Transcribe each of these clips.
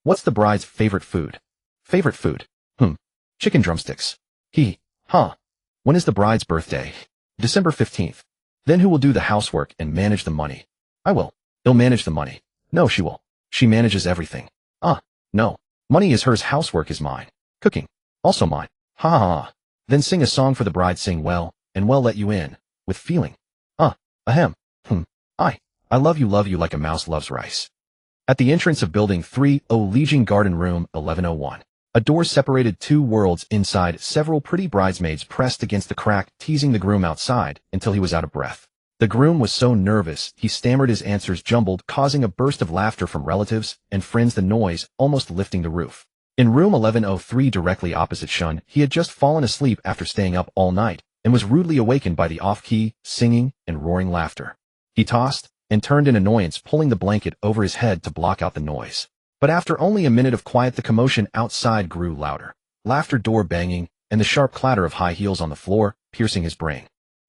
What's the bride's favorite food? Favorite food? Chicken drumsticks. Huh. When is the bride's birthday? December 15th. Then who will do the housework and manage the money? I will. He'll manage the money. No, she will. She manages everything. No. Money is hers, housework is mine. Cooking. Also mine. Ha ha ha. Then sing a song for the bride, sing well, and well let you in, with feeling. Ahem. I love you like a mouse loves rice. At the entrance of building 3, Legion Garden Room 1101. A door separated two worlds. Inside, several pretty bridesmaids pressed against the crack, teasing the groom outside until he was out of breath. The groom was so nervous, he stammered, his answers jumbled, causing a burst of laughter from relatives and friends, the noise almost lifting the roof. In room 1103, directly opposite Shen, he had just fallen asleep after staying up all night and was rudely awakened by the off-key, singing, and roaring laughter. He tossed and turned in annoyance, pulling the blanket over his head to block out the noise. But after only a minute of quiet, the commotion outside grew louder. Laughter, door banging, and the sharp clatter of high heels on the floor, piercing his brain.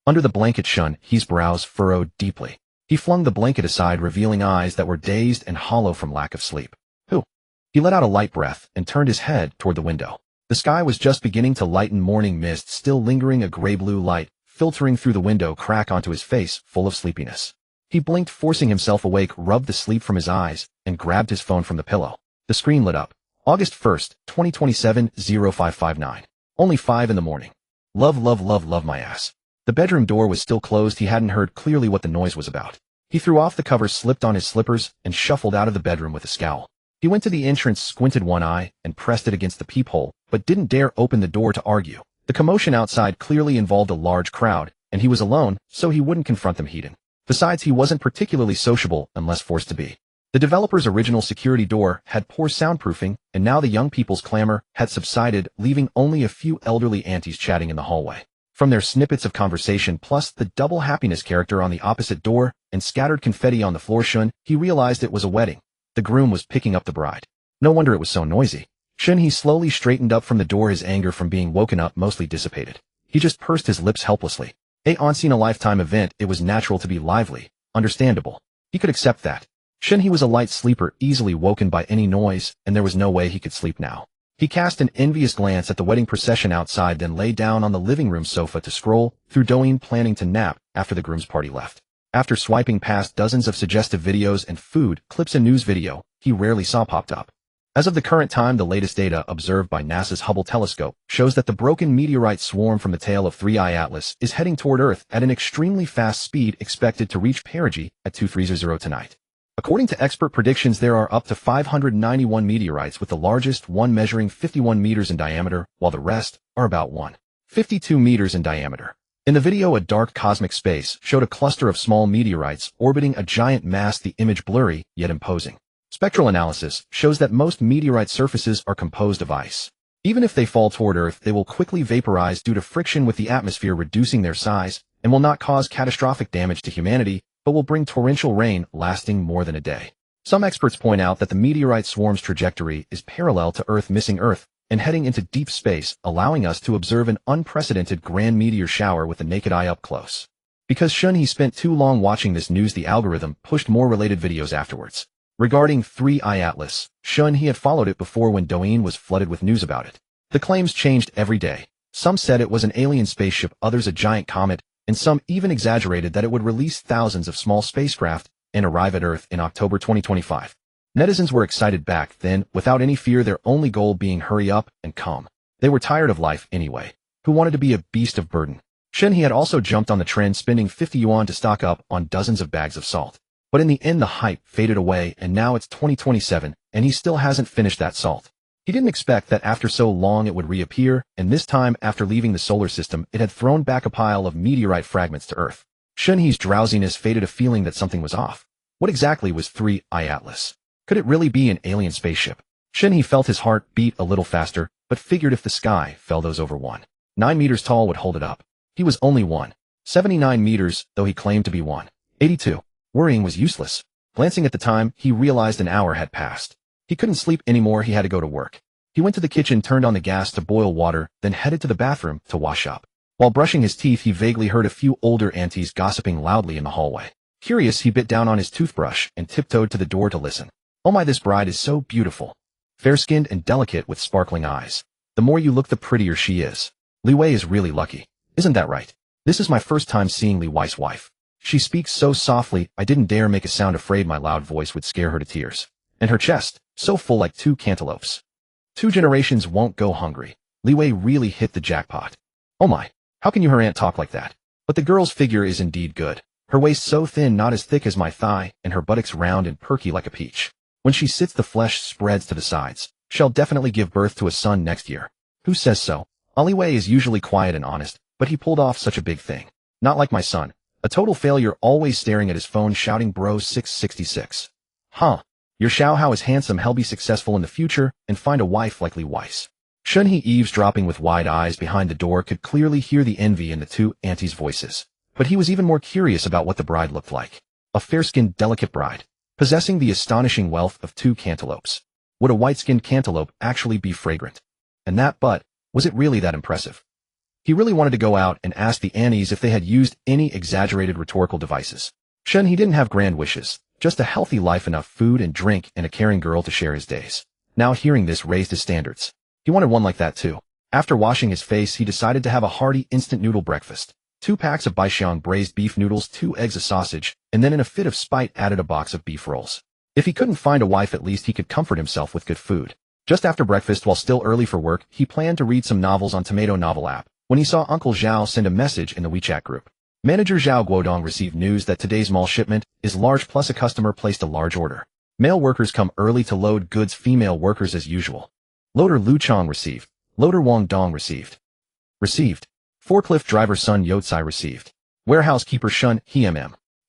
Under the blanket, Shen He's brows furrowed deeply. He flung the blanket aside, revealing eyes that were dazed and hollow from lack of sleep. Who? He let out a light breath and turned his head toward the window. The sky was just beginning to lighten, morning mist still lingering, a gray-blue light filtering through the window crack onto his face, full of sleepiness. He blinked, forcing himself awake, rubbed the sleep from his eyes, and grabbed his phone from the pillow. The screen lit up. August 1st, 2027, 0559. Only 5 in the morning. Love my ass. The bedroom door was still closed. He hadn't heard clearly what the noise was about. He threw off the covers, slipped on his slippers, and shuffled out of the bedroom with a scowl. He went to the entrance, squinted one eye, and pressed it against the peephole, but didn't dare open the door to argue. The commotion outside clearly involved a large crowd, and he was alone, so he wouldn't confront them heated. Besides, he wasn't particularly sociable unless forced to be. The developer's original security door had poor soundproofing, and now the young people's clamor had subsided, leaving only a few elderly aunties chatting in the hallway. From their snippets of conversation, plus the double happiness character on the opposite door and scattered confetti on the floor, Shen He realized it was a wedding. The groom was picking up the bride. No wonder it was so noisy. Shen He slowly straightened up from the door, his anger from being woken up mostly dissipated. He just pursed his lips helplessly. A once-in-a-lifetime event, it was natural to be lively, understandable. He could accept that. Shen He was a light sleeper, easily woken by any noise, and there was no way he could sleep now. He cast an envious glance at the wedding procession outside, then lay down on the living room sofa to scroll through Douyin, planning to nap after the groom's party left. After swiping past dozens of suggestive videos and food clips, a news video he rarely saw popped up. As of the current time, the latest data observed by NASA's Hubble telescope shows that the broken meteorite swarm from the tail of 3I Atlas is heading toward Earth at an extremely fast speed, expected to reach perigee at 2300 tonight. According to expert predictions, there are up to 591 meteorites, with the largest one measuring 51 meters in diameter, while the rest are about 52 meters in diameter. In the video, a dark cosmic space showed a cluster of small meteorites orbiting a giant mass, the image blurry yet imposing. Spectral analysis shows that most meteorite surfaces are composed of ice. Even if they fall toward Earth, they will quickly vaporize due to friction with the atmosphere, reducing their size, and will not cause catastrophic damage to humanity, but will bring torrential rain lasting more than a day. Some experts point out that the meteorite swarm's trajectory is parallel to Earth, missing Earth and heading into deep space, allowing us to observe an unprecedented grand meteor shower with the naked eye up close. Because Shen He spent too long watching this news, the algorithm pushed more related videos afterwards. Regarding 3I Atlas, Shen He had followed it before when Douyin was flooded with news about it. The claims changed every day. Some said it was an alien spaceship, others a giant comet, and some even exaggerated that it would release thousands of small spacecraft and arrive at Earth in October 2025. Netizens were excited back then, without any fear, their only goal being hurry up and come. They were tired of life anyway. Who wanted to be a beast of burden? Shen He had also jumped on the trend, spending 50 yuan to stock up on dozens of bags of salt. But in the end, the hype faded away, and now it's 2027, and he still hasn't finished that salt. He didn't expect that after so long it would reappear, and this time, after leaving the solar system, it had thrown back a pile of meteorite fragments to Earth. Shen He's drowsiness faded, a feeling that something was off. What exactly was 3I Atlas? Could it really be an alien spaceship? Shen He felt his heart beat a little faster, but figured if the sky fell those over 9 meters tall would hold it up. He was only 79 meters, though he claimed to be 82. Worrying was useless. Glancing at the time, he realized an hour had passed. He couldn't sleep anymore, he had to go to work. He went to the kitchen, turned on the gas to boil water, then headed to the bathroom to wash up. While brushing his teeth, he vaguely heard a few older aunties gossiping loudly in the hallway. Curious, he bit down on his toothbrush and tiptoed to the door to listen. Oh my, this bride is so beautiful. fair-skinned and delicate with sparkling eyes. The more you look, the prettier she is. Li Wei is really lucky. Isn't that right? This is my first time seeing Li Wei's wife. She speaks so softly, I didn't dare make a sound, afraid my loud voice would scare her to tears. And her chest, so full like 2 cantaloupes. 2 generations won't go hungry. Li Wei really hit the jackpot. Oh my, how can her aunt talk like that? But the girl's figure is indeed good. Her waist so thin, not as thick as my thigh, and her buttocks round and perky like a peach. When she sits, the flesh spreads to the sides. She'll definitely give birth to a son next year. Who says so? Li Wei is usually quiet and honest, but he pulled off such a big thing. Not like my son. A total failure, always staring at his phone shouting bro 666. Huh. Your Xiao Hao is handsome, he'll be successful in the future and find a wife like Li Wei's. Shen He, eavesdropping with wide eyes behind the door, could clearly hear the envy in the 2 aunties' voices. But he was even more curious about what the bride looked like. A fair-skinned, delicate bride, possessing the astonishing wealth of 2 cantaloupes. Would a white-skinned cantaloupe actually be fragrant? And that butt, was it really that impressive? He really wanted to go out and ask the aunties if they had used any exaggerated rhetorical devices. Shen He didn't have grand wishes, just a healthy life, enough food and drink, and a caring girl to share his days. Now hearing this raised his standards. He wanted one like that too. After washing his face, he decided to have a hearty instant noodle breakfast. 2 packs of Baixiang braised beef noodles, 2 eggs, a sausage, and then in a fit of spite added a box of beef rolls. If he couldn't find a wife, at least he could comfort himself with good food. Just after breakfast, while still early for work, he planned to read some novels on Tomato Novel app, when he saw Uncle Zhao send a message in the WeChat group. Manager Zhao Guodong received news that today's mall shipment is large, plus a customer placed a large order. Male workers come early to load goods, female workers as usual. Loader Lu Chong received. Loader Wang Dong received. Received. Forklift driver Sun Yotsai received. Warehouse keeper Shen He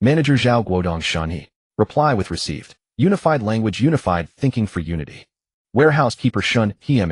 Manager Zhao Guodong Shen He. Reply with received. Unified language, unified thinking for unity. Warehouse keeper Shen He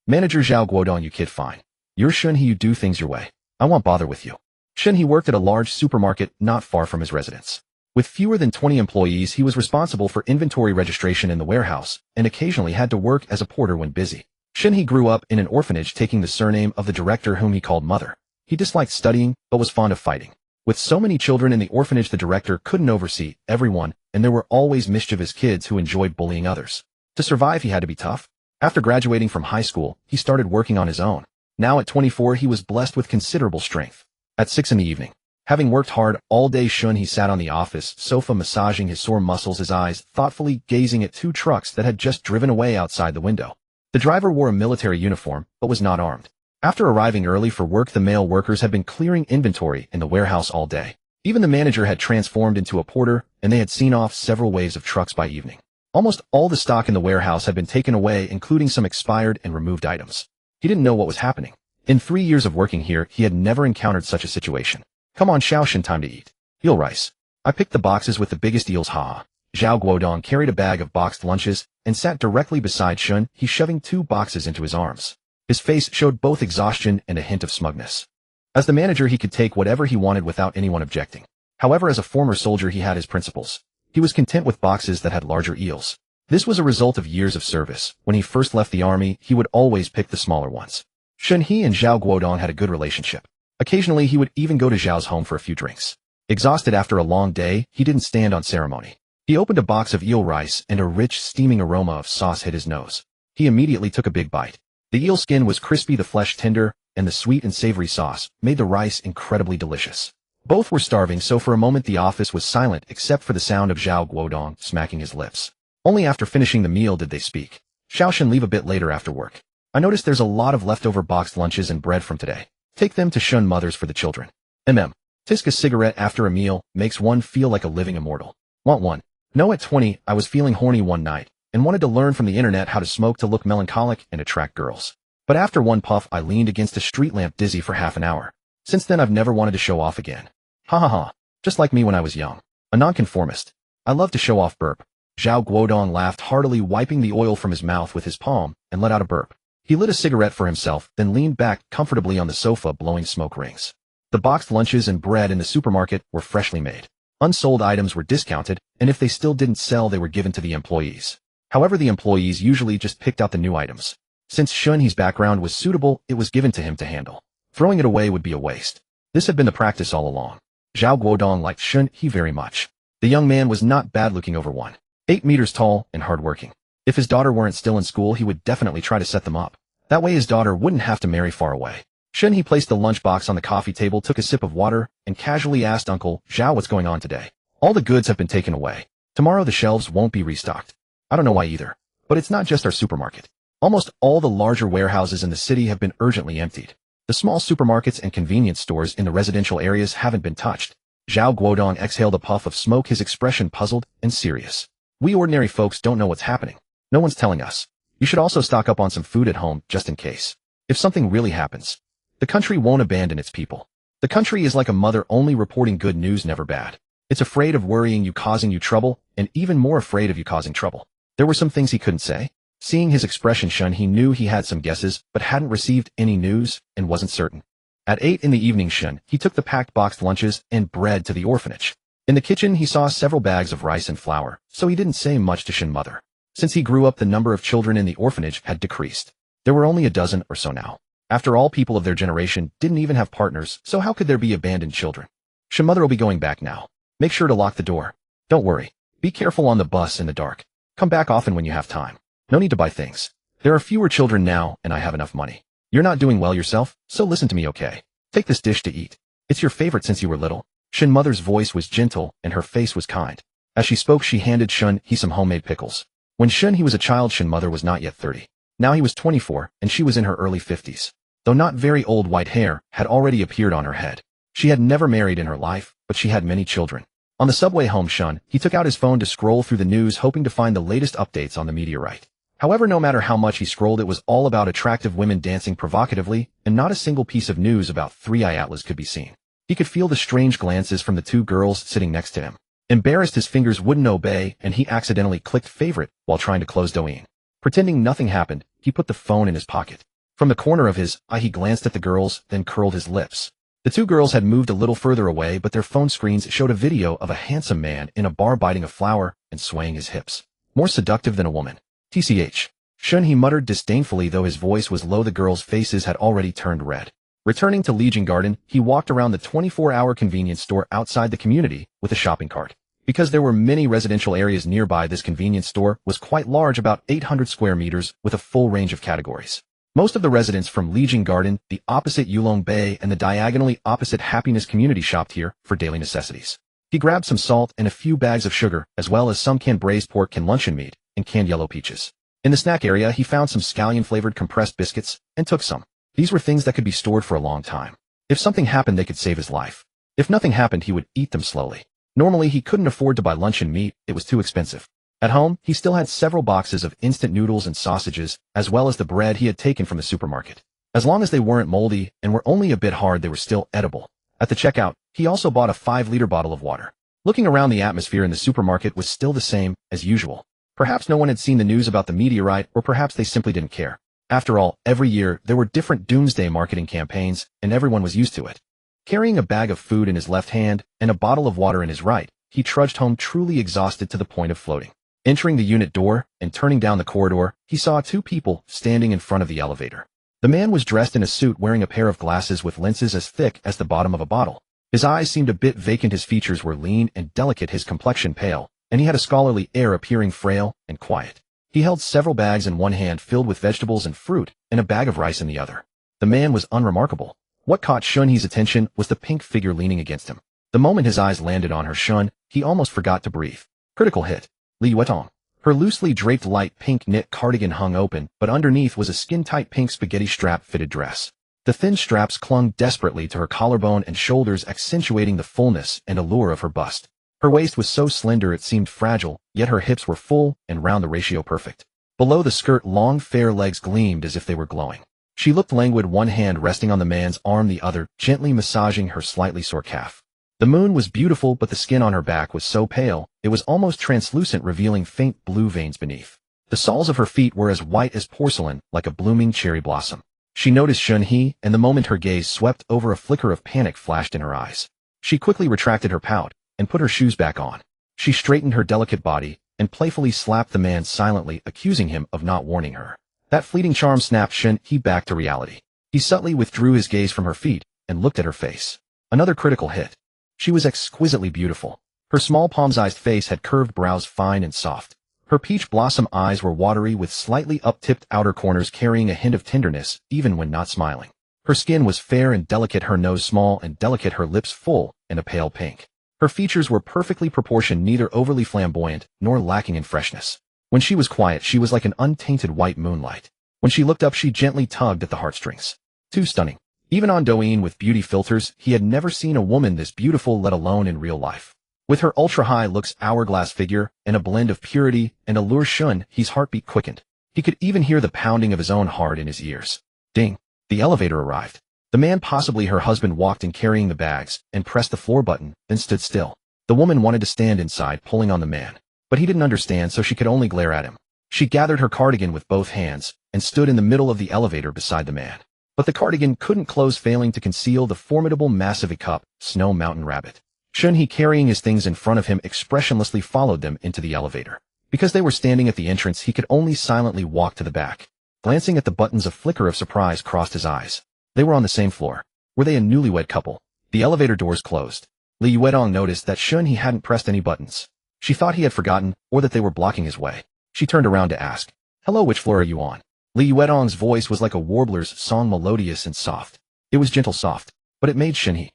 Manager Zhao Guodong, you kid, fine. You're Shen He, you do things your way. I won't bother with you. Shen He worked at a large supermarket not far from his residence. With fewer than 20 employees, he was responsible for inventory registration in the warehouse, and occasionally had to work as a porter when busy. Shen He grew up in an orphanage, taking the surname of the director, whom he called Mother. He disliked studying, but was fond of fighting. With so many children in the orphanage, the director couldn't oversee everyone, and there were always mischievous kids who enjoyed bullying others. To survive, he had to be tough. After graduating from high school, he started working on his own. Now at 24, he was blessed with considerable strength. At 6 in the evening, having worked hard all day, Shen He sat on the office sofa, massaging his sore muscles, his eyes thoughtfully gazing at 2 trucks that had just driven away outside the window. The driver wore a military uniform, but was not armed. After arriving early for work, the male workers had been clearing inventory in the warehouse all day. Even the manager had transformed into a porter, and they had seen off several waves of trucks by evening. Almost all the stock in the warehouse had been taken away, including some expired and removed items. He didn't know what was happening. In 3 years of working here, he had never encountered such a situation. Come on, Xiaoshen, time to eat. Eel rice. I picked the boxes with the biggest eels, ha. Zhao Guodong carried a bag of boxed lunches and sat directly beside Shen He, shoving 2 boxes into his arms. His face showed both exhaustion and a hint of smugness. As the manager, he could take whatever he wanted without anyone objecting. However, as a former soldier, he had his principles. He was content with boxes that had larger eels. This was a result of years of service. When he first left the army, he would always pick the smaller ones. Shen He and Zhao Guodong had a good relationship. Occasionally, he would even go to Zhao's home for a few drinks. Exhausted after a long day, he didn't stand on ceremony. He opened a box of eel rice, and a rich, steaming aroma of sauce hit his nose. He immediately took a big bite. The eel skin was crispy, the flesh tender, and the sweet and savory sauce made the rice incredibly delicious. Both were starving, so for a moment the office was silent except for the sound of Zhao Guodong smacking his lips. Only after finishing the meal did they speak. Xiaoshen, leave a bit later after work. I noticed there's a lot of leftover boxed lunches and bread from today. Take them to Shen Mother's for the children. Tisk, a cigarette after a meal makes one feel like a living immortal. Want one? No, at 20, I was feeling horny one night and wanted to learn from the internet how to smoke to look melancholic and attract girls. But after one puff, I leaned against a street lamp dizzy for half an hour. Since then, I've never wanted to show off again. Ha ha ha. Just like me when I was young. A nonconformist. I love to show off. Burp. Zhao Guodong laughed heartily, wiping the oil from his mouth with his palm, and let out a burp. He lit a cigarette for himself, then leaned back comfortably on the sofa, blowing smoke rings. The boxed lunches and bread in the supermarket were freshly made. Unsold items were discounted, and if they still didn't sell, they were given to the employees. However, the employees usually just picked out the new items. Since Shen He's background was suitable, it was given to him to handle. Throwing it away would be a waste. This had been the practice all along. Zhao Guodong liked Shen He very much. The young man was not bad looking, over 1.8 meters tall and hardworking. If his daughter weren't still in school, he would definitely try to set them up. That way his daughter wouldn't have to marry far away. Shen He placed the lunchbox on the coffee table, took a sip of water, and casually asked Uncle Zhao what's going on today. All the goods have been taken away. Tomorrow the shelves won't be restocked. I don't know why either. But it's not just our supermarket. Almost all the larger warehouses in the city have been urgently emptied. The small supermarkets and convenience stores in the residential areas haven't been touched. Zhao Guodong exhaled a puff of smoke, his expression puzzled and serious. We ordinary folks don't know what's happening. No one's telling us. You should also stock up on some food at home just in case. If something really happens, the country won't abandon its people. The country is like a mother, only reporting good news, never bad. It's afraid of worrying you, causing you trouble, and even more afraid of you causing trouble. There were some things he couldn't say. Seeing his expression, Shen He knew he had some guesses, but hadn't received any news and wasn't certain. At 8 in the evening, Shen He took the packed boxed lunches and bread to the orphanage. In the kitchen, he saw several bags of rice and flour, so he didn't say much to Shen's mother. Since he grew up, the number of children in the orphanage had decreased. There were only a dozen or so now. After all, people of their generation didn't even have partners, so how could there be abandoned children? Shen's mother will be going back now. Make sure to lock the door. Don't worry. Be careful on the bus in the dark. Come back often when you have time. No need to buy things. There are fewer children now, and I have enough money. You're not doing well yourself, so listen to me, okay? Take this dish to eat. It's your favorite since you were little. Shen's mother's voice was gentle, and her face was kind. As she spoke, she handed Shen He some homemade pickles. When Shen He was a child, Shen's mother was not yet 30. Now he was 24, and she was in her early 50s. Though not very old, white hair had already appeared on her head. She had never married in her life, but she had many children. On the subway home, Shen He took out his phone to scroll through the news, hoping to find the latest updates on the meteorite. However, no matter how much he scrolled, it was all about attractive women dancing provocatively, and not a single piece of news about 3i Atlas could be seen. He could feel the strange glances from the two girls sitting next to him. Embarrassed, his fingers wouldn't obey, and he accidentally clicked favorite while trying to close Douyin. Pretending nothing happened, he put the phone in his pocket. From the corner of his eye, he glanced at the girls, then curled his lips. The two girls had moved a little further away, but their phone screens showed a video of a handsome man in a bar biting a flower and swaying his hips. More seductive than a woman. TCH. Shen He muttered disdainfully, though his voice was low. The girls' faces had already turned red. Returning to Legion Garden, he walked around the 24-hour convenience store outside the community with a shopping cart. Because there were many residential areas nearby, this convenience store was quite large, about 800 square meters, with a full range of categories. Most of the residents from Legion Garden, the opposite Yulong Bay, and the diagonally opposite Happiness Community shopped here for daily necessities. He grabbed some salt and a few bags of sugar, as well as some canned braised pork, canned luncheon meat, and canned yellow peaches. In the snack area, he found some scallion-flavored compressed biscuits and took some. These were things that could be stored for a long time. If something happened, they could save his life. If nothing happened, he would eat them slowly. Normally, he couldn't afford to buy luncheon meat. It was too expensive. At home, he still had several boxes of instant noodles and sausages, as well as the bread he had taken from the supermarket. As long as they weren't moldy and were only a bit hard, they were still edible. At the checkout, he also bought a 5-liter bottle of water. Looking around, the atmosphere in the supermarket was still the same as usual. Perhaps no one had seen the news about the meteorite, or perhaps they simply didn't care. After all, every year, there were different doomsday marketing campaigns, and everyone was used to it. Carrying a bag of food in his left hand and a bottle of water in his right, he trudged home, truly exhausted to the point of floating. Entering the unit door and turning down the corridor, he saw two people standing in front of the elevator. The man was dressed in a suit, wearing a pair of glasses with lenses as thick as the bottom of a bottle. His eyes seemed a bit vacant, his features were lean and delicate, his complexion pale, and he had a scholarly air, appearing frail and quiet. He held several bags in one hand filled with vegetables and fruit, and a bag of rice in the other. The man was unremarkable. What caught Shen He's attention was the pink figure leaning against him. The moment his eyes landed on her, Shen He almost forgot to breathe. Critical hit. Li Yuetong. Her loosely draped light pink knit cardigan hung open, but underneath was a skin-tight pink spaghetti strap-fitted dress. The thin straps clung desperately to her collarbone and shoulders, accentuating the fullness and allure of her bust. Her waist was so slender it seemed fragile, yet her hips were full and round, the ratio perfect. Below the skirt, long fair legs gleamed as if they were glowing. She looked languid, one hand resting on the man's arm, the other gently massaging her slightly sore calf. The moon was beautiful, but the skin on her back was so pale, it was almost translucent, revealing faint blue veins beneath. The soles of her feet were as white as porcelain, like a blooming cherry blossom. She noticed Shen He, and the moment her gaze swept over, a flicker of panic flashed in her eyes. She quickly retracted her pout and put her shoes back on. She straightened her delicate body and playfully slapped the man silently, accusing him of not warning her. That fleeting charm snapped Shen He back to reality. He subtly withdrew his gaze from her feet and looked at her face. Another critical hit. She was exquisitely beautiful. Her small palm-sized face had curved brows, fine and soft. Her peach blossom eyes were watery with slightly up-tipped outer corners carrying a hint of tenderness even when not smiling. Her skin was fair and delicate, her nose small and delicate, her lips full and a pale pink. Her features were perfectly proportioned, neither overly flamboyant nor lacking in freshness. When she was quiet, she was like an untainted white moonlight. When she looked up, she gently tugged at the heartstrings. Too stunning. Even on Douyin with beauty filters, he had never seen a woman this beautiful, let alone in real life. With her ultra-high looks, hourglass figure, and a blend of purity and allure, Shen He's heartbeat quickened. He could even hear the pounding of his own heart in his ears. Ding! The elevator arrived. The man, possibly her husband, walked in carrying the bags and pressed the floor button, then stood still. The woman wanted to stand inside, pulling on the man, but he didn't understand, so she could only glare at him. She gathered her cardigan with both hands and stood in the middle of the elevator beside the man. But the cardigan couldn't close, failing to conceal the formidable massive cup, Snow Mountain Rabbit. Shen He, carrying his things in front of him, expressionlessly followed them into the elevator. Because they were standing at the entrance, he could only silently walk to the back. Glancing at the buttons, a flicker of surprise crossed his eyes. They were on the same floor. Were they a newlywed couple? The elevator doors closed. Li Yuedong noticed that Shen He hadn't pressed any buttons. She thought he had forgotten, or that they were blocking his way. She turned around to ask, "Hello, which floor are you on?" Li Yuedong's voice was like a warbler's song, melodious and soft. It was gentle soft, but it made Shen He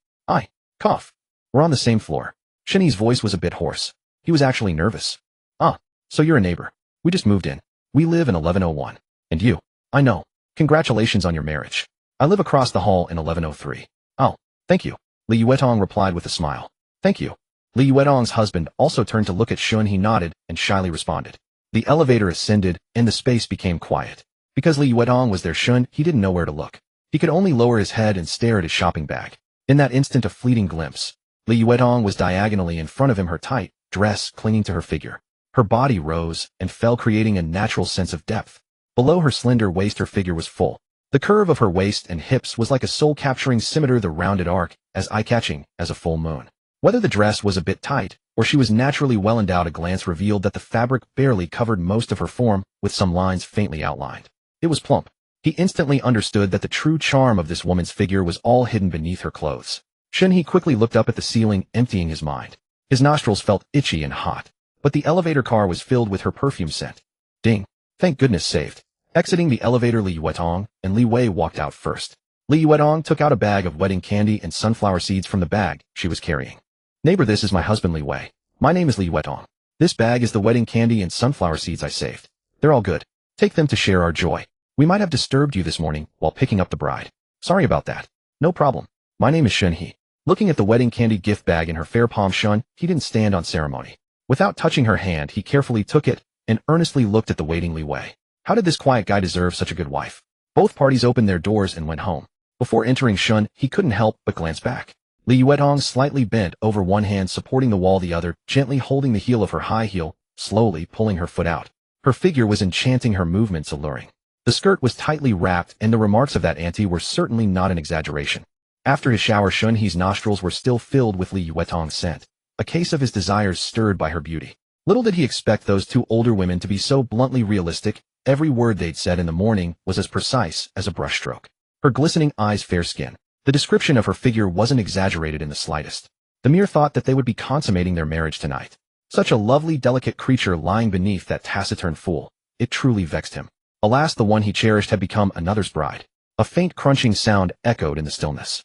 cough. "We're on the same floor." Shen He's voice was a bit hoarse. He was actually nervous. "Ah, so you're a neighbor. We just moved in. We live in 1101. And you? I know. Congratulations on your marriage. I live across the hall in 1103. "Oh, thank you," Li Yuedong replied with a smile. "Thank you." Li Yuedong's husband also turned to look at Shen He, nodded, and shyly responded. The elevator ascended, and the space became quiet. Because Li Yuedong was there, Shen He didn't know where to look. He could only lower his head and stare at his shopping bag. In that instant, a fleeting glimpse. Li Yuedong was diagonally in front of him, her tight dress clinging to her figure. Her body rose and fell, creating a natural sense of depth. Below her slender waist, her figure was full. The curve of her waist and hips was like a soul-capturing scimitar, the rounded arc, as eye-catching as a full moon. Whether the dress was a bit tight, or she was naturally well endowed, a glance revealed that the fabric barely covered most of her form, with some lines faintly outlined. It was plump. He instantly understood that the true charm of this woman's figure was all hidden beneath her clothes. Shen He quickly looked up at the ceiling, emptying his mind. His nostrils felt itchy and hot, but the elevator car was filled with her perfume scent. Ding! Thank goodness, saved. Exiting the elevator, Li Yuedong and Li Wei walked out first. Li Yuedong took out a bag of wedding candy and sunflower seeds from the bag she was carrying. "Neighbor, this is my husband Li Wei. My name is Li Yuedong. This bag is the wedding candy and sunflower seeds I saved. They're all good. Take them to share our joy. We might have disturbed you this morning while picking up the bride. Sorry about that." "No problem. My name is Shen He." Looking at the wedding candy gift bag in her fair palm, Shen He didn't stand on ceremony. Without touching her hand, he carefully took it and earnestly looked at the waiting Li Wei. How did this quiet guy deserve such a good wife? Both parties opened their doors and went home. Before entering, Shen He couldn't help but glance back. Li Yuedong slightly bent over, one hand supporting the wall, the other gently holding the heel of her high heel, slowly pulling her foot out. Her figure was enchanting, her movements alluring. The skirt was tightly wrapped, and the remarks of that auntie were certainly not an exaggeration. After his shower, Shen He's nostrils were still filled with Li Yuedong's scent, a case of his desires stirred by her beauty. Little did he expect those two older women to be so bluntly realistic. Every word they'd said in the morning was as precise as a brushstroke. Her glistening eyes, fair skin. The description of her figure wasn't exaggerated in the slightest. The mere thought that they would be consummating their marriage tonight. Such a lovely, delicate creature lying beneath that taciturn fool. It truly vexed him. Alas, the one he cherished had become another's bride. A faint crunching sound echoed in the stillness.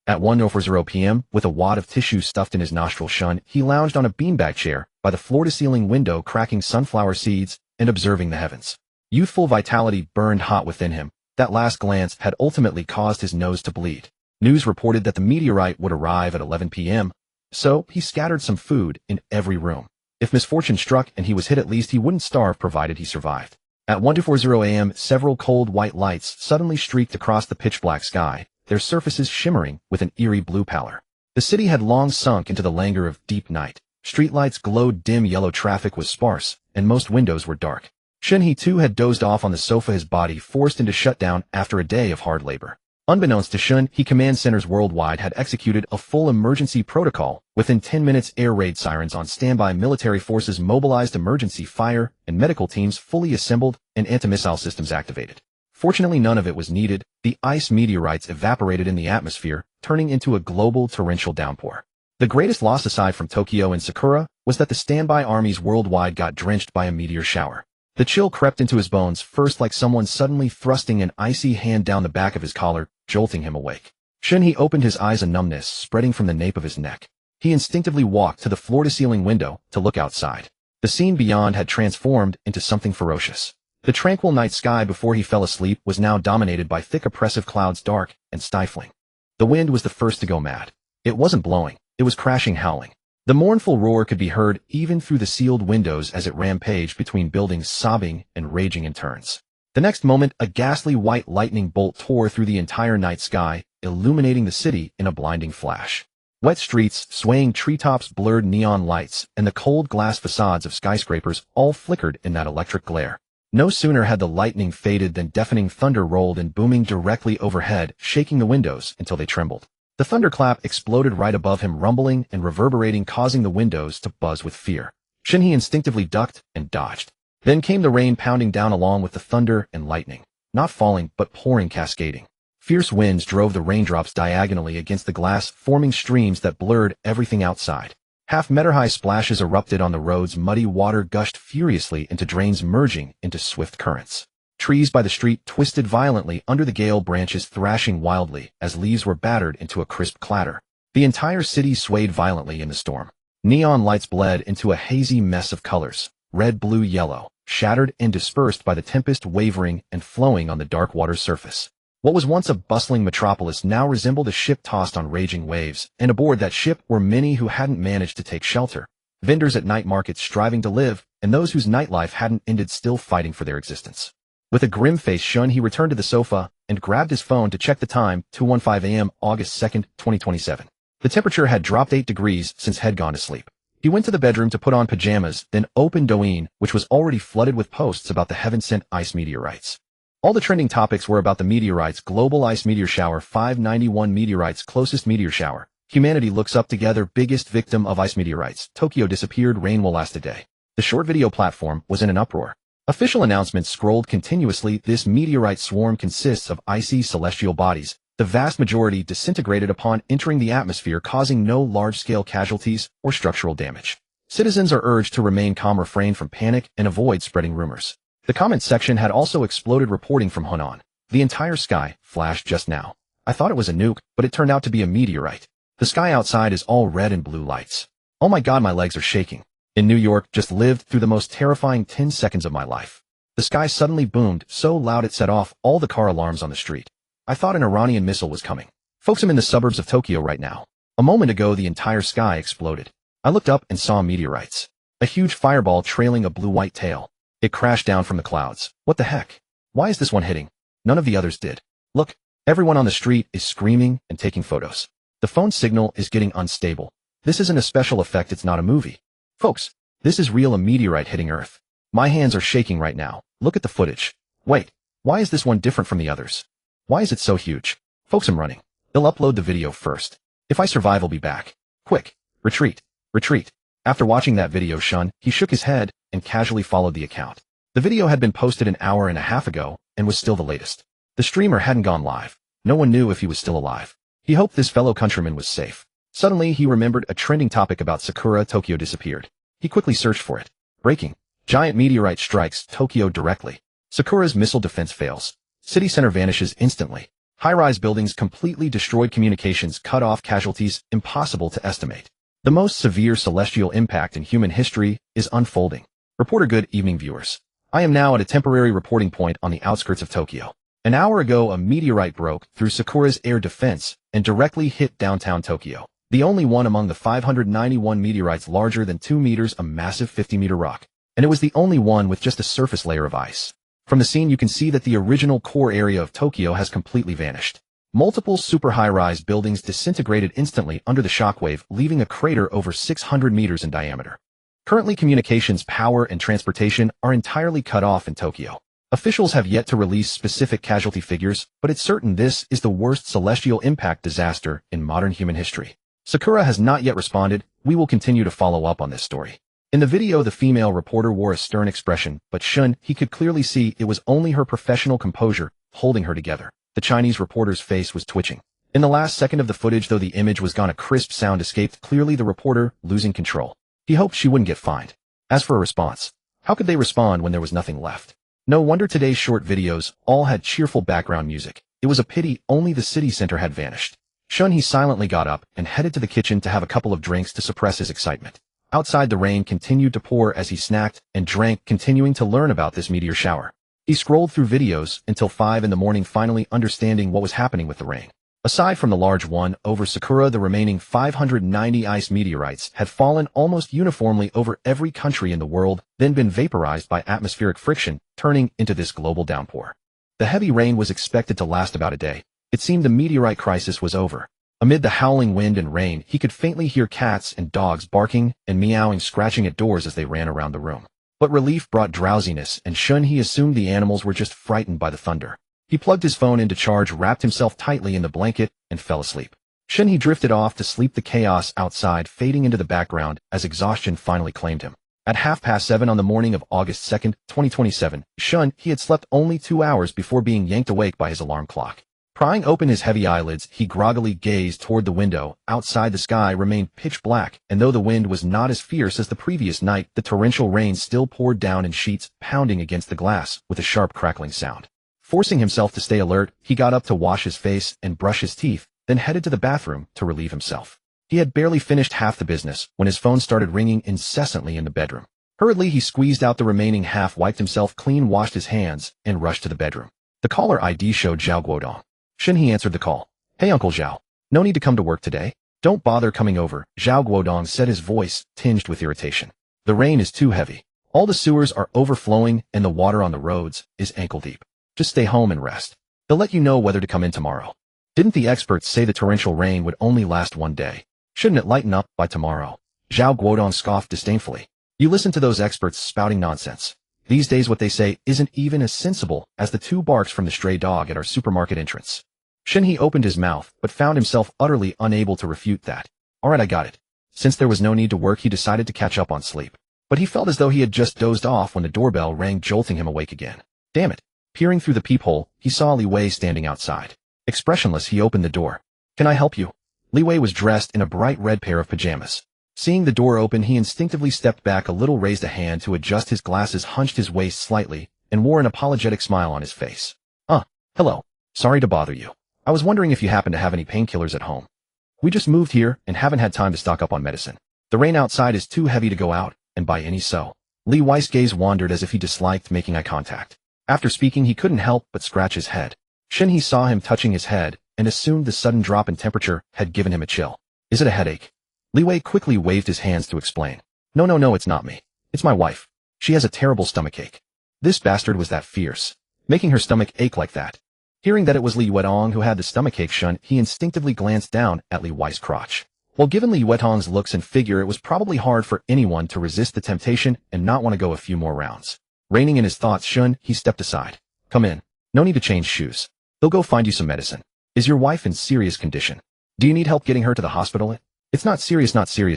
At 1:40 p.m., with a wad of tissue stuffed in his nostril, Shen He lounged on a beanbag chair by the floor-to-ceiling window, cracking sunflower seeds and observing the heavens. Youthful vitality burned hot within him. That last glance had ultimately caused his nose to bleed. News reported that the meteorite would arrive at 11 p.m., so he scattered some food in every room. If misfortune struck and he was hit, at least he wouldn't starve, provided he survived. At 1:40 a.m., several cold white lights suddenly streaked across the pitch-black sky, their surfaces shimmering with an eerie blue pallor. The city had long sunk into the languor of deep night. Streetlights glowed dim, yellow traffic was sparse, and most windows were dark. Shen He too had dozed off on the sofa, his body forced into shutdown after a day of hard labor. Unbeknownst to Shen He, command centers worldwide had executed a full emergency protocol. Within 10 minutes, air raid sirens on standby, military forces mobilized, emergency fire and medical teams fully assembled, and anti-missile systems activated. Fortunately, none of it was needed. The ice meteorites evaporated in the atmosphere, turning into a global torrential downpour. The greatest loss aside from Tokyo and Sakura was that the standby armies worldwide got drenched by a meteor shower. The chill crept into his bones, first like someone suddenly thrusting an icy hand down the back of his collar, jolting him awake. Shen He opened his eyes, a numbness spreading from the nape of his neck. He instinctively walked to the floor-to-ceiling window to look outside. The scene beyond had transformed into something ferocious. The tranquil night sky before he fell asleep was now dominated by thick oppressive clouds, dark and stifling. The wind was the first to go mad. It wasn't blowing, it was crashing, howling. The mournful roar could be heard even through the sealed windows as it rampaged between buildings, sobbing and raging in turns. The next moment, a ghastly white lightning bolt tore through the entire night sky, illuminating the city in a blinding flash. Wet streets, swaying treetops, blurred neon lights, and the cold glass facades of skyscrapers all flickered in that electric glare. No sooner had the lightning faded than deafening thunder rolled in, booming directly overhead, shaking the windows until they trembled. The thunderclap exploded right above him, rumbling and reverberating, causing the windows to buzz with fear. Shen He instinctively ducked and dodged. Then came the rain, pounding down along with the thunder and lightning. Not falling, but pouring, cascading. Fierce winds drove the raindrops diagonally against the glass, forming streams that blurred everything outside. Half-meter-high splashes erupted on the roads, muddy water gushed furiously into drains, merging into swift currents. Trees by the street twisted violently under the gale, branches thrashing wildly as leaves were battered into a crisp clatter. The entire city swayed violently in the storm. Neon lights bled into a hazy mess of colors, red, blue, yellow, shattered and dispersed by the tempest, wavering and flowing on the dark water's surface. What was once a bustling metropolis now resembled a ship tossed on raging waves, and aboard that ship were many who hadn't managed to take shelter. Vendors at night markets striving to live, and those whose nightlife hadn't ended still fighting for their existence. With a grim face, Shen He returned to the sofa and grabbed his phone to check the time, 2:15 a.m., August 2nd, 2027. The temperature had dropped 8 degrees since he'd gone to sleep. He went to the bedroom to put on pajamas, then opened Douyin, which was already flooded with posts about the heaven-sent ice meteorites. All the trending topics were about the meteorites: global ice meteor shower, 591 meteorites, closest meteor shower. Humanity looks up together, biggest victim of ice meteorites. Tokyo disappeared, rain will last a day. The short video platform was in an uproar. Official announcements scrolled continuously. This meteorite swarm consists of icy celestial bodies, the vast majority disintegrated upon entering the atmosphere, causing no large-scale casualties or structural damage. Citizens are urged to remain calm, refrain from panic, and avoid spreading rumors. The comment section had also exploded, reporting from Hunan. The entire sky flashed just now. I thought it was a nuke, but it turned out to be a meteorite. The sky outside is all red and blue lights. Oh my god, my legs are shaking. In New York, just lived through the most terrifying 10 seconds of my life. The sky suddenly boomed so loud it set off all the car alarms on the street. I thought an Iranian missile was coming. Folks, I'm in the suburbs of Tokyo right now. A moment ago, the entire sky exploded. I looked up and saw meteorites. A huge fireball trailing a blue-white tail. It crashed down from the clouds. What the heck? Why is this one hitting? None of the others did. Look, everyone on the street is screaming and taking photos. The phone signal is getting unstable. This isn't a special effect, it's not a movie. Folks, this is real, a meteorite hitting Earth. My hands are shaking right now. Look at the footage. Wait, why is this one different from the others? Why is it so huge? Folks, I'm running. They'll upload the video first. If I survive, I'll be back. Quick, retreat, retreat. After watching that video, Shen He shook his head and casually followed the account. The video had been posted an hour and a half ago and was still the latest. The streamer hadn't gone live. No one knew if he was still alive. He hoped this fellow countryman was safe. Suddenly, he remembered a trending topic about Sakura. Tokyo disappeared. He quickly searched for it. Breaking. Giant meteorite strikes Tokyo directly. Sakura's missile defense fails. City center vanishes instantly. High-rise buildings completely destroyed, communications cut off, casualties impossible to estimate. The most severe celestial impact in human history is unfolding. Reporter, good evening, viewers. I am now at a temporary reporting point on the outskirts of Tokyo. An hour ago, a meteorite broke through Sakura's air defense and directly hit downtown Tokyo. The only one among the 591 meteorites larger than 2 meters, a massive 50-meter rock. And it was the only one with just a surface layer of ice. From the scene, you can see that the original core area of Tokyo has completely vanished. Multiple super high-rise buildings disintegrated instantly under the shockwave, leaving a crater over 600 meters in diameter. Currently, communications, power, and transportation are entirely cut off in Tokyo. Officials have yet to release specific casualty figures, but it's certain this is the worst celestial impact disaster in modern human history. Sakura has not yet responded. We will continue to follow up on this story. In the video, the female reporter wore a stern expression, but Shen He could clearly see it was only her professional composure holding her together. The Chinese reporter's face was twitching. In the last second of the footage, though the image was gone, a crisp sound escaped, clearly the reporter losing control. He hoped she wouldn't get fined. As for a response, how could they respond when there was nothing left? No wonder today's short videos all had cheerful background music. It was a pity only the city center had vanished. Shen He silently got up and headed to the kitchen to have a couple of drinks to suppress his excitement. Outside, the rain continued to pour as he snacked and drank, continuing to learn about this meteor shower. He scrolled through videos until 5 in the morning, finally understanding what was happening with the rain. Aside from the large one over Sakura, the remaining 590 ice meteorites had fallen almost uniformly over every country in the world, then been vaporized by atmospheric friction, turning into this global downpour. The heavy rain was expected to last about a day. It seemed the meteorite crisis was over. Amid the howling wind and rain, he could faintly hear cats and dogs barking and meowing, scratching at doors as they ran around the room. But relief brought drowsiness, and Shen He assumed the animals were just frightened by the thunder. He plugged his phone into charge, wrapped himself tightly in the blanket, and fell asleep. Shen He drifted off to sleep, the chaos outside fading into the background as exhaustion finally claimed him. At 7:30 on the morning of August 2nd, 2027, Shen He had slept only 2 hours before being yanked awake by his alarm clock. Prying open his heavy eyelids, he groggily gazed toward the window. Outside, the sky remained pitch black, and though the wind was not as fierce as the previous night, the torrential rain still poured down in sheets, pounding against the glass with a sharp crackling sound. Forcing himself to stay alert, he got up to wash his face and brush his teeth, then headed to the bathroom to relieve himself. He had barely finished half the business when his phone started ringing incessantly in the bedroom. Hurriedly, he squeezed out the remaining half, wiped himself clean, washed his hands, and rushed to the bedroom. The caller ID showed Zhao Guodong. Shen He answered the call. "Hey, Uncle Zhao. No need to come to work today. Don't bother coming over," Zhao Guodong said, his voice tinged with irritation. "The rain is too heavy. All the sewers are overflowing and the water on the roads is ankle deep. Just stay home and rest. They'll let you know whether to come in tomorrow." Didn't the experts say the torrential rain would only last one day? Shouldn't it lighten up by tomorrow? Zhao Guodong scoffed disdainfully. You listen to those experts spouting nonsense. These days what they say isn't even as sensible as the 2 barks from the stray dog at our supermarket entrance. Shen He opened his mouth, but found himself utterly unable to refute that. Alright, I got it. Since there was no need to work, he decided to catch up on sleep. But he felt as though he had just dozed off when the doorbell rang, jolting him awake again. Damn it. Peering through the peephole, he saw Li Wei standing outside. Expressionless, he opened the door. "Can I help you?" Li Wei was dressed in a bright red pair of pajamas. Seeing the door open, he instinctively stepped back a little, raised a hand to adjust his glasses, hunched his waist slightly, and wore an apologetic smile on his face. Hello. Sorry to bother you. I was wondering if you happen to have any painkillers at home. We just moved here and haven't had time to stock up on medicine. The rain outside is too heavy to go out and buy any, so." Li Wei's gaze wandered as if he disliked making eye contact. After speaking, he couldn't help but scratch his head. Shen He saw him touching his head and assumed the sudden drop in temperature had given him a chill. "Is it a headache?" Li Wei quickly waved his hands to explain. No, it's not me. It's my wife. She has a terrible stomachache." This bastard was that fierce, making her stomach ache like that. Hearing that it was Li Yuetong who had the stomachache, Shen He instinctively glanced down at Li Wei's crotch. While given Li Yuetong's looks and figure, it was probably hard for anyone to resist the temptation and not want to go a few more rounds. Reining in his thoughts, Shen He stepped aside. "Come in. No need to change shoes. They'll go find you some medicine. Is your wife in serious condition? Do you need help getting her to the hospital?" "It's not serious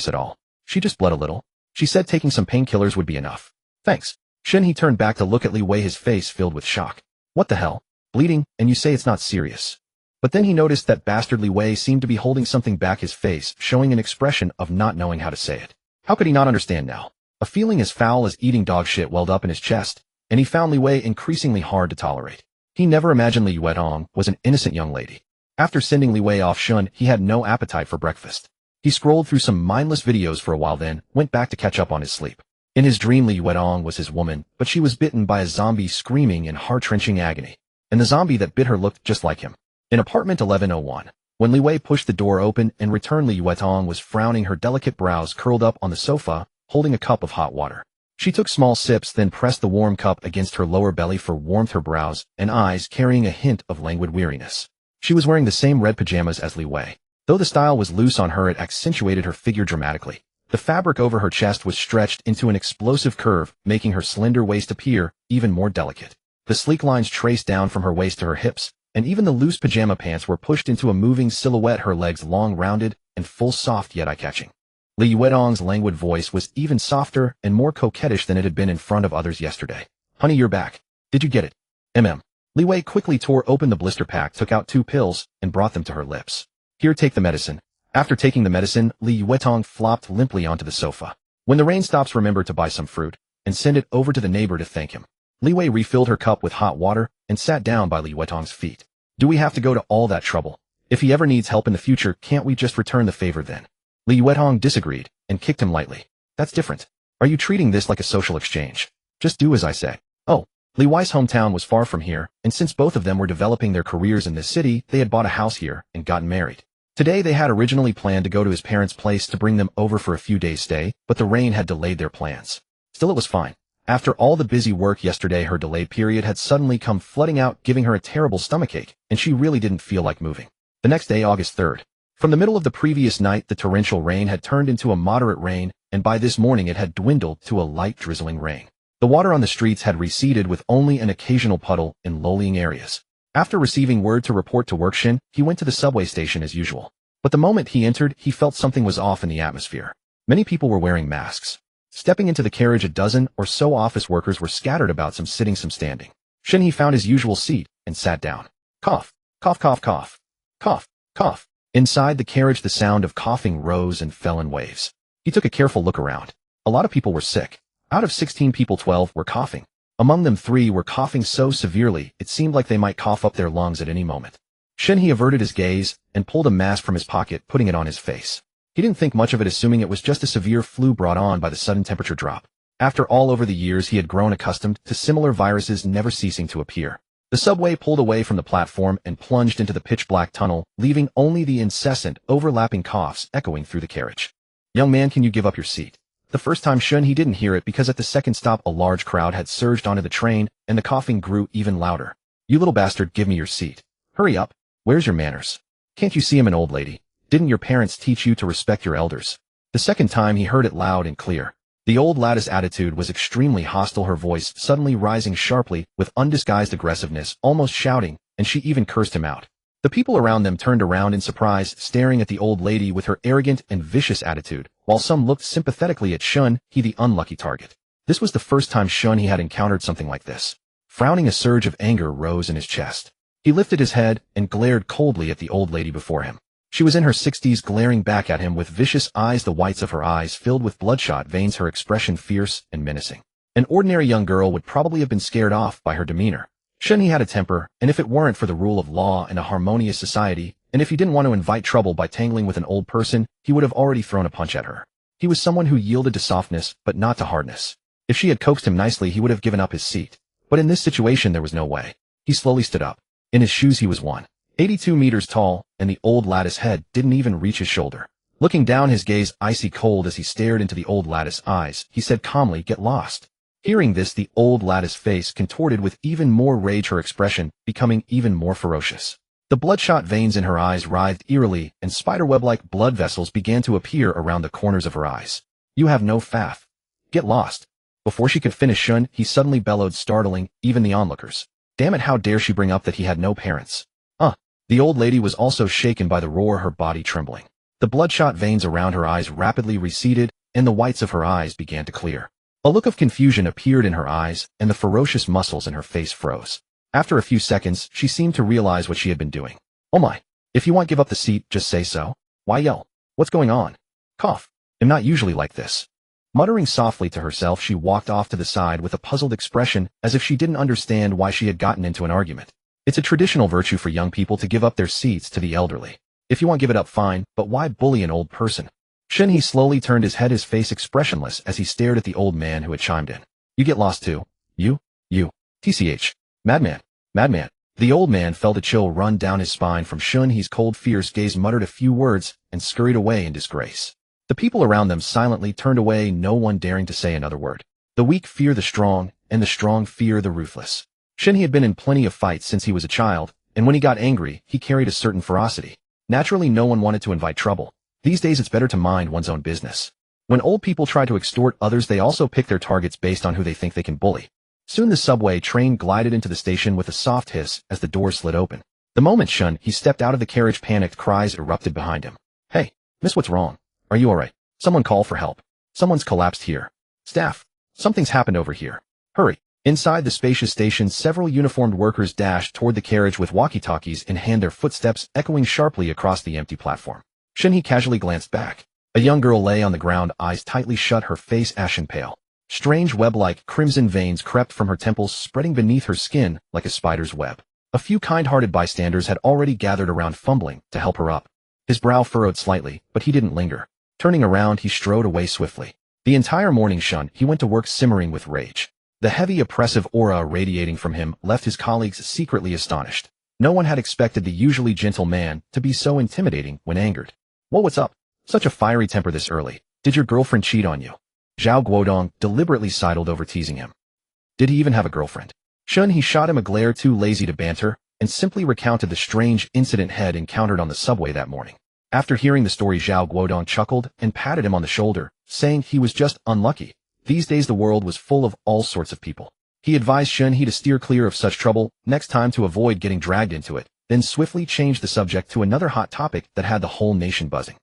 at all. She just bled a little. She said taking some painkillers would be enough." "Thanks." Shen He turned back to look at Li Wei, his face filled with shock. "What the hell? Bleeding, and you say it's not serious?" But then he noticed that bastard Li Wei seemed to be holding something back, his face showing an expression of not knowing how to say it. How could he not understand now? A feeling as foul as eating dog shit welled up in his chest, and he found Li Wei increasingly hard to tolerate. He never imagined Li Yuetong was an innocent young lady. After sending Li Wei off, Shen He had no appetite for breakfast. He scrolled through some mindless videos for a while, then went back to catch up on his sleep. In his dream, Li Yuetong was his woman, but she was bitten by a zombie screaming in heart-wrenching agony. And the zombie that bit her looked just like him. In apartment 1101, when Li Wei pushed the door open and returned, Li Yuetong was frowning, her delicate brows curled up on the sofa, holding a cup of hot water. She took small sips, then pressed the warm cup against her lower belly for warmth, her brows and eyes carrying a hint of languid weariness. She was wearing the same red pajamas as Li Wei. Though the style was loose on her, it accentuated her figure dramatically. The fabric over her chest was stretched into an explosive curve, making her slender waist appear even more delicate. The sleek lines traced down from her waist to her hips, and even the loose pajama pants were pushed into a moving silhouette, her legs long, rounded, and full, soft yet eye-catching. Li Yuetong's languid voice was even softer and more coquettish than it had been in front of others yesterday. "Honey, you're back. Did you get it?" Li Wei quickly tore open the blister pack, took out 2 pills, and brought them to her lips. Here, take the medicine. After taking the medicine, Li Yuetong flopped limply onto the sofa. When the rain stops, remember to buy some fruit, and send it over to the neighbor to thank him. Li Wei refilled her cup with hot water, and sat down by Li Yuetong's feet. Do we have to go to all that trouble? If he ever needs help in the future, can't we just return the favor then? Li Yuetong disagreed, and kicked him lightly. That's different. Are you treating this like a social exchange? Just do as I say. Oh. Li Wei's hometown was far from here, and since both of them were developing their careers in this city, they had bought a house here, and gotten married. Today they had originally planned to go to his parents' place to bring them over for a few days' stay, but the rain had delayed their plans. Still, it was fine. After all the busy work yesterday, her delayed period had suddenly come flooding out, giving her a terrible stomachache, and she really didn't feel like moving. The next day, August 3rd. From the middle of the previous night, the torrential rain had turned into a moderate rain, and by this morning it had dwindled to a light drizzling rain. The water on the streets had receded with only an occasional puddle in low-lying areas. After receiving word to report to work, Shen He went to the subway station as usual. But the moment he entered, he felt something was off in the atmosphere. Many people were wearing masks. Stepping into the carriage, a dozen or so office workers were scattered about, some sitting, some standing. Shen He found his usual seat and sat down. Cough, cough, cough, cough. Cough, cough. Inside the carriage, the sound of coughing rose and fell in waves. He took a careful look around. A lot of people were sick. Out of 16 people, 12 were coughing. Among them, 3 were coughing so severely it seemed like they might cough up their lungs at any moment. Shen He averted his gaze and pulled a mask from his pocket, putting it on his face. He didn't think much of it, assuming it was just a severe flu brought on by the sudden temperature drop. After all, over the years he had grown accustomed to similar viruses never ceasing to appear. The subway pulled away from the platform and plunged into the pitch-black tunnel, leaving only the incessant, overlapping coughs echoing through the carriage. Young man, can you give up your seat? The first time Shen He didn't hear it because at the second stop a large crowd had surged onto the train and the coughing grew even louder. You little bastard, give me your seat. Hurry up. Where's your manners? Can't you see I'm an old lady? Didn't your parents teach you to respect your elders? The second time he heard it loud and clear. The old lady's attitude was extremely hostile, her voice suddenly rising sharply with undisguised aggressiveness, almost shouting, and she even cursed him out. The people around them turned around in surprise, staring at the old lady with her arrogant and vicious attitude, while some looked sympathetically at Shen He, the unlucky target. This was the first time Shen He had encountered something like this. Frowning, a surge of anger rose in his chest. He lifted his head and glared coldly at the old lady before him. She was in her 60s, glaring back at him with vicious eyes, the whites of her eyes filled with bloodshot veins, her expression fierce and menacing. An ordinary young girl would probably have been scared off by her demeanor. Shen He had a temper, and if it weren't for the rule of law and a harmonious society, and if he didn't want to invite trouble by tangling with an old person, he would have already thrown a punch at her. He was someone who yielded to softness, but not to hardness. If she had coaxed him nicely, he would have given up his seat. But in this situation, there was no way. He slowly stood up. In his shoes, he was 182 meters tall, and the old lattice head didn't even reach his shoulder. Looking down, his gaze icy cold as he stared into the old lattice eyes, he said calmly, "Get lost." Hearing this, the old lattice face contorted with even more rage, her expression becoming even more ferocious. The bloodshot veins in her eyes writhed eerily, and spiderweb-like blood vessels began to appear around the corners of her eyes. "You have no faith. Get lost." Before she could finish, Shen He suddenly bellowed, startling even the onlookers. Damn it, how dare she bring up that he had no parents? The old lady was also shaken by the roar, her body trembling. The bloodshot veins around her eyes rapidly receded, and the whites of her eyes began to clear. A look of confusion appeared in her eyes, and the ferocious muscles in her face froze. After a few seconds, she seemed to realize what she had been doing. "Oh my. If you want give up the seat, just say so. Why yell? What's going on? Cough. I'm not usually like this." Muttering softly to herself, she walked off to the side with a puzzled expression, as if she didn't understand why she had gotten into an argument. It's a traditional virtue for young people to give up their seats to the elderly. If you want, give it up, fine, but why bully an old person? Shen He slowly turned his head, his face expressionless as he stared at the old man who had chimed in. "You get lost too. You. TCH. Madman. Madman." The old man felt a chill run down his spine from Shen He's cold, fierce gaze, muttered a few words, and scurried away in disgrace. The people around them silently turned away, no one daring to say another word. The weak fear the strong, and the strong fear the ruthless. Shen He had been in plenty of fights since he was a child, and when he got angry, he carried a certain ferocity. Naturally, no one wanted to invite trouble. These days, it's better to mind one's own business. When old people try to extort others, they also pick their targets based on who they think they can bully. Soon the subway train glided into the station with a soft hiss as the doors slid open. The moment Shen He stepped out of the carriage, panicked cries erupted behind him. "Hey, miss, what's wrong? Are you alright? Someone call for help. Someone's collapsed here. Staff, something's happened over here. Hurry." Inside the spacious station, several uniformed workers dashed toward the carriage with walkie-talkies in hand, their footsteps echoing sharply across the empty platform. Shen He casually glanced back. A young girl lay on the ground, eyes tightly shut, her face ashen pale. Strange web-like crimson veins crept from her temples, spreading beneath her skin like a spider's web. A few kind-hearted bystanders had already gathered around, fumbling to help her up. His brow furrowed slightly, but he didn't linger. Turning around, he strode away swiftly. The entire morning, Shen He went to work simmering with rage. The heavy, oppressive aura radiating from him left his colleagues secretly astonished. No one had expected the usually gentle man to be so intimidating when angered. "Well, what's up? Such a fiery temper this early. Did your girlfriend cheat on you?" Zhao Guodong deliberately sidled over, teasing him. Did he even have a girlfriend? Shen He shot him a glare too lazy to banter, and simply recounted the strange incident had encountered on the subway that morning. After hearing the story, Zhao Guodong chuckled and patted him on the shoulder, saying he was just unlucky. These days the world was full of all sorts of people. He advised Shen He to steer clear of such trouble next time to avoid getting dragged into it, then swiftly changed the subject to another hot topic that had the whole nation buzzing.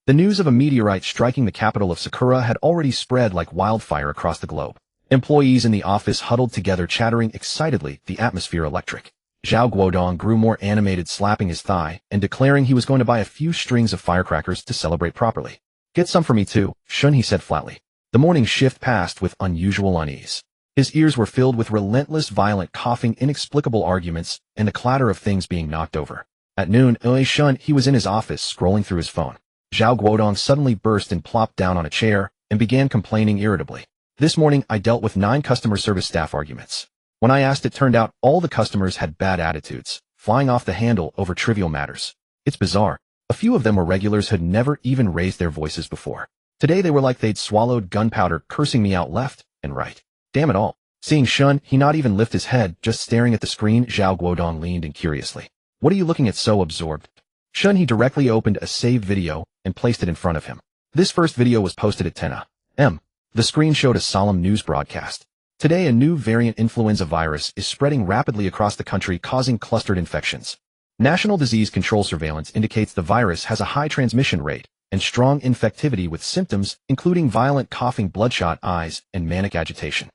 The news of a meteorite striking the capital of Sakura had already spread like wildfire across the globe. Employees in the office huddled together, chattering excitedly, the atmosphere electric. Zhao Guodong grew more animated, slapping his thigh and declaring he was going to buy a few strings of firecrackers to celebrate properly. "Get some for me too," Shen He said flatly. The morning shift passed with unusual unease. His ears were filled with relentless, violent coughing, inexplicable arguments, and the clatter of things being knocked over. At noon, Shen He was in his office, scrolling through his phone. Zhao Guodong suddenly burst and plopped down on a chair and began complaining irritably. "This morning, I dealt with 9 customer service staff arguments. When I asked, it turned out all the customers had bad attitudes, flying off the handle over trivial matters. It's bizarre. A few of them were regulars who'd never even raised their voices before. Today they were like they'd swallowed gunpowder, cursing me out left and right. Damn it all." Seeing Shen He not even lift his head, just staring at the screen, Zhao Guodong leaned in curiously. "What are you looking at so absorbed?" Shen He directly opened a saved video and placed it in front of him. This first video was posted at 10 a.m. The screen showed a solemn news broadcast. Today, a new variant influenza virus is spreading rapidly across the country, causing clustered infections. National Disease Control Surveillance indicates the virus has a high transmission rate and strong infectivity, with symptoms including violent coughing, bloodshot eyes, and manic agitation.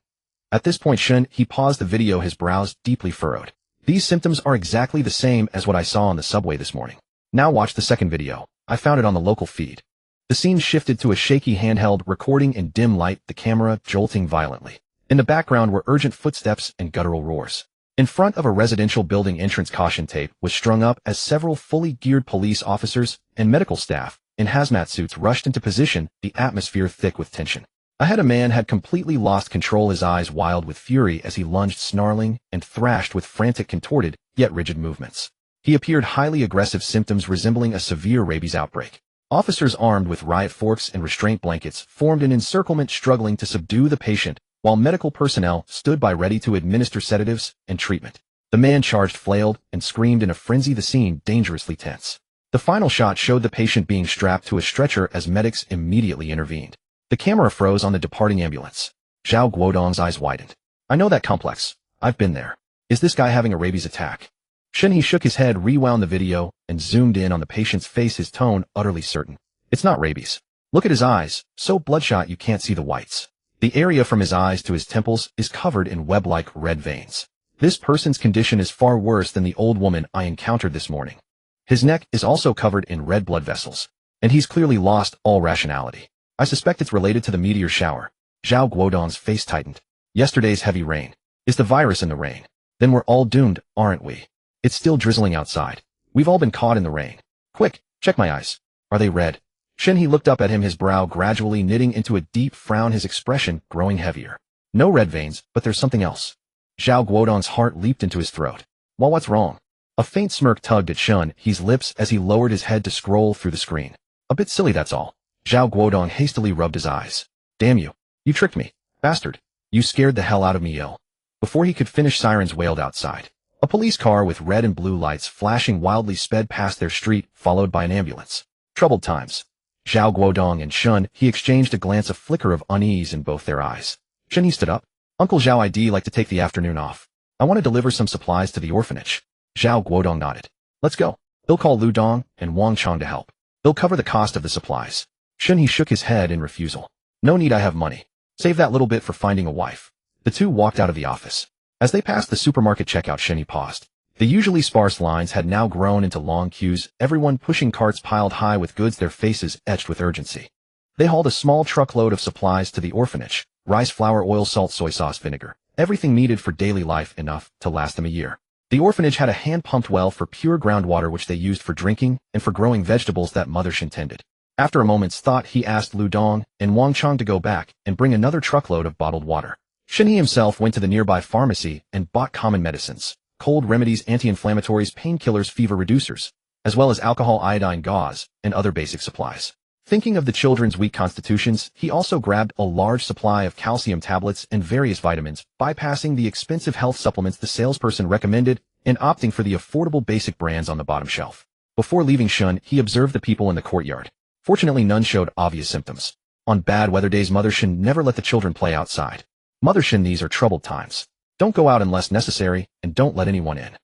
At this point, Shen He paused the video, his brows deeply furrowed. "These symptoms are exactly the same as what I saw on the subway this morning." "Now watch the second video. I found it on the local feed." The scene shifted to a shaky handheld recording in dim light, the camera jolting violently. In the background were urgent footsteps and guttural roars. In front of a residential building, entrance caution tape was strung up as several fully geared police officers and medical staff in hazmat suits rushed into position, the atmosphere thick with tension. Ahead, a man had completely lost control, his eyes wild with fury as he lunged, snarling, and thrashed with frantic, contorted, yet rigid movements. He appeared highly aggressive, symptoms resembling a severe rabies outbreak. Officers armed with riot forks and restraint blankets formed an encirclement, struggling to subdue the patient, while medical personnel stood by ready to administer sedatives and treatment. The man charged, flailed, and screamed in a frenzy, the scene dangerously tense. The final shot showed the patient being strapped to a stretcher as medics immediately intervened. The camera froze on the departing ambulance. Zhao Guodong's eyes widened. "I know that complex. I've been there. Is this guy having a rabies attack?" Shen He shook his head, rewound the video, and zoomed in on the patient's face, his tone utterly certain. "It's not rabies. Look at his eyes, so bloodshot you can't see the whites. The area from his eyes to his temples is covered in web-like red veins. This person's condition is far worse than the old woman I encountered this morning. His neck is also covered in red blood vessels, and he's clearly lost all rationality. I suspect it's related to the meteor shower." Zhao Guodong's face tightened. "Yesterday's heavy rain. Is the virus in the rain? Then we're all doomed, aren't we? It's still drizzling outside. We've all been caught in the rain. Quick, check my eyes. Are they red?" Shen He looked up at him, his brow gradually knitting into a deep frown, his expression growing heavier. "No red veins, but there's something else." Zhao Guodong's heart leaped into his throat. "Well, what's wrong?" A faint smirk tugged at Shen He's lips as he lowered his head to scroll through the screen. "A bit silly, that's all." Zhao Guodong hastily rubbed his eyes. "Damn you. You tricked me. Bastard. You scared the hell out of me, ill." Before he could finish, sirens wailed outside. A police car with red and blue lights flashing wildly sped past their street, followed by an ambulance. Troubled times. Zhao Guodong and Shen He exchanged a glance, a flicker of unease in both their eyes. Shen He stood up. "Uncle Zhao, I'd like to take the afternoon off. I want to deliver some supplies to the orphanage." Zhao Guodong nodded. "Let's go. They'll call Lu Dong and Wang Chong to help. They'll cover the cost of the supplies." Shen He shook his head in refusal. "No need, I have money. Save that little bit for finding a wife." The two walked out of the office. As they passed the supermarket checkout, Shen He paused. The usually sparse lines had now grown into long queues, everyone pushing carts piled high with goods, their faces etched with urgency. They hauled a small truckload of supplies to the orphanage: rice, flour, oil, salt, soy sauce, vinegar, everything needed for daily life, enough to last them a year. The orphanage had a hand-pumped well for pure groundwater which they used for drinking and for growing vegetables that Mother Shen tended. After a moment's thought, he asked Lu Dong and Wang Chong to go back and bring another truckload of bottled water. Shen He himself went to the nearby pharmacy and bought common medicines: cold remedies, anti-inflammatories, painkillers, fever reducers, as well as alcohol, iodine, gauze, and other basic supplies. Thinking of the children's weak constitutions, he also grabbed a large supply of calcium tablets and various vitamins, bypassing the expensive health supplements the salesperson recommended and opting for the affordable basic brands on the bottom shelf. Before leaving Shen, he observed the people in the courtyard. Fortunately, none showed obvious symptoms. On bad weather days, Mother Shen never let the children play outside. Mother Shen, these are troubled times. Don't go out unless necessary, and don't let anyone in.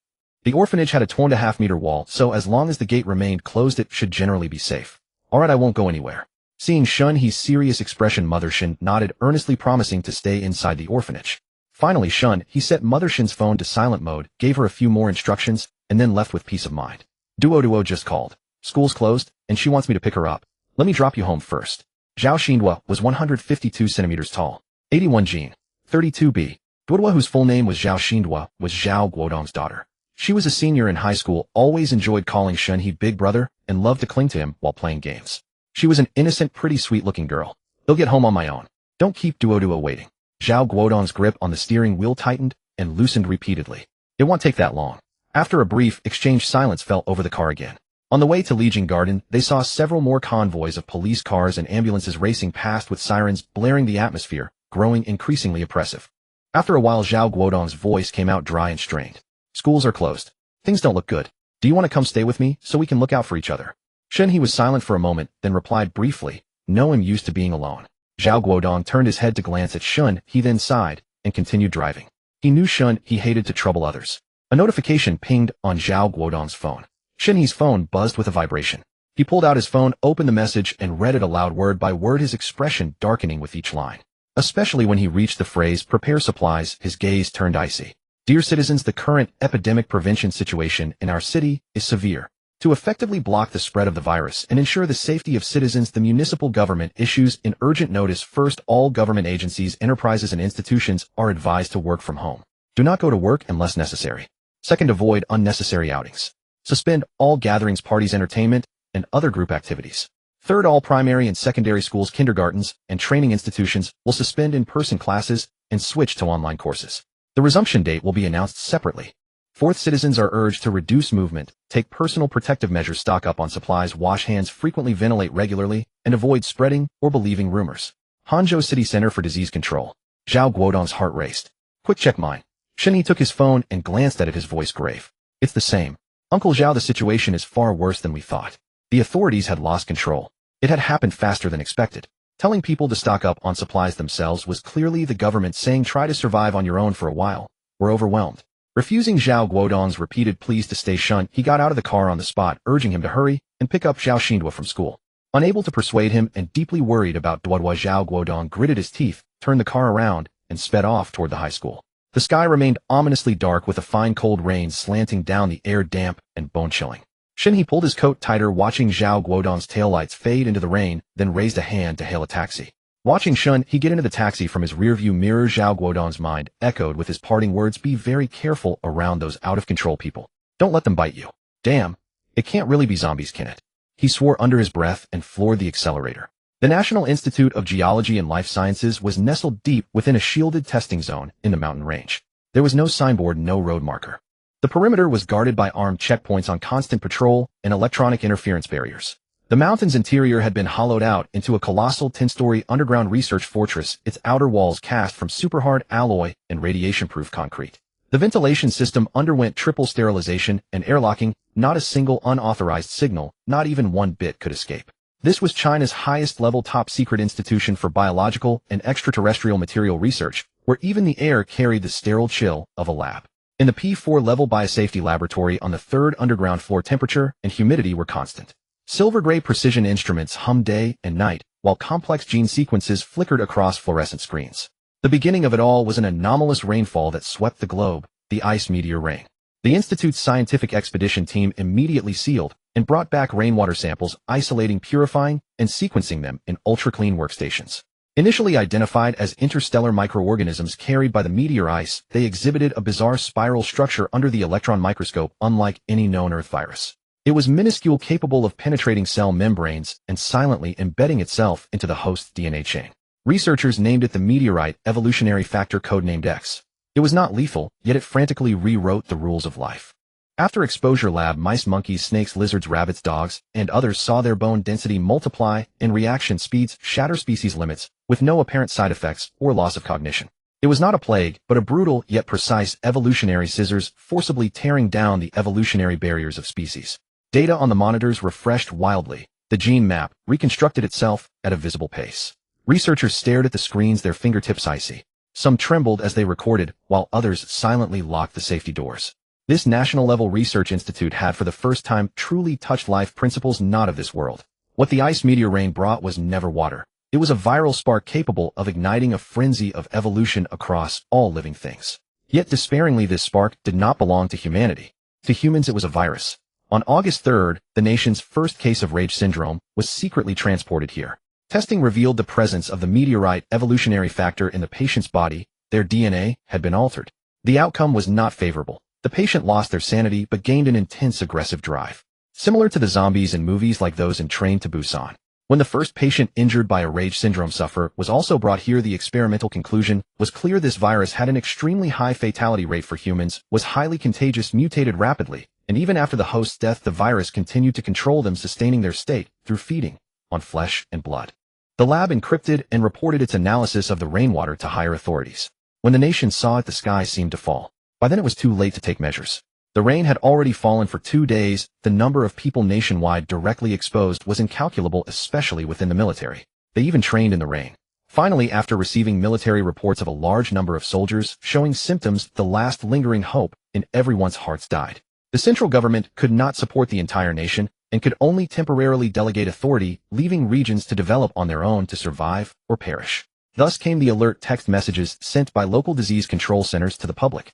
The orphanage had a 2.5-meter wall, so as long as the gate remained closed, it should generally be safe. Alright, I won't go anywhere. Seeing Shen He's serious expression, Mother Shen nodded, earnestly promising to stay inside the orphanage. Finally, Shen He set Mother Shen's phone to silent mode, gave her a few more instructions, and then left with peace of mind. Duo just called. School's closed, and she wants me to pick her up. Let me drop you home first. Zhao Xinhua was 152 centimeters tall, 81 Jean, 32B. Duo, whose full name was Zhao Xinhua, was Zhao Guodong's daughter. She was a senior in high school, always enjoyed calling Shen He big brother, and loved to cling to him while playing games. She was an innocent, pretty sweet-looking girl. They'll get home on my own. Don't keep Duo waiting. Zhao Guodong's grip on the steering wheel tightened and loosened repeatedly. It won't take that long. After a brief exchange, silence fell over the car again. On the way to Legion Garden, they saw several more convoys of police cars and ambulances racing past with sirens blaring, the atmosphere growing increasingly oppressive. After a while, Zhao Guodong's voice came out dry and strained. Schools are closed. Things don't look good. Do you want to come stay with me so we can look out for each other? Shen He was silent for a moment, then replied briefly, "No, I'm used to being alone." Zhao Guodong turned his head to glance at Shen He, then sighed and continued driving. He knew Shen He hated to trouble others. A notification pinged on Zhao Guodong's phone. Shen He's phone buzzed with a vibration. He pulled out his phone, opened the message, and read it aloud word by word, his expression darkening with each line. Especially when he reached the phrase, "prepare supplies," his gaze turned icy. "Dear citizens, the current epidemic prevention situation in our city is severe. To effectively block the spread of the virus and ensure the safety of citizens, the municipal government issues an urgent notice. First, all government agencies, enterprises, and institutions are advised to work from home. Do not go to work unless necessary. Second, avoid unnecessary outings. Suspend all gatherings, parties, entertainment, and other group activities. Third, all primary and secondary schools, kindergartens, and training institutions will suspend in-person classes and switch to online courses. The resumption date will be announced separately. Fourth, citizens are urged to reduce movement, take personal protective measures, stock up on supplies, wash hands frequently, ventilate regularly, and avoid spreading or believing rumors. Hangzhou City Center for Disease Control." Zhao Guodong's heart raced. "Quick, check mine." Shen He took his phone and glanced at it, his voice grave. "It's the same. Uncle Zhao, the situation is far worse than we thought. The authorities had lost control. It had happened faster than expected. Telling people to stock up on supplies themselves was clearly the government saying try to survive on your own for a while. We're overwhelmed." Refusing Zhao Guodong's repeated pleas to stay, Shen He got out of the car on the spot, urging him to hurry and pick up Zhao Xinhua from school. Unable to persuade him and deeply worried about Duo, Zhao Guodong gritted his teeth, turned the car around, and sped off toward the high school. The sky remained ominously dark with a fine cold rain slanting down, the air damp and bone-chilling. Shen He pulled his coat tighter, watching Zhao Guodong's taillights fade into the rain, then raised a hand to hail a taxi. Watching Shen He get into the taxi from his rearview mirror, Zhao Guodong's mind echoed with his parting words, "Be very careful around those out-of-control people. Don't let them bite you. Damn, it can't really be zombies, can it?" He swore under his breath and floored the accelerator. The National Institute of Geology and Life Sciences was nestled deep within a shielded testing zone in the mountain range. There was no signboard, no road marker. The perimeter was guarded by armed checkpoints on constant patrol and electronic interference barriers. The mountain's interior had been hollowed out into a colossal 10-story underground research fortress, its outer walls cast from super-hard alloy and radiation-proof concrete. The ventilation system underwent triple sterilization and airlocking. Not a single unauthorized signal, not even one bit, could escape. This was China's highest-level top-secret institution for biological and extraterrestrial material research, where even the air carried the sterile chill of a lab. In the P4 level biosafety laboratory on the third underground floor, temperature and humidity were constant. Silver-gray precision instruments hummed day and night, while complex gene sequences flickered across fluorescent screens. The beginning of it all was an anomalous rainfall that swept the globe, the ice meteor rain. The Institute's scientific expedition team immediately sealed and brought back rainwater samples, isolating, purifying, and sequencing them in ultra-clean workstations. Initially identified as interstellar microorganisms carried by the meteor ice, they exhibited a bizarre spiral structure under the electron microscope unlike any known Earth virus. It was minuscule, capable of penetrating cell membranes and silently embedding itself into the host's DNA chain. Researchers named it the meteorite evolutionary factor, codenamed X. It was not lethal, yet it frantically rewrote the rules of life. After exposure, lab mice, monkeys, snakes, lizards, rabbits, dogs, and others saw their bone density multiply and reaction speeds shatter species limits with no apparent side effects or loss of cognition. It was not a plague, but a brutal yet precise evolutionary scissors forcibly tearing down the evolutionary barriers of species. Data on the monitors refreshed wildly. The gene map reconstructed itself at a visible pace. Researchers stared at the screens, their fingertips icy. Some trembled as they recorded, while others silently locked the safety doors. This national-level research institute had for the first time truly touched life principles not of this world. What the ice meteor rain brought was never water. It was a viral spark capable of igniting a frenzy of evolution across all living things. Yet despairingly, this spark did not belong to humanity. To humans, it was a virus. On August 3rd, the nation's first case of Rage syndrome was secretly transported here. Testing revealed the presence of the meteorite evolutionary factor in the patient's body. Their DNA had been altered. The outcome was not favorable. The patient lost their sanity but gained an intense aggressive drive. Similar to the zombies in movies like those in Train to Busan. When the first patient injured by a Rage syndrome sufferer was also brought here, the experimental conclusion was clear: this virus had an extremely high fatality rate for humans, was highly contagious, mutated rapidly, and even after the host's death the virus continued to control them, sustaining their state through feeding on flesh and blood. The lab encrypted and reported its analysis of the rainwater to higher authorities. When the nation saw it, the sky seemed to fall. By then it was too late to take measures. The rain had already fallen for 2 days. The number of people nationwide directly exposed was incalculable, especially within the military. They even trained in the rain. Finally, after receiving military reports of a large number of soldiers showing symptoms, the last lingering hope in everyone's hearts died. The central government could not support the entire nation and could only temporarily delegate authority, leaving regions to develop on their own to survive or perish. Thus came the alert text messages sent by local disease control centers to the public.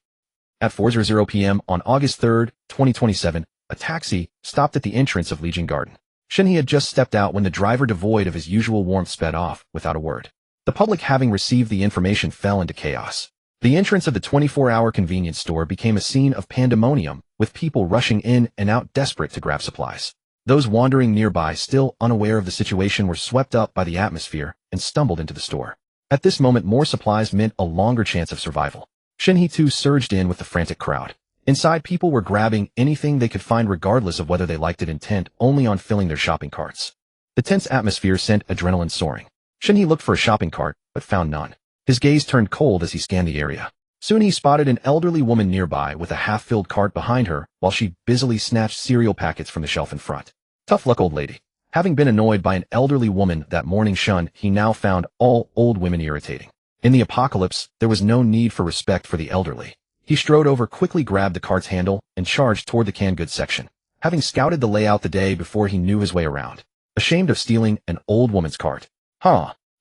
At 4:00 p.m. on August 3, 2027, a taxi stopped at the entrance of Legion Garden. Shen He had just stepped out when the driver, devoid of his usual warmth, sped off without a word. The public, having received the information, fell into chaos. The entrance of the 24-hour convenience store became a scene of pandemonium, with people rushing in and out, desperate to grab supplies. Those wandering nearby, still unaware of the situation, were swept up by the atmosphere and stumbled into the store. At this moment, more supplies meant a longer chance of survival. Shen He too surged in with the frantic crowd. Inside, people were grabbing anything they could find regardless of whether they liked it, intent only on filling their shopping carts. The tense atmosphere sent adrenaline soaring. Shen He looked for a shopping cart, but found none. His gaze turned cold as he scanned the area. Soon he spotted an elderly woman nearby with a half-filled cart behind her while she busily snatched cereal packets from the shelf in front. Tough luck, old lady. Having been annoyed by an elderly woman that morning, Shen He now found all old women irritating. In the apocalypse, there was no need for respect for the elderly. He strode over, quickly grabbed the cart's handle, and charged toward the canned goods section. Having scouted the layout the day before, he knew his way around. Ashamed of stealing an old woman's cart.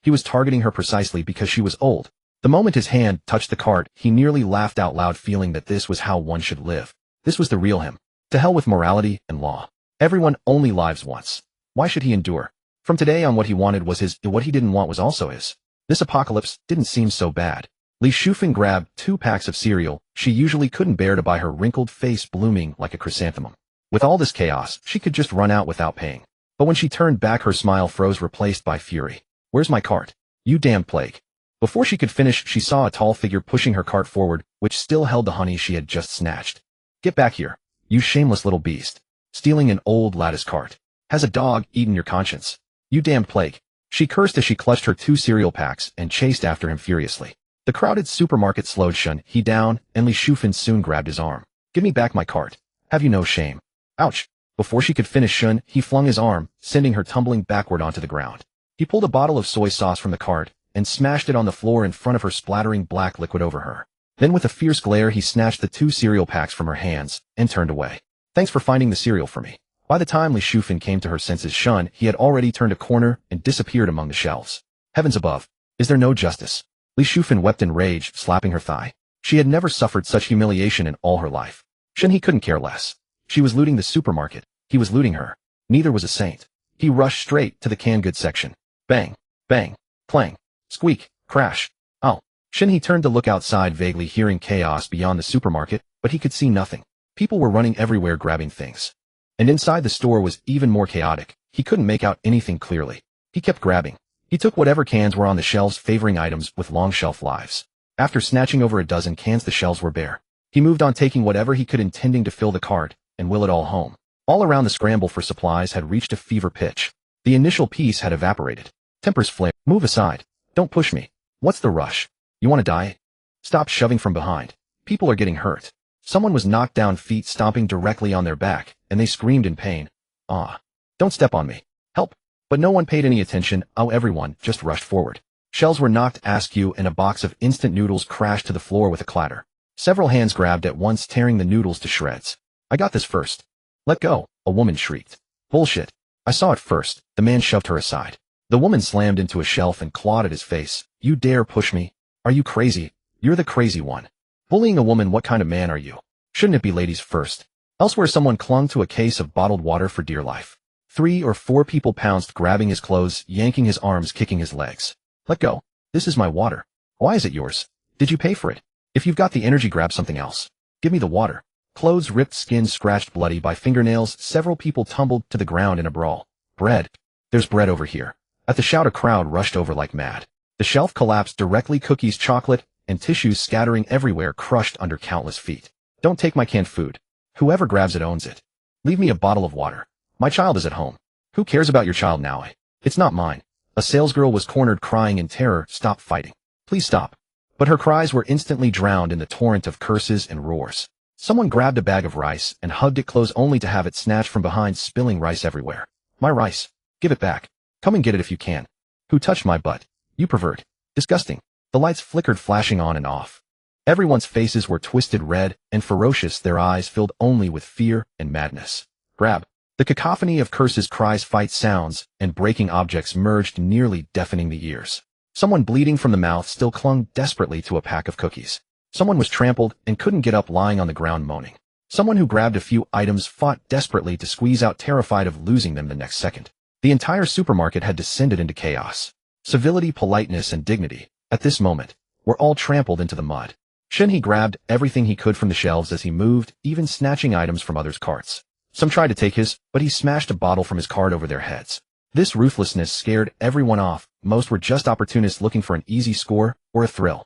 He was targeting her precisely because she was old. The moment his hand touched the cart, he nearly laughed out loud, feeling that this was how one should live. This was the real him. To hell with morality and law. Everyone only lives once. Why should he endure? From today on, what he wanted was his, what he didn't want was also his. This apocalypse didn't seem so bad. Li Shufeng grabbed 2 packs of cereal. She usually couldn't bear to buy, her wrinkled face blooming like a chrysanthemum. With all this chaos, she could just run out without paying. But when she turned back, her smile froze, replaced by fury. Where's my cart? You damned plague. Before she could finish, she saw a tall figure pushing her cart forward, which still held the honey she had just snatched. Get back here, you shameless little beast. Stealing an old lattice cart. Has a dog eaten your conscience? You damned plague. She cursed as she clutched her 2 cereal packs and chased after him furiously. The crowded supermarket slowed Shen He down, and Li Shufeng soon grabbed his arm. Give me back my cart. Have you no shame? Ouch. Before she could finish, Shen He flung his arm, sending her tumbling backward onto the ground. He pulled a bottle of soy sauce from the cart and smashed it on the floor in front of her, splattering black liquid over her. Then with a fierce glare, he snatched the 2 cereal packs from her hands and turned away. Thanks for finding the cereal for me. By the time Li Shufeng came to her senses, Shen He had already turned a corner and disappeared among the shelves. Heavens above. Is there no justice? Li Shufan wept in rage, slapping her thigh. She had never suffered such humiliation in all her life. Shen He couldn't care less. She was looting the supermarket. He was looting her. Neither was a saint. He rushed straight to the canned goods section. Bang, bang, clang, squeak, crash. Oh. Shen He turned to look outside, vaguely hearing chaos beyond the supermarket, but he could see nothing. People were running everywhere grabbing things. And inside the store was even more chaotic. He couldn't make out anything clearly. He kept grabbing. He took whatever cans were on the shelves, favoring items with long shelf lives. After snatching over a dozen cans, the shelves were bare. He moved on, taking whatever he could, intending to fill the cart and wheel it all home. All around, the scramble for supplies had reached a fever pitch. The initial peace had evaporated. Tempers flared. Move aside. Don't push me. What's the rush? You want to die? Stop shoving from behind. People are getting hurt. Someone was knocked down, feet stomping directly on their back, and they screamed in pain. Ah. Don't step on me. Help. But no one paid any attention. Oh, everyone just rushed forward. Shells were knocked askew and a box of instant noodles crashed to the floor with a clatter. Several hands grabbed at once, tearing the noodles to shreds. I got this first. Let go, a woman shrieked. Bullshit. I saw it first. The man shoved her aside. The woman slammed into a shelf and clawed at his face. You dare push me? Are you crazy? You're the crazy one. Bullying a woman, what kind of man are you? Shouldn't it be ladies first? Elsewhere, someone clung to a case of bottled water for dear life. 3 or 4 people pounced, grabbing his clothes, yanking his arms, kicking his legs. Let go. This is my water. Why is it yours? Did you pay for it? If you've got the energy, grab something else. Give me the water. Clothes ripped, skin scratched bloody by fingernails, several people tumbled to the ground in a brawl. Bread. There's bread over here. At the shout, a crowd rushed over like mad. The shelf collapsed directly, cookies, chocolate, and tissues scattering everywhere, crushed under countless feet. Don't take my canned food. Whoever grabs it owns it. Leave me a bottle of water. My child is at home. Who cares about your child now? It's not mine. A salesgirl was cornered, crying in terror. Stop fighting. Please stop. But her cries were instantly drowned in the torrent of curses and roars. Someone grabbed a bag of rice and hugged it close, only to have it snatched from behind, spilling rice everywhere. My rice. Give it back. Come and get it if you can. Who touched my butt? You pervert. Disgusting. The lights flickered, flashing on and off. Everyone's faces were twisted red and ferocious, their eyes filled only with fear and madness. Grab. The cacophony of curses, cries, fight sounds, and breaking objects merged, nearly deafening the ears. Someone bleeding from the mouth still clung desperately to a pack of cookies. Someone was trampled and couldn't get up, lying on the ground moaning. Someone who grabbed a few items fought desperately to squeeze out, terrified of losing them the next second. The entire supermarket had descended into chaos. Civility, politeness, and dignity, at this moment, were all trampled into the mud. Shen He grabbed everything he could from the shelves as he moved, even snatching items from others' carts. Some tried to take his, but he smashed a bottle from his cart over their heads. This ruthlessness scared everyone off. Most were just opportunists looking for an easy score or a thrill.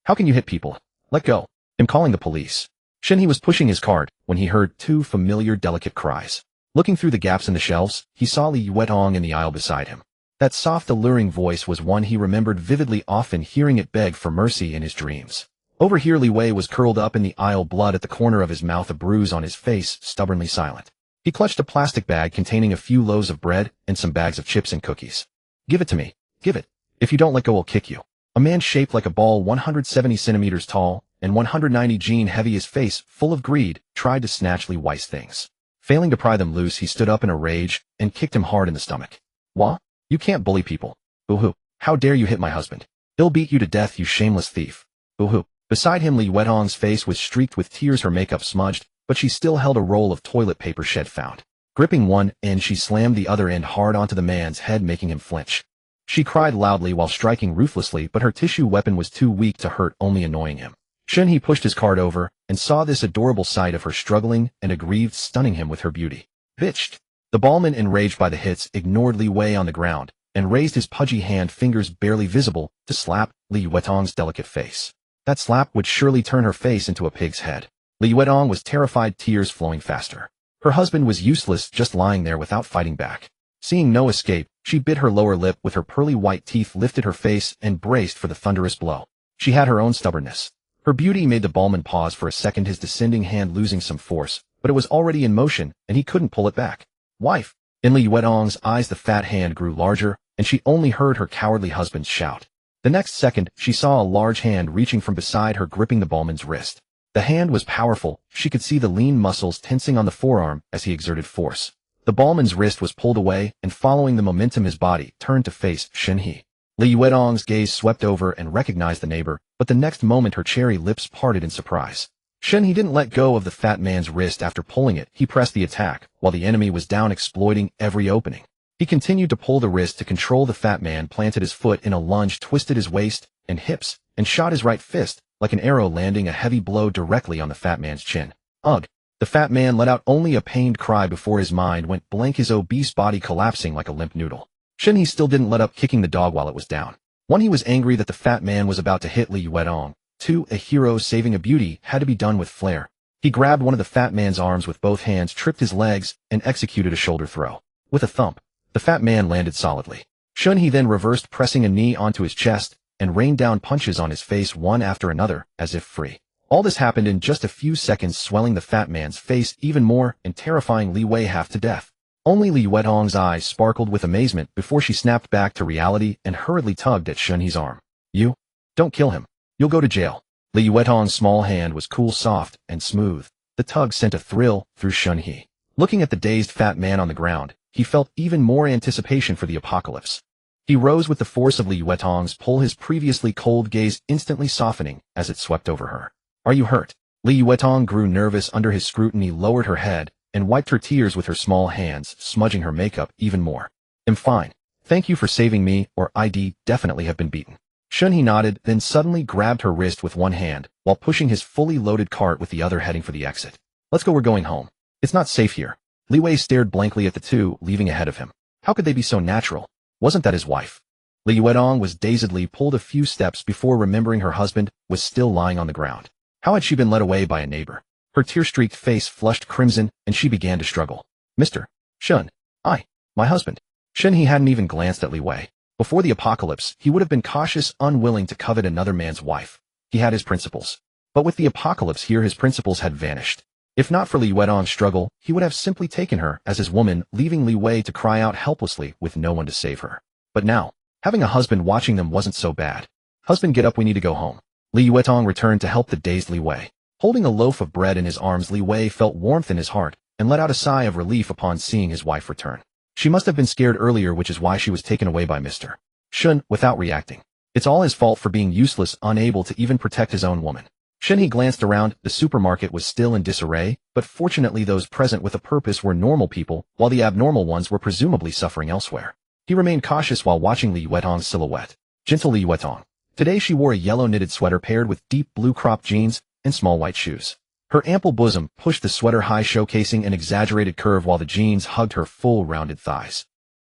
How can you hit people? Let go. I'm calling the police. Shen He was pushing his cart when he heard 2 familiar, delicate cries. Looking through the gaps in the shelves, he saw Li Yuetong in the aisle beside him. That soft, alluring voice was one he remembered vividly, often hearing it beg for mercy in his dreams. Over here, Li Wei was curled up in the aisle, blood at the corner of his mouth, a bruise on his face, stubbornly silent. He clutched a plastic bag containing a few loaves of bread and some bags of chips and cookies. Give it to me. Give it. If you don't let go, I'll kick you. A man shaped like a ball, 170 centimeters tall and 190 gene heavy, his face full of greed, tried to snatch Li Wei's things. Failing to pry them loose, he stood up in a rage and kicked him hard in the stomach. What? You can't bully people. Boo-hoo. How dare you hit my husband? He'll beat you to death, you shameless thief. Boo-hoo. Beside him, Li Yuetong's face was streaked with tears, her makeup smudged, but she still held a roll of toilet paper Shed found. Gripping one end, she slammed the other end hard onto the man's head, making him flinch. She cried loudly while striking ruthlessly, but her tissue weapon was too weak to hurt, only annoying him. Shen He pushed his cart over and saw this adorable sight of her struggling and aggrieved, stunning him with her beauty. Bitched. The ballman, enraged by the hits, ignored Li Wei on the ground and raised his pudgy hand, fingers barely visible, to slap Li Yuetong's delicate face. That slap would surely turn her face into a pig's head. Li Yuetong was terrified, tears flowing faster. Her husband was useless, just lying there without fighting back. Seeing no escape, she bit her lower lip with her pearly white teeth, lifted her face, and braced for the thunderous blow. She had her own stubbornness. Her beauty made the ballman pause for a second, his descending hand losing some force, but it was already in motion, and he couldn't pull it back. Wife! In Li Yuetong's eyes, the fat hand grew larger, and she only heard her cowardly husband shout. The next second, she saw a large hand reaching from beside her, gripping the ballman's wrist. The hand was powerful. She could see the lean muscles tensing on the forearm as he exerted force. The ballman's wrist was pulled away, and following the momentum, his body turned to face Shen He. Li Yuetong's gaze swept over and recognized the neighbor, but the next moment her cherry lips parted in surprise. Shen He didn't let go of the fat man's wrist after pulling it. He pressed the attack, while the enemy was down, exploiting every opening. He continued to pull the wrist to control the fat man, planted his foot in a lunge, twisted his waist and hips, and shot his right fist, like an arrow, landing a heavy blow directly on the fat man's chin. Ugh! The fat man let out only a pained cry before his mind went blank, his obese body collapsing like a limp noodle. Shen He still didn't let up kicking the dog while it was down. 1. He was angry that the fat man was about to hit Li Yuetong. 2. A hero saving a beauty had to be done with flair. He grabbed one of the fat man's arms with both hands, tripped his legs, and executed a shoulder throw. With a thump, the fat man landed solidly. Shen He then reversed, pressing a knee onto his chest, and rained down punches on his face one after another, as if free. All this happened in just a few seconds, swelling the fat man's face even more and terrifying Li Wei half to death. Only Li Yuetong's eyes sparkled with amazement before she snapped back to reality and hurriedly tugged at Shen He's arm. You? Don't kill him. You'll go to jail. Li Yuetong's small hand was cool, soft, and smooth. The tug sent a thrill through Shen He. Looking at the dazed fat man on the ground, he felt even more anticipation for the apocalypse. He rose with the force of Li Yuetong's pull, his previously cold gaze instantly softening as it swept over her. Are you hurt? Li Yuetong grew nervous under his scrutiny, lowered her head, and wiped her tears with her small hands, smudging her makeup even more. I'm fine. Thank you for saving me, or I'd definitely have been beaten. Shen He nodded, then suddenly grabbed her wrist with one hand, while pushing his fully loaded cart with the other, heading for the exit. Let's go, we're going home. It's not safe here. Li Wei stared blankly at the two, leaving ahead of him. How could they be so natural? Wasn't that his wife? Li Yuetong was dazedly pulled a few steps before remembering her husband was still lying on the ground. How had she been led away by a neighbor? Her tear-streaked face flushed crimson, and she began to struggle. Mr. Shen, my husband. Shen He hadn't even glanced at Li Wei. Before the apocalypse, he would have been cautious, unwilling to covet another man's wife. He had his principles. But with the apocalypse here, his principles had vanished. If not for Li Yuetong's struggle, he would have simply taken her as his woman, leaving Li Wei to cry out helplessly with no one to save her. But now, having a husband watching them wasn't so bad. Husband, get up, we need to go home. Li Yuetong returned to help the dazed Li Wei. Holding a loaf of bread in his arms, Li Wei felt warmth in his heart and let out a sigh of relief upon seeing his wife return. She must have been scared earlier, which is why she was taken away by Mr. Shen without reacting. It's all his fault for being useless, unable to even protect his own woman. Shen He glanced around. The supermarket was still in disarray, but fortunately those present with a purpose were normal people, while the abnormal ones were presumably suffering elsewhere. He remained cautious while watching Li Yuetong's silhouette. Gentle Li Yuetong. Today she wore a yellow knitted sweater paired with deep blue cropped jeans and small white shoes. Her ample bosom pushed the sweater high, showcasing an exaggerated curve, while the jeans hugged her full rounded thighs.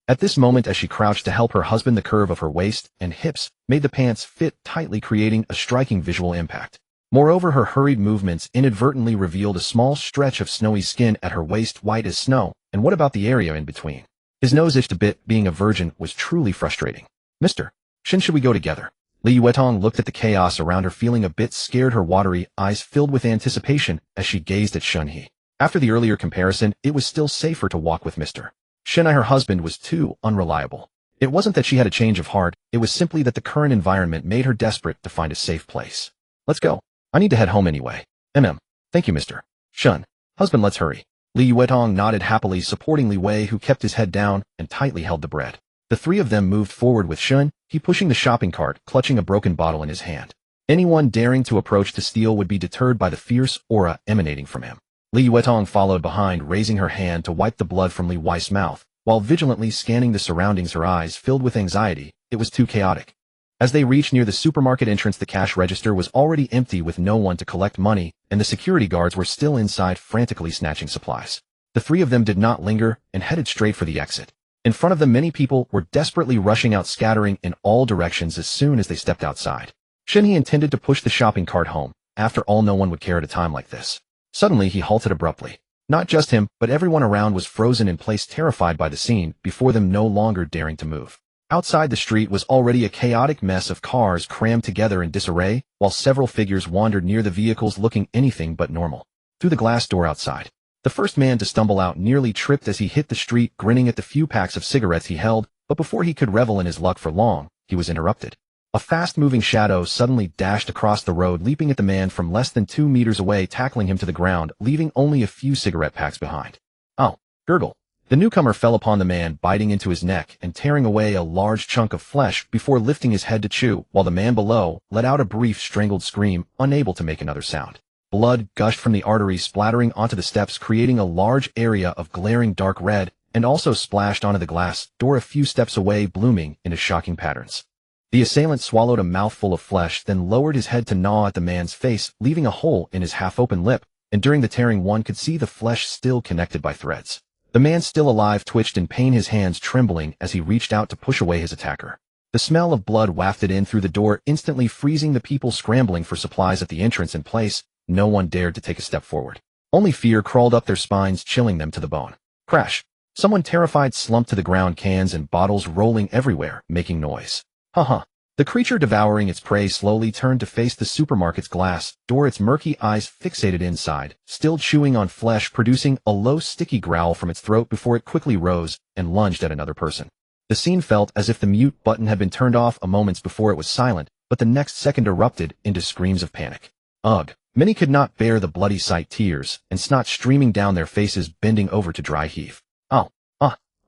At this moment, as she crouched to help her husband, the curve of her waist and hips made the pants fit tightly, creating a striking visual impact. Moreover, her hurried movements inadvertently revealed a small stretch of snowy skin at her waist, white as snow. And what about the area in between? His nose itched a bit. Being a virgin was truly frustrating. Mr. Shen, should we go together? Li Yuetong looked at the chaos around her, feeling a bit scared, her watery eyes filled with anticipation as she gazed at Shen He. After the earlier comparison, it was still safer to walk with Mr. Shen. Her husband was too unreliable. It wasn't that she had a change of heart, it was simply that the current environment made her desperate to find a safe place. Let's go. I need to head home anyway. Thank you, Mr. Shen. Husband, let's hurry. Li Yuetong nodded happily, supporting Li Wei, who kept his head down and tightly held the bread. The three of them moved forward with Shen He pushing the shopping cart, clutching a broken bottle in his hand. Anyone daring to approach to steal would be deterred by the fierce aura emanating from him. Li Yuetong followed behind, raising her hand to wipe the blood from Li Wei's mouth, while vigilantly scanning the surroundings, her eyes filled with anxiety. It was too chaotic. As they reached near the supermarket entrance, the cash register was already empty with no one to collect money, and the security guards were still inside, frantically snatching supplies. The three of them did not linger and headed straight for the exit. In front of them, many people were desperately rushing out, scattering in all directions as soon as they stepped outside. Shen He intended to push the shopping cart home. After all, no one would care at a time like this. Suddenly, he halted abruptly. Not just him, but everyone around was frozen in place, terrified by the scene before them, no longer daring to move. Outside, the street was already a chaotic mess of cars crammed together in disarray, while several figures wandered near the vehicles, looking anything but normal. Through the glass door outside, the first man to stumble out nearly tripped as he hit the street, grinning at the few packs of cigarettes he held, but before he could revel in his luck for long, he was interrupted. A fast-moving shadow suddenly dashed across the road, leaping at the man from less than 2 meters away, tackling him to the ground, leaving only a few cigarette packs behind. Oh, gurgle. The newcomer fell upon the man, biting into his neck and tearing away a large chunk of flesh before lifting his head to chew, while the man below let out a brief strangled scream, unable to make another sound. Blood gushed from the artery, splattering onto the steps, creating a large area of glaring dark red, and also splashed onto the glass door a few steps away, blooming into shocking patterns. The assailant swallowed a mouthful of flesh, then lowered his head to gnaw at the man's face, leaving a hole in his half-open lip, and during the tearing one could see the flesh still connected by threads. The man, still alive, twitched in pain, his hands trembling as he reached out to push away his attacker. The smell of blood wafted in through the door, instantly freezing the people scrambling for supplies at the entrance in place. No one dared to take a step forward. Only fear crawled up their spines, chilling them to the bone. Crash! Someone terrified slumped to the ground, cans and bottles rolling everywhere, making noise. Haha. The creature devouring its prey slowly turned to face the supermarket's glass door, its murky eyes fixated inside, still chewing on flesh, producing a low, sticky growl from its throat before it quickly rose and lunged at another person. The scene felt as if the mute button had been turned off a moments before it was silent, but the next second erupted into screams of panic. Ugh! Many could not bear the bloody sight, tears and snot streaming down their faces, bending over to dry heave. Oh!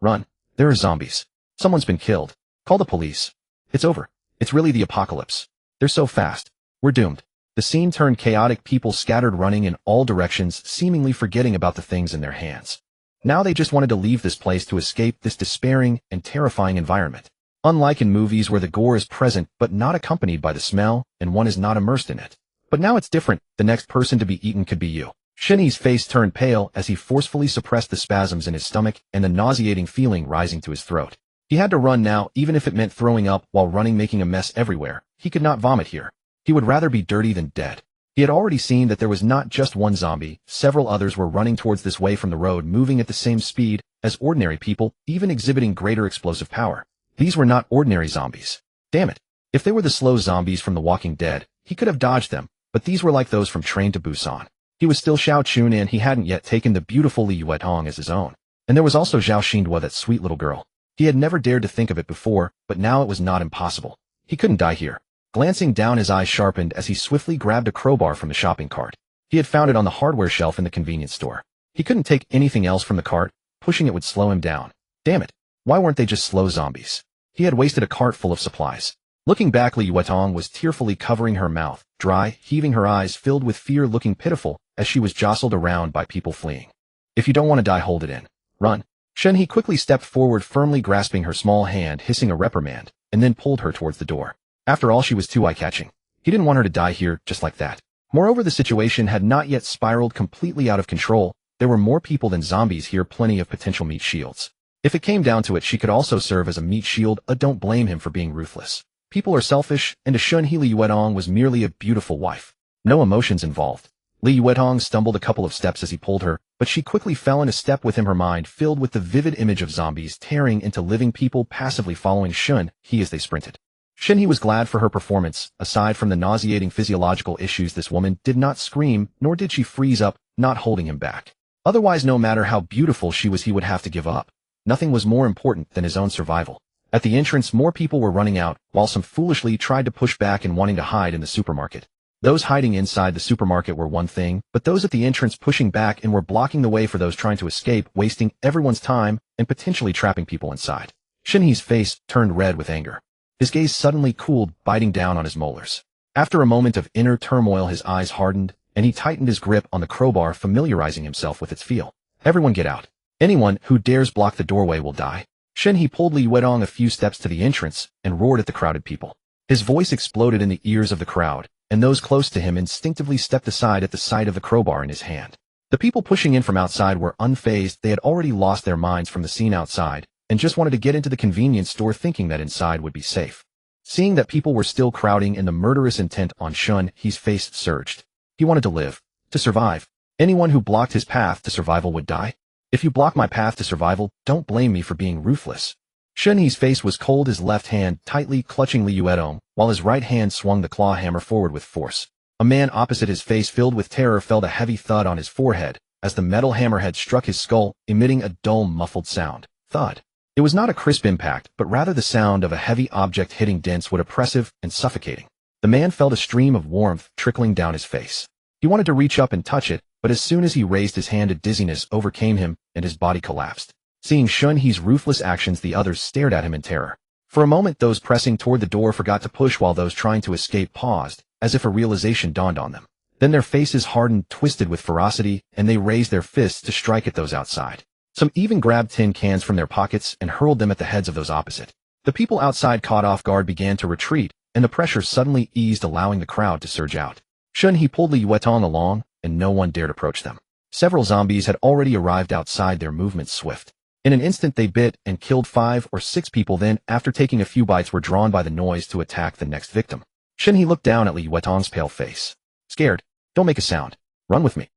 Run! There are zombies. Someone's been killed. Call the police. It's over. It's really the apocalypse. They're so fast. We're doomed. The scene turned chaotic, people scattered, running in all directions, seemingly forgetting about the things in their hands. Now they just wanted to leave this place to escape this despairing and terrifying environment. Unlike in movies where the gore is present but not accompanied by the smell, and one is not immersed in it. But now it's different. The next person to be eaten could be you. Shen He's face turned pale as he forcefully suppressed the spasms in his stomach and the nauseating feeling rising to his throat. He had to run now, even if it meant throwing up while running, making a mess everywhere. He could not vomit here. He would rather be dirty than dead. He had already seen that there was not just one zombie. Several others were running towards this way from the road, moving at the same speed as ordinary people, even exhibiting greater explosive power. These were not ordinary zombies. Damn it. If they were the slow zombies from The Walking Dead, he could have dodged them, but these were like those from Train to Busan. He was still Xiao Chun, and he hadn't yet taken the beautiful Li Yuetong as his own. And there was also Zhao Xindua, that sweet little girl. He had never dared to think of it before, but now it was not impossible. He couldn't die here. Glancing down, his eyes sharpened as he swiftly grabbed a crowbar from the shopping cart. He had found it on the hardware shelf in the convenience store. He couldn't take anything else from the cart. Pushing it would slow him down. Damn it. Why weren't they just slow zombies? He had wasted a cart full of supplies. Looking back, Li Yuetong was tearfully covering her mouth, dry, heaving, her eyes filled with fear, looking pitiful as she was jostled around by people fleeing. If you don't want to die, hold it in. Run. Shen He quickly stepped forward, firmly grasping her small hand, hissing a reprimand, and then pulled her towards the door. After all, she was too eye-catching. He didn't want her to die here just like that. Moreover, the situation had not yet spiraled completely out of control. There were more people than zombies here, plenty of potential meat shields. If it came down to it, she could also serve as a meat shield. Don't blame him for being ruthless. People are selfish, and to Shen He, Li Yuetong was merely a beautiful wife. No emotions involved. Li Yuetong stumbled a couple of steps as he pulled her, but she quickly fell into step with him, her mind filled with the vivid image of zombies tearing into living people, passively following Shen He as they sprinted. Shen He was glad for her performance. Aside from the nauseating physiological issues, this woman did not scream, nor did she freeze up, not holding him back. Otherwise, no matter how beautiful she was, he would have to give up. Nothing was more important than his own survival. At the entrance, more people were running out, while some foolishly tried to push back and wanting to hide in the supermarket. Those hiding inside the supermarket were one thing, but those at the entrance pushing back and were blocking the way for those trying to escape, wasting everyone's time and potentially trapping people inside. Shen He's face turned red with anger. His gaze suddenly cooled, biting down on his molars. After a moment of inner turmoil, his eyes hardened, and he tightened his grip on the crowbar, familiarizing himself with its feel. Everyone get out. Anyone who dares block the doorway will die. Shen He pulled Li Yuetong a few steps to the entrance and roared at the crowded people. His voice exploded in the ears of the crowd, and those close to him instinctively stepped aside at the sight of the crowbar in his hand. The people pushing in from outside were unfazed. They had already lost their minds from the scene outside, and just wanted to get into the convenience store, thinking that inside would be safe. Seeing that people were still crowding and the murderous intent on Shen He's face surged. He wanted to live, to survive. Anyone who blocked his path to survival would die. If you block my path to survival, don't blame me for being ruthless. Shen He's face was cold, his left hand tightly clutching Li Yuetong, while his right hand swung the claw hammer forward with force. A man opposite, his face filled with terror, felt a heavy thud on his forehead as the metal hammerhead struck his skull, emitting a dull, muffled sound. Thud. It was not a crisp impact, but rather the sound of a heavy object hitting dense wood, oppressive and suffocating. The man felt a stream of warmth trickling down his face. He wanted to reach up and touch it, but as soon as he raised his hand, a dizziness overcame him and his body collapsed. Seeing Shen He's ruthless actions, the others stared at him in terror. For a moment, those pressing toward the door forgot to push, while those trying to escape paused, as if a realization dawned on them. Then their faces hardened, twisted with ferocity, and they raised their fists to strike at those outside. Some even grabbed tin cans from their pockets and hurled them at the heads of those opposite. The people outside, caught off guard, began to retreat, and the pressure suddenly eased, allowing the crowd to surge out. Shen He pulled Li Yuetong along, and no one dared approach them. Several zombies had already arrived outside, their movements swift. In an instant they bit and killed 5 or 6 people, then, after taking a few bites, were drawn by the noise to attack the next victim. Shen He looked down at Li Yuetong's pale face. Scared? Don't make a sound. Run with me.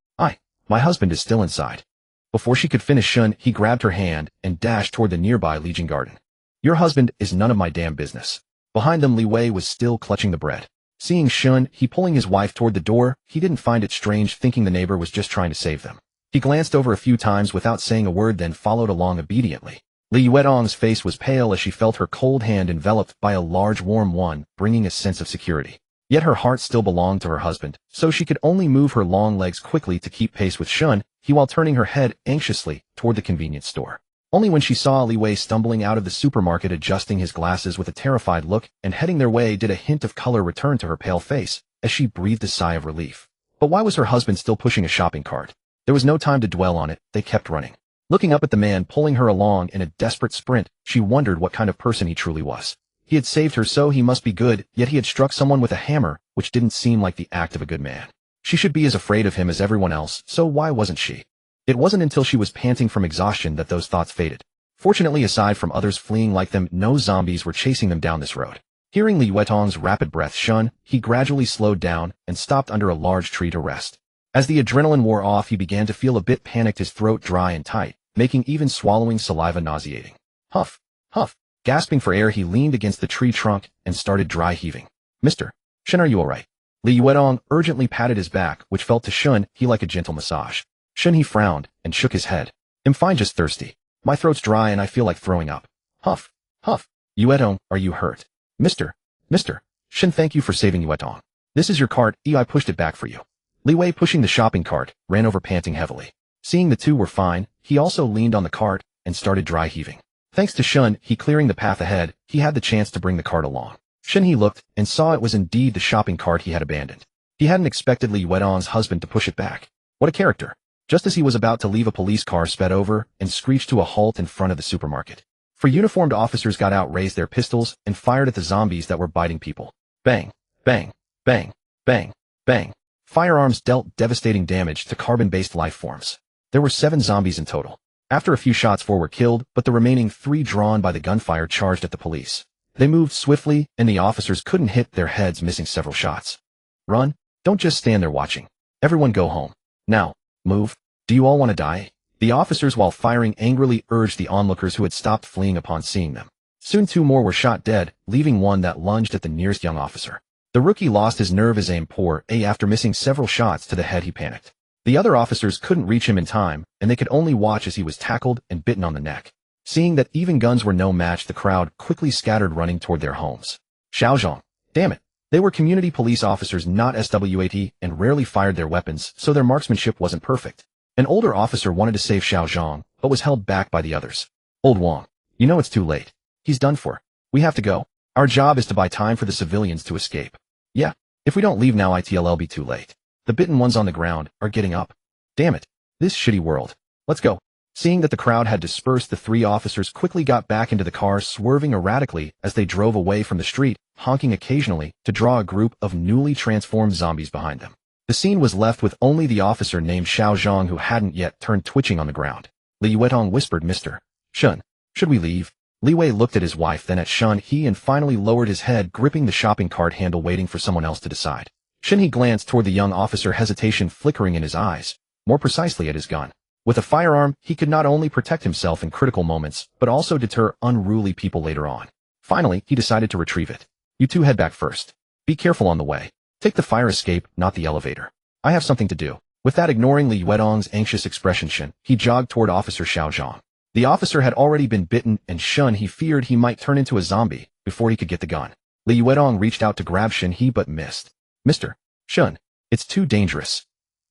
My husband is still inside. Before she could finish, Shen He grabbed her hand and dashed toward the nearby Legion garden. Your husband is none of my damn business. Behind them, Li Wei was still clutching the bread. Seeing Shen He pulling his wife toward the door, he didn't find it strange, thinking the neighbor was just trying to save them. He glanced over a few times without saying a word, then followed along obediently. Li Yuetong's face was pale as she felt her cold hand enveloped by a large warm one, bringing a sense of security. Yet her heart still belonged to her husband, so she could only move her long legs quickly to keep pace with Shen He while turning her head anxiously toward the convenience store. Only when she saw Li Wei stumbling out of the supermarket, adjusting his glasses with a terrified look and heading their way, did a hint of color return to her pale face, as she breathed a sigh of relief. But why was her husband still pushing a shopping cart? There was no time to dwell on it, they kept running. Looking up at the man pulling her along in a desperate sprint, she wondered what kind of person he truly was. He had saved her, so he must be good, yet he had struck someone with a hammer, which didn't seem like the act of a good man. She should be as afraid of him as everyone else, so why wasn't she? It wasn't until she was panting from exhaustion that those thoughts faded. Fortunately, aside from others fleeing like them, no zombies were chasing them down this road. Hearing Li Yuetong's rapid breath, Shen He gradually slowed down and stopped under a large tree to rest. As the adrenaline wore off, he began to feel a bit panicked, his throat dry and tight, making even swallowing saliva nauseating. Huff, huff. Gasping for air, he leaned against the tree trunk and started dry heaving. Mr. Shen, are you all right? Li Yuetong urgently patted his back, which felt to Shen He like a gentle massage. Shen He frowned and shook his head. I'm fine, just thirsty. My throat's dry and I feel like throwing up. Huff, huff. Yuetong, are you hurt? Mr. Shen, thank you for saving Yuetong. This is your cart, I pushed it back for you. Li Wei, pushing the shopping cart, ran over, panting heavily. Seeing the two were fine, he also leaned on the cart and started dry heaving. Thanks to Shen He clearing the path ahead, he had the chance to bring the cart along. Shen He looked and saw it was indeed the shopping cart he had abandoned. He hadn't expected Li Yuetong's husband to push it back. What a character. Just as he was about to leave, a police car sped over and screeched to a halt in front of the supermarket. 4 uniformed officers got out, raised their pistols, and fired at the zombies that were biting people. Bang, bang, bang, bang, bang. Firearms dealt devastating damage to carbon-based life forms. There were 7 zombies in total. After a few shots, 4 were killed, but the remaining 3, drawn by the gunfire, charged at the police. They moved swiftly, and the officers couldn't hit their heads, missing several shots. Run! Don't just stand there watching. Everyone go home. Now, move. Do you all want to die? The officers, while firing, angrily urged the onlookers, who had stopped fleeing upon seeing them. Soon 2 more were shot dead, leaving 1 that lunged at the nearest young officer. The rookie lost his nerve, his aim poor, after missing several shots to the head, he panicked. The other officers couldn't reach him in time, and they could only watch as he was tackled and bitten on the neck. Seeing that even guns were no match, the crowd quickly scattered, running toward their homes. Xiaozhong. Damn it. They were community police officers, not SWAT, and rarely fired their weapons, so their marksmanship wasn't perfect. An older officer wanted to save Xiaozhong, but was held back by the others. Old Wang. You know it's too late. He's done for. We have to go. Our job is to buy time for the civilians to escape. Yeah, if we don't leave now, it'll be too late. The bitten ones on the ground are getting up. Damn it. This shitty world. Let's go. Seeing that the crowd had dispersed, the 3 officers quickly got back into the car, swerving erratically as they drove away from the street, honking occasionally to draw a group of newly transformed zombies behind them. The scene was left with only the officer named Xiaozhong, who hadn't yet turned, twitching on the ground. Li Yuetong whispered, Mr. Shen, should we leave? Li Wei looked at his wife, then at Shen He, and finally lowered his head, gripping the shopping cart handle, waiting for someone else to decide. Shen He glanced toward the young officer, hesitation flickering in his eyes, more precisely at his gun. With a firearm, he could not only protect himself in critical moments, but also deter unruly people later on. Finally, he decided to retrieve it. You 2 head back first. Be careful on the way. Take the fire escape, not the elevator. I have something to do. With that, ignoring Li Yuetong's anxious expression, Shen He jogged toward Officer Xiaozhong. The officer had already been bitten, and Shen He feared he might turn into a zombie before he could get the gun. Li Yuetong reached out to grab Shen He, but missed. Mr. Shen, it's too dangerous.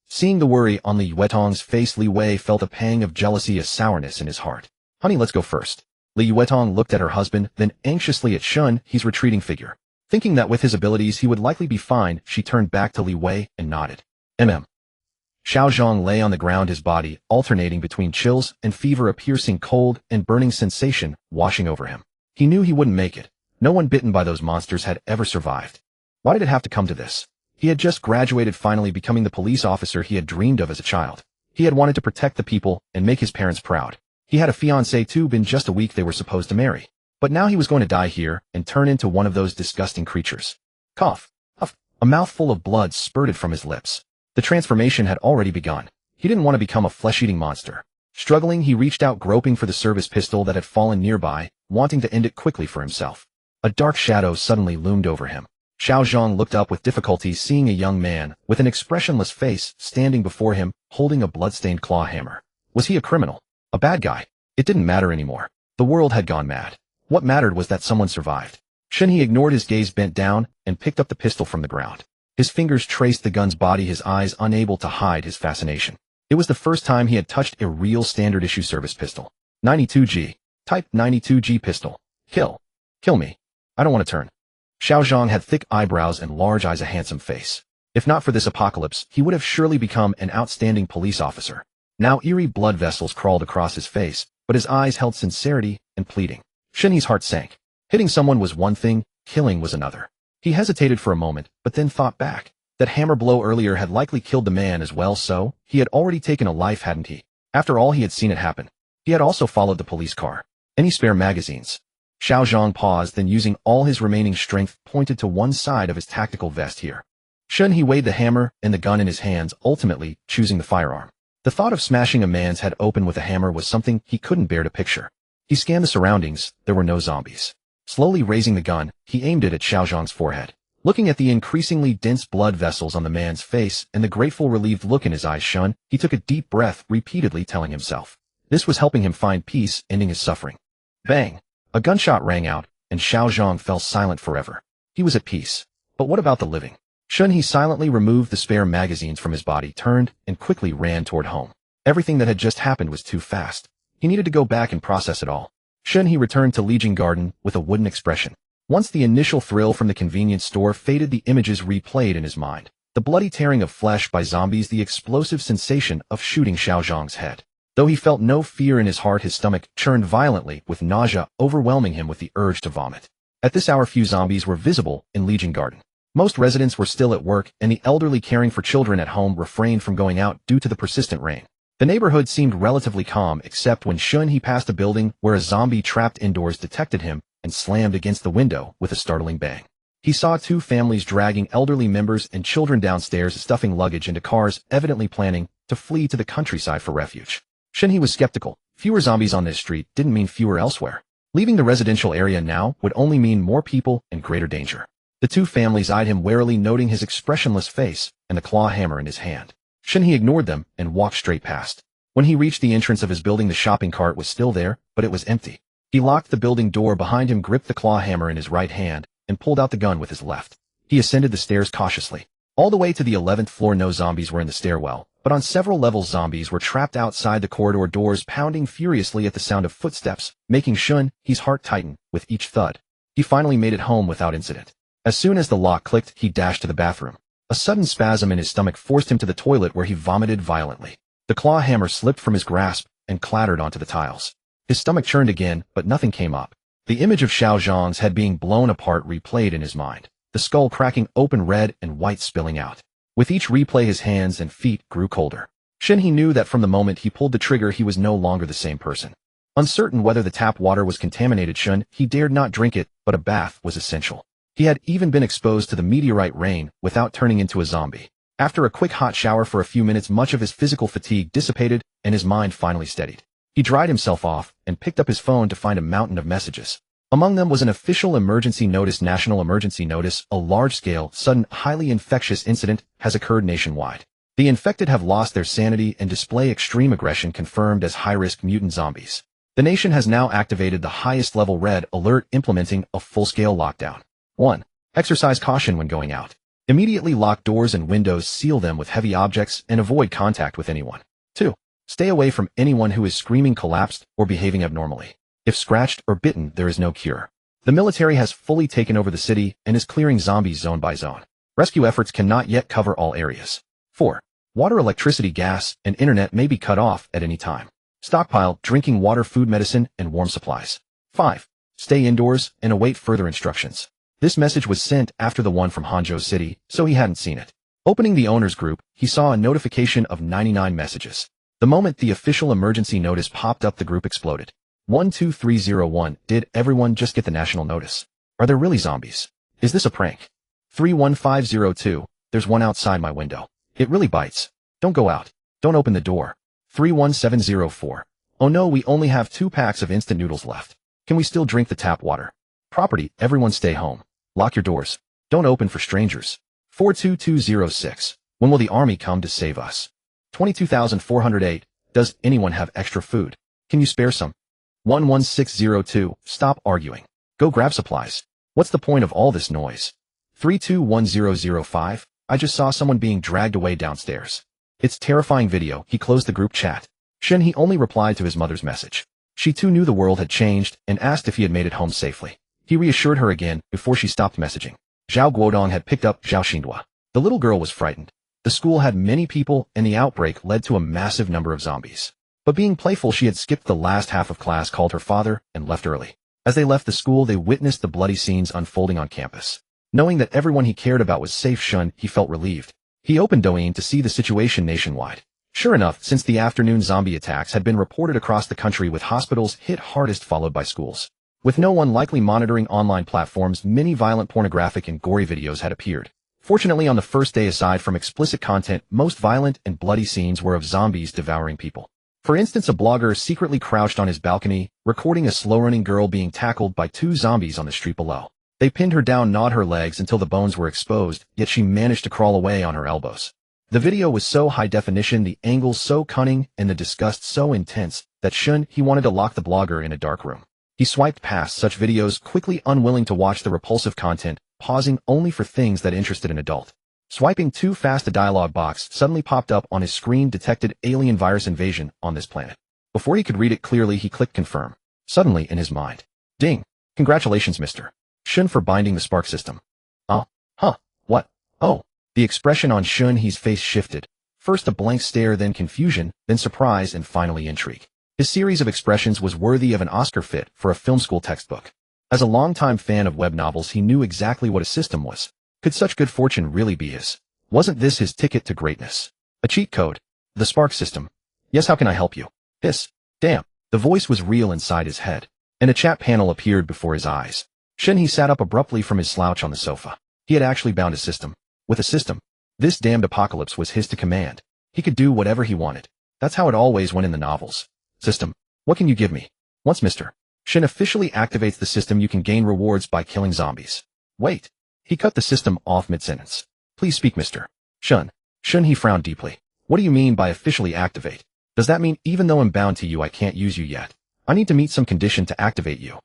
Seeing the worry on Li Yuetong's face, Li Wei felt a pang of jealousy, a sourness in his heart. Honey, let's go first. Li Yuetong looked at her husband, then anxiously at Shen He's retreating figure. Thinking that with his abilities he would likely be fine, she turned back to Li Wei and nodded. Xiao Zhang lay on the ground, his body alternating between chills and fever, a piercing cold and burning sensation washing over him. He knew he wouldn't make it. No one bitten by those monsters had ever survived. Why did it have to come to this? He had just graduated, finally becoming the police officer he had dreamed of as a child. He had wanted to protect the people and make his parents proud. He had a fiancée too. In just a week they were supposed to marry. But now he was going to die here and turn into one of those disgusting creatures. Cough. Huff. A mouthful of blood spurted from his lips. The transformation had already begun. He didn't want to become a flesh-eating monster. Struggling, he reached out, groping for the service pistol that had fallen nearby, wanting to end it quickly for himself. A dark shadow suddenly loomed over him. Xiao Zhang looked up with difficulty, seeing a young man with an expressionless face standing before him, holding a blood-stained claw hammer. Was he a criminal? A bad guy? It didn't matter anymore. The world had gone mad. What mattered was that someone survived. Shen He ignored his gaze, bent down, and picked up the pistol from the ground. His fingers traced the gun's body, his eyes unable to hide his fascination. It was the first time he had touched a real standard-issue service pistol. 92G. Type 92G pistol. Kill. Kill me. I don't want to turn. Xiao Zhang had thick eyebrows and large eyes, a handsome face. If not for this apocalypse, he would have surely become an outstanding police officer. Now eerie blood vessels crawled across his face, but his eyes held sincerity and pleading. Shen He's heart sank. Hitting someone was one thing, killing was another. He hesitated for a moment, but then thought back. That hammer blow earlier had likely killed the man as well, so he had already taken a life, hadn't he? After all, he had seen it happen. He had also followed the police car. Any spare magazines? Xiao Zhang paused, then using all his remaining strength pointed to one side of his tactical vest. Here. Shen He weighed the hammer and the gun in his hands, ultimately choosing the firearm. The thought of smashing a man's head open with a hammer was something he couldn't bear to picture. He scanned the surroundings. There were no zombies. Slowly raising the gun, he aimed it at Xiao Zhang's forehead. Looking at the increasingly dense blood vessels on the man's face and the grateful, relieved look in his eyes, he took a deep breath, repeatedly telling himself. This was helping him find peace, ending his suffering. Bang! A gunshot rang out, and Xiao Zhang fell silent forever. He was at peace. But what about the living? Shen He silently removed the spare magazines from his body, turned, and quickly ran toward home. Everything that had just happened was too fast. He needed to go back and process it all. Shen He returned to Legion Garden with a wooden expression. Once the initial thrill from the convenience store faded, the images replayed in his mind. The bloody tearing of flesh by zombies, the explosive sensation of shooting Xiao Zhang's head. Though he felt no fear in his heart, his stomach churned violently with nausea, overwhelming him with the urge to vomit. At this hour, few zombies were visible in Legion Garden. Most residents were still at work, and the elderly caring for children at home refrained from going out due to the persistent rain. The neighborhood seemed relatively calm, except when Shen He passed a building where a zombie trapped indoors detected him and slammed against the window with a startling bang. He saw two families dragging elderly members and children downstairs, stuffing luggage into cars, evidently planning to flee to the countryside for refuge. Shen He was skeptical. Fewer zombies on this street didn't mean fewer elsewhere. Leaving the residential area now would only mean more people and greater danger. The two families eyed him warily, noting his expressionless face and the claw hammer in his hand. Shen He ignored them and walked straight past. When he reached the entrance of his building, the shopping cart was still there, but it was empty. He locked the building door behind him, gripped the claw hammer in his right hand, and pulled out the gun with his left. He ascended the stairs cautiously. All the way to the 11th floor, no zombies were in the stairwell, but on several levels zombies were trapped outside the corridor doors, pounding furiously at the sound of footsteps, making Shen He's heart tighten with each thud. He finally made it home without incident. As soon as the lock clicked, he dashed to the bathroom. A sudden spasm in his stomach forced him to the toilet, where he vomited violently. The claw hammer slipped from his grasp and clattered onto the tiles. His stomach churned again, but nothing came up. The image of Xiao Zhang's head being blown apart replayed in his mind, the skull cracking open, red and white spilling out. With each replay, his hands and feet grew colder. Shen He knew that from the moment he pulled the trigger, he was no longer the same person. Uncertain whether the tap water was contaminated, he dared not drink it, but a bath was essential. He had even been exposed to the meteorite rain without turning into a zombie. After a quick hot shower for a few minutes, much of his physical fatigue dissipated and his mind finally steadied. He dried himself off and picked up his phone to find a mountain of messages. Among them was an official emergency notice, national emergency notice. A large-scale, sudden, highly infectious incident has occurred nationwide. The infected have lost their sanity and display extreme aggression, confirmed as high-risk mutant zombies. The nation has now activated the highest level red alert, implementing a full-scale lockdown. 1. Exercise caution when going out. Immediately lock doors and windows, seal them with heavy objects, and avoid contact with anyone. 2. Stay away from anyone who is screaming collapsed or behaving abnormally. If scratched or bitten, there is no cure. The military has fully taken over the city and is clearing zombies zone by zone. Rescue efforts cannot yet cover all areas. 4. Water, electricity, gas, and internet may be cut off at any time. Stockpile drinking water, food, medicine, and warm supplies. 5. Stay indoors and await further instructions. This message was sent after the one from Hangzhou City, so he hadn't seen it. Opening the owner's group, he saw a notification of 99 messages. The moment the official emergency notice popped up, the group exploded. 12301. Did everyone just get the national notice? Are there really zombies? Is this a prank? 31502. There's one outside my window. It really bites. Don't go out. Don't open the door. 31704. Oh no, we only have 2 packs of instant noodles left. Can we still drink the tap water? Property, everyone stay home. Lock your doors. Don't open for strangers. 42206. When will the army come to save us? 22,408. Does anyone have extra food? Can you spare some? 11602. Stop arguing. Go grab supplies. What's the point of all this noise? 321005. I just saw someone being dragged away downstairs. It's terrifying video. He closed the group chat. Shen He only replied to his mother's message. She too knew the world had changed and asked if he had made it home safely. He reassured her again before she stopped messaging. Zhao Guodong had picked up Zhao Xindua. The little girl was frightened. The school had many people and the outbreak led to a massive number of zombies. But being playful, she had skipped the last half of class, called her father, and left early. As they left the school, they witnessed the bloody scenes unfolding on campus. Knowing that everyone he cared about was safe, Shen He felt relieved. He opened Douyin to see the situation nationwide. Sure enough, since the afternoon, zombie attacks had been reported across the country, with hospitals hit hardest, followed by schools. With no one likely monitoring online platforms, many violent, pornographic, and gory videos had appeared. Fortunately, on the first day, aside from explicit content, most violent and bloody scenes were of zombies devouring people. For instance, a blogger secretly crouched on his balcony, recording a slow-running girl being tackled by 2 zombies on the street below. They pinned her down, gnawed her legs until the bones were exposed, yet she managed to crawl away on her elbows. The video was so high definition, the angles so cunning, and the disgust so intense that Shen He wanted to lock the blogger in a dark room. He swiped past such videos quickly, unwilling to watch the repulsive content, pausing only for things that interested an adult. Swiping too fast, a dialog box suddenly popped up on his screen, detected alien virus invasion on this planet. Before he could read it clearly, he clicked confirm. Suddenly, in his mind, ding! Congratulations, Mr. Shen, for binding the spark system. What? Oh. The expression on Shen He's face shifted. First a blank stare, then confusion, then surprise, and finally intrigue. His series of expressions was worthy of an Oscar fit for a film school textbook. As a longtime fan of web novels, he knew exactly what a system was. Could such good fortune really be his? Wasn't this his ticket to greatness? A cheat code? The spark system? Yes, how can I help you? Hiss. Damn. The voice was real inside his head, and a chat panel appeared before his eyes. Shen He sat up abruptly from his slouch on the sofa. He had actually bound a system. With a system, this damned apocalypse was his to command. He could do whatever he wanted. That's how it always went in the novels. System. What can you give me? Once Mr. Shen officially activates the system, you can gain rewards by killing zombies. Wait. He cut the system off mid-sentence. Please speak, Mr. Shen. Shen He frowned deeply. What do you mean by officially activate? Does that mean even though I'm bound to you, I can't use you yet? I need to meet some condition to activate you.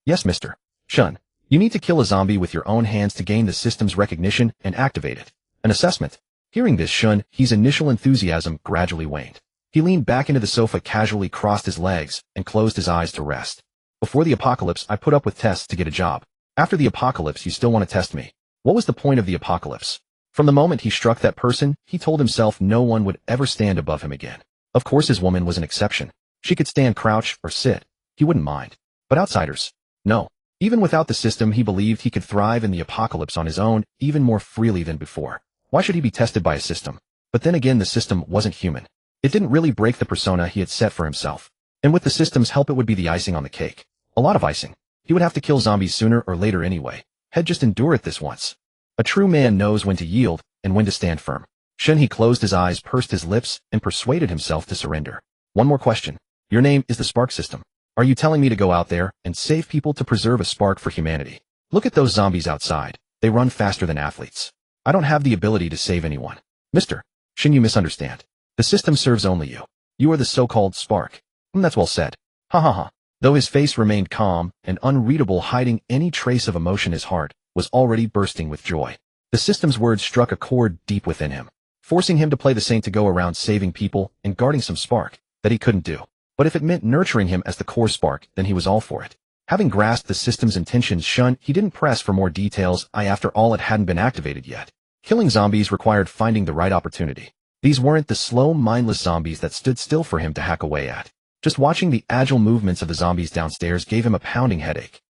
Yes, Mr. Shen. You need to kill a zombie with your own hands to gain the system's recognition and activate it. An assessment. Hearing this, Shen He's initial enthusiasm gradually waned. He leaned back into the sofa, casually crossed his legs, and closed his eyes to rest. Before the apocalypse, I put up with tests to get a job. After the apocalypse, you still want to test me. What was the point of the apocalypse? From the moment he struck that person, he told himself no one would ever stand above him again. Of course, his woman was an exception. She could stand, crouch, or sit. He wouldn't mind. But outsiders? No. Even without the system, he believed he could thrive in the apocalypse on his own, even more freely than before. Why should he be tested by a system? But then again, the system wasn't human. It didn't really break the persona he had set for himself. And with the system's help, it would be the icing on the cake. A lot of icing. He would have to kill zombies sooner or later anyway. He'd just endure it this once. A true man knows when to yield and when to stand firm. Shen He closed his eyes, pursed his lips, and persuaded himself to surrender. One more question. Your name is the Spark System. Are you telling me to go out there and save people to preserve a spark for humanity? Look at those zombies outside. They run faster than athletes. I don't have the ability to save anyone. Mr. Shen, you misunderstand. The system serves only you. You are the so-called spark. That's well said. Ha ha ha. Though his face remained calm and unreadable, hiding any trace of emotion, his heart was already bursting with joy. The system's words struck a chord deep within him. forcing him to play the saint to go around saving people and guarding some spark that he couldn't do. But if it meant nurturing him as the core spark, then he was all for it. Having grasped the system's intentions, Shen He didn't press for more details. After all, it hadn't been activated yet. Killing zombies required finding the right opportunity. These weren't the slow, mindless zombies that stood still for him to hack away at. Just watching the agile movements of the zombies downstairs gave him a pounding headache.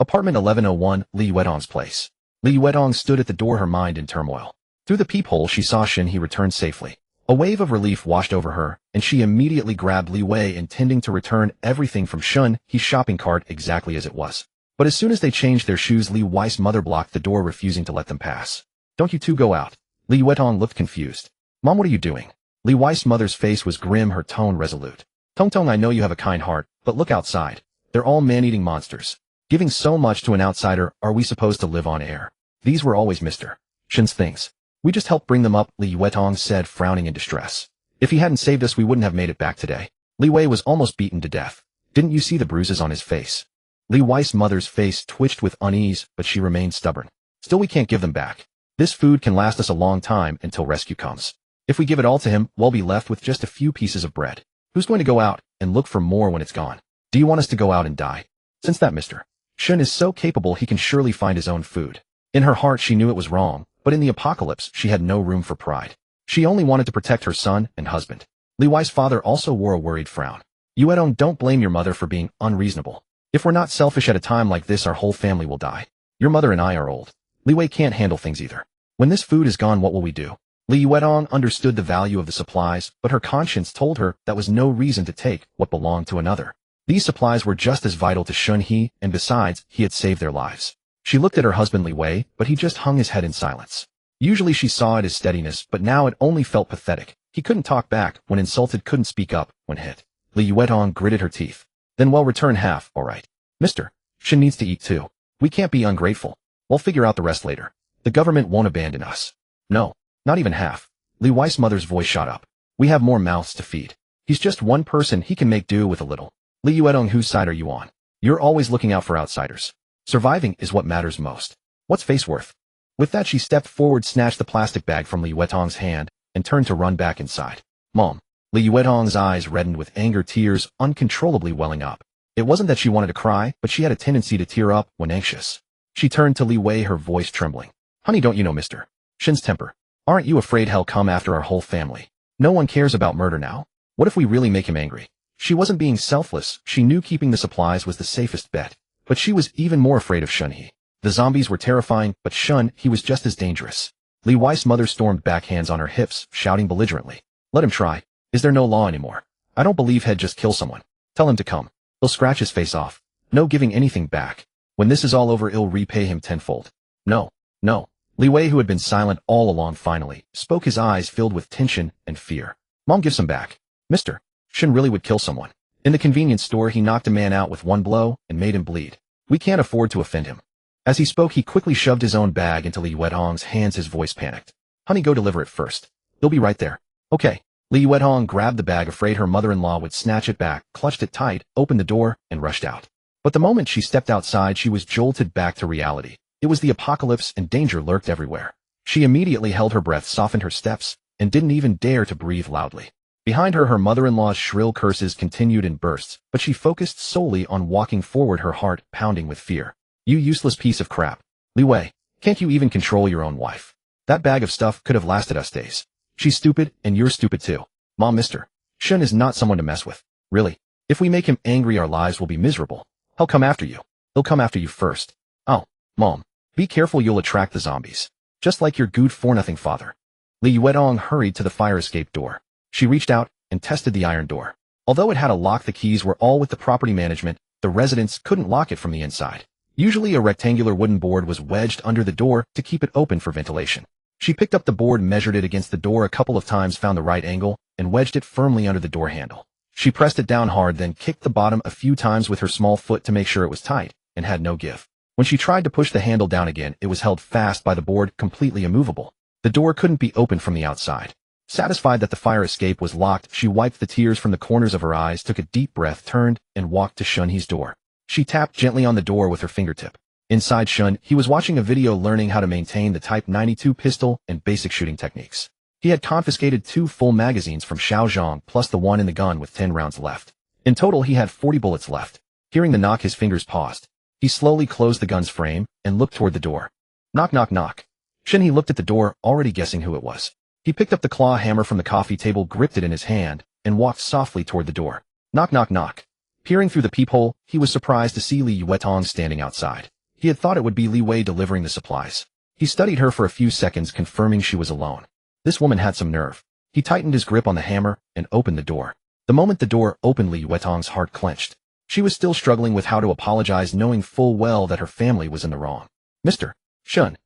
Apartment 1101, Li Yuetong's place. Li Yuetong stood at the door, her mind in turmoil. Through the peephole, she saw Shen He return safely. A wave of relief washed over her, and she immediately grabbed Li Wei, intending to return everything from Shen He's shopping cart exactly as it was. But as soon as they changed their shoes, Li Wei's mother blocked the door, refusing to let them pass. "Don't you two go out." Li Yuetong looked confused. "Mom, what are you doing?" Li Wei's mother's face was grim, her tone resolute. "Tongtong, I know you have a kind heart, but look outside. They're all man-eating monsters. Giving so much to an outsider, are we supposed to live on air? These were always Mr. Shen's things. We just helped bring them up," Li Yuetong said, frowning in distress. "If he hadn't saved us, we wouldn't have made it back today." Li Wei was almost beaten to death. "Didn't you see the bruises on his face?" Li Wei's mother's face twitched with unease, but she remained stubborn. "Still, we can't give them back. This food can last us a long time until rescue comes. If we give it all to him, we'll be left with just a few pieces of bread. Who's going to go out and look for more when it's gone? Do you want us to go out and die? Since that Mr. Shen is so capable, he can surely find his own food." In her heart, she knew it was wrong, but in the apocalypse, she had no room for pride. She only wanted to protect her son and husband. Li Wei's father also wore a worried frown. "Yuetong, don't blame your mother for being unreasonable. If we're not selfish at a time like this, our whole family will die. Your mother and I are old. Li Wei can't handle things either. When this food is gone, what will we do?" Li Yuetong understood the value of the supplies, but her conscience told her that was no reason to take what belonged to another. These supplies were just as vital to Shen He, and besides, he had saved their lives. She looked at her husband Li Wei, but he just hung his head in silence. Usually she saw it as steadiness, but now it only felt pathetic. He couldn't talk back when insulted, couldn't speak up when hit. Li Yuetong gritted her teeth. "Then we'll return half, all right. Mr. Shen needs to eat too. We can't be ungrateful. We'll figure out the rest later. The government won't abandon us." "No, not even half." Li Wei's mother's voice shot up. "We have more mouths to feed. He's just one person, he can make do with a little." "Li Yuetong, whose side are you on? You're always looking out for outsiders. Surviving is what matters most. What's face worth?" With that, she stepped forward, snatched the plastic bag from Li Yuetong's hand, and turned to run back inside. "Mom." Li Yuetong's eyes reddened with anger, tears uncontrollably welling up. It wasn't that she wanted to cry, but she had a tendency to tear up when anxious. She turned to Li Wei, her voice trembling. "Honey, don't you know Mr. Shen's temper? Aren't you afraid he'll come after our whole family? No one cares about murder now. What if we really make him angry?" She wasn't being selfless. She knew keeping the supplies was the safest bet. But she was even more afraid of Shen He. The zombies were terrifying, but Shen He was just as dangerous. Li Wei's mother stormed back, hands on her hips, shouting belligerently. "Let him try. Is there no law anymore? I don't believe he'd just kill someone. Tell him to come. He'll scratch his face off. No giving anything back. When this is all over, it'll repay him tenfold." "No, no." Li Wei, who had been silent all along, finally spoke, his eyes filled with tension and fear. "Mom, give some back. Mr. Shen really would kill someone. In the convenience store, he knocked a man out with one blow and made him bleed. We can't afford to offend him." As he spoke, he quickly shoved his own bag into Li Yuetong's hands, his voice panicked. "Honey, go deliver it first. He'll be right there." "Okay." Li Yuetong grabbed the bag, afraid her mother-in-law would snatch it back, clutched it tight, opened the door, and rushed out. But the moment she stepped outside, she was jolted back to reality. It was the apocalypse, and danger lurked everywhere. She immediately held her breath, softened her steps, and didn't even dare to breathe loudly. Behind her, her mother-in-law's shrill curses continued in bursts, but she focused solely on walking forward, her heart pounding with fear. "You useless piece of crap. Li Wei, can't you even control your own wife? That bag of stuff could have lasted us days. She's stupid, and you're stupid too. Mom, Mr. Shen is not someone to mess with. Really. If we make him angry, our lives will be miserable. He'll come after you. He'll come after you first. Oh, Mom, be careful, you'll attract the zombies. Just like your good for-nothing father." Li Yuetong hurried to the fire escape door. She reached out and tested the iron door. Although it had a lock, the keys were all with the property management. The residents couldn't lock it from the inside. Usually a rectangular wooden board was wedged under the door to keep it open for ventilation. She picked up the board, measured it against the door a couple of times, found the right angle, and wedged it firmly under the door handle. She pressed it down hard, then kicked the bottom a few times with her small foot to make sure it was tight, and had no give. When she tried to push the handle down again, it was held fast by the board, completely immovable. The door couldn't be opened from the outside. Satisfied that the fire escape was locked, she wiped the tears from the corners of her eyes, took a deep breath, turned, and walked to Shen He's door. She tapped gently on the door with her fingertip. Inside, Shen He was watching a video learning how to maintain the Type 92 pistol and basic shooting techniques. He had confiscated 2 full magazines from Xiao Zhang plus the one in the gun with 10 rounds left. In total he had 40 bullets left. Hearing the knock, his fingers paused. He slowly closed the gun's frame and looked toward the door. Knock, knock, knock. Shen He looked at the door, already guessing who it was. He picked up the claw hammer from the coffee table, gripped it in his hand, and walked softly toward the door. Knock, knock, knock. Peering through the peephole, he was surprised to see Li Yuetong standing outside. He had thought it would be Li Wei delivering the supplies. He studied her for a few seconds, confirming she was alone. This woman had some nerve. He tightened his grip on the hammer and opened the door. The moment the door opened, Li Yuetong's heart clenched. She was still struggling with how to apologize, knowing full well that her family was in the wrong. Mr. Shen.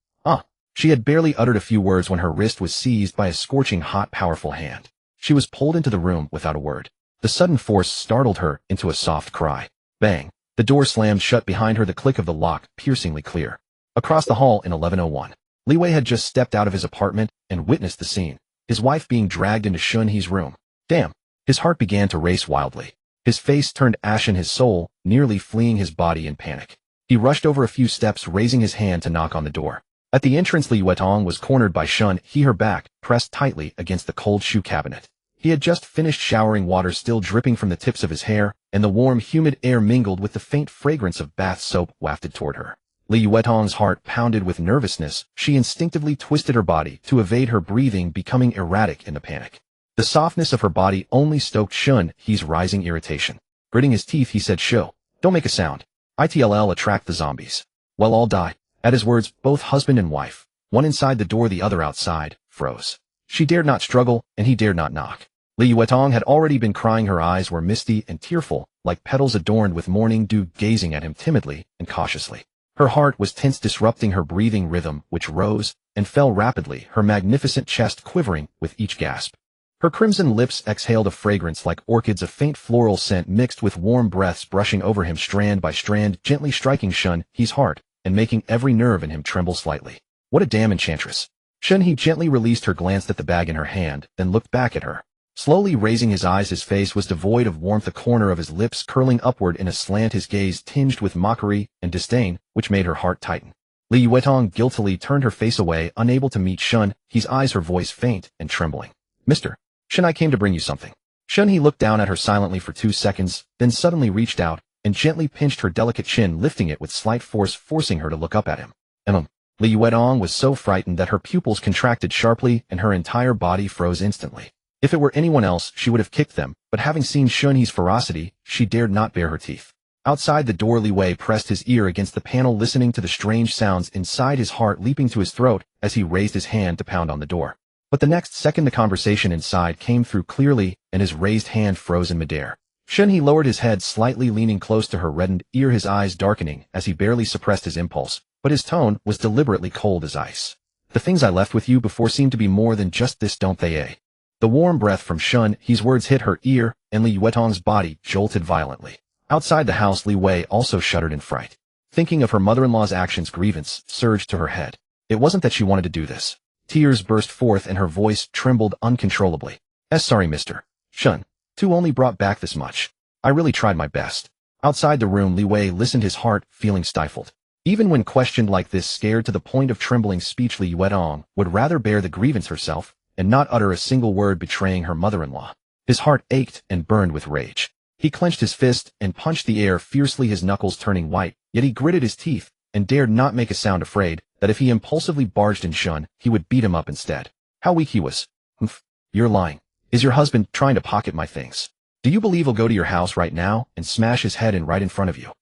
She had barely uttered a few words when her wrist was seized by a scorching hot, powerful hand. She was pulled into the room without a word. The sudden force startled her into a soft cry. Bang! The door slammed shut behind her, the click of the lock piercingly clear. Across the hall in 1101, Li Wei had just stepped out of his apartment and witnessed the scene. His wife being dragged into Shen He's room. Damn! His heart began to race wildly. His face turned ashen, his soul nearly fleeing his body in panic. He rushed over a few steps, raising his hand to knock on the door. At the entrance, Li Yuetong was cornered by Shen He, her back pressed tightly against the cold shoe cabinet. He had just finished showering, water still dripping from the tips of his hair, and the warm, humid air mingled with the faint fragrance of bath soap wafted toward her. Li Yuetong's heart pounded with nervousness. She instinctively twisted her body to evade her breathing, becoming erratic in the panic. The softness of her body only stoked Shen He's rising irritation. Gritting his teeth, he said, "Shh, don't make a sound. It'll attract the zombies. We'll all die." At his words, both husband and wife, one inside the door, the other outside, froze. She dared not struggle, and he dared not knock. Li Yuetong had already been crying. Her eyes were misty and tearful, like petals adorned with morning dew, gazing at him timidly and cautiously. Her heart was tense, disrupting her breathing rhythm, which rose and fell rapidly, her magnificent chest quivering with each gasp. Her crimson lips exhaled a fragrance like orchids, a faint floral scent mixed with warm breaths brushing over him strand by strand, gently striking Shen He's heart and making every nerve in him tremble slightly. What a damn enchantress! Shen He gently released her, glanced at the bag in her hand, then looked back at her. Slowly raising his eyes, his face was devoid of warmth, the corner of his lips curling upward in a slant, his gaze tinged with mockery and disdain, which made her heart tighten. Li Yuetong guiltily turned her face away, unable to meet Shen He's eyes, her voice faint and trembling. "Mr. Shen, I came to bring you something." Shen He looked down at her silently for 2 seconds, then suddenly reached out and gently pinched her delicate chin, lifting it with slight force, forcing her to look up at him. Li Yuetong was so frightened that her pupils contracted sharply and her entire body froze instantly. If it were anyone else, she would have kicked them, but having seen Shen He's ferocity, she dared not bare her teeth. Outside the door, Li Wei pressed his ear against the panel, listening to the strange sounds inside, his heart leaping to his throat as he raised his hand to pound on the door. But the next second the conversation inside came through clearly, and his raised hand froze in midair. Shen He lowered his head slightly, leaning close to her reddened ear, his eyes darkening as he barely suppressed his impulse, but his tone was deliberately cold as ice. "The things I left with you before seem to be more than just this, don't they, eh?" The warm breath from Shen He's words hit her ear, and Li Yuetong's body jolted violently. Outside the house, Li Wei also shuddered in fright. Thinking of her mother-in-law's actions, grievance surged to her head. It wasn't that she wanted to do this. Tears burst forth and her voice trembled uncontrollably. Sorry, Mr. Shen. Two only brought back this much. I really tried my best." Outside the room, Li Wei listened, his heart feeling stifled. Even when questioned like this, scared to the point of trembling speech, Li Yuetong would rather bear the grievance herself and not utter a single word betraying her mother-in-law. His heart ached and burned with rage. He clenched his fist and punched the air fiercely, his knuckles turning white, yet he gritted his teeth and dared not make a sound, afraid that if he impulsively barged in Shen, he would beat him up instead. How weak he was. "Humph, you're lying. Is your husband trying to pocket my things? Do you believe he'll go to your house right now and smash his head in right in front of you?"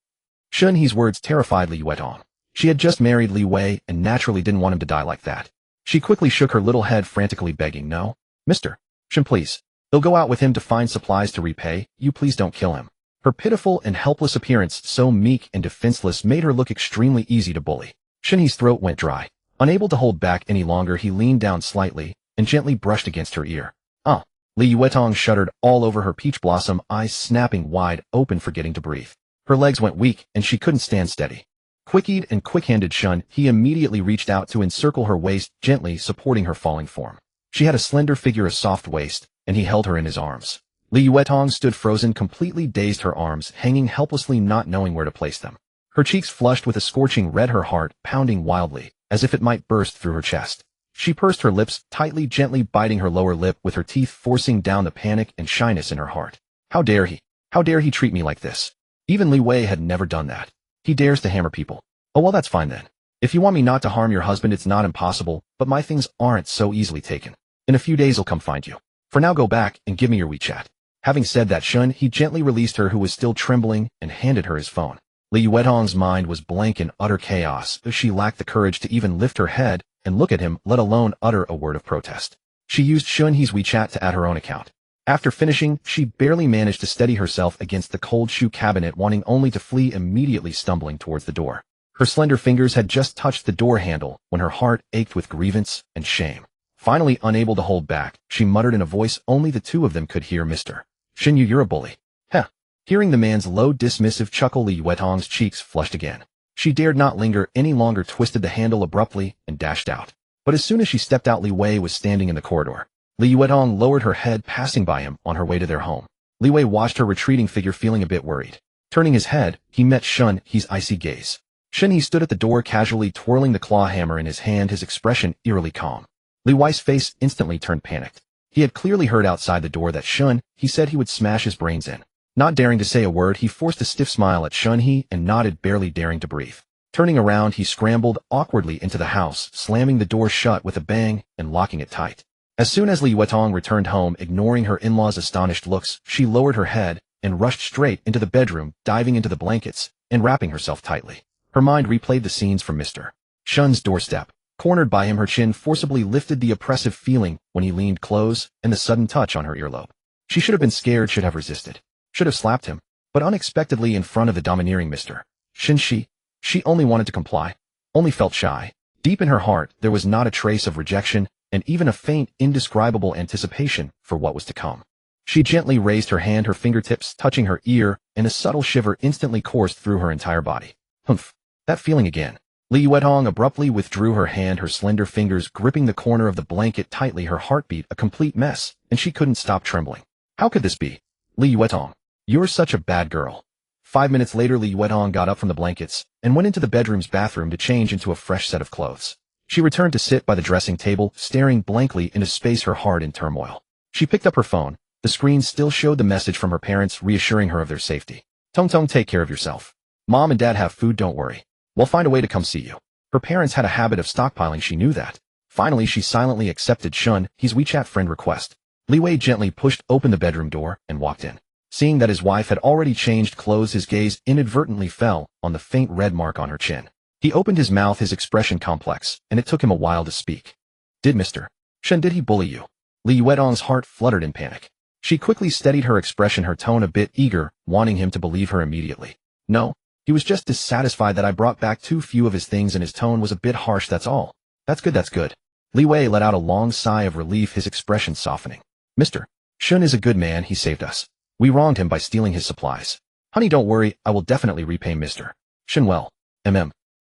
Shen He's words terrified Li Yuetong. She had just married Li Wei and naturally didn't want him to die like that. She quickly shook her little head, frantically begging, "No, Mr. Shen, please. They'll go out with him to find supplies to repay. You please don't kill him." Her pitiful and helpless appearance, so meek and defenseless, made her look extremely easy to bully. Shen He's throat went dry. Unable to hold back any longer, he leaned down slightly and gently brushed against her ear. Li Yuetong shuddered all over, her peach blossom eyes snapping wide open, forgetting to breathe. Her legs went weak and she couldn't stand steady. Quick-eyed and quick-handed Shen He immediately reached out to encircle her waist, gently supporting her falling form. She had a slender figure, a soft waist, and he held her in his arms. Li Yuetong stood frozen, completely dazed, her arms hanging helplessly, not knowing where to place them. Her cheeks flushed with a scorching red, her heart pounding wildly, as if it might burst through her chest. She pursed her lips tightly, gently biting her lower lip with her teeth, forcing down the panic and shyness in her heart. How dare he? How dare he treat me like this? Even Li Wei had never done that. He dares to hammer people. Oh well, that's fine then. If you want me not to harm your husband, it's not impossible, but my things aren't so easily taken. In a few days I'll come find you. For now go back and give me your WeChat. Having said that, Shen He gently released her, who was still trembling, and handed her his phone. Li Yuetong's mind was blank in utter chaos, as she lacked the courage to even lift her head and look at him, let alone utter a word of protest. She used Shen He's WeChat to add her own account. After finishing, she barely managed to steady herself against the cold shoe cabinet, wanting only to flee, immediately stumbling towards the door. Her slender fingers had just touched the door handle when her heart ached with grievance and shame. Finally, unable to hold back, she muttered in a voice only the two of them could hear, "Mr. Shen, you're a bully." Heh. Hearing the man's low, dismissive chuckle, Li Yuetong's cheeks flushed again. She dared not linger any longer, twisted the handle abruptly, and dashed out. But as soon as she stepped out, Li Wei was standing in the corridor. Li Yuetong lowered her head, passing by him on her way to their home. Li Wei watched her retreating figure, feeling a bit worried. Turning his head, he met Shen He's icy gaze. Shen He stood at the door, casually twirling the claw hammer in his hand, his expression eerily calm. Li Wei's face instantly turned panicked. He had clearly heard outside the door that Shen He said he would smash his brains in. Not daring to say a word, he forced a stiff smile at Shen He and nodded, barely daring to breathe. Turning around, he scrambled awkwardly into the house, slamming the door shut with a bang and locking it tight. As soon as Li Yuetong returned home, ignoring her in-laws' astonished looks, she lowered her head and rushed straight into the bedroom, diving into the blankets and wrapping herself tightly. Her mind replayed the scenes from Mr. Shen's doorstep. Cornered by him, her chin forcibly lifted, the oppressive feeling when he leaned close, and the sudden touch on her earlobe. She should have been scared, should have resisted, should have slapped him, but unexpectedly in front of the domineering Mr. Shen, she only wanted to comply, only felt shy. Deep in her heart, there was not a trace of rejection, and even a faint, indescribable anticipation for what was to come. She gently raised her hand, her fingertips touching her ear, and a subtle shiver instantly coursed through her entire body. Humph, that feeling again. Li Yuetong abruptly withdrew her hand, her slender fingers gripping the corner of the blanket tightly, her heartbeat a complete mess, and she couldn't stop trembling. How could this be? Li Yuetong, you're such a bad girl. 5 minutes later, Li Yuetong got up from the blankets and went into the bedroom's bathroom to change into a fresh set of clothes. She returned to sit by the dressing table, staring blankly into space, her heart in turmoil. She picked up her phone. The screen still showed the message from her parents, reassuring her of their safety. "Tong Tong, take care of yourself. Mom and Dad have food, don't worry. We'll find a way to come see you." Her parents had a habit of stockpiling, she knew that. Finally, she silently accepted Shen He's WeChat friend request. Li Wei gently pushed open the bedroom door and walked in. Seeing that his wife had already changed clothes, his gaze inadvertently fell on the faint red mark on her chin. He opened his mouth, his expression complex, and it took him a while to speak. "Did Mr. Shen, did he bully you?" Li Yuetong's heart fluttered in panic. She quickly steadied her expression, her tone a bit eager, wanting him to believe her immediately. "No, he was just dissatisfied that I brought back too few of his things, and his tone was a bit harsh, that's all." That's good, that's good." Li Wei let out a long sigh of relief, his expression softening. "Mr. Shen is a good man, he saved us. We wronged him by stealing his supplies. Honey, don't worry, I will definitely repay Mr. Shen well.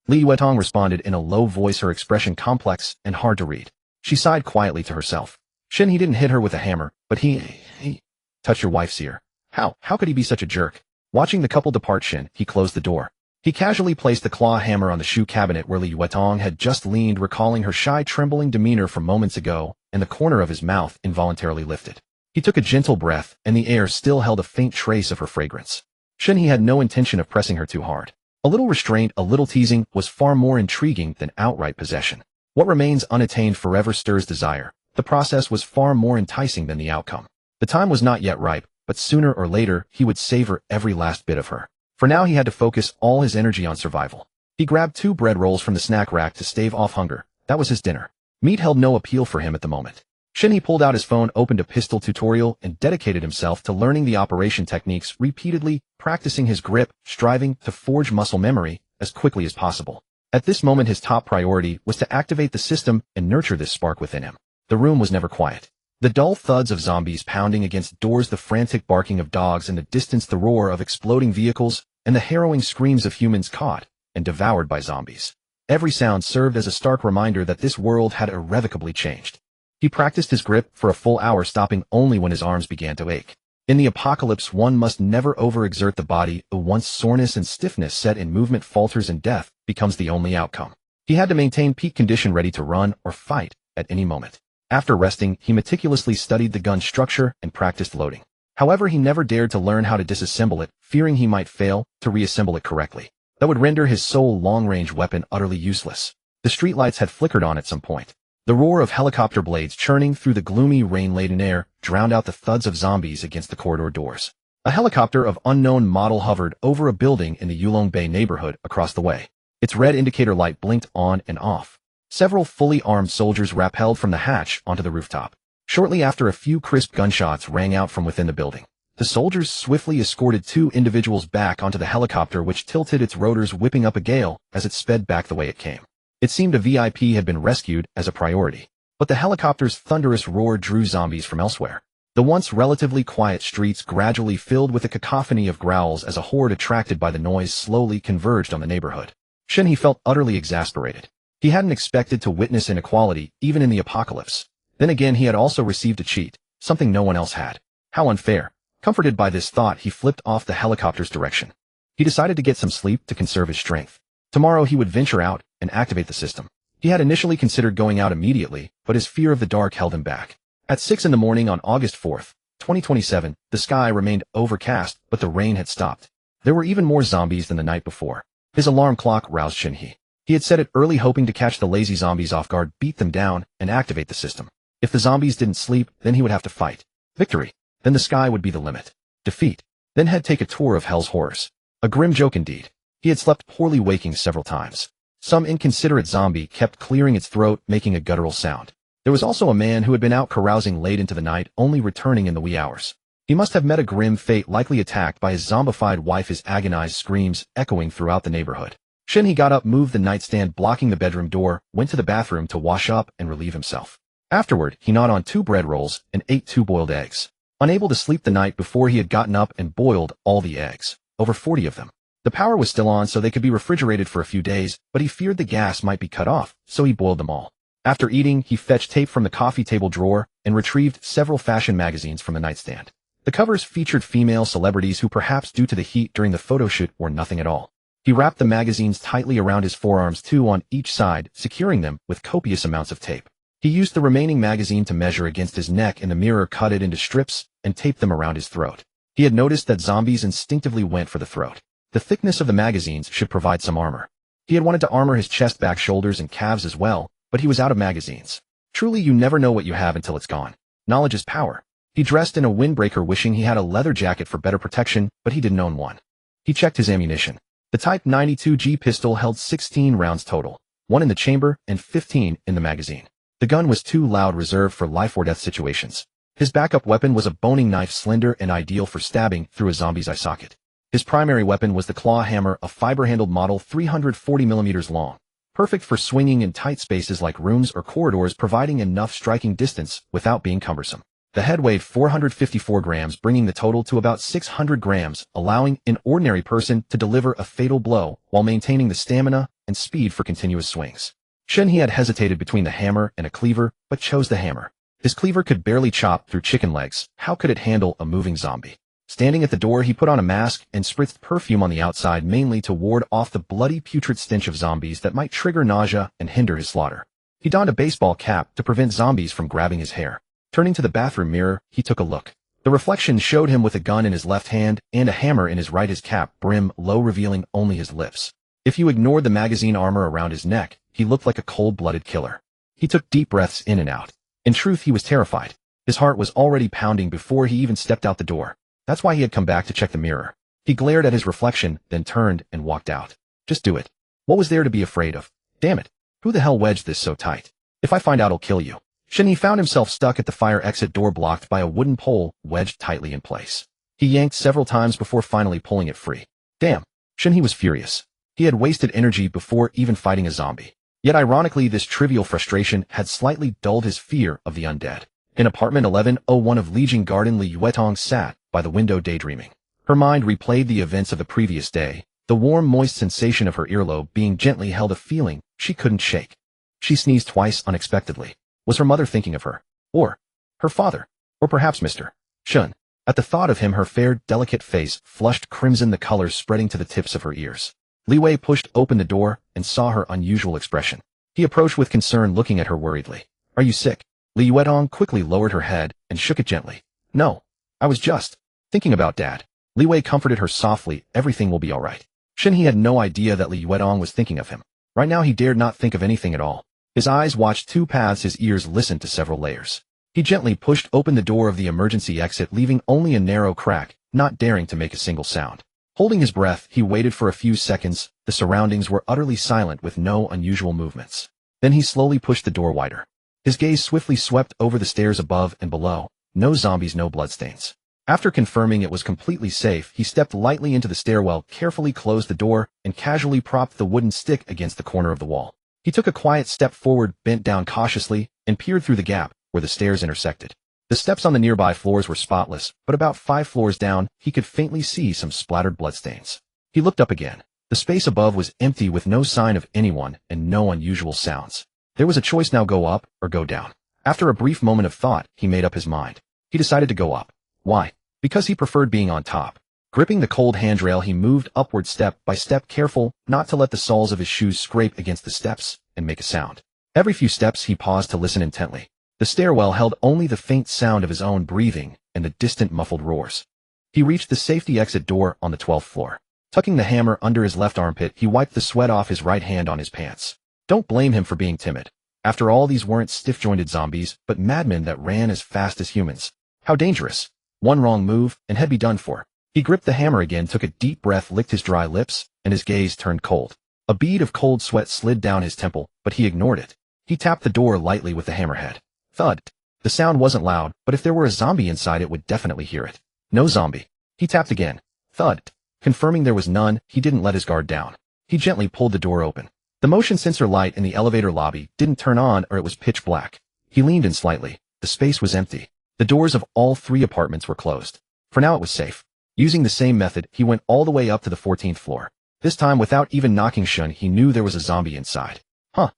Li Yuetong responded in a low voice, her expression complex and hard to read. She sighed quietly to herself. Shen He didn't hit her with a hammer, but he touched your wife's ear. How could he be such a jerk? Watching the couple depart, Shen He closed the door. He casually placed the claw hammer on the shoe cabinet where Li Yuetong had just leaned, recalling her shy, trembling demeanor from moments ago, and the corner of his mouth involuntarily lifted. He took a gentle breath, and the air still held a faint trace of her fragrance. Shen He had no intention of pressing her too hard. A little restraint, a little teasing was far more intriguing than outright possession. What remains unattained forever stirs desire. The process was far more enticing than the outcome. The time was not yet ripe, but sooner or later he would savor every last bit of her. For now he had to focus all his energy on survival. He grabbed 2 bread rolls from the snack rack to stave off hunger. That was his dinner. Meat held no appeal for him at the moment. Shen He pulled out his phone, opened a pistol tutorial, and dedicated himself to learning the operation techniques, repeatedly practicing his grip, striving to forge muscle memory as quickly as possible. At this moment, his top priority was to activate the system and nurture this spark within him. The room was never quiet. The dull thuds of zombies pounding against doors, the frantic barking of dogs in the distance, the roar of exploding vehicles, and the harrowing screams of humans caught and devoured by zombies. Every sound served as a stark reminder that this world had irrevocably changed. He practiced his grip for a full hour, stopping only when his arms began to ache. In the apocalypse, one must never overexert the body. Once soreness and stiffness set in, movement falters and death becomes the only outcome. He had to maintain peak condition, ready to run or fight at any moment. After resting, he meticulously studied the gun's structure and practiced loading. However, he never dared to learn how to disassemble it, fearing he might fail to reassemble it correctly. That would render his sole long-range weapon utterly useless. The streetlights had flickered on at some point. The roar of helicopter blades churning through the gloomy, rain-laden air drowned out the thuds of zombies against the corridor doors. A helicopter of unknown model hovered over a building in the Yulong Bay neighborhood across the way. Its red indicator light blinked on and off. Several fully armed soldiers rappelled from the hatch onto the rooftop. Shortly after, a few crisp gunshots rang out from within the building. The soldiers swiftly escorted two individuals back onto the helicopter, which tilted its rotors, whipping up a gale as it sped back the way it came. It seemed a VIP had been rescued as a priority. But the helicopter's thunderous roar drew zombies from elsewhere. The once relatively quiet streets gradually filled with a cacophony of growls as a horde attracted by the noise slowly converged on the neighborhood. Shen He felt utterly exasperated. He hadn't expected to witness inequality, even in the apocalypse. Then again, he had also received a cheat, something no one else had. How unfair. Comforted by this thought, he flipped off the helicopter's direction. He decided to get some sleep to conserve his strength. Tomorrow he would venture out and activate the system. He had initially considered going out immediately, but his fear of the dark held him back. At 6 in the morning on August 4th, 2027, the sky remained overcast, but the rain had stopped. There were even more zombies than the night before. His alarm clock roused Shen He. He had set it early, hoping to catch the lazy zombies off guard, beat them down, and activate the system. If the zombies didn't sleep, then he would have to fight. Victory. Then the sky would be the limit. Defeat. Then he'd take a tour of hell's horrors. A grim joke indeed. He had slept poorly, waking several times. Some inconsiderate zombie kept clearing its throat, making a guttural sound. There was also a man who had been out carousing late into the night, only returning in the wee hours. He must have met a grim fate, likely attacked by his zombified wife, his agonized screams echoing throughout the neighborhood. Shen He got up, moved the nightstand blocking the bedroom door, went to the bathroom to wash up and relieve himself. Afterward, he gnawed on 2 bread rolls and ate 2 boiled eggs. Unable to sleep the night before, he had gotten up and boiled all the eggs, over 40 of them. The power was still on, so they could be refrigerated for a few days, but he feared the gas might be cut off, so he boiled them all. After eating, he fetched tape from the coffee table drawer and retrieved several fashion magazines from the nightstand. The covers featured female celebrities who, perhaps due to the heat during the photo shoot, wore nothing at all. He wrapped the magazines tightly around his forearms, 2 on each side, securing them with copious amounts of tape. He used the remaining magazine to measure against his neck in the mirror, cut it into strips, and taped them around his throat. He had noticed that zombies instinctively went for the throat. The thickness of the magazines should provide some armor. He had wanted to armor his chest, back, shoulders, and calves as well, but he was out of magazines. Truly, you never know what you have until it's gone. Knowledge is power. He dressed in a windbreaker, wishing he had a leather jacket for better protection, but he didn't own one. He checked his ammunition. The Type 92G pistol held 16 rounds total, 1 in the chamber and 15 in the magazine. The gun was too loud, reserved for life or death situations. His backup weapon was a boning knife, slender and ideal for stabbing through a zombie's eye socket. His primary weapon was the claw hammer, a fiber-handled model 340 millimeters long, perfect for swinging in tight spaces like rooms or corridors, providing enough striking distance without being cumbersome. The head weighed 454 grams, bringing the total to about 600 grams, allowing an ordinary person to deliver a fatal blow while maintaining the stamina and speed for continuous swings. Shen He had hesitated between the hammer and a cleaver, but chose the hammer. His cleaver could barely chop through chicken legs. How could it handle a moving zombie? Standing at the door, he put on a mask and spritzed perfume on the outside, mainly to ward off the bloody, putrid stench of zombies that might trigger nausea and hinder his slaughter. He donned a baseball cap to prevent zombies from grabbing his hair. Turning to the bathroom mirror, he took a look. The reflection showed him with a gun in his left hand and a hammer in his right, his cap brim low, revealing only his lips. If you ignored the magazine armor around his neck, he looked like a cold-blooded killer. He took deep breaths in and out. In truth, he was terrified. His heart was already pounding before he even stepped out the door. That's why he had come back to check the mirror. He glared at his reflection, then turned and walked out. Just do it. What was there to be afraid of? Damn it. Who the hell wedged this so tight? If I find out, I'll kill you. Shen He found himself stuck at the fire exit door, blocked by a wooden pole wedged tightly in place. He yanked several times before finally pulling it free. Damn. Shen He was furious. He had wasted energy before even fighting a zombie. Yet ironically, this trivial frustration had slightly dulled his fear of the undead. In apartment 1101 of Legion Garden, Li Yuetong sat by the window daydreaming. Her mind replayed the events of the previous day, the warm, moist sensation of her earlobe being gently held, a feeling she couldn't shake. She sneezed twice unexpectedly. Was her mother thinking of her? Or her father? Or perhaps Mr. Shen? At the thought of him, her fair, delicate face flushed crimson, the colors spreading to the tips of her ears. Li Wei pushed open the door and saw her unusual expression. He approached with concern, looking at her worriedly. Are you sick? Li Yuedong quickly lowered her head and shook it gently. No. I was just thinking about Dad. Li Wei comforted her softly. Everything will be all right. Shen He had no idea that Li Yuedong was thinking of him. Right now he dared not think of anything at all. His eyes watched 2 paths, his ears listened to several layers. He gently pushed open the door of the emergency exit, leaving only a narrow crack, not daring to make a single sound. Holding his breath, he waited for a few seconds. The surroundings were utterly silent with no unusual movements. Then he slowly pushed the door wider. His gaze swiftly swept over the stairs above and below. No zombies, no bloodstains. After confirming it was completely safe, he stepped lightly into the stairwell, carefully closed the door, and casually propped the wooden stick against the corner of the wall. He took a quiet step forward, bent down cautiously, and peered through the gap where the stairs intersected. The steps on the nearby floors were spotless, but about 5 floors down, he could faintly see some splattered bloodstains. He looked up again. The space above was empty with no sign of anyone and no unusual sounds. There was a choice now: go up or go down. After a brief moment of thought, he made up his mind. He decided to go up. Why? Because he preferred being on top. Gripping the cold handrail, he moved upward step by step, careful not to let the soles of his shoes scrape against the steps and make a sound. Every few steps he paused to listen intently. The stairwell held only the faint sound of his own breathing and the distant muffled roars. He reached the safety exit door on the 12th floor. Tucking the hammer under his left armpit, he wiped the sweat off his right hand on his pants. Don't blame him for being timid. After all, these weren't stiff-jointed zombies, but madmen that ran as fast as humans. How dangerous. One wrong move, and he'd be done for. He gripped the hammer again, took a deep breath, licked his dry lips, and his gaze turned cold. A bead of cold sweat slid down his temple, but he ignored it. He tapped the door lightly with the hammerhead. Thud. The sound wasn't loud, but if there were a zombie inside, it would definitely hear it. No zombie. He tapped again. Thud. Confirming there was none, he didn't let his guard down. He gently pulled the door open. The motion sensor light in the elevator lobby didn't turn on, or it was pitch black. He leaned in slightly. The space was empty. The doors of all 3 apartments were closed. For now it was safe. Using the same method, he went all the way up to the 14th floor. This time, without even knocking, Shen He knew there was a zombie inside. Huh.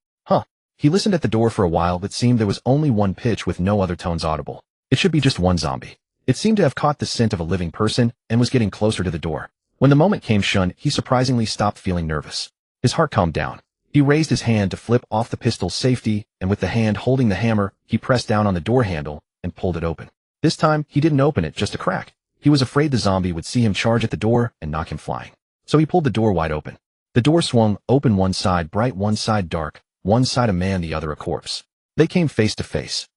He listened at the door for a while, but seemed there was only one pitch with no other tones audible. It should be just one zombie. It seemed to have caught the scent of a living person and was getting closer to the door. When the moment came, Shen He surprisingly stopped feeling nervous. His heart calmed down. He raised his hand to flip off the pistol's safety, and with the hand holding the hammer, he pressed down on the door handle and pulled it open. This time, he didn't open it, just a crack. He was afraid the zombie would see him charge at the door and knock him flying. So he pulled the door wide open. The door swung open, one side bright, one side dark, one side a man, the other a corpse. They came face to face.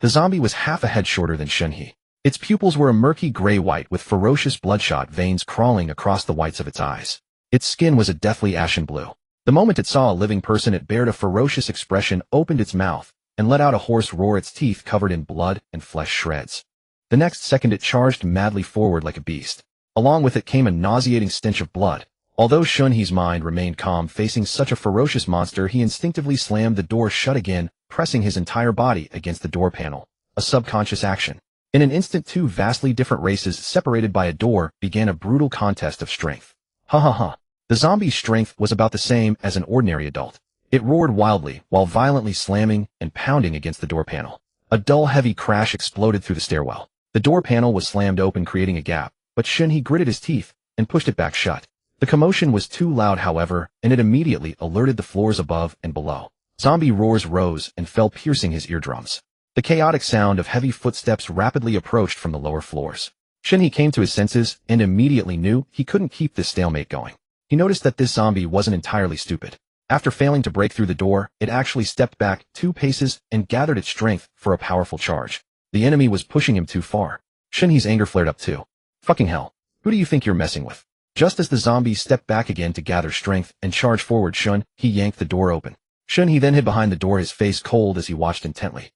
The zombie was half a head shorter than Shen He. Its pupils were a murky gray-white with ferocious bloodshot veins crawling across the whites of its eyes. Its skin was a deathly ashen blue. The moment it saw a living person, it bared a ferocious expression, opened its mouth, and let out a hoarse roar, its teeth covered in blood and flesh shreds. The next second it charged madly forward like a beast. Along with it came a nauseating stench of blood. Although Shen He's mind remained calm facing such a ferocious monster, he instinctively slammed the door shut again, pressing his entire body against the door panel. A subconscious action. In an instant, 2 vastly different races separated by a door began a brutal contest of strength. The zombie's strength was about the same as an ordinary adult. It roared wildly while violently slamming and pounding against the door panel. A dull, heavy crash exploded through the stairwell. The door panel was slammed open, creating a gap, but Shen He gritted his teeth and pushed it back shut. The commotion was too loud, however, and it immediately alerted the floors above and below. Zombie roars rose and fell, piercing his eardrums. The chaotic sound of heavy footsteps rapidly approached from the lower floors. Shen He came to his senses and immediately knew he couldn't keep this stalemate going. He noticed that this zombie wasn't entirely stupid. After failing to break through the door, it actually stepped back 2 paces and gathered its strength for a powerful charge. The enemy was pushing him too far. Shen He's anger flared up too. Fucking hell. Who do you think you're messing with? Just as the zombie stepped back again to gather strength and charge forward, Shen He yanked the door open. Shen He then hid behind the door, his face cold as he watched intently.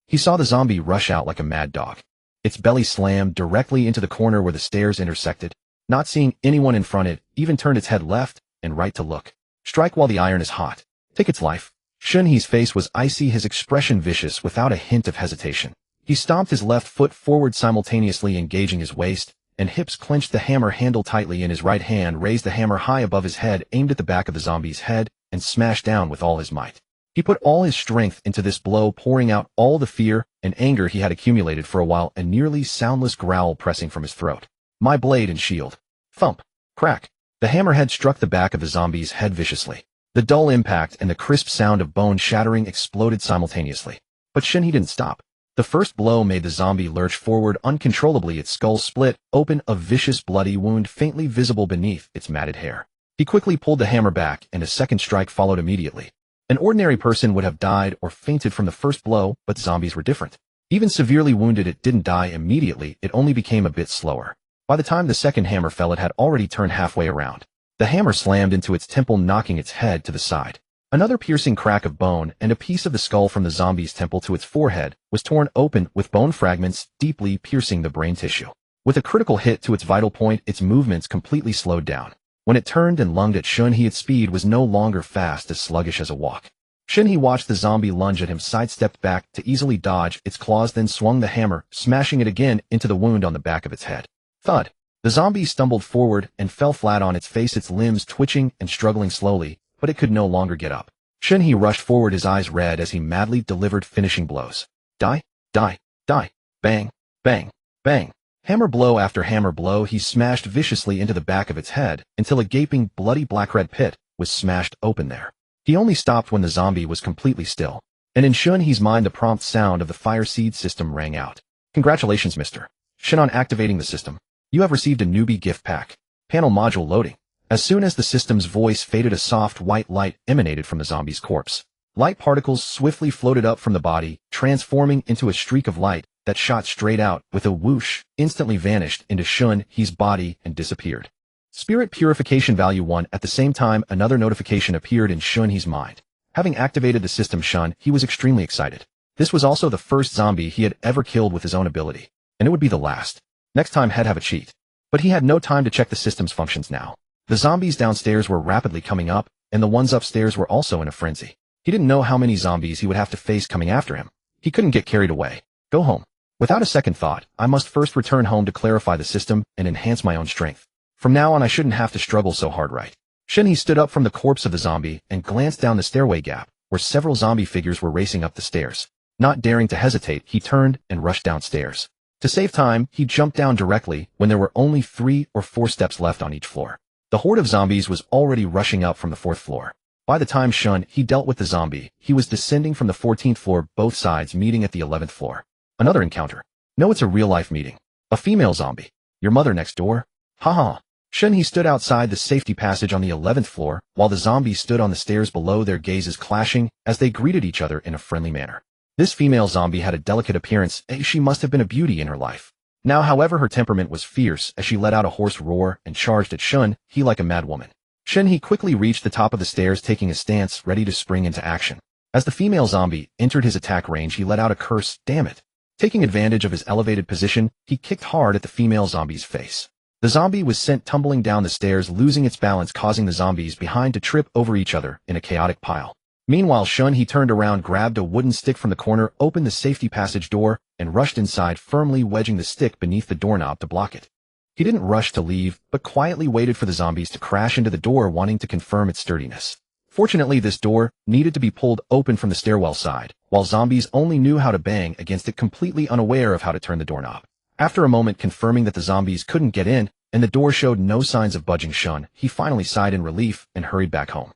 He saw the zombie rush out like a mad dog. Its belly slammed directly into the corner where the stairs intersected. Not seeing anyone in front, it even turned its head left and right to look. Strike while the iron is hot. Take its life. Shen He's face was icy, his expression vicious without a hint of hesitation. He stomped his left foot forward, simultaneously engaging his waist and hips, clenched the hammer handle tightly in his right hand, raised the hammer high above his head, aimed at the back of the zombie's head, and smashed down with all his might. He put all his strength into this blow, pouring out all the fear and anger he had accumulated for a while, a nearly soundless growl pressing from his throat. My blade and shield. Thump. Crack. The hammerhead struck the back of the zombie's head viciously. The dull impact and the crisp sound of bone shattering exploded simultaneously. But Shen He didn't stop. The first blow made the zombie lurch forward uncontrollably, its skull split open, a vicious bloody wound faintly visible beneath its matted hair. He quickly pulled the hammer back, and a second strike followed immediately. An ordinary person would have died or fainted from the first blow, but zombies were different. Even severely wounded, it didn't die immediately, it only became a bit slower. By the time the second hammer fell, it had already turned halfway around. The hammer slammed into its temple, knocking its head to the side. Another piercing crack of bone, and a piece of the skull from the zombie's temple to its forehead was torn open, with bone fragments deeply piercing the brain tissue. With a critical hit to its vital point, its movements completely slowed down. When it turned and lunged at Shen He, its speed was no longer fast, as sluggish as a walk. Shen He watched the zombie lunge at him, sidestepped back to easily dodge its claws, then swung the hammer, smashing it again into the wound on the back of its head. Thud! The zombie stumbled forward and fell flat on its face, its limbs twitching and struggling slowly, but it could no longer get up. Shen He rushed forward, his eyes red as he madly delivered finishing blows. Die, die, die, bang, bang, bang. Hammer blow after hammer blow, he smashed viciously into the back of its head until a gaping, bloody black-red pit was smashed open there. He only stopped when the zombie was completely still, and in Shen He's mind the prompt sound of the fire seed system rang out. Congratulations, Mr. Shen, on activating the system. You have received a newbie gift pack. Panel module loading. As soon as the system's voice faded, a soft white light emanated from the zombie's corpse. Light particles swiftly floated up from the body, transforming into a streak of light that shot straight out with a whoosh, instantly vanished into Shen He's body and disappeared. Spirit purification value 1. At the same time, another notification appeared in Shen He's mind. Having activated the system, Shen He was extremely excited. This was also the first zombie he had ever killed with his own ability, and it would be the last. Next time he'd have a cheat. But he had no time to check the system's functions now. The zombies downstairs were rapidly coming up, and the ones upstairs were also in a frenzy. He didn't know how many zombies he would have to face coming after him. He couldn't get carried away. Go home. Without a second thought, I must first return home to clarify the system and enhance my own strength. From now on, I shouldn't have to struggle so hard, right? Shen He stood up from the corpse of the zombie and glanced down the stairway gap, where several zombie figures were racing up the stairs. Not daring to hesitate, he turned and rushed downstairs. To save time, he jumped down directly when there were only 3 or 4 steps left on each floor. The horde of zombies was already rushing up from the 4th floor. By the time Shen He dealt with the zombie, he was descending from the 14th floor, both sides meeting at the 11th floor. Another encounter. No, it's a real-life meeting. A female zombie. Your mother next door? Haha. Shen He stood outside the safety passage on the 11th floor, while the zombies stood on the stairs below, their gazes clashing as they greeted each other in a friendly manner. This female zombie had a delicate appearance, and she must have been a beauty in her life. Now, however, her temperament was fierce as she let out a hoarse roar and charged at Shen He like a madwoman. Shen He quickly reached the top of the stairs, taking a stance, ready to spring into action. As the female zombie entered his attack range, he let out a curse, damn it. Taking advantage of his elevated position, he kicked hard at the female zombie's face. The zombie was sent tumbling down the stairs, losing its balance, causing the zombies behind to trip over each other in a chaotic pile. Meanwhile, Shen He turned around, grabbed a wooden stick from the corner, opened the safety passage door, and rushed inside, firmly wedging the stick beneath the doorknob to block it. He didn't rush to leave, but quietly waited for the zombies to crash into the door, wanting to confirm its sturdiness. Fortunately, this door needed to be pulled open from the stairwell side, while zombies only knew how to bang against it, completely unaware of how to turn the doorknob. After a moment confirming that the zombies couldn't get in, and the door showed no signs of budging, Shen He finally sighed in relief and hurried back home.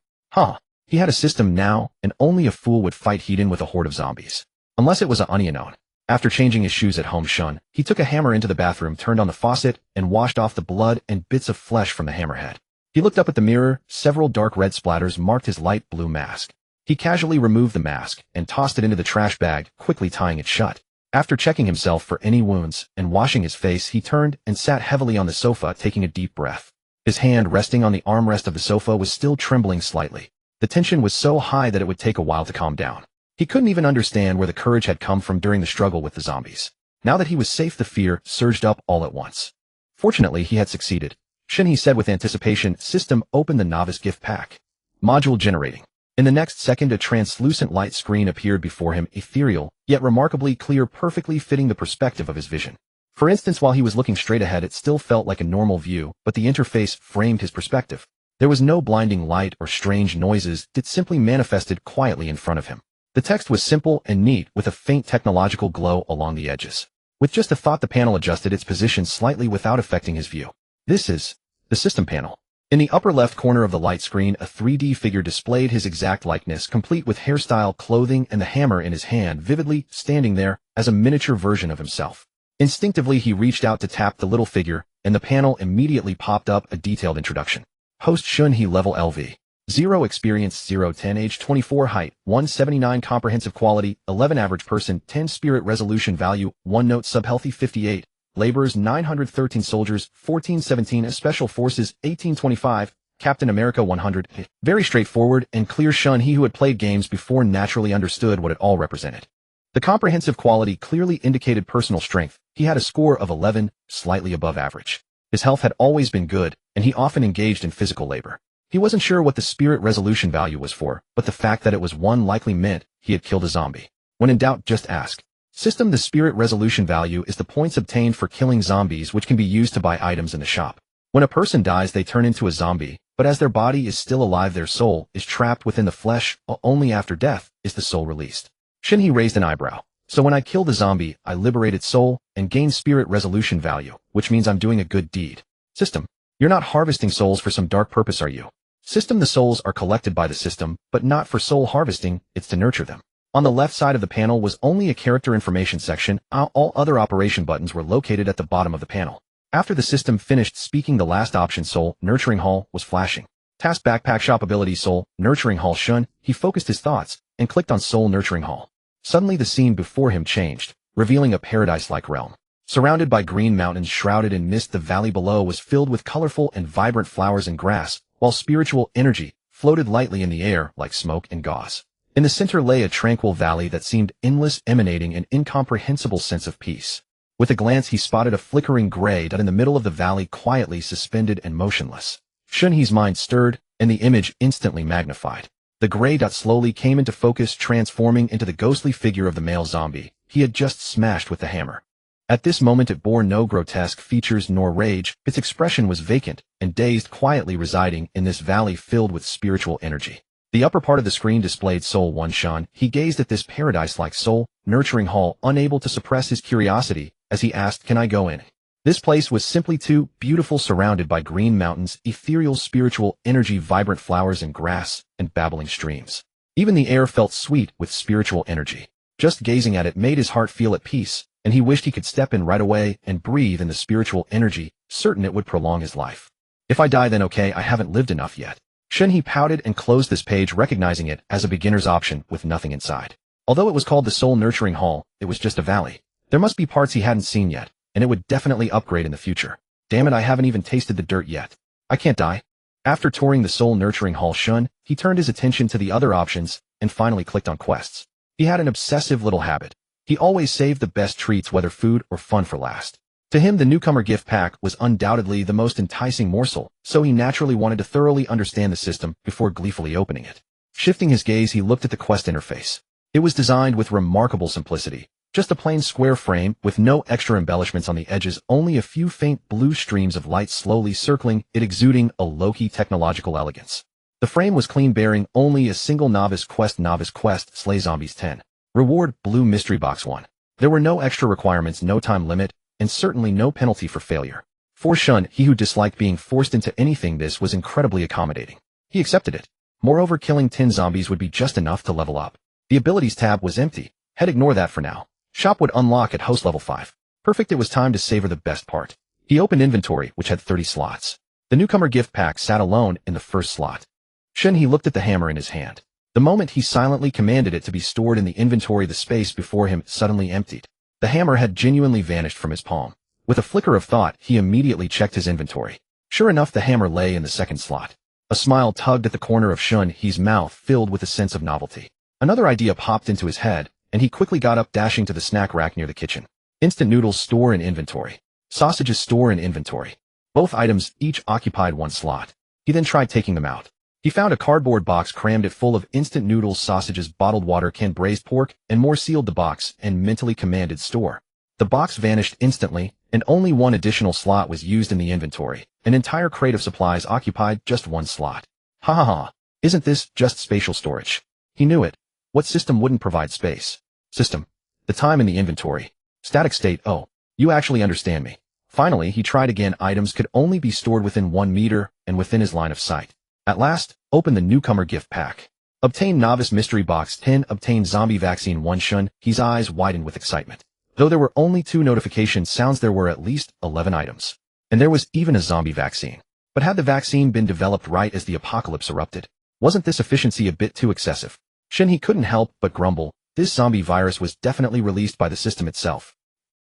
He had a system now, and only a fool would fight heat in with a horde of zombies. Unless it was a unknown. After changing his shoes at home, Shen He took a hammer into the bathroom, turned on the faucet, and washed off the blood and bits of flesh from the hammerhead. He looked up at the mirror, several dark red splatters marked his light blue mask. He casually removed the mask and tossed it into the trash bag, quickly tying it shut. After checking himself for any wounds and washing his face, he turned and sat heavily on the sofa, taking a deep breath. His hand resting on the armrest of the sofa was still trembling slightly. The tension was so high that it would take a while to calm down. He couldn't even understand where the courage had come from during the struggle with the zombies. Now that he was safe, the fear surged up all at once. Fortunately, he had succeeded. Shen He said with anticipation, "System, open the novice gift pack." Module generating. In the next second, a translucent light screen appeared before him, ethereal, yet remarkably clear, perfectly fitting the perspective of his vision. For instance, while he was looking straight ahead, it still felt like a normal view, but the interface framed his perspective. There was no blinding light or strange noises, it simply manifested quietly in front of him. The text was simple and neat, with a faint technological glow along the edges. With just a thought, the panel adjusted its position slightly without affecting his view. This is the system panel. In the upper left corner of the light screen, a 3D figure displayed his exact likeness, complete with hairstyle, clothing, and the hammer in his hand, vividly standing there as a miniature version of himself. Instinctively, he reached out to tap the little figure, and the panel immediately popped up a detailed introduction. Host Shen He, level LV. 0 experience, 0 10 age, 24 height, 179 comprehensive quality, 11 average person, 10 spirit resolution value, 1 note subhealthy 58. Laborers 913 soldiers, 1417 special forces, 1825, Captain America 100. Very straightforward and clear. Shen He, who had played games before, naturally understood what it all represented. The comprehensive quality clearly indicated personal strength. He had a score of 11, slightly above average. His health had always been good, and he often engaged in physical labor. He wasn't sure what the spirit resolution value was for, but the fact that it was 1 likely meant he had killed a zombie. When in doubt, just ask. System. The spirit resolution value is the points obtained for killing zombies, which can be used to buy items in the shop. When a person dies, they turn into a zombie, but as their body is still alive, their soul is trapped within the flesh. Only after death is the soul released. Shen He raised an eyebrow. So when I kill the zombie, I liberated soul and gain spirit resolution value, which means I'm doing a good deed. System. You're not harvesting souls for some dark purpose, are you? System. The souls are collected by the system, but not for soul harvesting, it's to nurture them. On the left side of the panel was only a character information section. All other operation buttons were located at the bottom of the panel. After the system finished speaking, the last option, Soul Nurturing Hall, was flashing. Task Backpack Shop Ability Soul Nurturing Hall. Shen He focused his thoughts and clicked on Soul Nurturing Hall. Suddenly the scene before him changed, revealing a paradise-like realm. Surrounded by green mountains shrouded in mist, the valley below was filled with colorful and vibrant flowers and grass, while spiritual energy floated lightly in the air like smoke and gauze. In the center lay a tranquil valley that seemed endless, emanating an incomprehensible sense of peace. With a glance, he spotted a flickering gray dot in the middle of the valley, quietly suspended and motionless. Shen He's mind stirred, and the image instantly magnified. The gray dot slowly came into focus, transforming into the ghostly figure of the male zombie he had just smashed with the hammer. At this moment, it bore no grotesque features nor rage. Its expression was vacant and dazed, quietly residing in this valley filled with spiritual energy. The upper part of the screen displayed Soul 1. Shen He gazed at this paradise-like soul nurturing hall, unable to suppress his curiosity as he asked, "Can I go in?" This place was simply too beautiful, surrounded by green mountains, ethereal spiritual energy, vibrant flowers and grass, and babbling streams. Even the air felt sweet with spiritual energy. Just gazing at it made his heart feel at peace, and he wished he could step in right away and breathe in the spiritual energy, certain it would prolong his life. If I die, then okay, I haven't lived enough yet. Shen He pouted and closed this page, recognizing it as a beginner's option with nothing inside. Although it was called the Soul Nurturing Hall, it was just a valley. There must be parts he hadn't seen yet, and it would definitely upgrade in the future. Damn it, I haven't even tasted the dirt yet. I can't die. After touring the Soul Nurturing Hall, Shen He turned his attention to the other options and finally clicked on quests. He had an obsessive little habit. He always saved the best treats, whether food or fun, for last. To him, the newcomer gift pack was undoubtedly the most enticing morsel, so he naturally wanted to thoroughly understand the system before gleefully opening it. Shifting his gaze, he looked at the quest interface. It was designed with remarkable simplicity. Just a plain square frame with no extra embellishments on the edges, only a few faint blue streams of light slowly circling it, exuding a low-key technological elegance. The frame was clean, bearing only a single novice quest, Slay Zombies 10. Reward, Blue Mystery Box 1. There were no extra requirements, no time limit, and certainly no penalty for failure. For Shen He, who disliked being forced into anything, this was incredibly accommodating. He accepted it. Moreover, killing 10 zombies would be just enough to level up. The Abilities tab was empty. He'd ignore that for now. Shop would unlock at host level 5. Perfect, it was time to savor the best part. He opened inventory, which had 30 slots. The newcomer gift pack sat alone in the first slot. Shen He looked at the hammer in his hand. The moment he silently commanded it to be stored in the inventory, the space before him suddenly emptied. The hammer had genuinely vanished from his palm. With a flicker of thought, he immediately checked his inventory. Sure enough, the hammer lay in the second slot. A smile tugged at the corner of Shen He's mouth, filled with a sense of novelty. Another idea popped into his head, and he quickly got up, dashing to the snack rack near the kitchen. Instant noodles, store in inventory. Sausages, store in inventory. Both items each occupied one slot. He then tried taking them out. He found a cardboard box, crammed it full of instant noodles, sausages, bottled water, canned braised pork, and more, sealed the box, and mentally commanded store. The box vanished instantly, and only one additional slot was used in the inventory. An entire crate of supplies occupied just one slot. Ha ha ha. Isn't this just spatial storage? He knew it. What system wouldn't provide space? System. The time in the inventory. Static state. Oh, you actually understand me. Finally, he tried again. Items could only be stored within 1 meter and within his line of sight. At last, open the newcomer gift pack. Obtain Novice Mystery Box 10. Obtain Zombie Vaccine 1. Shen He's eyes widened with excitement. Though there were only 2 notification sounds, there were at least 11 items. And there was even a zombie vaccine. But had the vaccine been developed right as the apocalypse erupted? Wasn't this efficiency a bit too excessive? Shen He couldn't help but grumble. This zombie virus was definitely released by the system itself.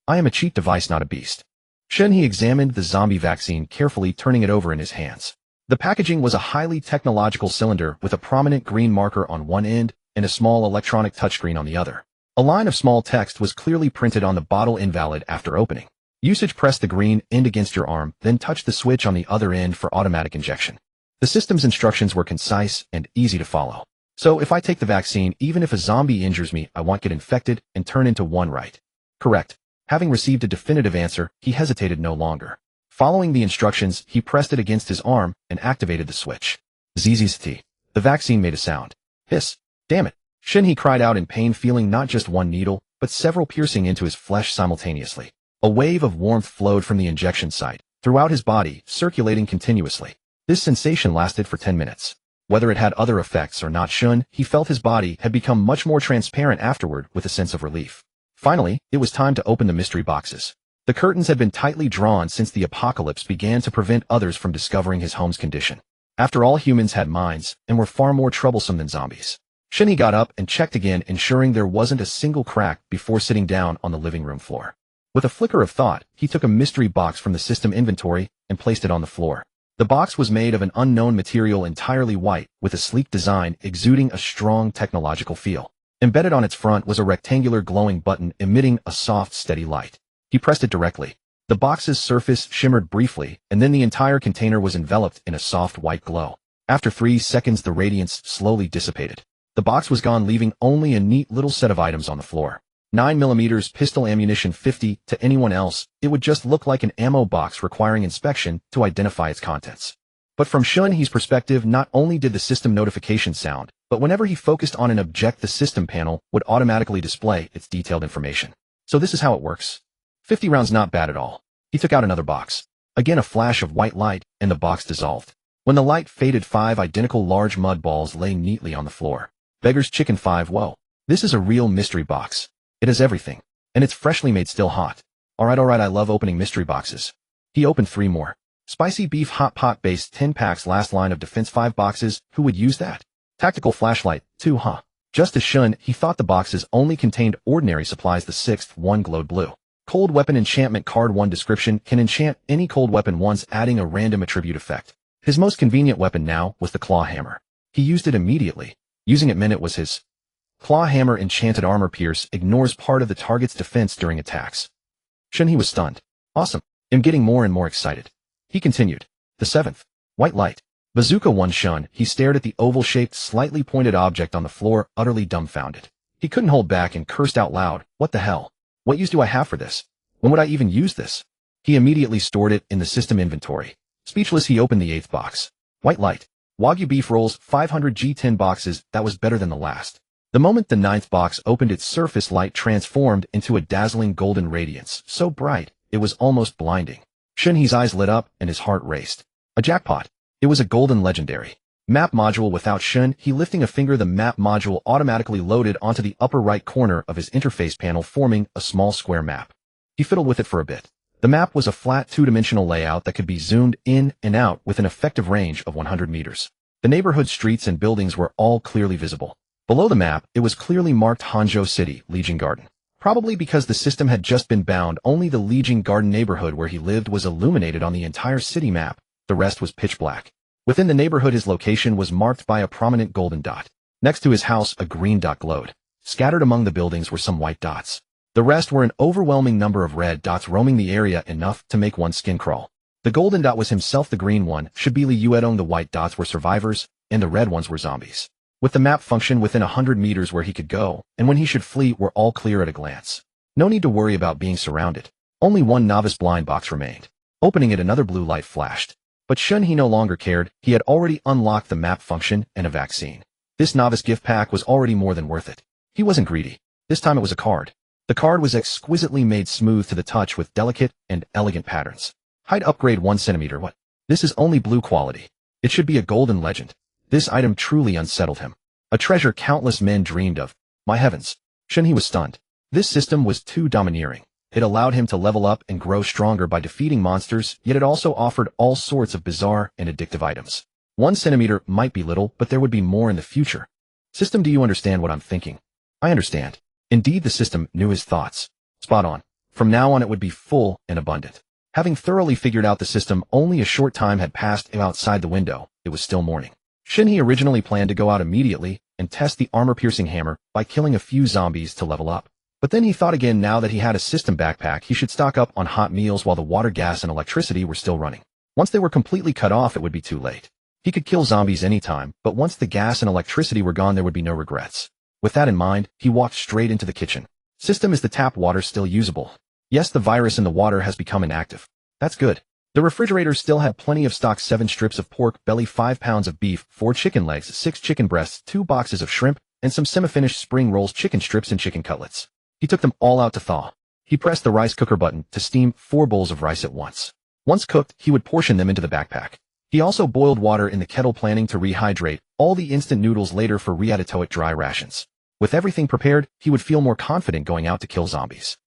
I am a cheap device, not a beast. Shen He examined the zombie vaccine carefully, turning it over in his hands. The packaging was a highly technological cylinder with a prominent green marker on one end and a small electronic touchscreen on the other. A line of small text was clearly printed on the bottle. Invalid after opening. Usage: press the green end against your arm, then touch the switch on the other end for automatic injection. The system's instructions were concise and easy to follow. So if I take the vaccine, even if a zombie injures me, I won't get infected and turn into one, right? Correct. Having received a definitive answer, he hesitated no longer. Following the instructions, he pressed it against his arm and activated the switch. Zzzt. The vaccine made a sound. Hiss. Damn it. Shen He cried out in pain, feeling not just one needle, but several piercing into his flesh simultaneously. A wave of warmth flowed from the injection site throughout his body, circulating continuously. This sensation lasted for 10 minutes. Whether it had other effects or not, Shen He felt his body had become much more transparent afterward, with a sense of relief. Finally, it was time to open the mystery boxes. The curtains had been tightly drawn since the apocalypse began to prevent others from discovering his home's condition. After all, humans had minds and were far more troublesome than zombies. Shen He got up and checked again, ensuring there wasn't a single crack before sitting down on the living room floor. With a flicker of thought, he took a mystery box from the system inventory and placed it on the floor. The box was made of an unknown material, entirely white, with a sleek design exuding a strong technological feel. Embedded on its front was a rectangular glowing button emitting a soft, steady light. He pressed it directly. The box's surface shimmered briefly, and then the entire container was enveloped in a soft white glow. After 3 seconds, the radiance slowly dissipated. The box was gone, leaving only a neat little set of items on the floor. 9mm pistol ammunition. 50. To anyone else, it would just look like an ammo box requiring inspection to identify its contents. But from Shen He's perspective, not only did the system notification sound, but whenever he focused on an object, the system panel would automatically display its detailed information. So this is how it works. 50 rounds, not bad at all. He took out another box. Again a flash of white light, and the box dissolved. When the light faded, 5 identical large mud balls lay neatly on the floor. Beggar's chicken. 5. Whoa. This is a real mystery box. It has everything. And it's freshly made, still hot. Alright, I love opening mystery boxes. He opened 3 more. Spicy beef hot pot base 10 packs. Last line of defense. 5 boxes. Who would use that? Tactical flashlight. 2. Huh. Just as Shen He thought, the boxes only contained ordinary supplies. The 6th one glowed blue. Cold weapon enchantment card. 1 description: can enchant any cold weapon once, adding a random attribute effect. His most convenient weapon now was the claw hammer. He used it immediately. Using it meant it was his. Claw hammer enchanted armor pierce, ignores part of the target's defense during attacks. Shen He was stunned. Awesome. I'm getting more and more excited. He continued. The 7th. White light. Bazooka. 1 Shen He stared at the oval-shaped, slightly pointed object on the floor, utterly dumbfounded. He couldn't hold back and cursed out loud. What the hell? What use do I have for this? When would I even use this? He immediately stored it in the system inventory. Speechless, he opened the 8th box. White light. Wagyu beef rolls. 500 g. 10 boxes. That was better than the last. The moment the 9th box opened, its surface light transformed into a dazzling golden radiance, so bright it was almost blinding. Shen He's eyes lit up and his heart raced. A jackpot. It was a golden legendary map module. Without Shen He lifting a finger, the map module automatically loaded onto the upper right corner of his interface panel, forming a small square map. He fiddled with it for a bit. The map was a flat 2-dimensional layout that could be zoomed in and out with an effective range of 100 meters. The neighborhood streets and buildings were all clearly visible. Below the map, it was clearly marked Hangzhou City, Legion Garden. Probably because the system had just been bound, only the Legion Garden neighborhood where he lived was illuminated on the entire city map. The rest was pitch black. Within the neighborhood, his location was marked by a prominent golden dot. Next to his house, a green dot glowed. Scattered among the buildings were some white dots. The rest were an overwhelming number of red dots roaming the area, enough to make one's skin crawl. The golden dot was himself. The green one, Shabili Yuedong. The white dots were survivors, and the red ones were zombies. With the map function within 100 meters where he could go, and when he should flee, were all clear at a glance. No need to worry about being surrounded. Only one novice blind box remained. Opening it, another blue light flashed. But Shen He no longer cared. He had already unlocked the map function and a vaccine. This novice gift pack was already more than worth it. He wasn't greedy. This time it was a card. The card was exquisitely made smooth to the touch with delicate and elegant patterns. Height upgrade 1 centimeter. What? This is only blue quality. It should be a golden legend. This item truly unsettled him. A treasure countless men dreamed of. My heavens. Shen He was stunned. This system was too domineering. It allowed him to level up and grow stronger by defeating monsters, yet it also offered all sorts of bizarre and addictive items. 1 centimeter might be little, but there would be more in the future. System, do you understand what I'm thinking? I understand. Indeed, the system knew his thoughts. Spot on. From now on it would be full and abundant. Having thoroughly figured out the system, only a short time had passed outside the window. It was still morning. Shen He originally planned to go out immediately and test the armor-piercing hammer by killing a few zombies to level up. But then he thought again, now that he had a system backpack, he should stock up on hot meals while the water, gas, and electricity were still running. Once they were completely cut off, it would be too late. He could kill zombies anytime, but once the gas and electricity were gone, there would be no regrets. With that in mind, he walked straight into the kitchen. System, is the tap water still usable? Yes, the virus in the water has become inactive. That's good. The refrigerator still had plenty of stock: 7 strips of pork belly, 5 pounds of beef, 4 chicken legs, 6 chicken breasts, 2 boxes of shrimp, and some semi-finished spring rolls, chicken strips, and chicken cutlets. He took them all out to thaw. He pressed the rice cooker button to steam 4 bowls of rice at once. Once cooked, he would portion them into the backpack. He also boiled water in the kettle, planning to rehydrate all the instant noodles later for readded dry rations. With everything prepared, he would feel more confident going out to kill zombies.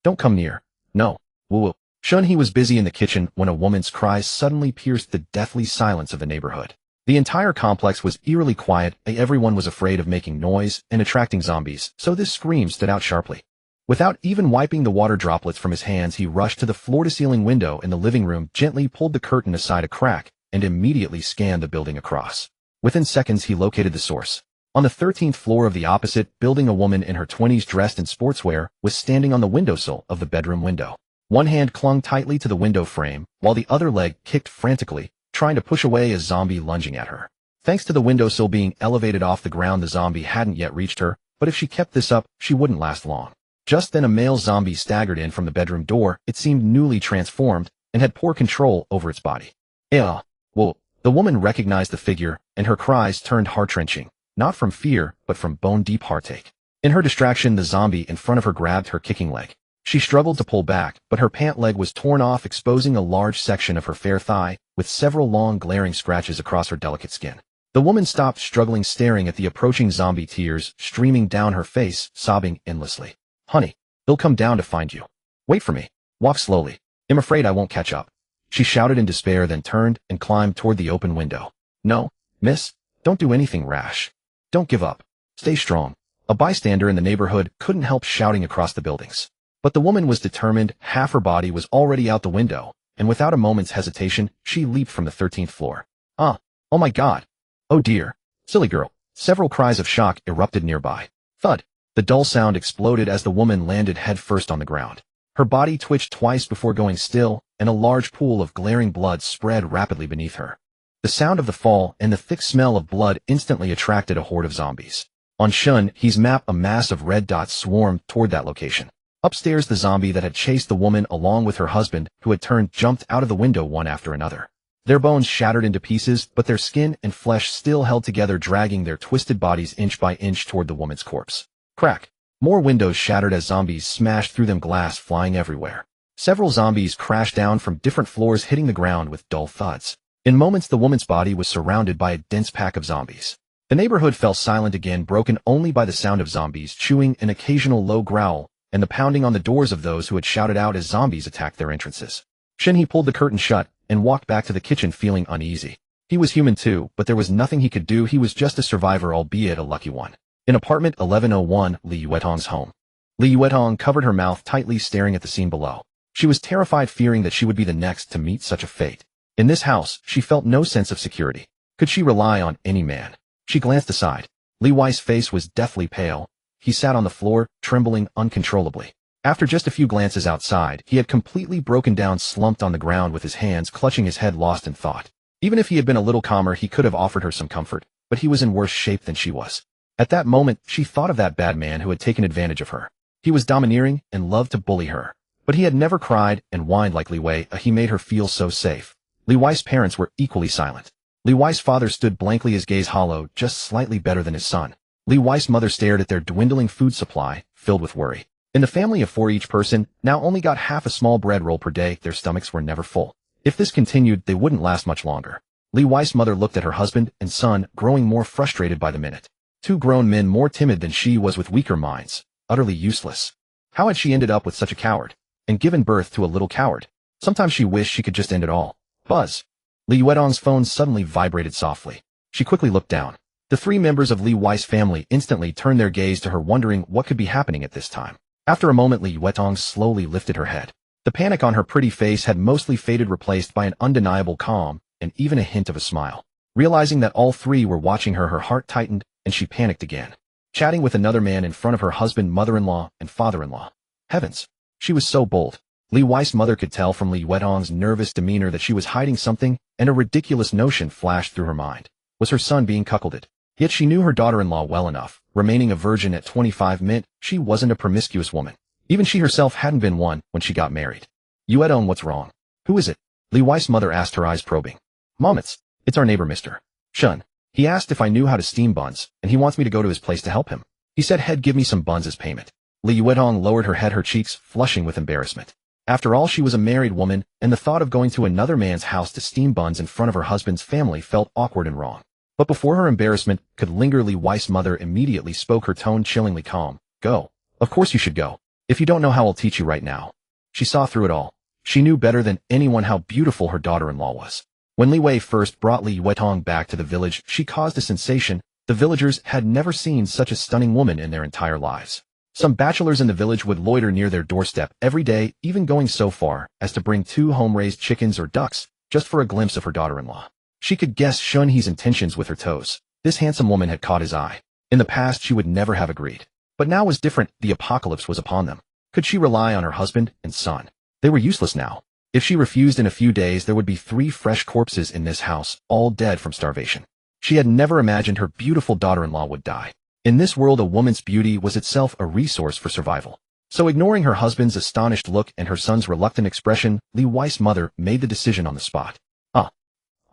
Don't come near. No. Woo-woo. Shen He was busy in the kitchen when a woman's cries suddenly pierced the deathly silence of the neighborhood. The entire complex was eerily quiet. Everyone was afraid of making noise and attracting zombies, so this scream stood out sharply. Without even wiping the water droplets from his hands, he rushed to the floor-to-ceiling window in the living room, gently pulled the curtain aside a crack, and immediately scanned the building across. Within seconds, he located the source. On the 13th floor of the opposite building, a woman in her 20s dressed in sportswear was standing on the windowsill of the bedroom window. One hand clung tightly to the window frame, while the other leg kicked frantically, trying to push away a zombie lunging at her. Thanks to the windowsill being elevated off the ground, the zombie hadn't yet reached her, but if she kept this up, she wouldn't last long. Just then a male zombie staggered in from the bedroom door. It seemed newly transformed and had poor control over its body. Whoa. The woman recognized the figure, and her cries turned heart-wrenching, not from fear, but from bone-deep heartache. In her distraction, the zombie in front of her grabbed her kicking leg. She struggled to pull back, but her pant leg was torn off, exposing a large section of her fair thigh, with several long glaring scratches across her delicate skin. The woman stopped struggling, staring at the approaching zombie, tears streaming down her face, sobbing endlessly. Honey, he'll come down to find you. Wait for me. Walk slowly. I'm afraid I won't catch up. She shouted in despair, then turned and climbed toward the open window. No, miss, don't do anything rash. Don't give up. Stay strong. A bystander in the neighborhood couldn't help shouting across the buildings. But the woman was determined. Half her body was already out the window, and without a moment's hesitation, she leaped from the 13th floor. Oh my God. Oh dear. Silly girl. Several cries of shock erupted nearby. Thud. The dull sound exploded as the woman landed headfirst on the ground. Her body twitched twice before going still, and a large pool of glaring blood spread rapidly beneath her. The sound of the fall and the thick smell of blood instantly attracted a horde of zombies. On Shen He's map, a mass of red dots swarmed toward that location. Upstairs, the zombie that had chased the woman along with her husband, who had turned, jumped out of the window one after another. Their bones shattered into pieces, but their skin and flesh still held together, dragging their twisted bodies inch by inch toward the woman's corpse. Crack. More windows shattered as zombies smashed through them, glass flying everywhere. Several zombies crashed down from different floors, hitting the ground with dull thuds. In moments, the woman's body was surrounded by a dense pack of zombies. The neighborhood fell silent again, broken only by the sound of zombies chewing, an occasional low growl, and the pounding on the doors of those who had shouted out as zombies attacked their entrances. Shen He pulled the curtain shut and walked back to the kitchen, feeling uneasy. He was human too, but there was nothing he could do. He was just a survivor, albeit a lucky one. In apartment 1101, Li Yuetong's home. Li Yuetong covered her mouth tightly, staring at the scene below. She was terrified, fearing that she would be the next to meet such a fate. In this house, she felt no sense of security. Could she rely on any man? She glanced aside. Li Wei's face was deathly pale. He sat on the floor, trembling uncontrollably. After just a few glances outside, he had completely broken down, slumped on the ground with his hands clutching his head, lost in thought. Even if he had been a little calmer, he could have offered her some comfort, but he was in worse shape than she was. At that moment, she thought of that bad man who had taken advantage of her. He was domineering and loved to bully her, but he had never cried and whined like Li Wei. He made her feel so safe. Li Wei's parents were equally silent. Li Wei's father stood blankly, his gaze hollow, just slightly better than his son. Li Wei's mother stared at their dwindling food supply, filled with worry. In the family of 4, each person now only got half a small bread roll per day. Their stomachs were never full. If this continued, they wouldn't last much longer. Li Wei's mother looked at her husband and son, growing more frustrated by the minute. 2 grown men more timid than she was, with weaker minds, utterly useless. How had she ended up with such a coward, and given birth to a little coward? Sometimes she wished she could just end it all. Buzz. Li Yuetong's phone suddenly vibrated softly. She quickly looked down. The 3 members of Li Wei's family instantly turned their gaze to her, wondering what could be happening at this time. After a moment, Li Yuetong slowly lifted her head. The panic on her pretty face had mostly faded, replaced by an undeniable calm and even a hint of a smile. Realizing that all 3 were watching her, her heart tightened and she panicked again. Chatting with another man in front of her husband, mother-in-law, and father-in-law. Heavens! She was so bold. Li Wei's mother could tell from Li Yuetong's nervous demeanor that she was hiding something, and a ridiculous notion flashed through her mind. Was her son being cuckolded? Yet she knew her daughter-in-law well enough. Remaining a virgin at 25 meant she wasn't a promiscuous woman. Even she herself hadn't been one when she got married. Yuetong, what's wrong? Who is it? Li Wei's mother asked, her eyes probing. Mom, it's our neighbor, Mr. Shen. He asked if I knew how to steam buns, and he wants me to go to his place to help him. He said he'd give me some buns as payment. Li Yuetong lowered her head, her cheeks flushing with embarrassment. After all, she was a married woman, and the thought of going to another man's house to steam buns in front of her husband's family felt awkward and wrong. But before her embarrassment could linger, Li Wei's mother immediately spoke, her tone chillingly calm. Go. Of course you should go. If you don't know how, I'll teach you right now. She saw through it all. She knew better than anyone how beautiful her daughter-in-law was. When Li Wei first brought Li Yuetong back to the village, she caused a sensation. The villagers had never seen such a stunning woman in their entire lives. Some bachelors in the village would loiter near their doorstep every day, even going so far as to bring 2 home-raised chickens or ducks, just for a glimpse of her daughter-in-law. She could guess Shen He's intentions with her toes. This handsome woman had caught his eye. In the past, she would never have agreed. But now was different. The apocalypse was upon them. Could she rely on her husband and son? They were useless now. If she refused, in a few days there would be 3 fresh corpses in this house, all dead from starvation. She had never imagined her beautiful daughter-in-law would die. In this world, a woman's beauty was itself a resource for survival. So, ignoring her husband's astonished look and her son's reluctant expression, Li Wei's mother made the decision on the spot.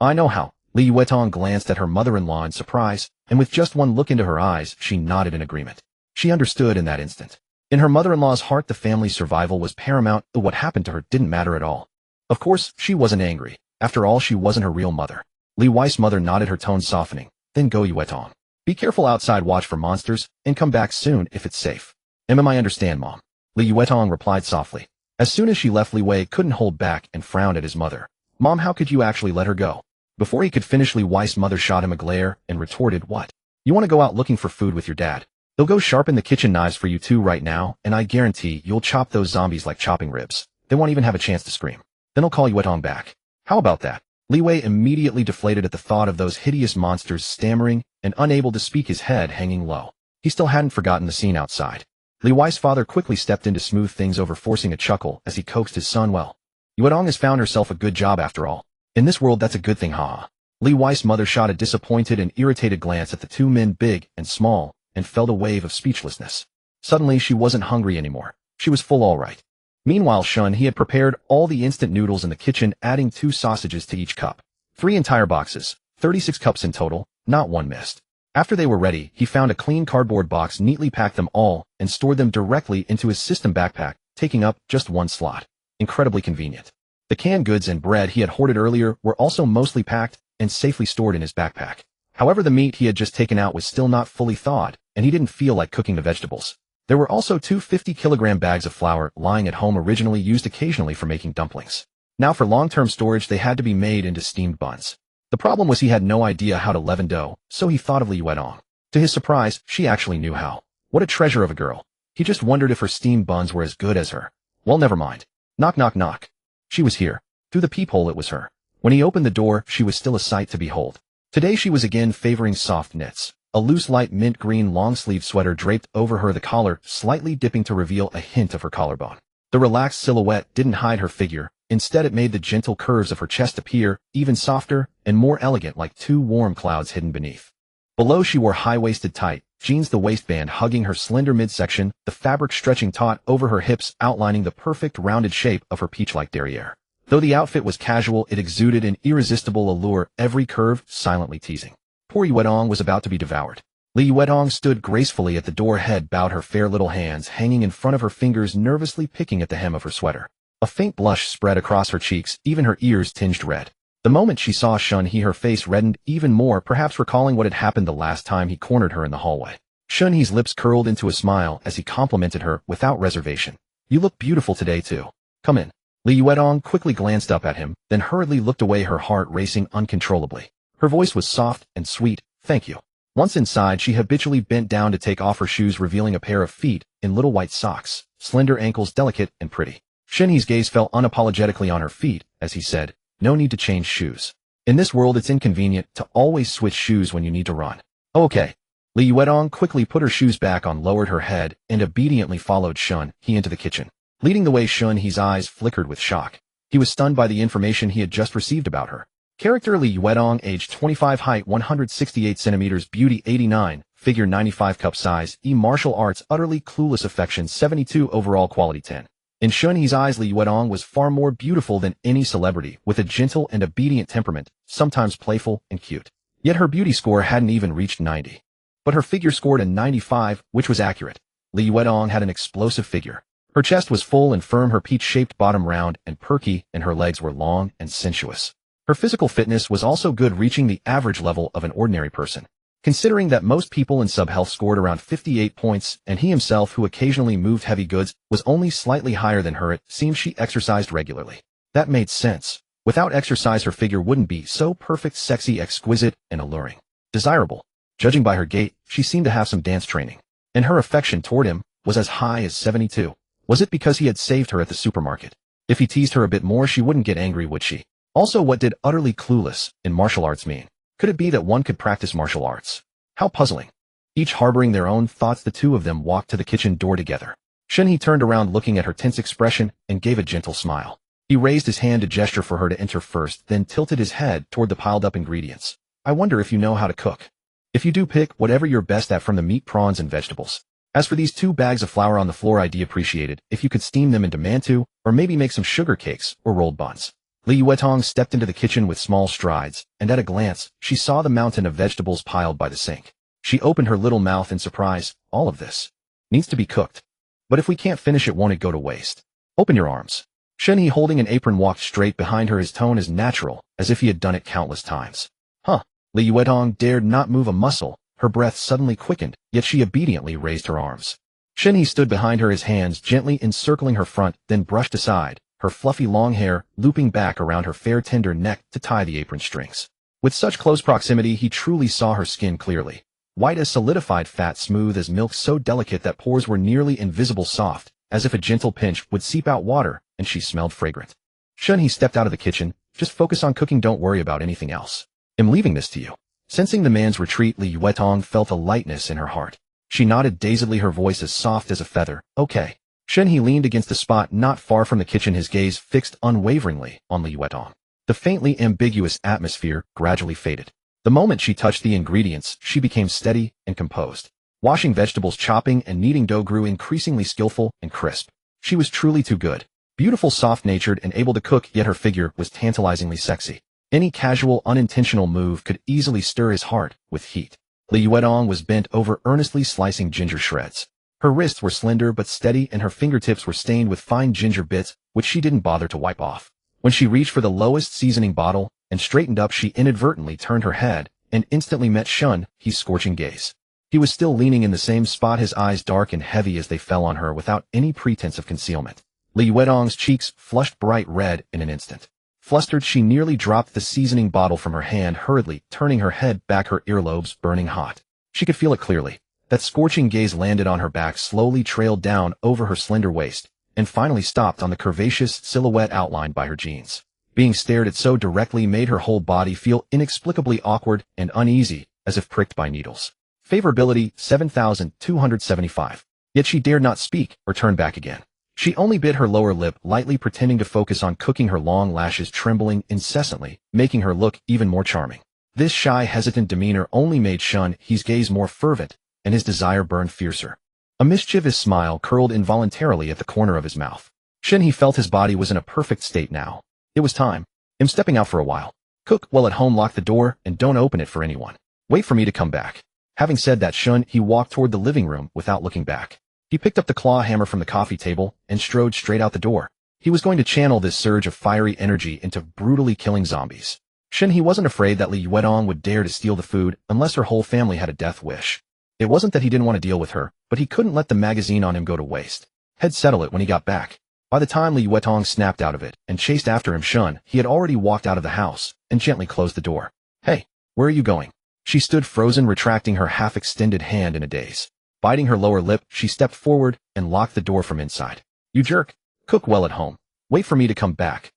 I know how. Li Yuetong glanced at her mother-in-law in surprise, and with just one look into her eyes, she nodded in agreement. She understood in that instant. In her mother-in-law's heart, the family's survival was paramount. What happened to her didn't matter at all. Of course, she wasn't angry. After all, she wasn't her real mother. Li Wei's mother nodded, her tone softening. Then go, Yuetong. Be careful outside, watch for monsters, and come back soon if it's safe. I understand, Mom. Li Yuetong replied softly. As soon as she left, Li Wei couldn't hold back and frowned at his mother. Mom, how could you actually let her go? Before he could finish, Li Wei's mother shot him a glare and retorted, what? You want to go out looking for food with your dad? They'll go sharpen the kitchen knives for you 2 right now, and I guarantee you'll chop those zombies like chopping ribs. They won't even have a chance to scream. Then I'll call Yuetong back. How about that? Li Wei immediately deflated at the thought of those hideous monsters, stammering and unable to speak, his head hanging low. He still hadn't forgotten the scene outside. Li Wei's father quickly stepped in to smooth things over, forcing a chuckle as he coaxed his son. Well, Yuetong has found herself a good job after all. In this world, that's a good thing, haha. Li Wei's mother shot a disappointed and irritated glance at the 2 men, big and small, and felt a wave of speechlessness. Suddenly, she wasn't hungry anymore. She was full, all right. Meanwhile, Shen He had prepared all the instant noodles in the kitchen, adding 2 sausages to each cup. 3 entire boxes, 36 cups in total, not one missed. After they were ready, he found a clean cardboard box, neatly packed them all, and stored them directly into his system backpack, taking up just 1 slot. Incredibly convenient. The canned goods and bread he had hoarded earlier were also mostly packed and safely stored in his backpack. However, the meat he had just taken out was still not fully thawed, and he didn't feel like cooking the vegetables. There were also 2 50-kilogram bags of flour lying at home, originally used occasionally for making dumplings. Now, for long-term storage, they had to be made into steamed buns. The problem was he had no idea how to leaven dough, so he thought of Li Yuetong. To his surprise, she actually knew how. What a treasure of a girl. He just wondered if her steamed buns were as good as her. Well, never mind. Knock, knock, knock. She was here. Through the peephole, it was her. When he opened the door, she was still a sight to behold. Today she was again favoring soft knits. A loose light mint green long-sleeve sweater draped over her, the collar slightly dipping to reveal a hint of her collarbone. The relaxed silhouette didn't hide her figure. Instead, it made the gentle curves of her chest appear even softer and more elegant, like 2 warm clouds hidden beneath. Below, she wore high-waisted tight jeans, the waistband hugging her slender midsection, the fabric stretching taut over her hips, outlining the perfect rounded shape of her peach-like derriere. Though the outfit was casual, it exuded an irresistible allure, every curve silently teasing. Poor Yuetong was about to be devoured. Li Yuetong stood gracefully at the door, head bowed, her fair little hands hanging in front of her, fingers nervously picking at the hem of her sweater. A faint blush spread across her cheeks, even her ears tinged red. The moment she saw Shen He, her face reddened even more, perhaps recalling what had happened the last time he cornered her in the hallway. Shen He's lips curled into a smile as he complimented her without reservation. "You look beautiful today too. Come in." Li Yuetong quickly glanced up at him, then hurriedly looked away, her heart racing uncontrollably. Her voice was soft and sweet. "Thank you." Once inside, she habitually bent down to take off her shoes, revealing a pair of feet in little white socks, slender ankles delicate and pretty. Shen He's gaze fell unapologetically on her feet as he said, "No need to change shoes. In this world it's inconvenient to always switch shoes when you need to run." "Okay." Li Yuetong quickly put her shoes back on, lowered her head, and obediently followed Shen He into the kitchen. Leading the way, Shen He's eyes flickered with shock. He was stunned by the information he had just received about her. Character: Li Yuetong, age 25, height 168 centimeters, beauty 89, figure 95, cup size E, martial arts utterly clueless, affection 72, overall quality 10. In Shen He's eyes, Li Yuetong was far more beautiful than any celebrity, with a gentle and obedient temperament, sometimes playful and cute. Yet her beauty score hadn't even reached 90. But her figure scored a 95, which was accurate. Li Yuetong had an explosive figure. Her chest was full and firm, her peach-shaped bottom round and perky, and her legs were long and sensuous. Her physical fitness was also good, reaching the average level of an ordinary person. Considering that most people in sub-health scored around 58 points, and he himself, who occasionally moved heavy goods, was only slightly higher than her, it seemed she exercised regularly. That made sense. Without exercise, her figure wouldn't be so perfect, sexy, exquisite, and alluring. Desirable. Judging by her gait, she seemed to have some dance training. And her affection toward him was as high as 72. Was it because he had saved her at the supermarket? If he teased her a bit more, she wouldn't get angry, would she? Also, what did utterly clueless in martial arts mean? Could it be that one could practice martial arts? How puzzling. Each harboring their own thoughts, the two of them walked to the kitchen door together. Shen He turned around, looking at her tense expression, and gave a gentle smile. He raised his hand to gesture for her to enter first, then tilted his head toward the piled-up ingredients. "I wonder if you know how to cook. If you do, pick whatever you're best at from the meat, prawns, and vegetables. As for these 2 bags of flour on the floor, I'd appreciate it if you could steam them into mantou, or maybe make some sugar cakes or rolled buns." Li Yuetong stepped into the kitchen with small strides, and at a glance, she saw the mountain of vegetables piled by the sink. She opened her little mouth in surprise. "All of this needs to be cooked. But if we can't finish it, won't it go to waste? Open your arms." Shen He, holding an apron, walked straight behind her, his tone as natural as if he had done it countless times. "Huh." Li Yuetong dared not move a muscle. Her breath suddenly quickened, yet she obediently raised her arms. Shen He stood behind her, his hands gently encircling her front, then brushed aside, her fluffy long hair looping back around her fair tender neck to tie the apron strings. With such close proximity, he truly saw her skin clearly. White as solidified fat, smooth as milk, so delicate that pores were nearly invisible, soft, as if a gentle pinch would seep out water, and she smelled fragrant. Shen He stepped out of the kitchen. "Just focus on cooking, don't worry about anything else. I'm leaving this to you." Sensing the man's retreat, Li Yuetong felt a lightness in her heart. She nodded dazedly, her voice as soft as a feather. "Okay." Shen He leaned against the spot not far from the kitchen, his gaze fixed unwaveringly on Li Yuetong. The faintly ambiguous atmosphere gradually faded. The moment she touched the ingredients, she became steady and composed. Washing vegetables, chopping, and kneading dough grew increasingly skillful and crisp. She was truly too good. Beautiful, soft-natured, and able to cook, yet her figure was tantalizingly sexy. Any casual, unintentional move could easily stir his heart with heat. Li Yuetong was bent over, earnestly slicing ginger shreds. Her wrists were slender but steady, and her fingertips were stained with fine ginger bits, which she didn't bother to wipe off. When she reached for the lowest seasoning bottle and straightened up, she inadvertently turned her head and instantly met Shen He's scorching gaze. He was still leaning in the same spot, his eyes dark and heavy as they fell on her without any pretense of concealment. Li Yuetong's cheeks flushed bright red in an instant. Flustered, she nearly dropped the seasoning bottle from her hand, hurriedly turning her head back, her earlobes burning hot. She could feel it clearly. That scorching gaze landed on her back, slowly trailed down over her slender waist, and finally stopped on the curvaceous silhouette outlined by her jeans. Being stared at so directly made her whole body feel inexplicably awkward and uneasy, as if pricked by needles. Favorability 7,275. Yet she dared not speak or turn back again. She only bit her lower lip, lightly pretending to focus on cooking, her long lashes trembling incessantly, making her look even more charming. This shy, hesitant demeanor only made Shen He's gaze more fervent, and his desire burned fiercer. A mischievous smile curled involuntarily at the corner of his mouth. Shen He felt his body was in a perfect state now. It was time. I'm stepping out for a while. Cook while at home, lock the door, and don't open it for anyone. Wait for me to come back. Having said that, Shen He walked toward the living room without looking back. He picked up the claw hammer from the coffee table and strode straight out the door. He was going to channel this surge of fiery energy into brutally killing zombies. Shen He wasn't afraid that Li Yuedong would dare to steal the food unless her whole family had a death wish. It wasn't that he didn't want to deal with her, but he couldn't let the magazine on him go to waste. He'd settle it when he got back. By the time Li Yuedong snapped out of it and chased after him, Shen He had already walked out of the house and gently closed the door. "Hey, where are you going?" She stood frozen, retracting her half-extended hand in a daze. Biting her lower lip, she stepped forward and locked the door from inside. "You jerk. Cook well at home. Wait for me to come back.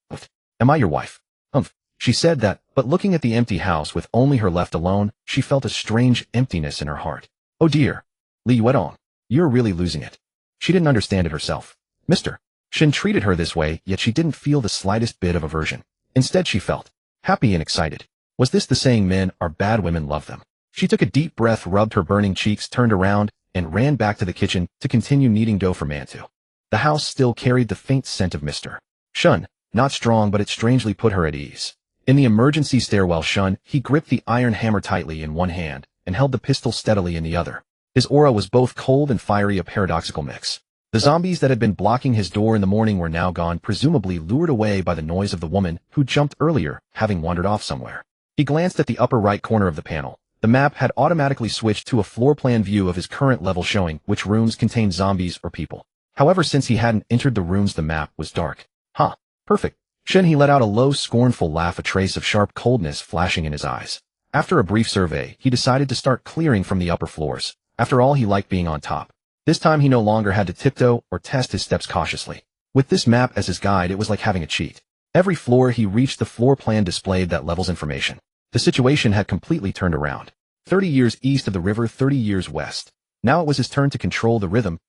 Am I your wife?" She said that, but looking at the empty house with only her left alone, she felt a strange emptiness in her heart. "Oh dear. Li Yuedong, you're really losing it." She didn't understand it herself. Mr. Shen treated her this way, yet she didn't feel the slightest bit of aversion. Instead, she felt happy and excited. Was this the saying men are bad, women love them? She took a deep breath, rubbed her burning cheeks, turned around, and ran back to the kitchen to continue kneading dough for Mantu. The house still carried the faint scent of Mr. Shen, not strong, but it strangely put her at ease. In the emergency stairwell, Shen He gripped the iron hammer tightly in one hand and held the pistol steadily in the other. His aura was both cold and fiery, a paradoxical mix. The zombies that had been blocking his door in the morning were now gone, presumably lured away by the noise of the woman who jumped earlier, having wandered off somewhere. He glanced at the upper right corner of the panel. The map had automatically switched to a floor plan view of his current level, showing which rooms contained zombies or people. However, since he hadn't entered the rooms, the map was dark. Perfect. Shen He let out a low, scornful laugh, a trace of sharp coldness flashing in his eyes. After a brief survey, he decided to start clearing from the upper floors. After all, he liked being on top. This time he no longer had to tiptoe or test his steps cautiously. With this map as his guide, it was like having a cheat. Every floor he reached, the floor plan displayed that level's information. The situation had completely turned around. 30 years east of the river, 30 years west. Now it was his turn to control the rhythm.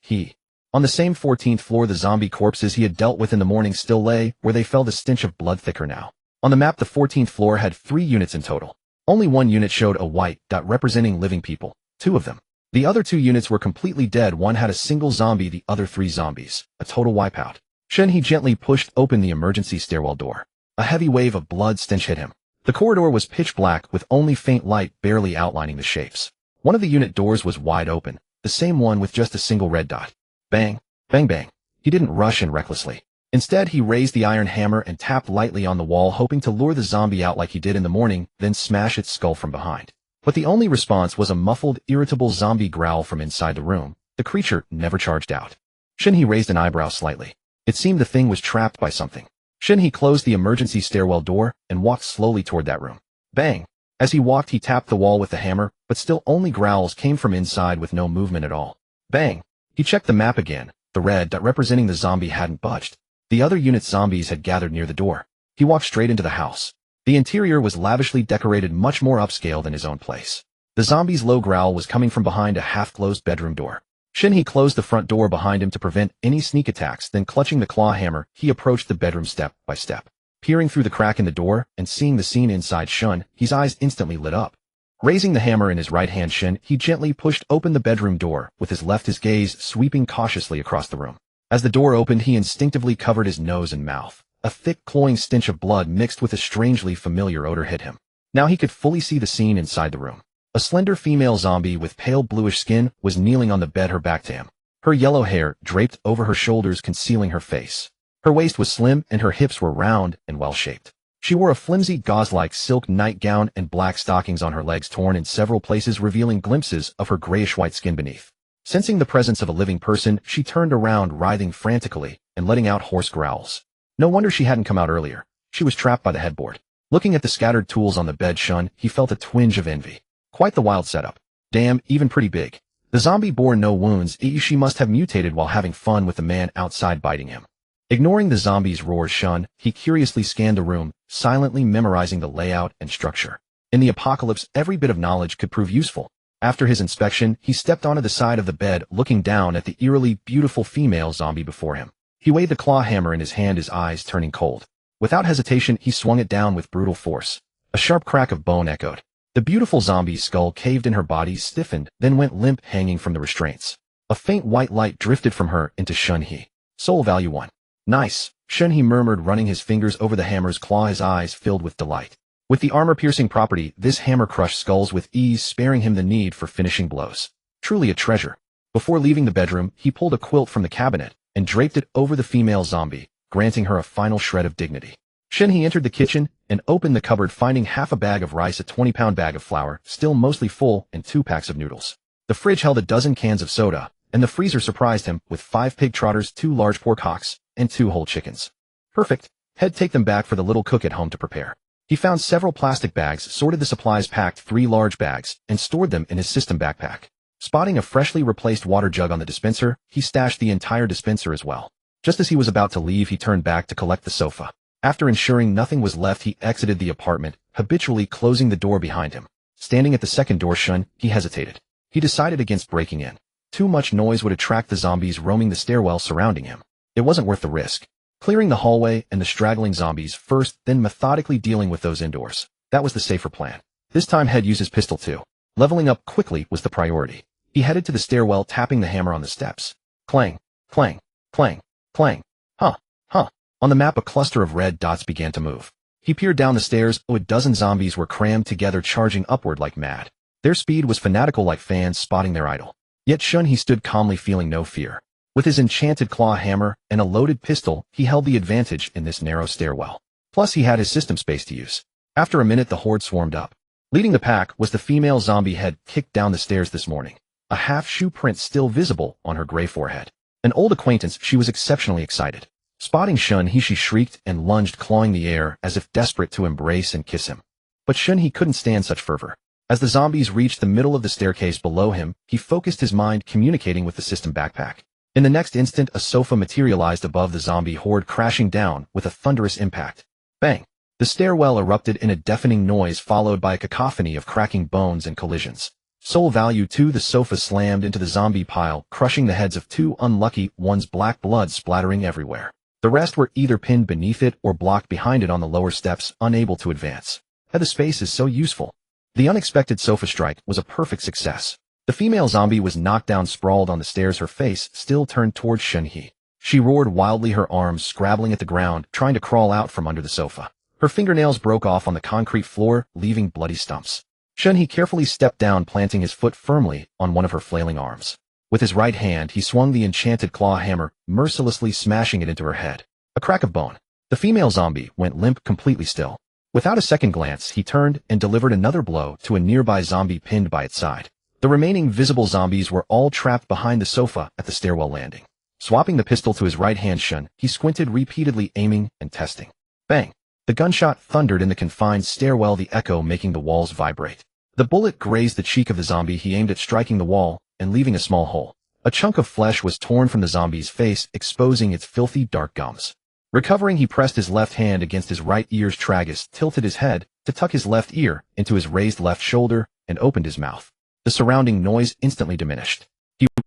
On the same 14th floor, the zombie corpses he had dealt with in the morning still lay where they fell, the stench of blood thicker now. On the map, the 14th floor had 3 units in total. Only one unit showed a white dot representing living people, 2 of them. The other 2 units were completely dead. One had a single zombie, the other 3 zombies. A total wipeout. Shen He gently pushed open the emergency stairwell door. A heavy wave of blood stench hit him. The corridor was pitch black with only faint light barely outlining the shapes. One of the unit doors was wide open, the same one with just a single red dot. Bang, bang, bang. He didn't rush in recklessly. Instead, he raised the iron hammer and tapped lightly on the wall, hoping to lure the zombie out like he did in the morning, then smash its skull from behind. But the only response was a muffled, irritable zombie growl from inside the room. The creature never charged out. Shen He raised an eyebrow slightly. It seemed the thing was trapped by something. Shen He closed the emergency stairwell door and walked slowly toward that room. Bang! As he walked, he tapped the wall with the hammer, but still only growls came from inside with no movement at all. Bang! He checked the map again. The red dot representing the zombie hadn't budged. The other unit's zombies had gathered near the door. He walked straight into the house. The interior was lavishly decorated, much more upscale than his own place. The zombie's low growl was coming from behind a half-closed bedroom door. Shen He closed the front door behind him to prevent any sneak attacks, then clutching the claw hammer, he approached the bedroom step by step. Peering through the crack in the door and seeing the scene inside Shen, his eyes instantly lit up. Raising the hammer in his right hand, Shen He gently pushed open the bedroom door, with his left, his gaze sweeping cautiously across the room. As the door opened, he instinctively covered his nose and mouth. A thick, cloying stench of blood mixed with a strangely familiar odor hit him. Now he could fully see the scene inside the room. A slender female zombie with pale bluish skin was kneeling on the bed, her back to him. Her yellow hair draped over her shoulders, concealing her face. Her waist was slim and her hips were round and well-shaped. She wore a flimsy gauze-like silk nightgown and black stockings on her legs, torn in several places, revealing glimpses of her grayish-white skin beneath. Sensing the presence of a living person, she turned around, writhing frantically and letting out hoarse growls. No wonder she hadn't come out earlier. She was trapped by the headboard. Looking at the scattered tools on the bed, Shen He felt a twinge of envy. Quite the wild setup. Damn, even pretty big. The zombie bore no wounds. She must have mutated while having fun with the man outside biting him. Ignoring the zombie's roars, Shen He curiously scanned the room, silently memorizing the layout and structure. In the apocalypse, every bit of knowledge could prove useful. After his inspection, he stepped onto the side of the bed, looking down at the eerily beautiful female zombie before him. He weighed the claw hammer in his hand, his eyes turning cold. Without hesitation, he swung it down with brutal force. A sharp crack of bone echoed. The beautiful zombie's skull caved in, her body stiffened, then went limp, hanging from the restraints. A faint white light drifted from her into Shen He. Soul value 1. Nice, Shen He murmured, running his fingers over the hammer's claw, his eyes filled with delight. With the armor-piercing property, this hammer crushed skulls with ease, sparing him the need for finishing blows. Truly a treasure. Before leaving the bedroom, he pulled a quilt from the cabinet and draped it over the female zombie, granting her a final shred of dignity. Shen He entered the kitchen and opened the cupboard, finding half a bag of rice, a 20-pound bag of flour, still mostly full, and 2 packs of noodles. The fridge held a dozen cans of soda, and the freezer surprised him with 5 pig trotters, 2 large pork hocks, and 2 whole chickens. Perfect. He'd take them back for the little cook at home to prepare. He found several plastic bags, sorted the supplies, packed 3 large bags, and stored them in his system backpack. Spotting a freshly replaced water jug on the dispenser, he stashed the entire dispenser as well. Just as he was about to leave, he turned back to collect the sofa. After ensuring nothing was left, he exited the apartment, habitually closing the door behind him. Standing at the second door shun, he hesitated. He decided against breaking in. Too much noise would attract the zombies roaming the stairwell surrounding him. It wasn't worth the risk. Clearing the hallway and the straggling zombies first, then methodically dealing with those indoors. That was the safer plan. This time He'd use his pistol too. Leveling up quickly was the priority. He headed to the stairwell, tapping the hammer on the steps. Clang, clang, clang, clang. Huh. On the map, a cluster of red dots began to move. He peered down the stairs. A dozen zombies were crammed together, charging upward like mad. Their speed was fanatical, like fans spotting their idol. Yet Shen He stood calmly, feeling no fear. With his enchanted claw hammer and a loaded pistol, he held the advantage in this narrow stairwell. Plus, he had his system space to use. After a minute, the horde swarmed up. Leading the pack was the female zombie He'd kicked down the stairs this morning. A half-shoe print still visible on her gray forehead. An old acquaintance, she was exceptionally excited. Spotting Shen He, she shrieked and lunged, clawing the air as if desperate to embrace and kiss him. But Shen He couldn't stand such fervor. As the zombies reached the middle of the staircase below him, he focused his mind, communicating with the system backpack. In the next instant, a sofa materialized above the zombie horde, crashing down with a thunderous impact. Bang! The stairwell erupted in a deafening noise, followed by a cacophony of cracking bones and collisions. Soul value 2. The sofa slammed into the zombie pile, crushing the heads of 2 unlucky ones, black blood splattering everywhere. The rest were either pinned beneath it or blocked behind it on the lower steps, unable to advance. The space is so useful. The unexpected sofa strike was a perfect success. The female zombie was knocked down, sprawled on the stairs, her face still turned towards Shen He. She roared wildly, her arms scrabbling at the ground, trying to crawl out from under the sofa. Her fingernails broke off on the concrete floor, leaving bloody stumps. Shen He carefully stepped down, planting his foot firmly on one of her flailing arms. With his right hand, he swung the enchanted claw hammer, mercilessly smashing it into her head. A crack of bone. The female zombie went limp, completely still. Without a second glance, he turned and delivered another blow to a nearby zombie pinned by its side. The remaining visible zombies were all trapped behind the sofa at the stairwell landing. Swapping the pistol to his right hand, Shen He squinted, repeatedly aiming and testing. Bang! The gunshot thundered in the confined stairwell, the echo making the walls vibrate. The bullet grazed the cheek of the zombie he aimed at, striking the wall and leaving a small hole. A chunk of flesh was torn from the zombie's face, exposing its filthy dark gums. Recovering, he pressed his left hand against his right ear's tragus, tilted his head to tuck his left ear into his raised left shoulder, and opened his mouth. The surrounding noise instantly diminished.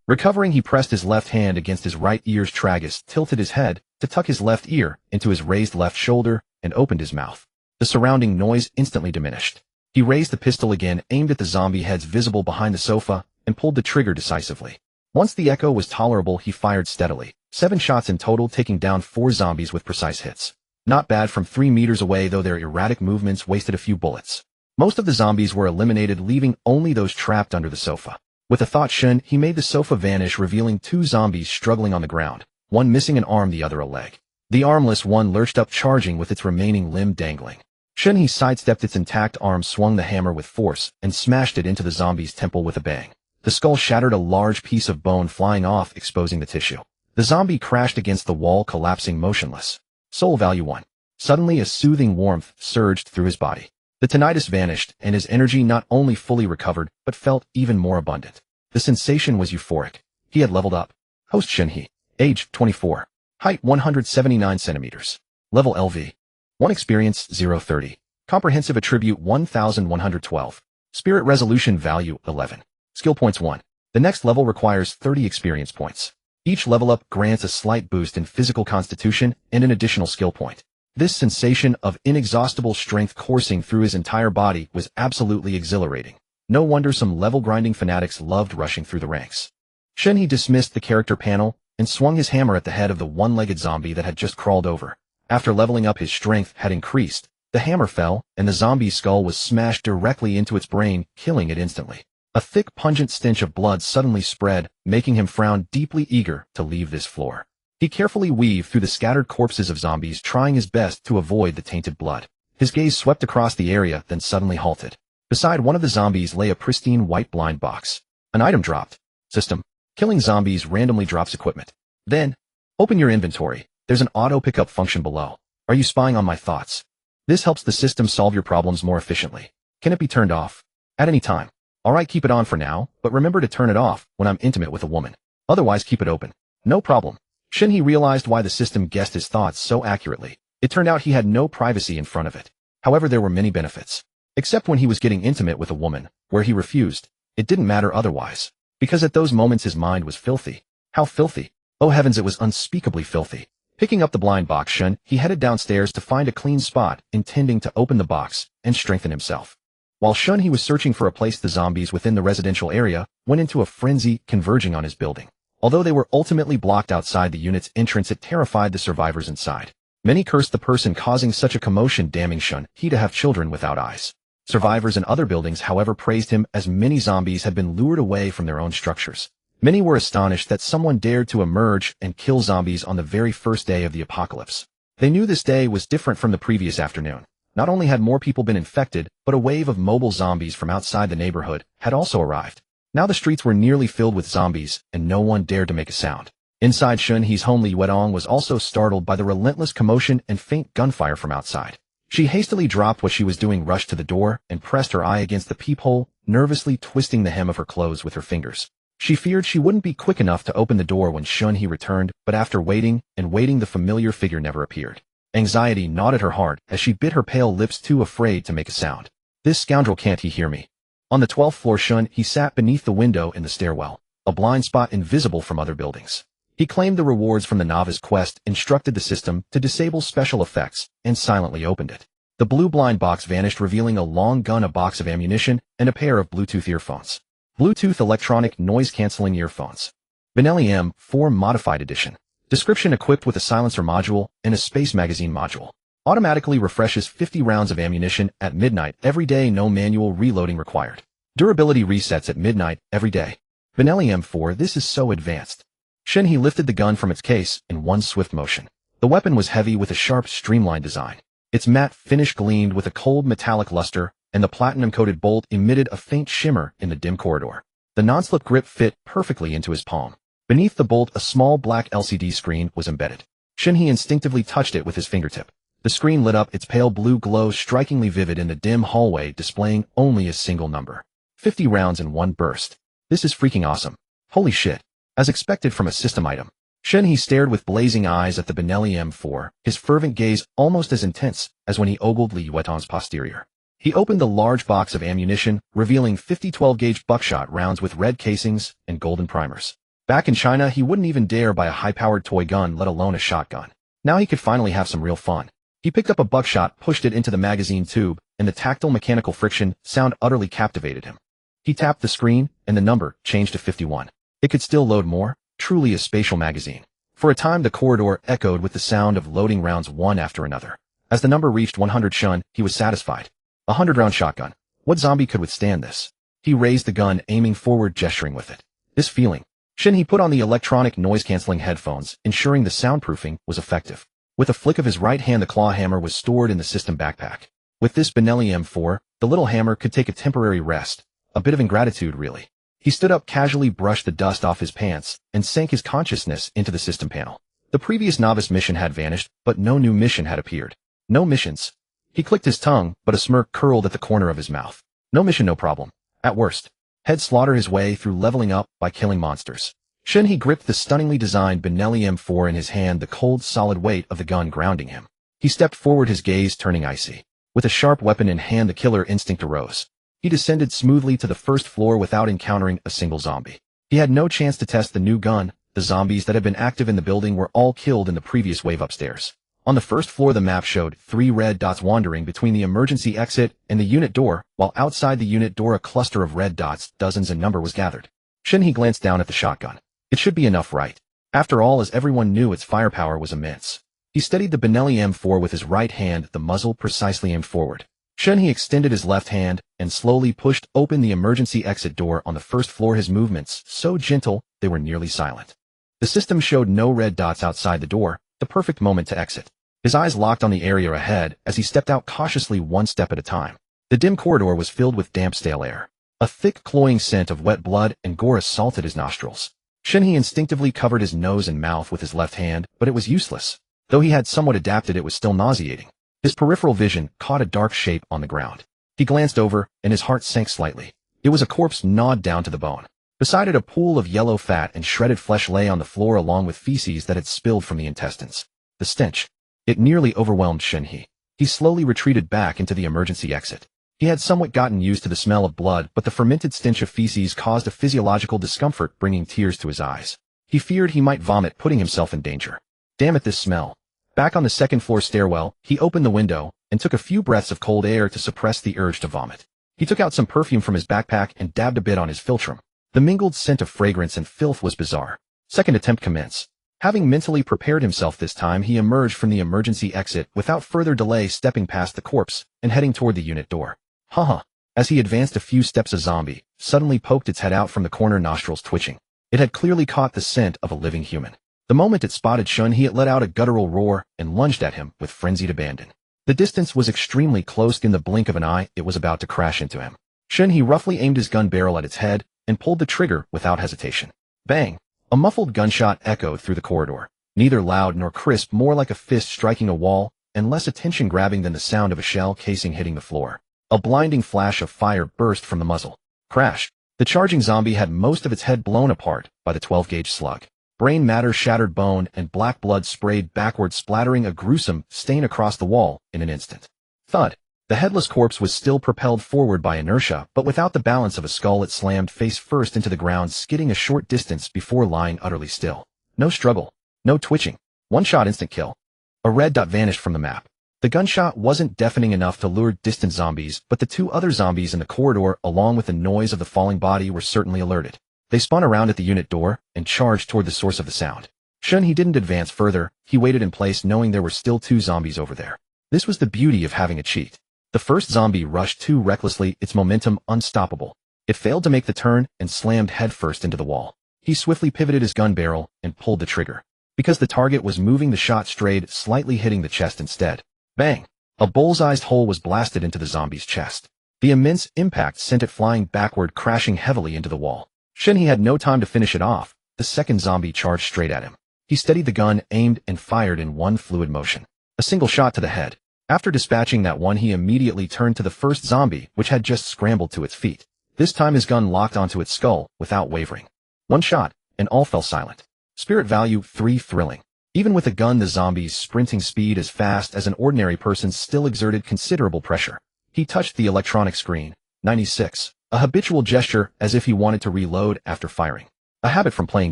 Recovering, he pressed his left hand against his right ear's tragus, tilted his head to tuck his left ear into his raised left shoulder, and opened his mouth. The surrounding noise instantly diminished. He raised the pistol again, aimed at the zombie heads visible behind the sofa, and pulled the trigger decisively. Once the echo was tolerable, he fired steadily. 7 shots in total, taking down 4 zombies with precise hits. Not bad from 3 meters away, though their erratic movements wasted a few bullets. Most of the zombies were eliminated, leaving only those trapped under the sofa. With a thought, Shen He made the sofa vanish, revealing 2 zombies struggling on the ground, one missing an arm, the other a leg. The armless one lurched up, charging with its remaining limb dangling. Shen He sidestepped its intact arm, swung the hammer with force, and smashed it into the zombie's temple with a bang. The skull shattered, a large piece of bone flying off, exposing the tissue. The zombie crashed against the wall, collapsing motionless. Soul value 1. Suddenly, a soothing warmth surged through his body. The tinnitus vanished, and his energy not only fully recovered, but felt even more abundant. The sensation was euphoric. He had leveled up. Host Shen He. Age 24. Height 179 centimeters. Level LV. 1 experience 030. Comprehensive attribute 1112. Spirit resolution value 11. Skill points 1. The next level requires 30 experience points. Each level up grants a slight boost in physical constitution and an additional skill point. This sensation of inexhaustible strength coursing through his entire body was absolutely exhilarating. No wonder some level-grinding fanatics loved rushing through the ranks. Shen He dismissed the character panel and swung his hammer at the head of the one-legged zombie that had just crawled over. After leveling up, his strength had increased, The hammer fell, and the zombie's skull was smashed directly into its brain, killing it instantly. A thick, pungent stench of blood suddenly spread, making him frown, deeply eager to leave this floor. He carefully weaved through the scattered corpses of zombies, trying his best to avoid the tainted blood. His gaze swept across the area, then suddenly halted. Beside one of the zombies lay a pristine white blind box. An item dropped. System. Killing zombies randomly drops equipment. Then, open your inventory. There's an auto pickup function below. Are you spying on my thoughts? This helps the system solve your problems more efficiently. Can it be turned off? At any time. Alright, keep it on for now, but remember to turn it off when I'm intimate with a woman. Otherwise, keep it open. No problem. Shen He realized why the system guessed his thoughts so accurately. It turned out he had no privacy in front of it. However, there were many benefits. Except when he was getting intimate with a woman, where he refused. It didn't matter otherwise. Because at those moments his mind was filthy. How filthy? Oh heavens, it was unspeakably filthy. Picking up the blind box, Shen He headed downstairs to find a clean spot, intending to open the box and strengthen himself. While Shen He was searching for a place, the zombies within the residential area went into a frenzy, converging on his building. Although they were ultimately blocked outside the unit's entrance, it terrified the survivors inside. Many cursed the person causing such a commotion, damning Shen He to have children without eyes. Survivors in other buildings, however, praised him, as many zombies had been lured away from their own structures. Many were astonished that someone dared to emerge and kill zombies on the very first day of the apocalypse. They knew this day was different from the previous afternoon. Not only had more people been infected, but a wave of mobile zombies from outside the neighborhood had also arrived. Now the streets were nearly filled with zombies, and no one dared to make a sound. Inside Shen He's home, Li Yuedong was also startled by the relentless commotion and faint gunfire from outside. She hastily dropped what she was doing, rushed to the door, and pressed her eye against the peephole, nervously twisting the hem of her clothes with her fingers. She feared she wouldn't be quick enough to open the door when Shen He returned, but after waiting and waiting, the familiar figure never appeared. Anxiety gnawed at her heart as she bit her pale lips, too afraid to make a sound. This scoundrel, can't he hear me? On the 12th floor, Shen He sat beneath the window in the stairwell, a blind spot invisible from other buildings. He claimed the rewards from the novice quest, instructed the system to disable special effects, and silently opened it. The blue blind box vanished, revealing a long gun, a box of ammunition, and a pair of Bluetooth earphones. Bluetooth electronic noise-canceling earphones. Benelli M4 Modified Edition. Description: equipped with a silencer module and a space magazine module. Automatically refreshes 50 rounds of ammunition at midnight every day, no manual reloading required. Durability resets at midnight every day. Benelli M4, this is so advanced. Shen He lifted the gun from its case in one swift motion. The weapon was heavy with a sharp, streamlined design. Its matte finish gleamed with a cold metallic luster, and the platinum-coated bolt emitted a faint shimmer in the dim corridor. The non-slip grip fit perfectly into his palm. Beneath the bolt, a small black LCD screen was embedded. Shen He instinctively touched it with his fingertip. The screen lit up, its pale blue glow strikingly vivid in the dim hallway, displaying only a single number. 50 rounds in one burst. This is freaking awesome. Holy shit. As expected from a system item. Shen He stared with blazing eyes at the Benelli M4, his fervent gaze almost as intense as when he ogled Li Yuedong's posterior. He opened the large box of ammunition, revealing 50 12-gauge buckshot rounds with red casings and golden primers. Back in China, he wouldn't even dare buy a high-powered toy gun, let alone a shotgun. Now he could finally have some real fun. He picked up a buckshot, pushed it into the magazine tube, and the tactile mechanical friction sound utterly captivated him. He tapped the screen, and the number changed to 51. It could still load more, truly a spatial magazine. For a time, the corridor echoed with the sound of loading rounds one after another. As the number reached 100, Shen He was satisfied. A 100-round shotgun. What zombie could withstand this? He raised the gun, aiming forward, gesturing with it. This feeling. Shen He put on the electronic noise-canceling headphones, ensuring the soundproofing was effective. With a flick of his right hand, the claw hammer was stored in the system backpack. With this Benelli M4, the little hammer could take a temporary rest. A bit of ingratitude, really. He stood up, casually brushed the dust off his pants, and sank his consciousness into the system panel. The previous novice mission had vanished, but no new mission had appeared. No missions. He clicked his tongue, but a smirk curled at the corner of his mouth. No mission, no problem. At worst. He'd slaughter his way through leveling up by killing monsters. Shen He gripped the stunningly designed Benelli M4 in his hand, the cold, solid weight of the gun grounding him. He stepped forward, his gaze turning icy. With a sharp weapon in hand, the killer instinct arose. He descended smoothly to the first floor without encountering a single zombie. He had no chance to test the new gun. The zombies that had been active in the building were all killed in the previous wave upstairs. On the first floor, the map showed 3 red dots wandering between the emergency exit and the unit door, while outside the unit door a cluster of red dots, dozens in number, was gathered. Shen He glanced down at the shotgun. It should be enough, right? After all, as everyone knew, its firepower was immense. He steadied the Benelli M4 with his right hand, the muzzle precisely aimed forward. Shen He extended his left hand and slowly pushed open the emergency exit door on the first floor, his movements so gentle they were nearly silent. The system showed no red dots outside the door, the perfect moment to exit. His eyes locked on the area ahead as he stepped out cautiously, one step at a time. The dim corridor was filled with damp, stale air. A thick, cloying scent of wet blood and gore assaulted his nostrils. Shen He instinctively covered his nose and mouth with his left hand, but it was useless. Though he had somewhat adapted, it was still nauseating. His peripheral vision caught a dark shape on the ground. He glanced over, and his heart sank slightly. It was a corpse gnawed down to the bone. Beside it, a pool of yellow fat and shredded flesh lay on the floor, along with feces that had spilled from the intestines. The stench. It nearly overwhelmed Shen He. He slowly retreated back into the emergency exit. He had somewhat gotten used to the smell of blood, but the fermented stench of feces caused a physiological discomfort, bringing tears to his eyes. He feared he might vomit, putting himself in danger. Damn it, this smell. Back on the second-floor stairwell, he opened the window and took a few breaths of cold air to suppress the urge to vomit. He took out some perfume from his backpack and dabbed a bit on his philtrum. The mingled scent of fragrance and filth was bizarre. Second attempt commenced. Having mentally prepared himself this time, he emerged from the emergency exit without further delay, stepping past the corpse and heading toward the unit door. Haha. As he advanced a few steps, a zombie suddenly poked its head out from the corner, nostrils twitching. It had clearly caught the scent of a living human. The moment it spotted Shen He, it let out a guttural roar and lunged at him with frenzied abandon. The distance was extremely close. In the blink of an eye, it was about to crash into him. Shen He roughly aimed his gun barrel at its head and pulled the trigger without hesitation. Bang! A muffled gunshot echoed through the corridor, neither loud nor crisp, more like a fist striking a wall and less attention-grabbing than the sound of a shell casing hitting the floor. A blinding flash of fire burst from the muzzle. Crash! The charging zombie had most of its head blown apart by the 12-gauge slug. Brain matter, shattered bone, and black blood sprayed backward, splattering a gruesome stain across the wall in an instant. Thud. The headless corpse was still propelled forward by inertia, but without the balance of a skull. It slammed face first into the ground, skidding a short distance before lying utterly still. No struggle. No twitching. One shot, instant kill. A red dot vanished from the map. The gunshot wasn't deafening enough to lure distant zombies, but the two other zombies in the corridor, along with the noise of the falling body, were certainly alerted. They spun around at the unit door and charged toward the source of the sound. Shen He didn't advance further. He waited in place, knowing there were still two zombies over there. This was the beauty of having a cheat. The first zombie rushed too recklessly, its momentum unstoppable. It failed to make the turn and slammed headfirst into the wall. He swiftly pivoted his gun barrel and pulled the trigger. Because the target was moving, the shot strayed, slightly hitting the chest instead. Bang! A bullseyed hole was blasted into the zombie's chest. The immense impact sent it flying backward, crashing heavily into the wall. Shen He had no time to finish it off. The second zombie charged straight at him. He steadied the gun, aimed, and fired in one fluid motion. A single shot to the head. After dispatching that one, he immediately turned to the first zombie, which had just scrambled to its feet. This time his gun locked onto its skull without wavering. One shot, and all fell silent. Spirit value 3, thrilling. Even with a gun, the zombie's sprinting speed as fast as an ordinary person's still exerted considerable pressure. He touched the electronic screen. 96. A habitual gesture, as if he wanted to reload after firing. A habit from playing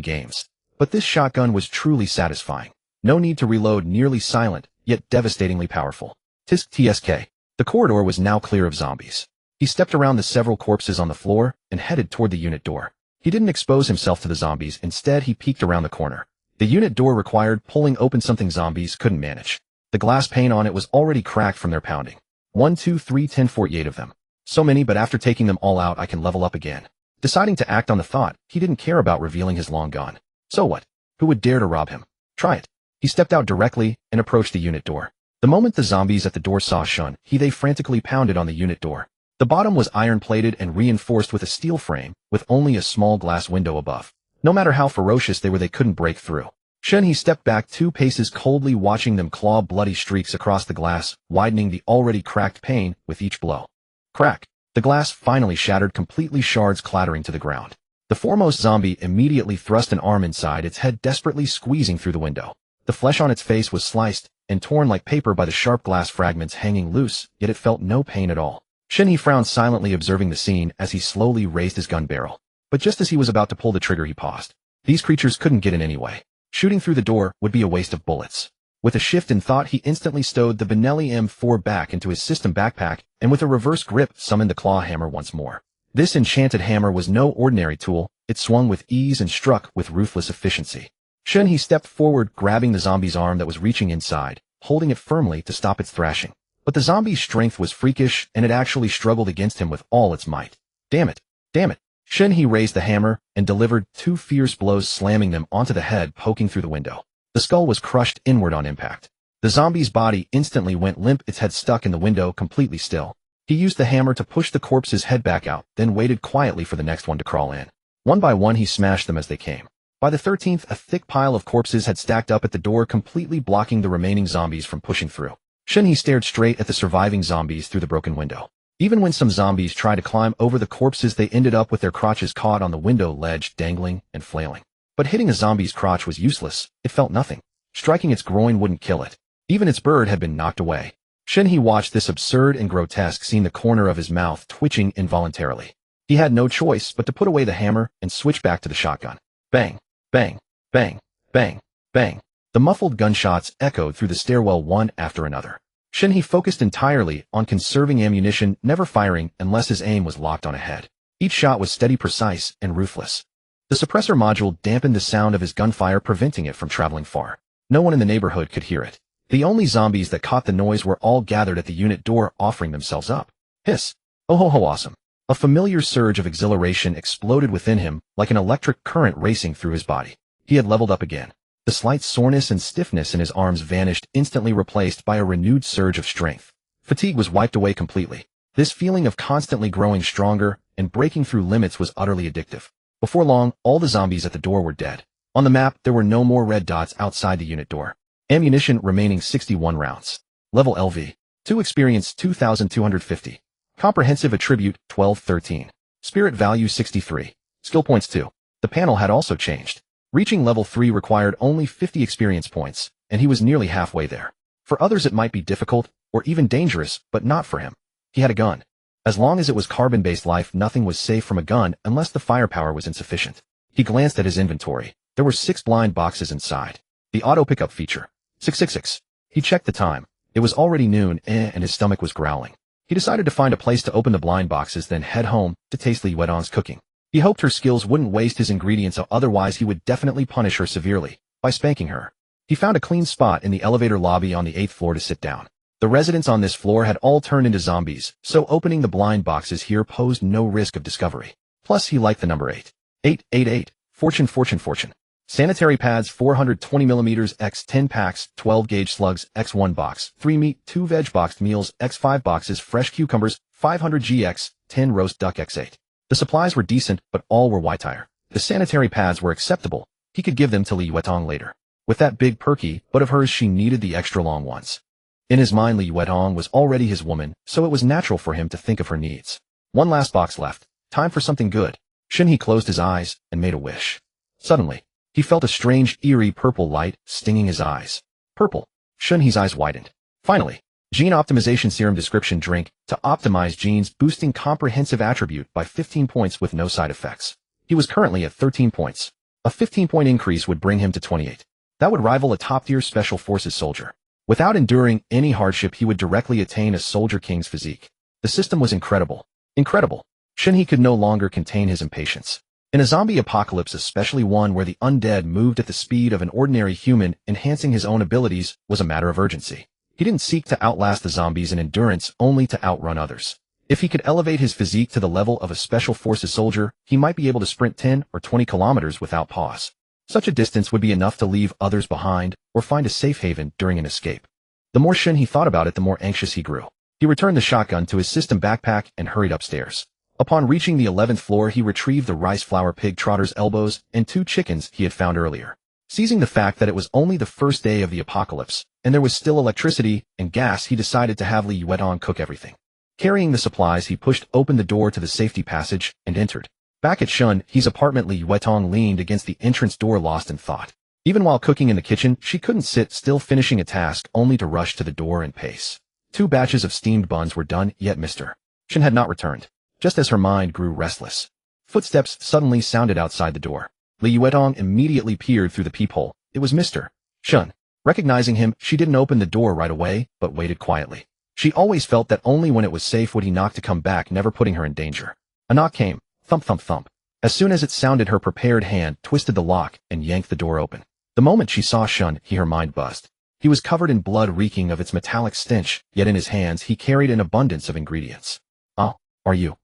games. But this shotgun was truly satisfying. No need to reload, nearly silent, yet devastatingly powerful. Tisk TSK. The corridor was now clear of zombies. He stepped around the several corpses on the floor and headed toward the unit door. He didn't expose himself to the zombies. Instead, he peeked around the corner. The unit door required pulling open, something zombies couldn't manage. The glass pane on it was already cracked from their pounding. 1, 2, 3, 10, 48 of them. So many, but after taking them all out, I can level up again. Deciding to act on the thought, he didn't care about revealing his long gun. So what? Who would dare to rob him? Try it. He stepped out directly and approached the unit door. The moment the zombies at the door saw Shen He, they frantically pounded on the unit door. The bottom was iron-plated and reinforced with a steel frame, with only a small glass window above. No matter how ferocious they were, they couldn't break through. Shen He stepped back 2 paces, coldly watching them claw bloody streaks across the glass, widening the already cracked pane with each blow. Crack! The glass finally shattered completely, shards clattering to the ground. The foremost zombie immediately thrust an arm inside, its head desperately squeezing through the window. The flesh on its face was sliced and torn like paper by the sharp glass fragments hanging loose, yet it felt no pain at all. Shen He frowned silently, observing the scene as he slowly raised his gun barrel. But just as he was about to pull the trigger, he paused. These creatures couldn't get in anyway. Shooting through the door would be a waste of bullets. With a shift in thought, he instantly stowed the Benelli M4 back into his system backpack, and with a reverse grip, summoned the claw hammer once more. This enchanted hammer was no ordinary tool. It swung with ease and struck with ruthless efficiency. Shen He stepped forward, grabbing the zombie's arm that was reaching inside, holding it firmly to stop its thrashing. But the zombie's strength was freakish, and it actually struggled against him with all its might. Damn it! Damn it! Shen He raised the hammer and delivered 2 fierce blows, slamming them onto the head, poking through the window. The skull was crushed inward on impact. The zombie's body instantly went limp, its head stuck in the window, completely still. He used the hammer to push the corpse's head back out, then waited quietly for the next one to crawl in. One by one he smashed them as they came. By the 13th, a thick pile of corpses had stacked up at the door, completely blocking the remaining zombies from pushing through. Shen He stared straight at the surviving zombies through the broken window. Even when some zombies tried to climb over the corpses, they ended up with their crotches caught on the window ledge, dangling and flailing. But hitting a zombie's crotch was useless. It felt nothing. Striking its groin wouldn't kill it. Even its bird had been knocked away. Shen He watched this absurd and grotesque scene, the corner of his mouth twitching involuntarily. He had no choice but to put away the hammer and switch back to the shotgun. Bang, bang, bang, bang, bang. The muffled gunshots echoed through the stairwell one after another. Shen He focused entirely on conserving ammunition, never firing unless his aim was locked on a head. Each shot was steady, precise, and ruthless. The suppressor module dampened the sound of his gunfire, preventing it from traveling far. No one in the neighborhood could hear it. The only zombies that caught the noise were all gathered at the unit door, offering themselves up. Hiss! Oh ho ho, awesome! A familiar surge of exhilaration exploded within him, like an electric current racing through his body. He had leveled up again. The slight soreness and stiffness in his arms vanished, instantly replaced by a renewed surge of strength. Fatigue was wiped away completely. This feeling of constantly growing stronger and breaking through limits was utterly addictive. Before long, all the zombies at the door were dead. On the map, there were no more red dots outside the unit door. Ammunition remaining 61 rounds. Level LV. 2 experience 2,250. Comprehensive attribute 1213. Spirit value 63. Skill points 2. The panel had also changed. Reaching level 3 required only 50 experience points, and he was nearly halfway there. For others it might be difficult, or even dangerous, but not for him. He had a gun. As long as it was carbon-based life, nothing was safe from a gun unless the firepower was insufficient. He glanced at his inventory. There were 6 blind boxes inside. The auto pickup feature. 666. He checked the time. It was already noon, and his stomach was growling. He decided to find a place to open the blind boxes, then head home to taste Li Yuetong's cooking. He hoped her skills wouldn't waste his ingredients, otherwise he would definitely punish her severely by spanking her. He found a clean spot in the elevator lobby on the 8th floor to sit down. The residents on this floor had all turned into zombies, so opening the blind boxes here posed no risk of discovery. Plus, he liked the number 8. 888. Fortune, fortune, fortune. Sanitary pads 420mm x 10 packs, 12 gauge slugs x 1 box, 3 meat, 2 veg boxed meals x 5 boxes, fresh cucumbers, 500 gx, 10 roast duck x 8. The supplies were decent, but all were white-tire. The sanitary pads were acceptable. He could give them to Li Yuetong later. With that big perky butt of hers, she needed the extra long ones. In his mind, Li Yuetong was already his woman, so it was natural for him to think of her needs. One last box left. Time for something good. Shen He closed his eyes and made a wish. Suddenly, he felt a strange, eerie purple light stinging his eyes. Purple. Shen He's eyes widened. Finally. Gene Optimization Serum description: drink to optimize genes, boosting comprehensive attribute by 15 points with no side effects. He was currently at 13 points. A 15-point increase would bring him to 28. That would rival a top-tier Special Forces soldier. Without enduring any hardship, he would directly attain a Soldier King's physique. The system was incredible. Incredible. Shen He could no longer contain his impatience. In a zombie apocalypse, especially one where the undead moved at the speed of an ordinary human, enhancing his own abilities was a matter of urgency. He didn't seek to outlast the zombies in endurance, only to outrun others. If he could elevate his physique to the level of a Special Forces soldier, he might be able to sprint 10 or 20 kilometers without pause. Such a distance would be enough to leave others behind or find a safe haven during an escape. The more Shen He thought about it, the more anxious he grew. He returned the shotgun to his system backpack and hurried upstairs. Upon reaching the 11th floor, he retrieved the rice flour pig trotter's elbows and 2 chickens he had found earlier. Seizing the fact that it was only the first day of the apocalypse, and there was still electricity and gas, he decided to have Li Yuetong cook everything. Carrying the supplies, he pushed open the door to the safety passage and entered. Back at Shen He's apartment, Li Yuetong leaned against the entrance door, lost in thought. Even while cooking in the kitchen, she couldn't sit still, finishing a task only to rush to the door and pace. 2 batches of steamed buns were done, yet Mr. Shen had not returned. Just as her mind grew restless, footsteps suddenly sounded outside the door. Li Yuetong immediately peered through the peephole. It was Mr. Shen. Recognizing him, she didn't open the door right away, but waited quietly. She always felt that only when it was safe would he knock to come back, never putting her in danger. A knock came. Thump, thump, thump. As soon as it sounded, her prepared hand twisted the lock and yanked the door open. The moment she saw Shen He, her mind buzzed. He was covered in blood reeking of its metallic stench, yet in his hands he carried an abundance of ingredients. "Oh, are you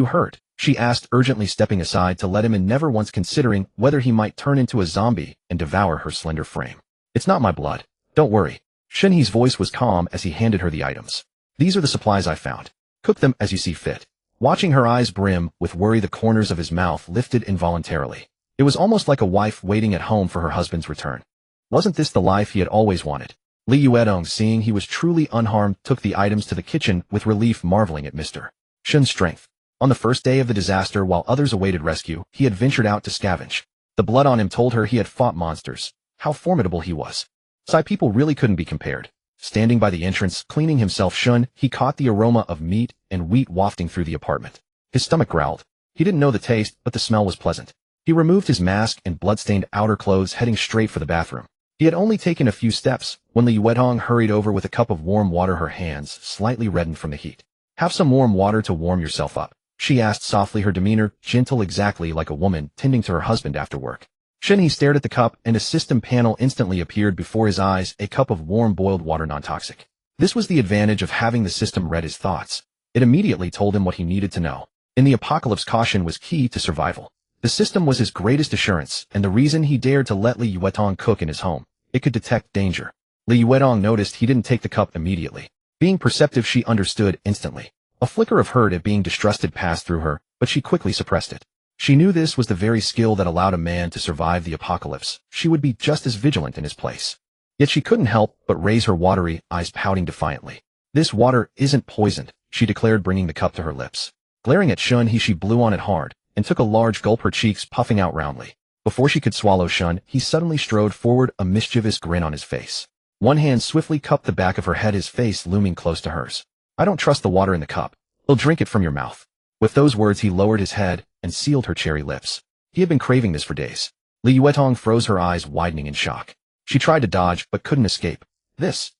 hurt?" she asked, urgently stepping aside to let him in, never once considering whether he might turn into a zombie and devour her slender frame. "It's not my blood. Don't worry." Shen He's voice was calm as he handed her the items. "These are the supplies I found. Cook them as you see fit." Watching her eyes brim with worry, the corners of his mouth lifted involuntarily. It was almost like a wife waiting at home for her husband's return. Wasn't this the life he had always wanted? Li Yuedong, seeing he was truly unharmed, took the items to the kitchen with relief, marveling at Mr. Shen's strength. On the first day of the disaster, while others awaited rescue, he had ventured out to scavenge. The blood on him told her he had fought monsters. How formidable he was. Sai people really couldn't be compared. Standing by the entrance, cleaning himself, Shen He caught the aroma of meat and wheat wafting through the apartment. His stomach growled. He didn't know the taste, but the smell was pleasant. He removed his mask and blood-stained outer clothes, heading straight for the bathroom. He had only taken a few steps when Li Yuedong hurried over with a cup of warm water, her hands slightly reddened from the heat. "Have some warm water to warm yourself up," she asked softly, her demeanor gentle, exactly like a woman tending to her husband after work. Shen He stared at the cup, and a system panel instantly appeared before his eyes, a cup of warm boiled water, non-toxic. This was the advantage of having the system read his thoughts. It immediately told him what he needed to know. In the apocalypse, caution was key to survival. The system was his greatest assurance, and the reason he dared to let Li Yuedong cook in his home. It could detect danger. Li Yuedong noticed he didn't take the cup immediately. Being perceptive, she understood instantly. A flicker of hurt at being distrusted passed through her, but she quickly suppressed it. She knew this was the very skill that allowed a man to survive the apocalypse. She would be just as vigilant in his place. Yet she couldn't help but raise her watery eyes, pouting defiantly. "This water isn't poisoned," she declared, bringing the cup to her lips. Glaring at Shen He, she blew on it hard and took a large gulp, her cheeks puffing out roundly. Before she could swallow, Shen He suddenly strode forward, a mischievous grin on his face. One hand swiftly cupped the back of her head, his face looming close to hers. "I don't trust the water in the cup. He'll drink it from your mouth." With those words, he lowered his head and sealed her cherry lips. He had been craving this for days. Li Yuedong froze, her eyes widening in shock. She tried to dodge, but couldn't escape. This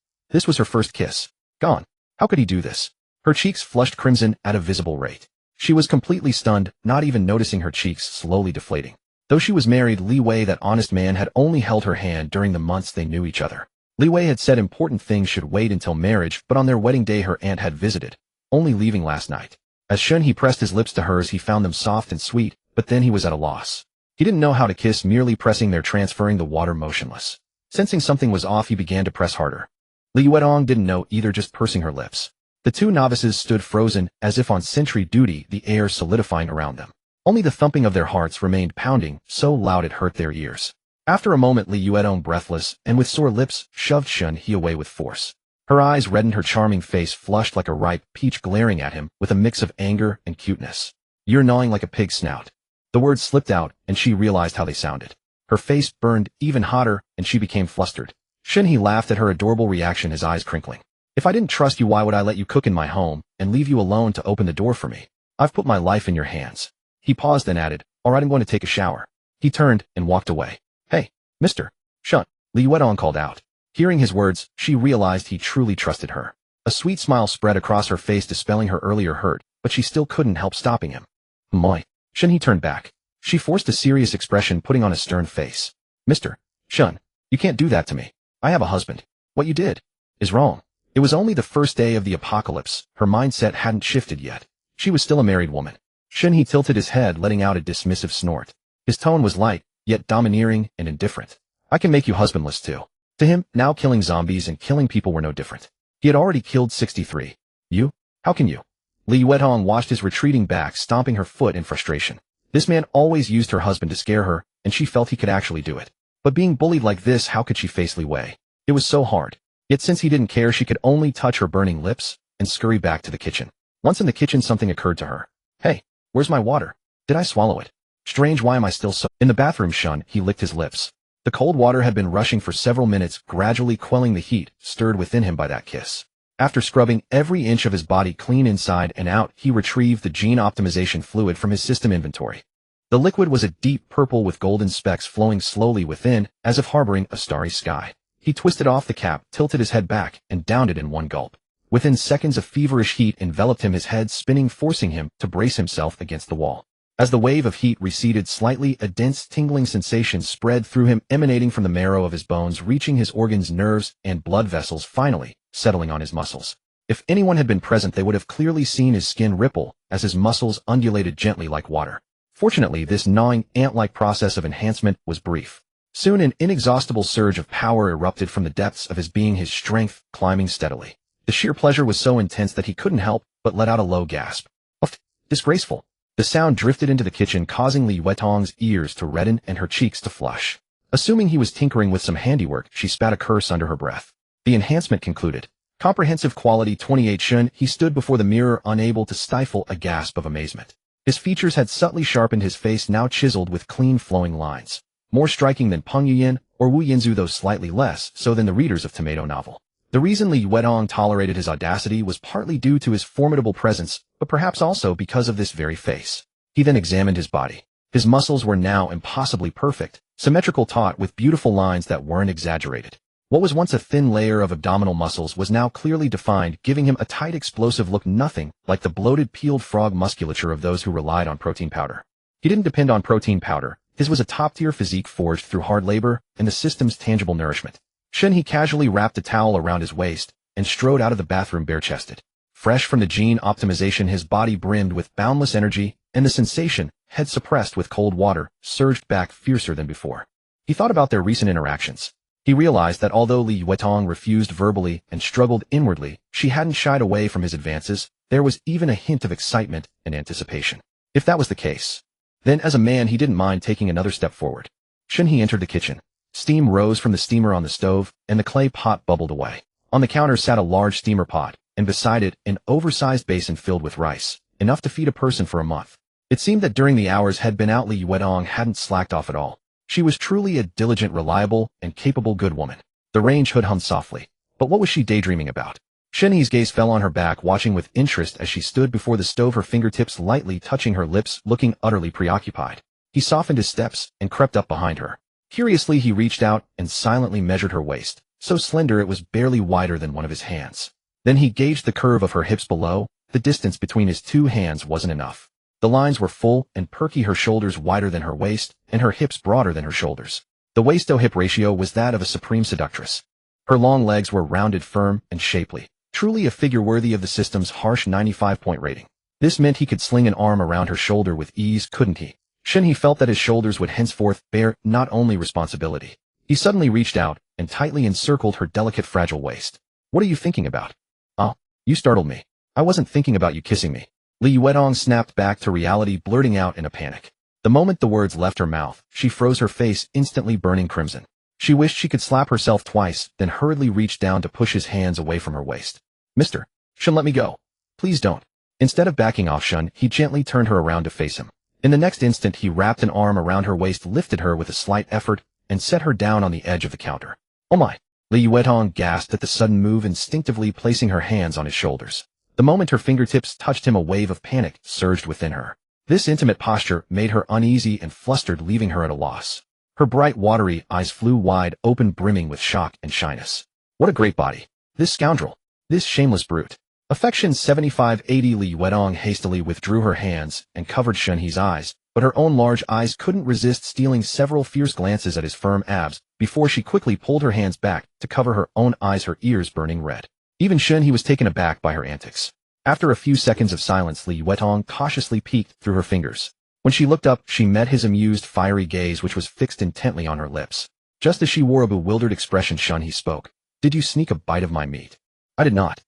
was her first kiss. Gone. How could he do this? Her cheeks flushed crimson at a visible rate. She was completely stunned, not even noticing her cheeks slowly deflating. Though she was married, Li Wei, that honest man, had only held her hand during the months they knew each other. Li Wei had said important things should wait until marriage, but on their wedding day her aunt had visited, only leaving last night. As Shen He pressed his lips to hers, he found them soft and sweet, but then he was at a loss. He didn't know how to kiss, merely pressing there, transferring the water motionless. Sensing something was off, he began to press harder. Li Yuedong didn't know either, just pursing her lips. The two novices stood frozen, as if on sentry duty, the air solidifying around them. Only the thumping of their hearts remained pounding, so loud it hurt their ears. After a moment, Li Yuedong, breathless and with sore lips, shoved Shen He away with force. Her eyes reddened, her charming face flushed like a ripe peach, glaring at him with a mix of anger and cuteness. "You're gnawing like a pig's snout." The words slipped out, and she realized how they sounded. Her face burned even hotter, and she became flustered. Shen He laughed at her adorable reaction, his eyes crinkling. "If I didn't trust you, why would I let you cook in my home and leave you alone to open the door for me? I've put my life in your hands." He paused, then added, "All right, I'm going to take a shower." He turned and walked away. "Hey, Mr. Shen," Li Yuedong called out. Hearing his words, she realized he truly trusted her. A sweet smile spread across her face, dispelling her earlier hurt, but she still couldn't help stopping him. "Moi." Shen He turned back. She forced a serious expression, putting on a stern face. "Mr. Shen, you can't do that to me. I have a husband. What you did is wrong." It was only the first day of the apocalypse. Her mindset hadn't shifted yet. She was still a married woman. Shen He tilted his head, letting out a dismissive snort. His tone was light, yet domineering and indifferent. "I can make you husbandless too." To him, now killing zombies and killing people were no different. He had already killed 63. "You? How can you?" Li Yuedong watched his retreating back, stomping her foot in frustration. This man always used her husband to scare her, and she felt he could actually do it. But being bullied like this, how could she face Li Wei? It was so hard. Yet since he didn't care, she could only touch her burning lips and scurry back to the kitchen. Once in the kitchen, something occurred to her. "Hey, where's my water? Did I swallow it? Strange, why am I still so—" In the bathroom, Shen He licked his lips. The cold water had been rushing for several minutes, gradually quelling the heat stirred within him by that kiss. After scrubbing every inch of his body clean inside and out, he retrieved the gene optimization fluid from his system inventory. The liquid was a deep purple with golden specks flowing slowly within, as if harboring a starry sky. He twisted off the cap, tilted his head back, and downed it in one gulp. Within seconds, a feverish heat enveloped him, his head spinning, forcing him to brace himself against the wall. As the wave of heat receded slightly, a dense tingling sensation spread through him, emanating from the marrow of his bones, reaching his organs, nerves, and blood vessels, finally settling on his muscles. If anyone had been present, they would have clearly seen his skin ripple as his muscles undulated gently like water. Fortunately, this gnawing, ant-like process of enhancement was brief. Soon an inexhaustible surge of power erupted from the depths of his being, his strength climbing steadily. The sheer pleasure was so intense that he couldn't help but let out a low gasp. Uff, disgraceful. The sound drifted into the kitchen, causing Li Yuetong's ears to redden and her cheeks to flush. Assuming he was tinkering with some handiwork, she spat a curse under her breath. The enhancement concluded. Comprehensive quality 28 Shen He stood before the mirror, unable to stifle a gasp of amazement. His features had subtly sharpened, his face now chiseled with clean flowing lines. More striking than Peng Yuyan or Wu Yinzu, though slightly less so than the readers of Tomato novel. The reason Li Yuetong tolerated his audacity was partly due to his formidable presence, but perhaps also because of this very face. He then examined his body. His muscles were now impossibly perfect, symmetrical, taut with beautiful lines that weren't exaggerated. What was once a thin layer of abdominal muscles was now clearly defined, giving him a tight, explosive look, nothing like the bloated, peeled frog musculature of those who relied on protein powder. He didn't depend on protein powder. His was a top-tier physique forged through hard labor and the system's tangible nourishment. Shen He casually wrapped a towel around his waist and strode out of the bathroom bare-chested. Fresh from the gene optimization, his body brimmed with boundless energy, and the sensation, head suppressed with cold water, surged back fiercer than before. He thought about their recent interactions. He realized that although Li Yuetong refused verbally and struggled inwardly, she hadn't shied away from his advances. There was even a hint of excitement and anticipation. If that was the case, then as a man he didn't mind taking another step forward. Shen He entered the kitchen. Steam rose from the steamer on the stove, and the clay pot bubbled away. On the counter sat a large steamer pot, and beside it, an oversized basin filled with rice, enough to feed a person for a month. It seemed that during the hours had been out, Li Yuetong hadn't slacked off at all. She was truly a diligent, reliable, and capable good woman. The range hood hummed softly. But what was she daydreaming about? Shen He's gaze fell on her back, watching with interest as she stood before the stove, her fingertips lightly touching her lips, looking utterly preoccupied. He softened his steps and crept up behind her. Curiously, he reached out and silently measured her waist, so slender it was barely wider than one of his hands. Then he gauged the curve of her hips below. The distance between his two hands wasn't enough. The lines were full and perky, her shoulders wider than her waist, and her hips broader than her shoulders. The waist-to-hip ratio was that of a supreme seductress. Her long legs were rounded, firm, and shapely, truly a figure worthy of the system's harsh 95-point rating. This meant he could sling an arm around her shoulder with ease, couldn't he? Shen He felt that his shoulders would henceforth bear not only responsibility. He suddenly reached out and tightly encircled her delicate, fragile waist. "What are you thinking about?" "Oh, you startled me. I wasn't thinking about you kissing me." Li Yuetong snapped back to reality, blurting out in a panic. The moment the words left her mouth, she froze, her face instantly burning crimson. She wished she could slap herself twice, then hurriedly reached down to push his hands away from her waist. "Mr. Shen, let me go. Please don't." Instead of backing off Shen, he gently turned her around to face him. In the next instant, he wrapped an arm around her waist, lifted her with a slight effort, and set her down on the edge of the counter. "Oh my!" Li Yuetong gasped at the sudden move, instinctively placing her hands on his shoulders. The moment her fingertips touched him, a wave of panic surged within her. This intimate posture made her uneasy and flustered, leaving her at a loss. Her bright, watery eyes flew wide open, brimming with shock and shyness. What a great body! This scoundrel! This shameless brute! Affection 7580. Li Yuetong hastily withdrew her hands and covered Shen He's eyes, but her own large eyes couldn't resist stealing several fierce glances at his firm abs before she quickly pulled her hands back to cover her own eyes, her ears burning red. Even Shen He was taken aback by her antics. After a few seconds of silence, Li Yuetong cautiously peeked through her fingers. When she looked up, she met his amused, fiery gaze, which was fixed intently on her lips. Just as she wore a bewildered expression, Shen He spoke. "Did you sneak a bite of my meat?" "I did not.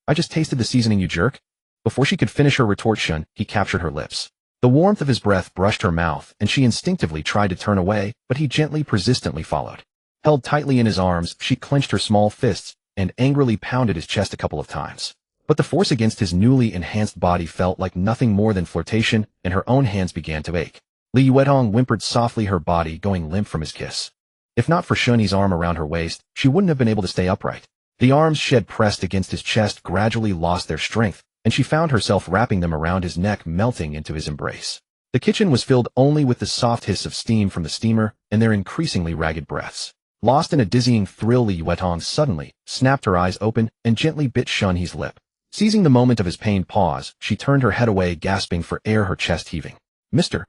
I just tasted the seasoning, you jerk." Before she could finish her retort, Shen He captured her lips. The warmth of his breath brushed her mouth, and she instinctively tried to turn away, but he gently, persistently followed. Held tightly in his arms, she clenched her small fists and angrily pounded his chest a couple of times. But the force against his newly enhanced body felt like nothing more than flirtation, and her own hands began to ache. Li Yuetong whimpered softly, her body going limp from his kiss. If not for Shen He's arm around her waist, she wouldn't have been able to stay upright. The arms she had pressed against his chest gradually lost their strength, and she found herself wrapping them around his neck, melting into his embrace. The kitchen was filled only with the soft hiss of steam from the steamer and their increasingly ragged breaths. Lost in a dizzying thrill, Li Yuetong suddenly snapped her eyes open and gently bit Shen He's lip. Seizing the moment of his pained pause, she turned her head away, gasping for air, her chest heaving. Mr.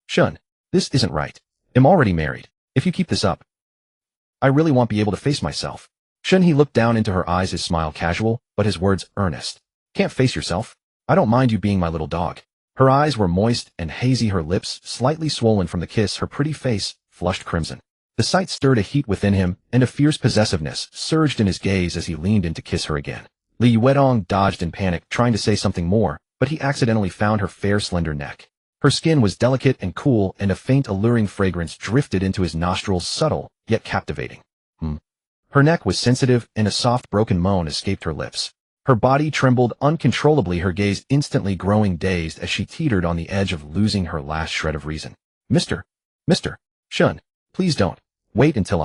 Shen, this isn't right. I'm already married. If you keep this up, I really won't be able to face myself. Shen He looked down into her eyes, his smile casual, but his words earnest. Can't face yourself? I don't mind you being my little dog. Her eyes were moist and hazy, her lips slightly swollen from the kiss, her pretty face flushed crimson. The sight stirred a heat within him, and a fierce possessiveness surged in his gaze as he leaned in to kiss her again. Li Yuetong dodged in panic, trying to say something more, but he accidentally found her fair, slender neck. Her skin was delicate and cool, and a faint, alluring fragrance drifted into his nostrils, subtle, yet captivating. Her neck was sensitive, and a soft, broken moan escaped her lips. Her body trembled uncontrollably, her gaze instantly growing dazed as she teetered on the edge of losing her last shred of reason. Mr. Shen, please don't. Wait until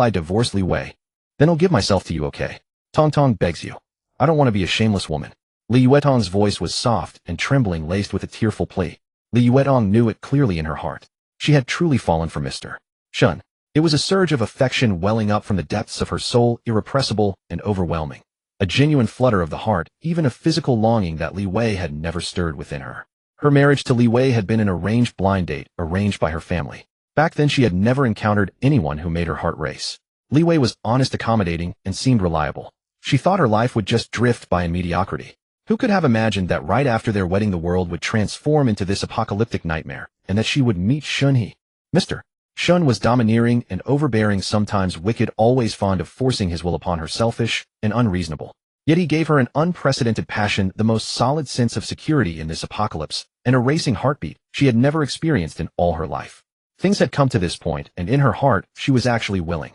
I divorce Li Wei. Then I'll give myself to you, okay? Tong Tong begs you. I don't want to be a shameless woman. Li Yuetong's voice was soft and trembling, laced with a tearful plea. Li Yuetong knew it clearly in her heart. She had truly fallen for Mr. Shen. It was a surge of affection welling up from the depths of her soul, irrepressible and overwhelming. A genuine flutter of the heart, even a physical longing that Li Wei had never stirred within her. Her marriage to Li Wei had been an arranged blind date, arranged by her family. Back then she had never encountered anyone who made her heart race. Li Wei was honest, accommodating, and seemed reliable. She thought her life would just drift by in mediocrity. Who could have imagined that right after their wedding the world would transform into this apocalyptic nightmare, and that she would meet Shen He? Mr. Shen was domineering and overbearing, sometimes wicked, always fond of forcing his will upon her, selfish and unreasonable. Yet he gave her an unprecedented passion, the most solid sense of security in this apocalypse, and a racing heartbeat she had never experienced in all her life. Things had come to this point, and in her heart she was actually willing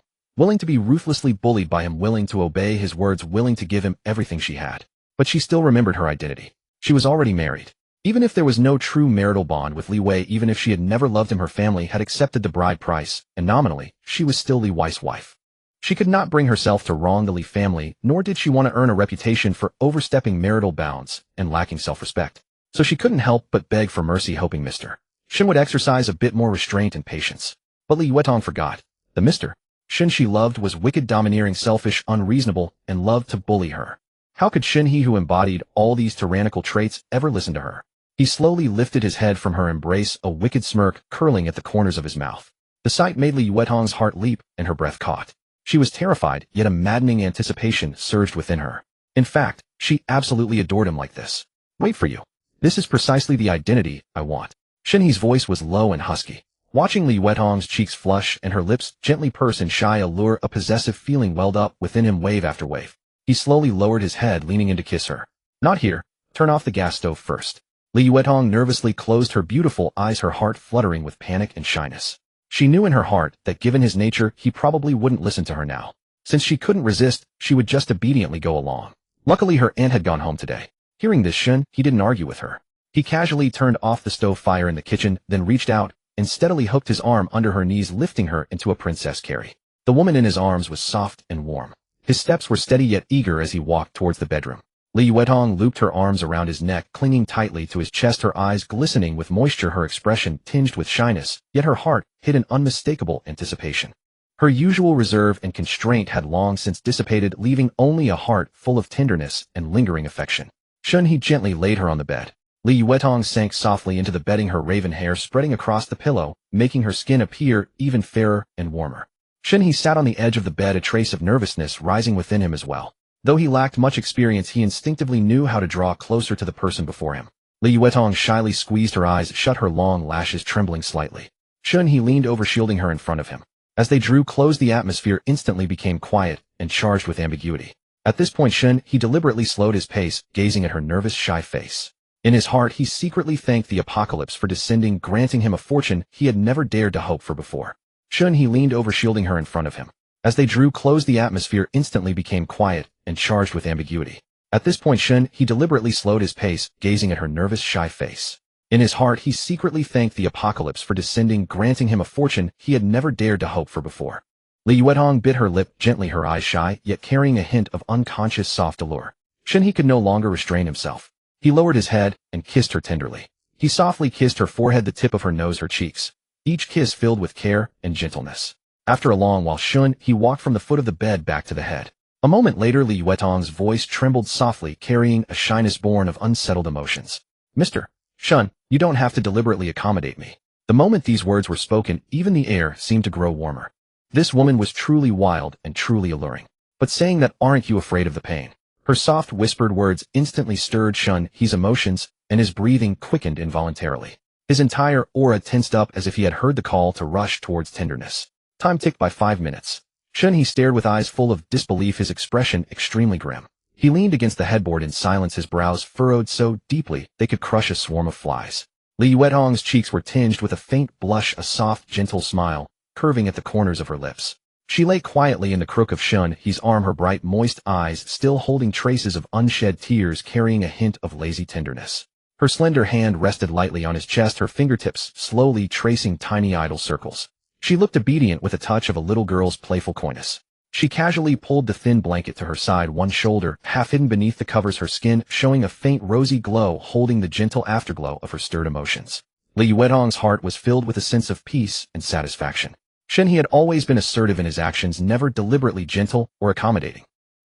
to be ruthlessly bullied by him, willing to obey his words, willing to give him everything she had. But she still remembered her identity. She was already married. Even if there was no true marital bond with Li Wei, even if she had never loved him, her family had accepted the bride price, and nominally, she was still Li Wei's wife. She could not bring herself to wrong the Li family, nor did she want to earn a reputation for overstepping marital bounds and lacking self-respect. So she couldn't help but beg for mercy, hoping Mr. Shen would exercise a bit more restraint and patience. But Li Yuetong forgot. The Mr. Shen she loved was wicked, domineering, selfish, unreasonable, and loved to bully her. How could Shen He, who embodied all these tyrannical traits, ever listen to her? He slowly lifted his head from her embrace, a wicked smirk curling at the corners of his mouth. The sight made Li Yuetong's heart leap, and her breath caught. She was terrified, yet a maddening anticipation surged within her. In fact, she absolutely adored him like this. Wait for you. This is precisely the identity I want. Shen He's voice was low and husky. Watching Li Yuetong's cheeks flush and her lips gently purse in shy allure, a possessive feeling welled up within him, wave after wave. He slowly lowered his head, leaning in to kiss her. Not here. Turn off the gas stove first. Li Yuetong nervously closed her beautiful eyes, her heart fluttering with panic and shyness. She knew in her heart that given his nature, he probably wouldn't listen to her now. Since she couldn't resist, she would just obediently go along. Luckily her aunt had gone home today. Hearing this, Shen He didn't argue with her. He casually turned off the stove fire in the kitchen, then reached out and steadily hooked his arm under her knees, lifting her into a princess carry. The woman in his arms was soft and warm. His steps were steady yet eager as he walked towards the bedroom. Li Yuetong looped her arms around his neck, clinging tightly to his chest, her eyes glistening with moisture, her expression tinged with shyness, yet her heart hid an unmistakable anticipation. Her usual reserve and constraint had long since dissipated, leaving only a heart full of tenderness and lingering affection. Shen He gently laid her on the bed. Li Yuetong sank softly into the bedding, her raven hair spreading across the pillow, making her skin appear even fairer and warmer. Shen He sat on the edge of the bed, a trace of nervousness rising within him as well. Though he lacked much experience, he instinctively knew how to draw closer to the person before him. Li Yuetong shyly squeezed her eyes shut, her long lashes trembling slightly. Shen He leaned over, shielding her in front of him. As they drew close, the atmosphere instantly became quiet and charged with ambiguity. At this point, Shen He deliberately slowed his pace, gazing at her nervous, shy face. In his heart, he secretly thanked the apocalypse for descending, granting him a fortune he had never dared to hope for before. Shen He leaned over, shielding her in front of him. As they drew close, the atmosphere instantly became quiet and charged with ambiguity. At this point, Shen He deliberately slowed his pace, gazing at her nervous, shy face. In his heart, he secretly thanked the apocalypse for descending, granting him a fortune he had never dared to hope for before. Li Yuetong bit her lip gently, her eyes shy, yet carrying a hint of unconscious soft allure. Shen He could no longer restrain himself. He lowered his head and kissed her tenderly. He softly kissed her forehead, the tip of her nose, her cheeks, each kiss filled with care and gentleness. After a long while, Shen He walked from the foot of the bed back to the head. A moment later, Li Yuetong's voice trembled softly, carrying a shyness born of unsettled emotions. Mr. Shen, you don't have to deliberately accommodate me. The moment these words were spoken, even the air seemed to grow warmer. This woman was truly wild and truly alluring. But saying that, aren't you afraid of the pain? Her soft whispered words instantly stirred Shen He's emotions, and his breathing quickened involuntarily. His entire aura tensed up as if he had heard the call to rush towards tenderness. Time ticked by 5 minutes. Shen He stared with eyes full of disbelief, his expression extremely grim. He leaned against the headboard in silence, his brows furrowed so deeply they could crush a swarm of flies. Li Yuetong's cheeks were tinged with a faint blush, a soft, gentle smile curving at the corners of her lips. She lay quietly in the crook of Shen He's arm, her bright, moist eyes still holding traces of unshed tears, carrying a hint of lazy tenderness. Her slender hand rested lightly on his chest, her fingertips slowly tracing tiny idle circles. She looked obedient, with a touch of a little girl's playful coyness. She casually pulled the thin blanket to her side, one shoulder half hidden beneath the covers, her skin showing a faint rosy glow, holding the gentle afterglow of her stirred emotions. Li Yuetong's heart was filled with a sense of peace and satisfaction. Shen He had always been assertive in his actions, never deliberately gentle or accommodating.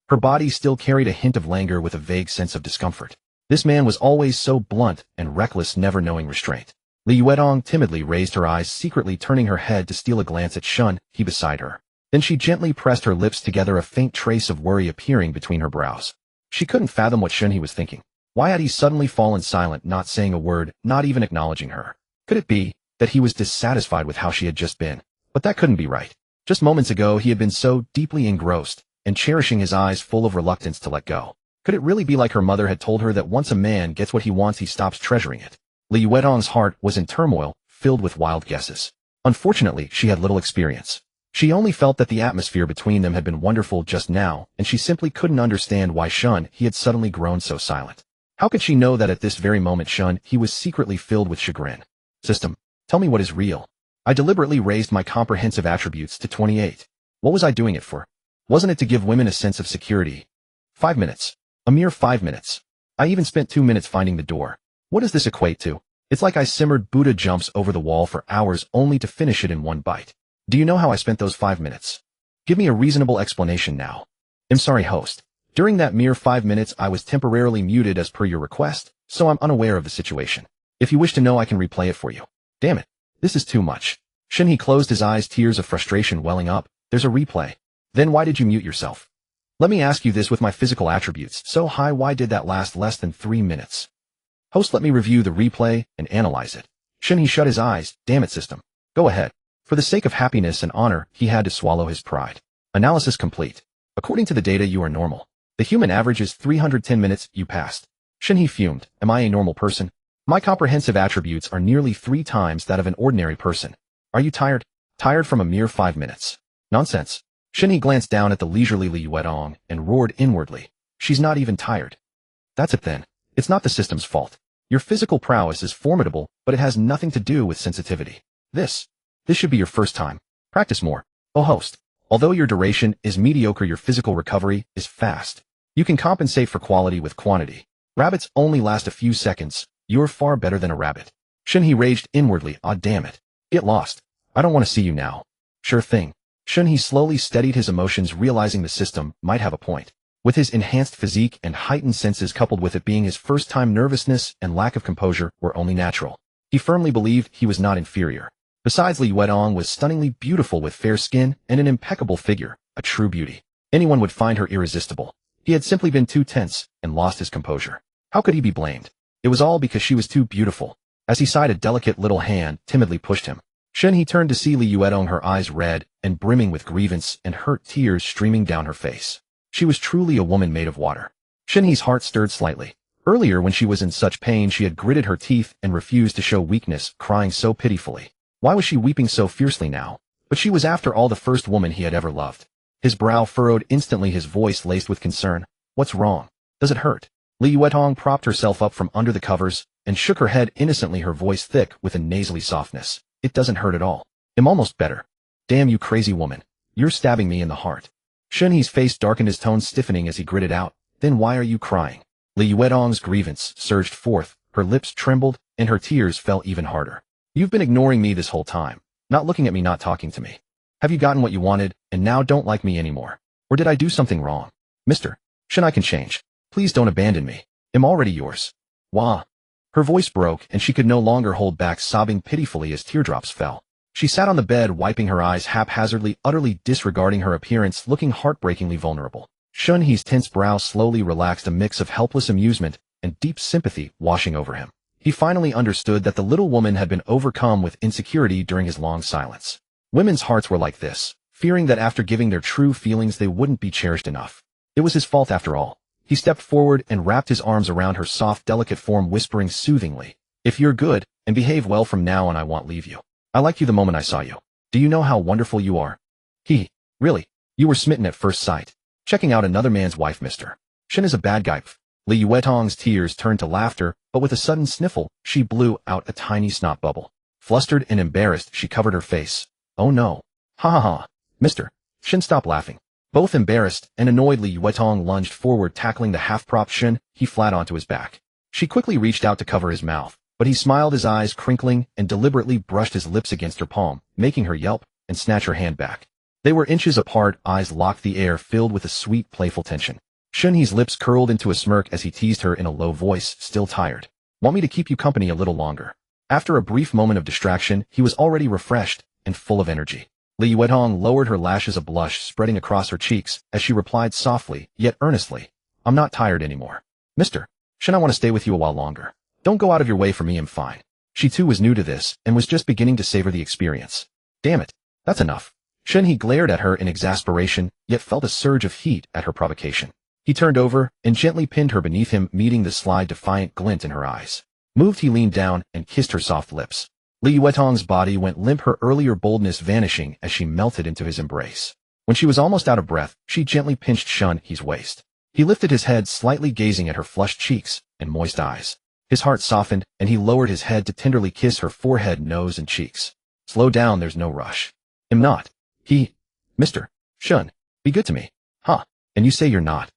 Her body still carried a hint of languor, with a vague sense of discomfort. This man was always so blunt and reckless, never knowing restraint. Li Yuetong timidly raised her eyes, secretly turning her head to steal a glance at Shen He beside her. Then she gently pressed her lips together, a faint trace of worry appearing between her brows. She couldn't fathom what Shen He was thinking. Why had he suddenly fallen silent, not saying a word, not even acknowledging her? Could it be that he was dissatisfied with how she had just been? But that couldn't be right. Just moments ago he had been so deeply engrossed and cherishing, his eyes full of reluctance to let go. Could it really be like her mother had told her, that once a man gets what he wants he stops treasuring it? Li Yuetong's heart was in turmoil, filled with wild guesses. Unfortunately, she had little experience. She only felt that the atmosphere between them had been wonderful just now, and she simply couldn't understand why Shen He had suddenly grown so silent. How could she know that at this very moment Shen He was secretly filled with chagrin? System, tell me what is real. I deliberately raised my comprehensive attributes to 28. What was I doing it for? Wasn't it to give women a sense of security? 5 minutes. A mere 5 minutes. I even spent 2 minutes finding the door. What does this equate to? It's like I simmered Buddha jumps over the wall for hours only to finish it in one bite. Do you know how I spent those 5 minutes? Give me a reasonable explanation now. I'm sorry, host. During that mere 5 minutes I was temporarily muted as per your request, so I'm unaware of the situation. If you wish to know, I can replay it for you. Damn it. This is too much. Shen He closed his eyes, tears of frustration welling up. There's a replay. Then why did you mute yourself? Let me ask you this, with my physical attributes so high, why did that last less than 3 minutes? Host, let me review the replay and analyze it. Shen He shut his eyes. Damn it, system. Go ahead. For the sake of happiness and honor, he had to swallow his pride. Analysis complete. According to the data, you are normal. The human average is 310 minutes, you passed. Shen He fumed. Am I a normal person? My comprehensive attributes are nearly 3 times that of an ordinary person. Are you tired? Tired from a mere 5 minutes. Nonsense. Shen He glanced down at the leisurely Li Yuetong and roared inwardly. She's not even tired. That's it then. It's not the system's fault. Your physical prowess is formidable, but it has nothing to do with sensitivity. This should be your first time. Practice more. Oh host, although your duration is mediocre, your physical recovery is fast. You can compensate for quality with quantity. Rabbits only last a few seconds. You're far better than a rabbit. Shen He raged inwardly. Ah, damn it. Get lost. I don't want to see you now. Sure thing. Shen He slowly steadied his emotions, realizing the system might have a point. With his enhanced physique and heightened senses, coupled with it being his first time, nervousness and lack of composure were only natural. He firmly believed he was not inferior. Besides, Li Yuetong was stunningly beautiful, with fair skin and an impeccable figure, a true beauty. Anyone would find her irresistible. He had simply been too tense and lost his composure. How could he be blamed? It was all because she was too beautiful. As he sighed, a delicate little hand timidly pushed him. Shen He turned to see Li Yuetong, her eyes red and brimming with grievance and hurt, tears streaming down her face. She was truly a woman made of water. Shen He's heart stirred slightly. Earlier, when she was in such pain, she had gritted her teeth and refused to show weakness, crying so pitifully. Why was she weeping so fiercely now? But she was, after all, the first woman he had ever loved. His brow furrowed instantly, his voice laced with concern. What's wrong? Does it hurt? Li Yuetong propped herself up from under the covers and shook her head innocently, her voice thick with a nasally softness. It doesn't hurt at all. I'm almost better. Damn you, crazy woman. You're stabbing me in the heart. Shen He's face darkened, his tone stiffening as he gritted out. Then why are you crying? Li Yuetong's grievance surged forth, her lips trembled, and her tears fell even harder. You've been ignoring me this whole time, not looking at me, not talking to me. Have you gotten what you wanted, and now don't like me anymore? Or did I do something wrong? Mr. Shen, I can change. Please don't abandon me. I'm already yours. Wah. Her voice broke, and she could no longer hold back, sobbing pitifully as teardrops fell. She sat on the bed, wiping her eyes haphazardly, utterly disregarding her appearance, looking heartbreakingly vulnerable. Shen He's tense brow slowly relaxed, a mix of helpless amusement and deep sympathy washing over him. He finally understood that the little woman had been overcome with insecurity during his long silence. Women's hearts were like this, fearing that after giving their true feelings they wouldn't be cherished enough. It was his fault after all. He stepped forward and wrapped his arms around her soft, delicate form, whispering soothingly, "If you're good and behave well from now on, I won't leave you. I liked you the moment I saw you. Do you know how wonderful you are?" Really? You were smitten at first sight. Checking out another man's wife, Mr. Shen is a bad guy. Li Yuetong's tears turned to laughter, but with a sudden sniffle, she blew out a tiny snot bubble. Flustered and embarrassed, she covered her face. "Oh no. Ha ha ha. Mr. Shen, stop laughing." Both embarrassed and annoyed, Li Yuetong lunged forward, tackling the half-prop Shen He flat onto his back. She quickly reached out to cover his mouth, but he smiled, his eyes crinkling, and deliberately brushed his lips against her palm, making her yelp and snatch her hand back. They were inches apart, eyes locked, the air filled with a sweet, playful tension. Shen He's lips curled into a smirk as he teased her in a low voice, "Still tired? Want me to keep you company a little longer?" After a brief moment of distraction, he was already refreshed and full of energy. Li Yuetong lowered her lashes, a blush spreading across her cheeks, as she replied softly, yet earnestly, "I'm not tired anymore. Mr. Shen, I want to stay with you a while longer. Don't go out of your way for me, I'm fine." She too was new to this, and was just beginning to savor the experience. "Damn it, that's enough." Shen He glared at her in exasperation, yet felt a surge of heat at her provocation. He turned over and gently pinned her beneath him, meeting the sly, defiant glint in her eyes. Moved, he leaned down and kissed her soft lips. Li Yuetong's body went limp, her earlier boldness vanishing as she melted into his embrace. When she was almost out of breath, she gently pinched Shen He's waist. He lifted his head, slightly gazing at her flushed cheeks and moist eyes. His heart softened, and he lowered his head to tenderly kiss her forehead, nose, and cheeks. "Slow down, there's no rush." "I'm not." Mr. Shen, be good to me." "Huh, and you say you're not."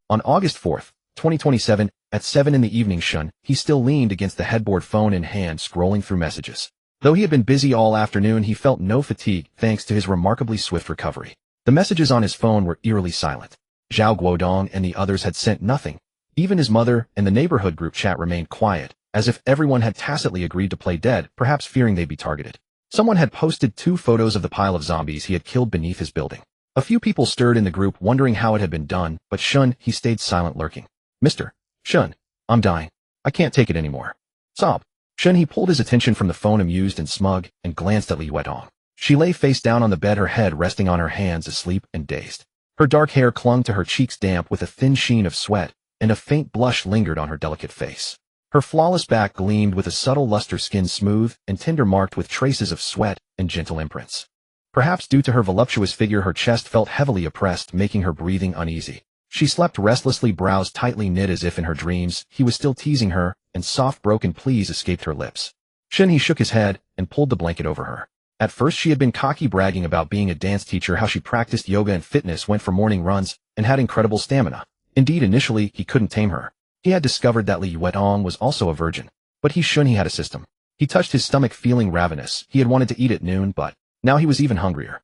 On August 4th, 2027, at 7 in the evening, Shen He still leaned against the headboard, phone in hand, scrolling through messages. Though he had been busy all afternoon, he felt no fatigue thanks to his remarkably swift recovery. The messages on his phone were eerily silent. Zhao Guodong and the others had sent nothing. Even his mother and the neighborhood group chat remained quiet, as if everyone had tacitly agreed to play dead, perhaps fearing they'd be targeted. Someone had posted 2 photos of the pile of zombies he had killed beneath his building. A few people stirred in the group, wondering how it had been done, but Shen He stayed silent, lurking. "Mr. Shen, I'm dying. I can't take it anymore." Sob. Shen He pulled his attention from the phone, amused and smug, and glanced at Li Yuetong. She lay face down on the bed, her head resting on her hands, asleep and dazed. Her dark hair clung to her cheeks, damp with a thin sheen of sweat, and a faint blush lingered on her delicate face. Her flawless back gleamed with a subtle luster, skin smooth and tender, marked with traces of sweat and gentle imprints. Perhaps due to her voluptuous figure, her chest felt heavily oppressed, making her breathing uneasy. She slept restlessly, brows tightly knit, as if in her dreams he was still teasing her, and soft broken pleas escaped her lips. Shen He shook his head and pulled the blanket over her. At first she had been cocky, bragging about being a dance teacher, how she practiced yoga and fitness, went for morning runs, and had incredible stamina. Indeed, initially he couldn't tame her. He had discovered that Li Yuetong was also a virgin. But Shen He had a system. He touched his stomach, feeling ravenous. He had wanted to eat at noon, but now he was even hungrier.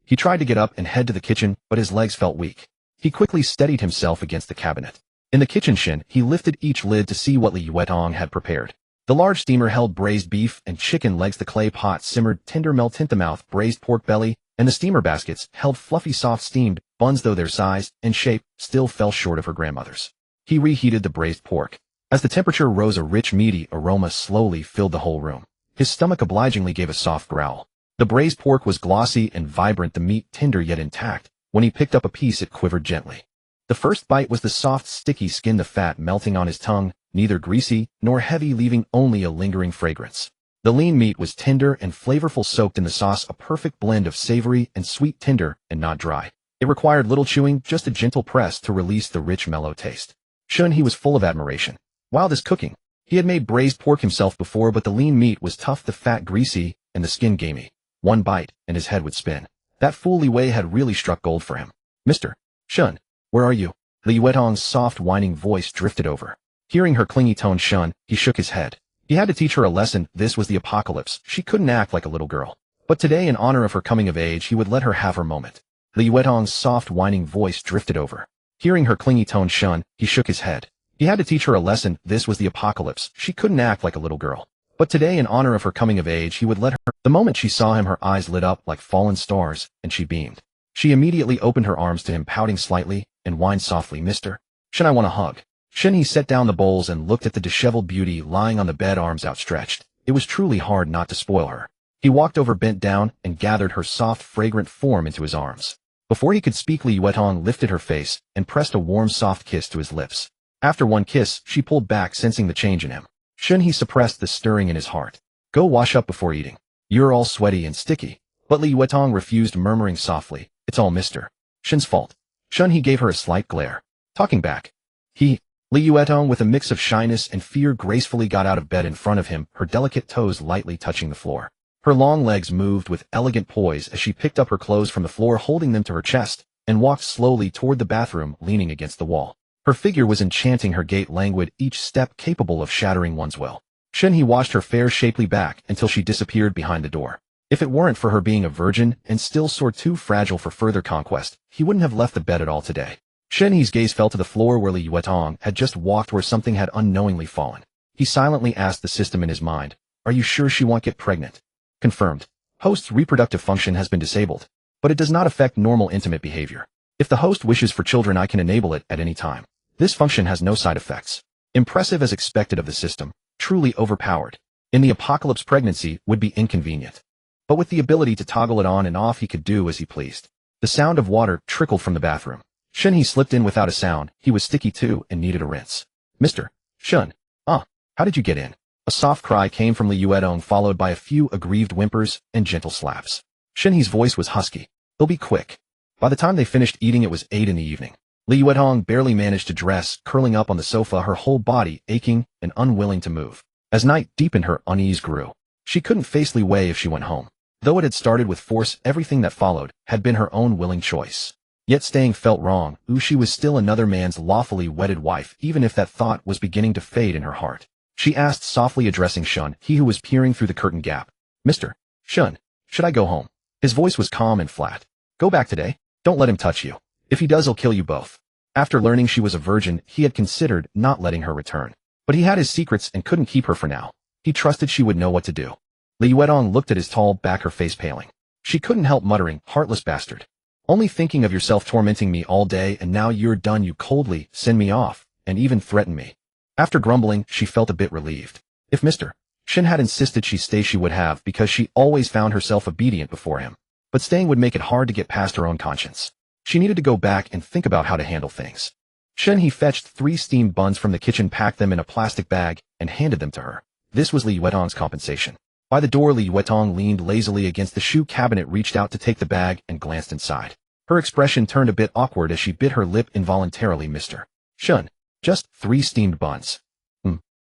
He tried to get up and head to the kitchen, but his legs felt weak. He quickly steadied himself against the cabinet. In the kitchen, Shen He lifted each lid to see what Li Yuetong had prepared. The large steamer held braised beef and chicken legs, the clay pot simmered tender melt in the mouth braised pork belly, and the steamer baskets held fluffy, soft steamed buns, though their size and shape still fell short of her grandmother's. He reheated the braised pork. As the temperature rose, a rich, meaty aroma slowly filled the whole room. His stomach obligingly gave a soft growl. The braised pork was glossy and vibrant, the meat tender yet intact. When he picked up a piece, it quivered gently. The first bite was the soft, sticky skin, the fat melting on his tongue, neither greasy nor heavy, leaving only a lingering fragrance. The lean meat was tender and flavorful, soaked in the sauce, a perfect blend of savory and sweet, tender and not dry. It required little chewing, just a gentle press to release the rich, mellow taste. Shen He was full of admiration. While this cooking, he had made braised pork himself before, but the lean meat was tough, the fat greasy, and the skin gamey. One bite, and his head would spin. That fool Li Wei had really struck gold for him. "Mr. Shen, where are you?" Li Yuetong's soft, whining voice drifted over. Hearing her clingy tone, Shen He shook his head. He had to teach her a lesson. This was the apocalypse. She couldn't act like a little girl. But today, in honor of her coming of age, he would let her have her moment. Li Yuetong's soft, whining voice drifted over. Hearing her clingy tone shun, he shook his head. He had to teach her a lesson. This was the apocalypse. She couldn't act like a little girl. But today, in honor of her coming of age, he would let her. The moment she saw him, her eyes lit up like fallen stars, and she beamed. She immediately opened her arms to him, pouting slightly, and whined softly, "Mr. Shen, I want a hug." Shen He set down the bowls and looked at the disheveled beauty lying on the bed, arms outstretched. It was truly hard not to spoil her. He walked over, bent down, and gathered her soft, fragrant form into his arms. Before he could speak, Li Yuetong lifted her face and pressed a warm, soft kiss to his lips. After one kiss, she pulled back, sensing the change in him. Shen He suppressed the stirring in his heart. "Go wash up before eating. You're all sweaty and sticky." But Li Yuetong refused, murmuring softly, "It's all Mr. Shen's fault." Shen He gave her a slight glare. Talking back. Li Yuetong, with a mix of shyness and fear, gracefully got out of bed in front of him, her delicate toes lightly touching the floor. Her long legs moved with elegant poise as she picked up her clothes from the floor, holding them to her chest, and walked slowly toward the bathroom, leaning against the wall. Her figure was enchanting, her gait languid, each step capable of shattering one's will. Shen He watched her fair, shapely back until she disappeared behind the door. If it weren't for her being a virgin and still sort too fragile for further conquest, he wouldn't have left the bed at all today. Shen He's gaze fell to the floor where Li Yuetong had just walked, where something had unknowingly fallen. He silently asked the system in his mind, "Are you sure she won't get pregnant?" Confirmed. Host's reproductive function has been disabled, but it does not affect normal intimate behavior. If the host wishes for children, I can enable it at any time. This function has no side effects. Impressive as expected of the system, truly overpowered. In the apocalypse, pregnancy would be inconvenient. But with the ability to toggle it on and off, he could do as he pleased. The sound of water trickled from the bathroom. Shen He slipped in without a sound. He was sticky too and needed a rinse. "Mr. Shen, how did you get in?" A soft cry came from Li Yuetong, followed by a few aggrieved whimpers and gentle slaps. Shen He's voice was husky. "It'll be quick." By the time they finished eating, it was 8 in the evening. Li Yuetong barely managed to dress, curling up on the sofa, her whole body aching and unwilling to move. As night deepened, her unease grew. She couldn't face Li Wei if she went home. Though it had started with force, everything that followed had been her own willing choice. Yet staying felt wrong. She was still another man's lawfully wedded wife, even if that thought was beginning to fade in her heart. She asked softly, addressing Shen He, who was peering through the curtain gap, "Mr. Shen, should I go home?" His voice was calm and flat. "Go back today. Don't let him touch you. If he does, he'll kill you both." After learning she was a virgin, he had considered not letting her return. But he had his secrets and couldn't keep her for now. He trusted she would know what to do. Li Yuetong looked at his tall back, her face paling. She couldn't help muttering, "Heartless bastard. Only thinking of yourself, tormenting me all day, and now you're done. You coldly send me off, and even threaten me." After grumbling, she felt a bit relieved. If Mr. Shen had insisted she stay, she would have, because she always found herself obedient before him. But staying would make it hard to get past her own conscience. She needed to go back and think about how to handle things. Shen He fetched 3 steamed buns from the kitchen, packed them in a plastic bag, and handed them to her. This was Li Yuetong's compensation. By the door, Li Yuetong leaned lazily against the shoe cabinet, reached out to take the bag, and glanced inside. Her expression turned a bit awkward as she bit her lip involuntarily. "Mr. Shen, just 3 steamed buns.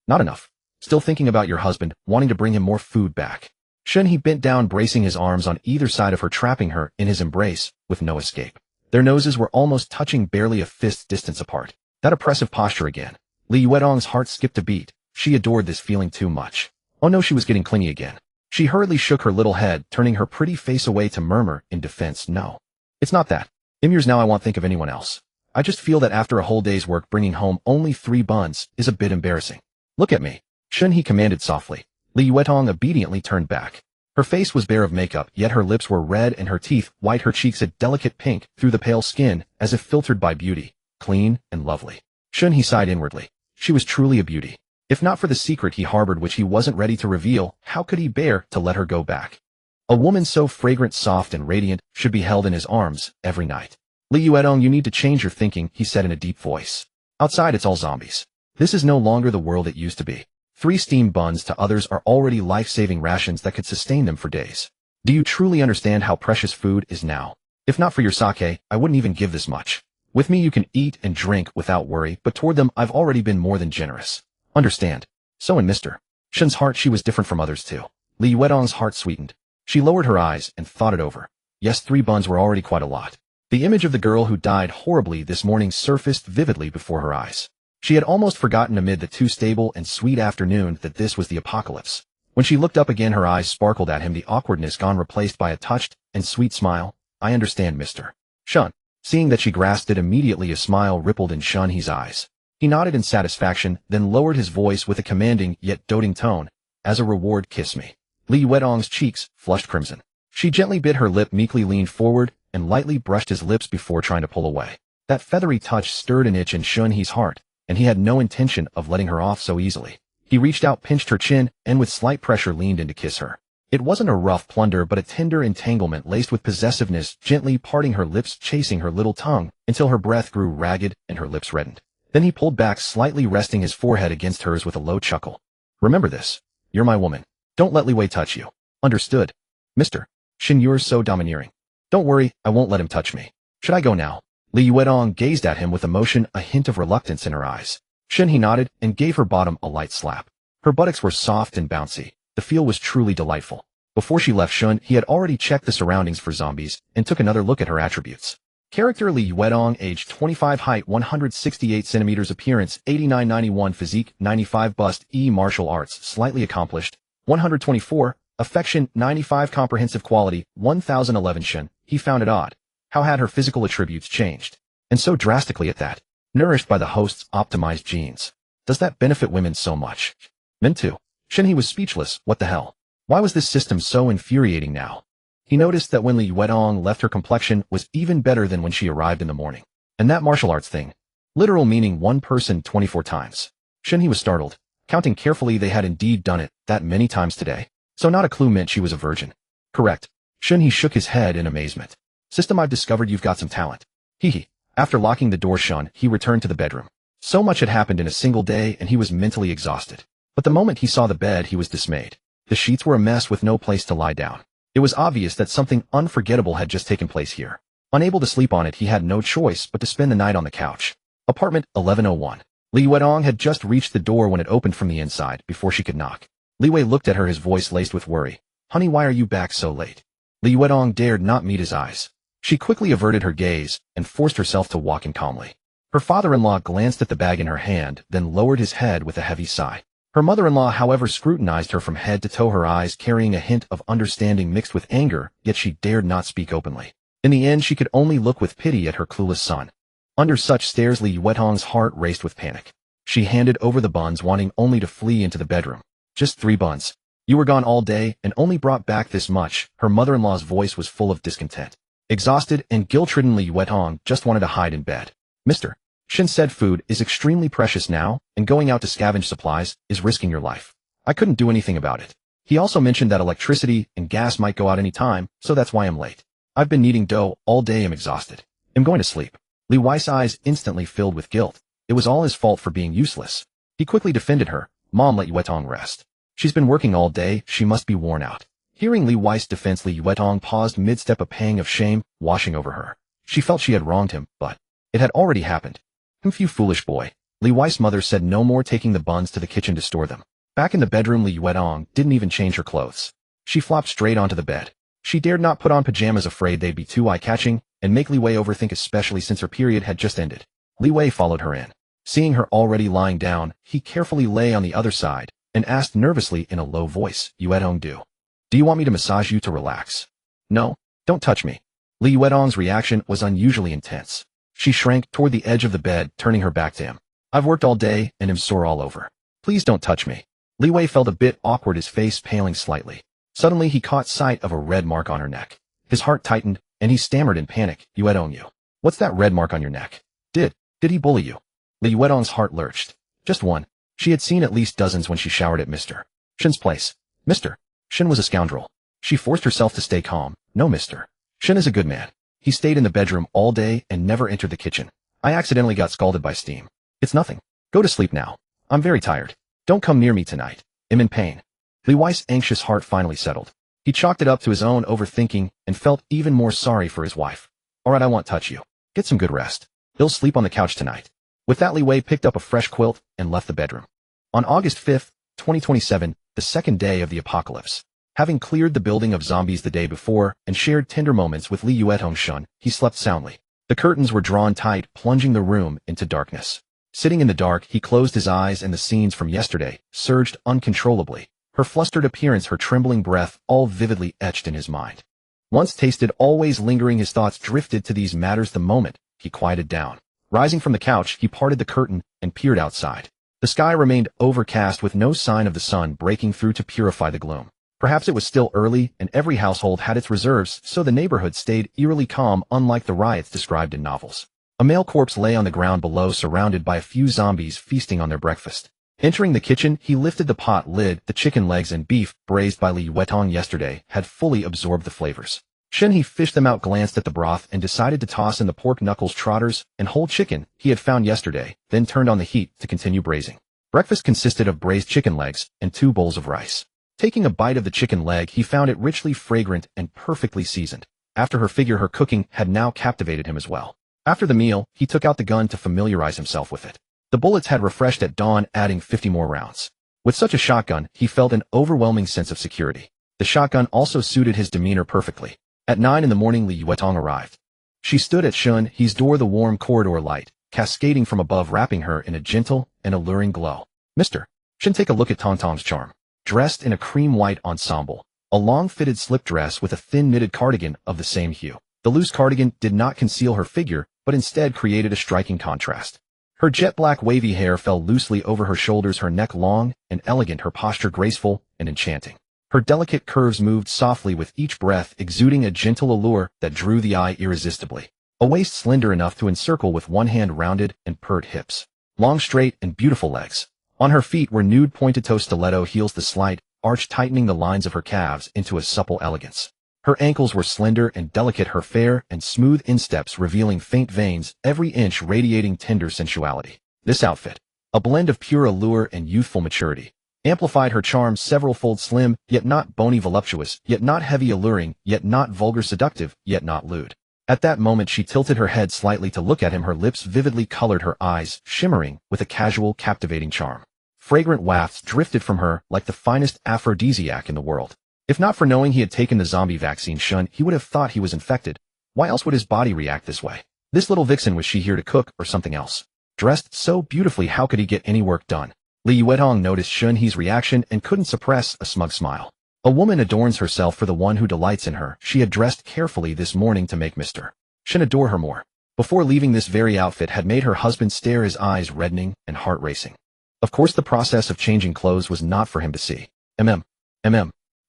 Not enough. Still thinking about your husband, wanting to bring him more food back." Shen He bent down, bracing his arms on either side of her, trapping her in his embrace, with no escape. Their noses were almost touching, barely a fist's distance apart. That oppressive posture again. Li Yuetong's heart skipped a beat. She adored this feeling too much. Oh no, she was getting clingy again. She hurriedly shook her little head, turning her pretty face away to murmur in defense, "No. It's not that. Years now I won't think of anyone else. I just feel that after a whole day's work, bringing home only 3 buns is a bit embarrassing. Look at me." Shen He commanded softly. Li Yuetong obediently turned back. Her face was bare of makeup, yet her lips were red and her teeth white, her cheeks a delicate pink through the pale skin, as if filtered by beauty, clean and lovely. Shen He sighed inwardly. She was truly a beauty. If not for the secret he harbored, which he wasn't ready to reveal, how could he bear to let her go back? A woman so fragrant, soft, and radiant should be held in his arms every night. "Li Yuetong, you need to change your thinking," he said in a deep voice. "Outside it's all zombies. This is no longer the world it used to be. 3 steamed buns to others are already life-saving rations that could sustain them for days. Do you truly understand how precious food is now? If not for your sake, I wouldn't even give this much. With me you can eat and drink without worry, but toward them I've already been more than generous. Understand?" So in Mr. Shen's heart she was different from others too. Li Yuetong's heart sweetened. She lowered her eyes and thought it over. Yes, 3 buns were already quite a lot. The image of the girl who died horribly this morning surfaced vividly before her eyes. She had almost forgotten amid the too stable and sweet afternoon that this was the apocalypse. When she looked up again, her eyes sparkled at him, the awkwardness gone, replaced by a touched and sweet smile. "I understand, Mr. Shen." Seeing that she grasped it immediately, a smile rippled in Shen He's eyes. He nodded in satisfaction, then lowered his voice with a commanding yet doting tone. As a reward, kiss me. Li Yuetong's cheeks flushed crimson. She gently bit her lip, meekly leaned forward, and lightly brushed his lips before trying to pull away. That feathery touch stirred an itch in Shen He's heart, and he had no intention of letting her off so easily. He reached out, pinched her chin, and with slight pressure leaned in to kiss her. It wasn't a rough plunder but a tender entanglement laced with possessiveness, gently parting her lips, chasing her little tongue, until her breath grew ragged and her lips reddened. Then he pulled back slightly, resting his forehead against hers with a low chuckle. Remember this. You're my woman. Don't let Li Wei touch you. Understood? Mr. Shen, you're so domineering. Don't worry, I won't let him touch me. Should I go now? Li Yuetong gazed at him with emotion, a hint of reluctance in her eyes. Shen He nodded and gave her bottom a light slap. Her buttocks were soft and bouncy. The feel was truly delightful. Before she left Shen, he had already checked the surroundings for zombies and took another look at her attributes. Character: Li Yuetong, age 25, height 168 centimeters, appearance 89-91, physique 95, bust martial arts slightly accomplished 124, affection 95, comprehensive quality 1011. Shen He found it odd. How had her physical attributes changed? And so drastically at that. Nourished by the host's optimized genes. Does that benefit women so much? Men too. Shen He was speechless. What the hell? Why was this system so infuriating now? He noticed that when Li Yuetong left, her complexion was even better than when she arrived in the morning. And that martial arts thing. Literal meaning one person 24 times. Shen He was startled. Counting carefully, they had indeed done it that many times today. So not a clue meant she was a virgin. Correct. Shen He shook his head in amazement. System, I've discovered you've got some talent. Hee. After locking the door, Shen He returned to the bedroom. So much had happened in a single day and he was mentally exhausted. But the moment he saw the bed, he was dismayed. The sheets were a mess with no place to lie down. It was obvious that something unforgettable had just taken place here. Unable to sleep on it, he had no choice but to spend the night on the couch. Apartment 1101. Li Yuetong had just reached the door when it opened from the inside before she could knock. Li Wei looked at her, his voice laced with worry. Honey, why are you back so late? Li Yuetong dared not meet his eyes. She quickly averted her gaze and forced herself to walk in calmly. Her father-in-law glanced at the bag in her hand, then lowered his head with a heavy sigh. Her mother-in-law, however, scrutinized her from head to toe, her eyes carrying a hint of understanding mixed with anger, yet she dared not speak openly. In the end, she could only look with pity at her clueless son. Under such stares, Li Yuetong's heart raced with panic. She handed over the buns, wanting only to flee into the bedroom. Just 3 buns. You were gone all day and only brought back this much. Her mother-in-law's voice was full of discontent. Exhausted and guilt-ridden, Li Yuetong just wanted to hide in bed. Mr. Shen said food is extremely precious now, and going out to scavenge supplies is risking your life. I couldn't do anything about it. He also mentioned that electricity and gas might go out any time, so that's why I'm late. I've been kneading dough all day, I'm exhausted. I'm going to sleep. Li Wei's eyes instantly filled with guilt. It was all his fault for being useless. He quickly defended her. Mom, let Yuetong rest. She's been working all day, she must be worn out. Hearing Li Wei's defense, Li Yuetong paused mid-step, a pang of shame washing over her. She felt she had wronged him, but it had already happened. You foolish boy. Li Wei's mother said no more, taking the buns to the kitchen to store them. Back in the bedroom, Li Yuetong didn't even change her clothes. She flopped straight onto the bed. She dared not put on pajamas, afraid they'd be too eye-catching and make Li Wei overthink, especially since her period had just ended. Li Wei followed her in. Seeing her already lying down, he carefully lay on the other side and asked nervously in a low voice, Yuetong, do you want me to massage you to relax? No, don't touch me. Li Yuetong's reaction was unusually intense. She shrank toward the edge of the bed, turning her back to him. I've worked all day and am sore all over. Please don't touch me. Li Wei felt a bit awkward, his face paling slightly. Suddenly he caught sight of a red mark on her neck. His heart tightened, and he stammered in panic, Yuetong, what's that red mark on your neck? Did he bully you? Li Yuetong's heart lurched. Just one. She had seen at least dozens when she showered at Mr. Shen's place. Mr. Shen was a scoundrel. She forced herself to stay calm. No, Mr. Shen is a good man. He stayed in the bedroom all day and never entered the kitchen. I accidentally got scalded by steam. It's nothing. Go to sleep now. I'm very tired. Don't come near me tonight. I'm in pain. Li Wei's anxious heart finally settled. He chalked it up to his own overthinking and felt even more sorry for his wife. Alright, I won't touch you. Get some good rest. He'll sleep on the couch tonight. With that, Li Wei picked up a fresh quilt and left the bedroom. On August 5th, 2027, the second day of the apocalypse. Having cleared the building of zombies the day before and shared tender moments with Li Yuetong, Shen, he slept soundly. The curtains were drawn tight, plunging the room into darkness. Sitting in the dark, he closed his eyes and the scenes from yesterday surged uncontrollably. Her flustered appearance, her trembling breath, all vividly etched in his mind. Once tasted, always lingering, his thoughts drifted to these matters. The moment he quieted down, rising from the couch, he parted the curtain and peered outside. The sky remained overcast with no sign of the sun breaking through to purify the gloom. Perhaps it was still early and every household had its reserves, so the neighborhood stayed eerily calm, unlike the riots described in novels. A male corpse lay on the ground below, surrounded by a few zombies feasting on their breakfast. Entering the kitchen, he lifted the pot lid. The chicken legs and beef, braised by Li Yuetong yesterday, had fully absorbed the flavors. Shen He fished them out, glanced at the broth, and decided to toss in the pork knuckles, trotters, and whole chicken he had found yesterday, then turned on the heat to continue braising. Breakfast consisted of braised chicken legs and 2 bowls of rice. Taking a bite of the chicken leg, he found it richly fragrant and perfectly seasoned. After her figure, her cooking had now captivated him as well. After the meal, he took out the gun to familiarize himself with it. The bullets had refreshed at dawn, adding 50 more rounds. With such a shotgun, he felt an overwhelming sense of security. The shotgun also suited his demeanor perfectly. At 9 in the morning, Li Yuetong arrived. She stood at Shen He's door, the warm corridor light cascading from above, wrapping her in a gentle and alluring glow. Mr. Shen, take a look at Tong Tong's charm. Dressed in a cream white ensemble, a long-fitted slip dress with a thin knitted cardigan of the same hue. The loose cardigan did not conceal her figure, but instead created a striking contrast. Her jet-black wavy hair fell loosely over her shoulders, her neck long and elegant, her posture graceful and enchanting. Her delicate curves moved softly with each breath, exuding a gentle allure that drew the eye irresistibly. A waist slender enough to encircle with one hand, rounded and pert hips. Long, straight, and beautiful legs. On her feet were nude pointed-toe stiletto heels, the slight arch tightening the lines of her calves into a supple elegance. Her ankles were slender and delicate, her fair and smooth insteps revealing faint veins, every inch radiating tender sensuality. This outfit, a blend of pure allure and youthful maturity, amplified her charm several-fold. Slim, yet not bony, voluptuous, yet not heavy, alluring, yet not vulgar, seductive, yet not lewd. At that moment she tilted her head slightly to look at him, her lips vividly colored, her eyes shimmering with a casual, captivating charm. Fragrant wafts drifted from her like the finest aphrodisiac in the world. If not for knowing he had taken the zombie vaccine, Shen He would have thought he was infected. Why else would his body react this way? This little vixen, was she here to cook or something else? Dressed so beautifully, how could he get any work done? Li Yuetong noticed Shen He's reaction and couldn't suppress a smug smile. A woman adorns herself for the one who delights in her. She had dressed carefully this morning to make Mr. Shen adore her more. Before leaving, this very outfit had made her husband stare, his eyes reddening and heart racing. Of course, the process of changing clothes was not for him to see.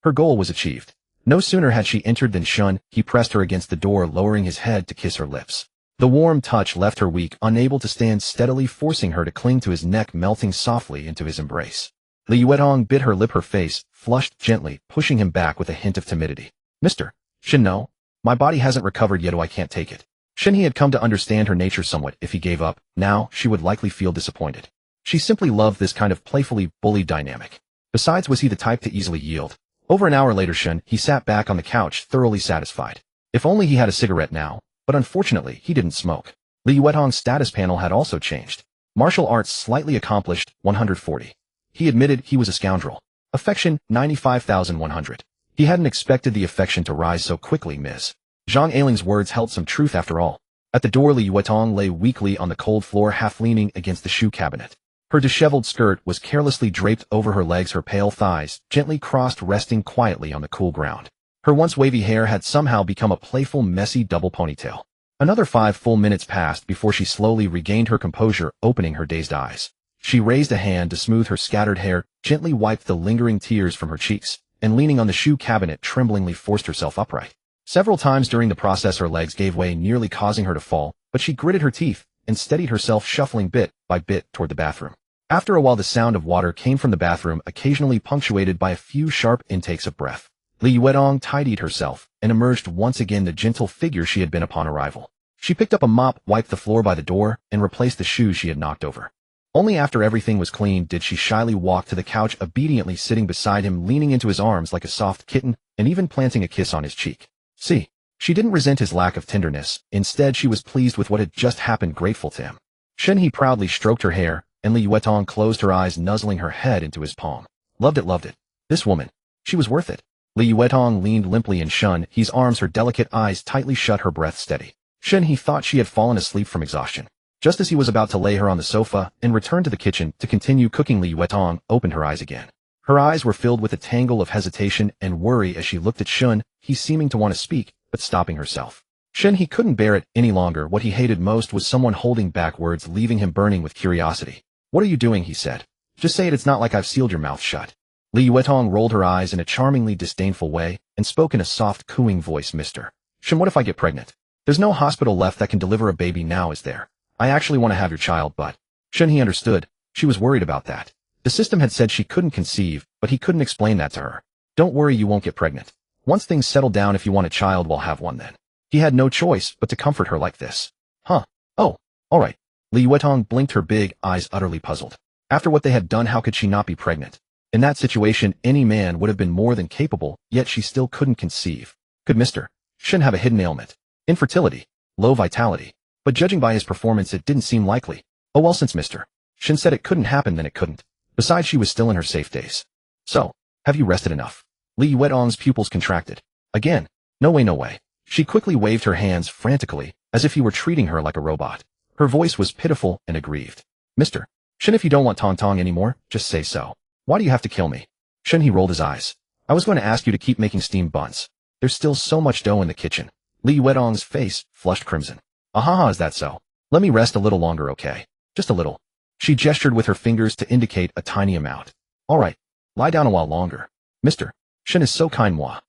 Her goal was achieved. No sooner had she entered than Shen He pressed her against the door, lowering his head to kiss her lips. The warm touch left her weak, unable to stand steadily, forcing her to cling to his neck, melting softly into his embrace. Li Yuetong bit her lip, her face flushed gently, pushing him back with a hint of timidity. Mr. Shen, no. My body hasn't recovered yet. I can't take it. Shen He had come to understand her nature somewhat. If he gave up, now she would likely feel disappointed. She simply loved this kind of playfully bullied dynamic. Besides, was he the type to easily yield? Over an hour later, Shen He sat back on the couch, thoroughly satisfied. If only he had a cigarette now, but unfortunately he didn't smoke. Li Yuetong's status panel had also changed. Martial arts slightly accomplished, 140. He admitted he was a scoundrel. Affection, 95,100. He hadn't expected the affection to rise so quickly. Ms. Zhang Ailing's words held some truth after all. At the door, Li Yuetong lay weakly on the cold floor, half leaning against the shoe cabinet. Her disheveled skirt was carelessly draped over her legs, her pale thighs gently crossed, resting quietly on the cool ground. Her once wavy hair had somehow become a playful, messy double ponytail. Another 5 full minutes passed before she slowly regained her composure, opening her dazed eyes. She raised a hand to smooth her scattered hair, gently wiped the lingering tears from her cheeks, and leaning on the shoe cabinet, tremblingly forced herself upright. Several times during the process her legs gave way, nearly causing her to fall, but she gritted her teeth and steadied herself, shuffling bit by bit toward the bathroom. After a while, the sound of water came from the bathroom, occasionally punctuated by a few sharp intakes of breath. Li Yuetong tidied herself and emerged once again, the gentle figure she had been upon arrival. She picked up a mop, wiped the floor by the door, and replaced the shoes she had knocked over. Only after everything was clean did she shyly walk to the couch, obediently sitting beside him, leaning into his arms like a soft kitten, and even planting a kiss on his cheek. See, she didn't resent his lack of tenderness. Instead, she was pleased with what had just happened, grateful to him. Shen He proudly stroked her hair, and Li Yuetong closed her eyes, nuzzling her head into his palm. Loved it. This woman. She was worth it. Li Yuetong leaned limply in Shen He's arms, her delicate eyes tightly shut, her breath steady. Shen He thought she had fallen asleep from exhaustion. Just as he was about to lay her on the sofa and return to the kitchen to continue cooking, Li Yuetong opened her eyes again. Her eyes were filled with a tangle of hesitation and worry as she looked at Shen He, seeming to want to speak, but stopping herself. Shen He couldn't bear it any longer. What he hated most was someone holding back words, leaving him burning with curiosity. "What are you doing?" he said. "Just say it. It's not like I've sealed your mouth shut." Li Yuetong rolled her eyes in a charmingly disdainful way and spoke in a soft, cooing voice. "Mr. Shen, what if I get pregnant? There's no hospital left that can deliver a baby now, is there? I actually want to have your child, but—" Shen He understood. She was worried about that. The system had said she couldn't conceive, but he couldn't explain that to her. "Don't worry, you won't get pregnant. Once things settle down, if you want a child, we'll have one then." He had no choice but to comfort her like this. "Huh. Oh, all right." Li Yuetong blinked, her big eyes utterly puzzled. After what they had done, how could she not be pregnant? In that situation, any man would have been more than capable, yet she still couldn't conceive. Could Mr. Shen have a hidden ailment? Infertility? Low vitality? But judging by his performance, it didn't seem likely. Oh well, since Mr. Shen said it couldn't happen, then it couldn't. Besides, she was still in her safe days. "So, have you rested enough?" Li Yuetong's pupils contracted. Again. "No way, no way." She quickly waved her hands frantically, as if he were treating her like a robot. Her voice was pitiful and aggrieved. "Mr. Shen, if you don't want Tong Tong anymore, just say so. Why do you have to kill me?" Shen He rolled his eyes. "I was going to ask you to keep making steamed buns. There's still so much dough in the kitchen." Li Yuetong's face flushed crimson. "Ahaha, is that so? Let me rest a little longer, okay? Just a little." She gestured with her fingers to indicate a tiny amount. "All right, lie down a while longer. Mr. Shen is so kind, moi."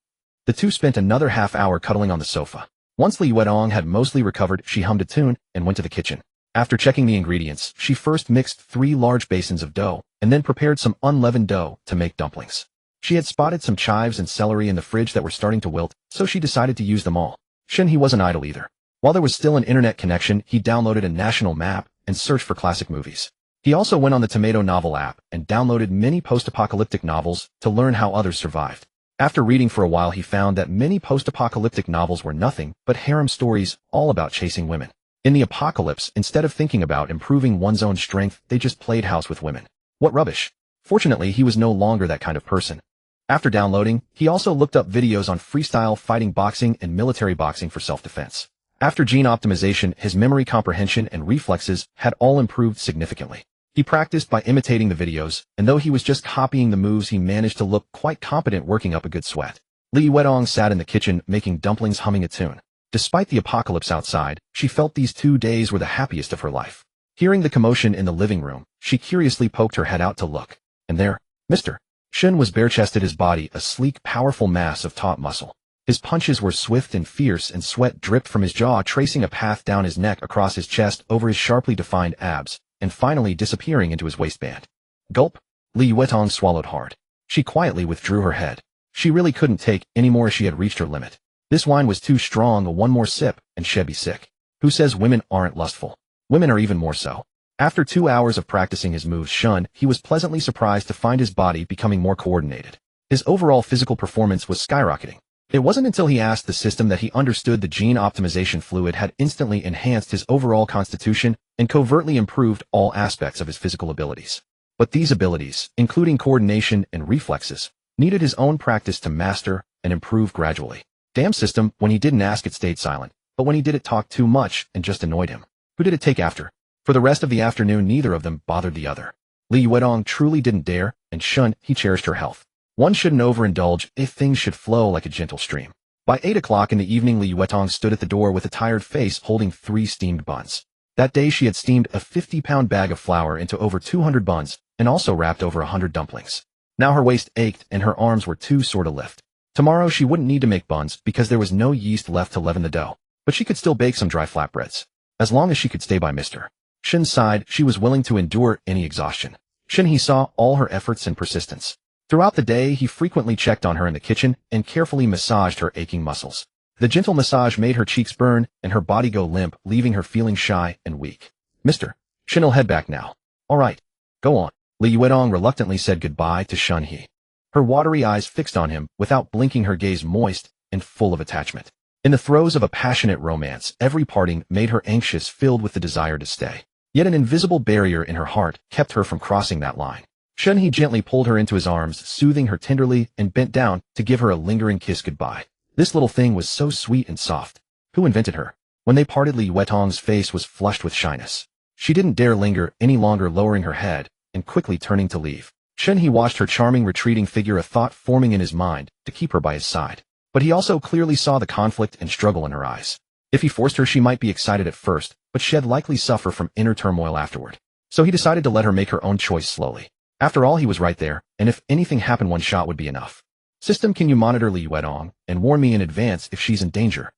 The two spent another half-hour cuddling on the sofa. Once Li Yuetong had mostly recovered, she hummed a tune and went to the kitchen. After checking the ingredients, she first mixed 3 large basins of dough, and then prepared some unleavened dough to make dumplings. She had spotted some chives and celery in the fridge that were starting to wilt, so she decided to use them all. Shen He wasn't idle either. While there was still an internet connection, he downloaded a national map and searched for classic movies. He also went on the Tomato Novel app and downloaded many post-apocalyptic novels to learn how others survived. After reading for a while, he found that many post-apocalyptic novels were nothing but harem stories all about chasing women. In the apocalypse, instead of thinking about improving one's own strength, they just played house with women. What rubbish. Fortunately, he was no longer that kind of person. After downloading, he also looked up videos on freestyle fighting, boxing, and military boxing for self-defense. After gene optimization, his memory comprehension and reflexes had all improved significantly. He practiced by imitating the videos, and though he was just copying the moves, he managed to look quite competent, working up a good sweat. Li Yuetong sat in the kitchen making dumplings, humming a tune. Despite the apocalypse outside, she felt these 2 days were the happiest of her life. Hearing the commotion in the living room, she curiously poked her head out to look. And there, Mr. Shen was bare-chested, his body a sleek, powerful mass of taut muscle. His punches were swift and fierce, and sweat dripped from his jaw, tracing a path down his neck, across his chest, over his sharply defined abs, and finally disappearing into his waistband. Gulp. Li Yuetong swallowed hard. She quietly withdrew her head. She really couldn't take any more. She had reached her limit. This wine was too strong. One more sip, and she'd be sick. Who says women aren't lustful? Women are even more so. After 2 hours of practicing his moves, Shen He was pleasantly surprised to find his body becoming more coordinated. His overall physical performance was skyrocketing. It wasn't until he asked the system that he understood the gene optimization fluid had instantly enhanced his overall constitution and covertly improved all aspects of his physical abilities. But these abilities, including coordination and reflexes, needed his own practice to master and improve gradually. Damn system, when he didn't ask it stayed silent, but when he did it talked too much and just annoyed him. Who did it take after? For the rest of the afternoon, neither of them bothered the other. Li Yuetong truly didn't dare, and Shen He cherished her health. One shouldn't overindulge if things should flow like a gentle stream. By 8 o'clock in the evening, Li Yuetong stood at the door with a tired face, holding 3 steamed buns. That day she had steamed a 50-pound bag of flour into over 200 buns, and also wrapped over 100 dumplings. Now her waist ached and her arms were too sore to lift. Tomorrow she wouldn't need to make buns because there was no yeast left to leaven the dough, but she could still bake some dry flatbreads. As long as she could stay by Mr. Shen's side, she was willing to endure any exhaustion. Shen He saw all her efforts and persistence. Throughout the day, he frequently checked on her in the kitchen and carefully massaged her aching muscles. The gentle massage made her cheeks burn and her body go limp, leaving her feeling shy and weak. Mr. Shen will head back now. All right. Go on. Li Yuetong reluctantly said goodbye to Shen He. Her watery eyes fixed on him without blinking, her gaze moist and full of attachment. In the throes of a passionate romance, every parting made her anxious, filled with the desire to stay. Yet an invisible barrier in her heart kept her from crossing that line. Shen He gently pulled her into his arms, soothing her tenderly, and bent down to give her a lingering kiss goodbye. This little thing was so sweet and soft. Who invented her? When they parted, Li Yuetong's face was flushed with shyness. She didn't dare linger any longer, lowering her head and quickly turning to leave. Shen He watched her charming retreating figure, a thought forming in his mind to keep her by his side. But he also clearly saw the conflict and struggle in her eyes. If he forced her, she might be excited at first, but she'd likely suffer from inner turmoil afterward. So he decided to let her make her own choice slowly. After all, he was right there, and if anything happened, one shot would be enough. System, can you monitor Li Yuedong and warn me in advance if she's in danger?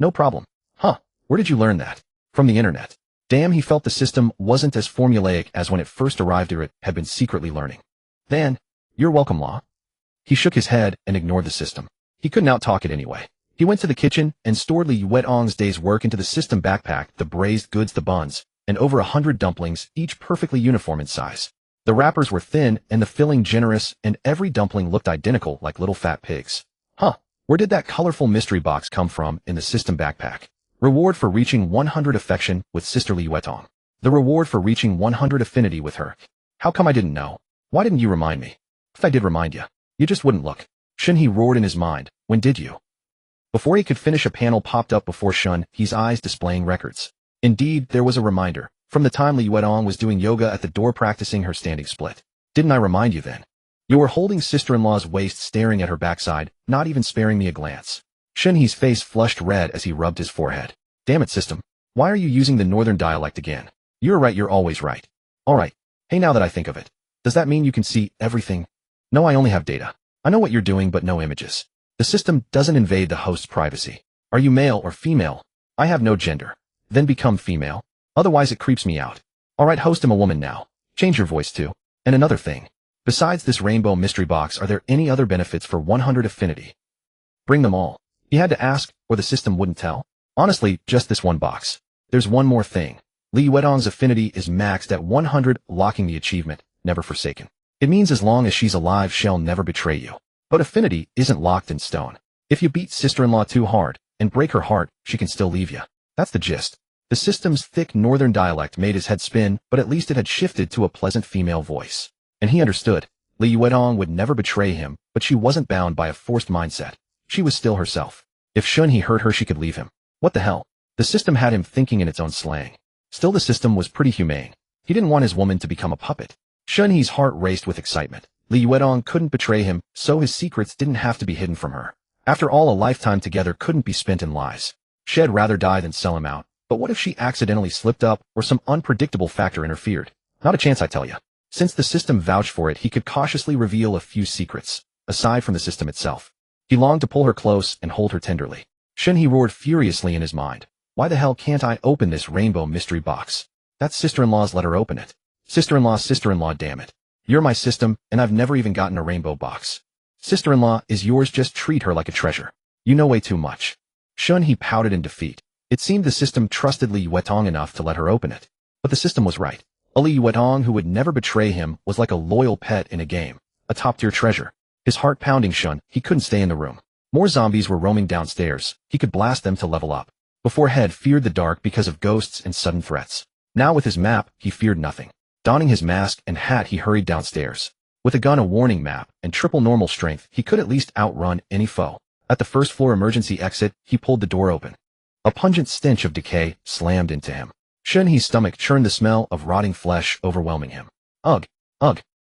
No problem. Huh, where did you learn that? From the internet. Damn, he felt the system wasn't as formulaic as when it first arrived, or it had been secretly learning. Then, you're welcome, Law. He shook his head and ignored the system. He couldn't outtalk it anyway. He went to the kitchen and stored Li Yuedong's day's work into the system backpack, the braised goods, the buns, and over 100 dumplings, each perfectly uniform in size. The wrappers were thin and the filling generous, and every dumpling looked identical, like little fat pigs. Huh, where did that colorful mystery box come from in the system backpack? Reward for reaching 100 affection with Sister Li Yuedong. The reward for reaching 100 affinity with her. How come I didn't know? Why didn't you remind me? If I did remind you, you just wouldn't look. Shen He roared in his mind. When did you? Before he could finish, a panel popped up before Shen He's eyes, displaying records. Indeed, there was a reminder. From the time Li Yuedong was doing yoga at the door practicing her standing split. Didn't I remind you then? You were holding sister-in-law's waist, staring at her backside, not even sparing me a glance. Shen He's face flushed red as he rubbed his forehead. Damn it, system. Why are you using the northern dialect again? You're right, you're always right. Alright. Hey, now that I think of it, does that mean you can see everything? No, I only have data. I know what you're doing, but no images. The system doesn't invade the host's privacy. Are you male or female? I have no gender. Then become female. Otherwise it creeps me out. Alright, host, I'm a woman now. Change your voice too. And another thing. Besides this rainbow mystery box, are there any other benefits for 100 affinity? Bring them all. He had to ask, or the system wouldn't tell. Honestly, just this one box. There's one more thing. Li Yuedong's affinity is maxed at 100, locking the achievement, never forsaken. It means as long as she's alive, she'll never betray you. But affinity isn't locked in stone. If you beat sister-in-law too hard and break her heart, she can still leave you. That's the gist. The system's thick northern dialect made his head spin, but at least it had shifted to a pleasant female voice. And he understood. Li Yuedong would never betray him, but she wasn't bound by a forced mindset. She was still herself. If Shen He hurt her, she could leave him. What the hell? The system had him thinking in its own slang. Still, the system was pretty humane. He didn't want his woman to become a puppet. Shen He's heart raced with excitement. Li Yuedong couldn't betray him, so his secrets didn't have to be hidden from her. After all, a lifetime together couldn't be spent in lies. She'd rather die than sell him out. But what if she accidentally slipped up, or some unpredictable factor interfered? Not a chance, I tell you. Since the system vouched for it, he could cautiously reveal a few secrets, aside from the system itself. He longed to pull her close and hold her tenderly. Shen He roared furiously in his mind. Why the hell can't I open this rainbow mystery box? That's sister-in-law's, let her open it. Sister-in-law, damn it. You're my system, and I've never even gotten a rainbow box. Sister-in-law is yours, just treat her like a treasure. You know way too much. Shen He pouted in defeat. It seemed the system trusted Li Yuedong enough to let her open it. But the system was right. A Li Yuedong who would never betray him was like a loyal pet in a game, a top-tier treasure. His heart pounding, Shen He couldn't stay in the room. More zombies were roaming downstairs. He could blast them to level up. Before, Head feared the dark because of ghosts and sudden threats. Now with his map, he feared nothing. Donning his mask and hat, he hurried downstairs. With a gun, a warning map, and triple normal strength, he could at least outrun any foe. At the first floor emergency exit, he pulled the door open. A pungent stench of decay slammed into him. Shen He's stomach churned, the smell of rotting flesh overwhelming him. Ugh,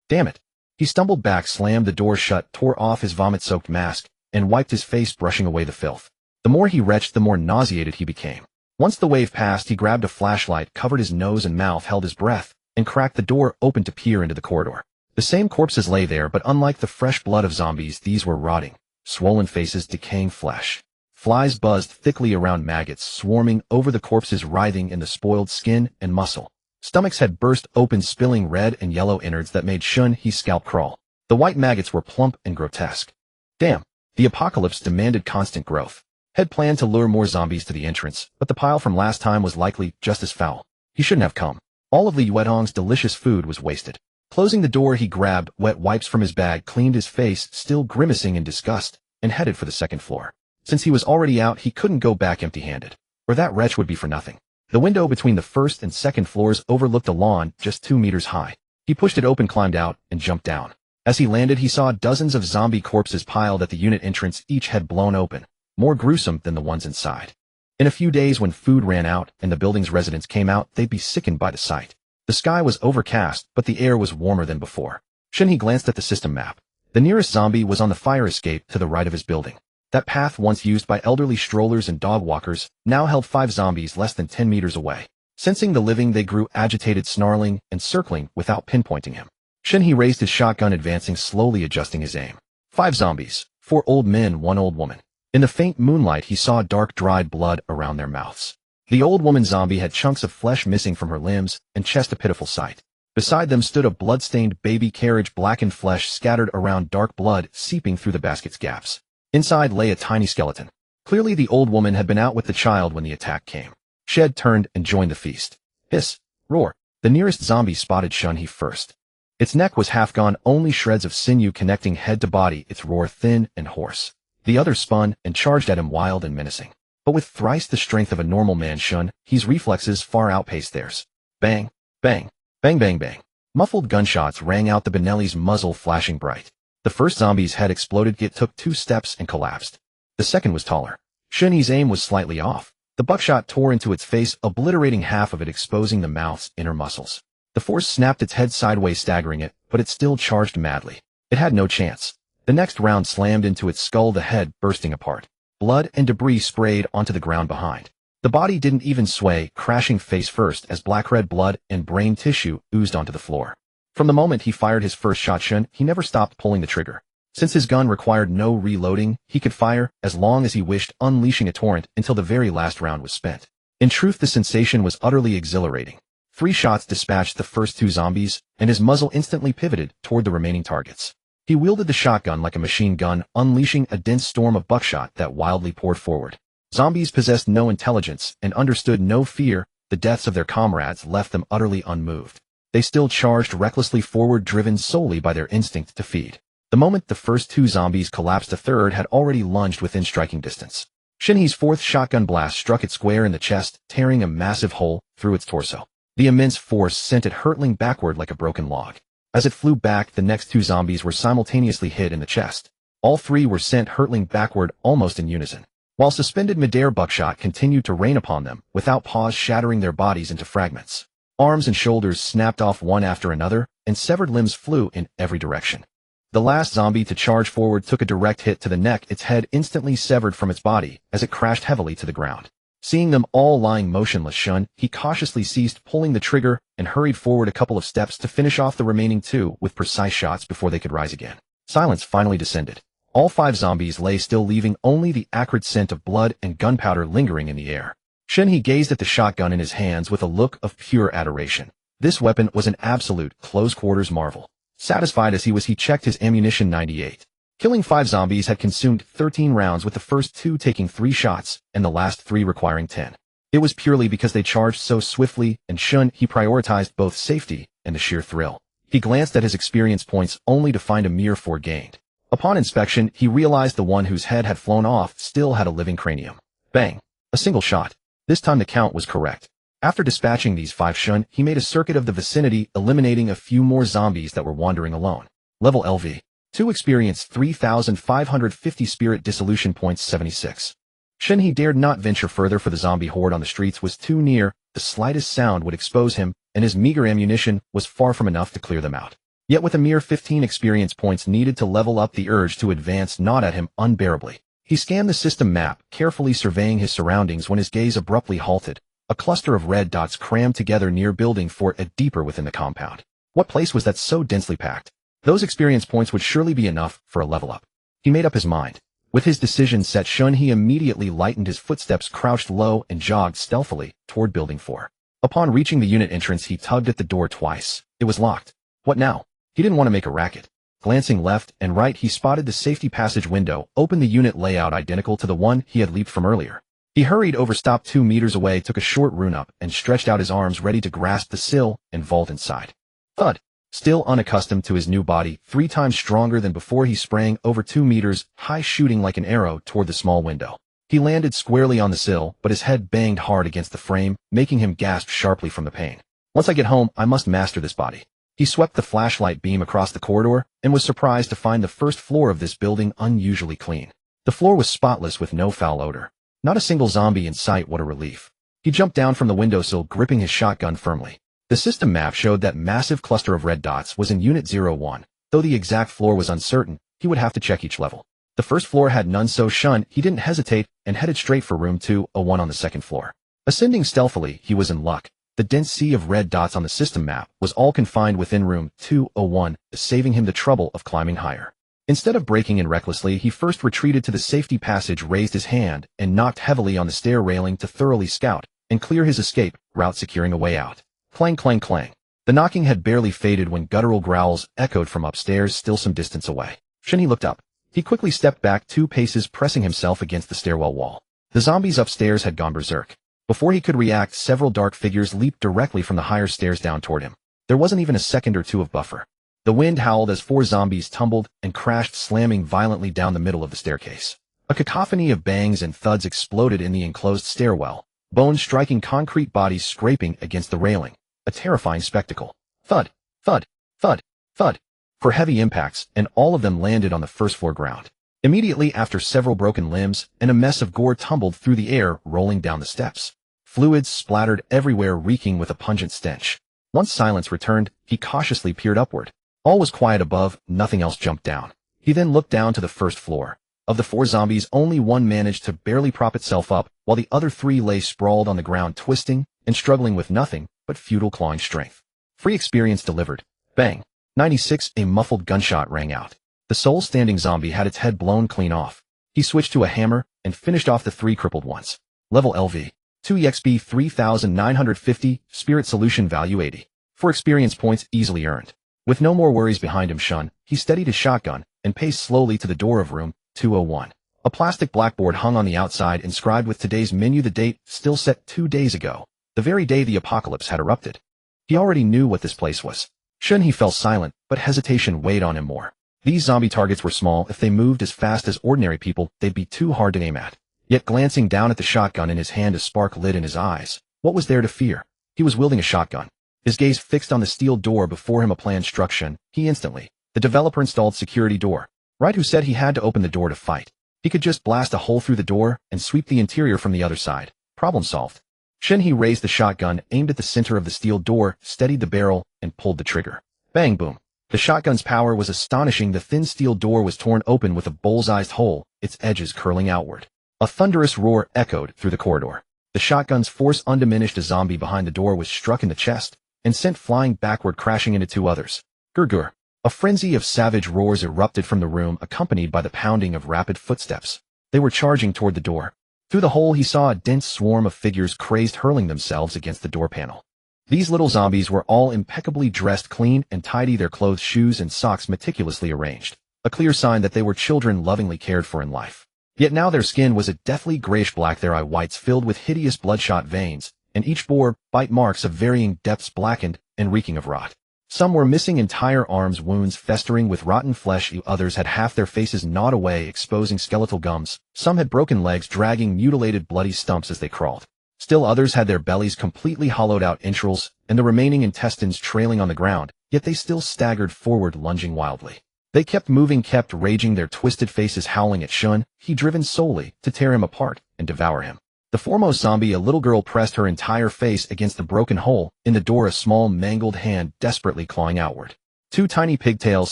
damn it. He stumbled back, slammed the door shut, tore off his vomit-soaked mask, and wiped his face, brushing away the filth. The more he retched, the more nauseated he became. Once the wave passed, he grabbed a flashlight, covered his nose and mouth, held his breath, and cracked the door open to peer into the corridor. The same corpses lay there, but unlike the fresh blood of zombies, these were rotting, swollen faces, decaying flesh. Flies buzzed thickly around, maggots swarming over the corpses, writhing in the spoiled skin and muscle. Stomachs had burst open, spilling red and yellow innards that made Shen He's scalp crawl. The white maggots were plump and grotesque. Damn, the apocalypse demanded constant growth. Had planned to lure more zombies to the entrance, but the pile from last time was likely just as foul. He shouldn't have come. All of Li Yuedong's delicious food was wasted. Closing the door, he grabbed wet wipes from his bag, cleaned his face, still grimacing in disgust, and headed for the second floor. Since he was already out, he couldn't go back empty-handed, or that wretch would be for nothing. The window between the first and second floors overlooked a lawn just 2 meters high. He pushed it open, climbed out, and jumped down. As he landed, he saw dozens of zombie corpses piled at the unit entrance, each head blown open, more gruesome than the ones inside. In a few days, when food ran out and the building's residents came out, they'd be sickened by the sight. The sky was overcast, but the air was warmer than before. Shen He glanced at the system map. The nearest zombie was on the fire escape to the right of his building. That path, once used by elderly strollers and dog walkers, now held 5 zombies less than 10 meters away. Sensing the living, they grew agitated, snarling and circling without pinpointing him. Shen He raised his shotgun, advancing slowly, adjusting his aim. 5 zombies, 4 old men, 1 old woman. In the faint moonlight, he saw dark, dried blood around their mouths. The old woman zombie had chunks of flesh missing from her limbs and chest, a pitiful sight. Beside them stood a blood-stained baby carriage, blackened flesh scattered around, dark blood seeping through the basket's gaps. Inside lay a tiny skeleton. Clearly the old woman had been out with the child when the attack came. Shed turned and joined the feast. Hiss, roar. The nearest zombie spotted Shen He first. Its neck was half gone, only shreds of sinew connecting head to body, its roar thin and hoarse. The other spun and charged at him, wild and menacing. But with thrice the strength of a normal man, Shen He's reflexes far outpaced theirs. Bang, bang, bang, bang, bang. Muffled gunshots rang out, the Benelli's muzzle flashing bright. The first zombie's head exploded. It took 2 steps and collapsed. The second was taller. Shen He's aim was slightly off. The buckshot tore into its face, obliterating half of it, exposing the mouth's inner muscles. The force snapped its head sideways, staggering it, but it still charged madly. It had no chance. The next round slammed into its skull, the head bursting apart. Blood and debris sprayed onto the ground behind. The body didn't even sway, crashing face first as black-red blood and brain tissue oozed onto the floor. From the moment he fired his first shot, Shen He never stopped pulling the trigger. Since his gun required no reloading, he could fire as long as he wished, unleashing a torrent until the very last round was spent. In truth, the sensation was utterly exhilarating. 3 shots dispatched the first 2 zombies, and his muzzle instantly pivoted toward the remaining targets. He wielded the shotgun like a machine gun, unleashing a dense storm of buckshot that wildly poured forward. Zombies possessed no intelligence and understood no fear. The deaths of their comrades left them utterly unmoved. They still charged recklessly forward, driven solely by their instinct to feed. The moment the first 2 zombies collapsed, a third had already lunged within striking distance. Shen He's 4th shotgun blast struck it square in the chest, tearing a massive hole through its torso. The immense force sent it hurtling backward like a broken log. As it flew back, the next 2 zombies were simultaneously hit in the chest. All 3 were sent hurtling backward almost in unison, while suspended midair buckshot continued to rain upon them without pause, shattering their bodies into fragments. Arms and shoulders snapped off one after another, and severed limbs flew in every direction. The last zombie to charge forward took a direct hit to the neck, its head instantly severed from its body as it crashed heavily to the ground. Seeing them all lying motionless, Shen He cautiously ceased pulling the trigger and hurried forward a couple of steps to finish off the remaining 2 with precise shots before they could rise again. Silence finally descended. All 5 zombies lay still, leaving only the acrid scent of blood and gunpowder lingering in the air. Shen He gazed at the shotgun in his hands with a look of pure adoration. This weapon was an absolute close-quarters marvel. Satisfied as he was, he checked his ammunition. 98. Killing 5 zombies had consumed 13 rounds, with the first 2 taking 3 shots and the last 3 requiring 10. It was purely because they charged so swiftly, and Shen He prioritized both safety and the sheer thrill. He glanced at his experience points only to find a mere 4 gained. Upon inspection, he realized the one whose head had flown off still had a living cranium. Bang! A single shot. This time the count was correct. After dispatching these 5, Shen He made a circuit of the vicinity, eliminating a few more zombies that were wandering alone. Level LV. 2 experienced 3,550 spirit dissolution points. 76. Shen He dared not venture further, for the zombie horde on the streets was too near. The slightest sound would expose him, and his meager ammunition was far from enough to clear them out. Yet with a mere 15 experience points needed to level up, the urge to advance gnawed at him unbearably. He scanned the system map, carefully surveying his surroundings, when his gaze abruptly halted. A cluster of red dots crammed together near building 4, a deeper within the compound. What place was that so densely packed? Those experience points would surely be enough for a level up. He made up his mind. With his decision set, Shen He immediately lightened his footsteps, crouched low, and jogged stealthily toward building 4. Upon reaching the unit entrance, he tugged at the door twice. It was locked. What now? He didn't want to make a racket. Glancing left and right, he spotted the safety passage window, open, the unit layout identical to the one he had leaped from earlier. He hurried over, stopped 2 meters away, took a short rune up, and stretched out his arms ready to grasp the sill and vault inside. Thud! Still unaccustomed to his new body, 3 times stronger than before, he sprang over 2 meters high, shooting like an arrow toward the small window. He landed squarely on the sill, but his head banged hard against the frame, making him gasp sharply from the pain. Once I get home, I must master this body. He swept the flashlight beam across the corridor and was surprised to find the first floor of this building unusually clean. The floor was spotless with no foul odor. Not a single zombie in sight. What a relief. He jumped down from the windowsill, gripping his shotgun firmly. The system map showed that massive cluster of red dots was in Unit 01. Though the exact floor was uncertain, he would have to check each level. The first floor had none, so Shen He didn't hesitate and headed straight for room 201 on the second floor. Ascending stealthily, he was in luck. The dense sea of red dots on the system map was all confined within room 201, saving him the trouble of climbing higher. Instead of breaking in recklessly, he first retreated to the safety passage, raised his hand, and knocked heavily on the stair railing to thoroughly scout and clear his escape route, securing a way out. Clang, clang, clang. The knocking had barely faded when guttural growls echoed from upstairs, still some distance away. Shen He looked up. He quickly stepped back 2 paces, pressing himself against the stairwell wall. The zombies upstairs had gone berserk. Before he could react, several dark figures leaped directly from the higher stairs down toward him. There wasn't even a second or two of buffer. The wind howled as 4 zombies tumbled and crashed, slamming violently down the middle of the staircase. A cacophony of bangs and thuds exploded in the enclosed stairwell, bones striking concrete, bodies scraping against the railing. A terrifying spectacle. Thud, thud, thud, thud. For heavy impacts, and all of them landed on the first floor ground. Immediately after, several broken limbs and a mess of gore tumbled through the air, rolling down the steps. Fluids splattered everywhere, reeking with a pungent stench. Once silence returned, he cautiously peered upward. All was quiet above, nothing else jumped down. He then looked down to the first floor. Of the 4 zombies, only one managed to barely prop itself up, while the other 3 lay sprawled on the ground, twisting and struggling with nothing but futile clawing strength. Free experience delivered. Bang. 96. A muffled gunshot rang out. The sole standing zombie had its head blown clean off. He switched to a hammer and finished off the 3 crippled ones. Level LV. 2 EXP 3,950, Spirit Solution value 80. 4 experience points easily earned. With no more worries behind him, Shen He steadied his shotgun and paced slowly to the door of room 201. A plastic blackboard hung on the outside, inscribed with today's menu, the date still set 2 days ago, the very day the apocalypse had erupted. He already knew what this place was. Shen He fell silent, but hesitation weighed on him more. These zombie targets were small. If they moved as fast as ordinary people, they'd be too hard to aim at. Yet glancing down at the shotgun in his hand, a spark lit in his eyes. What was there to fear? He was wielding a shotgun. His gaze fixed on the steel door before him. A plan struck Shen He instantly. The developer installed security door. Right, who said he had to open the door to fight? He could just blast a hole through the door and sweep the interior from the other side. Problem solved. Shen He raised the shotgun, aimed at the center of the steel door, steadied the barrel, and pulled the trigger. Bang, boom. The shotgun's power was astonishing. The thin steel door was torn open with a bullseyed hole, its edges curling outward. A thunderous roar echoed through the corridor. The shotgun's force undiminished. A zombie behind the door was struck in the chest and sent flying backward, crashing into 2 others. Gur. A frenzy of savage roars erupted from the room, accompanied by the pounding of rapid footsteps. They were charging toward the door. Through the hole, he saw a dense swarm of figures, crazed, hurling themselves against the door panel. These little zombies were all impeccably dressed, clean and tidy, their clothes, shoes, and socks meticulously arranged. A clear sign that they were children lovingly cared for in life. Yet now their skin was a deathly grayish black, their eye whites filled with hideous bloodshot veins, and each bore bite marks of varying depths, blackened and reeking of rot. Some were missing entire arms, wounds festering with rotten flesh. Others had half their faces gnawed away, exposing skeletal gums. Some had broken legs, dragging mutilated bloody stumps as they crawled. Still others had their bellies completely hollowed out, entrails and the remaining intestines trailing on the ground, yet they still staggered forward, lunging wildly. They kept moving, kept raging, their twisted faces howling at Shen He, driven solely to tear him apart and devour him. The foremost zombie, a little girl, pressed her entire face against the broken hole in the door, a small mangled hand desperately clawing outward. 2 tiny pigtails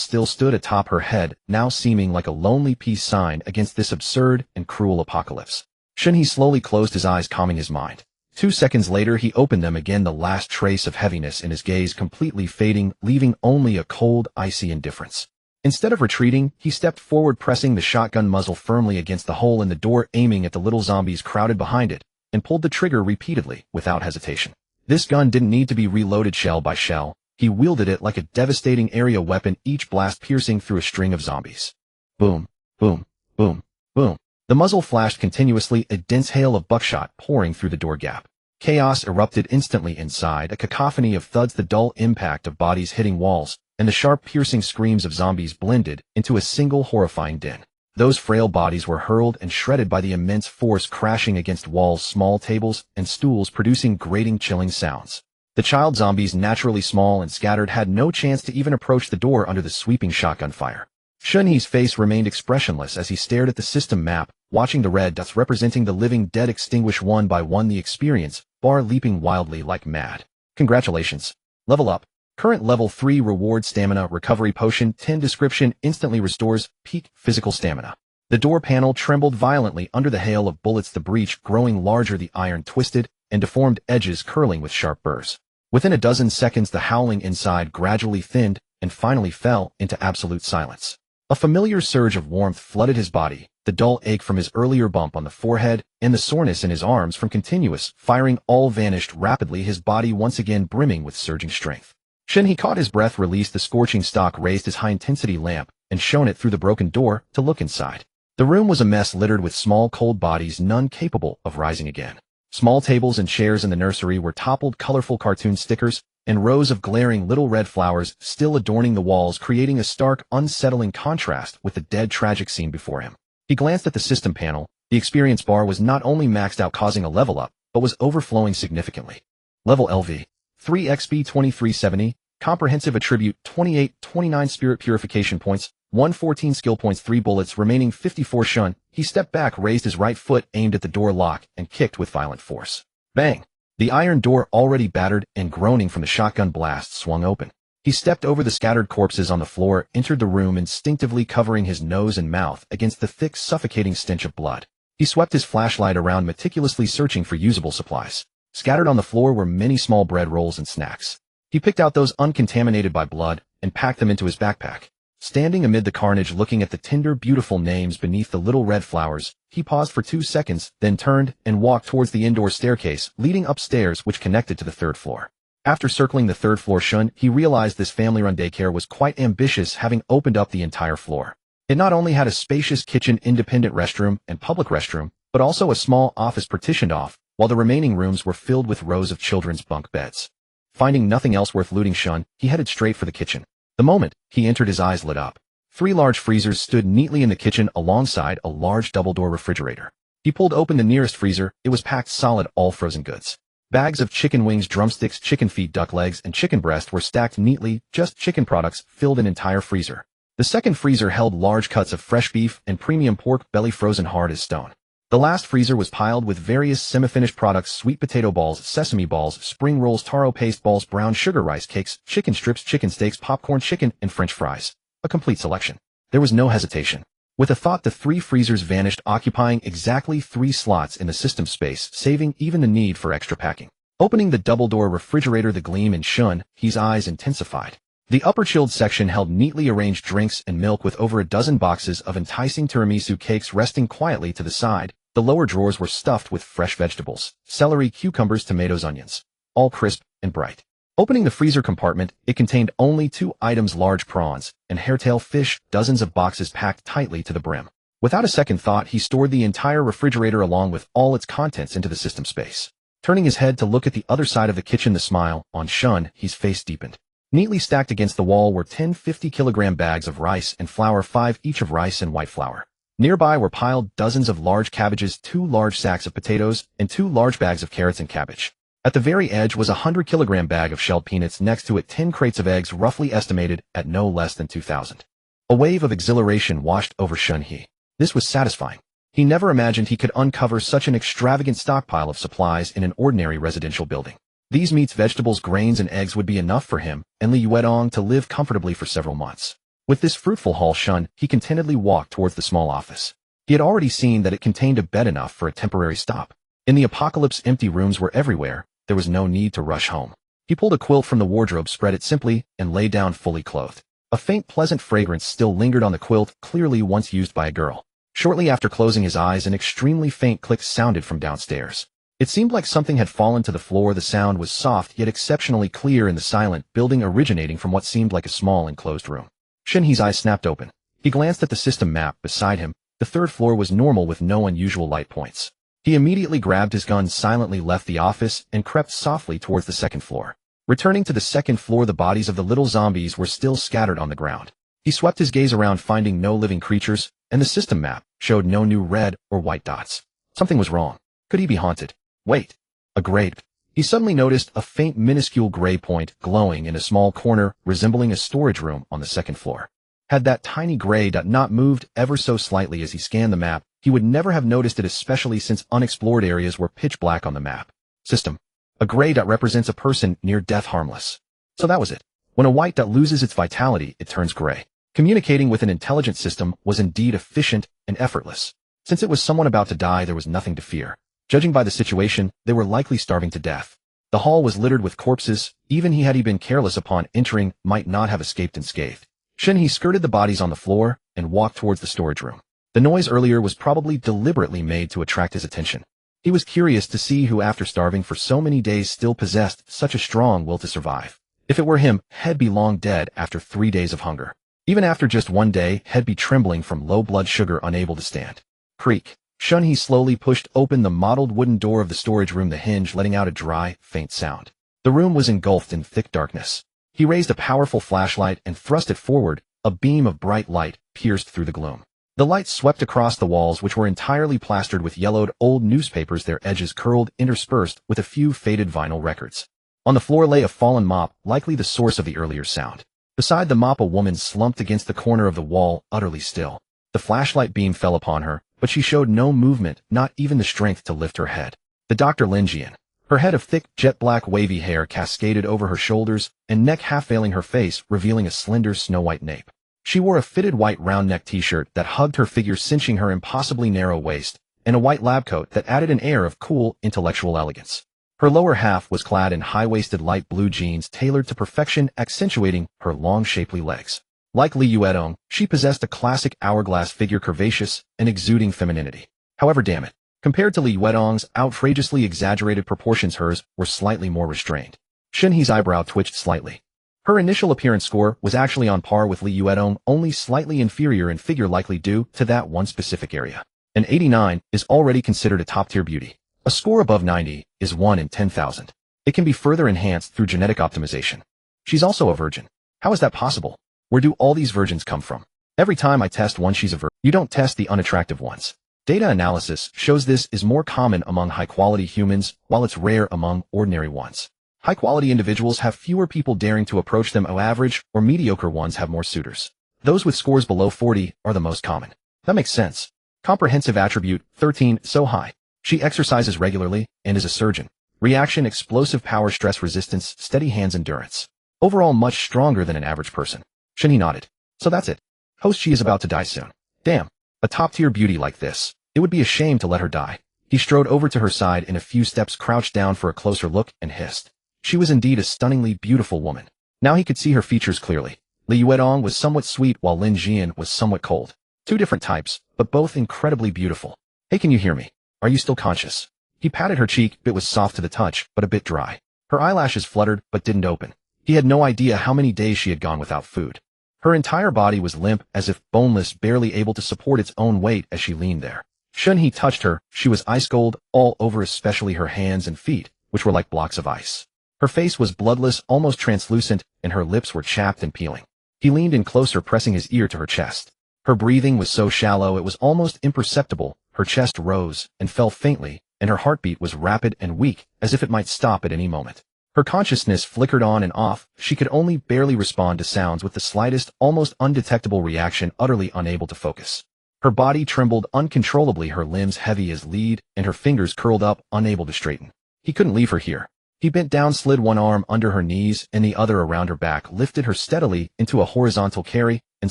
still stood atop her head, now seeming like a lonely peace sign against this absurd and cruel apocalypse. Shen He slowly closed his eyes, calming his mind. 2 seconds later, he opened them again, the last trace of heaviness in his gaze completely fading, leaving only a cold, icy indifference. Instead of retreating, he stepped forward, pressing the shotgun muzzle firmly against the hole in the door, aiming at the little zombies crowded behind it, and pulled the trigger repeatedly, without hesitation. This gun didn't need to be reloaded shell by shell. He wielded it like a devastating area weapon, each blast piercing through a string of zombies. Boom, boom, boom, boom. The muzzle flashed continuously, a dense hail of buckshot pouring through the door gap. Chaos erupted instantly inside, a cacophony of thuds, the dull impact of bodies hitting walls, and the sharp piercing screams of zombies blended into a single horrifying din. Those frail bodies were hurled and shredded by the immense force, crashing against walls, small tables, and stools, producing grating, chilling sounds. The child zombies, naturally small and scattered, had no chance to even approach the door under the sweeping shotgun fire. Shen He's face remained expressionless as he stared at the system map, watching the red dots representing the living dead extinguish one by one, the experience bar leaping wildly like mad. Congratulations. Level up. Current level 3 reward stamina recovery potion 10 description instantly restores peak physical stamina. The door panel trembled violently under the hail of bullets, the breach growing larger, the iron twisted, and deformed edges curling with sharp burrs. Within a dozen seconds, the howling inside gradually thinned and finally fell into absolute silence. A familiar surge of warmth flooded his body, the dull ache from his earlier bump on the forehead and the soreness in his arms from continuous firing all vanished rapidly, his body once again brimming with surging strength. Shen He caught his breath, released the scorching stock, raised his high-intensity lamp, and shone it through the broken door to look inside. The room was a mess littered with small cold bodies, none capable of rising again. Small tables and chairs in the nursery were toppled, colorful cartoon stickers and rows of glaring little red flowers still adorning the walls, creating a stark, unsettling contrast with the dead, tragic scene before him. He glanced at the system panel. The experience bar was not only maxed out, causing a level up, but was overflowing significantly. Level LV. 3 XP 2370, comprehensive attribute 2829 spirit purification points, 114 skill points, 3 bullets, remaining 54 shun. He stepped back, raised his right foot, aimed at the door lock, and kicked with violent force. Bang! The iron door, already battered and groaning from the shotgun blast, swung open. He stepped over the scattered corpses on the floor, entered the room, instinctively covering his nose and mouth against the thick, suffocating stench of blood. He swept his flashlight around, meticulously searching for usable supplies. Scattered on the floor were many small bread rolls and snacks. He picked out those uncontaminated by blood and packed them into his backpack. Standing amid the carnage, looking at the tender, beautiful names beneath the little red flowers, he paused for 2 seconds, then turned and walked towards the indoor staircase leading upstairs, which connected to the 3rd floor. After circling the 3rd floor shun, he realized this family-run daycare was quite ambitious, having opened up the entire floor. It not only had a spacious kitchen, independent restroom, and public restroom, but also a small office partitioned off, while the remaining rooms were filled with rows of children's bunk beds. Finding nothing else worth looting shun, he headed straight for the kitchen. The moment he entered, his eyes lit up. 3 large freezers stood neatly in the kitchen alongside a large double-door refrigerator. He pulled open the nearest freezer. It was packed solid, all frozen goods. Bags of chicken wings, drumsticks, chicken feet, duck legs, and chicken breast were stacked neatly. Just chicken products filled an entire freezer. The second freezer held large cuts of fresh beef and premium pork belly, frozen hard as stone. The last freezer was piled with various semi-finished products: sweet potato balls, sesame balls, spring rolls, taro paste balls, brown sugar rice cakes, chicken strips, chicken steaks, popcorn chicken, and French fries. A complete selection. There was no hesitation. With a thought, the 3 freezers vanished, occupying exactly 3 slots in the system space, saving even the need for extra packing. Opening the double-door refrigerator, the gleam in Shun He's eyes intensified. The upper chilled section held neatly arranged drinks and milk with over a dozen boxes of enticing tiramisu cakes resting quietly to the side. The lower drawers were stuffed with fresh vegetables: celery, cucumbers, tomatoes, onions, all crisp and bright. Opening the freezer compartment, it contained only 2 items: large prawns and hairtail fish, dozens of boxes packed tightly to the brim. Without a second thought, he stored the entire refrigerator along with all its contents into the system space. Turning his head to look at the other side of the kitchen, the smile on Shun He's face deepened. Neatly stacked against the wall were 10 50-kilogram bags of rice and flour, 5 each of rice and white flour. Nearby were piled dozens of large cabbages, 2 large sacks of potatoes, and 2 large bags of carrots and cabbage. At the very edge was a 100-kilogram bag of shelled peanuts, next to it 10 crates of eggs, roughly estimated at no less than 2,000. A wave of exhilaration washed over Shen He. This was satisfying. He never imagined he could uncover such an extravagant stockpile of supplies in an ordinary residential building. These meats, vegetables, grains, and eggs would be enough for him and Li Yuedong to live comfortably for several months. With this fruitful haul, Shun He contentedly walked towards the small office. He had already seen that it contained a bed enough for a temporary stop. In the apocalypse, empty rooms were everywhere. There was no need to rush home. He pulled a quilt from the wardrobe, spread it simply, and lay down fully clothed. A faint, pleasant fragrance still lingered on the quilt, clearly once used by a girl. Shortly after closing his eyes, an extremely faint click sounded from downstairs. It seemed like something had fallen to the floor. The sound was soft yet exceptionally clear in the silent building, originating from what seemed like a small enclosed room. Shen He's eyes snapped open. He glanced at the system map beside him. The 3rd floor was normal with no unusual light points. He immediately grabbed his gun, silently left the office, and crept softly towards the 2nd floor. Returning to the 2nd floor, the bodies of the little zombies were still scattered on the ground. He swept his gaze around, finding no living creatures, and the system map showed no new red or white dots. Something was wrong. Could he be haunted? Wait. A gray. He suddenly noticed a faint, minuscule gray point glowing in a small corner resembling a storage room on the 2nd floor. Had that tiny gray dot not moved ever so slightly as he scanned the map, he would never have noticed it, especially since unexplored areas were pitch black on the map. System. A gray dot represents a person near death, harmless. So that was it. When a white dot loses its vitality, it turns gray. Communicating with an intelligent system was indeed efficient and effortless. Since it was someone about to die, there was nothing to fear. Judging by the situation, they were likely starving to death. The hall was littered with corpses. Even he had he been careless upon entering, might not have escaped unscathed. Shen He skirted the bodies on the floor and walked towards the storage room. The noise earlier was probably deliberately made to attract his attention. He was curious to see who, after starving for so many days, still possessed such a strong will to survive. If it were him, he'd be long dead after 3 days of hunger. Even after just 1 day, he'd be trembling from low blood sugar, unable to stand. Creak. Shen He slowly pushed open the mottled wooden door of the storage room, the hinge letting out a dry, faint sound. The room was engulfed in thick darkness. He raised a powerful flashlight and thrust it forward. A beam of bright light pierced through the gloom. The light swept across the walls, which were entirely plastered with yellowed old newspapers, their edges curled, interspersed with a few faded vinyl records. On the floor lay a fallen mop, likely the source of the earlier sound. Beside the mop, a woman slumped against the corner of the wall, utterly still. The flashlight beam fell upon her, but she showed no movement, not even the strength to lift her head. The Dr. Lin Jian. Her head of thick, jet-black wavy hair cascaded over her shoulders and neck, half veiling her face, revealing a slender snow-white nape. She wore a fitted white round-neck t-shirt that hugged her figure, cinching her impossibly narrow waist, and a white lab coat that added an air of cool, intellectual elegance. Her lower half was clad in high-waisted light blue jeans tailored to perfection, accentuating her long, shapely legs. Like Li Yuedong, she possessed a classic hourglass figure, curvaceous and exuding femininity. However, damn it, compared to Li Yuedong's outrageously exaggerated proportions, hers were slightly more restrained. Shen He's eyebrow twitched slightly. Her initial appearance score was actually on par with Li Yuedong, only slightly inferior in figure, likely due to that one specific area. An 89 is already considered a top-tier beauty. A score above 90 is 1 in 10,000. It can be further enhanced through genetic optimization. She's also a virgin. How is that possible? Where do all these virgins come from? Every time I test one, she's a virgin. You don't test the unattractive ones. Data analysis shows this is more common among high-quality humans, while it's rare among ordinary ones. High-quality individuals have fewer people daring to approach them, while average or mediocre ones have more suitors. Those with scores below 40 are the most common. That makes sense. Comprehensive attribute, 13, so high. She exercises regularly and is a surgeon. Reaction, explosive power, stress resistance, steady hands, endurance. Overall much stronger than an average person. Shen He nodded. So that's it. Host, she is about to die soon. Damn. A top-tier beauty like this. It would be a shame to let her die. He strode over to her side in a few steps, crouched down for a closer look, and hissed. She was indeed a stunningly beautiful woman. Now he could see her features clearly. Li Yuedong was somewhat sweet, while Lin Jian was somewhat cold. Two different types, but both incredibly beautiful. Hey, can you hear me? Are you still conscious? He patted her cheek. It was soft to the touch, but a bit dry. Her eyelashes fluttered, but didn't open. He had no idea how many days she had gone without food. Her entire body was limp, as if boneless, barely able to support its own weight as she leaned there. Shen He touched her. She was ice-cold all over, especially her hands and feet, which were like blocks of ice. Her face was bloodless, almost translucent, and her lips were chapped and peeling. He leaned in closer, pressing his ear to her chest. Her breathing was so shallow it was almost imperceptible. Her chest rose and fell faintly, and her heartbeat was rapid and weak, as if it might stop at any moment. Her consciousness flickered on and off. She could only barely respond to sounds with the slightest, almost undetectable reaction, utterly unable to focus. Her body trembled uncontrollably, her limbs heavy as lead, and her fingers curled up, unable to straighten. He couldn't leave her here. He bent down, slid one arm under her knees and the other around her back, lifted her steadily into a horizontal carry, and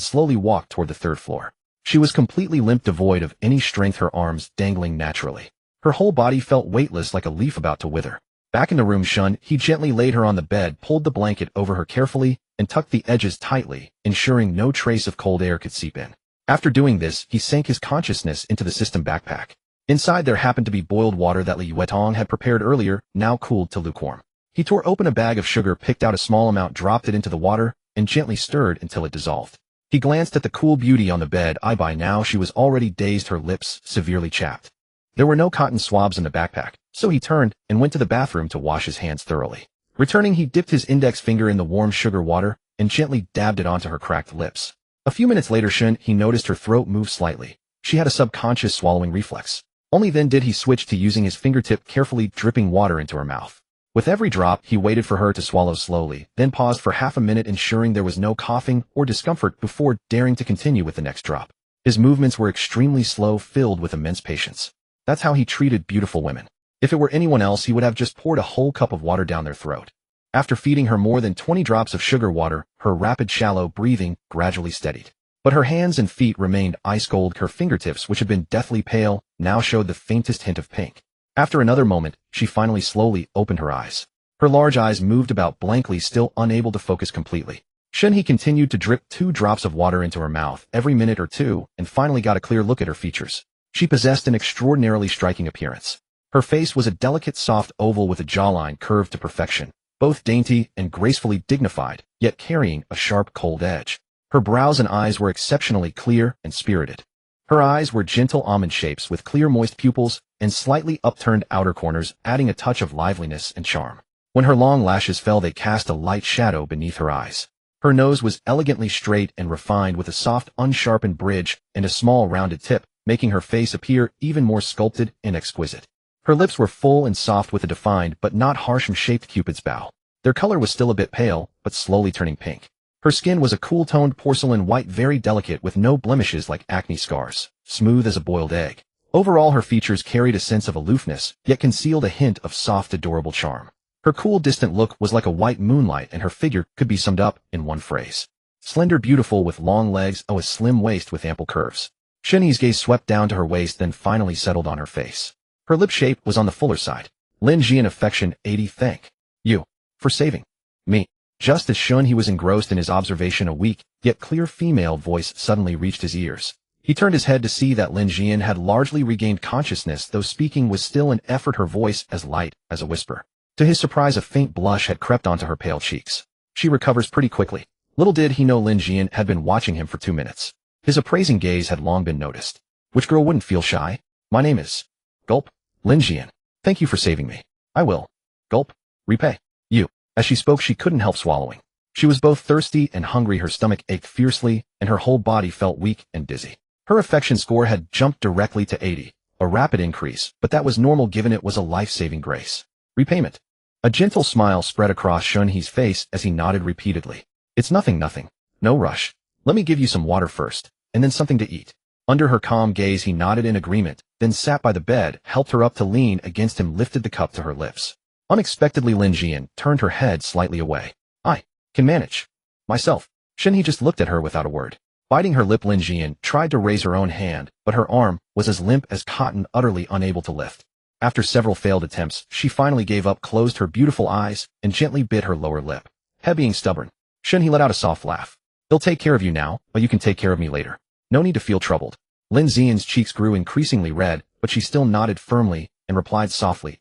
slowly walked toward the third floor. She was completely limp, devoid of any strength, her arms dangling naturally. Her whole body felt weightless, like a leaf about to wither. Back in the room, he gently laid her on the bed, pulled the blanket over her carefully, and tucked the edges tightly, ensuring no trace of cold air could seep in. After doing this, he sank his consciousness into the system backpack. Inside there happened to be boiled water that Li Yuedong had prepared earlier, now cooled to lukewarm. He tore open a bag of sugar, picked out a small amount, dropped it into the water, and gently stirred until it dissolved. He glanced at the cool beauty on the bed. By now she was already dazed, her lips severely chapped. There were no cotton swabs in the backpack, so he turned and went to the bathroom to wash his hands thoroughly. Returning, he dipped his index finger in the warm sugar water and gently dabbed it onto her cracked lips. A few minutes later, he noticed her throat move slightly. She had a subconscious swallowing reflex. Only then did he switch to using his fingertip, carefully dripping water into her mouth. With every drop, he waited for her to swallow slowly, then paused for half a minute, ensuring there was no coughing or discomfort before daring to continue with the next drop. His movements were extremely slow, filled with immense patience. That's how he treated beautiful women. If it were anyone else, he would have just poured a whole cup of water down their throat. After feeding her more than 20 drops of sugar water, her rapid shallow breathing gradually steadied. But her hands and feet remained ice-cold. Her fingertips, which had been deathly pale, now showed the faintest hint of pink. After another moment, she finally slowly opened her eyes. Her large eyes moved about blankly, still unable to focus completely. Shen He continued to drip 2 drops of water into her mouth every minute or two and finally got a clear look at her features. She possessed an extraordinarily striking appearance. Her face was a delicate soft oval with a jawline curved to perfection, both dainty and gracefully dignified, yet carrying a sharp cold edge. Her brows and eyes were exceptionally clear and spirited. Her eyes were gentle almond shapes with clear moist pupils and slightly upturned outer corners, adding a touch of liveliness and charm. When her long lashes fell, they cast a light shadow beneath her eyes. Her nose was elegantly straight and refined with a soft, unsharpened bridge and a small rounded tip, making her face appear even more sculpted and exquisite. Her lips were full and soft with a defined but not harsh-shaped cupid's bow. Their color was still a bit pale, but slowly turning pink. Her skin was a cool-toned porcelain white, very delicate with no blemishes like acne scars, smooth as a boiled egg. Overall, her features carried a sense of aloofness, yet concealed a hint of soft, adorable charm. Her cool, distant look was like a white moonlight, and her figure could be summed up in one phrase. Slender, beautiful, with long legs, a slim waist with ample curves. Shen He's gaze swept down to her waist, then finally settled on her face. Her lip shape was on the fuller side. Lin Jian affection 80 thank you for saving me. Just as Shen He was engrossed in his observation, a weak, yet clear female voice suddenly reached his ears. He turned his head to see that Lin Jian had largely regained consciousness, though speaking was still an effort, her voice as light as a whisper. To his surprise, a faint blush had crept onto her pale cheeks. She recovers pretty quickly. Little did he know Lin Jian had been watching him for 2 minutes. His appraising gaze had long been noticed. Which girl wouldn't feel shy? My name is... Gulp. Lin Jian. Thank you for saving me. I will... Gulp. Repay. You. As she spoke, she couldn't help swallowing. She was both thirsty and hungry. Her stomach ached fiercely, and her whole body felt weak and dizzy. Her affection score had jumped directly to 80, a rapid increase, but that was normal given it was a life-saving grace. Repayment. A gentle smile spread across Shen He's face as he nodded repeatedly. It's nothing. No rush. Let me give you some water first, and then something to eat. Under her calm gaze, he nodded in agreement, then sat by the bed, helped her up to lean against him, lifted the cup to her lips. Unexpectedly, Lin Jian turned her head slightly away. I can manage myself. Shen He just looked at her without a word. Biting her lip, Lin Jian tried to raise her own hand, but her arm was as limp as cotton, utterly unable to lift. After several failed attempts, she finally gave up, closed her beautiful eyes, and gently bit her lower lip. He being stubborn. Shen He let out a soft laugh. They'll take care of you now, but you can take care of me later. No need to feel troubled. Lin Jian's cheeks grew increasingly red, but she still nodded firmly and replied softly,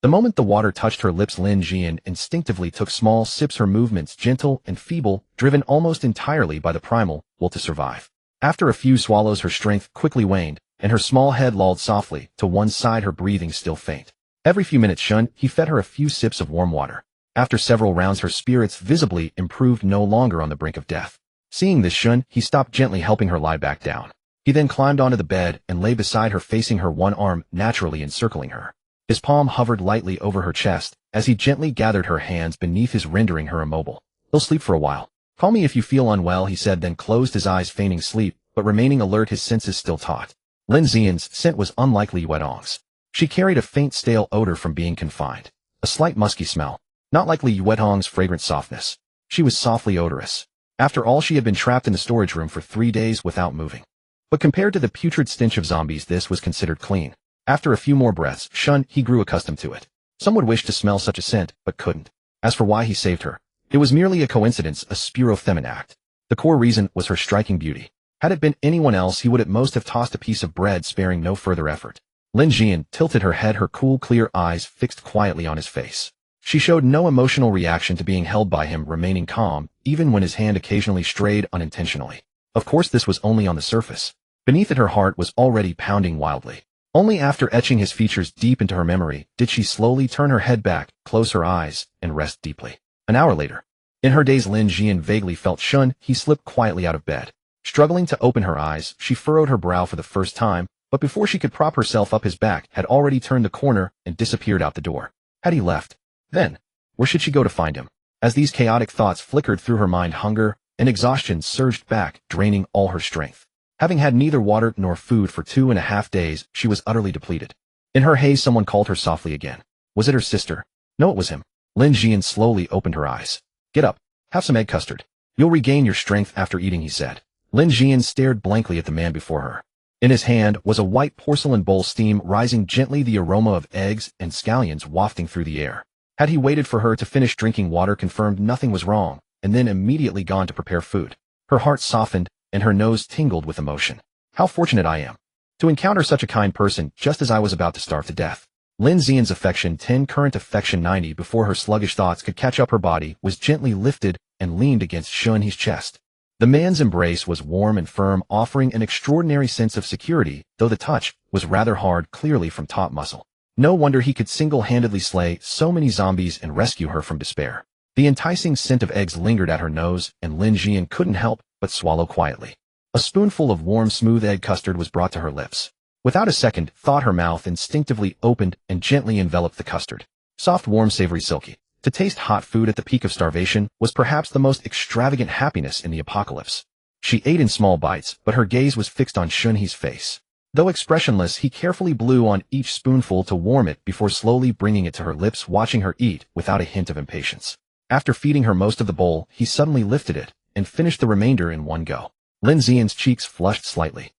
The moment the water touched her lips, Lin Jian instinctively took small sips, her movements gentle and feeble, driven almost entirely by the primal will to survive. After a few swallows, her strength quickly waned, and her small head lolled softly to one side, her breathing still faint. Every few minutes, Shen He fed her a few sips of warm water. After several rounds, her spirits visibly improved, no longer on the brink of death. Seeing this, Shen He stopped gently, helping her lie back down. He then climbed onto the bed and lay beside her, facing her, one arm naturally encircling her. His palm hovered lightly over her chest as he gently gathered her hands beneath his, rendering her immobile. He'll sleep for a while. Call me if you feel unwell, he said, then closed his eyes, feigning sleep, but remaining alert, his senses still taut. Lin Jian's scent was unlikely Yuetong's. She carried a faint stale odor from being confined. A slight musky smell. Not likely Yuetong's fragrant softness. She was softly odorous. After all, she had been trapped in the storage room for 3 days without moving. But compared to the putrid stench of zombies, this was considered clean. After a few more breaths, Shen He grew accustomed to it. Some would wish to smell such a scent, but couldn't. As for why he saved her, it was merely a coincidence, a spuro-femin act. The core reason was her striking beauty. Had it been anyone else, he would at most have tossed a piece of bread, sparing no further effort. Lin Jian tilted her head, her cool, clear eyes fixed quietly on his face. She showed no emotional reaction to being held by him, remaining calm, even when his hand occasionally strayed unintentionally. Of course, this was only on the surface. Beneath it, her heart was already pounding wildly. Only after etching his features deep into her memory did she slowly turn her head back, close her eyes, and rest deeply. An hour later. In her daze, Lin Jian vaguely felt Shen He slipped quietly out of bed. Struggling to open her eyes, she furrowed her brow for the first time, but before she could prop herself up, his back had already turned the corner and disappeared out the door. Had he left? Then, where should she go to find him? As these chaotic thoughts flickered through her mind, hunger and exhaustion surged back, draining all her strength. Having had neither water nor food for 2.5 days, she was utterly depleted. In her haze, someone called her softly again. Was it her sister? No, it was him. Lin Jian slowly opened her eyes. Get up. Have some egg custard. You'll regain your strength after eating, he said. Lin Jian stared blankly at the man before her. In his hand was a white porcelain bowl, steam rising gently, the aroma of eggs and scallions wafting through the air. Had he waited for her to finish drinking water, confirmed nothing was wrong, and then immediately gone to prepare food. Her heart softened, and her nose tingled with emotion. How fortunate I am to encounter such a kind person just as I was about to starve to death. Lin Xian's affection 10, current affection 90, before her sluggish thoughts could catch up, her body was gently lifted and leaned against Shen He's chest. The man's embrace was warm and firm, offering an extraordinary sense of security, though the touch was rather hard, clearly from top muscle. No wonder he could single-handedly slay so many zombies and rescue her from despair. The enticing scent of eggs lingered at her nose, and Lin Jian couldn't help but swallow quietly. A spoonful of warm, smooth egg custard was brought to her lips. Without a second thought, her mouth instinctively opened and gently enveloped the custard. Soft, warm, savory, silky. To taste hot food at the peak of starvation was perhaps the most extravagant happiness in the apocalypse. She ate in small bites, but her gaze was fixed on Shen He's face. Though expressionless, he carefully blew on each spoonful to warm it before slowly bringing it to her lips, watching her eat without a hint of impatience. After feeding her most of the bowl, he suddenly lifted it and finished the remainder in one go. Lin Xian's cheeks flushed slightly.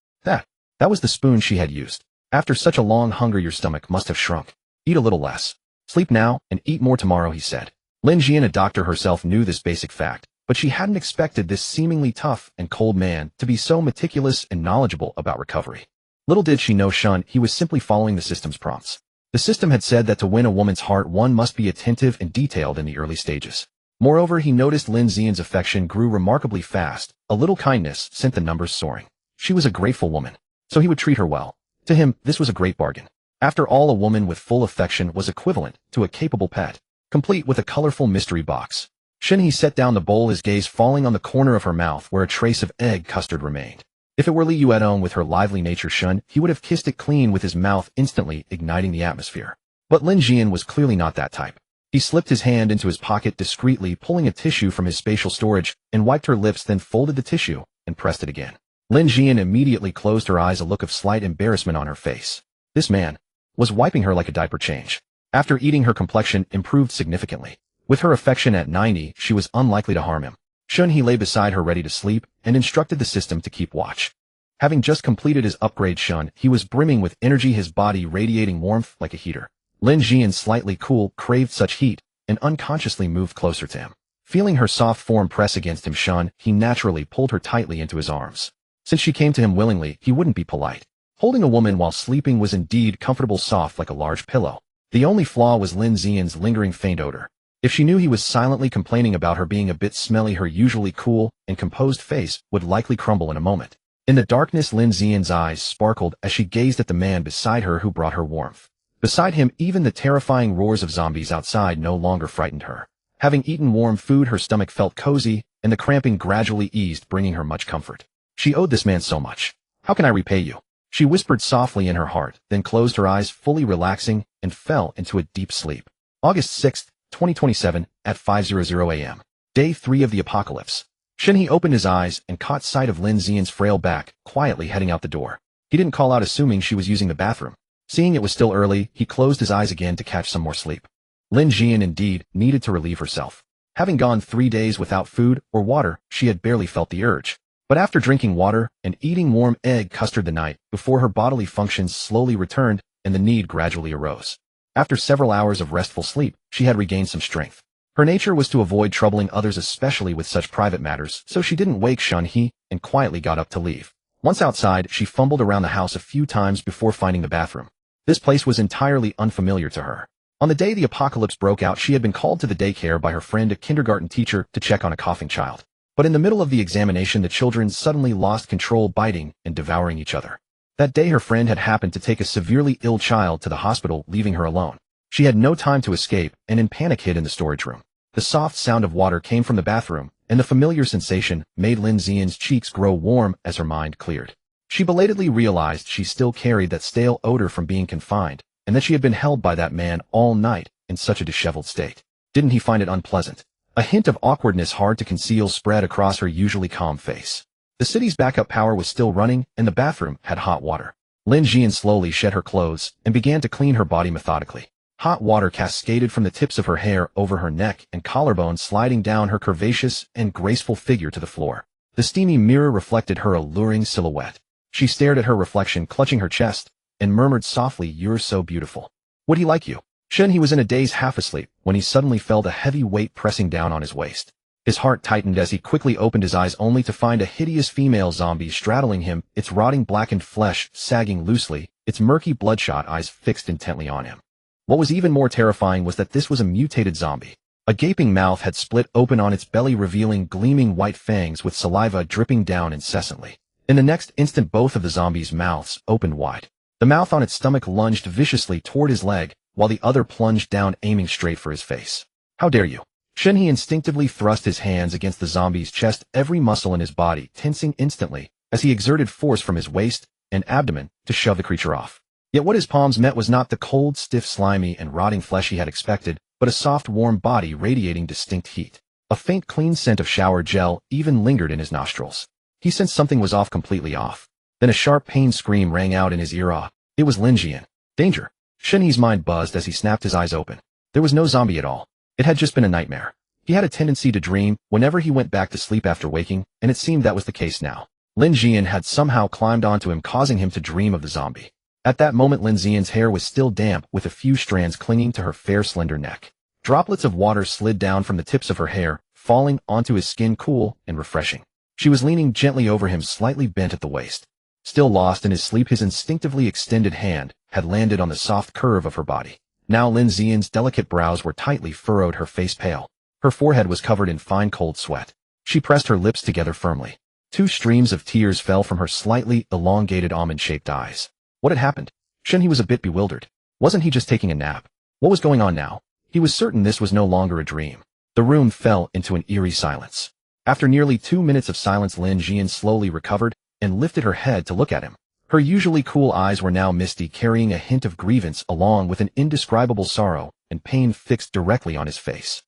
That was the spoon she had used. After such a long hunger, your stomach must have shrunk. Eat a little less. Sleep now and eat more tomorrow, he said. Lin Jian, a doctor herself, knew this basic fact, but she hadn't expected this seemingly tough and cold man to be so meticulous and knowledgeable about recovery. Little did she know Shen He was simply following the system's prompts. The system had said that to win a woman's heart, one must be attentive and detailed in the early stages. Moreover, he noticed Lin Xian's affection grew remarkably fast. A little kindness sent the numbers soaring. She was a grateful woman, so he would treat her well. To him, this was a great bargain. After all, a woman with full affection was equivalent to a capable pet, complete with a colorful mystery box. Shen He set down the bowl, his gaze falling on the corner of her mouth where a trace of egg custard remained. If it were Li Yuedong with her lively nature, Shen He would have kissed it clean with his mouth, instantly igniting the atmosphere. But Lin Jian was clearly not that type. He slipped his hand into his pocket discreetly, pulling a tissue from his spatial storage, and wiped her lips, then folded the tissue and pressed it again. Lin Jian immediately closed her eyes, a look of slight embarrassment on her face. This man was wiping her like a diaper change. After eating, her complexion improved significantly. With her affection at 90, she was unlikely to harm him. Shen He lay beside her ready to sleep and instructed the system to keep watch. Having just completed his upgrade, Shen He was brimming with energy, his body radiating warmth like a heater. Lin Jian, slightly cool, craved such heat and unconsciously moved closer to him. Feeling her soft form press against him, Shen He naturally pulled her tightly into his arms. Since she came to him willingly, he wouldn't be polite. Holding a woman while sleeping was indeed comfortable, soft like a large pillow. The only flaw was Lin Xian's lingering faint odor. If she knew he was silently complaining about her being a bit smelly, her usually cool and composed face would likely crumble in a moment. In the darkness, Lin Xian's eyes sparkled as she gazed at the man beside her who brought her warmth. Beside him, even the terrifying roars of zombies outside no longer frightened her. Having eaten warm food, her stomach felt cozy, and the cramping gradually eased, bringing her much comfort. She owed this man so much. How can I repay you? She whispered softly in her heart, then closed her eyes, fully relaxing, and fell into a deep sleep. August 6, 2027, at 5:00 a.m. Day 3 of the apocalypse. Shen He opened his eyes and caught sight of Lin Xian's frail back, quietly heading out the door. He didn't call out, assuming she was using the bathroom. Seeing it was still early, he closed his eyes again to catch some more sleep. Lin Xian indeed needed to relieve herself. Having gone 3 days without food or water, she had barely felt the urge. But after drinking water and eating warm egg custard the night before, her bodily functions slowly returned and the need gradually arose. After several hours of restful sleep, she had regained some strength. Her nature was to avoid troubling others, especially with such private matters, so she didn't wake Shen He and quietly got up to leave. Once outside, she fumbled around the house a few times before finding the bathroom. This place was entirely unfamiliar to her. On the day the apocalypse broke out, she had been called to the daycare by her friend, a kindergarten teacher, to check on a coughing child. But in the middle of the examination, the children suddenly lost control, biting and devouring each other. That day, her friend had happened to take a severely ill child to the hospital, leaving her alone. She had no time to escape and in panic hid in the storage room. The soft sound of water came from the bathroom, and the familiar sensation made Lin Xian's cheeks grow warm as her mind cleared. She belatedly realized she still carried that stale odor from being confined, and that she had been held by that man all night in such a disheveled state. Didn't he find it unpleasant? A hint of awkwardness hard to conceal spread across her usually calm face. The city's backup power was still running, and the bathroom had hot water. Lin Jian slowly shed her clothes and began to clean her body methodically. Hot water cascaded from the tips of her hair over her neck and collarbone, sliding down her curvaceous and graceful figure to the floor. The steamy mirror reflected her alluring silhouette. She stared at her reflection, clutching her chest, and murmured softly, "You're so beautiful. Would he like you?" Shen He was in a daze, half asleep, when he suddenly felt a heavy weight pressing down on his waist. His heart tightened as he quickly opened his eyes, only to find a hideous female zombie straddling him, its rotting blackened flesh sagging loosely, its murky bloodshot eyes fixed intently on him. What was even more terrifying was that this was a mutated zombie. A gaping mouth had split open on its belly, revealing gleaming white fangs with saliva dripping down incessantly. In the next instant, both of the zombies' mouths opened wide. The mouth on its stomach lunged viciously toward his leg, while the other plunged down, aiming straight for his face. "How dare you!" Shen He instinctively thrust his hands against the zombie's chest, every muscle in his body tensing instantly as he exerted force from his waist and abdomen to shove the creature off. Yet what his palms met was not the cold, stiff, slimy, and rotting flesh he had expected, but a soft, warm body radiating distinct heat. A faint, clean scent of shower gel even lingered in his nostrils. He sensed something was off, completely off. Then a sharp pain scream rang out in his ear. It was Lin Jian. Danger! Shen He's mind buzzed as he snapped his eyes open. There was no zombie at all. It had just been a nightmare. He had a tendency to dream whenever he went back to sleep after waking, and it seemed that was the case now. Lin Jian had somehow climbed onto him, causing him to dream of the zombie. At that moment, Lin Jian's hair was still damp, with a few strands clinging to her fair, slender neck. Droplets of water slid down from the tips of her hair, falling onto his skin, cool and refreshing. She was leaning gently over him, slightly bent at the waist. Still lost in his sleep, his instinctively extended hand had landed on the soft curve of her body. Now Lin Jian's delicate brows were tightly furrowed, her face pale. Her forehead was covered in fine, cold sweat. She pressed her lips together firmly. 2 streams of tears fell from her slightly elongated, almond-shaped eyes. What had happened? Shen He was a bit bewildered. Wasn't he just taking a nap? What was going on now? He was certain this was no longer a dream. The room fell into an eerie silence. After nearly 2 minutes of silence, Lin Jian slowly recovered and lifted her head to look at him. Her usually cool eyes were now misty, carrying a hint of grievance along with an indescribable sorrow and pain fixed directly on his face.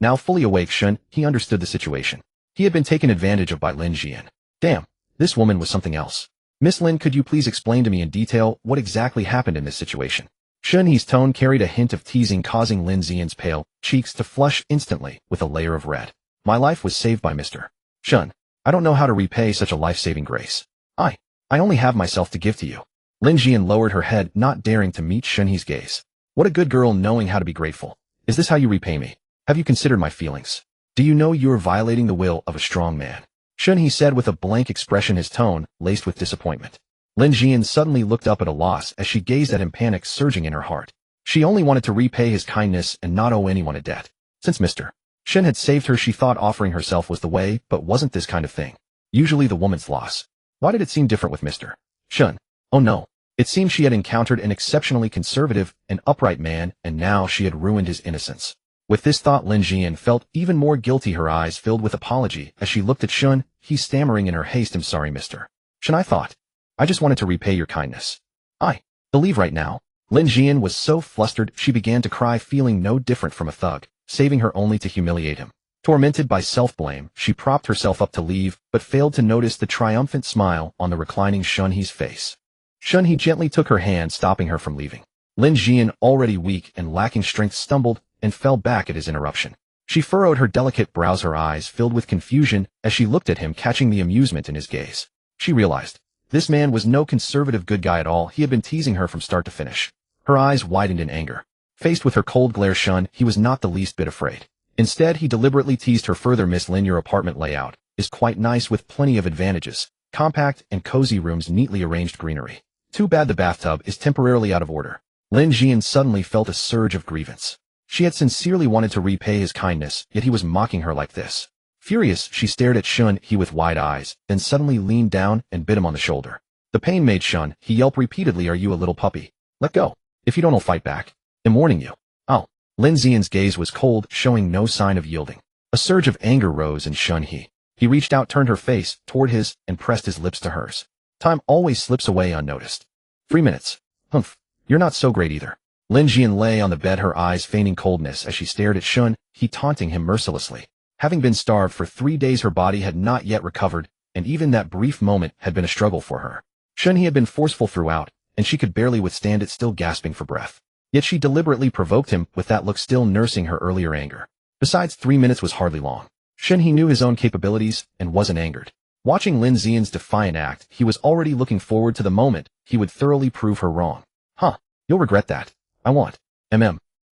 Now fully awake, Shen He understood the situation. He had been taken advantage of by Lin Jian. Damn, this woman was something else. "Miss Lin, could you please explain to me in detail what exactly happened in this situation?" Shen He's tone carried a hint of teasing, causing Lin Jian's pale cheeks to flush instantly with a layer of red. "My life was saved by Mr. Shen. I don't know how to repay such a life-saving grace. I only have myself to give to you." Lin Jian lowered her head, not daring to meet Shen He's gaze. "What a good girl, knowing how to be grateful. Is this how you repay me? Have you considered my feelings? Do you know you are violating the will of a strong man?" Shen He said with a blank expression, his tone laced with disappointment. Lin Jian suddenly looked up at a loss as she gazed at him, panic surging in her heart. She only wanted to repay his kindness and not owe anyone a debt. Since Mr. Shen had saved her, she thought offering herself was the way, but wasn't this kind of thing usually the woman's loss? Why did it seem different with Mr. Shen? Oh no. It seemed she had encountered an exceptionally conservative and upright man, and now she had ruined his innocence. With this thought, Lin Jian felt even more guilty, her eyes filled with apology as she looked at Shen He, stammering in her haste, "I'm sorry, Mr. Shen, I just wanted to repay your kindness. I believe right now." Lin Jian was so flustered she began to cry, feeling no different from a thug, saving her only to humiliate him. Tormented by self-blame, she propped herself up to leave, but failed to notice the triumphant smile on the reclining Shen He's face. Shen He gently took her hand, stopping her from leaving. Lin Jian, already weak and lacking strength, stumbled and fell back at his interruption. She furrowed her delicate brows, her eyes filled with confusion as she looked at him, catching the amusement in his gaze. She realized this man was no conservative good guy at all. He had been teasing her from start to finish. Her eyes widened in anger. Faced with her cold glare, Shen He was not the least bit afraid. Instead, he deliberately teased her further. "Miss Lin, your apartment layout is quite nice, with plenty of advantages. Compact and cozy rooms, neatly arranged greenery. Too bad the bathtub is temporarily out of order." Lin Jian suddenly felt a surge of grievance. She had sincerely wanted to repay his kindness, yet he was mocking her like this. Furious, she stared at Shen He with wide eyes, then suddenly leaned down and bit him on the shoulder. The pain made Shen He yelp repeatedly. "Are you a little puppy? Let go. If you don't, I'll fight back. I'm warning you." "Oh." Lin Jian's gaze was cold, showing no sign of yielding. A surge of anger rose in Shen He. He reached out, turned her face toward his, and pressed his lips to hers. Time always slips away unnoticed. 3 minutes. Humph. You're not so great either. Lin Jian lay on the bed, her eyes feigning coldness as she stared at Shen He, taunting him mercilessly. Having been starved for 3 days, her body had not yet recovered, and even that brief moment had been a struggle for her. Shen He had been forceful throughout, and she could barely withstand it, still gasping for breath. Yet she deliberately provoked him with that look still nursing her earlier anger. Besides, 3 minutes was hardly long. Shen He knew his own capabilities and wasn't angered. Watching Lin Xian's defiant act, he was already looking forward to the moment he would thoroughly prove her wrong. Huh, you'll regret that. I want.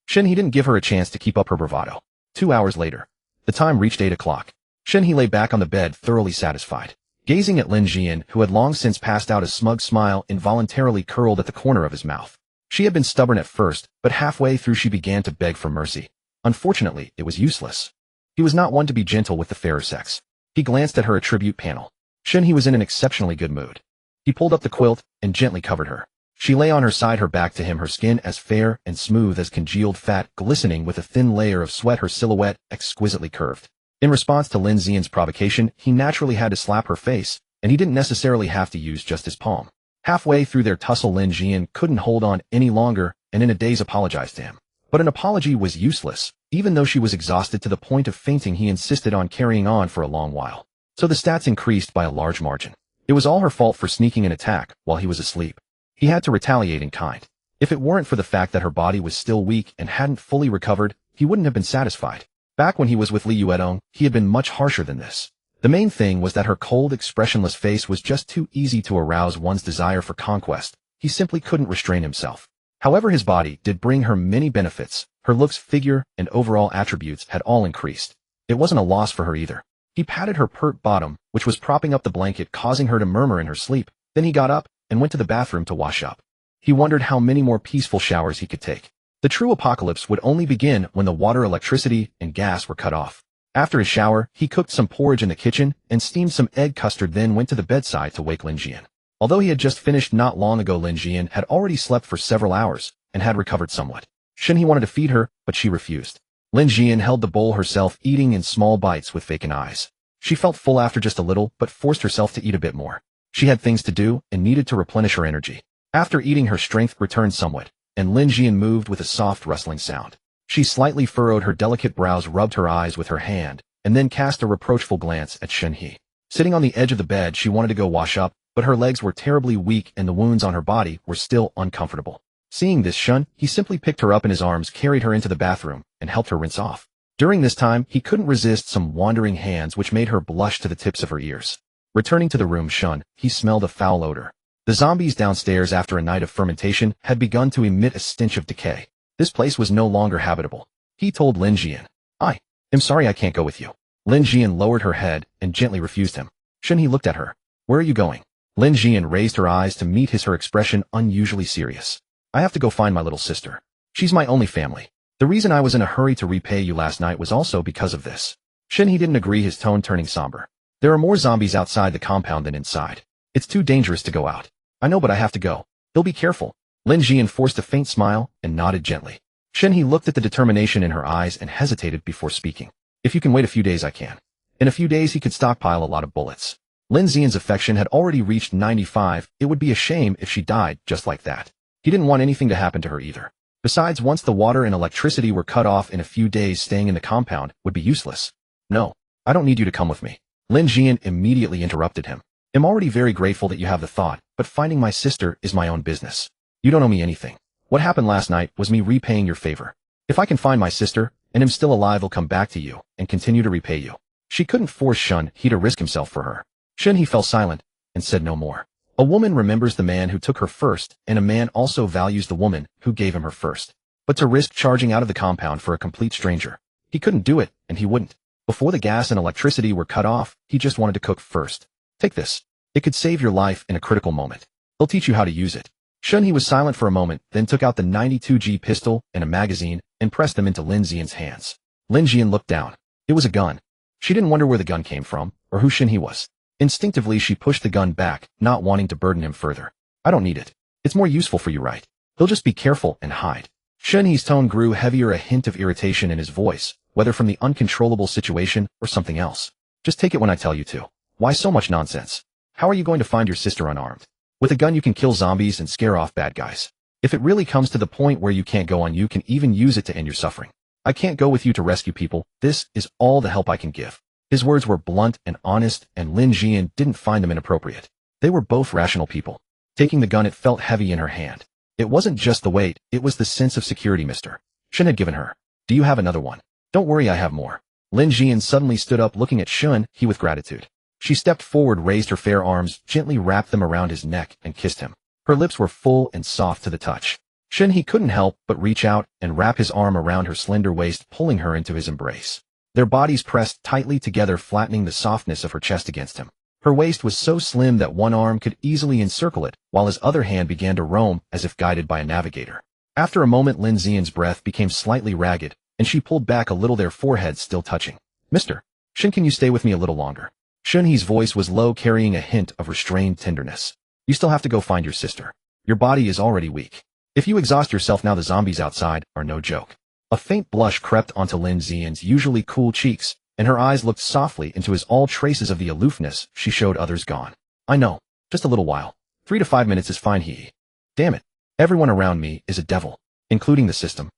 Shen He didn't give her a chance to keep up her bravado. 2 hours later. The time reached 8 o'clock. Shen He lay back on the bed thoroughly satisfied. Gazing at Lin Xian, who had long since passed out, a smug smile involuntarily curled at the corner of his mouth. She had been stubborn at first, but halfway through she began to beg for mercy. Unfortunately, it was useless. He was not one to be gentle with the fairer sex. He glanced at her attribute panel. Shen He was in an exceptionally good mood. He pulled up the quilt and gently covered her. She lay on her side, her back to him, her skin as fair and smooth as congealed fat, glistening with a thin layer of sweat, her silhouette exquisitely curved. In response to Lin Xian's provocation, he naturally had to slap her face, and he didn't necessarily have to use just his palm. Halfway through their tussle, Lin Xian couldn't hold on any longer and in a daze apologized to him. But an apology was useless. Even though she was exhausted to the point of fainting, he insisted on carrying on for a long while. So the stats increased by a large margin. It was all her fault for sneaking an attack while he was asleep. He had to retaliate in kind. If it weren't for the fact that her body was still weak and hadn't fully recovered, he wouldn't have been satisfied. Back when he was with Li Yuedong, he had been much harsher than this. The main thing was that her cold, expressionless face was just too easy to arouse one's desire for conquest. He simply couldn't restrain himself. However, his body did bring her many benefits. Her looks, figure, and overall attributes had all increased. It wasn't a loss for her either. He patted her pert bottom, which was propping up the blanket, causing her to murmur in her sleep. Then he got up and went to the bathroom to wash up. He wondered how many more peaceful showers he could take. The true apocalypse would only begin when the water, electricity, and gas were cut off. After his shower, he cooked some porridge in the kitchen and steamed some egg custard, then went to the bedside to wake Lin Xian. Although he had just finished not long ago, Lin Xian had already slept for several hours and had recovered somewhat. Shen He wanted to feed her, but she refused. Lin Xian held the bowl herself, eating in small bites with vacant eyes. She felt full after just a little, but forced herself to eat a bit more. She had things to do and needed to replenish her energy. After eating, her strength returned somewhat, and Lin Xian moved with a soft rustling sound. She slightly furrowed her delicate brows, rubbed her eyes with her hand, and then cast a reproachful glance at Shen He. Sitting on the edge of the bed, she wanted to go wash up, but her legs were terribly weak and the wounds on her body were still uncomfortable. Seeing this, Shen He simply picked her up in his arms, carried her into the bathroom, and helped her rinse off. During this time, he couldn't resist some wandering hands which made her blush to the tips of her ears. Returning to the room, Shen He smelled a foul odor. The zombies downstairs, after a night of fermentation, had begun to emit a stench of decay. This place was no longer habitable. He told Lin Xian, "I am sorry, I can't go with you." Lin Xian lowered her head and gently refused him. Shen He looked at her. "Where are you going?" Lin Xian raised her eyes to meet his, her expression unusually serious. "I have to go find my little sister. She's my only family. The reason I was in a hurry to repay you last night was also because of this." Shen He didn't agree, his tone turning somber. "There are more zombies outside the compound than inside. It's too dangerous to go out. I know, but I have to go. You'll be careful." Lin Xian forced a faint smile and nodded gently. Shen He looked at the determination in her eyes and hesitated before speaking. "If you can wait a few days, I can." In a few days he could stockpile a lot of bullets. Lin Xian's affection had already reached 95. It would be a shame if she died just like that. He didn't want anything to happen to her either. Besides, once the water and electricity were cut off in a few days, staying in the compound would be useless. "No, I don't need you to come with me." Lin Xian immediately interrupted him. "I'm already very grateful that you have the thought, but finding my sister is my own business. You don't owe me anything. What happened last night was me repaying your favor. If I can find my sister, and am still alive, I'll come back to you and continue to repay you." She couldn't force Shen He to risk himself for her. Shen He fell silent and said no more. A woman remembers the man who took her first, and a man also values the woman who gave him her first. But to risk charging out of the compound for a complete stranger, he couldn't do it, and he wouldn't. Before the gas and electricity were cut off, he just wanted to cook first. "Take this. It could save your life in a critical moment. They'll teach you how to use it." Shen He was silent for a moment, then took out the 92G pistol and a magazine and pressed them into Lin Xian's hands. Lin Xian looked down. It was a gun. She didn't wonder where the gun came from, or who Shen He was. Instinctively, she pushed the gun back, not wanting to burden him further. "I don't need it. It's more useful for you, right? He'll just be careful and hide." Shen He's tone grew heavier, a hint of irritation in his voice, whether from the uncontrollable situation or something else. "Just take it when I tell you to. Why so much nonsense? How are you going to find your sister unarmed? With a gun you can kill zombies and scare off bad guys. If it really comes to the point where you can't go on, you can even use it to end your suffering. I can't go with you to rescue people. This is all the help I can give." His words were blunt and honest, and Lin Xian didn't find them inappropriate. They were both rational people. Taking the gun, it felt heavy in her hand. It wasn't just the weight, it was the sense of security Mr. Shen had given her. Do you have another one? Don't worry, I have more. Lin Jian suddenly stood up looking at Shen He with gratitude. She stepped forward, raised her fair arms, gently wrapped them around his neck, and kissed him. Her lips were full and soft to the touch. Shen He couldn't help but reach out and wrap his arm around her slender waist, pulling her into his embrace. Their bodies pressed tightly together, flattening the softness of her chest against him. Her waist was so slim that one arm could easily encircle it, while his other hand began to roam as if guided by a navigator. After a moment, Lin Xian's breath became slightly ragged, and she pulled back a little, their foreheads still touching. Mr. Shen, can you stay with me a little longer? Shen He's voice was low, carrying a hint of restrained tenderness. You still have to go find your sister. Your body is already weak. If you exhaust yourself now, the zombies outside are no joke. A faint blush crept onto Lin Xian's usually cool cheeks, and her eyes looked softly into his, all traces of the aloofness she showed others gone. I know. Just a little while. 3 to 5 minutes is fine, He. Damn it. Everyone around me is a devil, including the system.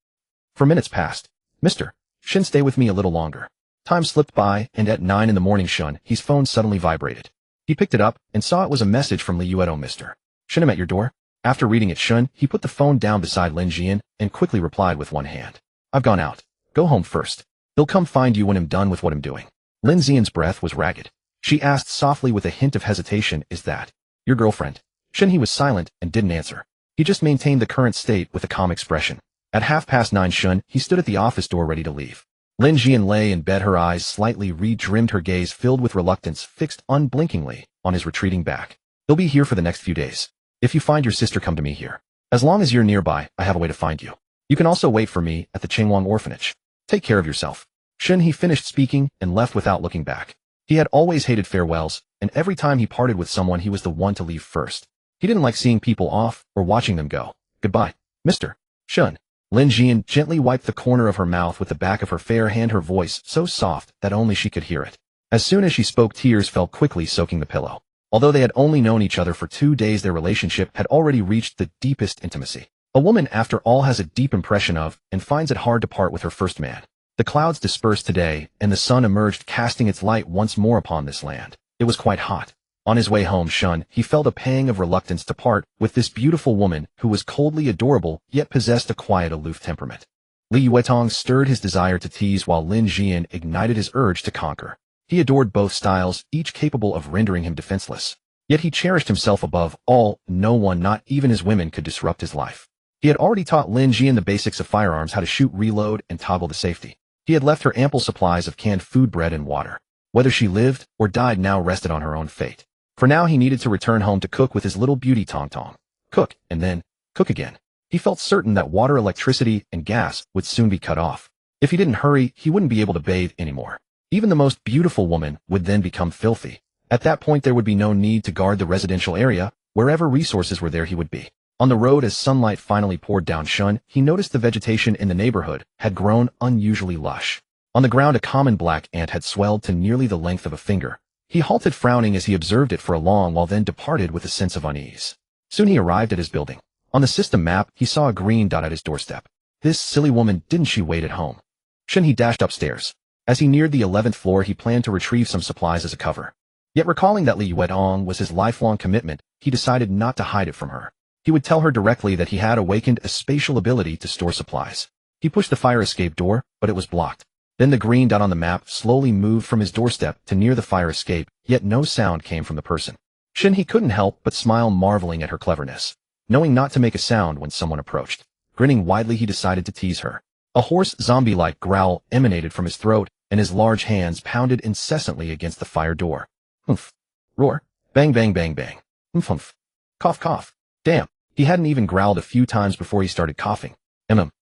For minutes passed. Mr. Shen, stay with me a little longer. Time slipped by, and at 9 in the morning, Shen He's phone suddenly vibrated. He picked it up and saw it was a message from Li Yueto. Mr. Shen, I'm at your door. After reading it, Shen He put the phone down beside Lin Jian and quickly replied with one hand. I've gone out. Go home first. He'll come find you when I'm done with what I'm doing. Lin Xian's breath was ragged. She asked softly with a hint of hesitation, is that your girlfriend? Shen He was silent and didn't answer. He just maintained the current state with a calm expression. At 9:30, Shen He stood at the office door ready to leave. Lin Jian lay in bed, her eyes slightly re-dimmed, her gaze filled with reluctance, fixed unblinkingly on his retreating back. He'll be here for the next few days. If you find your sister, come to me here. As long as you're nearby, I have a way to find you. You can also wait for me at the Changwang orphanage. Take care of yourself. Shen He finished speaking and left without looking back. He had always hated farewells, and every time he parted with someone, he was the one to leave first. He didn't like seeing people off or watching them go. Goodbye, Mr. Shen. Lin Jian gently wiped the corner of her mouth with the back of her fair hand, her voice so soft that only she could hear it. As soon as she spoke, tears fell quickly, soaking the pillow. Although they had only known each other for 2 days, their relationship had already reached the deepest intimacy. A woman, after all, has a deep impression of and finds it hard to part with her first man. The clouds dispersed today, and the sun emerged, casting its light once more upon this land. It was quite hot. On his way home, Shen He felt a pang of reluctance to part with this beautiful woman who was coldly adorable, yet possessed a quiet, aloof temperament. Li Yuetong stirred his desire to tease, while Lin Jian ignited his urge to conquer. He adored both styles, each capable of rendering him defenseless. Yet he cherished himself above all. No one, not even his women, could disrupt his life. He had already taught Lin Jian the basics of firearms, how to shoot, reload, and toggle the safety. He had left her ample supplies of canned food, bread, and water. Whether she lived or died now rested on her own fate. For now, he needed to return home to cook with his little beauty Tong Tong. Cook, and then cook again. He felt certain that water, electricity, and gas would soon be cut off. If he didn't hurry, he wouldn't be able to bathe anymore. Even the most beautiful woman would then become filthy. At that point, there would be no need to guard the residential area. Wherever resources were, there he would be. On the road, as sunlight finally poured down, Shen He noticed the vegetation in the neighborhood had grown unusually lush. On the ground, a common black ant had swelled to nearly the length of a finger. He halted, frowning as he observed it for a long while, then departed with a sense of unease. Soon he arrived at his building. On the system map, he saw a green dot at his doorstep. This silly woman, didn't she wait at home? Shen He dashed upstairs. As he neared the 11th floor, he planned to retrieve some supplies as a cover. Yet recalling that Li Yuetong was his lifelong commitment, he decided not to hide it from her. He would tell her directly that he had awakened a spatial ability to store supplies. He pushed the fire escape door, but it was blocked. Then the green dot on the map slowly moved from his doorstep to near the fire escape, yet no sound came from the person. Shen He couldn't help but smile, marveling at her cleverness. Knowing not to make a sound when someone approached. Grinning widely, he decided to tease her. A hoarse, zombie-like growl emanated from his throat, and his large hands pounded incessantly against the fire door. Humph. Roar. Bang, bang, bang, bang. Humph, humph. Cough, cough. Damn. He hadn't even growled a few times before he started coughing.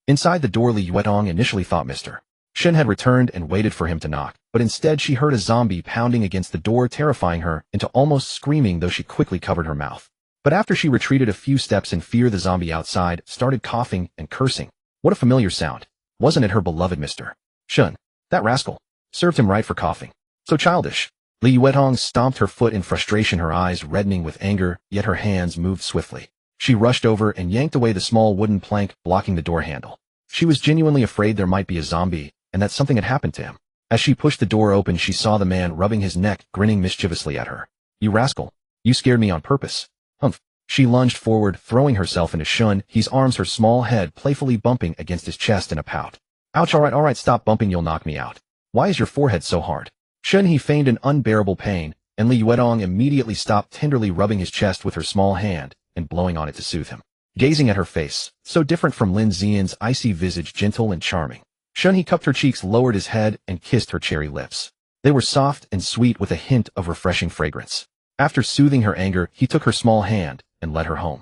Inside the door, Li Yuetong initially thought Mr. Shen had returned and waited for him to knock, but instead she heard a zombie pounding against the door, terrifying her into almost screaming, though she quickly covered her mouth. But after she retreated a few steps in fear, the zombie outside started coughing and cursing. What a familiar sound. Wasn't it her beloved Mr. Shen? That rascal. Served him right for coughing. So childish. Li Yuetong stomped her foot in frustration, her eyes reddening with anger, yet her hands moved swiftly. She rushed over and yanked away the small wooden plank blocking the door handle. She was genuinely afraid there might be a zombie, and that something had happened to him. As she pushed the door open, she saw the man rubbing his neck, grinning mischievously at her. You rascal. You scared me on purpose. Humph. She lunged forward, throwing herself into Shen He's arms, her small head playfully bumping against his chest in a pout. Ouch, alright, stop bumping, you'll knock me out. Why is your forehead so hard? Shen He feigned an unbearable pain, and Li Yuetong immediately stopped, tenderly rubbing his chest with her small hand and blowing on it to soothe him. Gazing at her face, so different from Lin Xian's icy visage, gentle and charming, Shen He cupped her cheeks, lowered his head, and kissed her cherry lips. They were soft and sweet with a hint of refreshing fragrance. After soothing her anger, he took her small hand and led her home.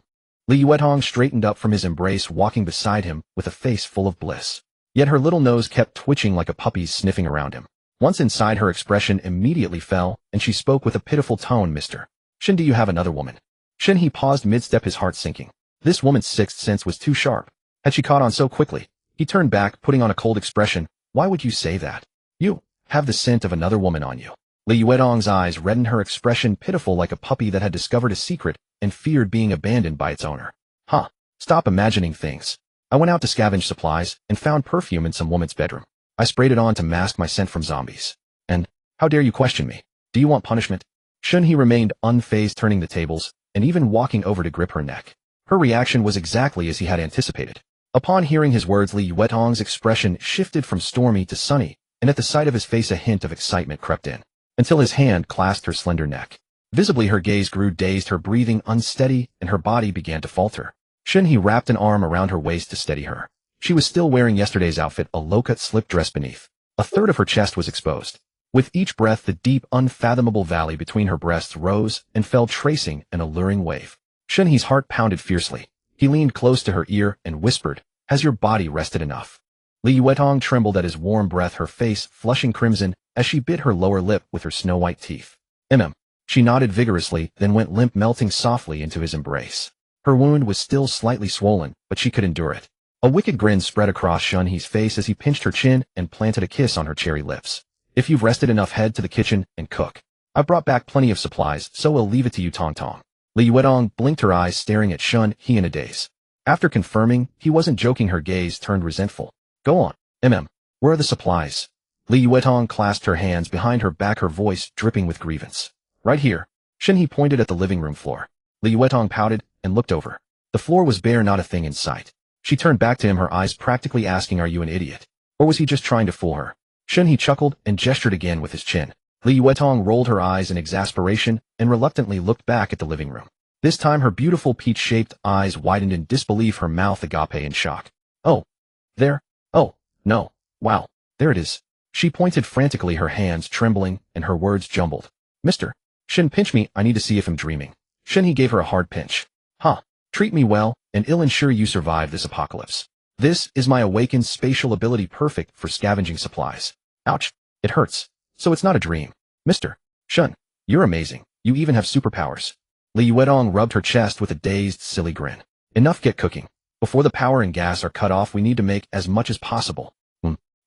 Li Yuetong straightened up from his embrace, walking beside him with a face full of bliss. Yet her little nose kept twitching like a puppy's, sniffing around him. Once inside, her expression immediately fell, and she spoke with a pitiful tone. Mr. Shen, do you have another woman? Shen He paused mid-step, his heart sinking. This woman's sixth sense was too sharp. Had she caught on so quickly? He turned back, putting on a cold expression. Why would you say that? You have the scent of another woman on you. Li Yuetong's eyes reddened, her expression pitiful like a puppy that had discovered a secret and feared being abandoned by its owner. Huh. Stop imagining things. I went out to scavenge supplies and found perfume in some woman's bedroom. I sprayed it on to mask my scent from zombies. And how dare you question me? Do you want punishment? Shen He remained unfazed, turning the tables and even walking over to grip her neck. Her reaction was exactly as he had anticipated. Upon hearing his words, Li Yuetong's expression shifted from stormy to sunny, and at the sight of his face a hint of excitement crept in, until his hand clasped her slender neck. Visibly her gaze grew dazed, her breathing unsteady, and her body began to falter. Shen He wrapped an arm around her waist to steady her. She was still wearing yesterday's outfit, a low-cut slip dress beneath. A third of her chest was exposed. With each breath, the deep, unfathomable valley between her breasts rose and fell, tracing an alluring wave. Shen He's heart pounded fiercely. He leaned close to her ear and whispered, "Has your body rested enough?" Li Yuetong trembled at his warm breath, her face flushing crimson as she bit her lower lip with her snow-white teeth. She nodded vigorously, then went limp, melting softly into his embrace. Her wound was still slightly swollen, but she could endure it. A wicked grin spread across Shen He's face as he pinched her chin and planted a kiss on her cherry lips. "If you've rested enough, head to the kitchen and cook. I've brought back plenty of supplies, so we'll leave it to you, Tong Tong." Li Yuetong blinked, her eyes staring at Shen He in a daze. After confirming he wasn't joking, her gaze turned resentful. "Go on, where are the supplies?" Li Yuetong clasped her hands behind her back, her voice dripping with grievance. "Right here." Shen He pointed at the living room floor. Li Yuetong pouted and looked over. The floor was bare, not a thing in sight. She turned back to him, her eyes practically asking, "Are you an idiot? Or was he just trying to fool her?" Shen He chuckled and gestured again with his chin. Li Yuetong rolled her eyes in exasperation and reluctantly looked back at the living room. This time her beautiful peach-shaped eyes widened in disbelief, her mouth agape in shock. "Oh, there? Oh, no. Wow, there it is." She pointed frantically, her hands trembling and her words jumbled. "Mr. Shen, pinch me, I need to see if I'm dreaming." Shen He gave her a hard pinch. "Huh. Treat me well, and I'll ensure you survive this apocalypse. This is my awakened spatial ability, perfect for scavenging supplies." "Ouch. It hurts. So it's not a dream. Mr. Shen, you're amazing. You even have superpowers." Li Yuetong rubbed her chest with a dazed, silly grin. "Enough, get cooking. Before the power and gas are cut off, we need to make as much as possible."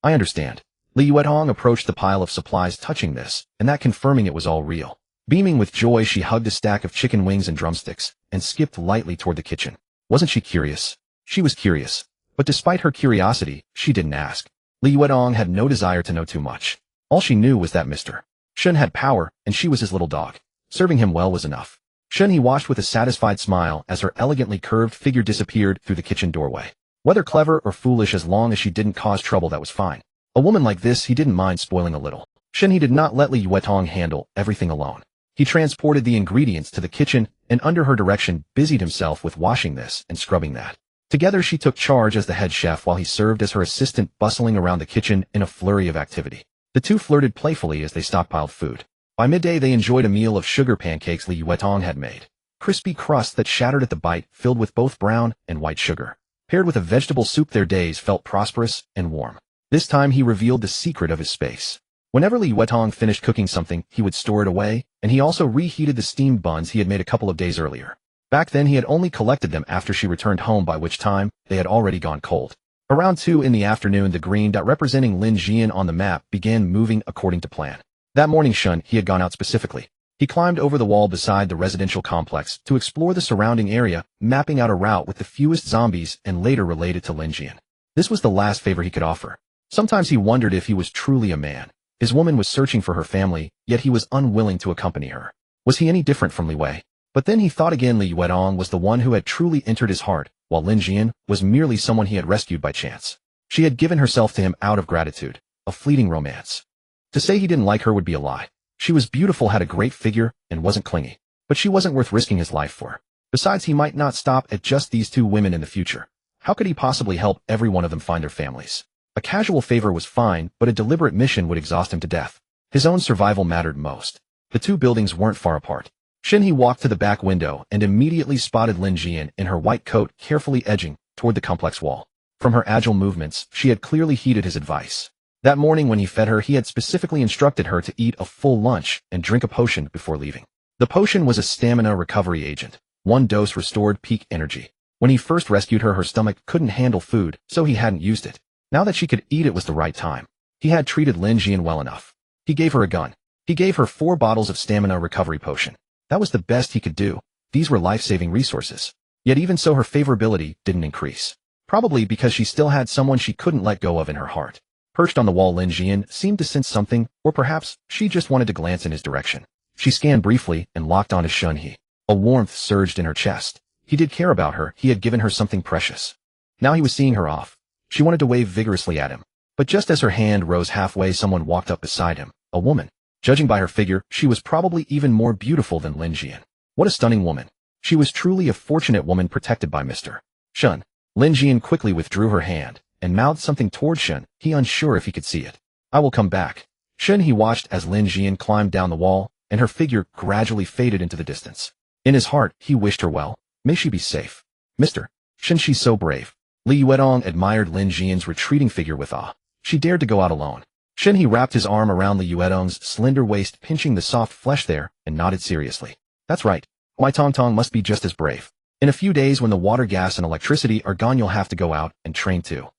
I understand." Li Yuetong approached the pile of supplies, touching this, and that confirming it was all real. Beaming with joy, she hugged a stack of chicken wings and drumsticks, and skipped lightly toward the kitchen. Wasn't she curious? She was curious. But despite her curiosity, she didn't ask. Li Yuetong had no desire to know too much. All she knew was that Mr. Shen had power, and she was his little dog. Serving him well was enough. Shen He watched with a satisfied smile as her elegantly curved figure disappeared through the kitchen doorway. Whether clever or foolish, as long as she didn't cause trouble, that was fine. A woman like this he didn't mind spoiling a little. Shen He did not let Li Yuetong handle everything alone. He transported the ingredients to the kitchen and under her direction busied himself with washing this and scrubbing that. Together she took charge as the head chef while he served as her assistant, bustling around the kitchen in a flurry of activity. The two flirted playfully as they stockpiled food. By midday they enjoyed a meal of sugar pancakes Li Yuetong had made. Crispy crust that shattered at the bite, filled with both brown and white sugar. Paired with a vegetable soup, their days felt prosperous and warm. This time he revealed the secret of his space. Whenever Li Yuetong finished cooking something, he would store it away, and he also reheated the steamed buns he had made a couple of days earlier. Back then he had only collected them after she returned home, by which time they had already gone cold. Around 2 in the afternoon, the green dot representing Lin Xian on the map began moving according to plan. That morning Shen He had gone out specifically. He climbed over the wall beside the residential complex to explore the surrounding area, mapping out a route with the fewest zombies and later related to Lin Xian. This was the last favor he could offer. Sometimes he wondered if he was truly a man. His woman was searching for her family, yet he was unwilling to accompany her. Was he any different from Li Wei? But then he thought again Li Yuedong was the one who had truly entered his heart, while Lin Jian was merely someone he had rescued by chance. She had given herself to him out of gratitude, a fleeting romance. To say he didn't like her would be a lie. She was beautiful, had a great figure, and wasn't clingy. But she wasn't worth risking his life for. Besides, he might not stop at just these two women in the future. How could he possibly help every one of them find their families? A casual favor was fine, but a deliberate mission would exhaust him to death. His own survival mattered most. The two buildings weren't far apart. Shen He walked to the back window and immediately spotted Lin Jian in her white coat carefully edging toward the complex wall. From her agile movements, she had clearly heeded his advice. That morning when he fed her, he had specifically instructed her to eat a full lunch and drink a potion before leaving. The potion was a stamina recovery agent. One dose restored peak energy. When he first rescued her, her stomach couldn't handle food, so he hadn't used it. Now that she could eat, it was the right time. He had treated Lin Jian well enough. He gave her a gun. He gave her 4 bottles of stamina recovery potion. That was the best he could do. These were life-saving resources. Yet even so, her favorability didn't increase. Probably because she still had someone she couldn't let go of in her heart. Perched on the wall, Lin Jian seemed to sense something, or perhaps she just wanted to glance in his direction. She scanned briefly and locked onto Shen He. A warmth surged in her chest. He did care about her. He had given her something precious. Now he was seeing her off. She wanted to wave vigorously at him. But just as her hand rose halfway, someone walked up beside him. A woman. Judging by her figure, she was probably even more beautiful than Lin Jian. What a stunning woman. She was truly a fortunate woman protected by Mr. Shen. Lin Jian quickly withdrew her hand and mouthed something toward Shen He, unsure if he could see it. I will come back. Shen He watched as Lin Jian climbed down the wall, and her figure gradually faded into the distance. In his heart, he wished her well. May she be safe. Mr. Shen, she's so brave. Li Yuedong admired Lin Jian's retreating figure with awe. She dared to go out alone. Shen He wrapped his arm around Li Yuedong's slender waist, pinching the soft flesh there, and nodded seriously. That's right. My Tong must be just as brave. In a few days, when the water, gas, and electricity are gone, you'll have to go out and train too.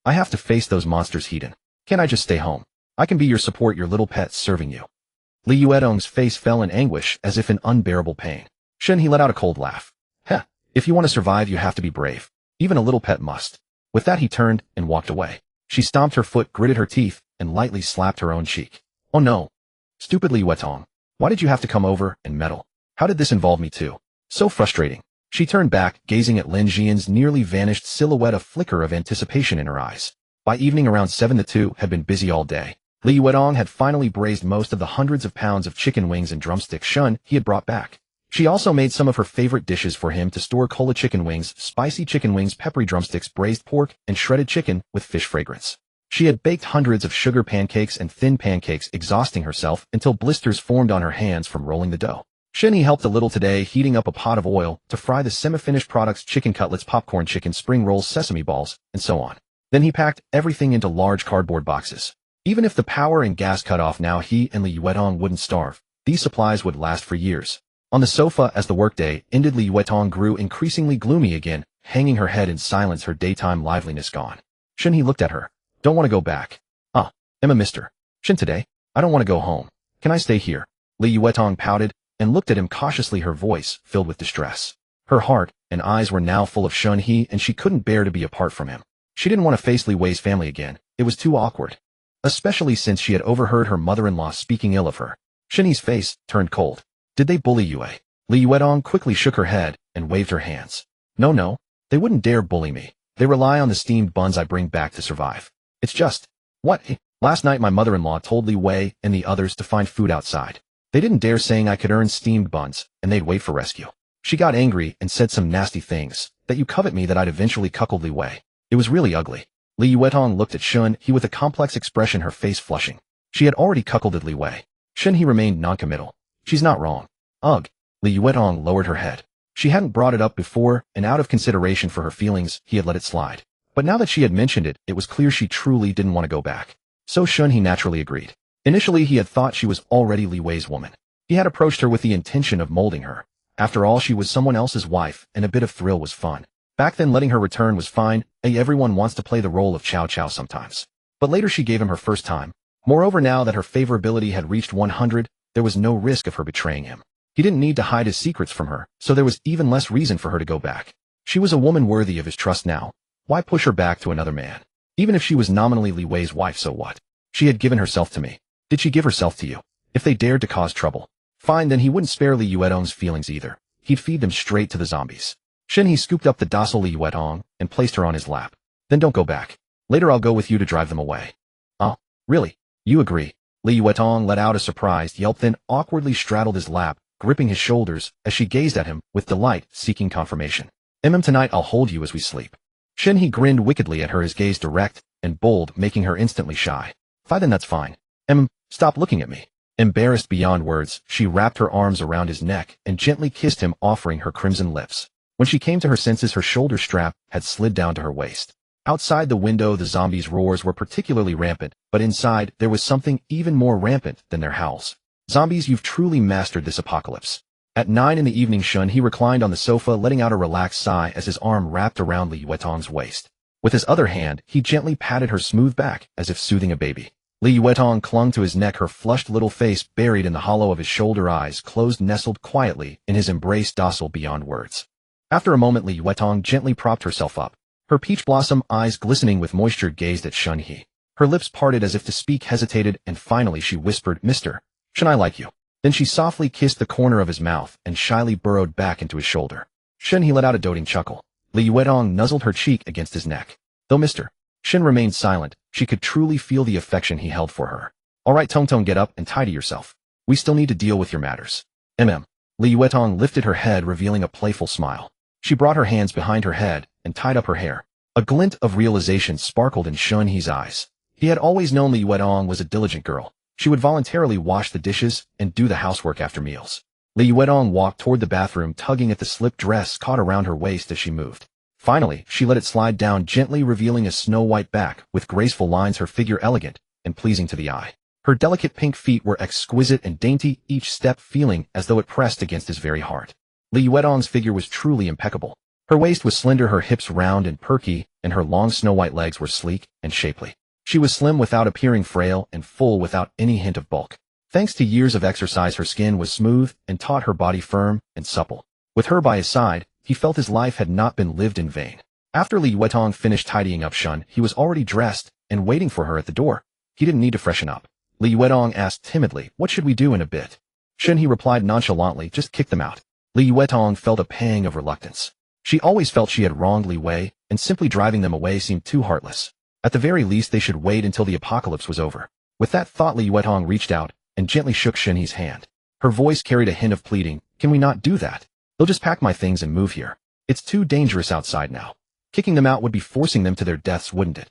I have to face those monsters, Hedon. Can't I just stay home? I can be your support, your little pet serving you. Li Yuedong's face fell in anguish as if in unbearable pain. Shen He let out a cold laugh. Heh, if you want to survive, you have to be brave. Even a little pet must. With that, he turned and walked away. She stomped her foot, gritted her teeth, and lightly slapped her own cheek. Oh no. Stupid Li Yuedong. Why did you have to come over and meddle? How did this involve me too? So frustrating. She turned back, gazing at Lin Jian's nearly vanished silhouette, a flicker of anticipation in her eyes. By evening around 7, the two had been busy all day. Li Yuedong had finally braised most of the hundreds of pounds of chicken wings and drumsticks Shen He had brought back. She also made some of her favorite dishes for him to store: cola chicken wings, spicy chicken wings, peppery drumsticks, braised pork, and shredded chicken with fish fragrance. She had baked hundreds of sugar pancakes and thin pancakes, exhausting herself until blisters formed on her hands from rolling the dough. Shen He helped a little today, heating up a pot of oil to fry the semi-finished products: chicken cutlets, popcorn chicken, spring rolls, sesame balls, and so on. Then he packed everything into large cardboard boxes. Even if the power and gas cut off now, he and Li Yuedong wouldn't starve. These supplies would last for years. On the sofa as the workday ended, Li Yuedong grew increasingly gloomy again, hanging her head in silence, her daytime liveliness gone. Shen He looked at her. Don't want to go back. Emma, Mr. Shen, today, I don't want to go home. Can I stay here? Li Yuedong pouted and looked at him cautiously, her voice filled with distress. Her heart and eyes were now full of Shen He, and she couldn't bear to be apart from him. She didn't want to face Li Wei's family again. It was too awkward. Especially since she had overheard her mother-in-law speaking ill of her. Shen He's face turned cold. Did they bully Yue? Li Yuedong quickly shook her head and waved her hands. No, they wouldn't dare bully me. They rely on the steamed buns I bring back to survive. It's just, what? Last night my mother-in-law told Li Wei and the others to find food outside. They didn't dare, saying I could earn steamed buns, and they'd wait for rescue. She got angry and said some nasty things, that you covet me, that I'd eventually cuckold Li Wei. It was really ugly. Li Yuedong looked at Shen He with a complex expression, her face flushing. She had already cuckolded Li Wei. Shen He remained noncommittal. She's not wrong. Ugh. Li Yuedong lowered her head. She hadn't brought it up before, and out of consideration for her feelings, he had let it slide. But now that she had mentioned it, it was clear she truly didn't want to go back. So Shen He naturally agreed. Initially, he had thought she was already Li Wei's woman. He had approached her with the intention of molding her. After all, she was someone else's wife, and a bit of thrill was fun. Back then, letting her return was fine. Everyone wants to play the role of Chow Chow sometimes. But later she gave him her first time. Moreover, now that her favorability had reached 100, there was no risk of her betraying him. He didn't need to hide his secrets from her, so there was even less reason for her to go back. She was a woman worthy of his trust now. Why push her back to another man? Even if she was nominally Li Wei's wife, so what? She had given herself to me. Did she give herself to you? If they dared to cause trouble, Fine, then he wouldn't spare Li Yuetong's feelings either. He'd feed them straight to the zombies. Shen He scooped up the docile Li Yuetong and placed her on his lap. Then don't go back. Later I'll go with you to drive them away. Oh, really? You agree? Li Yuetong let out a surprised yelp, then awkwardly straddled his lap, gripping his shoulders as she gazed at him with delight, seeking confirmation. Tonight I'll hold you as we sleep. Shen He grinned wickedly at her, his gaze direct and bold, making her instantly shy. Fine, then that's fine. Stop looking at me. Embarrassed beyond words, she wrapped her arms around his neck and gently kissed him, offering her crimson lips. When she came to her senses, her shoulder strap had slid down to her waist. Outside the window, the zombies' roars were particularly rampant, but inside, there was something even more rampant than their howls. Zombies, you've truly mastered this apocalypse. At 9 in the evening, Shen He reclined on the sofa, letting out a relaxed sigh as his arm wrapped around Li Yuetong's waist. With his other hand, he gently patted her smooth back, as if soothing a baby. Li Yuetong clung to his neck, her flushed little face buried in the hollow of his shoulder, eyes closed, nestled quietly in his embrace, docile beyond words. After a moment, Li Yuetong gently propped herself up. Her peach blossom eyes glistening with moisture gazed at Shen He. Her lips parted as if to speak, hesitated, and finally she whispered, "Mr. Shen, I like you." Then she softly kissed the corner of his mouth and shyly burrowed back into his shoulder. Shen He let out a doting chuckle. Li Yuetong nuzzled her cheek against his neck. Though Mr. Shen remained silent, she could truly feel the affection he held for her. All right, Tong, get up and tidy yourself. We still need to deal with your matters. Li Yuetong lifted her head, revealing a playful smile. She brought her hands behind her head and tied up her hair. A glint of realization sparkled in Shen He's eyes. He had always known Li Yuetong was a diligent girl. She would voluntarily wash the dishes and do the housework after meals. Li Yuetong walked toward the bathroom, tugging at the slip dress caught around her waist as she moved. Finally, she let it slide down gently, revealing a snow-white back with graceful lines, her figure elegant and pleasing to the eye. Her delicate pink feet were exquisite and dainty, each step feeling as though it pressed against his very heart. Li Yuetong's figure was truly impeccable. Her waist was slender, her hips round and perky, and her long snow-white legs were sleek and shapely. She was slim without appearing frail and full without any hint of bulk. Thanks to years of exercise, her skin was smooth and taut, her body firm and supple. With her by his side, he felt his life had not been lived in vain. After Li Yuetong finished tidying up Shen, he was already dressed and waiting for her at the door. He didn't need to freshen up. Li Yuetong asked timidly, "What should we do in a bit?" Shen He replied nonchalantly, "Just kick them out." Li Yuetong felt a pang of reluctance. She always felt she had wronged Li Wei, and simply driving them away seemed too heartless. At the very least, they should wait until the apocalypse was over. With that thought, Li Yuetong reached out and gently shook Shen He's hand. Her voice carried a hint of pleading. "Can we not do that? They'll just pack my things and move here. It's too dangerous outside now. Kicking them out would be forcing them to their deaths, wouldn't it?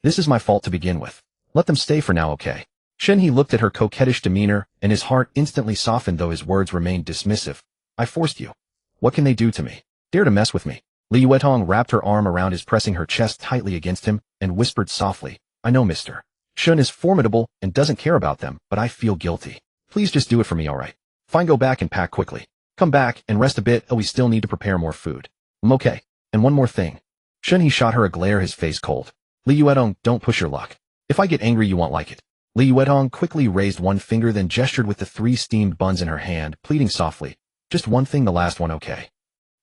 This is my fault to begin with. Let them stay for now, okay?" Shen He looked at her coquettish demeanor, and his heart instantly softened, though his words remained dismissive. "I forced you. What can they do to me? Dare to mess with me?" Li Yuetong wrapped her arm around his, pressing her chest tightly against him, and whispered softly, "I know Mr. Shen is formidable and doesn't care about them, but I feel guilty. Please just do it for me, all right? Fine, go back and pack quickly. Come back and rest a bit. We still need to prepare more food." "Okay. And one more thing." Shen He shot her a glare, his face cold. "Li Yuetong, don't push your luck. If I get angry, you won't like it." Li Yuetong quickly raised one finger, then gestured with the 3 steamed buns in her hand, pleading softly, "Just one thing, the last one, okay?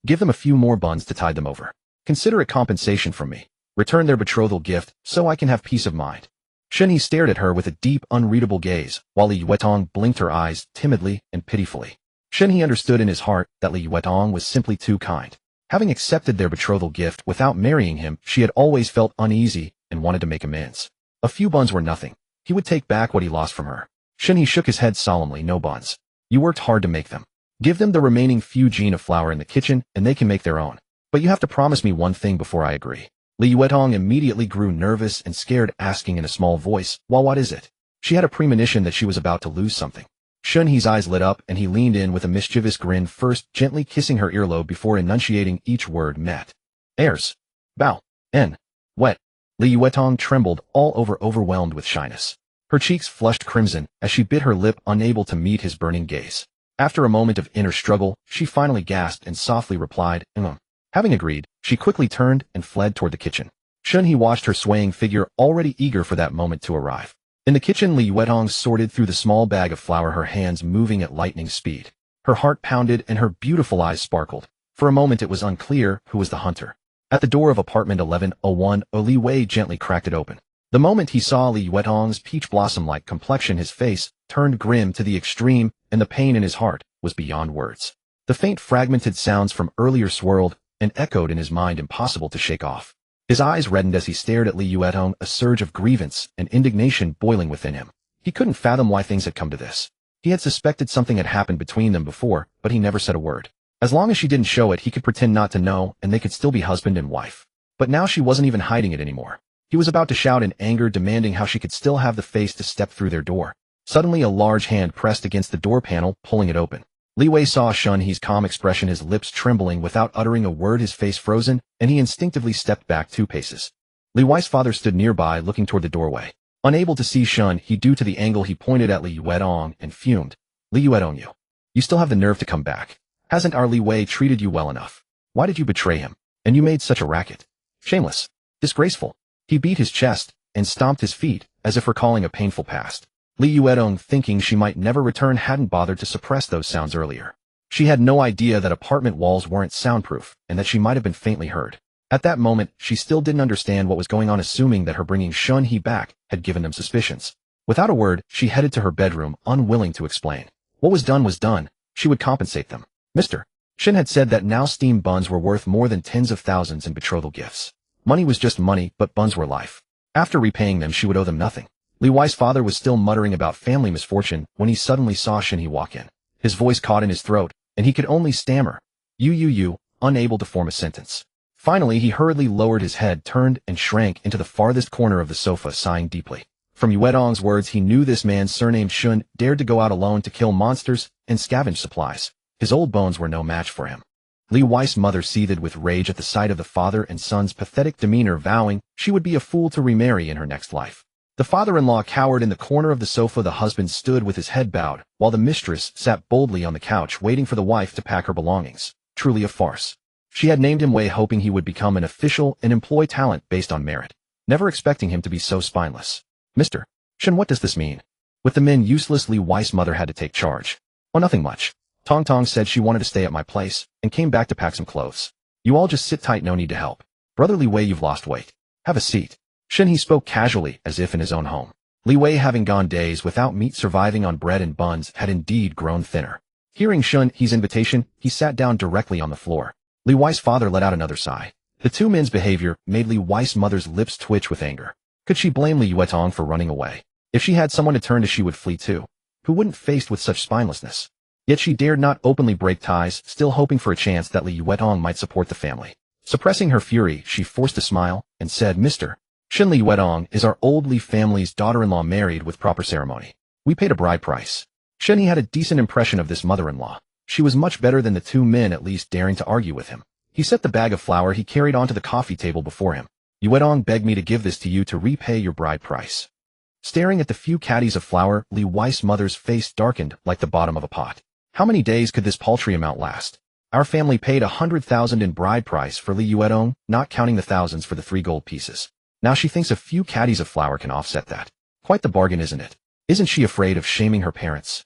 Give them a few more buns to tide them over. Consider it compensation from me. Return their betrothal gift, so I can have peace of mind." Shen He stared at her with a deep, unreadable gaze, while Li Yuetong blinked her eyes timidly and pitifully. Shen He understood in his heart that Li Yuetong was simply too kind. Having accepted their betrothal gift without marrying him, she had always felt uneasy and wanted to make amends. A few buns were nothing. He would take back what he lost from her. Shen He shook his head solemnly. "No buns. You worked hard to make them. Give them the remaining few gene of flour in the kitchen, and they can make their own. But you have to promise me one thing before I agree." Li Yuetong immediately grew nervous and scared, asking in a small voice, "Well, what is it?" She had a premonition that she was about to lose something. Shen He's eyes lit up, and he leaned in with a mischievous grin, first gently kissing her earlobe before enunciating each word. "Met. Airs. Bow. N. Wet." Li Yuetong trembled all over, overwhelmed with shyness. Her cheeks flushed crimson as she bit her lip, unable to meet his burning gaze. After a moment of inner struggle, she finally gasped and softly replied, Having agreed, she quickly turned and fled toward the kitchen. Shen He watched her swaying figure, already eager for that moment to arrive. In the kitchen, Li Yuetong sorted through the small bag of flour, her hands moving at lightning speed. Her heart pounded and her beautiful eyes sparkled. For a moment it was unclear who was the hunter. At the door of apartment 1101, Li Wei gently cracked it open. The moment he saw Li Yuetong's peach blossom-like complexion, his face turned grim to the extreme, and and the pain in his heart was beyond words. The faint fragmented sounds from earlier swirled and echoed in his mind, impossible to shake off. His eyes reddened as he stared at Li Yuetong, a surge of grievance and indignation boiling within him. He couldn't fathom why things had come to this. He had suspected something had happened between them before, but he never said a word. As long as she didn't show it, he could pretend not to know, and they could still be husband and wife. But now she wasn't even hiding it anymore. He was about to shout in anger, demanding how she could still have the face to step through their door. Suddenly a large hand pressed against the door panel, pulling it open. Li Wei saw Shen He's calm expression, his lips trembling without uttering a word, his face frozen, and he instinctively stepped back 2 paces. Li Wei's father stood nearby, looking toward the doorway. Unable to see Shen He due to the angle, he pointed at Li Yuetong and fumed. Li Yuetong, you still have the nerve to come back. Hasn't our Li Wei treated you well enough? Why did you betray him? And you made such a racket. Shameless. Disgraceful. He beat his chest and stomped his feet, as if recalling a painful past. Li Yuetong, thinking she might never return, hadn't bothered to suppress those sounds earlier. She had no idea that apartment walls weren't soundproof, and that she might have been faintly heard. At that moment, she still didn't understand what was going on, assuming that her bringing Shen He back had given them suspicions. Without a word, she headed to her bedroom, unwilling to explain. What was done. She would compensate them. Mr. Shen had said that now steam buns were worth more than tens of thousands in betrothal gifts. Money was just money, but buns were life. After repaying them, she would owe them nothing. Li Wei's father was still muttering about family misfortune when he suddenly saw Shen He walk in. His voice caught in his throat, and he could only stammer, you, unable to form a sentence. Finally, he hurriedly lowered his head, turned, and shrank into the farthest corner of the sofa, sighing deeply. From Yuetong's words, he knew this man, surnamed Shun, dared to go out alone to kill monsters and scavenge supplies. His old bones were no match for him. Li Wei's mother seethed with rage at the sight of the father and son's pathetic demeanor, vowing she would be a fool to remarry in her next life. The father-in-law cowered in the corner of the sofa. The husband stood with his head bowed, while the mistress sat boldly on the couch, waiting for the wife to pack her belongings. Truly a farce. She had named him Wei, hoping he would become an official and employ talent based on merit, never expecting him to be so spineless. Mr. Shen, what does this mean? With the men useless, Li Wei's mother had to take charge. Oh, nothing much. Tong Tong said she wanted to stay at my place, and came back to pack some clothes. You all just sit tight, no need to help. Brother Li Wei, you've lost weight. Have a seat. Shen He spoke casually, as if in his own home. Li Wei, having gone days without meat, surviving on bread and buns, had indeed grown thinner. Hearing Shen He's invitation, he sat down directly on the floor. Li Wei's father let out another sigh. The 2 men's behavior made Li Wei's mother's lips twitch with anger. Could she blame Li Yuetong for running away? If she had someone to turn to, she would flee too. Who wouldn't, faced with such spinelessness? Yet she dared not openly break ties, still hoping for a chance that Li Yuetong might support the family. Suppressing her fury, she forced a smile and said, Mr. Shen, Li Yuetong is our old Li family's daughter-in-law, married with proper ceremony. We paid a bride price. Shen He had a decent impression of this mother-in-law. She was much better than the 2 men, at least daring to argue with him. He set the bag of flour he carried onto the coffee table before him. Yuetong begged me to give this to you to repay your bride price. Staring at the few caddies of flour, Li Wei's mother's face darkened like the bottom of a pot. How many days could this paltry amount last? Our family paid 100,000 in bride price for Li Yuetong, not counting the thousands for the 3 gold pieces. Now she thinks a few caddies of flour can offset that. Quite the bargain, isn't it? Isn't she afraid of shaming her parents?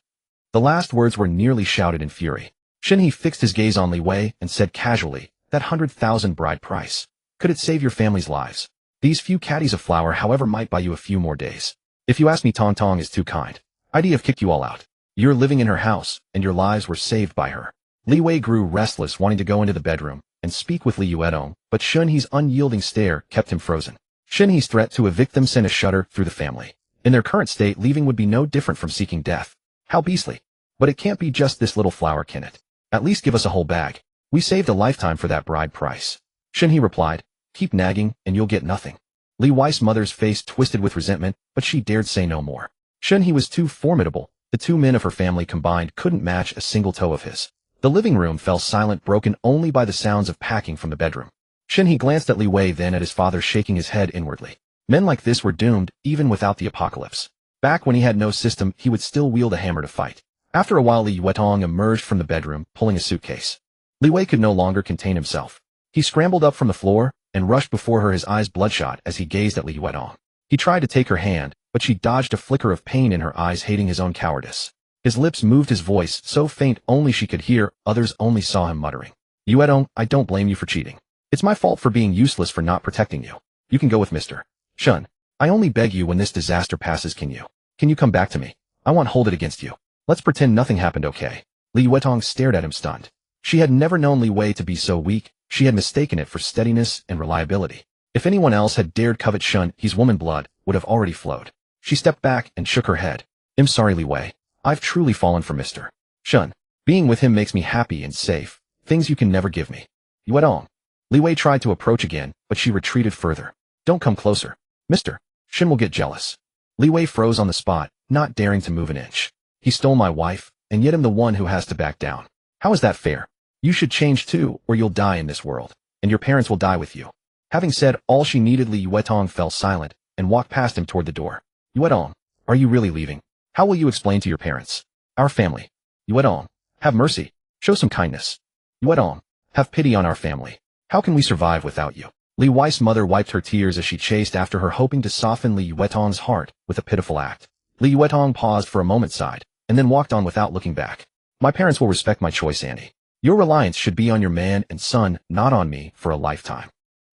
The last words were nearly shouted in fury. Shen He fixed his gaze on Li Wei and said casually, that 100,000 bride price. Could it save your family's lives? These few caddies of flour, however, might buy you a few more days. If you ask me, Tong Tong is too kind. I'd have kicked you all out. You're living in her house, and your lives were saved by her. Li Wei grew restless, wanting to go into the bedroom and speak with Li Yuetong, but Shen He's unyielding stare kept him frozen. Shen He's threat to evict them sent a shudder through the family. In their current state, leaving would be no different from seeking death. How beastly. But it can't be just this little flour, can it? At least give us a whole bag. We saved a lifetime for that bride price. Shen He replied, keep nagging, and you'll get nothing. Li Wei's mother's face twisted with resentment, but she dared say no more. Shen He was too formidable. The 2 men of her family combined couldn't match a single toe of his. The living room fell silent, broken only by the sounds of packing from the bedroom. Shen He glanced at Li Wei, then at his father, shaking his head inwardly. Men like this were doomed, even without the apocalypse. Back when he had no system, he would still wield a hammer to fight. After a while, Li Yuetong emerged from the bedroom, pulling a suitcase. Li Wei could no longer contain himself. He scrambled up from the floor and rushed before her, his eyes bloodshot as he gazed at Li Yuetong. He tried to take her hand, but she dodged a flicker of pain in her eyes, hating his own cowardice. His lips moved, his voice so faint only she could hear, others only saw him muttering. Yuetong, I don't blame you for cheating. It's my fault for being useless, for not protecting you. You can go with Mr. Shen. I only beg you, when this disaster passes, can you come back to me? I won't hold it against you. Let's pretend nothing happened, okay? Li Yuetong stared at him stunned. She had never known Li Wei to be so weak. She had mistaken it for steadiness and reliability. If anyone else had dared covet Shen He's woman blood would have already flowed. She stepped back and shook her head. I'm sorry, Li Wei. I've truly fallen for Mr. Shen. Being with him makes me happy and safe. Things you can never give me. Yuetong. Li Wei tried to approach again, but she retreated further. Don't come closer. Mr. Shen will get jealous. Li Wei froze on the spot, not daring to move an inch. He stole my wife, and yet I'm the one who has to back down. How is that fair? You should change too, or you'll die in this world, and your parents will die with you. Having said all she needed, Li Yuetong fell silent and walked past him toward the door. Yuetong, are you really leaving? How will you explain to your parents? Our family. Yuetong, have mercy. Show some kindness. Yuetong, have pity on our family. How can we survive without you? Li Wei's mother wiped her tears as she chased after her, hoping to soften Li Yuetong's heart with a pitiful act. Li Yuetong paused for a moment, sighed, and then walked on without looking back. My parents will respect my choice, Annie. Your reliance should be on your man and son, not on me, for a lifetime.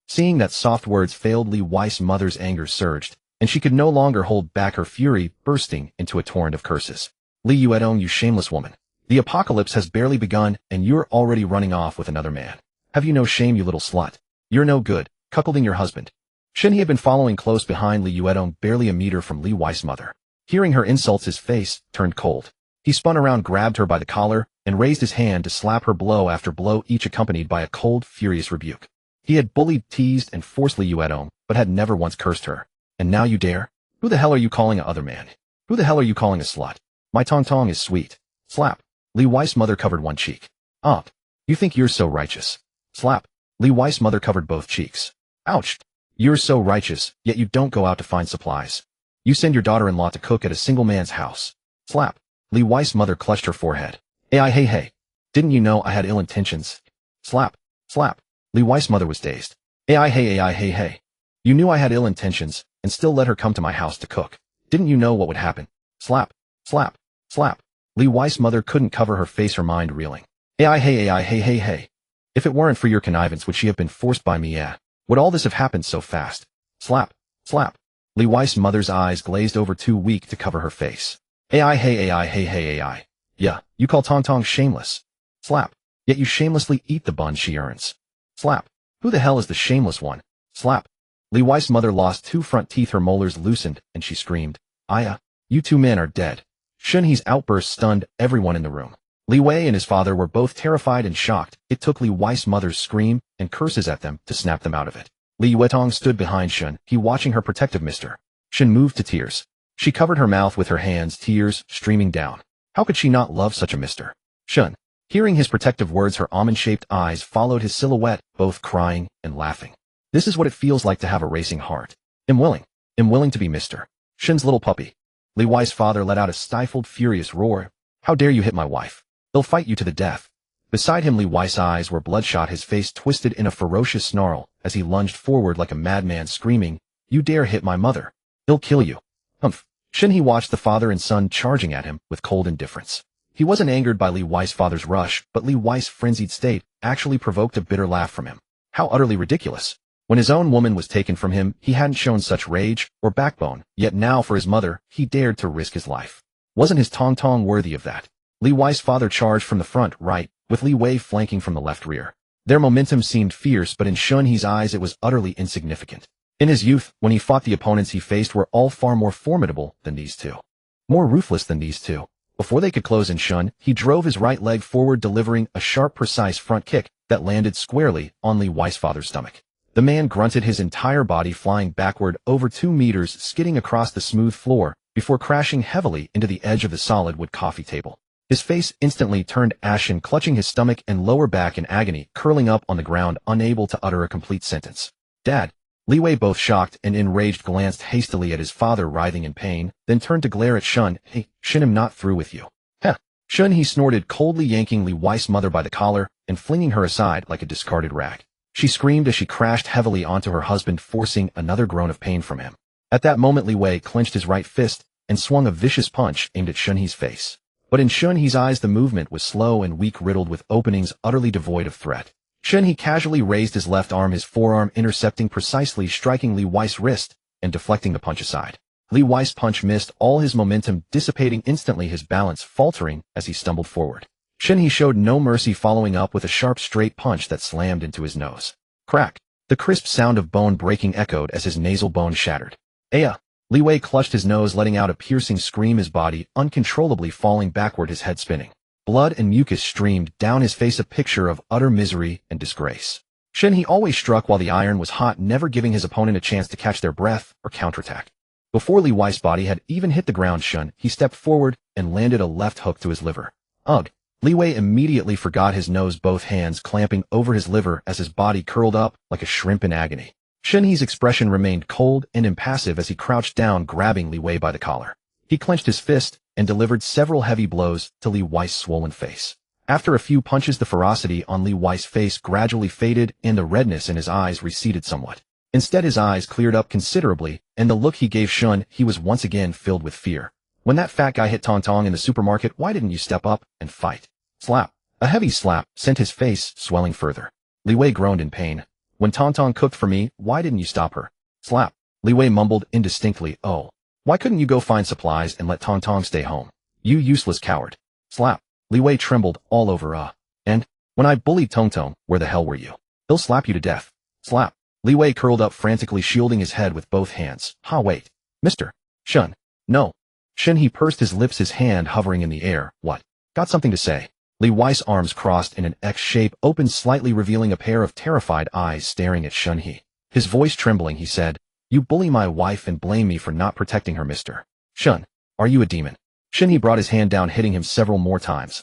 Seeing that soft words failed, Li Wei's mother's anger surged, and she could no longer hold back her fury, bursting into a torrent of curses. Li Yuetong, you shameless woman. The apocalypse has barely begun, and you're already running off with another man. Have you no shame, you little slut? You're no good, cuckolding your husband. Shen He had been following close behind Li Yuetong, barely a meter from Li Wei's mother. Hearing her insults, his face turned cold. He spun around, grabbed her by the collar, and raised his hand to slap her blow after blow, each accompanied by a cold, furious rebuke. He had bullied, teased, and forced Li Yuetong, but had never once cursed her. And now you dare? Who the hell are you calling a other man? Who the hell are you calling a slut? My tong-tong is sweet. Slap. Li Wei's mother covered one cheek. Up. You think you're so righteous. Slap. Li Wei's mother covered both cheeks. Ouch. You're so righteous, yet you don't go out to find supplies. You send your daughter-in-law to cook at a single man's house. Slap. Li Wei's mother clutched her forehead. Hey. Didn't you know I had ill intentions? Slap. Slap. Li Wei's mother was dazed. Hey. You knew I had ill intentions, and still let her come to my house to cook. Didn't you know what would happen? Slap. Slap. Slap. Li Wei's mother couldn't cover her face, her mind reeling. Hey. If it weren't for your connivance, would she have been forced by me? Yeah. Would all this have happened so fast? Slap. Slap. Li Wei's mother's eyes glazed over, too weak to cover her face. Hey. Yeah, you call Tong shameless. Slap. Yet you shamelessly eat the bun she earns. Slap. Who the hell is the shameless one? Slap. Li Wei's mother lost 2 front teeth, her molars loosened, and she screamed. Aya, you 2 men are dead. Shen He's outburst stunned everyone in the room. Li Wei and his father were both terrified and shocked. It took Li Wei's mother's scream and curses at them to snap them out of it. Li Yuetong stood behind Shen He, watching her protective Mr. Shen moved to tears. She covered her mouth with her hands, tears streaming down. How could she not love such a Mr. Shen? Hearing his protective words, her almond-shaped eyes followed his silhouette, both crying and laughing. This is what it feels like to have a racing heart. I'm willing to be Mr. Shen's little puppy. Li Wei's father let out a stifled, furious roar. How dare you hit my wife? They'll fight you to the death. Beside him, Li Wei's eyes were bloodshot, his face twisted in a ferocious snarl as he lunged forward like a madman, screaming, You dare hit my mother? He'll kill you. Humph. Shen He watched the father and son charging at him with cold indifference. He wasn't angered by Li Wei's father's rush, but Li Wei's frenzied state actually provoked a bitter laugh from him. How utterly ridiculous. When his own woman was taken from him, he hadn't shown such rage or backbone, yet now for his mother, he dared to risk his life. Wasn't his tong worthy of that? Li Wei's father charged from the front right, with Li Wei flanking from the left rear. Their momentum seemed fierce, but in Shen He's eyes it was utterly insignificant. In his youth, when he fought, the opponents he faced were all far more formidable than these two. More ruthless than these two. Before they could close in, Shen He drove his right leg forward, delivering a sharp, precise front kick that landed squarely on Li Wei's father's stomach. The man grunted, his entire body flying backward over 2 meters, skidding across the smooth floor before crashing heavily into the edge of the solid wood coffee table. His face instantly turned ashen, clutching his stomach and lower back in agony, curling up on the ground, unable to utter a complete sentence. Dad. Li Wei, both shocked and enraged, glanced hastily at his father writhing in pain, then turned to glare at Shen. Hey, Shen, I'm not through with you. Heh. Shen He snorted, coldly yanking Li Wei's mother by the collar and flinging her aside like a discarded rag. She screamed as she crashed heavily onto her husband, forcing another groan of pain from him. At that moment, Li Wei clenched his right fist and swung a vicious punch aimed at Shen He's face. But in Shen He's eyes, the movement was slow and weak, riddled with openings utterly devoid of threat. Shen He casually raised his left arm, his forearm intercepting precisely, striking Li Wei's wrist and deflecting the punch aside. Li Wei's punch missed, all his momentum dissipating instantly, his balance faltering as he stumbled forward. Shen He showed no mercy, following up with a sharp straight punch that slammed into his nose. Crack! The crisp sound of bone breaking echoed as his nasal bone shattered. Aya! Li Wei clutched his nose, letting out a piercing scream, his body uncontrollably falling backward, his head spinning. Blood and mucus streamed down his face, a picture of utter misery and disgrace. Shen He always struck while the iron was hot, never giving his opponent a chance to catch their breath or counterattack. Before Li Wei's body had even hit the ground, Shen He stepped forward and landed a left hook to his liver. Ugh! Li Wei immediately forgot his nose, both hands clamping over his liver as his body curled up like a shrimp in agony. Shen He's expression remained cold and impassive as he crouched down, grabbing Li Wei by the collar. He clenched his fist and delivered several heavy blows to Li Wei's swollen face. After a few punches, the ferocity on Li Wei's face gradually faded and the redness in his eyes receded somewhat. Instead, his eyes cleared up considerably, and the look he gave Shen He was once again filled with fear. When that fat guy hit Tong Tong in the supermarket, why didn't you step up and fight? Slap. A heavy slap sent his face swelling further. Li Wei groaned in pain. When Tong Tong cooked for me, why didn't you stop her? Slap. Li Wei mumbled indistinctly, oh. Why couldn't you go find supplies and let Tong Tong stay home? You useless coward. Slap. Li Wei trembled all over, and when I bullied Tong Tong, where the hell were you? He'll slap you to death. Slap. Li Wei curled up frantically, shielding his head with both hands. Wait. Mr. Shen. No. Shen He pursed his lips, his hand hovering in the air. What? Got something to say? Li Wei's arms crossed in an X shape, opened slightly, revealing a pair of terrified eyes staring at Shen He. His voice trembling, he said, you bully my wife and blame me for not protecting her, Mr. Shen. Are you a demon? Shen He brought his hand down, hitting him several more times.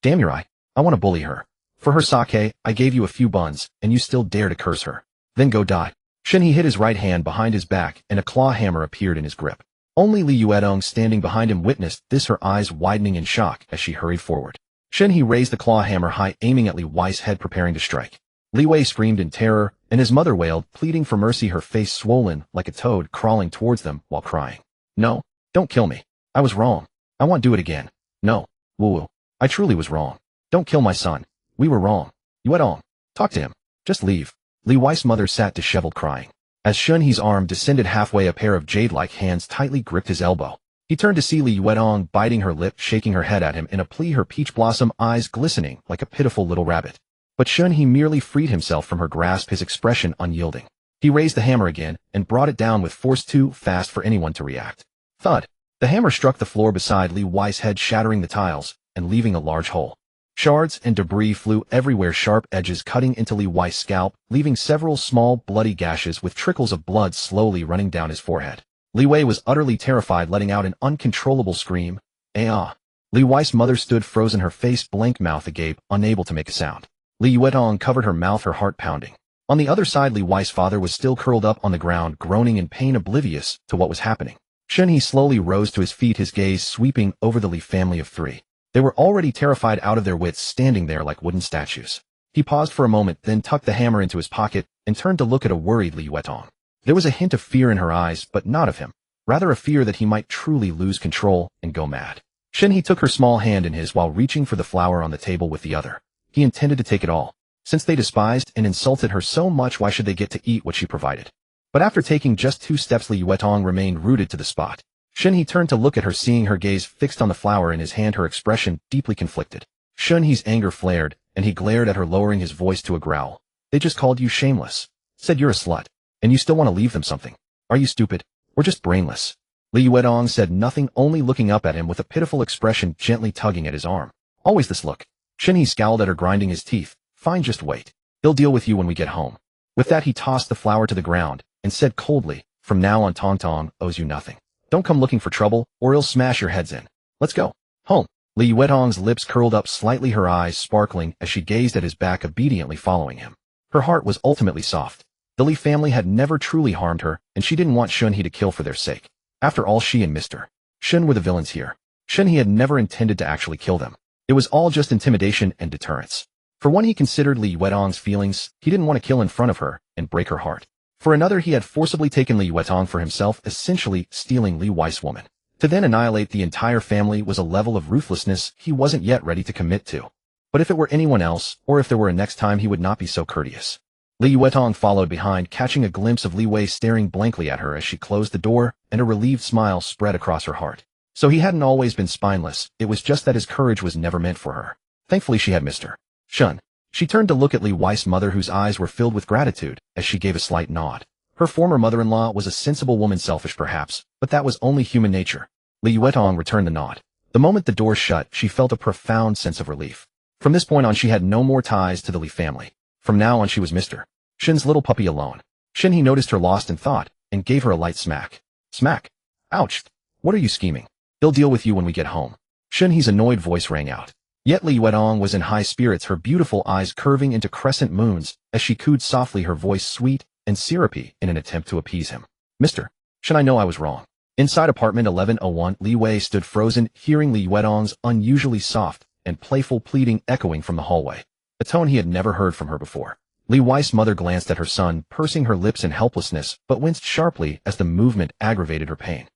Damn your eye. I want to bully her. For her sake, I gave you a few buns, and you still dare to curse her. Then go die. Shen He hid his right hand behind his back, and a claw hammer appeared in his grip. Only Li Yuedong, standing behind him, witnessed this, her eyes widening in shock as she hurried forward. Shen He raised the claw hammer high, aiming at Li Wei's head, preparing to strike. Li Wei screamed in terror, and his mother wailed, pleading for mercy, her face swollen like a toad, crawling towards them while crying. No, don't kill me. I was wrong. I won't do it again. No, Wu. I truly was wrong. Don't kill my son. We were wrong. Yuedong, talk to him. Just leave. Li Wei's mother sat disheveled, crying. As Shen He's arm descended halfway, a pair of jade-like hands tightly gripped his elbow. He turned to see Li Yuedong biting her lip, shaking her head at him in a plea, her peach blossom eyes glistening like a pitiful little rabbit. But Shen He merely freed himself from her grasp, his expression unyielding. He raised the hammer again and brought it down with force, too fast for anyone to react. Thud. The hammer struck the floor beside Li Wei's head, shattering the tiles and leaving a large hole. Shards and debris flew everywhere, sharp edges cutting into Li Wei's scalp, leaving several small bloody gashes with trickles of blood slowly running down his forehead. Li Wei was utterly terrified, letting out an uncontrollable scream. Li Wei's mother stood frozen, her face blank, mouth agape, unable to make a sound. Li Yuedong covered her mouth, her heart pounding. On the other side, Li Wei's father was still curled up on the ground, groaning in pain, oblivious to what was happening. Shen He slowly rose to his feet, his gaze sweeping over the Li family of three. They were already terrified out of their wits, standing there like wooden statues. He paused for a moment, then tucked the hammer into his pocket and turned to look at a worried Li Yuedong. There was a hint of fear in her eyes, but not of him. Rather a fear that he might truly lose control and go mad. Shen He took her small hand in his while reaching for the flower on the table with the other. He intended to take it all. Since they despised and insulted her so much, why should they get to eat what she provided? But after taking just 2 steps, Li Yuedong remained rooted to the spot. Shen He turned to look at her, seeing her gaze fixed on the flower in his hand, her expression deeply conflicted. Shen He's anger flared, and he glared at her, lowering his voice to a growl. They just called you shameless. Said you're a slut. And you still want to leave them something. Are you stupid? Or just brainless? Li Yuedong said nothing, only looking up at him with a pitiful expression, gently tugging at his arm. Always this look. Shen He scowled at her, grinding his teeth. Fine, just wait. He'll deal with you when we get home. With that, he tossed the flower to the ground and said coldly, from now on, Tong Tong owes you nothing. Don't come looking for trouble, or he'll smash your heads in. Let's go. Home. Li Yuedong's lips curled up slightly, her eyes sparkling as she gazed at his back, obediently following him. Her heart was ultimately soft. The Li family had never truly harmed her, and she didn't want Shen He to kill for their sake. After all, she and Mr. Shen were the villains here. Shen He had never intended to actually kill them. It was all just intimidation and deterrence. For one, he considered Li Yuedong's feelings. He didn't want to kill in front of her and break her heart. For another, he had forcibly taken Li Yuedong for himself, essentially stealing Li Wei's woman. To then annihilate the entire family was a level of ruthlessness he wasn't yet ready to commit to. But if it were anyone else, or if there were a next time, he would not be so courteous. Li Yuetong followed behind, catching a glimpse of Li Wei staring blankly at her as she closed the door, and a relieved smile spread across her heart. So he hadn't always been spineless, it was just that his courage was never meant for her. Thankfully she had Mr. Shen. She turned to look at Li Wei's mother, whose eyes were filled with gratitude, as she gave a slight nod. Her former mother-in-law was a sensible woman, selfish perhaps, but that was only human nature. Li Yuetong returned the nod. The moment the door shut, she felt a profound sense of relief. From this point on she had no more ties to the Li family. From now on she was Mr. Shen's little puppy alone. Shen He noticed her lost in thought, and gave her a light smack. Smack. Ouch. What are you scheming? He'll deal with you when we get home. Shen He's annoyed voice rang out. Yet Li Yuetong was in high spirits, her beautiful eyes curving into crescent moons, as she cooed softly, her voice sweet and syrupy in an attempt to appease him. Mr. Shen, I know I was wrong. Inside apartment 1101, Li Wei stood frozen, hearing Li Yuetong's unusually soft and playful pleading echoing from the hallway, a tone he had never heard from her before. Li Wei's mother glanced at her son, pursing her lips in helplessness, but winced sharply as the movement aggravated her pain.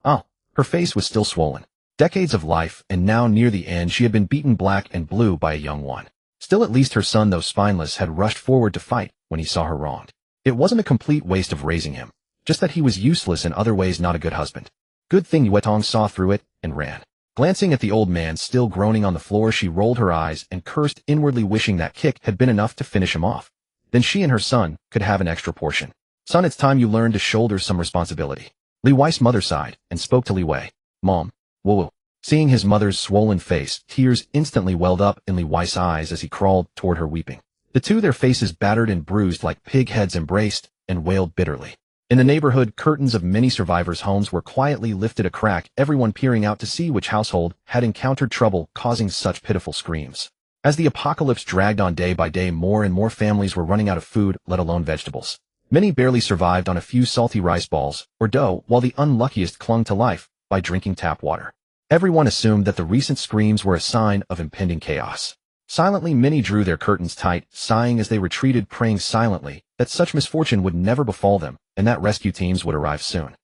Oh. Her face was still swollen. Decades of life, and now near the end she had been beaten black and blue by a young one. Still, at least her son, though spineless, had rushed forward to fight when he saw her wronged. It wasn't a complete waste of raising him, just that he was useless in other ways, not a good husband. Good thing Yuetong saw through it and ran. Glancing at the old man still groaning on the floor, she rolled her eyes and cursed inwardly, wishing that kick had been enough to finish him off. Then she and her son could have an extra portion. Son, it's time you learned to shoulder some responsibility. Li Wei's mother sighed and spoke to Li Wei. Mom, woo-woo. Seeing his mother's swollen face, tears instantly welled up in Li Wei's eyes as he crawled toward her weeping. The two, their faces battered and bruised like pig heads, embraced and wailed bitterly. In the neighborhood, curtains of many survivors' homes were quietly lifted a crack, everyone peering out to see which household had encountered trouble causing such pitiful screams. As the apocalypse dragged on day by day, more and more families were running out of food, let alone vegetables. Many barely survived on a few salty rice balls or dough, while the unluckiest clung to life by drinking tap water. Everyone assumed that the recent screams were a sign of impending chaos. Silently, many drew their curtains tight, sighing as they retreated, praying silently that such misfortune would never befall them, and that rescue teams would arrive soon.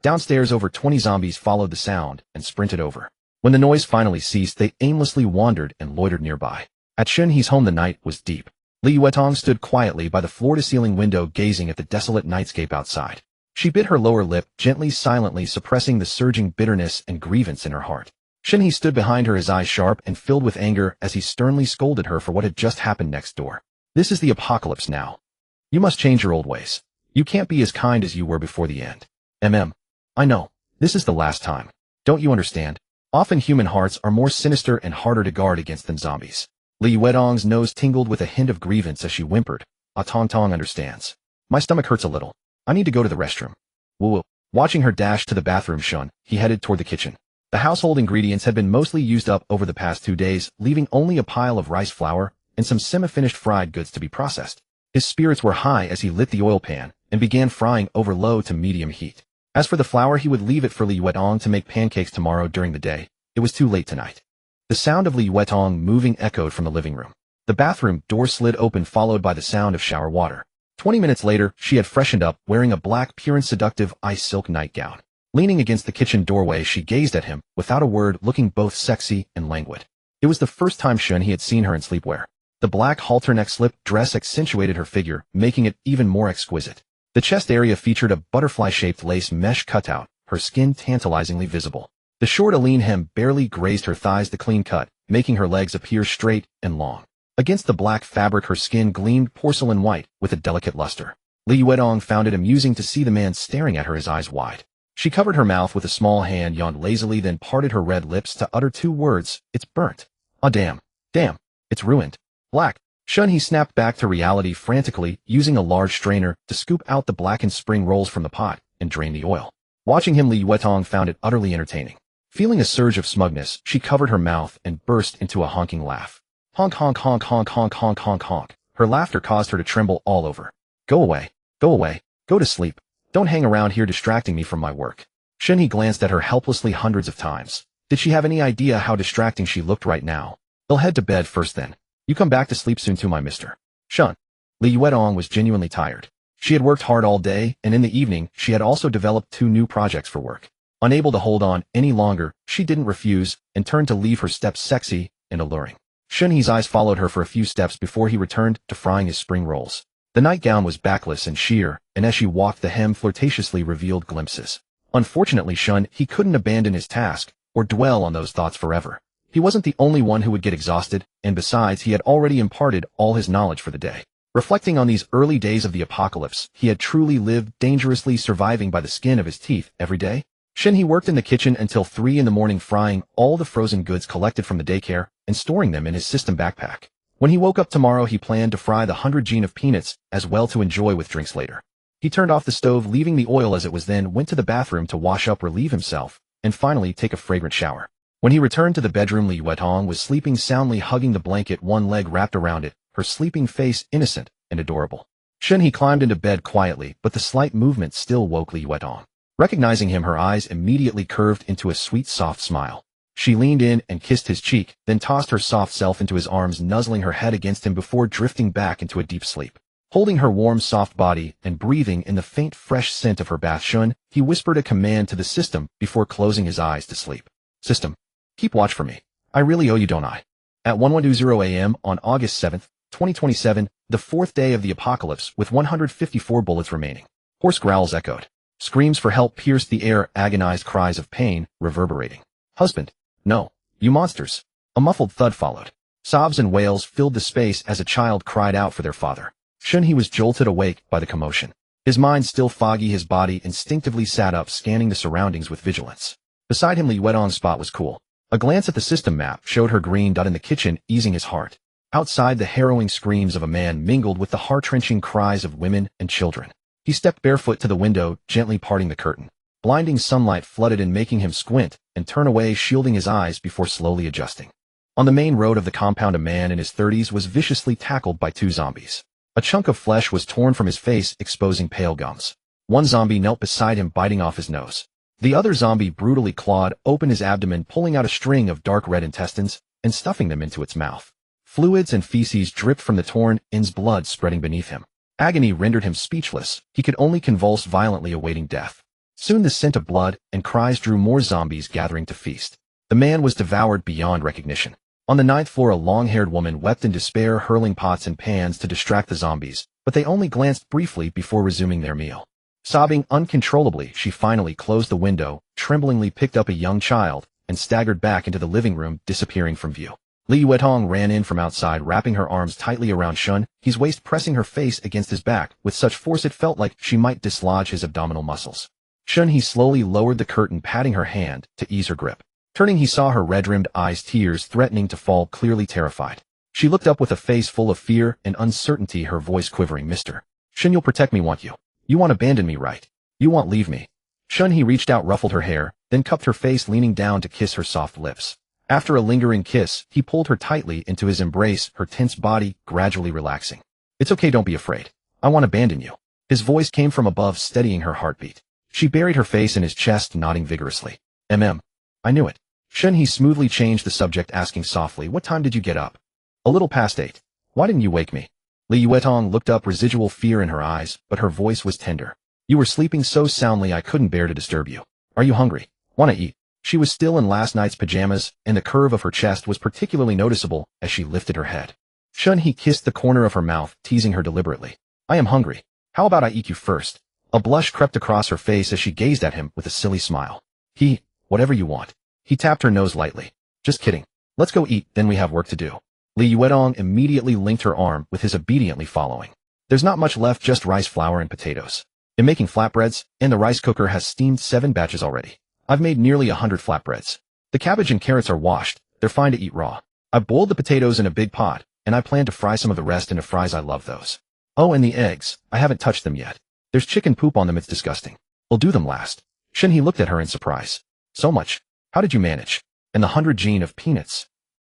Downstairs, over 20 zombies followed the sound and sprinted over. When the noise finally ceased, they aimlessly wandered and loitered nearby. At Shen He's home, the night was deep. Li Yuetong stood quietly by the floor-to-ceiling window, gazing at the desolate nightscape outside. She bit her lower lip, gently, silently suppressing the surging bitterness and grievance in her heart. Shen He stood behind her, his eyes sharp and filled with anger, as he sternly scolded her for what had just happened next door. This is the apocalypse now. You must change your old ways. You can't be as kind as you were before the end. I know. This is the last time. Don't you understand? Often human hearts are more sinister and harder to guard against than zombies. Li Yuetong's nose tingled with a hint of grievance as she whimpered. Tong Tong understands. My stomach hurts a little. I need to go to the restroom. Woo-woo. Watching her dash to the bathroom, Shen He headed toward the kitchen. The household ingredients had been mostly used up over the past 2 days, leaving only a pile of rice flour and some semi-finished fried goods to be processed. His spirits were high as he lit the oil pan and began frying over low to medium heat. As for the flour, he would leave it for Li Yuetong to make pancakes tomorrow during the day. It was too late tonight. The sound of Li Yuetong moving echoed from the living room. The bathroom door slid open, followed by the sound of shower water. 20 minutes later, she had freshened up, wearing a black, pure and seductive ice silk nightgown. Leaning against the kitchen doorway, she gazed at him, without a word, looking both sexy and languid. It was the first time Shen He had seen her in sleepwear. The black halter-neck slip dress accentuated her figure, making it even more exquisite. The chest area featured a butterfly-shaped lace mesh cutout, her skin tantalizingly visible. The short Aline hem barely grazed her thighs, the clean cut, making her legs appear straight and long. Against the black fabric, her skin gleamed porcelain white with a delicate luster. Li Yuetong found it amusing to see the man staring at her, his eyes wide. She covered her mouth with a small hand, yawned lazily, then parted her red lips to utter 2 words. It's burnt. Ah, damn. It's ruined. Black. Shen He snapped back to reality frantically, using a large strainer to scoop out the blackened spring rolls from the pot and drain the oil. Watching him, Li Yuetong found it utterly entertaining. Feeling a surge of smugness, she covered her mouth and burst into a honking laugh. Honk, honk, honk, honk, honk, honk, honk, honk. Her laughter caused her to tremble all over. Go away. Go to sleep. Don't hang around here distracting me from my work. Shen He glanced at her helplessly hundreds of times. Did she have any idea how distracting she looked right now? I'll head to bed first then. You come back to sleep soon too, my mister. Shen. Li Yuetong was genuinely tired. She had worked hard all day, and in the evening, she had also developed 2 new projects for work. Unable to hold on any longer, she didn't refuse and turned to leave her steps sexy and alluring. Shen He's eyes followed her for a few steps before he returned to frying his spring rolls. The nightgown was backless and sheer, and as she walked the hem flirtatiously revealed glimpses. Unfortunately Shen He couldn't abandon his task, or dwell on those thoughts forever. He wasn't the only one who would get exhausted, and besides he had already imparted all his knowledge for the day. Reflecting on these early days of the apocalypse, he had truly lived dangerously, surviving by the skin of his teeth every day. Shen He worked in the kitchen until 3 in the morning, frying all the frozen goods collected from the daycare and storing them in his system backpack. When he woke up tomorrow, he planned to fry the 100 gene of peanuts as well to enjoy with drinks later. He turned off the stove, leaving the oil as it was, then went to the bathroom to wash up, relieve himself, and finally take a fragrant shower. When he returned to the bedroom, Li Yuetong was sleeping soundly, hugging the blanket, one leg wrapped around it, her sleeping face innocent and adorable. Shen He climbed into bed quietly, but the slight movement still woke Li Yuetong. Recognizing him, her eyes immediately curved into a sweet, soft smile. She leaned in and kissed his cheek, then tossed her soft self into his arms, nuzzling her head against him before drifting back into a deep sleep. Holding her warm, soft body and breathing in the faint, fresh scent of her bath, Shen He whispered a command to the system before closing his eyes to sleep. System, keep watch for me. I really owe you, don't I? At 11:20 a.m. on August 7th, 2027, the 4th day of the apocalypse, with 154 bullets remaining. Hoarse growls echoed. Screams for help pierced the air, agonized cries of pain reverberating. Husband, no, you monsters. A muffled thud followed. Sobs and wails filled the space as a child cried out for their father. Shen He was jolted awake by the commotion. His mind still foggy, his body instinctively sat up, scanning the surroundings with vigilance. Beside him, Li Yuetong's spot was cool. A glance at the system map showed her green dot in the kitchen, easing his heart. Outside, the harrowing screams of a man mingled with the heart-wrenching cries of women and children. He stepped barefoot to the window, gently parting the curtain. Blinding sunlight flooded in, making him squint and turn away, shielding his eyes before slowly adjusting. On the main road of the compound, a man in his 30s was viciously tackled by 2 zombies. A chunk of flesh was torn from his face, exposing pale gums. One zombie knelt beside him, biting off his nose. The other zombie brutally clawed open his abdomen, pulling out a string of dark red intestines and stuffing them into its mouth. Fluids and feces dripped from the torn ends, blood spreading beneath him. Agony rendered him speechless. He could only convulse violently, awaiting death. Soon the scent of blood and cries drew more zombies gathering to feast. The man was devoured beyond recognition. On the 9th floor, a long-haired woman wept in despair, hurling pots and pans to distract the zombies, but they only glanced briefly before resuming their meal. Sobbing uncontrollably, she finally closed the window, tremblingly picked up a young child, and staggered back into the living room, disappearing from view. Li Yuetong ran in from outside, wrapping her arms tightly around Shen He's waist, pressing her face against his back with such force it felt like she might dislodge his abdominal muscles. Shen He slowly lowered the curtain, patting her hand to ease her grip. Turning, he saw her red-rimmed eyes, tears threatening to fall, clearly terrified. She looked up with a face full of fear and uncertainty, her voice quivering. Mr. Shen, you'll protect me, want you? You won't abandon me, right? You won't leave me. Shen He reached out, ruffled her hair, then cupped her face, leaning down to kiss her soft lips. After a lingering kiss, he pulled her tightly into his embrace, her tense body gradually relaxing. It's okay, don't be afraid. I won't abandon you. His voice came from above, steadying her heartbeat. She buried her face in his chest, nodding vigorously. I knew it. Shen He smoothly changed the subject, asking softly, what time did you get up? A little past 8. Why didn't you wake me? Li Yuetong looked up, residual fear in her eyes, but her voice was tender. You were sleeping so soundly I couldn't bear to disturb you. Are you hungry? Want to eat? She was still in last night's pajamas, and the curve of her chest was particularly noticeable as she lifted her head. Shen He kissed the corner of her mouth, teasing her deliberately. I am hungry. How about I eat you first? A blush crept across her face as she gazed at him with a silly smile. Whatever you want. He tapped her nose lightly. Just kidding. Let's go eat, then we have work to do. Li Yuetong immediately linked her arm with his, obediently following. There's not much left, just rice, flour, and potatoes. I'm making flatbreads, and the rice cooker has steamed 7 batches already. I've made nearly 100 flatbreads. The cabbage and carrots are washed. They're fine to eat raw. I've boiled the potatoes in a big pot, and I plan to fry some of the rest into fries. I love those. Oh, and the eggs. I haven't touched them yet. There's chicken poop on them. It's disgusting. We'll do them last. Shen He looked at her in surprise. So much. How did you manage? And the 100 gene of peanuts?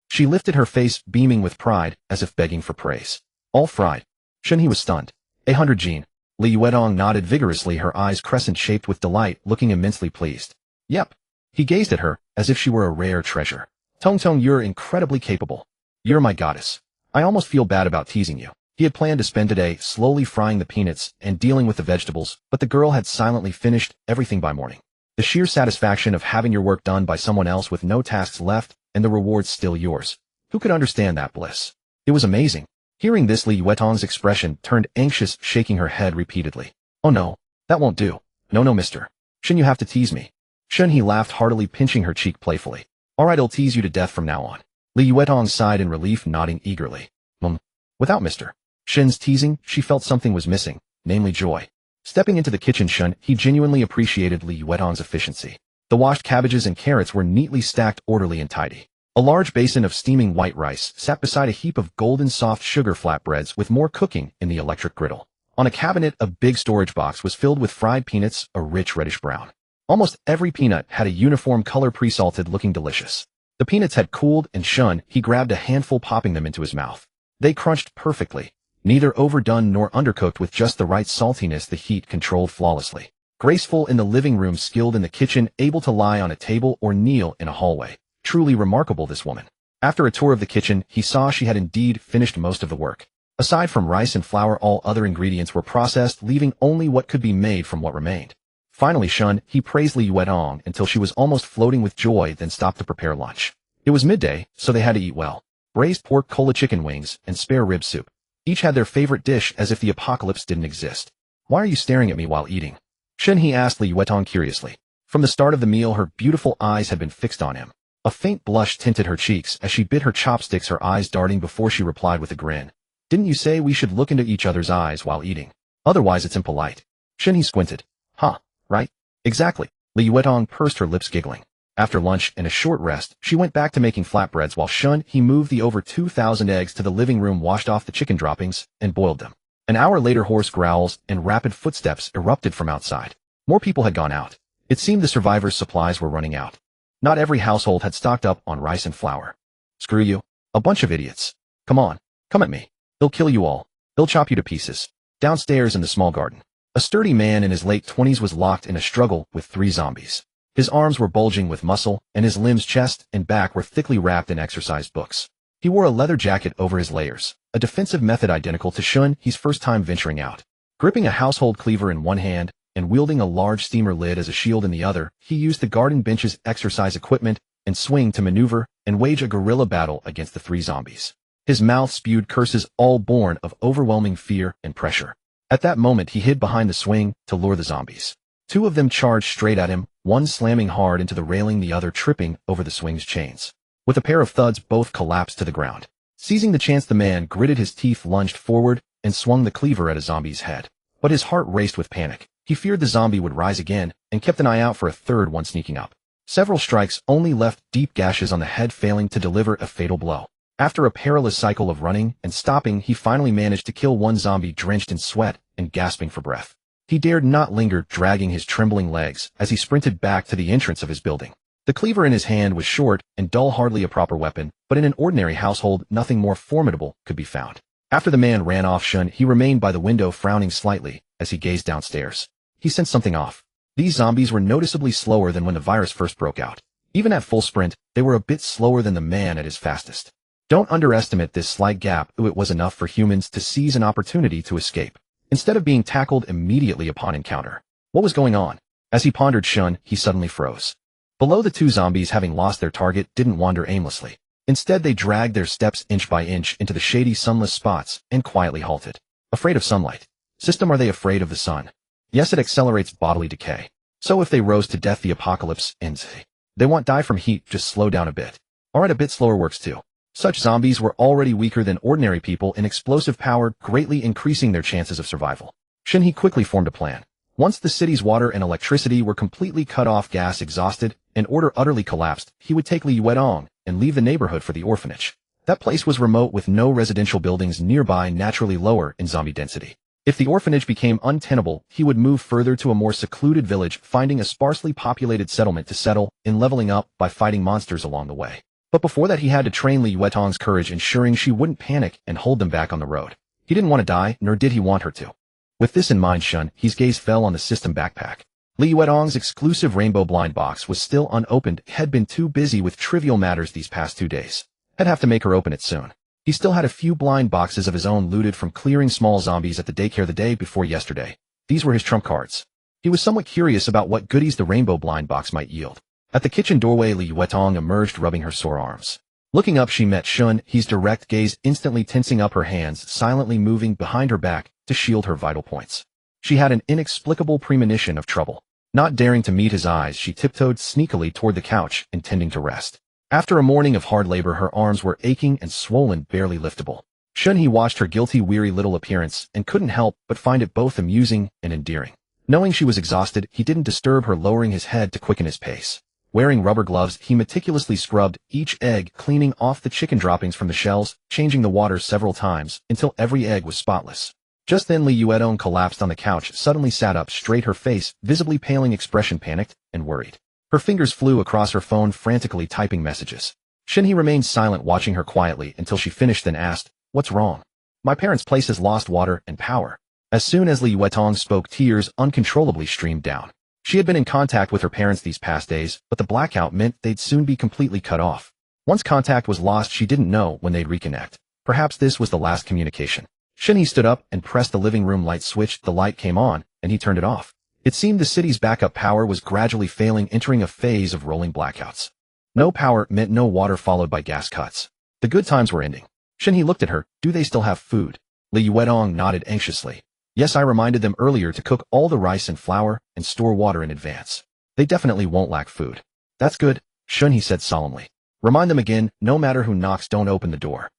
She lifted her face, beaming with pride, as if begging for praise. All fried. Shen He was stunned. 100 gene. Li Yuetong nodded vigorously, her eyes crescent-shaped with delight, looking immensely pleased. Yep. He gazed at her, as if she were a rare treasure. Tong, you're incredibly capable. You're my goddess. I almost feel bad about teasing you. He had planned to spend today slowly frying the peanuts and dealing with the vegetables, but the girl had silently finished everything by morning. The sheer satisfaction of having your work done by someone else with no tasks left, and the reward still yours. Who could understand that bliss? It was amazing. Hearing this, Li Yuetong's expression turned anxious, shaking her head repeatedly. Oh no, that won't do. No, mister. Shen, you have to tease me. Shen He laughed heartily, pinching her cheek playfully. Alright, I'll tease you to death from now on. Li Yuetong sighed in relief, nodding eagerly. Without Mr. Shen's teasing, she felt something was missing, namely joy. Stepping into the kitchen, Shen He genuinely appreciated Li Yuetong's efficiency. The washed cabbages and carrots were neatly stacked, orderly and tidy. A large basin of steaming white rice sat beside a heap of golden soft sugar flatbreads with more cooking in the electric griddle. On a cabinet, a big storage box was filled with fried peanuts, a rich reddish brown. Almost every peanut had a uniform color, pre-salted, looking delicious. The peanuts had cooled, and Shen He grabbed a handful, popping them into his mouth. They crunched perfectly, neither overdone nor undercooked, with just the right saltiness, the heat controlled flawlessly. Graceful in the living room, skilled in the kitchen, able to lie on a table or kneel in a hallway. Truly remarkable, this woman. After a tour of the kitchen, he saw she had indeed finished most of the work. Aside from rice and flour, all other ingredients were processed, leaving only what could be made from what remained. Finally, Shen He praised Li Yuetong until she was almost floating with joy, then stopped to prepare lunch. It was midday, so they had to eat well. Braised pork, cola, chicken wings, and spare rib soup. Each had their favorite dish, as if the apocalypse didn't exist. Why are you staring at me while eating? Shen He asked Li Yuetong curiously. From the start of the meal, her beautiful eyes had been fixed on him. A faint blush tinted her cheeks as she bit her chopsticks, her eyes darting, before she replied with a grin. Didn't you say we should look into each other's eyes while eating? Otherwise it's impolite. Shen He squinted. Huh, right? Exactly. Li Yuetong pursed her lips, giggling. After lunch and a short rest, she went back to making flatbreads while Shen He moved the over 2,000 eggs to the living room, washed off the chicken droppings, and boiled them. An hour later, hoarse growls and rapid footsteps erupted from outside. More people had gone out. It seemed the survivors' supplies were running out. Not every household had stocked up on rice and flour. Screw you. A bunch of idiots. Come on, come at me. They'll kill you all. They'll chop you to pieces. Downstairs in the small garden, a sturdy man in his late 20s was locked in a struggle with 3 zombies. His arms were bulging with muscle, and his limbs, chest, and back were thickly wrapped in exercise books. He wore a leather jacket over his layers, a defensive method identical to Shen He's first time venturing out. Gripping a household cleaver in one hand and wielding a large steamer lid as a shield in the other, he used the garden bench's exercise equipment and swing to maneuver and wage a guerrilla battle against the 3 zombies. His mouth spewed curses, all born of overwhelming fear and pressure. At that moment, he hid behind the swing to lure the zombies. 2 of them charged straight at him, one slamming hard into the railing, the other tripping over the swing's chains. With a pair of thuds, both collapsed to the ground. Seizing the chance, the man gritted his teeth, lunged forward, and swung the cleaver at a zombie's head. But his heart raced with panic. He feared the zombie would rise again, and kept an eye out for a third one sneaking up. Several strikes only left deep gashes on the head, failing to deliver a fatal blow. After a perilous cycle of running and stopping, he finally managed to kill one zombie, drenched in sweat and gasping for breath. He dared not linger, dragging his trembling legs as he sprinted back to the entrance of his building. The cleaver in his hand was short and dull, hardly a proper weapon, but in an ordinary household, nothing more formidable could be found. After the man ran off, Shen He remained by the window, frowning slightly as he gazed downstairs. He sensed something off. These zombies were noticeably slower than when the virus first broke out. Even at full sprint, they were a bit slower than the man at his fastest. Don't underestimate this slight gap. It was enough for humans to seize an opportunity to escape, instead of being tackled immediately upon encounter. What was going on? As he pondered, Shen He suddenly froze. Below, the 2 zombies, having lost their target, didn't wander aimlessly. Instead, they dragged their steps inch by inch into the shady, sunless spots and quietly halted. Afraid of sunlight. System, are they afraid of the sun? Yes, it accelerates bodily decay. So if they rose to death, the apocalypse ends. They won't die from heat, just slow down a bit. Alright, a bit slower works too. Such zombies were already weaker than ordinary people in explosive power, greatly increasing their chances of survival. Shen He quickly formed a plan. Once the city's water and electricity were completely cut off, gas exhausted, and order utterly collapsed, he would take Li Yuetong and leave the neighborhood for the orphanage. That place was remote, with no residential buildings nearby, naturally lower in zombie density. If the orphanage became untenable, he would move further to a more secluded village, finding a sparsely populated settlement to settle in, leveling up by fighting monsters along the way. But before that, he had to train Li Yuetong's courage, ensuring she wouldn't panic and hold them back on the road. He didn't want to die, nor did he want her to. With this in mind, Shen He's gaze fell on the system backpack. Li Yuetong's exclusive rainbow blind box was still unopened. Had been too busy with trivial matters these past 2 days. I'd have to make her open it soon. He still had a few blind boxes of his own, looted from clearing small zombies at the daycare the day before yesterday. These were his trump cards. He was somewhat curious about what goodies the rainbow blind box might yield. At the kitchen doorway, Li Yuetong emerged, rubbing her sore arms. Looking up, she met Shen He's direct gaze, instantly tensing up her hands, silently moving behind her back to shield her vital points. She had an inexplicable premonition of trouble. Not daring to meet his eyes, she tiptoed sneakily toward the couch, intending to rest. After a morning of hard labor, her arms were aching and swollen, barely liftable. Shen He watched her guilty, weary little appearance and couldn't help but find it both amusing and endearing. Knowing she was exhausted, he didn't disturb her, lowering his head to quicken his pace. Wearing rubber gloves, he meticulously scrubbed each egg, cleaning off the chicken droppings from the shells, changing the water several times until every egg was spotless. Just then Li Yuetong collapsed on the couch, suddenly sat up straight, her face visibly paling, expression panicked and worried. Her fingers flew across her phone, frantically typing messages. Shen He remained silent, watching her quietly until she finished, then asked, "What's wrong?" "My parents' place has lost water and power." As soon as Li Yuetong spoke, tears uncontrollably streamed down. She had been in contact with her parents these past days, but the blackout meant they'd soon be completely cut off. Once contact was lost, she didn't know when they'd reconnect. Perhaps this was the last communication. Shen He stood up and pressed the living room light switch. The light came on, and he turned it off. It seemed the city's backup power was gradually failing, entering a phase of rolling blackouts. No power meant no water, followed by gas cuts. The good times were ending. Shen He looked at her. "Do they still have food?" Li Yuetong nodded anxiously. "Yes, I reminded them earlier to cook all the rice and flour and store water in advance. They definitely won't lack food." "That's good," Shen He said solemnly. "Remind them again, no matter who knocks, don't open the door."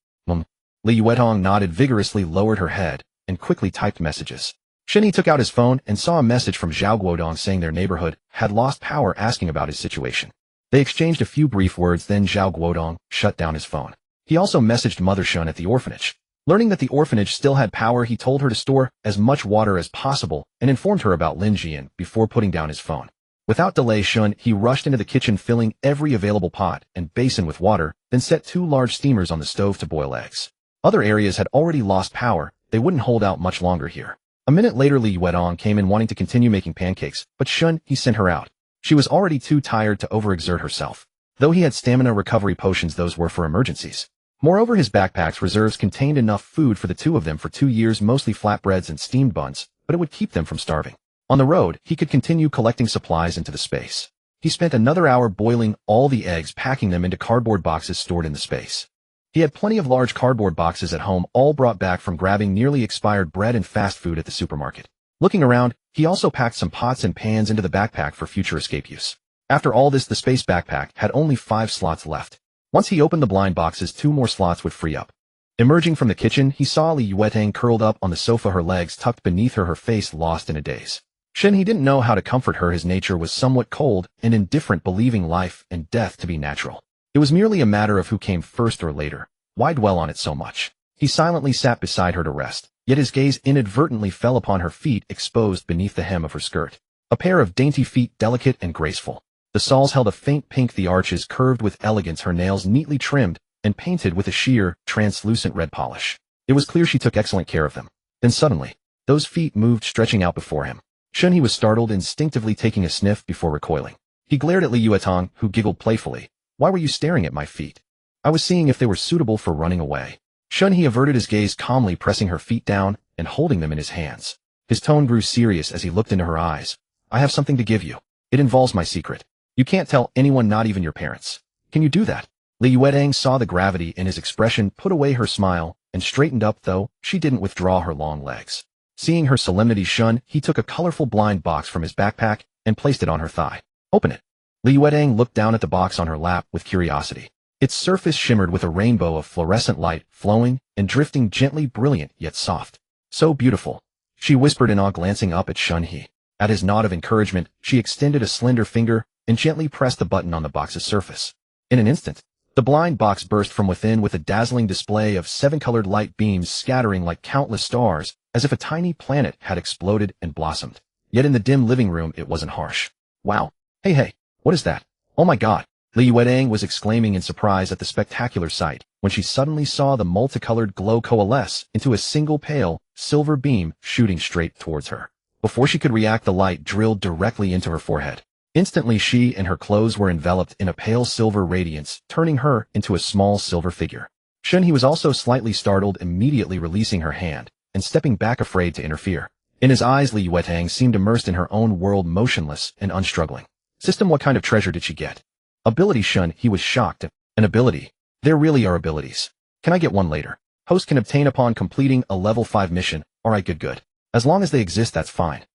Li Yuetong nodded vigorously, lowered her head, and quickly typed messages. Shen He took out his phone and saw a message from Zhao Guodong saying their neighborhood had lost power, asking about his situation. They exchanged a few brief words, then Zhao Guodong shut down his phone. He also messaged Mother Shen at the orphanage. Learning that the orphanage still had power, he told her to store as much water as possible and informed her about Lin Jian before putting down his phone. Without delay, Shen He rushed into the kitchen, filling every available pot and basin with water, then set 2 large steamers on the stove to boil eggs. Other areas had already lost power. They wouldn't hold out much longer here. A minute later, Li Yuetong came in wanting to continue making pancakes, but Shen He sent her out. She was already too tired to overexert herself. Though he had stamina recovery potions, those were for emergencies. Moreover, his backpack's reserves contained enough food for the two of them for 2 years, mostly flatbreads and steamed buns, but it would keep them from starving. On the road, he could continue collecting supplies into the space. He spent another hour boiling all the eggs, packing them into cardboard boxes stored in the space. He had plenty of large cardboard boxes at home, all brought back from grabbing nearly expired bread and fast food at the supermarket. Looking around, he also packed some pots and pans into the backpack for future escape use. After all this, the space backpack had only 5 slots left. Once he opened the blind boxes, 2 more slots would free up. Emerging from the kitchen, he saw Li Yuetong curled up on the sofa, her legs tucked beneath her, her face lost in a daze. Shen He didn't know how to comfort her. His nature was somewhat cold and indifferent, believing life and death to be natural. It was merely a matter of who came first or later. Why dwell on it so much? He silently sat beside her to rest, yet his gaze inadvertently fell upon her feet, exposed beneath the hem of her skirt. A pair of dainty feet, delicate and graceful. The soles held a faint pink, the arches curved with elegance, her nails neatly trimmed and painted with a sheer, translucent red polish. It was clear she took excellent care of them. Then suddenly, those feet moved, stretching out before him. Shen He was startled, instinctively taking a sniff before recoiling. He glared at Li Yuetong, who giggled playfully. "Why were you staring at my feet?" "I was seeing if they were suitable for running away." Shen He averted his gaze, calmly pressing her feet down and holding them in his hands. His tone grew serious as he looked into her eyes. "I have something to give you. It involves my secret. You can't tell anyone, not even your parents. Can you do that?" Li Yuetong saw the gravity in his expression, put away her smile, and straightened up, though she didn't withdraw her long legs. Seeing her solemnity, Shen He took a colorful blind box from his backpack and placed it on her thigh. "Open it." Li Yuetong looked down at the box on her lap with curiosity. Its surface shimmered with a rainbow of fluorescent light, flowing and drifting gently, brilliant yet soft. "So beautiful," she whispered in awe, glancing up at Shen He. At his nod of encouragement, she extended a slender finger and gently pressed the button on the box's surface. In an instant, the blind box burst from within with a dazzling display of 7 colored light beams scattering like countless stars, as if a tiny planet had exploded and blossomed. Yet in the dim living room, it wasn't harsh. "Wow. Hey, what is that? Oh my god." Li Yuetong was exclaiming in surprise at the spectacular sight, when she suddenly saw the multicolored glow coalesce into a single pale, silver beam shooting straight towards her. Before she could react, the light drilled directly into her forehead. Instantly, she and her clothes were enveloped in a pale silver radiance, turning her into a small silver figure. Shen He was also slightly startled, immediately releasing her hand and stepping back, afraid to interfere. In his eyes, Li Yuetong seemed immersed in her own world, motionless and unstruggling. "System, what kind of treasure did she get?" "Ability." Shen He was shocked. "An ability? There really are abilities. Can I get one later? Host can obtain upon completing a level 5 mission. Alright, good. As long as they exist, that's fine.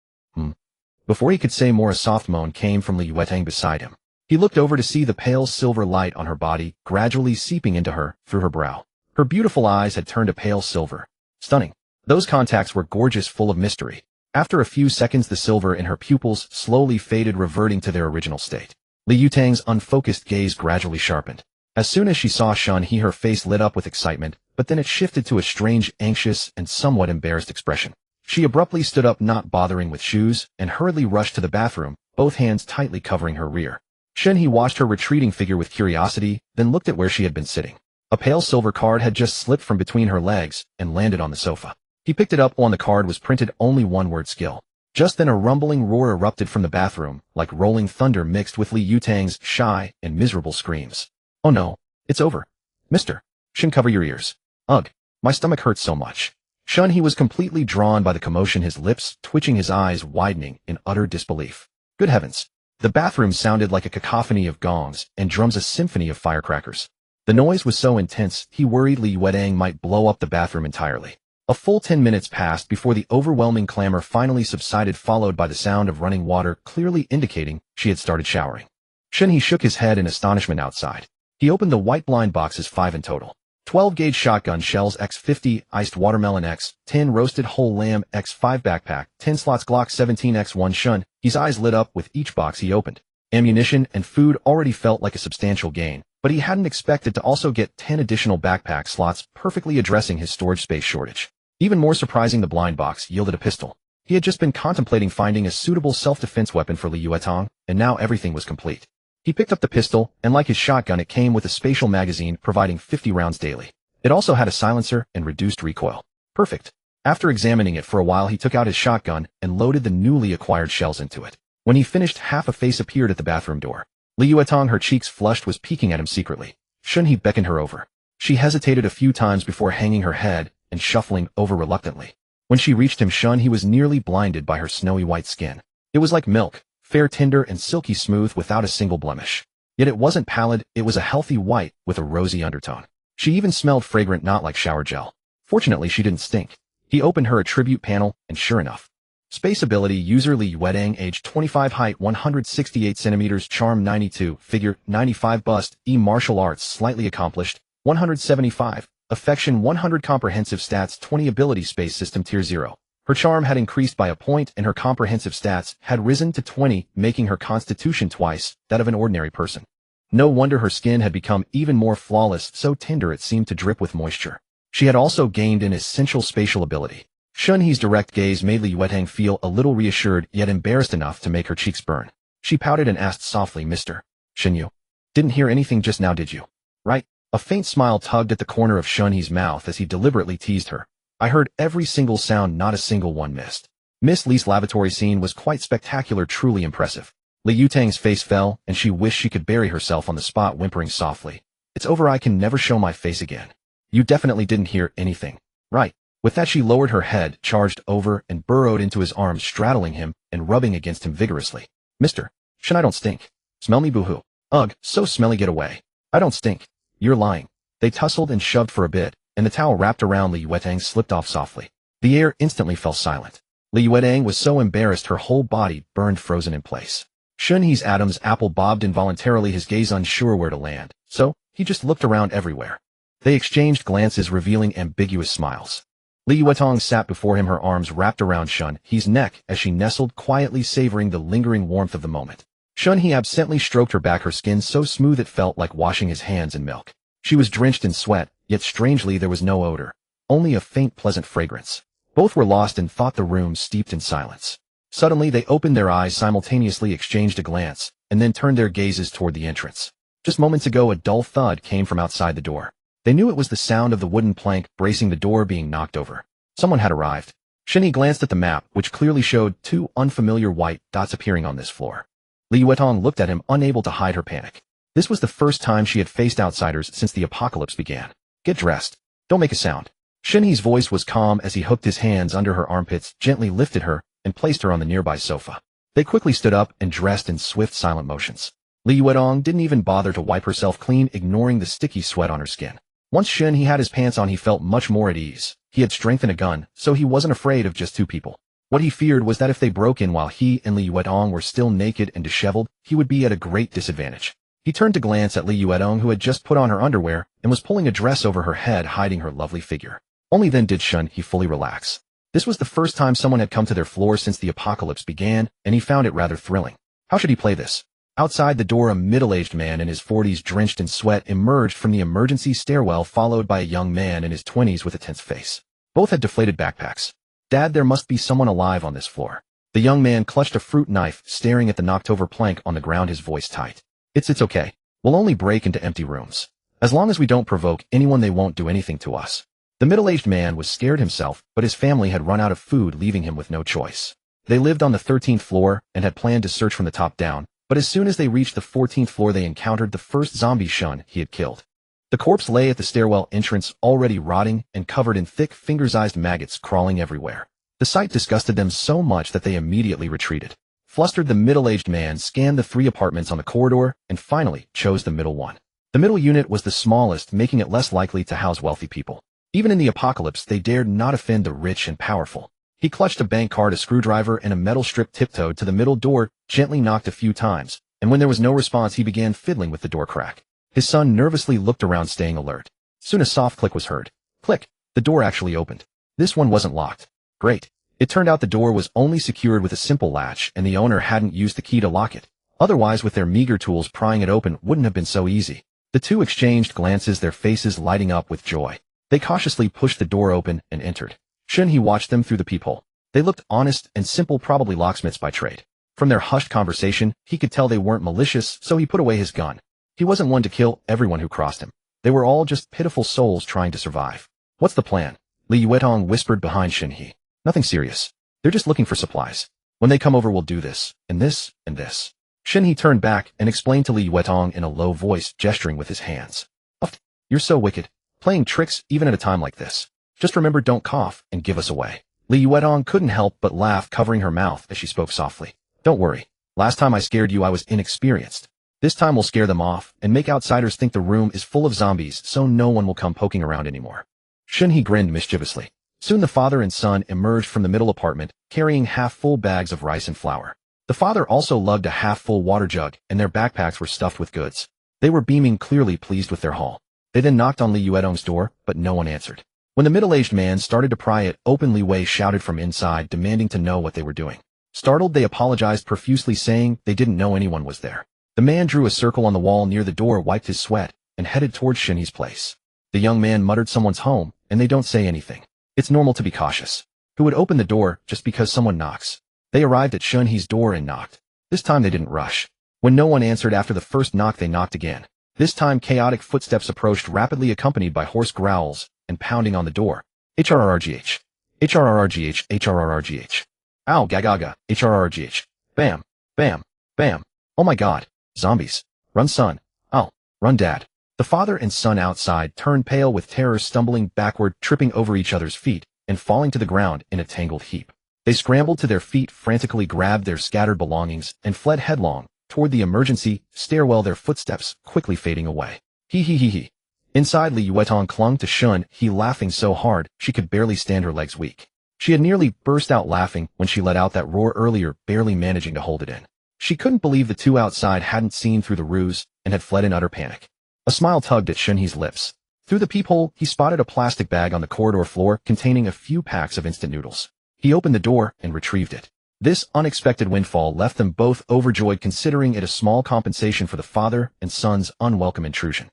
Before he could say more, a soft moan came from Li Yuetang beside him. He looked over to see the pale silver light on her body gradually seeping into her through her brow. Her beautiful eyes had turned a pale silver. Stunning. Those contacts were gorgeous, full of mystery. After a few seconds, the silver in her pupils slowly faded, reverting to their original state. Li Yuetang's unfocused gaze gradually sharpened. As soon as she saw Shen He, her face lit up with excitement, but then it shifted to a strange, anxious, and somewhat embarrassed expression. She abruptly stood up, not bothering with shoes, and hurriedly rushed to the bathroom, both hands tightly covering her rear. Shen He watched her retreating figure with curiosity, then looked at where she had been sitting. A pale silver card had just slipped from between her legs and landed on the sofa. He picked it up. On the card was printed only one word: skill. Just then a rumbling roar erupted from the bathroom, like rolling thunder mixed with Li Yuetang's shy and miserable screams. Oh no, it's over. Mr. Shen, cover your ears. Ugh, my stomach hurts so much. Shen He was completely drawn by the commotion, his lips twitching, his eyes widening in utter disbelief. Good heavens. The bathroom sounded like a cacophony of gongs and drums, a symphony of firecrackers. The noise was so intense, he worried Li Yuetang might blow up the bathroom entirely. A full 10 minutes passed before the overwhelming clamor finally subsided, followed by the sound of running water, clearly indicating she had started showering. Shen He shook his head in astonishment outside. He opened the white blind boxes, 5 in total. 12-gauge shotgun shells X50, iced watermelon X10, roasted whole lamb X5 backpack, 10 slots Glock 17 X1 Shen. His eyes lit up with each box he opened. Ammunition and food already felt like a substantial gain, but he hadn't expected to also get 10 additional backpack slots, perfectly addressing his storage space shortage. Even more surprising, the blind box yielded a pistol. He had just been contemplating finding a suitable self-defense weapon for Li Yuetang, and now everything was complete. He picked up the pistol, and like his shotgun, it came with a spatial magazine providing 50 rounds daily. It also had a silencer and reduced recoil. Perfect. After examining it for a while, he took out his shotgun and loaded the newly acquired shells into it. When he finished, half a face appeared at the bathroom door. Li Yuetang, her cheeks flushed, was peeking at him secretly. Shen He beckoned her over. She hesitated a few times before hanging her head and shuffling over reluctantly. When she reached him, Shen He was nearly blinded by her snowy white skin. It was like milk, fair, tender, and silky smooth without a single blemish. Yet it wasn't pallid, it was a healthy white with a rosy undertone. She even smelled fragrant, not like shower gel. Fortunately, she didn't stink. He opened her attribute panel, and sure enough. Space ability: user Li Yuetang, age 25, height 168 centimeters, charm 92, figure 95, bust, martial arts slightly accomplished 175, affection 100, comprehensive stats 20, ability space system tier 0. Her charm had increased by a point and her comprehensive stats had risen to 20, making her constitution twice that of an ordinary person. No wonder her skin had become even more flawless, so tender it seemed to drip with moisture. She had also gained an essential spatial ability. Shen He's direct gaze made Li Yuetang feel a little reassured, yet embarrassed enough to make her cheeks burn. She pouted and asked softly, Mr. Shen, you didn't hear anything just now, did you? Right? A faint smile tugged at the corner of Shen He's mouth as he deliberately teased her. I heard every single sound, not a single one missed. Miss Li's lavatory scene was quite spectacular, truly impressive. Li Yuetang's face fell, and she wished she could bury herself on the spot, whimpering softly. It's over, I can never show my face again. You definitely didn't hear anything. Right. With that, she lowered her head, charged over, and burrowed into his arms, straddling him and rubbing against him vigorously. Mr. Shen, I don't stink. Smell me, boo-hoo. Ugh, so smelly, get away. I don't stink. You're lying. They tussled and shoved for a bit, and the towel wrapped around Li Yuetang slipped off softly. The air instantly fell silent. Li Yuetang was so embarrassed her whole body burned frozen in place. Shen He's Adam's apple bobbed involuntarily, his gaze unsure where to land, so he just looked around everywhere. They exchanged glances, revealing ambiguous smiles. Li Yuetang sat before him, her arms wrapped around Shen He's neck as she nestled quietly, savoring the lingering warmth of the moment. Shen He absently stroked her back, her skin so smooth it felt like washing his hands in milk. She was drenched in sweat, yet strangely there was no odor, only a faint pleasant fragrance. Both were lost in thought, the room steeped in silence. Suddenly they opened their eyes, simultaneously exchanged a glance, and then turned their gazes toward the entrance. Just moments ago, a dull thud came from outside the door. They knew it was the sound of the wooden plank bracing the door being knocked over. Someone had arrived. Shen He glanced at the map, which clearly showed 2 unfamiliar white dots appearing on this floor. Li Yuetang looked at him, unable to hide her panic. This was the first time she had faced outsiders since the apocalypse began. Get dressed. Don't make a sound. Shen He's voice was calm as he hooked his hands under her armpits, gently lifted her, and placed her on the nearby sofa. They quickly stood up and dressed in swift, silent motions. Li Yuetong didn't even bother to wipe herself clean, ignoring the sticky sweat on her skin. Once Shen He had his pants on, he felt much more at ease. He had strength and a gun, so he wasn't afraid of just two people. What he feared was that if they broke in while he and Li Yuetong were still naked and disheveled, he would be at a great disadvantage. He turned to glance at Li Yuetong, who had just put on her underwear and was pulling a dress over her head, hiding her lovely figure. Only then did Shen He fully relax. This was the first time someone had come to their floor since the apocalypse began, and he found it rather thrilling. How should he play this? Outside the door, a middle-aged man in his 40s, drenched in sweat, emerged from the emergency stairwell, followed by a young man in his 20s with a tense face. Both had deflated backpacks. Dad, there must be someone alive on this floor. The young man clutched a fruit knife, staring at the knocked-over plank on the ground, his voice tight. It's okay. We'll only break into empty rooms. As long as we don't provoke anyone, they won't do anything to us. The middle-aged man was scared himself, but his family had run out of food, leaving him with no choice. They lived on the 13th floor and had planned to search from the top down, but as soon as they reached the 14th floor, they encountered the first zombie Shen He had killed. The corpse lay at the stairwell entrance, already rotting and covered in thick, finger-sized maggots crawling everywhere. The sight disgusted them so much that they immediately retreated. Flustered, the middle-aged man scanned the 3 apartments on the corridor and finally chose the middle one. The middle unit was the smallest, making it less likely to house wealthy people. Even in the apocalypse, they dared not offend the rich and powerful. He clutched a bank card, a screwdriver, and a metal strip, tiptoed to the middle door, gently knocked a few times, and when there was no response, he began fiddling with the door crack. His son nervously looked around, staying alert. Soon a soft click was heard. Click! The door actually opened. This one wasn't locked. Great. It turned out the door was only secured with a simple latch, and the owner hadn't used the key to lock it. Otherwise, with their meager tools, prying it open wouldn't have been so easy. The two exchanged glances, their faces lighting up with joy. They cautiously pushed the door open and entered. Shen He watched them through the peephole. They looked honest and simple, probably locksmiths by trade. From their hushed conversation, he could tell they weren't malicious, so he put away his gun. He wasn't one to kill everyone who crossed him. They were all just pitiful souls trying to survive. What's the plan? Li Yuetong whispered behind Shen He. Nothing serious. They're just looking for supplies. When they come over, we'll do this, and this, and this. Shen He turned back and explained to Li Yuetong in a low voice, gesturing with his hands. Oh, you're so wicked. Playing tricks even at a time like this. Just remember, don't cough and give us away. Li Yuetong couldn't help but laugh, covering her mouth as she spoke softly. Don't worry. Last time I scared you, I was inexperienced. This time we'll scare them off and make outsiders think the room is full of zombies, so no one will come poking around anymore. Shen He grinned mischievously. Soon the father and son emerged from the middle apartment, carrying half-full bags of rice and flour. The father also lugged a half-full water jug, and their backpacks were stuffed with goods. They were beaming, clearly pleased with their haul. They then knocked on Li Yuetong's door, but no one answered. When the middle-aged man started to pry it open, Li Wei shouted from inside, demanding to know what they were doing. Startled, they apologized profusely, saying they didn't know anyone was there. The man drew a circle on the wall near the door, wiped his sweat, and headed towards Shen He's place. The young man muttered, "Someone's home, and they don't say anything. It's normal to be cautious. Who would open the door just because someone knocks?" They arrived at Shen He's door and knocked. This time they didn't rush. When no one answered after the first knock, they knocked again. This time chaotic footsteps approached, rapidly accompanied by hoarse growls and pounding on the door. HRRRGH. HRRRGH. HRRRGH. Ow, gagaga. HRRRGH. Bam. Bam. Bam. Oh my god. Zombies. Run, son. Oh, run, dad. The father and son outside turned pale with terror, stumbling backward, tripping over each other's feet, and falling to the ground in a tangled heap. They scrambled to their feet, frantically grabbed their scattered belongings, and fled headlong toward the emergency stairwell, their footsteps quickly fading away. He. Inside, Li Yuetong clung to Shen He, laughing so hard she could barely stand, her legs weak. She had nearly burst out laughing when she let out that roar earlier, barely managing to hold it in. She couldn't believe the two outside hadn't seen through the ruse and had fled in utter panic. A smile tugged at Shen He's lips. Through the peephole, he spotted a plastic bag on the corridor floor containing a few packs of instant noodles. He opened the door and retrieved it. This unexpected windfall left them both overjoyed, considering it a small compensation for the father and son's unwelcome intrusion.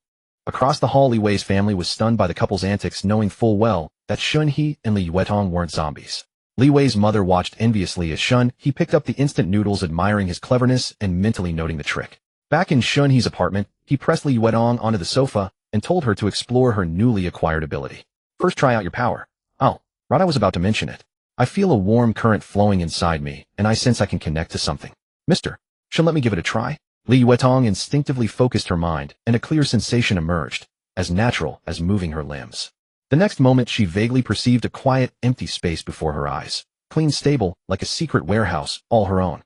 Across the hall, Li Wei's family was stunned by the couple's antics, knowing full well that Shen He and Li Yuetong weren't zombies. Li Wei's mother watched enviously as Shen He picked up the instant noodles, admiring his cleverness and mentally noting the trick. Back in Shen He's apartment, he pressed Li Yuetong onto the sofa and told her to explore her newly acquired ability. First, try out your power. Oh, right, I was about to mention it. I feel a warm current flowing inside me, and I sense I can connect to something. Mister, Shen, let me give it a try. Li Yuetong instinctively focused her mind, and a clear sensation emerged, as natural as moving her limbs. The next moment, she vaguely perceived a quiet, empty space before her eyes. Clean, stable, like a secret warehouse, all her own.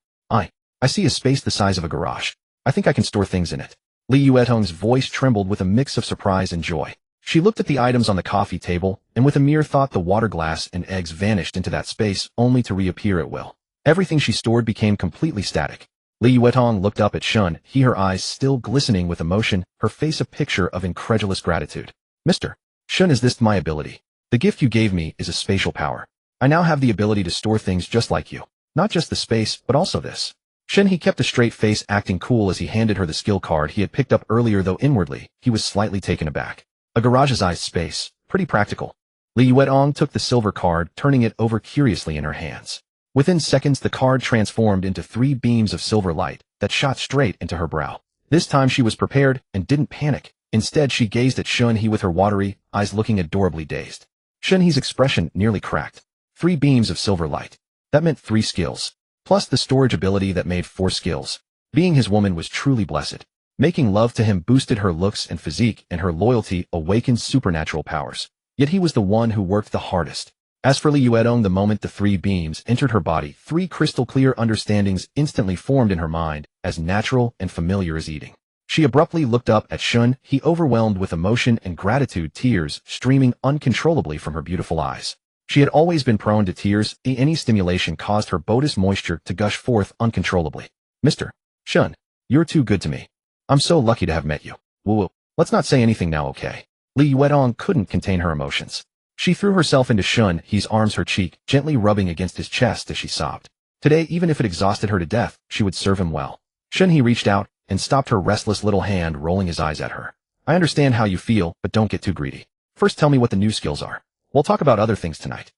I see a space the size of a garage. I think I can store things in it. Li Yuetong's voice trembled with a mix of surprise and joy. She looked at the items on the coffee table, and with a mere thought the water glass and eggs vanished into that space only to reappear at will. Everything she stored became completely static. Li Yuetong looked up at Shen He, her eyes still glistening with emotion, her face a picture of incredulous gratitude. Mr. Shen, is this my ability? The gift you gave me is a spatial power. I now have the ability to store things just like you. Not just the space, but also this. Shen He kept a straight face, acting cool as he handed her the skill card he had picked up earlier, though inwardly, he was slightly taken aback. A garage-sized space. Pretty practical. Li Yuetong took the silver card, turning it over curiously in her hands. Within seconds, the card transformed into 3 beams of silver light that shot straight into her brow. This time she was prepared and didn't panic. Instead, she gazed at Shen He with her watery eyes looking adorably dazed. Shen He's expression nearly cracked. 3 beams of silver light. That meant 3 skills. Plus the storage ability that made 4 skills. Being his woman was truly blessed. Making love to him boosted her looks and physique, and her loyalty awakened supernatural powers. Yet he was the one who worked the hardest. As for Li Yuetong, the moment the 3 beams entered her body, 3 crystal-clear understandings instantly formed in her mind, as natural and familiar as eating. She abruptly looked up at Shen He, overwhelmed with emotion and gratitude, tears streaming uncontrollably from her beautiful eyes. She had always been prone to tears, any stimulation caused her bodice moisture to gush forth uncontrollably. Mr. Shen, you're too good to me. I'm so lucky to have met you. Woo-woo. Let's not say anything now, okay? Li Yuetong couldn't contain her emotions. She threw herself into Shen He's arms, her cheek gently rubbing against his chest as she sobbed. Today, even if it exhausted her to death, she would serve him well. Shen He reached out and stopped her restless little hand, rolling his eyes at her. I understand how you feel, but don't get too greedy. First tell me what the new skills are. We'll talk about other things tonight.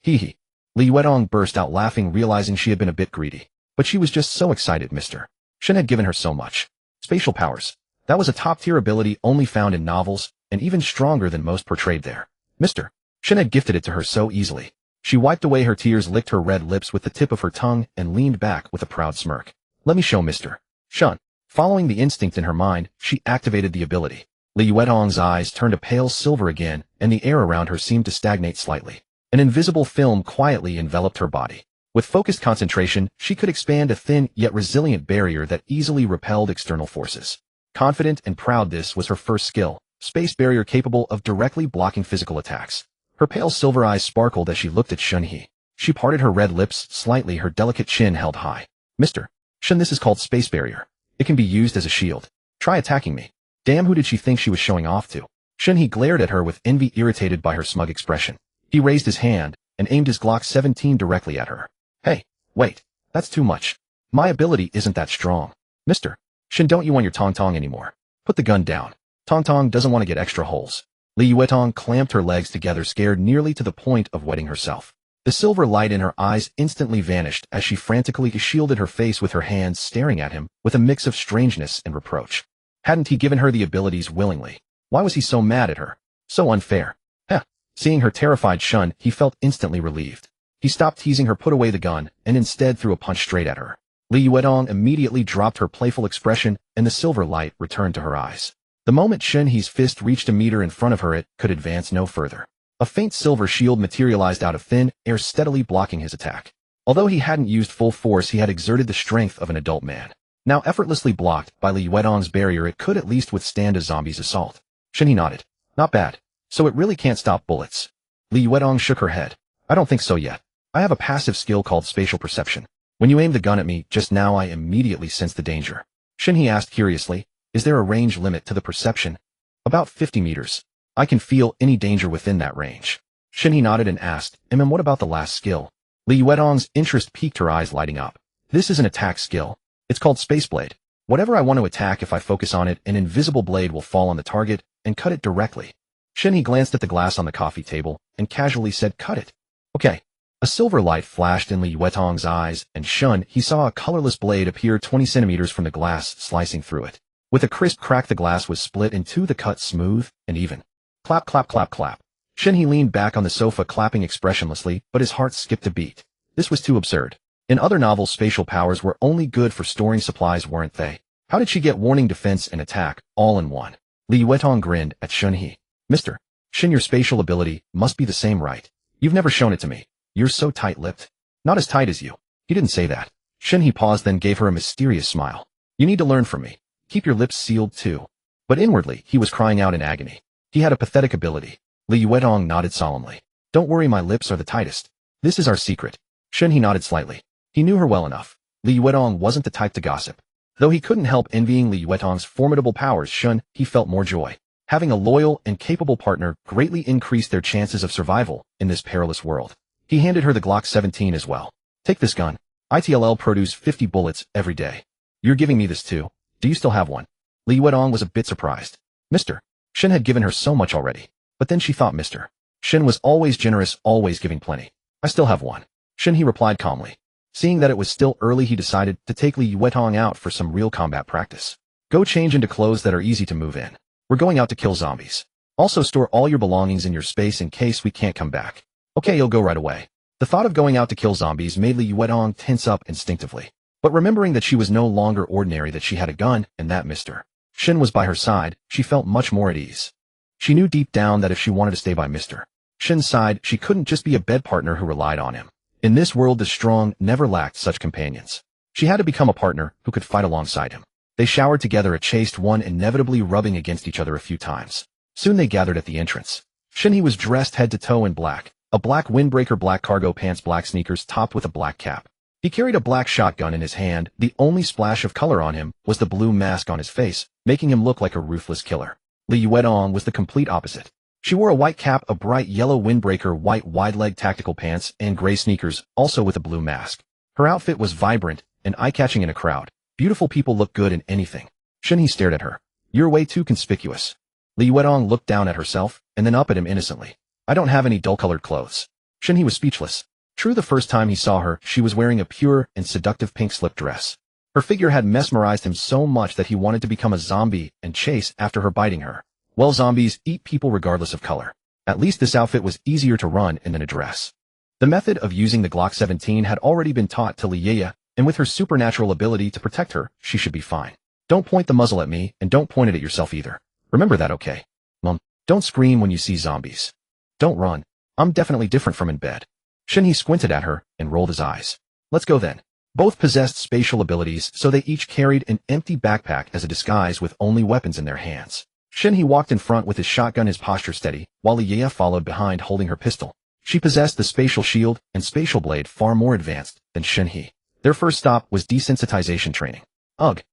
He. Li Yuetong burst out laughing, realizing she had been a bit greedy. But she was just so excited. Mr. Shen had given her so much. Spatial powers. That was a top-tier ability only found in novels, and even stronger than most portrayed there. Mr. Shen had gifted it to her so easily. She wiped away her tears, licked her red lips with the tip of her tongue, and leaned back with a proud smirk. Let me show Mr. Shen. Following the instinct in her mind, she activated the ability. Li Yuetong's eyes turned a pale silver again, and the air around her seemed to stagnate slightly. An invisible film quietly enveloped her body. With focused concentration, she could expand a thin yet resilient barrier that easily repelled external forces. Confident and proud, this was her first skill, space barrier capable of directly blocking physical attacks. Her pale silver eyes sparkled as she looked at Shen He. She parted her red lips slightly, her delicate chin held high. Mr. Shen, this is called space barrier. It can be used as a shield. Try attacking me. Damn, who did she think she was showing off to? Shen He glared at her with envy, irritated by her smug expression. He raised his hand and aimed his Glock 17 directly at her. Hey, wait, that's too much. My ability isn't that strong. Mr. Shen, don't you want your Tong-Tong anymore? Put the gun down. Tong-Tong doesn't want to get extra holes. Li Yuetong clamped her legs together, scared nearly to the point of wetting herself. The silver light in her eyes instantly vanished as she frantically shielded her face with her hands, staring at him with a mix of strangeness and reproach. Hadn't he given her the abilities willingly? Why was he so mad at her? So unfair. Heh. Seeing her terrified Shen, he felt instantly relieved. He stopped teasing her, put away the gun, and instead threw a punch straight at her. Li Yuetong immediately dropped her playful expression, and the silver light returned to her eyes. The moment Shen He's fist reached a meter in front of her, it could advance no further. A faint silver shield materialized out of thin air, steadily blocking his attack. Although he hadn't used full force, he had exerted the strength of an adult man. Now effortlessly blocked by Li Yuetong's barrier, it could at least withstand a zombie's assault. Shen He nodded. Not bad. So it really can't stop bullets. Li Yuetong shook her head. I don't think so yet. I have a passive skill called spatial perception. When you aimed the gun at me just now, I immediately sensed the danger. Shen He asked curiously, is there a range limit to the perception? About 50 meters. I can feel any danger within that range. Shen He nodded and asked, what about the last skill? Li Yuetong's interest piqued, her eyes lighting up. This is an attack skill. It's called Space Blade. Whatever I want to attack, if I focus on it, an invisible blade will fall on the target and cut it directly. Shen He glanced at the glass on the coffee table and casually said, cut it. Okay. A silver light flashed in Li Yuetong's eyes, and Shen He saw a colorless blade appear 20 centimeters from the glass, slicing through it. With a crisp crack, the glass was split in two, the cut smooth and even. Clap, clap, clap, clap. Shen He leaned back on the sofa, clapping expressionlessly, but his heart skipped a beat. This was too absurd. In other novels, spatial powers were only good for storing supplies, weren't they? How did she get warning, defense, and attack, all in one? Li Yuetong grinned at Shen He. Mr. Shen, your spatial ability must be the same, right? You've never shown it to me. You're so tight-lipped. Not as tight as you. He didn't say that. Shen He paused, then gave her a mysterious smile. You need to learn from me. Keep your lips sealed too. But inwardly, he was crying out in agony. He had a pathetic ability. Li Yuetong nodded solemnly. Don't worry, my lips are the tightest. This is our secret. Shen He nodded slightly. He knew her well enough. Li Yuetong wasn't the type to gossip. Though he couldn't help envying Li Yuetong's formidable powers, Shen He felt more joy. Having a loyal and capable partner greatly increased their chances of survival in this perilous world. He handed her the Glock 17 as well. Take this gun. ITLL produce 50 bullets every day. You're giving me this too. Do you still have one? Li Yuetong was a bit surprised. Mr. Shen had given her so much already. But then she thought Mr. Shen was always generous, always giving plenty. I still have one. Shen He replied calmly. Seeing that it was still early, he decided to take Li Yuetong out for some real combat practice. Go change into clothes that are easy to move in. We're going out to kill zombies. Also store all your belongings in your space in case we can't come back. Okay, you'll go right away. The thought of going out to kill zombies made Li Yuetong tense up instinctively. But remembering that she was no longer ordinary, that she had a gun, and that Mr. Shen was by her side, she felt much more at ease. She knew deep down that if she wanted to stay by Mr. Shen's side, she couldn't just be a bed partner who relied on him. In this world, the strong never lacked such companions. She had to become a partner who could fight alongside him. They showered together, a chaste one inevitably rubbing against each other a few times. Soon they gathered at the entrance. Shen He was dressed head to toe in black, a black windbreaker, black cargo pants, black sneakers topped with a black cap. He carried a black shotgun in his hand. The only splash of color on him was the blue mask on his face, making him look like a ruthless killer. Li Yuetong was the complete opposite. She wore a white cap, a bright yellow windbreaker, white wide-leg tactical pants, and gray sneakers, also with a blue mask. Her outfit was vibrant and eye-catching in a crowd. Beautiful people look good in anything. Shen He stared at her. You're way too conspicuous. Li Yuetong looked down at herself, and then up at him innocently. I don't have any dull-colored clothes. Shen He was speechless. True, the first time he saw her, she was wearing a pure and seductive pink slip dress. Her figure had mesmerized him so much that he wanted to become a zombie and chase after her, biting her. Well, zombies eat people regardless of color. At least this outfit was easier to run in than a dress. The method of using the Glock 17 had already been taught to Li Yuetong, and with her supernatural ability to protect her, she should be fine. Don't point the muzzle at me, and don't point it at yourself either. Remember that, okay? Mom, don't scream when you see zombies. Don't run. I'm definitely different from in bed. Shen He squinted at her and rolled his eyes. Let's go then. Both possessed spatial abilities, so they each carried an empty backpack as a disguise with only weapons in their hands. Shen He walked in front with his shotgun, his posture steady, while Li Yuetong followed behind holding her pistol. She possessed the spatial shield and spatial blade, far more advanced than Shen He. Their first stop was desensitization training. Ugh.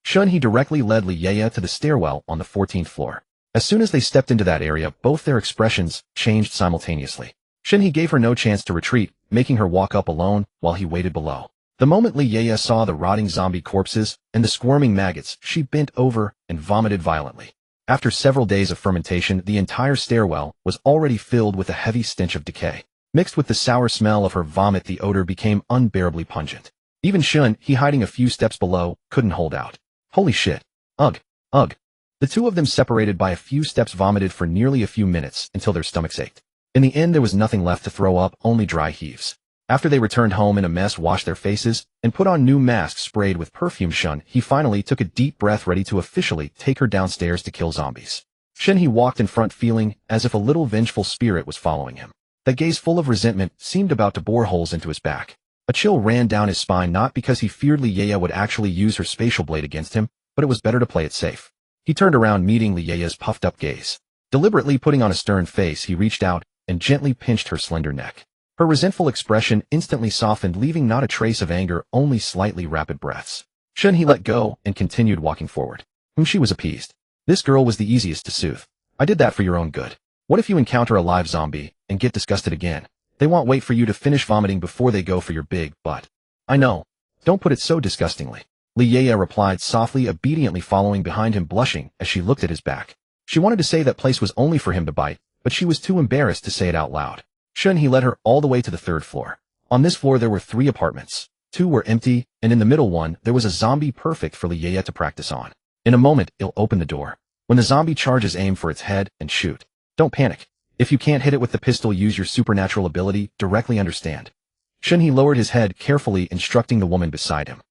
Shen He directly led Li Yuetong to the stairwell on the 14th floor. As soon as they stepped into that area, both their expressions changed simultaneously. Shen He gave her no chance to retreat, making her walk up alone while he waited below. The moment Li Yuetong saw the rotting zombie corpses and the squirming maggots, she bent over and vomited violently. After several days of fermentation, the entire stairwell was already filled with a heavy stench of decay. Mixed with the sour smell of her vomit, the odor became unbearably pungent. Even Shen He, hiding a few steps below, couldn't hold out. Holy shit. Ugh. The two of them, separated by a few steps, vomited for nearly a few minutes until their stomachs ached. In the end, there was nothing left to throw up, only dry heaves. After they returned home in a mess, washed their faces, and put on new masks sprayed with perfume, Shen He finally took a deep breath, ready to officially take her downstairs to kill zombies. Shen He walked in front, feeling as if a little vengeful spirit was following him. That gaze, full of resentment, seemed about to bore holes into his back. A chill ran down his spine, not because he feared Li Yuetong would actually use her spatial blade against him, but it was better to play it safe. He turned around, meeting Li Yuetong's puffed-up gaze. Deliberately putting on a stern face, he reached out and gently pinched her slender neck. Her resentful expression instantly softened, leaving not a trace of anger, only slightly rapid breaths. Shen He let go and continued walking forward. She was appeased. This girl was the easiest to soothe. I did that for your own good. What if you encounter a live zombie and get disgusted again? They won't wait for you to finish vomiting before they go for your big butt. I know. Don't put it so disgustingly. Li Yuetong replied softly, obediently following behind him, blushing as she looked at his back. She wanted to say that place was only for him to bite, but she was too embarrassed to say it out loud. Shen He led her all the way to the 3rd floor. On this floor there were 3 apartments. 2 were empty, and in the middle one there was a zombie, perfect for Li Yuetong to practice on. In a moment, he'll open the door. When the zombie charges, aim for its head and shoot. Don't panic. If you can't hit it with the pistol, use your supernatural ability, directly, understand? Shen He lowered his head carefully, instructing the woman beside him.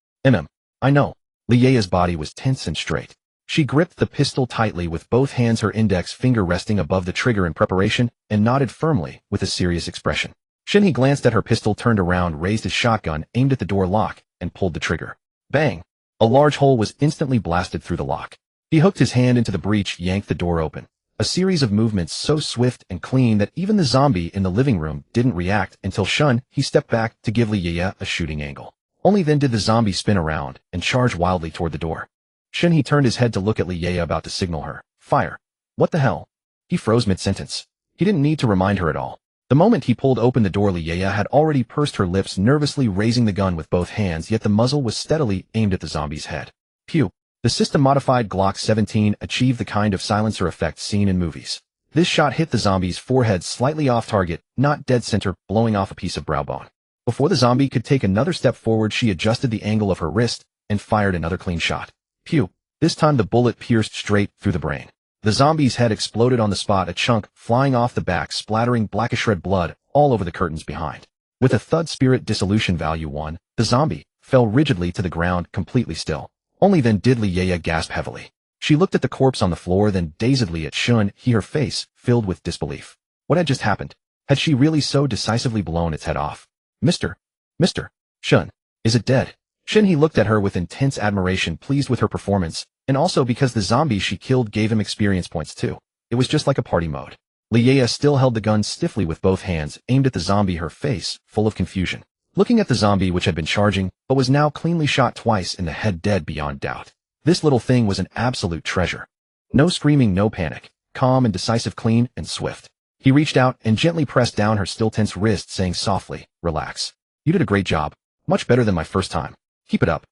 I know. Li Yuetong's body was tense and straight. She gripped the pistol tightly with both hands, her index finger resting above the trigger in preparation, and nodded firmly with a serious expression. Shen He glanced at her pistol, turned around, raised his shotgun, aimed at the door lock, and pulled the trigger. Bang! A large hole was instantly blasted through the lock. He hooked his hand into the breach, yanked the door open. A series of movements so swift and clean that even the zombie in the living room didn't react until Shen He stepped back to give Li Ye a shooting angle. Only then did the zombie spin around and charge wildly toward the door. Shen He turned his head to look at Li Ye about to signal her. Fire. What the hell? He froze mid-sentence. He didn't need to remind her at all. The moment he pulled open the door, Li Ye had already pursed her lips, nervously raising the gun with both hands, yet the muzzle was steadily aimed at the zombie's head. Pew. The system-modified Glock 17 achieved the kind of silencer effect seen in movies. This shot hit the zombie's forehead slightly off target, not dead center, blowing off a piece of brow bone. Before the zombie could take another step forward, she adjusted the angle of her wrist and fired another clean shot. Pew. This time the bullet pierced straight through the brain. The zombie's head exploded on the spot, a chunk flying off the back, splattering blackish red blood all over the curtains behind. With a thud, spirit dissolution value 1, the zombie fell rigidly to the ground, completely still. Only then did Li Ye gasp heavily. She looked at the corpse on the floor, then dazedly at Shen He, her face filled with disbelief. What had just happened? Had she really so decisively blown its head off? Mr. Shen, is it dead? Shen He looked at her with intense admiration, pleased with her performance, and also because the zombie she killed gave him experience points too. It was just like a party mode. Li Ye still held the gun stiffly with both hands, aimed at the zombie, her face full of confusion. Looking at the zombie, which had been charging, but was now cleanly shot twice in the head, dead beyond doubt. This little thing was an absolute treasure. No screaming, no panic. Calm and decisive, clean and swift. He reached out and gently pressed down her still tense wrist, saying softly, relax. You did a great job. Much better than my first time. Keep it up.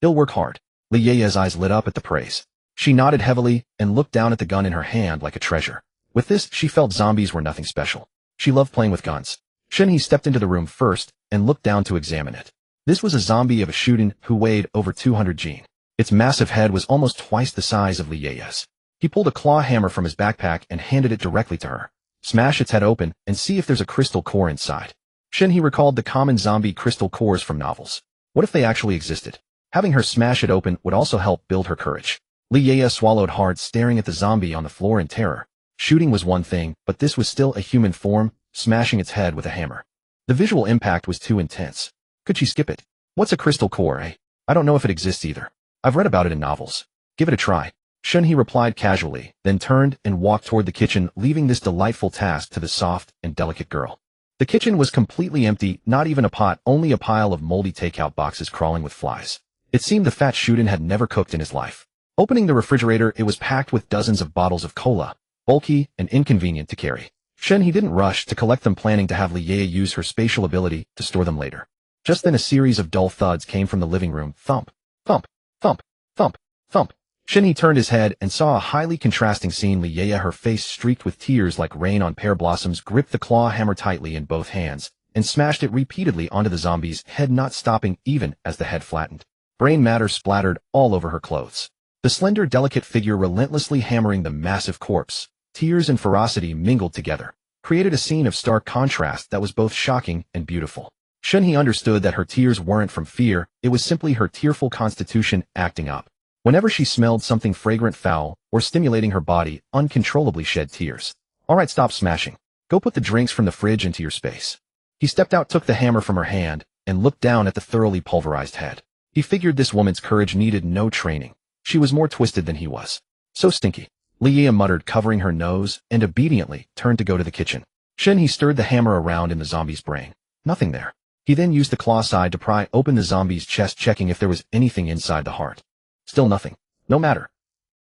You'll work hard. Li Ye's eyes lit up at the praise. She nodded heavily and looked down at the gun in her hand like a treasure. With this, she felt zombies were nothing special. She loved playing with guns. Shen He stepped into the room first and looked down to examine it. This was a zombie of a shooting who weighed over 200 G. Its massive head was almost twice the size of Li Ye's. He pulled a claw hammer from his backpack and handed it directly to her. Smash its head open and see if there's a crystal core inside. Shen He recalled the common zombie crystal cores from novels. What if they actually existed? Having her smash it open would also help build her courage. Li Ye swallowed hard, staring at the zombie on the floor in terror. Shooting was one thing, but this was still a human form, smashing its head with a hammer. The visual impact was too intense. Could she skip it? What's a crystal core, eh? I don't know if it exists either. I've read about it in novels. Give it a try. Shen He replied casually, then turned and walked toward the kitchen, leaving this delightful task to the soft and delicate girl. The kitchen was completely empty, not even a pot, only a pile of moldy takeout boxes crawling with flies. It seemed the fat Shuden had never cooked in his life. Opening the refrigerator, it was packed with dozens of bottles of cola, bulky and inconvenient to carry. Shen He didn't rush to collect them, planning to have Li Ye use her spatial ability to store them later. Just then a series of dull thuds came from the living room. Thump, thump, thump, thump, thump. Shen He turned his head and saw a highly contrasting scene. Li Ye, her face streaked with tears like rain on pear blossoms, gripped the claw hammer tightly in both hands and smashed it repeatedly onto the zombie's head, not stopping even as the head flattened. Brain matter splattered all over her clothes. The slender, delicate figure relentlessly hammering the massive corpse, tears and ferocity mingled together, created a scene of stark contrast that was both shocking and beautiful. Shen He understood that her tears weren't from fear, it was simply her tearful constitution acting up. Whenever she smelled something fragrant, foul, or stimulating, her body uncontrollably shed tears. Alright, stop smashing. Go put the drinks from the fridge into your space. He stepped out, took the hammer from her hand, and looked down at the thoroughly pulverized head. He figured this woman's courage needed no training. She was more twisted than he was. So stinky. Li Ye muttered, covering her nose, and obediently turned to go to the kitchen. Shen He stirred the hammer around in the zombie's brain. Nothing there. He then used the claw side to pry open the zombie's chest, checking if there was anything inside the heart. Still nothing. No matter.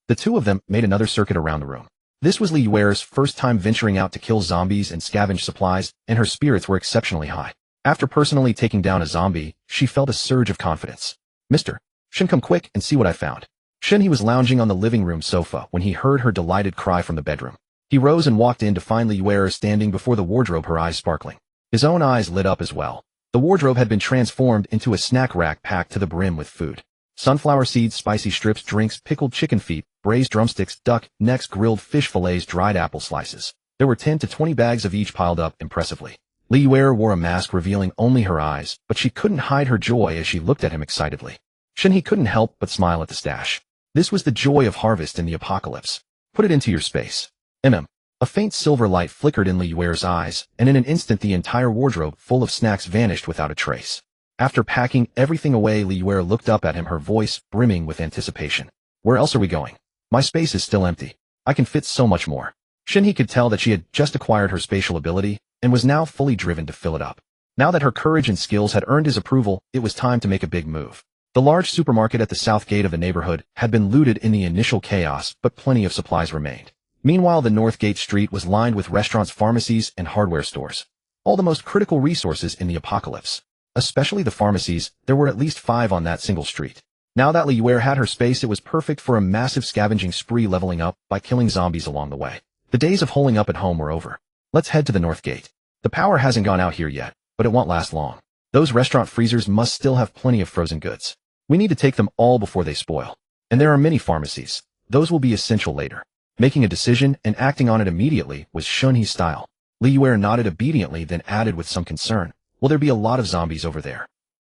The two of them made another circuit around the room. This was Li Yuer's first time venturing out to kill zombies and scavenge supplies, and her spirits were exceptionally high. After personally taking down a zombie, she felt a surge of confidence. Mr. Shen, come quick and see what I found. Shen He was lounging on the living room sofa when he heard her delighted cry from the bedroom. He rose and walked in to find Li Yuer standing before the wardrobe, her eyes sparkling. His own eyes lit up as well. The wardrobe had been transformed into a snack rack packed to the brim with food. Sunflower seeds, spicy strips, drinks, pickled chicken feet, braised drumsticks, duck necks, grilled fish fillets, dried apple slices. There were 10 to 20 bags of each piled up impressively. Li Yuer wore a mask revealing only her eyes, but she couldn't hide her joy as she looked at him excitedly. Shen He couldn't help but smile at the stash. This was the joy of harvest in the apocalypse. Put it into your space. A faint silver light flickered in Li Yuer's eyes, and in an instant the entire wardrobe full of snacks vanished without a trace. After packing everything away, Li Yue looked up at him, her voice brimming with anticipation. Where else are we going? My space is still empty. I can fit so much more. Shen He could tell that she had just acquired her spatial ability and was now fully driven to fill it up. Now that her courage and skills had earned his approval, it was time to make a big move. The large supermarket at the south gate of the neighborhood had been looted in the initial chaos, but plenty of supplies remained. Meanwhile, the North Gate street was lined with restaurants, pharmacies, and hardware stores. All the most critical resources in the apocalypse. Especially the pharmacies, there were at least 5 on that single street. Now that Li Yue had her space, it was perfect for a massive scavenging spree, leveling up by killing zombies along the way. The days of holing up at home were over. Let's head to the North Gate. The power hasn't gone out here yet, but it won't last long. Those restaurant freezers must still have plenty of frozen goods. We need to take them all before they spoil. And there are many pharmacies. Those will be essential later. Making a decision and acting on it immediately was Shen He's style. Li Yue nodded obediently, then added with some concern, will there be a lot of zombies over there?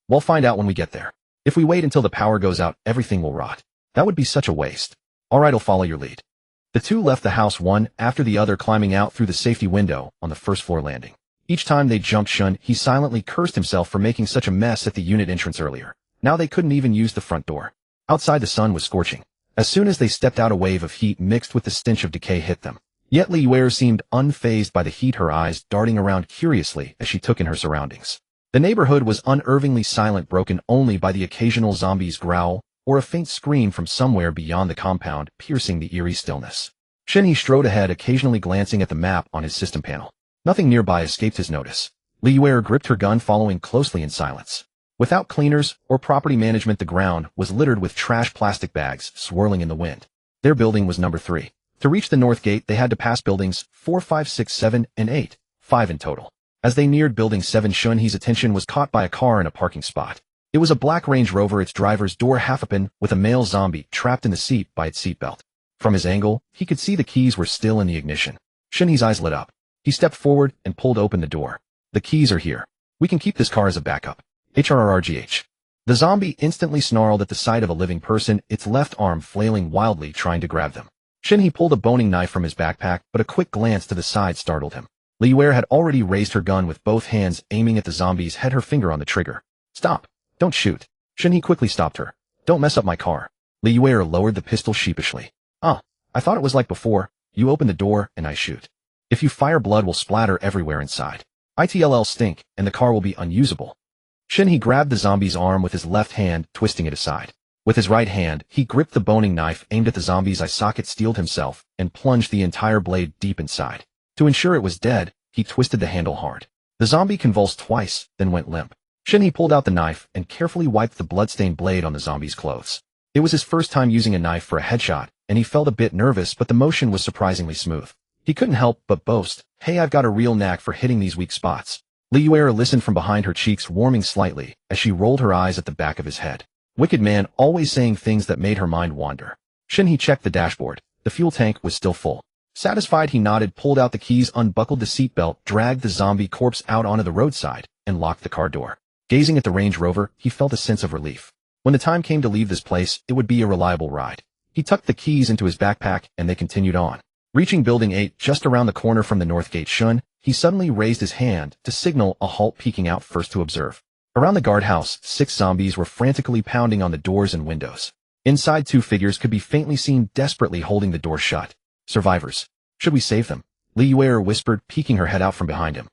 We'll find out when we get there. If we wait until the power goes out, everything will rot. That would be such a waste. All right, I'll follow your lead. The two left the house one after the other, climbing out through the safety window on the first floor landing. Each time they jumped, Shen He silently cursed himself for making such a mess at the unit entrance earlier. Now they couldn't even use the front door. Outside, the sun was scorching. As soon as they stepped out, a wave of heat mixed with the stench of decay hit them. Yet Li Yue seemed unfazed by the heat, her eyes darting around curiously as she took in her surroundings. The neighborhood was unnervingly silent, broken only by the occasional zombie's growl or a faint scream from somewhere beyond the compound, piercing the eerie stillness. Shen He strode ahead, occasionally glancing at the map on his system panel. Nothing nearby escaped his notice. Li Yue gripped her gun, following closely in silence. Without cleaners or property management, the ground was littered with trash plastic bags swirling in the wind. Their building was number 3. To reach the North Gate, they had to pass buildings 4, 5, 6, 7, and 8, 5 in total. As they neared building 7, Shen He's attention was caught by a car in a parking spot. It was a black Range Rover, its driver's door half open, with a male zombie trapped in the seat by its seatbelt. From his angle, he could see the keys were still in the ignition. Shen He's eyes lit up. He stepped forward and pulled open the door. The keys are here. We can keep this car as a backup. HRRGH. The zombie instantly snarled at the sight of a living person, its left arm flailing wildly, trying to grab them. Shen He pulled a boning knife from his backpack, but a quick glance to the side startled him. Li Yue had already raised her gun with both hands, aiming at the zombie's head, her finger on the trigger. Stop. Don't shoot. Shen He quickly stopped her. Don't mess up my car. Li Yue lowered the pistol sheepishly. I thought it was like before. You open the door and I shoot. If you fire, blood will splatter everywhere inside. It'll stink, and the car will be unusable. Shen He grabbed the zombie's arm with his left hand, twisting it aside. With his right hand, he gripped the boning knife, aimed at the zombie's eye socket, steeled himself, and plunged the entire blade deep inside. To ensure it was dead, he twisted the handle hard. The zombie convulsed twice, then went limp. Shen He pulled out the knife and carefully wiped the bloodstained blade on the zombie's clothes. It was his first time using a knife for a headshot, and he felt a bit nervous, but the motion was surprisingly smooth. He couldn't help but boast, "Hey, I've got a real knack for hitting these weak spots." Li Yue listened from behind, her cheeks warming slightly as she rolled her eyes at the back of his head. Wicked man, always saying things that made her mind wander. Shen He checked the dashboard. The fuel tank was still full. Satisfied, he nodded, pulled out the keys, unbuckled the seatbelt, dragged the zombie corpse out onto the roadside, and locked the car door. Gazing at the Range Rover, he felt a sense of relief. When the time came to leave this place, it would be a reliable ride. He tucked the keys into his backpack, and they continued on. Reaching Building 8 just around the corner from the North Gate, he suddenly raised his hand to signal a halt, peeking out first to observe. Around the guardhouse, 6 zombies were frantically pounding on the doors and windows. Inside, 2 figures could be faintly seen, desperately holding the door shut. Survivors. Should we save them? Li Yue whispered, peeking her head out from behind him.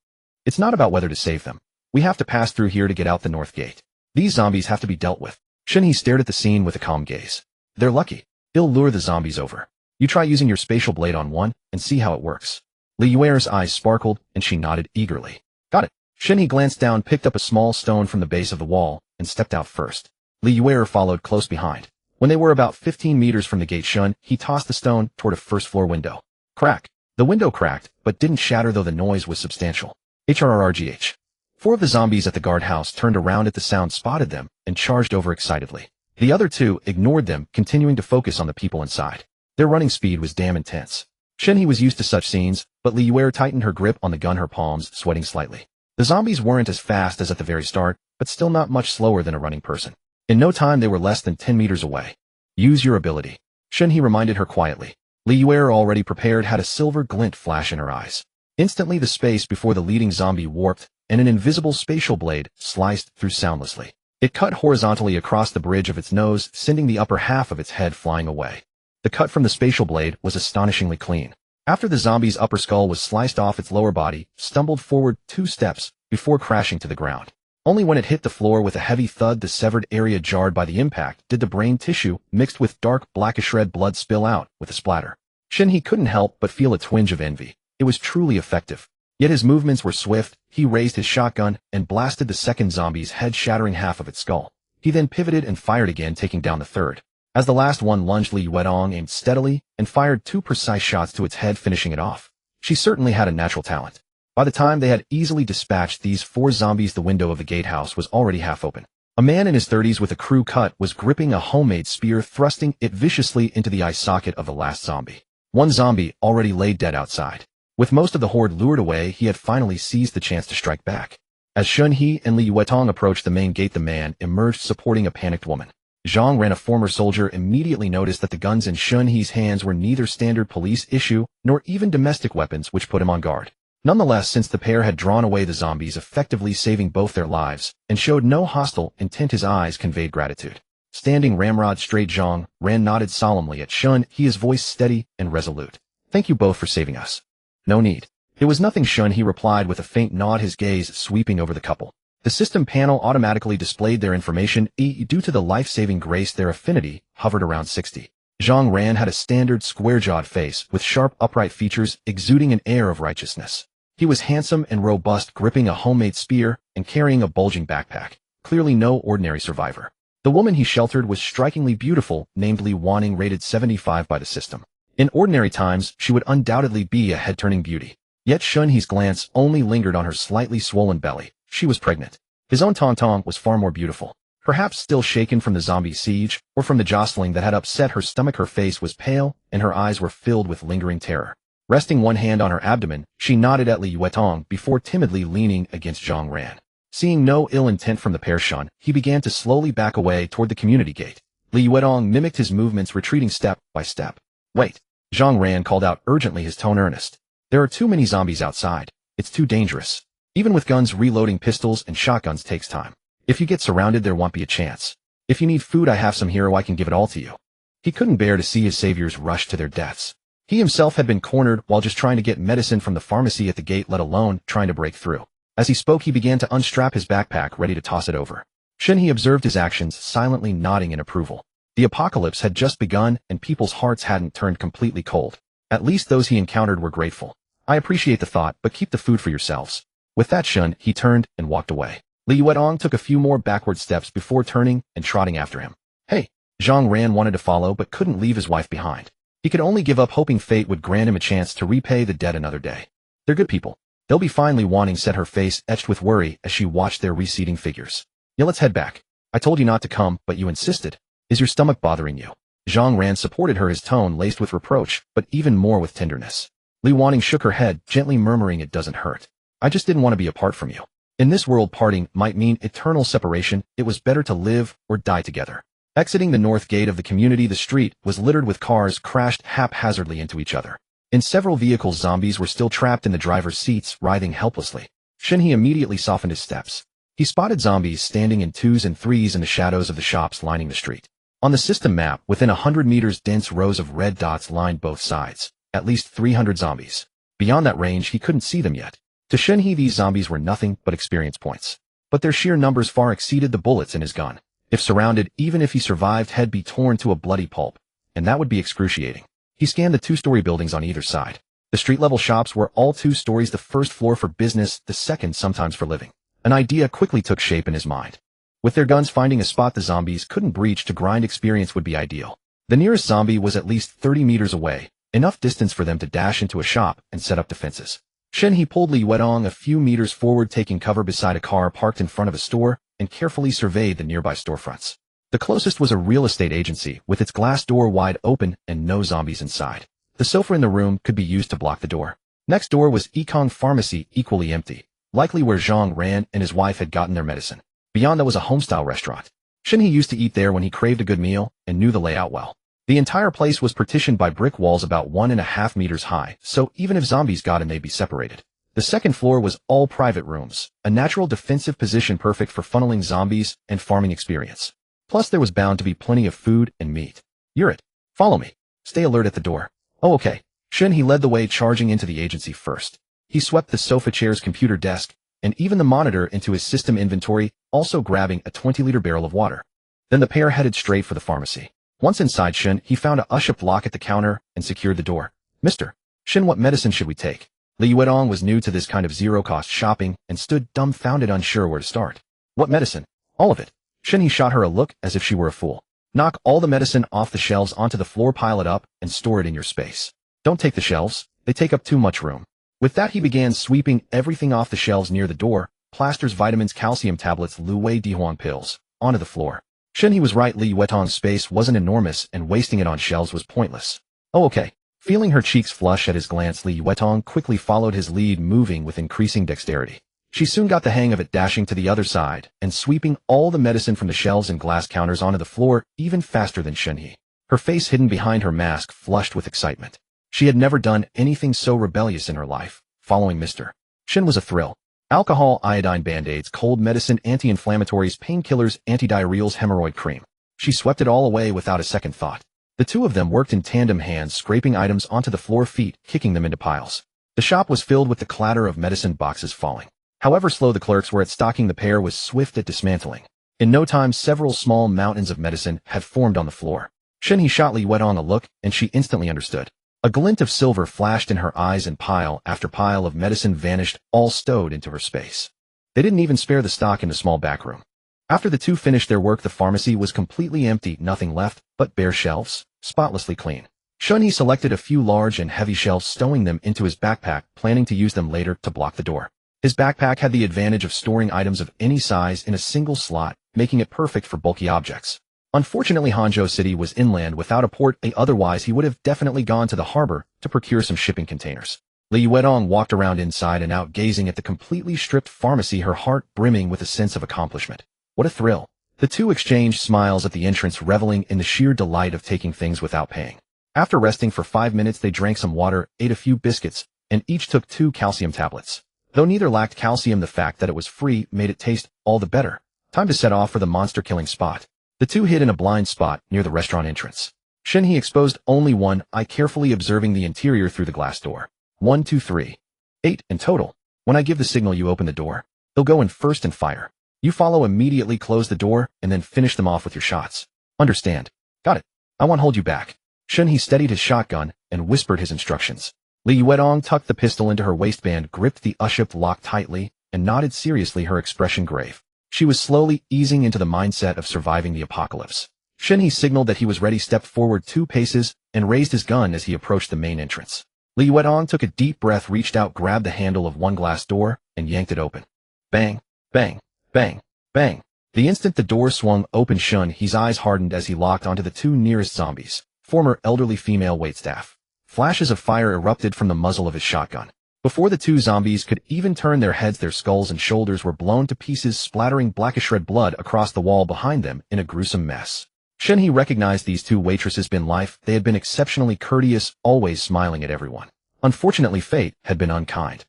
It's not about whether to save them. We have to pass through here to get out the North Gate. These zombies have to be dealt with. Shen He stared at the scene with a calm gaze. They're lucky. It'll lure the zombies over. You try using your spatial blade on one and see how it works. Li Yue's eyes sparkled, and she nodded eagerly. Got it. Shen He glanced down, picked up a small stone from the base of the wall, and stepped out first. Li Yue followed close behind. When they were about 15 meters from the gate, Shen He tossed the stone toward a first-floor window. Crack. The window cracked, but didn't shatter, though the noise was substantial. HRRGH. 4 of the zombies at the guardhouse turned around at the sound, spotted them, and charged over excitedly. The other 2 ignored them, continuing to focus on the people inside. Their running speed was damn intense. Shen He was used to such scenes, but Li Yue tightened her grip on the gun, her palms sweating slightly. The zombies weren't as fast as at the very start, but still not much slower than a running person. In no time, they were less than 10 meters away. Use your ability. Shen He reminded her quietly. Li Yue, already prepared, had a silver glint flash in her eyes. Instantly, the space before the leading zombie warped, and an invisible spatial blade sliced through soundlessly. It cut horizontally across the bridge of its nose, sending the upper half of its head flying away. The cut from the spatial blade was astonishingly clean. After the zombie's upper skull was sliced off, its lower body stumbled forward 2 steps before crashing to the ground. Only when it hit the floor with a heavy thud, the severed area jarred by the impact, did the brain tissue mixed with dark blackish red blood spill out with a splatter. Shen He couldn't help but feel a twinge of envy. It was truly effective. Yet his movements were swift. He raised his shotgun and blasted the second zombie's head, shattering half of its skull. He then pivoted and fired again, taking down the third. As the last one lunged, Li Yuetong aimed steadily and fired 2 precise shots to its head, finishing it off. She certainly had a natural talent. By the time they had easily dispatched these 4 zombies, the window of the gatehouse was already half open. A man in his 30s with a crew cut was gripping a homemade spear, thrusting it viciously into the eye socket of the last zombie. One zombie already lay dead outside. With most of the horde lured away, he had finally seized the chance to strike back. As Shen He and Li Yuetong approached the main gate, the man emerged supporting a panicked woman. Zhang Ran, a former soldier, immediately noticed that the guns in Shen He's hands were neither standard police issue nor even domestic weapons, which put him on guard. Nonetheless, since the pair had drawn away the zombies, effectively saving both their lives, and showed no hostile intent, his eyes conveyed gratitude. Standing ramrod straight, Zhang Ran nodded solemnly at Shen He, his voice steady and resolute. "Thank you both for saving us." "No need. It was nothing," Shen He replied with a faint nod, his gaze sweeping over the couple. The system panel automatically displayed their information. Due to the life-saving grace, their affinity hovered around 60. Zhang Ran had a standard square-jawed face with sharp upright features exuding an air of righteousness. He was handsome and robust, gripping a homemade spear and carrying a bulging backpack. Clearly no ordinary survivor. The woman he sheltered was strikingly beautiful, named Li Yuetong, rated 75 by the system. In ordinary times, she would undoubtedly be a head-turning beauty. Yet Shen He's glance only lingered on her slightly swollen belly. She was pregnant. His own Tong was far more beautiful. Perhaps still shaken from the zombie siege, or from the jostling that had upset her stomach, her face was pale, and her eyes were filled with lingering terror. Resting one hand on her abdomen, she nodded at Li Yuetong before timidly leaning against Zhang Ran. Seeing no ill intent from the pair, Shen He began to slowly back away toward the community gate. Li Yuetong mimicked his movements, retreating step by step. "Wait," Zhang Ran called out urgently, his tone earnest. "There are too many zombies outside. It's too dangerous. Even with guns, reloading pistols and shotguns takes time. If you get surrounded, there won't be a chance. If you need food, I have some here. I can give it all to you." He couldn't bear to see his saviors rush to their deaths. He himself had been cornered while just trying to get medicine from the pharmacy at the gate, let alone trying to break through. As he spoke, he began to unstrap his backpack, ready to toss it over. Shen He observed his actions, silently nodding in approval. The apocalypse had just begun, and people's hearts hadn't turned completely cold. At least those he encountered were grateful. "I appreciate the thought, but keep the food for yourselves." With that, Shen He turned and walked away. Li Yuetong took a few more backward steps before turning and trotting after him. "Hey!" Zhang Ran wanted to follow but couldn't leave his wife behind. He could only give up, hoping fate would grant him a chance to repay the debt another day. "They're good people. They'll be fine," Li Yuetong said, her face etched with worry as she watched their receding figures. "Yeah, let's head back. I told you not to come, but you insisted. Is your stomach bothering you?" Zhang Ran supported her, his tone laced with reproach, but even more with tenderness. Li Yuetong shook her head, gently murmuring, "It doesn't hurt. I just didn't want to be apart from you. In this world, parting might mean eternal separation. It was better to live or die together." Exiting the north gate of the community, the street was littered with cars crashed haphazardly into each other. In several vehicles, zombies were still trapped in the driver's seats, writhing helplessly. Shen He immediately softened his steps. He spotted zombies standing in 2s and 3s in the shadows of the shops lining the street. On the system map, within 100 meters, dense rows of red dots lined both sides. At least 300 zombies. Beyond that range, he couldn't see them yet. To Shen He, these zombies were nothing but experience points. But their sheer numbers far exceeded the bullets in his gun. If surrounded, even if he survived, he'd be torn to a bloody pulp. And that would be excruciating. He scanned the 2-story buildings on either side. The street-level shops were all 2 stories, the first floor for business, the second sometimes for living. An idea quickly took shape in his mind. With their guns, finding a spot the zombies couldn't breach to grind experience would be ideal. The nearest zombie was at least 30 meters away, enough distance for them to dash into a shop and set up defenses. Shen He pulled Li Yuetong a few meters forward, taking cover beside a car parked in front of a store, and carefully surveyed the nearby storefronts. The closest was a real estate agency, with its glass door wide open and no zombies inside. The sofa in the room could be used to block the door. Next door was Ekong Pharmacy, equally empty, likely where Zhang Ran and his wife had gotten their medicine. Beyond that was a home-style restaurant. Shen He used to eat there when he craved a good meal and knew the layout well. The entire place was partitioned by brick walls about 1.5 meters high, so even if zombies got in, they'd be separated. The second floor was all private rooms, a natural defensive position perfect for funneling zombies and farming experience. Plus there was bound to be plenty of food and meat. You're it. Follow me. Stay alert at the door. Oh okay. Shen He led the way, charging into the agency first. He swept the sofa chair's computer desk, and even the monitor into his system inventory, also grabbing a 20-liter barrel of water. Then the pair headed straight for the pharmacy. Once inside Shen, he found a uship lock at the counter and secured the door. Mr. Shen, what medicine should we take? Li Yuetong was new to this kind of zero-cost shopping and stood dumbfounded, unsure where to start. What medicine? All of it. Shen He shot her a look as if she were a fool. Knock all the medicine off the shelves onto the floor, pile it up, and store it in your space. Don't take the shelves. They take up too much room. With that, he began sweeping everything off the shelves near the door, plasters, vitamins, calcium tablets, Lu Wei Dihuang pills, onto the floor. Shen He was right, Li Yuetong's space wasn't enormous and wasting it on shelves was pointless. Oh okay. Feeling her cheeks flush at his glance, Li Yuetong quickly followed his lead, moving with increasing dexterity. She soon got the hang of it, dashing to the other side and sweeping all the medicine from the shelves and glass counters onto the floor even faster than Shen He. Her face hidden behind her mask flushed with excitement. She had never done anything so rebellious in her life. Following Mr. Shen was a thrill. Alcohol, iodine band-aids, cold medicine, anti-inflammatories, painkillers, antidiarrheals, hemorrhoid cream. She swept it all away without a second thought. The two of them worked in tandem, hands scraping items onto the floor, feet kicking them into piles. The shop was filled with the clatter of medicine boxes falling. However slow the clerks were at stocking, the pair was swift at dismantling. In no time, several small mountains of medicine had formed on the floor. Shen He shot Li Yuetong a look, and she instantly understood. A glint of silver flashed in her eyes, and pile after pile of medicine vanished, all stowed into her space. They didn't even spare the stock in the small back room. After the two finished their work, the pharmacy was completely empty, nothing left but bare shelves, spotlessly clean. Shen He selected a few large and heavy shelves, stowing them into his backpack, planning to use them later to block the door. His backpack had the advantage of storing items of any size in a single slot, making it perfect for bulky objects. Unfortunately, Hangzhou City was inland without a port, otherwise he would have definitely gone to the harbor to procure some shipping containers. Li Yuetong walked around inside and out, gazing at the completely stripped pharmacy, her heart brimming with a sense of accomplishment. What a thrill. The two exchanged smiles at the entrance, reveling in the sheer delight of taking things without paying. After resting for 5 minutes, they drank some water, ate a few biscuits, and each took 2 calcium tablets. Though neither lacked calcium, the fact that it was free made it taste all the better. Time to set off for the monster-killing spot. The two hid in a blind spot near the restaurant entrance. Shen He exposed only one eye, carefully observing the interior through the glass door. 1, 2, 3. 8 in total. When I give the signal, you open the door. They'll go in first and fire. You follow immediately, close the door, and then finish them off with your shots. Understand? Got it. I won't hold you back. Shen He steadied his shotgun and whispered his instructions. Li Yuetong tucked the pistol into her waistband, gripped the uship lock tightly, and nodded seriously, her expression grave. She was slowly easing into the mindset of surviving the apocalypse. Shen He signaled that he was ready, stepped forward 2 paces, and raised his gun as he approached the main entrance. Li Yuetong took a deep breath, reached out, grabbed the handle of one glass door, and yanked it open. Bang, bang, bang, bang. The instant the door swung open, Shen He's eyes hardened as he locked onto the 2 nearest zombies, former elderly female waitstaff. Flashes of fire erupted from the muzzle of his shotgun. Before the 2 zombies could even turn their heads, their skulls and shoulders were blown to pieces, splattering blackish red blood across the wall behind them in a gruesome mess. Shen He recognized these 2 waitresses in life. They had been exceptionally courteous, always smiling at everyone. Unfortunately, fate had been unkind.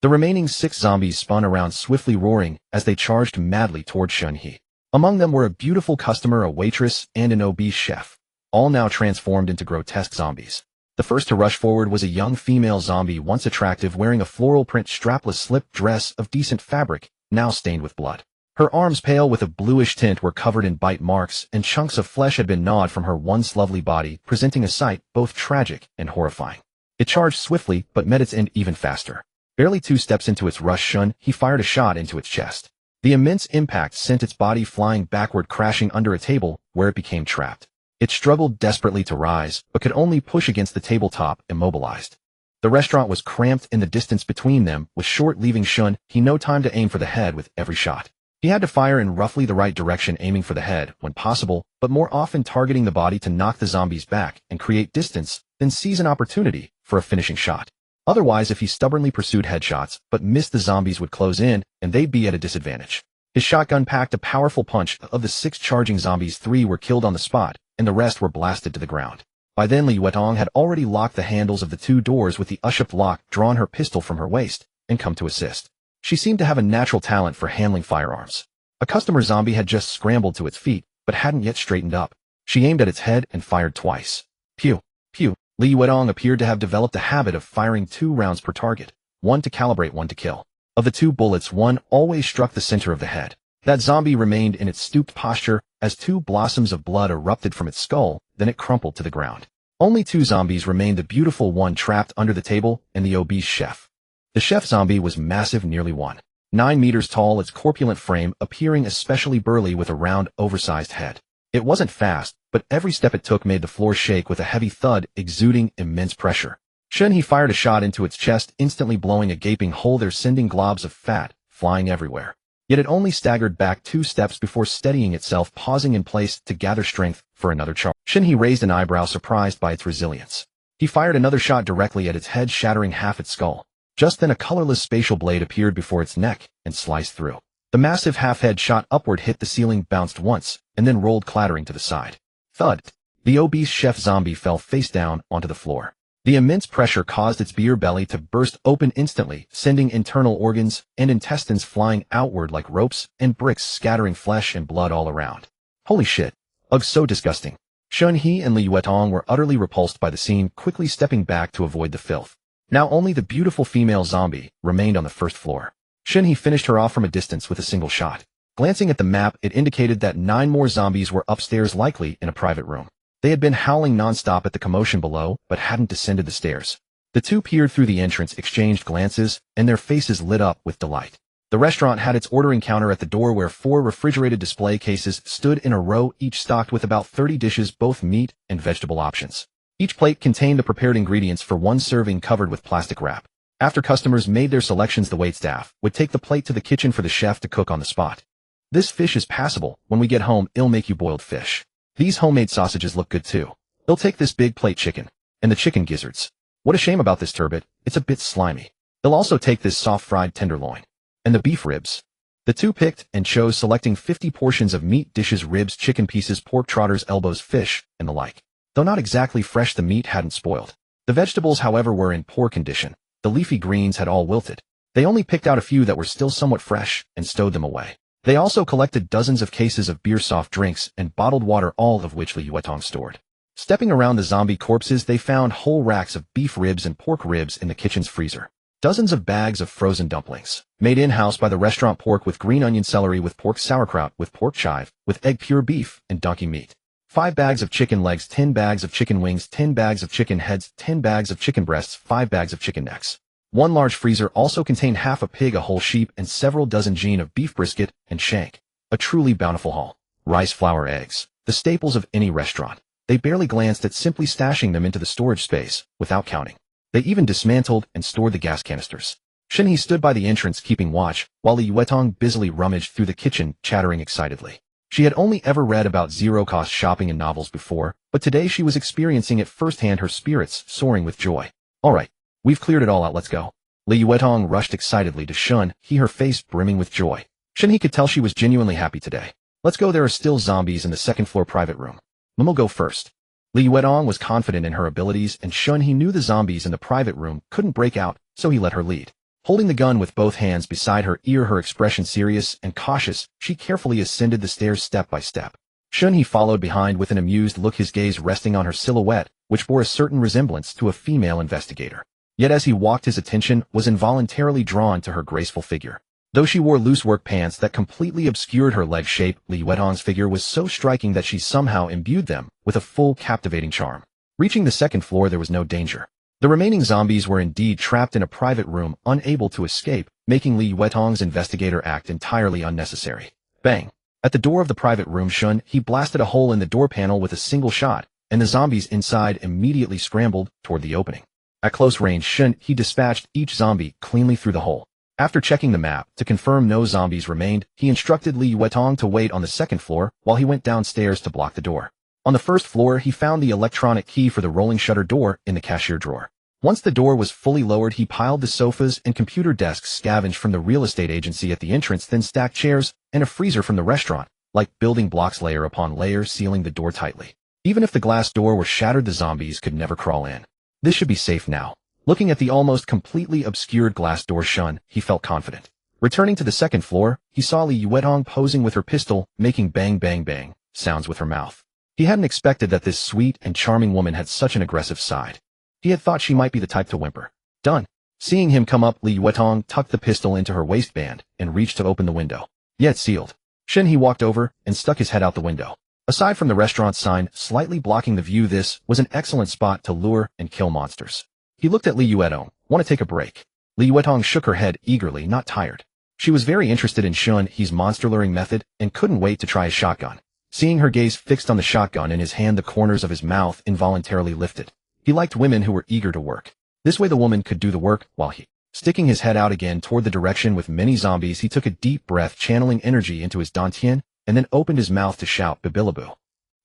The remaining 6 zombies spun around, swiftly roaring as they charged madly toward Shen He. Among them were a beautiful customer, a waitress, and an obese chef, all now transformed into grotesque zombies. The first to rush forward was a young female zombie, once attractive, wearing a floral print strapless slip dress of decent fabric, now stained with blood. Her arms, pale with a bluish tint, were covered in bite marks, and chunks of flesh had been gnawed from her once lovely body, presenting a sight both tragic and horrifying. It charged swiftly, but met its end even faster. Barely 2 steps into its rush, Shen He fired a shot into its chest. The immense impact sent its body flying backward, crashing under a table, where it became trapped. It struggled desperately to rise, but could only push against the tabletop, immobilized. The restaurant was cramped, and the distance between them was short, leaving Shen He no time to aim for the head with every shot. He had to fire in roughly the right direction, aiming for the head when possible, but more often targeting the body to knock the zombies back and create distance, then seize an opportunity for a finishing shot. Otherwise, if he stubbornly pursued headshots but missed, the zombies would close in, and they'd be at a disadvantage. His shotgun packed a powerful punch. Of the 6 charging zombies, 3 were killed on the spot, and the rest were blasted to the ground. By then, Li Yuetong had already locked the handles of the 2 doors with the uship lock, drawn her pistol from her waist, and come to assist. She seemed to have a natural talent for handling firearms. A customer zombie had just scrambled to its feet, but hadn't yet straightened up. She aimed at its head and fired twice. Pew, pew. Li Yuetong appeared to have developed a habit of firing 2 rounds per target, one to calibrate, one to kill. Of the 2 bullets, one always struck the center of the head. That zombie remained in its stooped posture as 2 blossoms of blood erupted from its skull, then it crumpled to the ground. Only 2 zombies remained, the beautiful one trapped under the table and the obese chef. The chef zombie was massive, nearly 1.9 meters tall, its corpulent frame appearing especially burly with a round, oversized head. It wasn't fast, but every step it took made the floor shake with a heavy thud, exuding immense pressure. Shen He fired a shot into its chest, instantly blowing a gaping hole there, sending globs of fat flying everywhere. Yet it only staggered back 2 steps before steadying itself, pausing in place to gather strength for another charge. Shen He raised an eyebrow, surprised by its resilience. He fired another shot directly at its head, shattering half its skull. Just then a colorless spatial blade appeared before its neck and sliced through. The massive half-head shot upward, hit the ceiling, bounced once, and then rolled clattering to the side. Thud! The obese chef zombie fell face down onto the floor. The immense pressure caused its beer belly to burst open instantly, sending internal organs and intestines flying outward like ropes and bricks, scattering flesh and blood all around. Holy shit. Ugh, so disgusting. Shen He and Li Yuetong were utterly repulsed by the scene, quickly stepping back to avoid the filth. Now only the beautiful female zombie remained on the first floor. Shen He finished her off from a distance with a single shot. Glancing at the map, it indicated that 9 more zombies were upstairs, likely in a private room. They had been howling nonstop at the commotion below, but hadn't descended the stairs. The 2 peered through the entrance, exchanged glances, and their faces lit up with delight. The restaurant had its ordering counter at the door, where 4 refrigerated display cases stood in a row, each stocked with about 30 dishes, both meat and vegetable options. Each plate contained the prepared ingredients for 1 serving, covered with plastic wrap. After customers made their selections, the waitstaff would take the plate to the kitchen for the chef to cook on the spot. This fish is passable. When we get home, I'll make you boiled fish. These homemade sausages look good too. They'll take this big plate chicken. And the chicken gizzards. What a shame about this turbot, it's a bit slimy. They'll also take this soft fried tenderloin. And the beef ribs. The 2 picked and chose, selecting 50 portions of meat dishes, ribs, chicken pieces, pork trotters, elbows, fish, and the like. Though not exactly fresh, the meat hadn't spoiled. The vegetables, however, were in poor condition. The leafy greens had all wilted. They only picked out a few that were still somewhat fresh and stowed them away. They also collected dozens of cases of beer, soft drinks, and bottled water, all of which Li Yuetong stored. Stepping around the zombie corpses, they found whole racks of beef ribs and pork ribs in the kitchen's freezer. Dozens of bags of frozen dumplings, made in-house by the restaurant, pork with green onion, celery with pork, sauerkraut with pork chive, with egg, pure beef, and donkey meat. 5 bags of chicken legs, 10 bags of chicken wings, 10 bags of chicken heads, 10 bags of chicken breasts, 5 bags of chicken necks. 1 large freezer also contained half a pig, a whole sheep, and several dozen gene of beef brisket and shank. A truly bountiful haul. Rice, flour, eggs, the staples of any restaurant. They barely glanced at simply stashing them into the storage space, without counting. They even dismantled and stored the gas canisters. Shen He stood by the entrance keeping watch, while Li Yuetong busily rummaged through the kitchen, chattering excitedly. She had only ever read about zero-cost shopping in novels before, but today she was experiencing it firsthand, her spirits soaring with joy. All right, we've cleared it all out, let's go. Li Yuetong rushed excitedly to Shen He, her face brimming with joy. Shen He could tell she was genuinely happy today. Let's go, there are still zombies in the 2nd floor private room. We'll go first. Li Yuetong was confident in her abilities, and Shen He knew the zombies in the private room couldn't break out, so he let her lead. Holding the gun with both hands beside her ear, her expression serious and cautious, she carefully ascended the stairs step by step. Shen He followed behind with an amused look, his gaze resting on her silhouette, which bore a certain resemblance to a female investigator. Yet as he walked, his attention was involuntarily drawn to her graceful figure. Though she wore loose work pants that completely obscured her leg shape, Li Yuetong's figure was so striking that she somehow imbued them with a full, captivating charm. Reaching the 2nd floor, there was no danger. The remaining zombies were indeed trapped in a private room, unable to escape, making Li Yuetong's investigator act entirely unnecessary. Bang! At the door of the private room, Shen He blasted a hole in the door panel with a single shot, and the zombies inside immediately scrambled toward the opening. At close range, Shen He dispatched each zombie cleanly through the hole. After checking the map to confirm no zombies remained, he instructed Li Yuetong to wait on the 2nd floor while he went downstairs to block the door. On the 1st floor, he found the electronic key for the rolling shutter door in the cashier drawer. Once the door was fully lowered, he piled the sofas and computer desks scavenged from the real estate agency at the entrance, then stacked chairs and a freezer from the restaurant, like building blocks layer upon layer, sealing the door tightly. Even if the glass door were shattered, the zombies could never crawl in. This should be safe now. Looking at the almost completely obscured glass door Shen, he felt confident. Returning to the second floor, he saw Li Yuetong posing with her pistol, making bang bang bang sounds with her mouth. He hadn't expected that this sweet and charming woman had such an aggressive side. He had thought she might be the type to whimper. Done. Seeing him come up, Li Yuetong tucked the pistol into her waistband and reached to open the window. Yet sealed. Shen He walked over and stuck his head out the window. Aside from the restaurant sign slightly blocking the view, this was an excellent spot to lure and kill monsters. He looked at Li Yuetong. Want to take a break? Li Yuetong shook her head eagerly, not tired. She was very interested in Shen He's monster luring method and couldn't wait to try his shotgun. Seeing her gaze fixed on the shotgun in his hand, the corners of his mouth involuntarily lifted. He liked women who were eager to work. This way the woman could do the work while he, sticking his head out again toward the direction with many zombies, he took a deep breath, channeling energy into his dantian, and then opened his mouth to shout, Bibilaboo.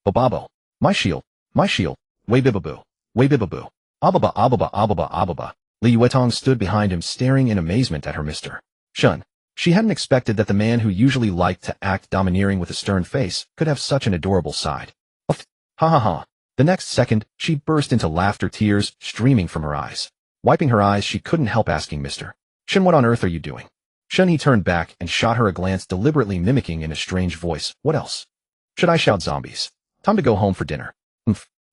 Bababo. My shield. My shield. Way bibaboo. Way bibaboo. Ababa ababa ababa ababa. Li Yuetong stood behind him, staring in amazement at her Mr. Shen. She hadn't expected that the man who usually liked to act domineering with a stern face could have such an adorable side. Ha ha ha. The next second, she burst into laughter, tears streaming from her eyes. Wiping her eyes, she couldn't help asking Mr. Shen, what on earth are you doing? Shen He turned back and shot her a glance, deliberately mimicking in a strange voice, what else? Should I shout zombies? Time to go home for dinner.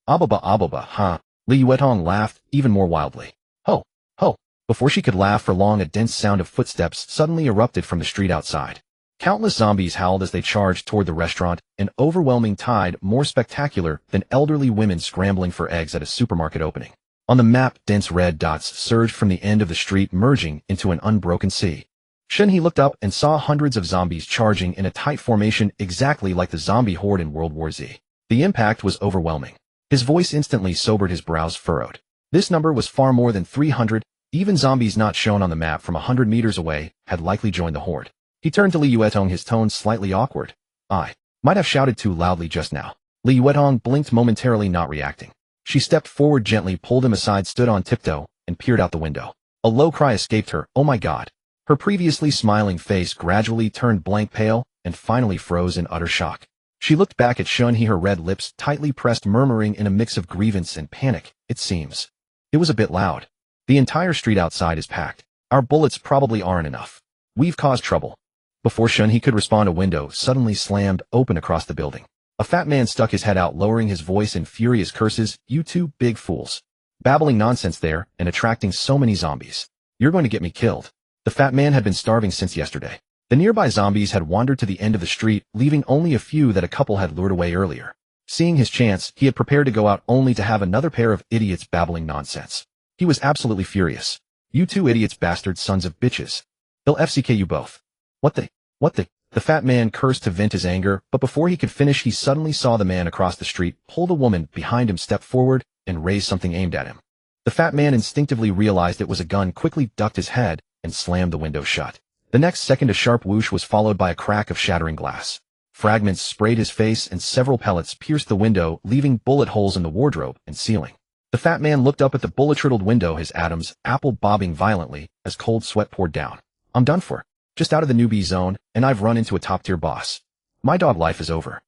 Ababa ababa, huh? Li Yuetong laughed even more wildly. Ho, ho. Before she could laugh for long, a dense sound of footsteps suddenly erupted from the street outside. Countless zombies howled as they charged toward the restaurant, an overwhelming tide more spectacular than elderly women scrambling for eggs at a supermarket opening. On the map, dense red dots surged from the end of the street, merging into an unbroken sea. Shen He looked up and saw hundreds of zombies charging in a tight formation, exactly like the zombie horde in World War Z. The impact was overwhelming. His voice instantly sobered, his brows furrowed. This number was far more than 300. Even zombies not shown on the map from 100 meters away had likely joined the horde. He turned to Li Yuetong, his tone slightly awkward. I might have shouted too loudly just now. Li Yuetong blinked momentarily, not reacting. She stepped forward gently, pulled him aside, stood on tiptoe, and peered out the window. A low cry escaped her. Oh my God. Her previously smiling face gradually turned blank pale and finally froze in utter shock. She looked back at Shen He, her red lips tightly pressed, murmuring in a mix of grievance and panic, it seems. It was a bit loud. The entire street outside is packed. Our bullets probably aren't enough. We've caused trouble. Before Shen He could respond, a window suddenly slammed open across the building. A fat man stuck his head out, lowering his voice in furious curses. You two big fools. Babbling nonsense there and attracting so many zombies. You're going to get me killed. The fat man had been starving since yesterday. The nearby zombies had wandered to the end of the street, leaving only a few that a couple had lured away earlier. Seeing his chance, he had prepared to go out only to have another pair of idiots babbling nonsense. He was absolutely furious. You two idiots, bastard sons of bitches. They'll FCK you both. What the? The fat man cursed to vent his anger, but before he could finish, he suddenly saw the man across the street pull the woman behind him, step forward, and raise something aimed at him. The fat man instinctively realized it was a gun, quickly ducked his head, and slammed the window shut. The next second, a sharp whoosh was followed by a crack of shattering glass. Fragments sprayed his face and several pellets pierced the window, leaving bullet holes in the wardrobe and ceiling. The fat man looked up at the bullet-riddled window, his atoms apple bobbing violently as cold sweat poured down. I'm done for. Just out of the newbie zone, and I've run into a top-tier boss. My dog life is over.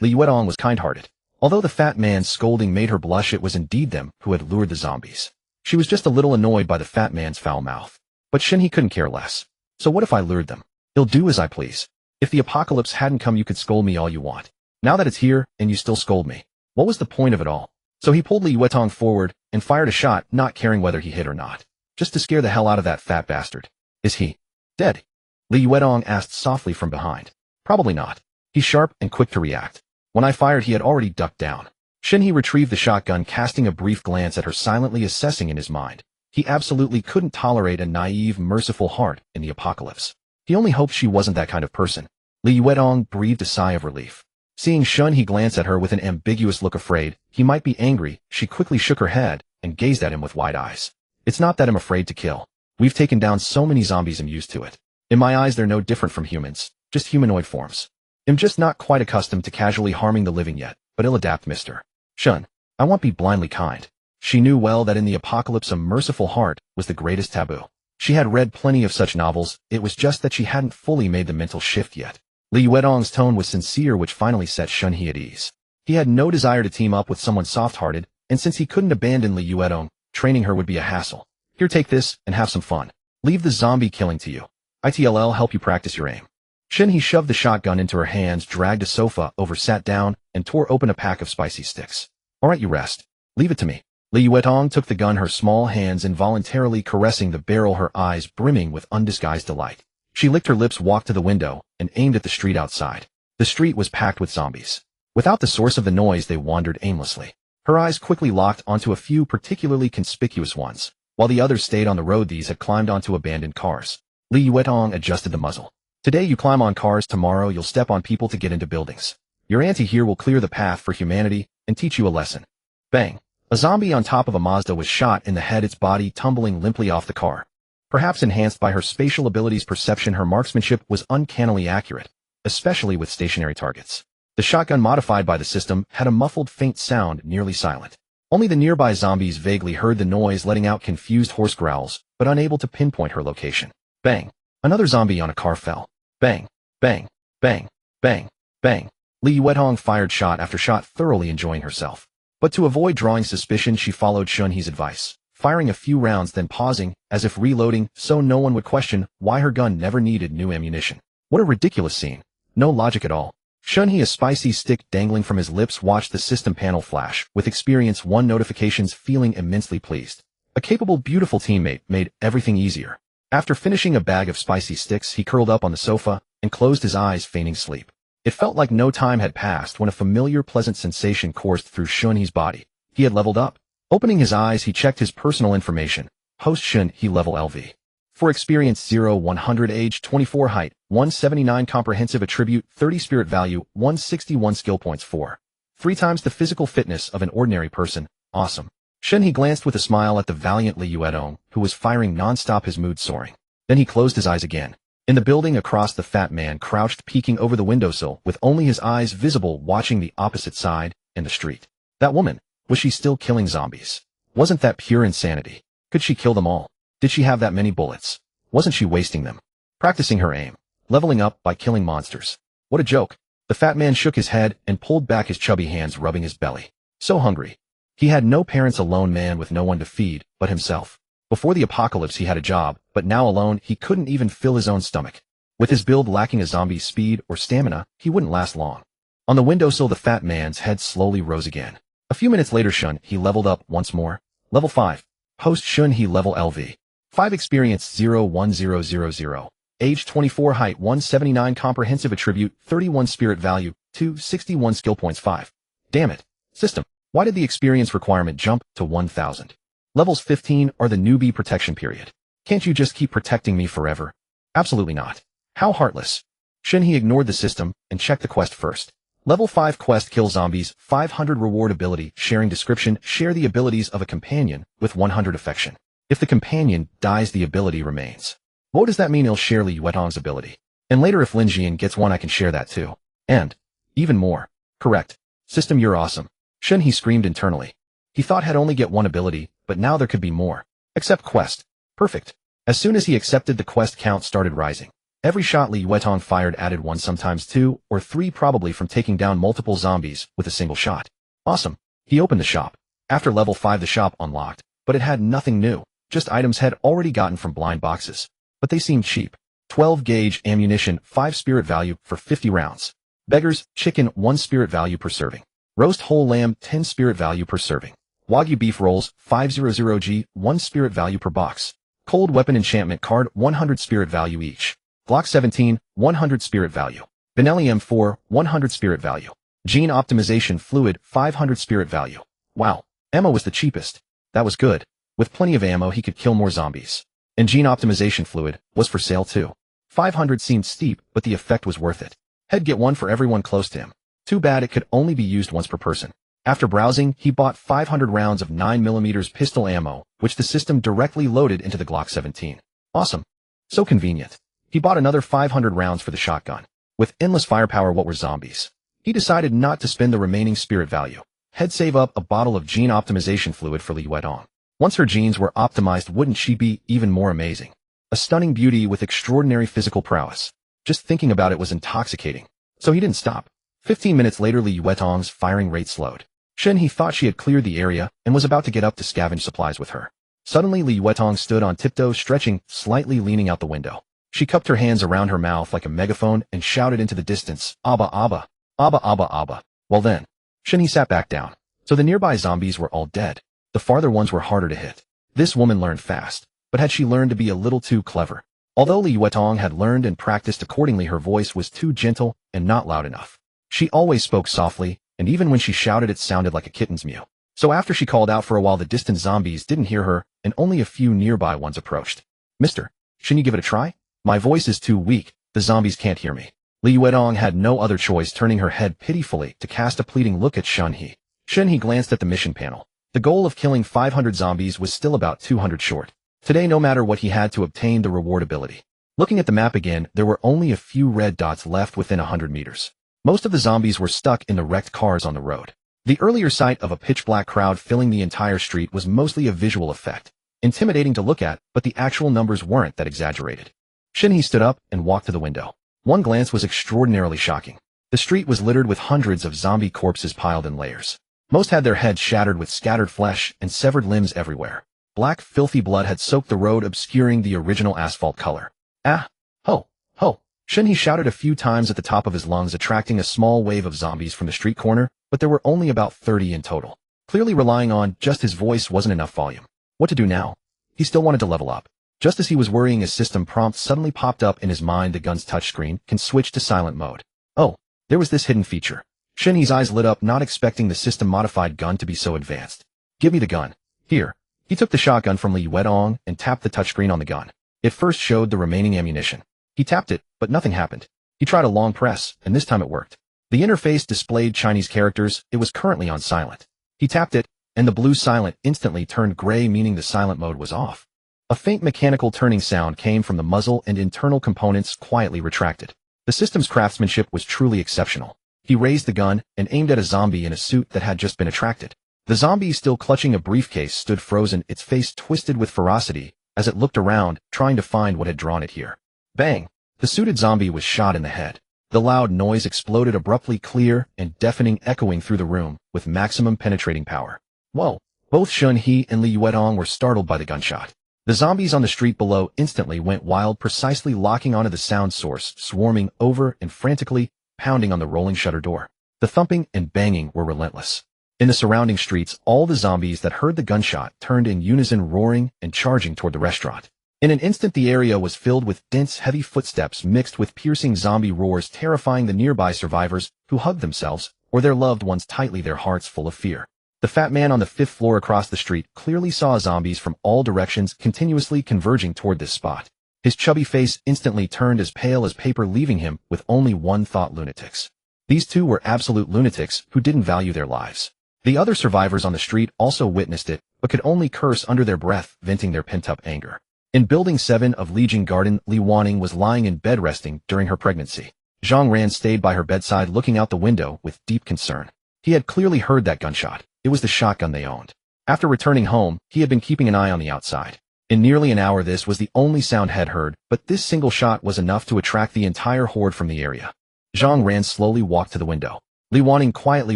Li Yuetong was kind-hearted. Although the fat man's scolding made her blush, it was indeed them who had lured the zombies. She was just a little annoyed by the fat man's foul mouth. But Shen He couldn't care less. So what if I lured them? He'll do as I please. If the apocalypse hadn't come, you could scold me all you want. Now that it's here, and you still scold me. What was the point of it all? So he pulled Li Yuetong forward and fired a shot, not caring whether he hit or not. Just to scare the hell out of that fat bastard. Is he dead? Li Yuetong asked softly from behind. Probably not. He's sharp and quick to react. When I fired, he had already ducked down. Shen He retrieved the shotgun, casting a brief glance at her, silently assessing in his mind. He absolutely couldn't tolerate a naive, merciful heart in the apocalypse. He only hoped she wasn't that kind of person. Li Yuetong breathed a sigh of relief. Seeing Shen He glance at her with an ambiguous look, afraid he might be angry, she quickly shook her head and gazed at him with wide eyes. It's not that I'm afraid to kill. We've taken down so many zombies, I'm used to it. In my eyes, they're no different from humans, just humanoid forms. I'm just not quite accustomed to casually harming the living yet, but I'll adapt, Mr. Shen. I won't be blindly kind. She knew well that in the apocalypse a merciful heart was the greatest taboo. She had read plenty of such novels, it was just that she hadn't fully made the mental shift yet. Li Yuetong's tone was sincere, which finally set Shen He at ease. He had no desire to team up with someone soft-hearted, and since he couldn't abandon Li Yuetong, training her would be a hassle. Here, take this and have some fun. Leave the zombie killing to you. It'll help you practice your aim. Shen He shoved the shotgun into her hands, dragged a sofa over, sat down, and tore open a pack of spicy sticks. All right, you rest. Leave it to me. Li Yuetong took the gun, her small hands involuntarily caressing the barrel, her eyes brimming with undisguised delight. She licked her lips, walked to the window, and aimed at the street outside. The street was packed with zombies. Without the source of the noise, they wandered aimlessly. Her eyes quickly locked onto a few particularly conspicuous ones. While the others stayed on the road, these had climbed onto abandoned cars. Li Yuetong adjusted the muzzle. Today you climb on cars, tomorrow you'll step on people to get into buildings. Your auntie here will clear the path for humanity and teach you a lesson. Bang! A zombie on top of a Mazda was shot in the head, its body tumbling limply off the car. Perhaps enhanced by her spatial abilities, perception, her marksmanship was uncannily accurate, especially with stationary targets. The shotgun, modified by the system, had a muffled, faint sound, nearly silent. Only the nearby zombies vaguely heard the noise, letting out confused hoarse growls, but unable to pinpoint her location. Bang! Another zombie on a car fell. Bang! Bang! Bang! Bang! Bang! Li Yuetong fired shot after shot, thoroughly enjoying herself. But to avoid drawing suspicion, she followed Shen He's advice, firing a few rounds, then pausing, as if reloading, so no one would question why her gun never needed new ammunition. What a ridiculous scene. No logic at all. Shen He, a spicy stick dangling from his lips, watched the system panel flash, with Experience 1 notifications, feeling immensely pleased. A capable, beautiful teammate made everything easier. After finishing a bag of spicy sticks, he curled up on the sofa and closed his eyes, feigning sleep. It felt like no time had passed when a familiar, pleasant sensation coursed through Shen He's body. He had leveled up. Opening his eyes, he checked his personal information. Host Shen He, level LV. For Experience 0, 100, age 24, height 179, comprehensive attribute 30, spirit value 161, skill points 4. 3 times the physical fitness of an ordinary person. Awesome. Shen He glanced with a smile at the valiant Li Yuetong, who was firing non-stop, his mood soaring. Then he closed his eyes again. In the building across, the fat man crouched, peeking over the windowsill, with only his eyes visible, watching the opposite side and the street. That woman, was she still killing zombies? Wasn't that pure insanity? Could she kill them all? Did she have that many bullets? Wasn't she wasting them? Practicing her aim, leveling up by killing monsters. What a joke. The fat man shook his head and pulled back his chubby hands, rubbing his belly. So hungry. He had no parents, a lone man with no one to feed but himself. Before the apocalypse he had a job, but now alone he couldn't even fill his own stomach. With his build lacking a zombie's speed or stamina, he wouldn't last long. On the windowsill, the fat man's head slowly rose again. A few minutes later, Shen He leveled up once more. Level 5. Host Shen He, level LV. 5, experience 0, 1000. Age 24, height 179, comprehensive attribute 31, spirit value 261, skill points 5. Damn it. System, why did the experience requirement jump to 1000? Levels 15 are the newbie protection period. Can't you just keep protecting me forever? Absolutely not. How heartless. Shen He ignored the system and checked the quest first. Level 5 quest, kill zombies, 500 reward, ability, sharing description, share the abilities of a companion with 100 affection. If the companion dies, the ability remains. What does that mean? He'll share Li Yuetong's ability. And later, if Lin Jian gets one, I can share that too. And even more. Correct. System, you're awesome. Shen He screamed internally. He thought he'd only get one ability, but now there could be more. Accept quest. Perfect. As soon as he accepted, the quest count started rising. Every shot Li Yuetong fired added 1, sometimes 2 or 3, probably from taking down multiple zombies with a single shot. Awesome. He opened the shop. After level 5, the shop unlocked, but it had nothing new, just items had already gotten from blind boxes. But they seemed cheap. 12 gauge ammunition, 5 spirit value for 50 rounds. Beggars, chicken, 1 spirit value per serving. Roast whole lamb, 10 spirit value per serving. Wagyu beef rolls, 500G, 1 spirit value per box. Cold weapon enchantment card, 100 spirit value each. Glock 17, 100 spirit value. Benelli M4, 100 spirit value. Gene optimization fluid, 500 spirit value. Wow. Ammo was the cheapest. That was good. With plenty of ammo, he could kill more zombies. And gene optimization fluid was for sale too. 500 seemed steep, but the effect was worth it. He'd get one for everyone close to him. Too bad it could only be used once per person. After browsing, he bought 500 rounds of 9mm pistol ammo, which the system directly loaded into the Glock 17. Awesome. So convenient. He bought another 500 rounds for the shotgun. With endless firepower, what were zombies? He decided not to spend the remaining spirit value. He'd save up a bottle of gene optimization fluid for Li Yuetong. Once her genes were optimized, wouldn't she be even more amazing? A stunning beauty with extraordinary physical prowess. Just thinking about it was intoxicating. So he didn't stop. 15 minutes later, Li Yuetong's firing rate slowed. Shen He thought she had cleared the area and was about to get up to scavenge supplies with her. Suddenly Li Yuetong stood on tiptoe, stretching, slightly leaning out the window. She cupped her hands around her mouth like a megaphone and shouted into the distance, "Abba, Abba, Abba, Abba, Abba." Well then, Shen He sat back down. So the nearby zombies were all dead. The farther ones were harder to hit. This woman learned fast, but had she learned to be a little too clever? Although Li Yuetong had learned and practiced accordingly, her voice was too gentle and not loud enough. She always spoke softly, and even when she shouted it sounded like a kitten's mew. So after she called out for a while, the distant zombies didn't hear her, and only a few nearby ones approached. "Mister, shouldn't you give it a try? My voice is too weak, the zombies can't hear me." Li Yuetong had no other choice, turning her head pitifully to cast a pleading look at Shen He. Shen He glanced at the mission panel. The goal of killing 500 zombies was still about 200 short. Today, no matter what, he had to obtain the reward ability. Looking at the map again, there were only a few red dots left within 100 meters. Most of the zombies were stuck in the wrecked cars on the road. The earlier sight of a pitch-black crowd filling the entire street was mostly a visual effect, intimidating to look at, but the actual numbers weren't that exaggerated. Shen He stood up and walked to the window. One glance was extraordinarily shocking. The street was littered with hundreds of zombie corpses piled in layers. Most had their heads shattered with scattered flesh and severed limbs everywhere. Black, filthy blood had soaked the road, obscuring the original asphalt color. "Ah! Ho! Ho!" Shen He shouted a few times at the top of his lungs, attracting a small wave of zombies from the street corner, but there were only about 30 in total. Clearly relying on just his voice wasn't enough volume. What to do now? He still wanted to level up. Just as he was worrying, his system prompt suddenly popped up in his mind. The gun's touchscreen can switch to silent mode. Oh, there was this hidden feature. Shen He's eyes lit up, not expecting the system-modified gun to be so advanced. "Give me the gun." "Here." He took the shotgun from Li Yuetong and tapped the touchscreen on the gun. It first showed the remaining ammunition. He tapped it, but nothing happened. He tried a long press, and this time it worked. The interface displayed Chinese characters. It was currently on silent. He tapped it, and the blue silent instantly turned gray, meaning the silent mode was off. A faint mechanical turning sound came from the muzzle, and internal components quietly retracted. The system's craftsmanship was truly exceptional. He raised the gun and aimed at a zombie in a suit that had just been attracted. The zombie, still clutching a briefcase, stood frozen, its face twisted with ferocity as it looked around, trying to find what had drawn it here. Bang! The suited zombie was shot in the head. The loud noise exploded abruptly, clear and deafening, echoing through the room with maximum penetrating power. Whoa! Both Shen He and Li Yuetong were startled by the gunshot. The zombies on the street below instantly went wild, precisely locking onto the sound source, swarming over and frantically pounding on the rolling shutter door. The thumping and banging were relentless. In the surrounding streets, all the zombies that heard the gunshot turned in unison, roaring and charging toward the restaurant. In an instant, the area was filled with dense, heavy footsteps mixed with piercing zombie roars, terrifying the nearby survivors, who hugged themselves or their loved ones tightly, their hearts full of fear. The fat man on the 5th floor across the street clearly saw zombies from all directions continuously converging toward this spot. His chubby face instantly turned as pale as paper, leaving him with only one thought: lunatics. These two were absolute lunatics who didn't value their lives. The other survivors on the street also witnessed it, but could only curse under their breath, venting their pent-up anger. In Building 7 of Legion Garden, Li Wanning was lying in bed resting during her pregnancy. Zhang Ran stayed by her bedside, looking out the window with deep concern. He had clearly heard that gunshot. It was the shotgun they owned. After returning home, he had been keeping an eye on the outside. In nearly an hour, this was the only sound had heard, but this single shot was enough to attract the entire horde from the area. Zhang Ran slowly walked to the window. Li Wanning quietly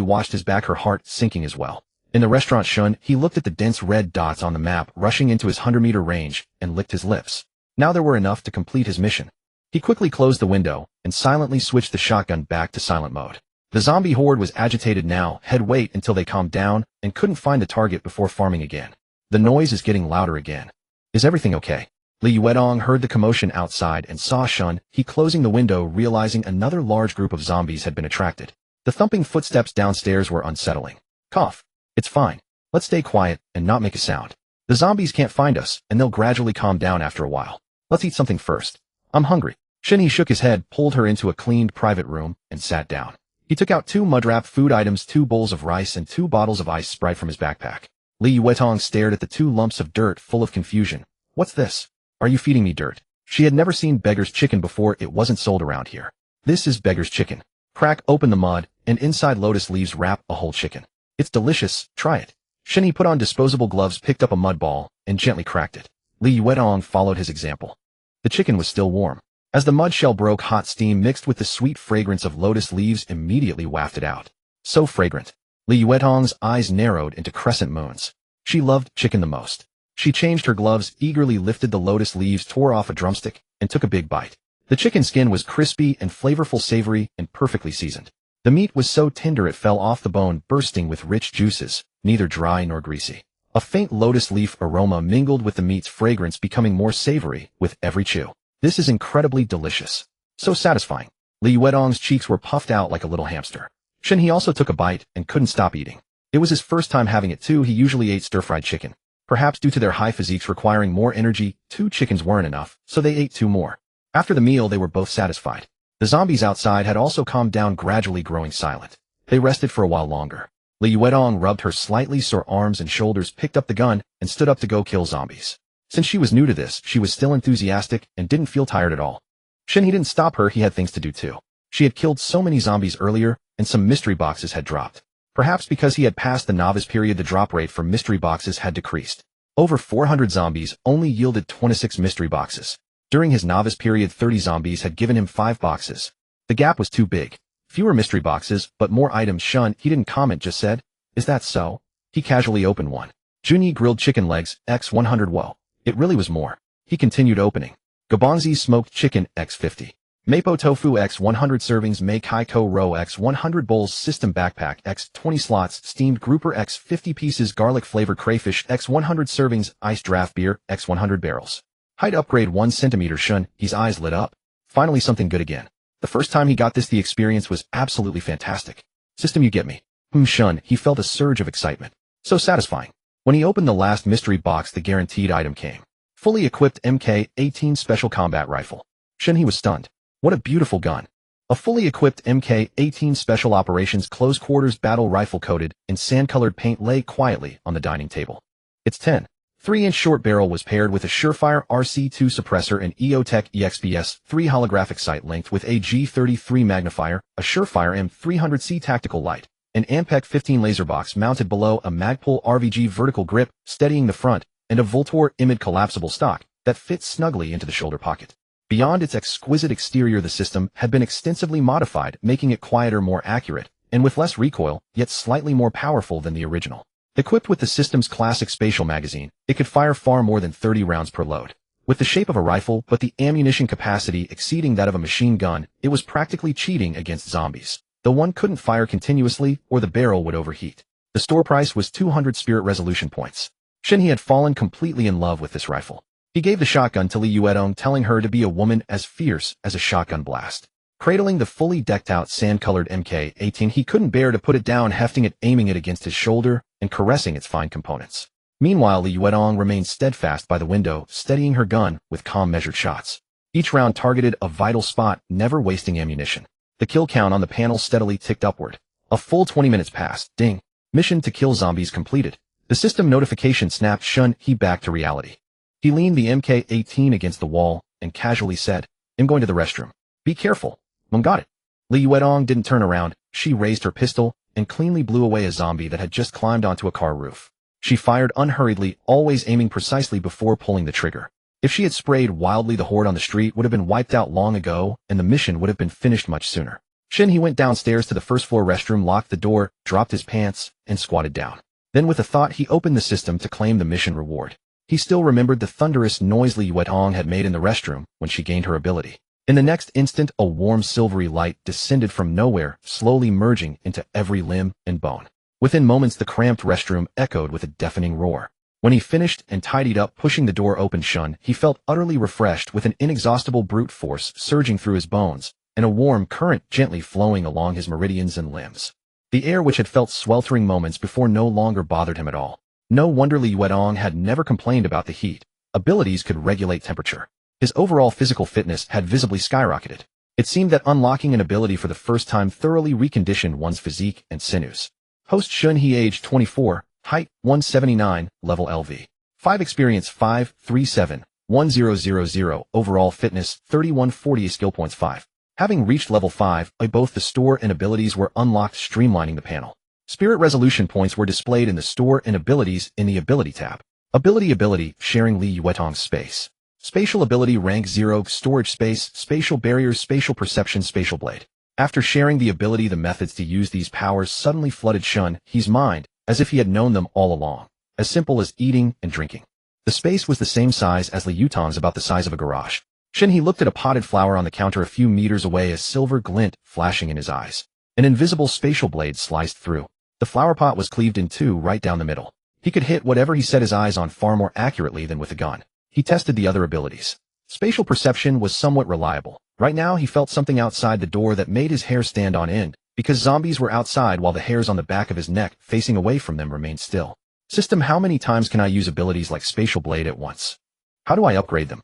watched his back, her heart sinking as well. In the restaurant Shun, he looked at the dense red dots on the map rushing into his 100-meter range and licked his lips. Now there were enough to complete his mission. He quickly closed the window and silently switched the shotgun back to silent mode. The zombie horde was agitated now. Had wait until they calmed down and couldn't find the target before farming again. The noise is getting louder again. Is everything okay? Li Yuetong heard the commotion outside and saw Shun He closing the window, realizing another large group of zombies had been attracted. The thumping footsteps downstairs were unsettling. Cough. It's fine. Let's stay quiet and not make a sound. The zombies can't find us, and they'll gradually calm down after a while. Let's eat something first. I'm hungry. Shen He shook his head, pulled her into a cleaned private room, and sat down. He took out 2 mud-wrapped food items, 2 bowls of rice, and 2 bottles of ice Sprite from his backpack. Li Yuetong stared at the 2 lumps of dirt, full of confusion. What's this? Are you feeding me dirt? She had never seen beggar's chicken before. It wasn't sold around here. This is beggar's chicken. Crack open the mud, and inside lotus leaves wrap a whole chicken. It's delicious. Try it. Shen He put on disposable gloves, picked up a mud ball, and gently cracked it. Li Yuetong followed his example. The chicken was still warm. As the mud shell broke, hot steam mixed with the sweet fragrance of lotus leaves immediately wafted out. So fragrant. Li Yuetong's eyes narrowed into crescent moons. She loved chicken the most. She changed her gloves, eagerly lifted the lotus leaves, tore off a drumstick, and took a big bite. The chicken skin was crispy and flavorful, savory, and perfectly seasoned. The meat was so tender it fell off the bone, bursting with rich juices, neither dry nor greasy. A faint lotus leaf aroma mingled with the meat's fragrance, becoming more savory with every chew. This is incredibly delicious. So satisfying. Li Yuedong's cheeks were puffed out like a little hamster. Shen He also took a bite and couldn't stop eating. It was his first time having it too. He usually ate stir-fried chicken. Perhaps due to their high physiques requiring more energy, 2 chickens weren't enough, so they ate 2 more. After the meal, they were both satisfied. The zombies outside had also calmed down, gradually growing silent. They rested for a while longer. Li Yuedong rubbed her slightly sore arms and shoulders, picked up the gun, and stood up to go kill zombies. Since she was new to this, she was still enthusiastic and didn't feel tired at all. Shen He didn't stop her. He had things to do too. She had killed so many zombies earlier, and some mystery boxes had dropped. Perhaps because he had passed the novice period, the drop rate for mystery boxes had decreased. Over 400 zombies only yielded 26 mystery boxes. During his novice period, 30 zombies had given him 5 boxes. The gap was too big. Fewer mystery boxes, but more items. Shen He didn't comment, just said, "Is that so?" He casually opened one. Junyi grilled chicken legs, x 100. Whoa. It really was more. He continued opening. Gabanzi smoked chicken, x 50. Mapo tofu, x 100 servings. Mei-kai ko ro, x 100 bowls. System backpack, x 20 slots. Steamed grouper, x 50 pieces. Garlic flavored crayfish, x 100 servings. Iced draft beer, x 100 barrels. Height upgrade 1 centimeter. Shen He's eyes lit up. Finally something good again. The first time he got this, the experience was absolutely fantastic. System, you get me. Shen He felt a surge of excitement. So satisfying. When he opened the last mystery box, the guaranteed item came. Fully equipped MK-18 special combat rifle. Shen He was stunned. What a beautiful gun. A fully equipped MK-18 special operations close quarters battle rifle coated in sand-colored paint lay quietly on the dining table. Its 10.3-inch short barrel was paired with a Surefire RC2 suppressor and EOTech EXPS-3 holographic sight length with a G33 magnifier, a Surefire M300C tactical light, an Ampec 15 laser box mounted below, a Magpul RVG vertical grip steadying the front, and a Voltor Imid collapsible stock that fits snugly into the shoulder pocket. Beyond its exquisite exterior, the system had been extensively modified, making it quieter, more accurate, and with less recoil, yet slightly more powerful than the original. Equipped with the system's classic spatial magazine, it could fire far more than 30 rounds per load. With the shape of a rifle but the ammunition capacity exceeding that of a machine gun, it was practically cheating against zombies. Though one couldn't fire continuously or the barrel would overheat. The store price was 200 spirit resolution points. Shen He had fallen completely in love with this rifle. He gave the shotgun to Li Yuedong, telling her to be a woman as fierce as a shotgun blast. Cradling the fully decked-out sand-colored MK-18, he couldn't bear to put it down, hefting it, aiming it against his shoulder, and caressing its fine components. Meanwhile, Li Yuedong remained steadfast by the window, steadying her gun with calm, measured shots. Each round targeted a vital spot, never wasting ammunition. The kill count on the panel steadily ticked upward. A full 20 minutes passed. Ding. Mission to kill zombies completed. The system notification snapped Shen He back to reality. He leaned the MK-18 against the wall and casually said, "I'm going to the restroom. Be careful." Got it. Li Yuedong didn't turn around. She raised her pistol and cleanly blew away a zombie that had just climbed onto a car roof. She fired unhurriedly, always aiming precisely before pulling the trigger. If she had sprayed wildly, the horde on the street would have been wiped out long ago, and the mission would have been finished much sooner. Shen He went downstairs to the first-floor restroom, locked the door, dropped his pants, and squatted down. Then with a thought, he opened the system to claim the mission reward. He still remembered the thunderous noise Li Yuedong had made in the restroom when she gained her ability. In the next instant, a warm silvery light descended from nowhere, slowly merging into every limb and bone. Within moments, the cramped restroom echoed with a deafening roar. When he finished and tidied up, pushing the door open, Shen He felt utterly refreshed, with an inexhaustible brute force surging through his bones, and a warm current gently flowing along his meridians and limbs. The air, which had felt sweltering moments before, no longer bothered him at all. No wonder Li Yuedong had never complained about the heat. Abilities could regulate temperature. His overall physical fitness had visibly skyrocketed. It seemed that unlocking an ability for the first time thoroughly reconditioned one's physique and sinews. Host Shen He, age 24, height 179, level LV 5, experience 537, 1000, overall fitness 3140, skill points 5. Having reached level 5, both the store and abilities were unlocked, streamlining the panel. Spirit resolution points were displayed in the store and abilities in the ability tab. Ability, sharing Li Yuedong's space. Spatial ability, rank 0, storage space, spatial barriers, spatial perception, spatial blade. After sharing the ability, the methods to use these powers suddenly flooded Shen He's mind, as if he had known them all along. As simple as eating and drinking. The space was the same size as Li Yutong's, about the size of a garage. Shen He looked at a potted flower on the counter a few meters away, a silver glint flashing in his eyes. An invisible spatial blade sliced through. The flower pot was cleaved in two right down the middle. He could hit whatever he set his eyes on far more accurately than with a gun. He tested the other abilities. Spatial perception was somewhat reliable. Right now he felt something outside the door that made his hair stand on end, because zombies were outside while the hairs on the back of his neck facing away from them remained still. System, how many times can I use abilities like Spatial Blade at once? How do I upgrade them?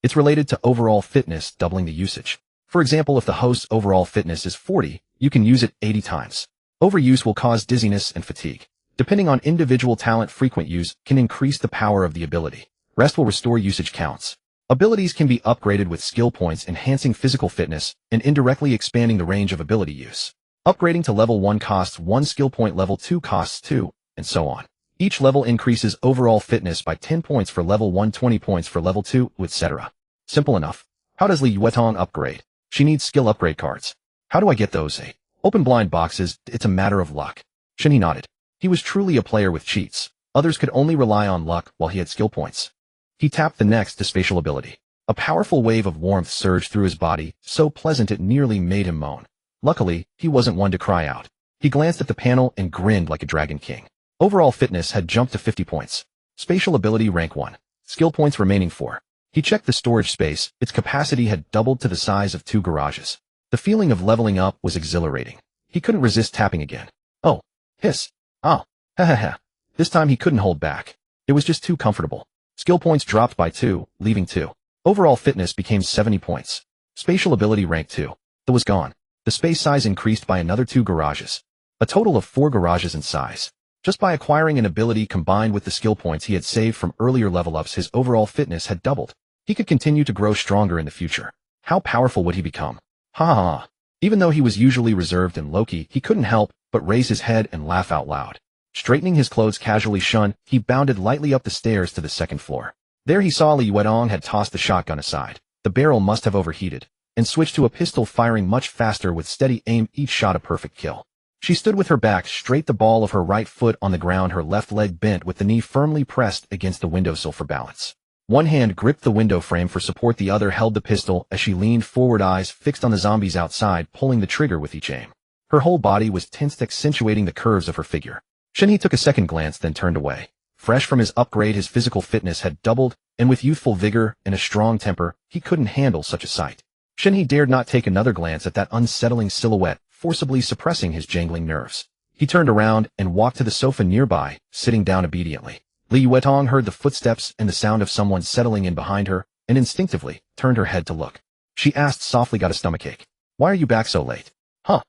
It's related to overall fitness, doubling the usage. For example, if the host's overall fitness is 40, you can use it 80 times. Overuse will cause dizziness and fatigue. Depending on individual talent, frequent use can increase the power of the ability. Rest will restore usage counts. Abilities can be upgraded with skill points, enhancing physical fitness and indirectly expanding the range of ability use. Upgrading to level 1 costs 1 skill point, level 2 costs 2, and so on. Each level increases overall fitness by 10 points for level 1, 20 points for level 2, etc. Simple enough. How does Li Yutong upgrade? She needs skill upgrade cards. How do I get those? Open blind boxes, it's a matter of luck. Shen He nodded. He was truly a player with cheats. Others could only rely on luck while he had skill points. He tapped the next to spatial ability. A powerful wave of warmth surged through his body, so pleasant it nearly made him moan. Luckily, he wasn't one to cry out. He glanced at the panel and grinned like a dragon king. Overall fitness had jumped to 50 points. Spatial ability rank 1. Skill points remaining 4. He checked the storage space. Its capacity had doubled to the size of 2 garages. The feeling of leveling up was exhilarating. He couldn't resist tapping again. Oh. Hiss. Ah. Ha ha ha. This time he couldn't hold back. It was just too comfortable. Skill points dropped by 2, leaving 2. Overall fitness became 70 points. Spatial ability rank 2. That was gone. The space size increased by another 2 garages. A total of 4 garages in size. Just by acquiring an ability combined with the skill points he had saved from earlier level ups, his overall fitness had doubled. He could continue to grow stronger in the future. How powerful would he become? Ha ha ha. Even though he was usually reserved and low-key, he couldn't help but raise his head and laugh out loud. Straightening his clothes casually, he bounded lightly up the stairs to the second floor. There he saw Li Yutong had tossed the shotgun aside. The barrel must have overheated, and switched to a pistol, firing much faster with steady aim, each shot a perfect kill. She stood with her back straight, the ball of her right foot on the ground, her left leg bent with the knee firmly pressed against the windowsill for balance. One hand gripped the window frame for support, the other held the pistol as she leaned forward, eyes fixed on the zombies outside, pulling the trigger with each aim. Her whole body was tensed, accentuating the curves of her figure. Shen He took a second glance, then turned away. Fresh from his upgrade, his physical fitness had doubled, and with youthful vigor and a strong temper, he couldn't handle such a sight. Shen He dared not take another glance at that unsettling silhouette, forcibly suppressing his jangling nerves. He turned around and walked to the sofa nearby, sitting down obediently. Li Yutong heard the footsteps and the sound of someone settling in behind her, and instinctively turned her head to look. She asked softly, "Got a stomachache? Why are you back so late?" Huh.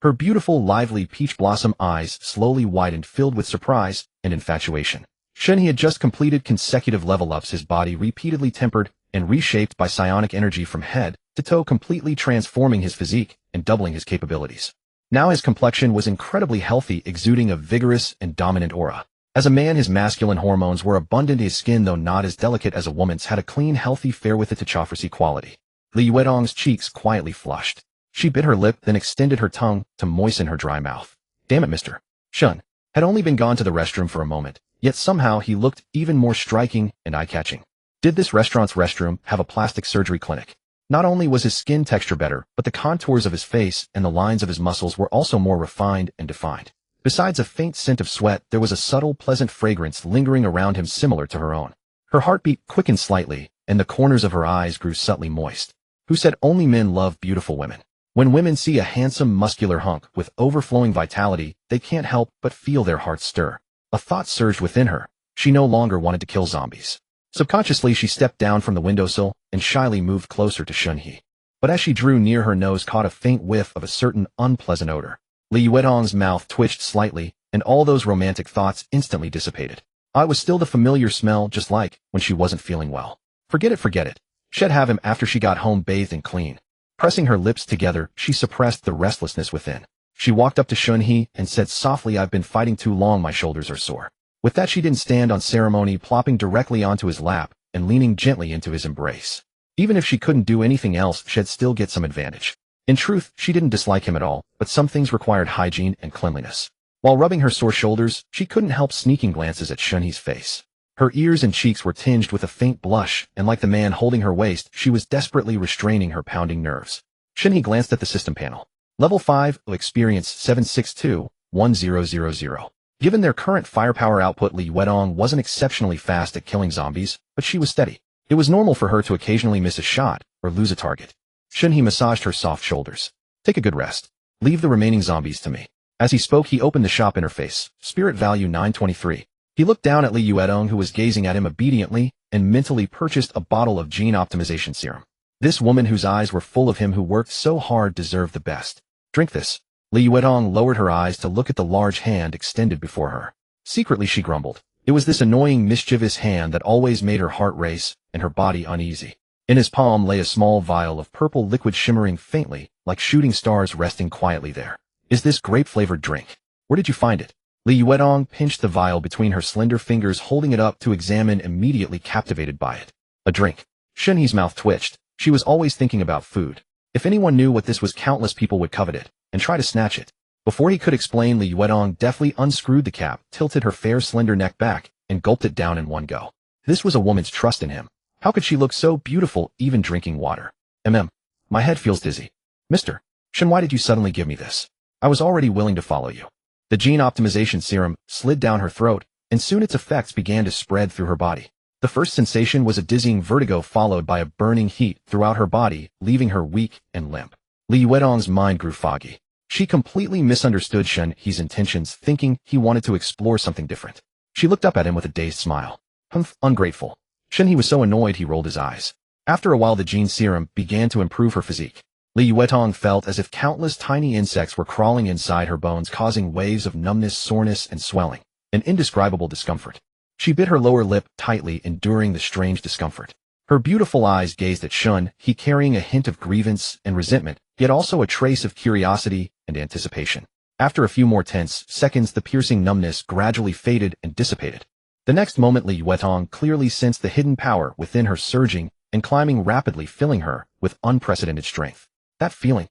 Her beautiful, lively peach blossom eyes slowly widened, filled with surprise and infatuation. Shen He had just completed consecutive level ups, his body repeatedly tempered and reshaped by psionic energy from head to toe, completely transforming his physique and doubling his capabilities. Now his complexion was incredibly healthy, exuding a vigorous and dominant aura. As a man, his masculine hormones were abundant. His skin, though not as delicate as a woman's, had a clean, healthy, fair with a technocracy quality. Li Yutong's cheeks quietly flushed. She bit her lip, then extended her tongue to moisten her dry mouth. Damn it, Mr. Shen had only been gone to the restroom for a moment, yet somehow he looked even more striking and eye-catching. Did this restaurant's restroom have a plastic surgery clinic? Not only was his skin texture better, but the contours of his face and the lines of his muscles were also more refined and defined. Besides a faint scent of sweat, there was a subtle, pleasant fragrance lingering around him, similar to her own. Her heartbeat quickened slightly, and the corners of her eyes grew subtly moist. Who said only men love beautiful women? When women see a handsome, muscular hunk with overflowing vitality, they can't help but feel their hearts stir. A thought surged within her. She no longer wanted to kill zombies. Subconsciously, she stepped down from the windowsill and shyly moved closer to Shen He. But as she drew near, her nose caught a faint whiff of a certain unpleasant odor. Li Yutong's mouth twitched slightly, and all those romantic thoughts instantly dissipated. It was still the familiar smell, just like when she wasn't feeling well. Forget it. She'd have him after she got home bathed and clean. Pressing her lips together, she suppressed the restlessness within. She walked up to Shen He and said softly, "I've been fighting too long, my shoulders are sore." With that, she didn't stand on ceremony, plopping directly onto his lap and leaning gently into his embrace. Even if she couldn't do anything else, she'd still get some advantage. In truth, she didn't dislike him at all, but some things required hygiene and cleanliness. While rubbing her sore shoulders, she couldn't help sneaking glances at Shen He's face. Her ears and cheeks were tinged with a faint blush, and like the man holding her waist, she was desperately restraining her pounding nerves. Shen He glanced at the system panel. Level 5, experience 762-1000. Given their current firepower output, Li Yuedong wasn't exceptionally fast at killing zombies, but she was steady. It was normal for her to occasionally miss a shot or lose a target. Shen He massaged her soft shoulders. Take a good rest. Leave the remaining zombies to me. As he spoke, he opened the shop interface. Spirit value 923. He looked down at Li Yuedong, who was gazing at him obediently, and mentally purchased a bottle of gene optimization serum. This woman, whose eyes were full of him who worked so hard, deserved the best. Drink this. Li Yuedong lowered her eyes to look at the large hand extended before her. Secretly, she grumbled. It was this annoying, mischievous hand that always made her heart race and her body uneasy. In his palm lay a small vial of purple liquid shimmering faintly, like shooting stars resting quietly there. Is this grape-flavored drink? Where did you find it? Li Yuedong pinched the vial between her slender fingers, holding it up to examine, immediately captivated by it. A drink. Shen He's mouth twitched. She was always thinking about food. If anyone knew what this was, countless people would covet it and try to snatch it. Before he could explain, Li Yuedong deftly unscrewed the cap, tilted her fair slender neck back, and gulped it down in one go. This was a woman's trust in him. How could she look so beautiful even drinking water? My head feels dizzy. Mr. Shen, why did you suddenly give me this? I was already willing to follow you. The gene optimization serum slid down her throat, and soon its effects began to spread through her body. The first sensation was a dizzying vertigo, followed by a burning heat throughout her body, leaving her weak and limp. Li Yuedong's mind grew foggy. She completely misunderstood Shen He's intentions, thinking he wanted to explore something different. She looked up at him with a dazed smile. Humph, ungrateful. Shen He was so annoyed he rolled his eyes. After a while, the gene serum began to improve her physique. Li Yuedong felt as if countless tiny insects were crawling inside her bones, causing waves of numbness, soreness, and swelling, an indescribable discomfort. She bit her lower lip tightly, enduring the strange discomfort. Her beautiful eyes gazed at Shen He, carrying a hint of grievance and resentment, yet also a trace of curiosity and anticipation. After a few more tense seconds, the piercing numbness gradually faded and dissipated. The next moment, Li Yuedong clearly sensed the hidden power within her surging and climbing rapidly, filling her with unprecedented strength. That feeling.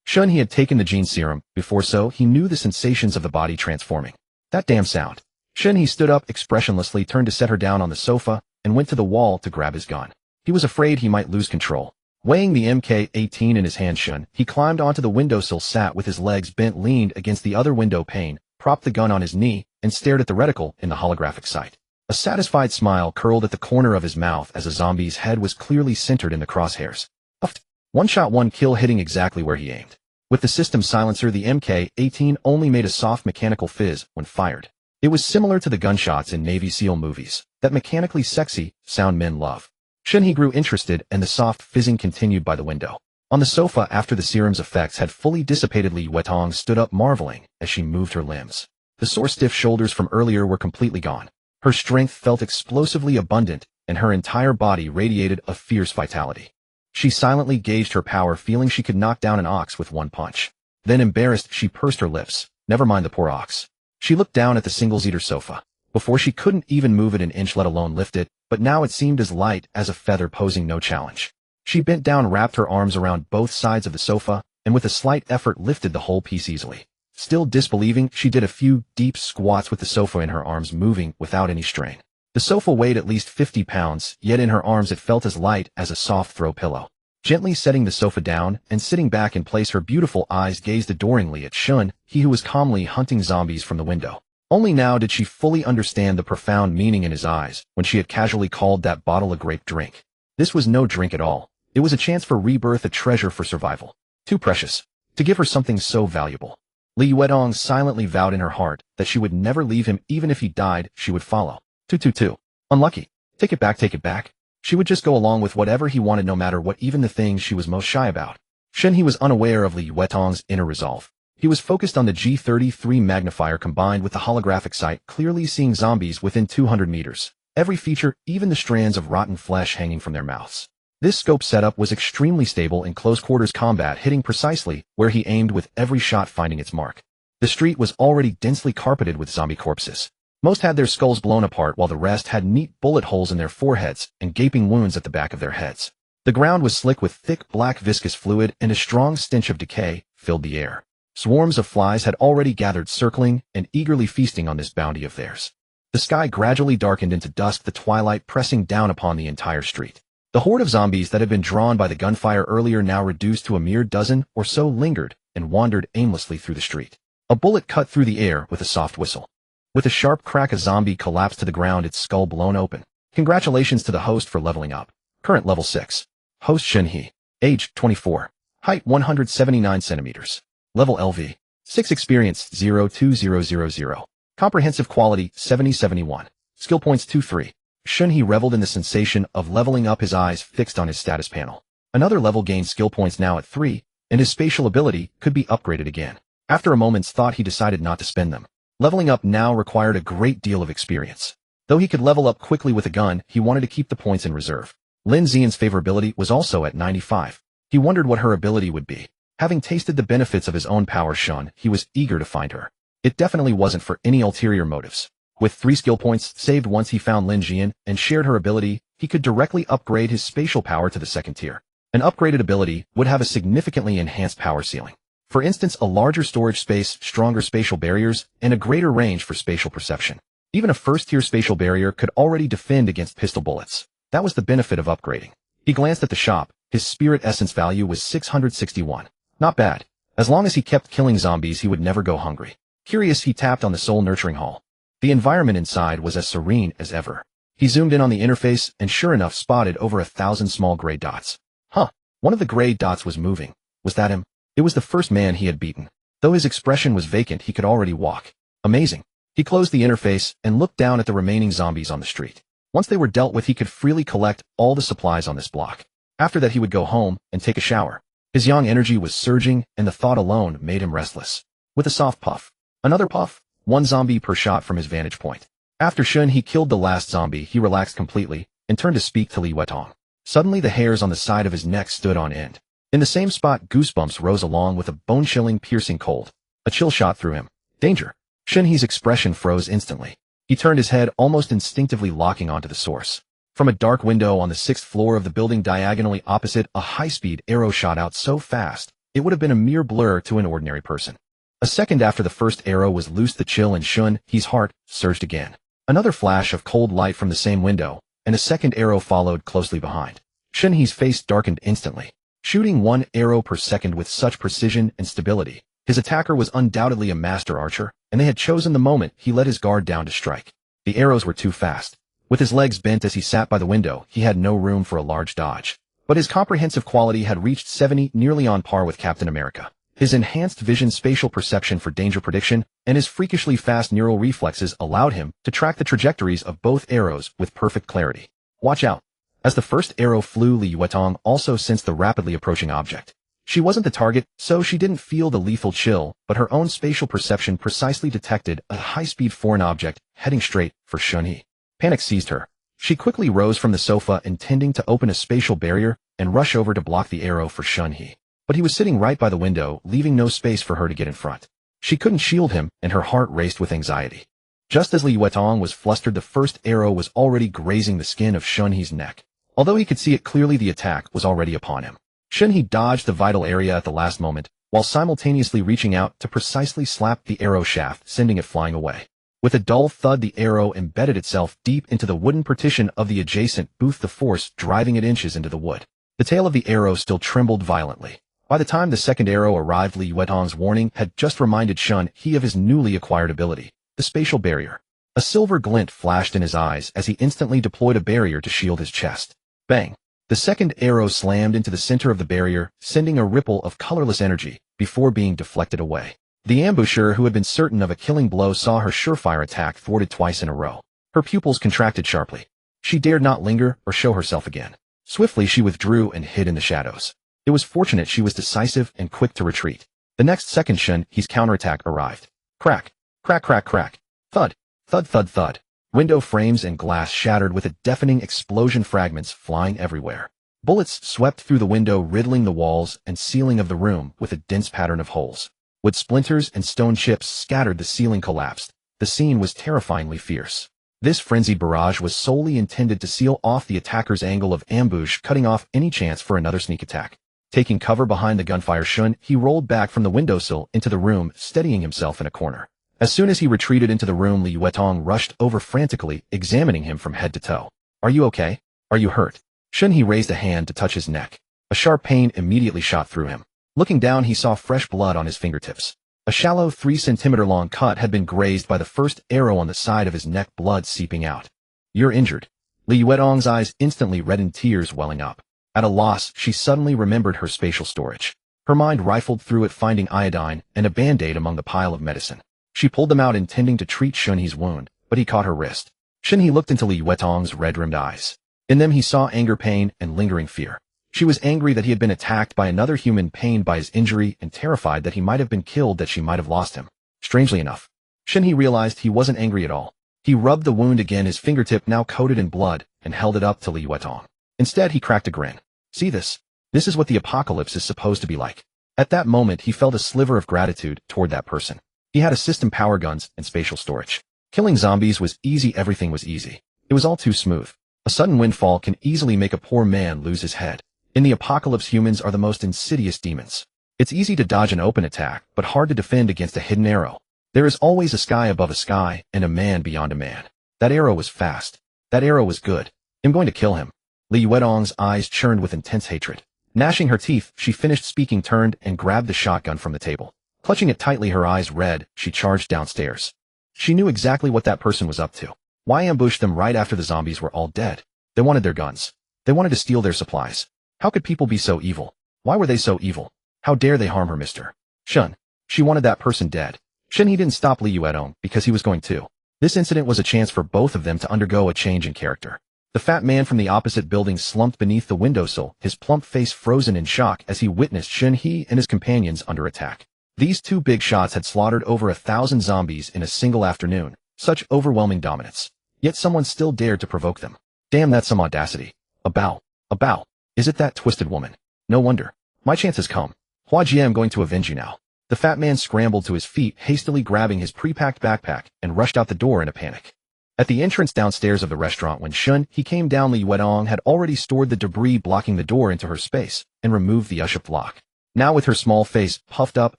Shen He had taken the gene serum before, so he knew the sensations of the body transforming. That damn sound. Shen He stood up expressionlessly, turned to set her down on the sofa, and went to the wall to grab his gun. He was afraid he might lose control. Weighing the MK-18 in his hand, Shen He climbed onto the windowsill, sat with his legs bent, leaned against the other window pane, propped the gun on his knee, and stared at the reticle in the holographic sight. A satisfied smile curled at the corner of his mouth as a zombie's head was clearly centered in the crosshairs. Uffed. One shot, one kill, hitting exactly where he aimed. With the system silencer, the MK-18 only made a soft mechanical fizz when fired. It was similar to the gunshots in Navy SEAL movies, that mechanically sexy sound men love. Shen He grew interested, and the soft fizzing continued by the window. On the sofa, after the serum's effects had fully dissipated, Li Yuedong stood up, marveling as she moved her limbs. The sore, stiff shoulders from earlier were completely gone. Her strength felt explosively abundant, and her entire body radiated a fierce vitality. She silently gauged her power, feeling she could knock down an ox with one punch. Then, embarrassed, she pursed her lips. Never mind the poor ox. She looked down at the single-seater sofa. Before, she couldn't even move it an inch, let alone lift it, but now it seemed as light as a feather, posing no challenge. She bent down, wrapped her arms around both sides of the sofa, and with a slight effort lifted the whole piece easily. Still disbelieving, she did a few deep squats with the sofa in her arms, moving without any strain. The sofa weighed at least 50 pounds, yet in her arms it felt as light as a soft throw pillow. Gently setting the sofa down and sitting back in place, her beautiful eyes gazed adoringly at Shen He, who was calmly hunting zombies from the window. Only now did she fully understand the profound meaning in his eyes when she had casually called that bottle a grape drink. This was no drink at all. It was a chance for rebirth, a treasure for survival. Too precious to give her something so valuable. Li Yuedong silently vowed in her heart that she would never leave him. Even if he died, she would follow. 222. Unlucky. Take it back, take it back. She would just go along with whatever he wanted, no matter what, even the things she was most shy about. Shen He was unaware of Li Yuedong's inner resolve. He was focused on the G33 magnifier combined with the holographic sight, clearly seeing zombies within 200 meters. Every feature, even the strands of rotten flesh hanging from their mouths. This scope setup was extremely stable in close quarters combat, hitting precisely where he aimed, with every shot finding its mark. The street was already densely carpeted with zombie corpses. Most had their skulls blown apart, while the rest had neat bullet holes in their foreheads and gaping wounds at the back of their heads. The ground was slick with thick black viscous fluid, and a strong stench of decay filled the air. Swarms of flies had already gathered, circling and eagerly feasting on this bounty of theirs. The sky gradually darkened into dusk, the twilight pressing down upon the entire street. The horde of zombies that had been drawn by the gunfire earlier, now reduced to a mere dozen or so, lingered and wandered aimlessly through the street. A bullet cut through the air with a soft whistle. With a sharp crack, a zombie collapsed to the ground, its skull blown open. Congratulations to the host for leveling up. Current level 6. Host Shen He. Age 24. Height 179 centimeters. Level LV 6. Experience 02000. Comprehensive quality 7071. Skill points 2-3. Shen He reveled in the sensation of leveling up, his eyes fixed on his status panel. Another level gained skill points, now at 3, and his spatial ability could be upgraded again. After a moment's thought, he decided not to spend them. Leveling up now required a great deal of experience. Though he could level up quickly with a gun, he wanted to keep the points in reserve. Lin Xian's favorability was also at 95. He wondered what her ability would be. Having tasted the benefits of his own power Shen, he was eager to find her. It definitely wasn't for any ulterior motives. With 3 skill points saved once he found Lin Xian and shared her ability, he could directly upgrade his spatial power to the 2nd tier. An upgraded ability would have a significantly enhanced power ceiling. For instance, a larger storage space, stronger spatial barriers, and a greater range for spatial perception. Even a 1st-tier spatial barrier could already defend against pistol bullets. That was the benefit of upgrading. He glanced at the shop. His spirit essence value was 661. Not bad. As long as he kept killing zombies, he would never go hungry. Curious, he tapped on the soul nurturing hall. The environment inside was as serene as ever. He zoomed in on the interface and sure enough spotted over 1,000 small gray dots. Huh. One of the gray dots was moving. Was that him? It was the first man he had beaten. Though his expression was vacant, he could already walk. Amazing. He closed the interface and looked down at the remaining zombies on the street. Once they were dealt with, he could freely collect all the supplies on this block. After that, he would go home and take a shower. His yang energy was surging, and the thought alone made him restless. With a soft puff. Another puff. 1 zombie per shot from his vantage point. After Shen He killed the last zombie, he relaxed completely and turned to speak to Li Wetong. Suddenly, the hairs on the side of his neck stood on end. In the same spot, goosebumps rose along with a bone-chilling, piercing cold. A chill shot through him. Danger. Shen He's expression froze instantly. He turned his head, almost instinctively locking onto the source. From a dark window on the 6th floor of the building diagonally opposite, a high-speed arrow shot out so fast, it would have been a mere blur to an ordinary person. A second after the first arrow was loosed, the chill in Shen He's heart surged again. Another flash of cold light from the same window, and a second arrow followed closely behind. Shen He's face darkened instantly. Shooting 1 arrow per second with such precision and stability, his attacker was undoubtedly a master archer, and they had chosen the moment he let his guard down to strike. The arrows were too fast. With his legs bent as he sat by the window, he had no room for a large dodge. But his comprehensive quality had reached 70, nearly on par with Captain America. His enhanced vision, spatial perception for danger prediction, and his freakishly fast neural reflexes allowed him to track the trajectories of both arrows with perfect clarity. Watch out. As the first arrow flew, Li Wetong also sensed the rapidly approaching object. She wasn't the target, so she didn't feel the lethal chill, but her own spatial perception precisely detected a high-speed foreign object heading straight for Shen He. Panic seized her. She quickly rose from the sofa, intending to open a spatial barrier and rush over to block the arrow for Shen He. But he was sitting right by the window, leaving no space for her to get in front. She couldn't shield him, and her heart raced with anxiety. Just as Li Wetong was flustered, the first arrow was already grazing the skin of Shen He's neck. Although he could see it clearly, the attack was already upon him. Shen He dodged the vital area at the last moment, while simultaneously reaching out to precisely slap the arrow shaft, sending it flying away. With a dull thud, the arrow embedded itself deep into the wooden partition of the adjacent booth, the force driving it inches into the wood. The tail of the arrow still trembled violently. By the time the second arrow arrived, Li Wetong's warning had just reminded Shen He of his newly acquired ability, the spatial barrier. A silver glint flashed in his eyes as he instantly deployed a barrier to shield his chest. Bang! The second arrow slammed into the center of the barrier, sending a ripple of colorless energy before being deflected away. The ambusher, who had been certain of a killing blow, saw her surefire attack thwarted twice in a row. Her pupils contracted sharply. She dared not linger or show herself again. Swiftly she withdrew and hid in the shadows. It was fortunate she was decisive and quick to retreat. The next second, Shen He's counterattack arrived. Crack! Crack, crack, crack! Thud! Thud, thud, thud! Window frames and glass shattered with a deafening explosion, fragments flying everywhere. Bullets swept through the window, riddling the walls and ceiling of the room with a dense pattern of holes. Wood splinters and stone chips scattered, the ceiling collapsed. The scene was terrifyingly fierce. This frenzied barrage was solely intended to seal off the attacker's angle of ambush, cutting off any chance for another sneak attack. Taking cover behind the gunfire, Shen He rolled back from the windowsill into the room, steadying himself in a corner. As soon as he retreated into the room, Li Yuetong rushed over frantically, examining him from head to toe. Are you okay? Are you hurt? Shen He raised a hand to touch his neck. A sharp pain immediately shot through him. Looking down, he saw fresh blood on his fingertips. A shallow 3-centimeter-long cut had been grazed by the first arrow on the side of his neck, blood seeping out. You're injured. Li Yuetong's eyes instantly reddened, tears welling up. At a loss, she suddenly remembered her spatial storage. Her mind rifled through it, finding iodine and a band-aid among the pile of medicine. She pulled them out, intending to treat Shen He's wound, but he caught her wrist. Shen He looked into Li Yuetong's red-rimmed eyes. In them he saw anger, pain, and lingering fear. She was angry that he had been attacked by another human, pained by his injury, and terrified that he might have been killed, that she might have lost him. Strangely enough, Shen He realized he wasn't angry at all. He rubbed the wound again, his fingertip now coated in blood, and held it up to Li Yuetong. Instead, he cracked a grin. See this? This is what the apocalypse is supposed to be like. At that moment, he felt a sliver of gratitude toward that person. He had a system, power guns, and spatial storage. Killing zombies was easy, everything was easy. It was all too smooth. A sudden windfall can easily make a poor man lose his head. In the apocalypse, humans are the most insidious demons. It's easy to dodge an open attack, but hard to defend against a hidden arrow. There is always a sky above a sky, and a man beyond a man. That arrow was fast. That arrow was good. I'm going to kill him. Li Yuetong's eyes churned with intense hatred. Gnashing her teeth, she finished speaking, turned, and grabbed the shotgun from the table. Clutching it tightly, her eyes red, she charged downstairs. She knew exactly what that person was up to. Why ambush them right after the zombies were all dead? They wanted their guns. They wanted to steal their supplies. How could people be so evil? Why were they so evil? How dare they harm her, Mr. Shen? She wanted that person dead. Shen He didn't stop Li Yuetong because he was going to. This incident was a chance for both of them to undergo a change in character. The fat man from the opposite building slumped beneath the windowsill, his plump face frozen in shock as he witnessed Shen He and his companions under attack. These two big shots had slaughtered over 1,000 zombies in a single afternoon. Such overwhelming dominance. Yet someone still dared to provoke them. Damn, that's some audacity. A bow. A bow. Is it that twisted woman? No wonder. My chance has come. Hua Jie, I'm going to avenge you now. The fat man scrambled to his feet, hastily grabbing his pre-packed backpack, and rushed out the door in a panic. At the entrance downstairs of the restaurant, when Shen He came down, Li Yuetong had already stored the debris blocking the door into her space and removed the uship lock. Now, with her small face puffed up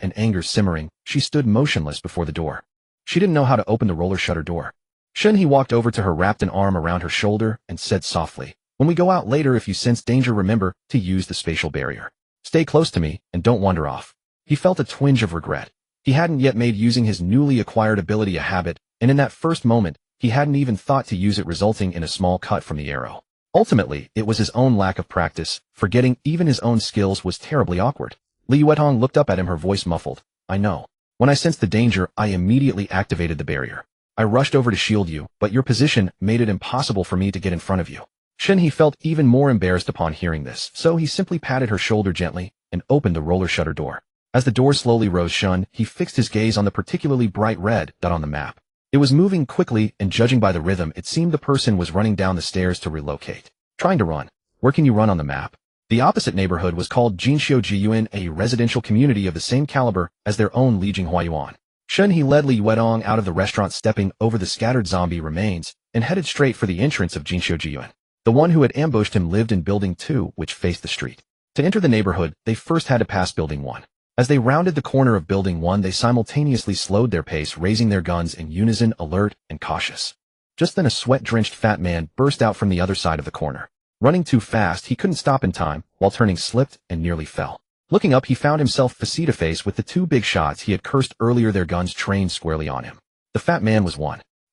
and anger simmering, she stood motionless before the door. She didn't know how to open the roller shutter door. Shen He walked over to her, wrapped an arm around her shoulder, and said softly, "When we go out later, if you sense danger, remember to use the spatial barrier. Stay close to me and don't wander off." He felt a twinge of regret. He hadn't yet made using his newly acquired ability a habit, and in that first moment, he hadn't even thought to use it, resulting in a small cut from the arrow. Ultimately, it was his own lack of practice. Forgetting even his own skills was terribly awkward. Li Yuetong looked up at him, her voice muffled. "I know. When I sensed the danger, I immediately activated the barrier. I rushed over to shield you, but your position made it impossible for me to get in front of you." Shen He felt even more embarrassed upon hearing this, so he simply patted her shoulder gently and opened the roller shutter door. As the door slowly rose, Shen He fixed his gaze on the particularly bright red dot on the map. It was moving quickly, and judging by the rhythm, it seemed the person was running down the stairs to relocate. Trying to run. Where can you run on the map? The opposite neighborhood was called Jinxiujiyuan, a residential community of the same caliber as their own Li Jinghuayuan. Shen He led Li Yuetong out of the restaurant, stepping over the scattered zombie remains, and headed straight for the entrance of Jinxiujiyuan. The one who had ambushed him lived in Building 2, which faced the street. To enter the neighborhood, they first had to pass Building 1. As they rounded the corner of Building 1, they simultaneously slowed their pace, raising their guns in unison, alert and cautious. Just then, a sweat-drenched fat man burst out from the other side of the corner. Running too fast, he couldn't stop in time, while turning slipped and nearly fell. Looking up, he found himself face-to-face with the two big shots he had cursed earlier, their guns trained squarely on him. The fat man was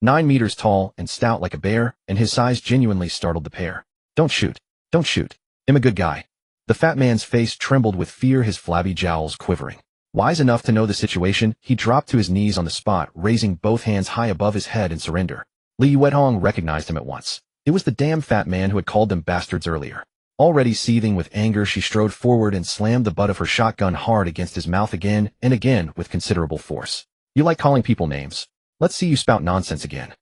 9 meters tall and stout like a bear, and his size genuinely startled the pair. "Don't shoot. Don't shoot. I'm a good guy." The fat man's face trembled with fear, his flabby jowls quivering. Wise enough to know the situation, he dropped to his knees on the spot, raising both hands high above his head in surrender. Li Yuetong recognized him at once. It was the damn fat man who had called them bastards earlier. Already seething with anger, she strode forward and slammed the butt of her shotgun hard against his mouth again and again with considerable force. "You like calling people names? Let's see you spout nonsense again."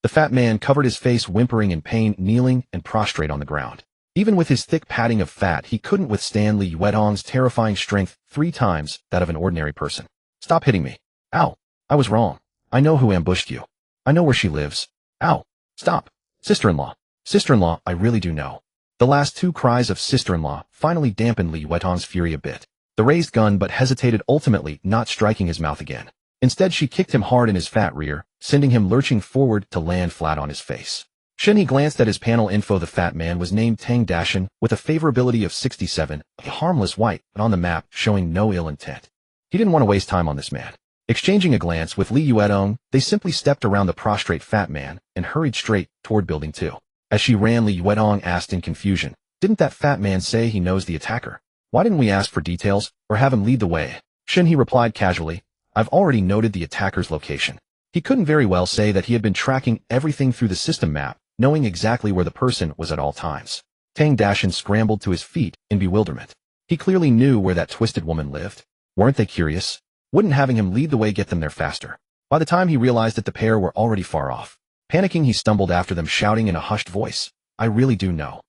The fat man covered his face, whimpering in pain, kneeling and prostrate on the ground. Even with his thick padding of fat, he couldn't withstand Li Yuetong's terrifying strength, 3 times that of an ordinary person. "Stop hitting me." "Ow. I was wrong. I know who ambushed you. I know where she lives." "Ow. Stop. Sister-in-law. Sister-in-law, I really do know." The last 2 cries of sister-in-law finally dampened Li Yuetong's fury a bit. The raised gun but hesitated, ultimately not striking his mouth again. Instead, she kicked him hard in his fat rear, sending him lurching forward to land flat on his face. Shen He glanced at his panel info. The fat man was named Tang Dashin with a favorability of 67, a harmless white, but on the map showing no ill intent. He didn't want to waste time on this man. Exchanging a glance with Li Yuedong, they simply stepped around the prostrate fat man and hurried straight toward Building 2. As she ran, Li Yuedong asked in confusion, "Didn't that fat man say he knows the attacker? Why didn't we ask for details or have him lead the way?" Shen He replied casually, "I've already noted the attacker's location." He couldn't very well say that he had been tracking everything through the system map, knowing exactly where the person was at all times. Tang Dashin scrambled to his feet in bewilderment. He clearly knew where that twisted woman lived. Weren't they curious? Wouldn't having him lead the way get them there faster? By the time he realized that the pair were already far off. Panicking, he stumbled after them, shouting in a hushed voice, "I really do know."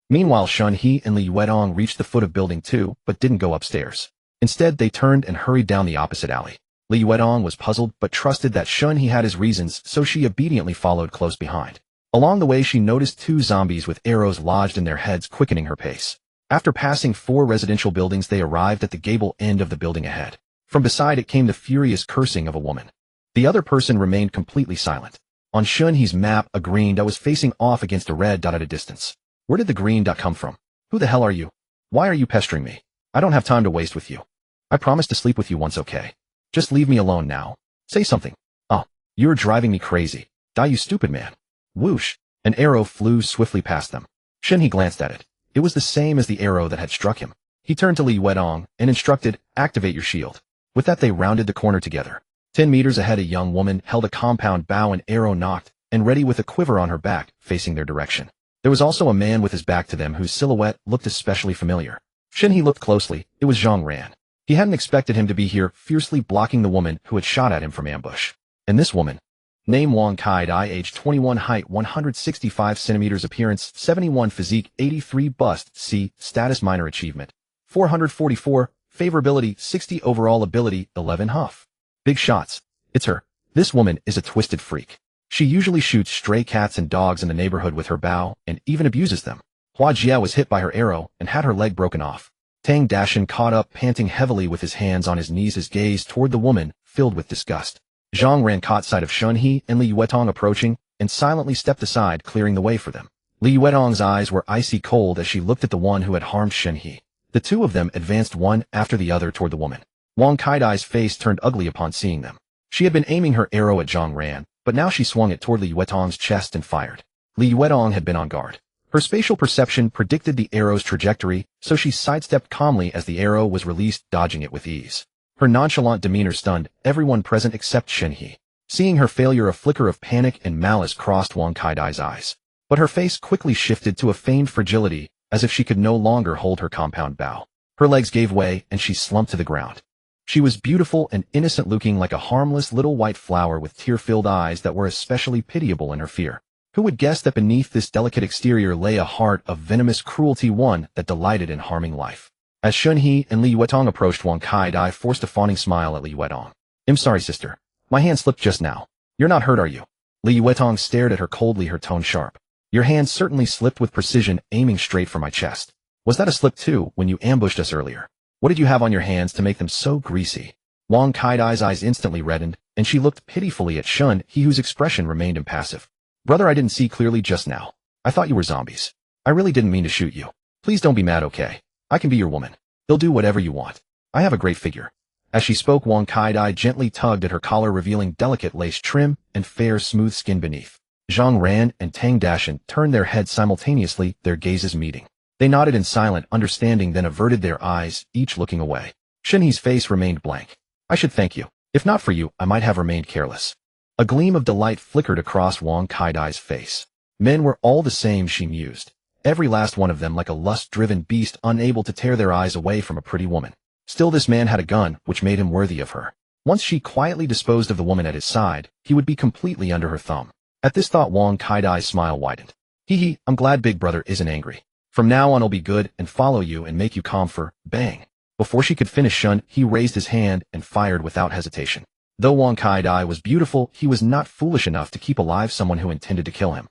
Meanwhile, Shen He and Li Yuedong reached the foot of Building 2, but didn't go upstairs. Instead, they turned and hurried down the opposite alley. Li Yuedong was puzzled, but trusted that Shen He had his reasons, so she obediently followed close behind. Along the way, she noticed 2 zombies with arrows lodged in their heads, quickening her pace. After passing 4 residential buildings, they arrived at the gable end of the building ahead. From beside it came the furious cursing of a woman. The other person remained completely silent. On Shen He's map, a green dot was facing off against a red dot at a distance. Where did the green dot come from? Who the hell are you? Why are you pestering me? I don't have time to waste with you. I promised to sleep with you once, okay? Just leave me alone now. Say something. Oh, you're driving me crazy. Die, you stupid man. Whoosh! An arrow flew swiftly past them. Shen He glanced at it. It was the same as the arrow that had struck him. He turned to Li Yuedong and instructed, "Activate your shield." With that, they rounded the corner together. 10 meters ahead, a young woman held a compound bow, an arrow knocked, and ready with a quiver on her back, facing their direction. There was also a man with his back to them whose silhouette looked especially familiar. Shen He looked closely. It was Zhang Ran. He hadn't expected him to be here, fiercely blocking the woman who had shot at him from ambush. And this woman? Name Wang Kai-dai, age 21, height 165 centimeters, appearance 71, physique 83, bust C, status minor achievement 444, favorability 60, overall ability 11, huff. Big shots. It's her. This woman is a twisted freak. She usually shoots stray cats and dogs in the neighborhood with her bow and even abuses them. Hua Jia was hit by her arrow and had her leg broken off. Tang Dashin caught up, panting heavily with his hands on his knees, his gaze toward the woman, filled with disgust. Zhang Ran caught sight of Shen He and Li Yuedong approaching and silently stepped aside, clearing the way for them. Li Yuedong's eyes were icy cold as she looked at the one who had harmed Shen He. The two of them advanced one after the other toward the woman. Wang Kai-dai's face turned ugly upon seeing them. She had been aiming her arrow at Zhang Ran, but now she swung it toward Li Yuedong's chest and fired. Li Yuedong had been on guard. Her spatial perception predicted the arrow's trajectory, so she sidestepped calmly as the arrow was released, dodging it with ease. Her nonchalant demeanor stunned everyone present except Shen He. Seeing her failure, a flicker of panic and malice crossed Wang Kai-dai's eyes. But her face quickly shifted to a feigned fragility, as if she could no longer hold her compound bow. Her legs gave way and she slumped to the ground. She was beautiful and innocent, looking like a harmless little white flower with tear-filled eyes that were especially pitiable in her fear. Who would guess that beneath this delicate exterior lay a heart of venomous cruelty, one that delighted in harming life? As Shen He and Li Yuedong approached, Wang Kai-dai forced a fawning smile at Li Yuedong. "I'm sorry, sister. My hand slipped just now. You're not hurt, are you?" Li Yuedong stared at her coldly, her tone sharp. "Your hand certainly slipped with precision, aiming straight for my chest. Was that a slip too, when you ambushed us earlier? What did you have on your hands to make them so greasy?" Wang Kai-dai's eyes instantly reddened, and she looked pitifully at Shen He, whose expression remained impassive. "Brother, I didn't see clearly just now. I thought you were zombies. I really didn't mean to shoot you. Please don't be mad, okay? I can be your woman. They'll do whatever you want. I have a great figure." As she spoke, Wang Kai-dai gently tugged at her collar, revealing delicate lace trim and fair, smooth skin beneath. Zhang Ran and Tang Dashin turned their heads simultaneously, their gazes meeting. They nodded in silent understanding, then averted their eyes, each looking away. Shen He's face remained blank. "I should thank you. If not for you, I might have remained careless." A gleam of delight flickered across Wang Kai-dai's face. Men were all the same, she mused. Every last one of them like a lust-driven beast, unable to tear their eyes away from a pretty woman. Still, this man had a gun, which made him worthy of her. Once she quietly disposed of the woman at his side, he would be completely under her thumb. At this thought, Wang Kai-dai's smile widened. "Hee, I'm glad Big Brother isn't angry. From now on I'll be good and follow you and make you calm for..." Bang! Before she could finish, Shen He raised his hand and fired without hesitation. Though Wang Kai-dai was beautiful, he was not foolish enough to keep alive someone who intended to kill him.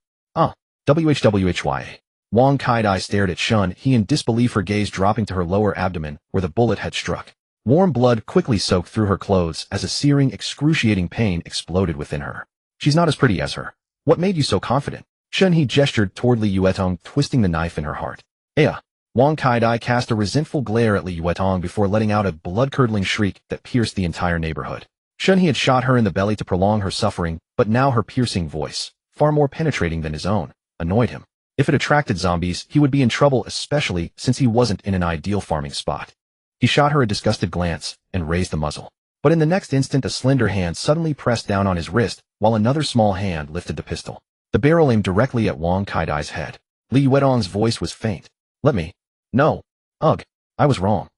WHWHYA. Wang Kai-dai stared at Shen He in disbelief, her gaze dropping to her lower abdomen where the bullet had struck. Warm blood quickly soaked through her clothes as a searing, excruciating pain exploded within her. She's not as pretty as her. What made you so confident? Shen He gestured toward Li Yuetong, twisting the knife in her heart. Aya. Wang Kaidai cast a resentful glare at Li Yuetong before letting out a blood-curdling shriek that pierced the entire neighborhood. Shen He had shot her in the belly to prolong her suffering, but now her piercing voice, far more penetrating than his own, annoyed him. If it attracted zombies, he would be in trouble, especially since he wasn't in an ideal farming spot. He shot her a disgusted glance and raised the muzzle. But in the next instant, a slender hand suddenly pressed down on his wrist, while another small hand lifted the pistol. The barrel aimed directly at Wang Kaidai's head. Li Yuetong's voice was faint. Let me. No. Ugh. I was wrong.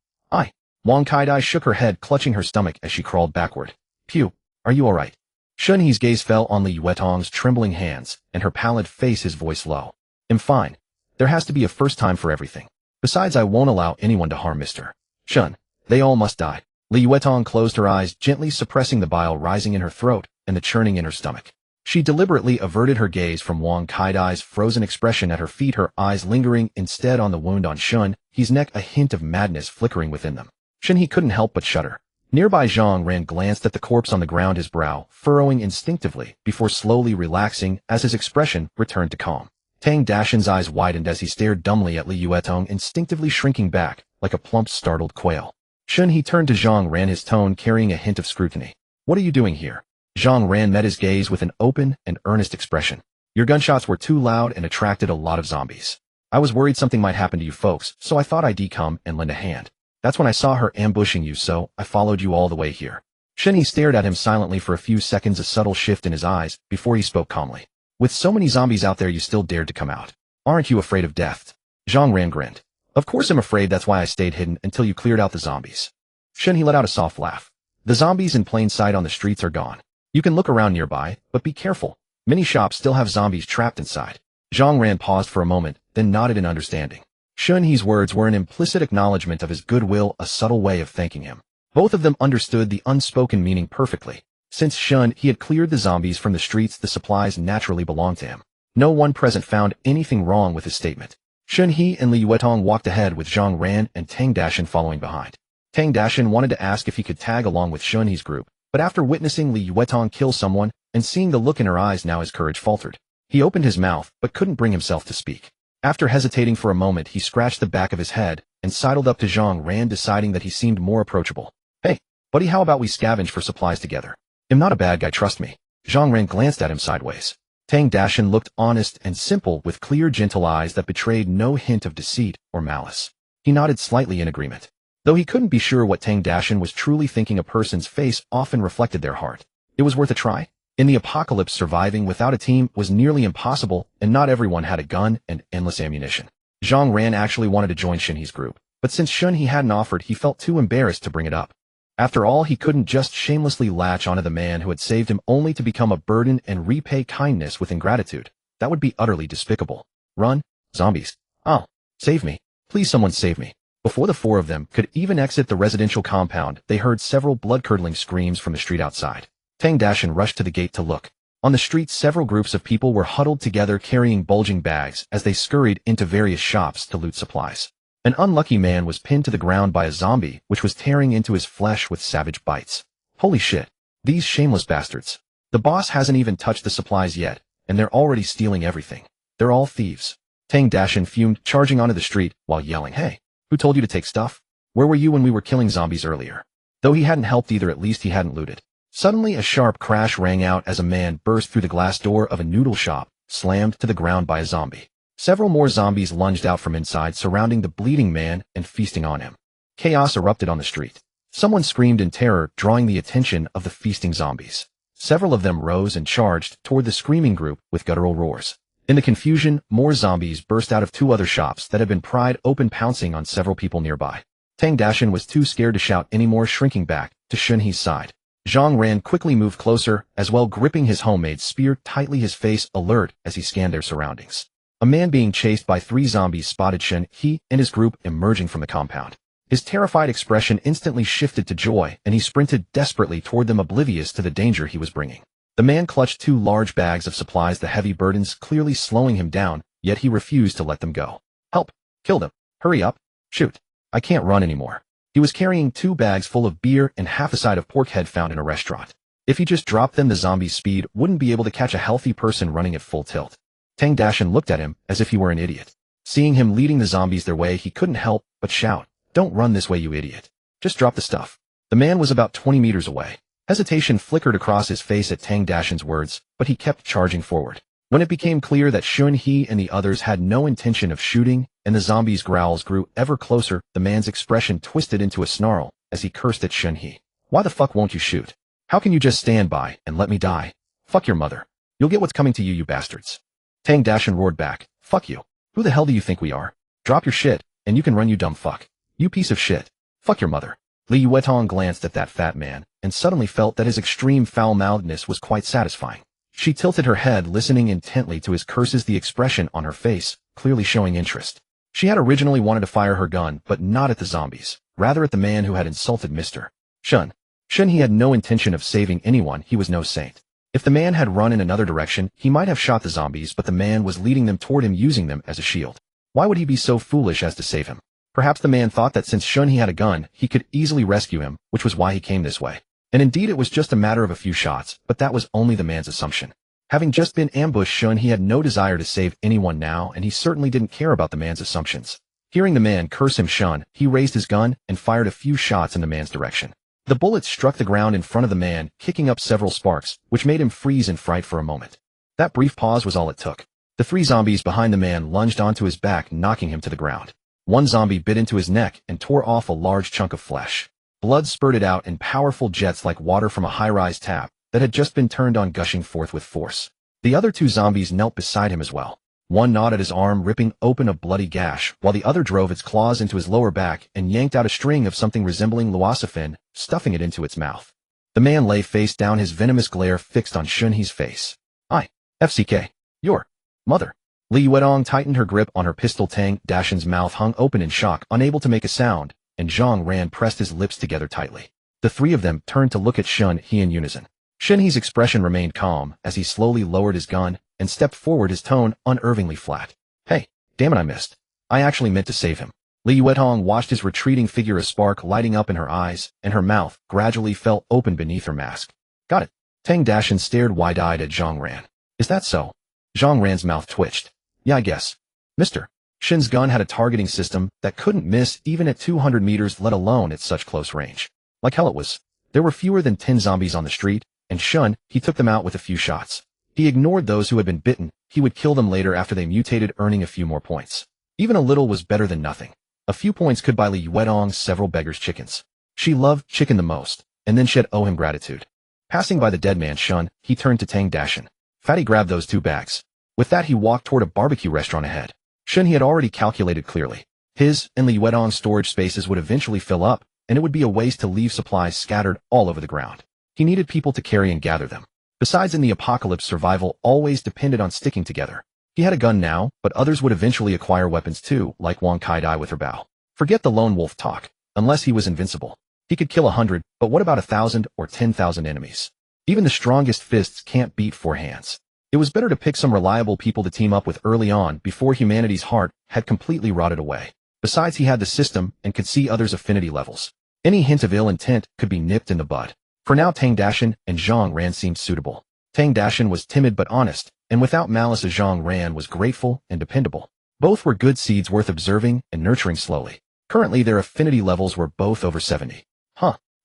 Wang Kaidai shook her head, clutching her stomach as she crawled backward. Pew. Are you alright? Shen He's gaze fell on Li Yuetong's trembling hands, and her pallid face, his voice low. I'm fine. There has to be a first time for everything. Besides, I won't allow anyone to harm Mr. Shen. They all must die. Li Yuetong closed her eyes, gently suppressing the bile rising in her throat and the churning in her stomach. She deliberately averted her gaze from Wang Kaidai's frozen expression at her feet, her eyes lingering instead on the wound on Shen He's neck, a hint of madness flickering within them. Shen He couldn't help but shudder. Nearby Zhang Ran glanced at the corpse on the ground, his brow furrowing instinctively before slowly relaxing as his expression returned to calm. Tang Dashin's eyes widened as he stared dumbly at Li Yuetong, instinctively shrinking back like a plump, startled quail. Shen He turned to Zhang Ran, his tone carrying a hint of scrutiny. What are you doing here? Zhang Ran met his gaze with an open and earnest expression. Your gunshots were too loud and attracted a lot of zombies. I was worried something might happen to you folks, so I thought I'd come and lend a hand. That's when I saw her ambushing you, so I followed you all the way here. Shen He stared at him silently for a few seconds, a subtle shift in his eyes, before he spoke calmly. With so many zombies out there, you still dared to come out. Aren't you afraid of death? Zhang Ran grinned. Of course I'm afraid, that's why I stayed hidden until you cleared out the zombies. Shen He let out a soft laugh. The zombies in plain sight on the streets are gone. You can look around nearby, but be careful. Many shops still have zombies trapped inside. Zhang Ran paused for a moment, then nodded in understanding. Shen He's words were an implicit acknowledgement of his goodwill, a subtle way of thanking him. Both of them understood the unspoken meaning perfectly. Since Shen He had cleared the zombies from the streets, the supplies naturally belonged to him. No one present found anything wrong with his statement. Shen He and Li Yuetong walked ahead with Zhang Ran and Tang Dashin following behind. Tang Dashin wanted to ask if he could tag along with Shen He's group, but after witnessing Li Yuetong kill someone and seeing the look in her eyes, now his courage faltered. He opened his mouth but couldn't bring himself to speak. After hesitating for a moment, he scratched the back of his head and sidled up to Zhang Ran, deciding that he seemed more approachable. Hey, buddy, how about we scavenge for supplies together? I'm not a bad guy, trust me. Zhang Ran glanced at him sideways. Tang Dashin looked honest and simple with clear, gentle eyes that betrayed no hint of deceit or malice. He nodded slightly in agreement. Though he couldn't be sure what Tang Dashin was truly thinking, a person's face often reflected their heart. It was worth a try. In the apocalypse, surviving without a team was nearly impossible, and not everyone had a gun and endless ammunition. Zhang Ran actually wanted to join Shen He's group, but since Shen He hadn't offered, he felt too embarrassed to bring it up. After all, he couldn't just shamelessly latch onto the man who had saved him only to become a burden and repay kindness with ingratitude. That would be utterly despicable. Run, zombies. Oh, save me. Please, someone save me. Before the four of them could even exit the residential compound, they heard several blood-curdling screams from the street outside. Tang Dashin rushed to the gate to look. On the street, several groups of people were huddled together, carrying bulging bags as they scurried into various shops to loot supplies. An unlucky man was pinned to the ground by a zombie, which was tearing into his flesh with savage bites. Holy shit. These shameless bastards. The boss hasn't even touched the supplies yet, and they're already stealing everything. They're all thieves. Tang Dashin fumed, charging onto the street while yelling, Hey, who told you to take stuff? Where were you when we were killing zombies earlier? Though he hadn't helped either, at least he hadn't looted. Suddenly, a sharp crash rang out as a man burst through the glass door of a noodle shop, slammed to the ground by a zombie. Several more zombies lunged out from inside, surrounding the bleeding man and feasting on him. Chaos erupted on the street. Someone screamed in terror, drawing the attention of the feasting zombies. Several of them rose and charged toward the screaming group with guttural roars. In the confusion, more zombies burst out of two other shops that had been pried open, pouncing on several people nearby. Tang Dashin was too scared to shout anymore, shrinking back to Shen He's side. Zhang Ran quickly moved closer, as well, gripping his homemade spear tightly, his face alert as he scanned their surroundings. A man being chased by three zombies spotted Shen He and his group emerging from the compound. His terrified expression instantly shifted to joy, and he sprinted desperately toward them, oblivious to the danger he was bringing. The man clutched two large bags of supplies, the heavy burdens clearly slowing him down, yet he refused to let them go. Help! Kill them! Hurry up! Shoot! I can't run anymore. He was carrying 2 bags full of beer and half a side of pork head found in a restaurant. If he just dropped them, the zombie's speed wouldn't be able to catch a healthy person running at full tilt. Tang Dashan looked at him as if he were an idiot. Seeing him leading the zombies their way, he couldn't help but shout, "Don't run this way, you idiot. Just drop the stuff." The man was about 20 meters away. Hesitation flickered across his face at Tang Dashan's words, but he kept charging forward. When it became clear that Shen He and the others had no intention of shooting, and the zombies' growls grew ever closer, the man's expression twisted into a snarl as he cursed at Shen He. "Why the fuck won't you shoot? How can you just stand by and let me die? Fuck your mother. You'll get what's coming to you, you bastards." Tang Dashan roared back, "Fuck you. Who the hell do you think we are? Drop your shit, and you can run, you dumb fuck. You piece of shit. Fuck your mother." Li Yuetong glanced at that fat man, and suddenly felt that his extreme foul-mouthedness was quite satisfying. She tilted her head, listening intently to his curses, the expression on her face clearly showing interest. She had originally wanted to fire her gun, but not at the zombies, rather at the man who had insulted Mr. Shen. He had no intention of saving anyone. He was no saint. If the man had run in another direction, he might have shot the zombies, but the man was leading them toward him, using them as a shield. Why would he be so foolish as to save him? Perhaps the man thought that since Shen He had a gun, he could easily rescue him, which was why he came this way. And indeed it was just a matter of a few shots, but that was only the man's assumption. Having just been ambushed, Shen He had no desire to save anyone now, and he certainly didn't care about the man's assumptions. Hearing the man curse him Shen, he raised his gun and fired a few shots in the man's direction. The bullets struck the ground in front of the man, kicking up several sparks, which made him freeze in fright for a moment. That brief pause was all it took. The 3 zombies behind the man lunged onto his back, knocking him to the ground. One zombie bit into his neck and tore off a large chunk of flesh. Blood spurted out in powerful jets like water from a high-rise tap that had just been turned on, gushing forth with force. The other 2 zombies knelt beside him as well. One gnawed at his arm, ripping open a bloody gash, while the other drove its claws into his lower back and yanked out a string of something resembling luoxafin, stuffing it into its mouth. The man lay face down, his venomous glare fixed on Shen He's face. "FCK. Your mother." Li Yuetong tightened her grip on her pistol. Tang Dashan's mouth hung open in shock, unable to make a sound, and Zhang Ran pressed his lips together tightly. The 3 of them turned to look at Shen He in unison. Shen He's expression remained calm as he slowly lowered his gun and stepped forward, his tone unervingly flat. "Hey, damn it, I missed. I actually meant to save him." Li Yuetong watched his retreating figure, a spark lighting up in her eyes, and her mouth gradually fell open beneath her mask. "Got it." Tang Dashan stared wide-eyed at Zhang Ran. "Is that so?" Zhang Ran's mouth twitched. "Yeah, I guess. Mr. Shen's gun had a targeting system that couldn't miss even at 200 meters, let alone at such close range. Like hell it was. There were fewer than 10 zombies on the street, and Shen, he took them out with a few shots. He ignored those who had been bitten. He would kill them later after they mutated, earning a few more points. Even a little was better than nothing. A few points could buy Li Yuetong several beggars' chickens. She loved chicken the most, and then she'd owe him gratitude. Passing by the dead man Shen, he turned to Tang Dashan. "Fatty, grab those 2 bags. With that, he walked toward a barbecue restaurant ahead. Shen He had already calculated clearly. His and Li Yuetong's storage spaces would eventually fill up, and it would be a waste to leave supplies scattered all over the ground. He needed people to carry and gather them. Besides, in the apocalypse, survival always depended on sticking together. He had a gun now, but others would eventually acquire weapons too, like Wang Kai-dai with her bow. Forget the lone wolf talk. Unless he was invincible, he could kill 100, but what about 1,000 or 10,000 enemies? Even the strongest fists can't beat 4 hands. It was better to pick some reliable people to team up with early on, before humanity's heart had completely rotted away. Besides, he had the system and could see others' affinity levels. Any hint of ill intent could be nipped in the bud. For now, Tang Dashan and Zhang Ran seemed suitable. Tang Dashan was timid but honest, and without malice. Zhang Ran was grateful and dependable. Both were good seeds worth observing and nurturing slowly. Currently, their affinity levels were both over 70.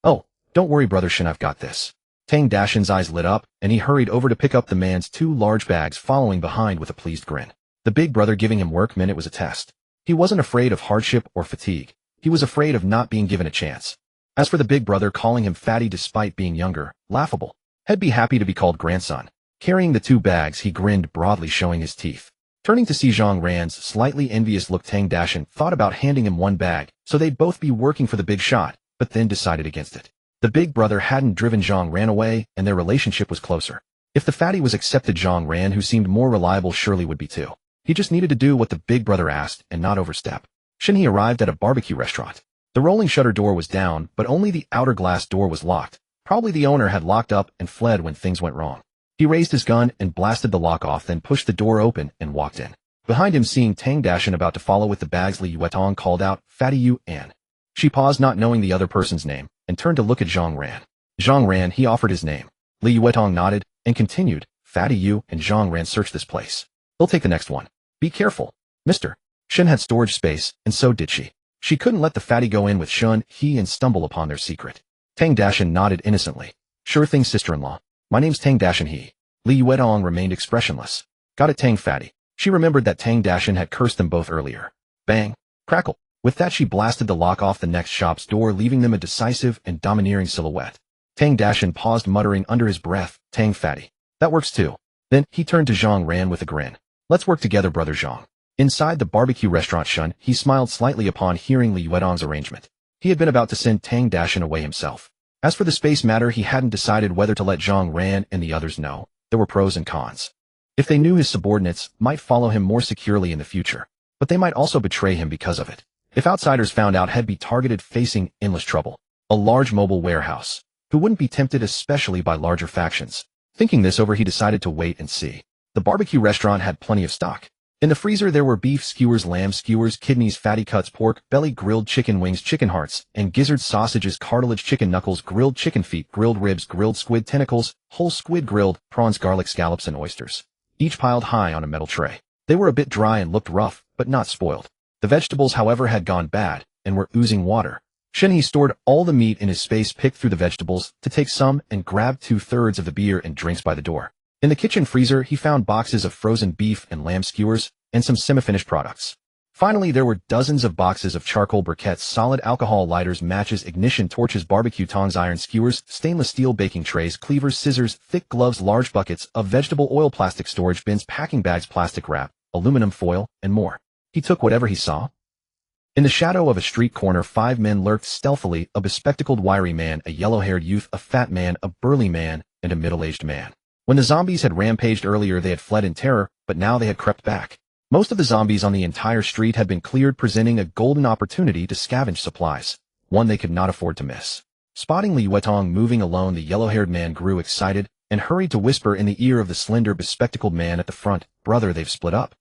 Oh, don't worry, brother Shen, I've got this." Tang Dashan's eyes lit up, and he hurried over to pick up the man's 2 large bags, following behind with a pleased grin. The big brother giving him work meant it was a test. He wasn't afraid of hardship or fatigue. He was afraid of not being given a chance. As for the big brother calling him fatty despite being younger, laughable. He'd be happy to be called grandson. Carrying the 2 bags, he grinned broadly, showing his teeth. Turning to see Zhang Ran's slightly envious look, Tang Dashan thought about handing him 1 bag, so they'd both be working for the big shot, but then decided against it. The big brother hadn't driven Zhang Ran away, and their relationship was closer. If the fatty was accepted, Zhang Ran, who seemed more reliable, surely would be too. He just needed to do what the big brother asked and not overstep. Shen He arrived at a barbecue restaurant. The rolling shutter door was down, but only the outer glass door was locked. Probably the owner had locked up and fled when things went wrong. He raised his gun and blasted the lock off, then pushed the door open and walked in. Behind him, seeing Tang Dashan about to follow with the bags, Li Yuetong called out, "Fatty, you and She paused, not knowing the other person's name, and turned to look at Zhang Ran. Zhang Ran, he offered his name. Li Yuetong nodded and continued, Fatty, you and Zhang Ran search this place. They'll take the next one. Be careful. Mr. Shen had storage space, and so did she. She couldn't let the fatty go in with Shen He and stumble upon their secret. Tang Dashan nodded innocently. Sure thing, sister-in-law. My name's Tang Dashan He. Li Yuetong remained expressionless. Got it, Tang Fatty. She remembered that Tang Dashan had cursed them both earlier. Bang. Crackle. With that, she blasted the lock off the next shop's door, leaving them a decisive and domineering silhouette. Tang Dashan paused, muttering under his breath, Tang Fatty. That works too. Then, he turned to Zhang Ran with a grin. Let's work together, brother Zhang. Inside the barbecue restaurant Shen, he smiled slightly upon hearing Li Yuetong's arrangement. He had been about to send Tang Dashan away himself. As for the space matter, he hadn't decided whether to let Zhang Ran and the others know. There were pros and cons. If they knew his subordinates might follow him more securely in the future, but they might also betray him because of it. If outsiders found out, he'd be targeted, facing endless trouble. A large mobile warehouse. Who wouldn't be tempted, especially by larger factions? Thinking this over, he decided to wait and see. The barbecue restaurant had plenty of stock. In the freezer there were beef skewers, lamb skewers, kidneys, fatty cuts, pork, belly, grilled chicken wings, chicken hearts, and gizzard sausages, cartilage, chicken knuckles, grilled chicken feet, grilled ribs, grilled squid tentacles, whole squid grilled, prawns, garlic scallops, and oysters. Each piled high on a metal tray. They were a bit dry and looked rough, but not spoiled. The vegetables, however, had gone bad and were oozing water. Shen He stored all the meat in his space, picked through the vegetables to take some, and grabbed 2/3 of the beer and drinks by the door. In the kitchen freezer, he found boxes of frozen beef and lamb skewers, and some semi-finished products. Finally, there were dozens of boxes of charcoal briquettes, solid alcohol lighters, matches, ignition torches, barbecue tongs, iron skewers, stainless steel baking trays, cleavers, scissors, thick gloves, large buckets of vegetable oil, plastic storage bins, packing bags, plastic wrap, aluminum foil, and more. He took whatever he saw. In the shadow of a street corner, 5 men lurked stealthily, a bespectacled wiry man, a yellow-haired youth, a fat man, a burly man, and a middle-aged man. When the zombies had rampaged earlier, they had fled in terror, but now they had crept back. Most of the zombies on the entire street had been cleared, presenting a golden opportunity to scavenge supplies, one they could not afford to miss. Spotting Li Yuetong moving alone, the yellow-haired man grew excited and hurried to whisper in the ear of the slender, bespectacled man at the front, Brother, they've split up.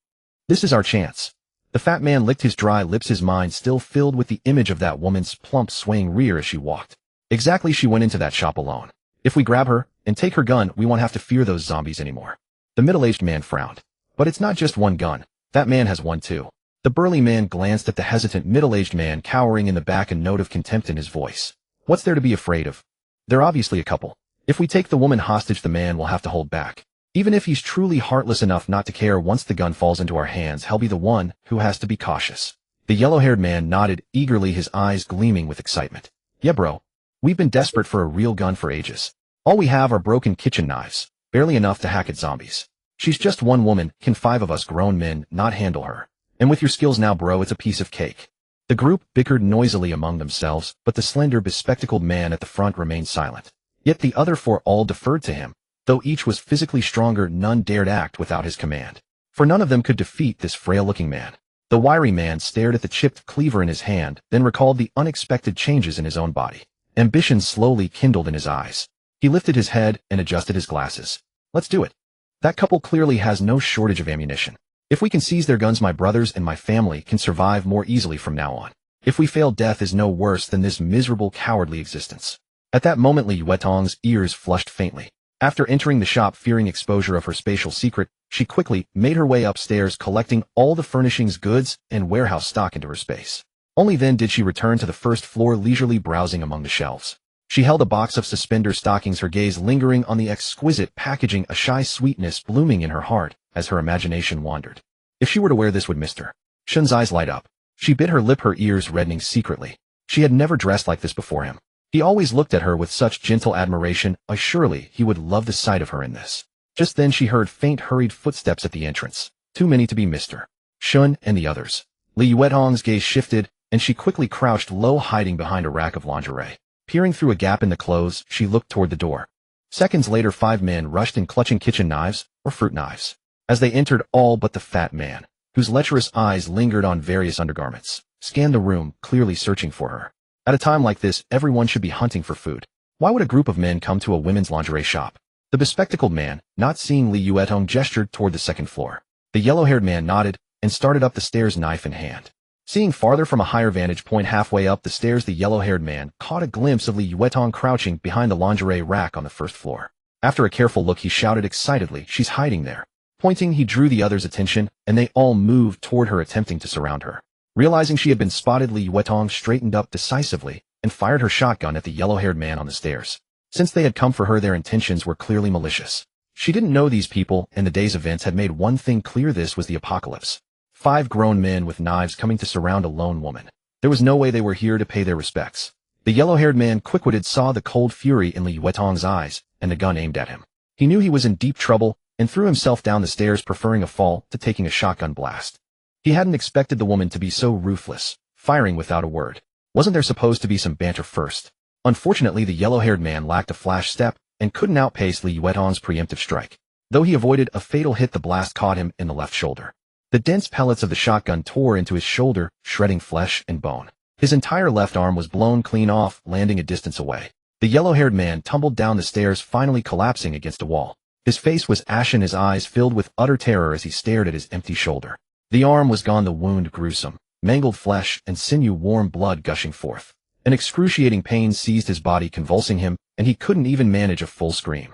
This is our chance. The fat man licked his dry lips, his mind still filled with the image of that woman's plump, swaying rear as she walked. Exactly, she went into that shop alone. If we grab her and take her gun, we won't have to fear those zombies anymore. The middle-aged man frowned. But it's not just one gun. That man has one too. The burly man glanced at the hesitant middle-aged man cowering in the back, a note of contempt in his voice. What's there to be afraid of? They're obviously a couple. If we take the woman hostage, the man will have to hold back. Even if he's truly heartless enough not to care, once the gun falls into our hands, he'll be the one who has to be cautious. The yellow-haired man nodded eagerly, his eyes gleaming with excitement. Yeah, bro. We've been desperate for a real gun for ages. All we have are broken kitchen knives, barely enough to hack at zombies. She's just one woman, can 5 of us grown men not handle her? And with your skills now, bro, it's a piece of cake. The group bickered noisily among themselves, but the slender, bespectacled man at the front remained silent. Yet the other 4 all deferred to him. Though each was physically stronger, none dared act without his command. For none of them could defeat this frail-looking man. The wiry man stared at the chipped cleaver in his hand, then recalled the unexpected changes in his own body. Ambition slowly kindled in his eyes. He lifted his head and adjusted his glasses. Let's do it. That couple clearly has no shortage of ammunition. If we can seize their guns, my brothers and my family can survive more easily from now on. If we fail, death is no worse than this miserable, cowardly existence. At that moment, Li Yuetong's ears flushed faintly. After entering the shop, fearing exposure of her spatial secret, she quickly made her way upstairs, collecting all the furnishings, goods, and warehouse stock into her space. Only then did she return to the first floor, leisurely browsing among the shelves. She held a box of suspender stockings, her gaze lingering on the exquisite packaging, a shy sweetness blooming in her heart as her imagination wandered. If she were to wear this, would Mr. Shen's eyes light up? She bit her lip, her ears reddening secretly. She had never dressed like this before him. He always looked at her with such gentle admiration. Surely he would love the sight of her in this. Just then she heard faint, hurried footsteps at the entrance. Too many to be Mr. Shen and the others. Li Yuetong's gaze shifted, and she quickly crouched low, hiding behind a rack of lingerie. Peering through a gap in the clothes, she looked toward the door. Seconds later, 5 men rushed in, clutching kitchen knives or fruit knives. As they entered, all but the fat man, whose lecherous eyes lingered on various undergarments, scanned the room, clearly searching for her. At a time like this, everyone should be hunting for food. Why would a group of men come to a women's lingerie shop? The bespectacled man, not seeing Li Yuetong, gestured toward the second floor. The yellow-haired man nodded and started up the stairs, knife in hand. Seeing farther from a higher vantage point halfway up the stairs, the yellow-haired man caught a glimpse of Li Yuetong crouching behind the lingerie rack on the first floor. After a careful look, he shouted excitedly, "She's hiding there." Pointing, he drew the others' attention, and they all moved toward her, attempting to surround her. Realizing she had been spotted, Li Yuetong straightened up decisively and fired her shotgun at the yellow-haired man on the stairs. Since they had come for her, their intentions were clearly malicious. She didn't know these people, and the day's events had made one thing clear: this was the apocalypse. 5 grown men with knives coming to surround a lone woman. There was no way they were here to pay their respects. The yellow-haired man, quick-witted, saw the cold fury in Li Yuetong's eyes and the gun aimed at him. He knew he was in deep trouble and threw himself down the stairs, preferring a fall to taking a shotgun blast. He hadn't expected the woman to be so ruthless, firing without a word. Wasn't there supposed to be some banter first? Unfortunately, the yellow-haired man lacked a flash step and couldn't outpace Li Yuetong's preemptive strike. Though he avoided a fatal hit, the blast caught him in the left shoulder. The dense pellets of the shotgun tore into his shoulder, shredding flesh and bone. His entire left arm was blown clean off, landing a distance away. The yellow-haired man tumbled down the stairs, finally collapsing against a wall. His face was ashen, his eyes filled with utter terror as he stared at his empty shoulder. The arm was gone, the wound gruesome. Mangled flesh and sinew, warm blood gushing forth. An excruciating pain seized his body, convulsing him, and he couldn't even manage a full scream.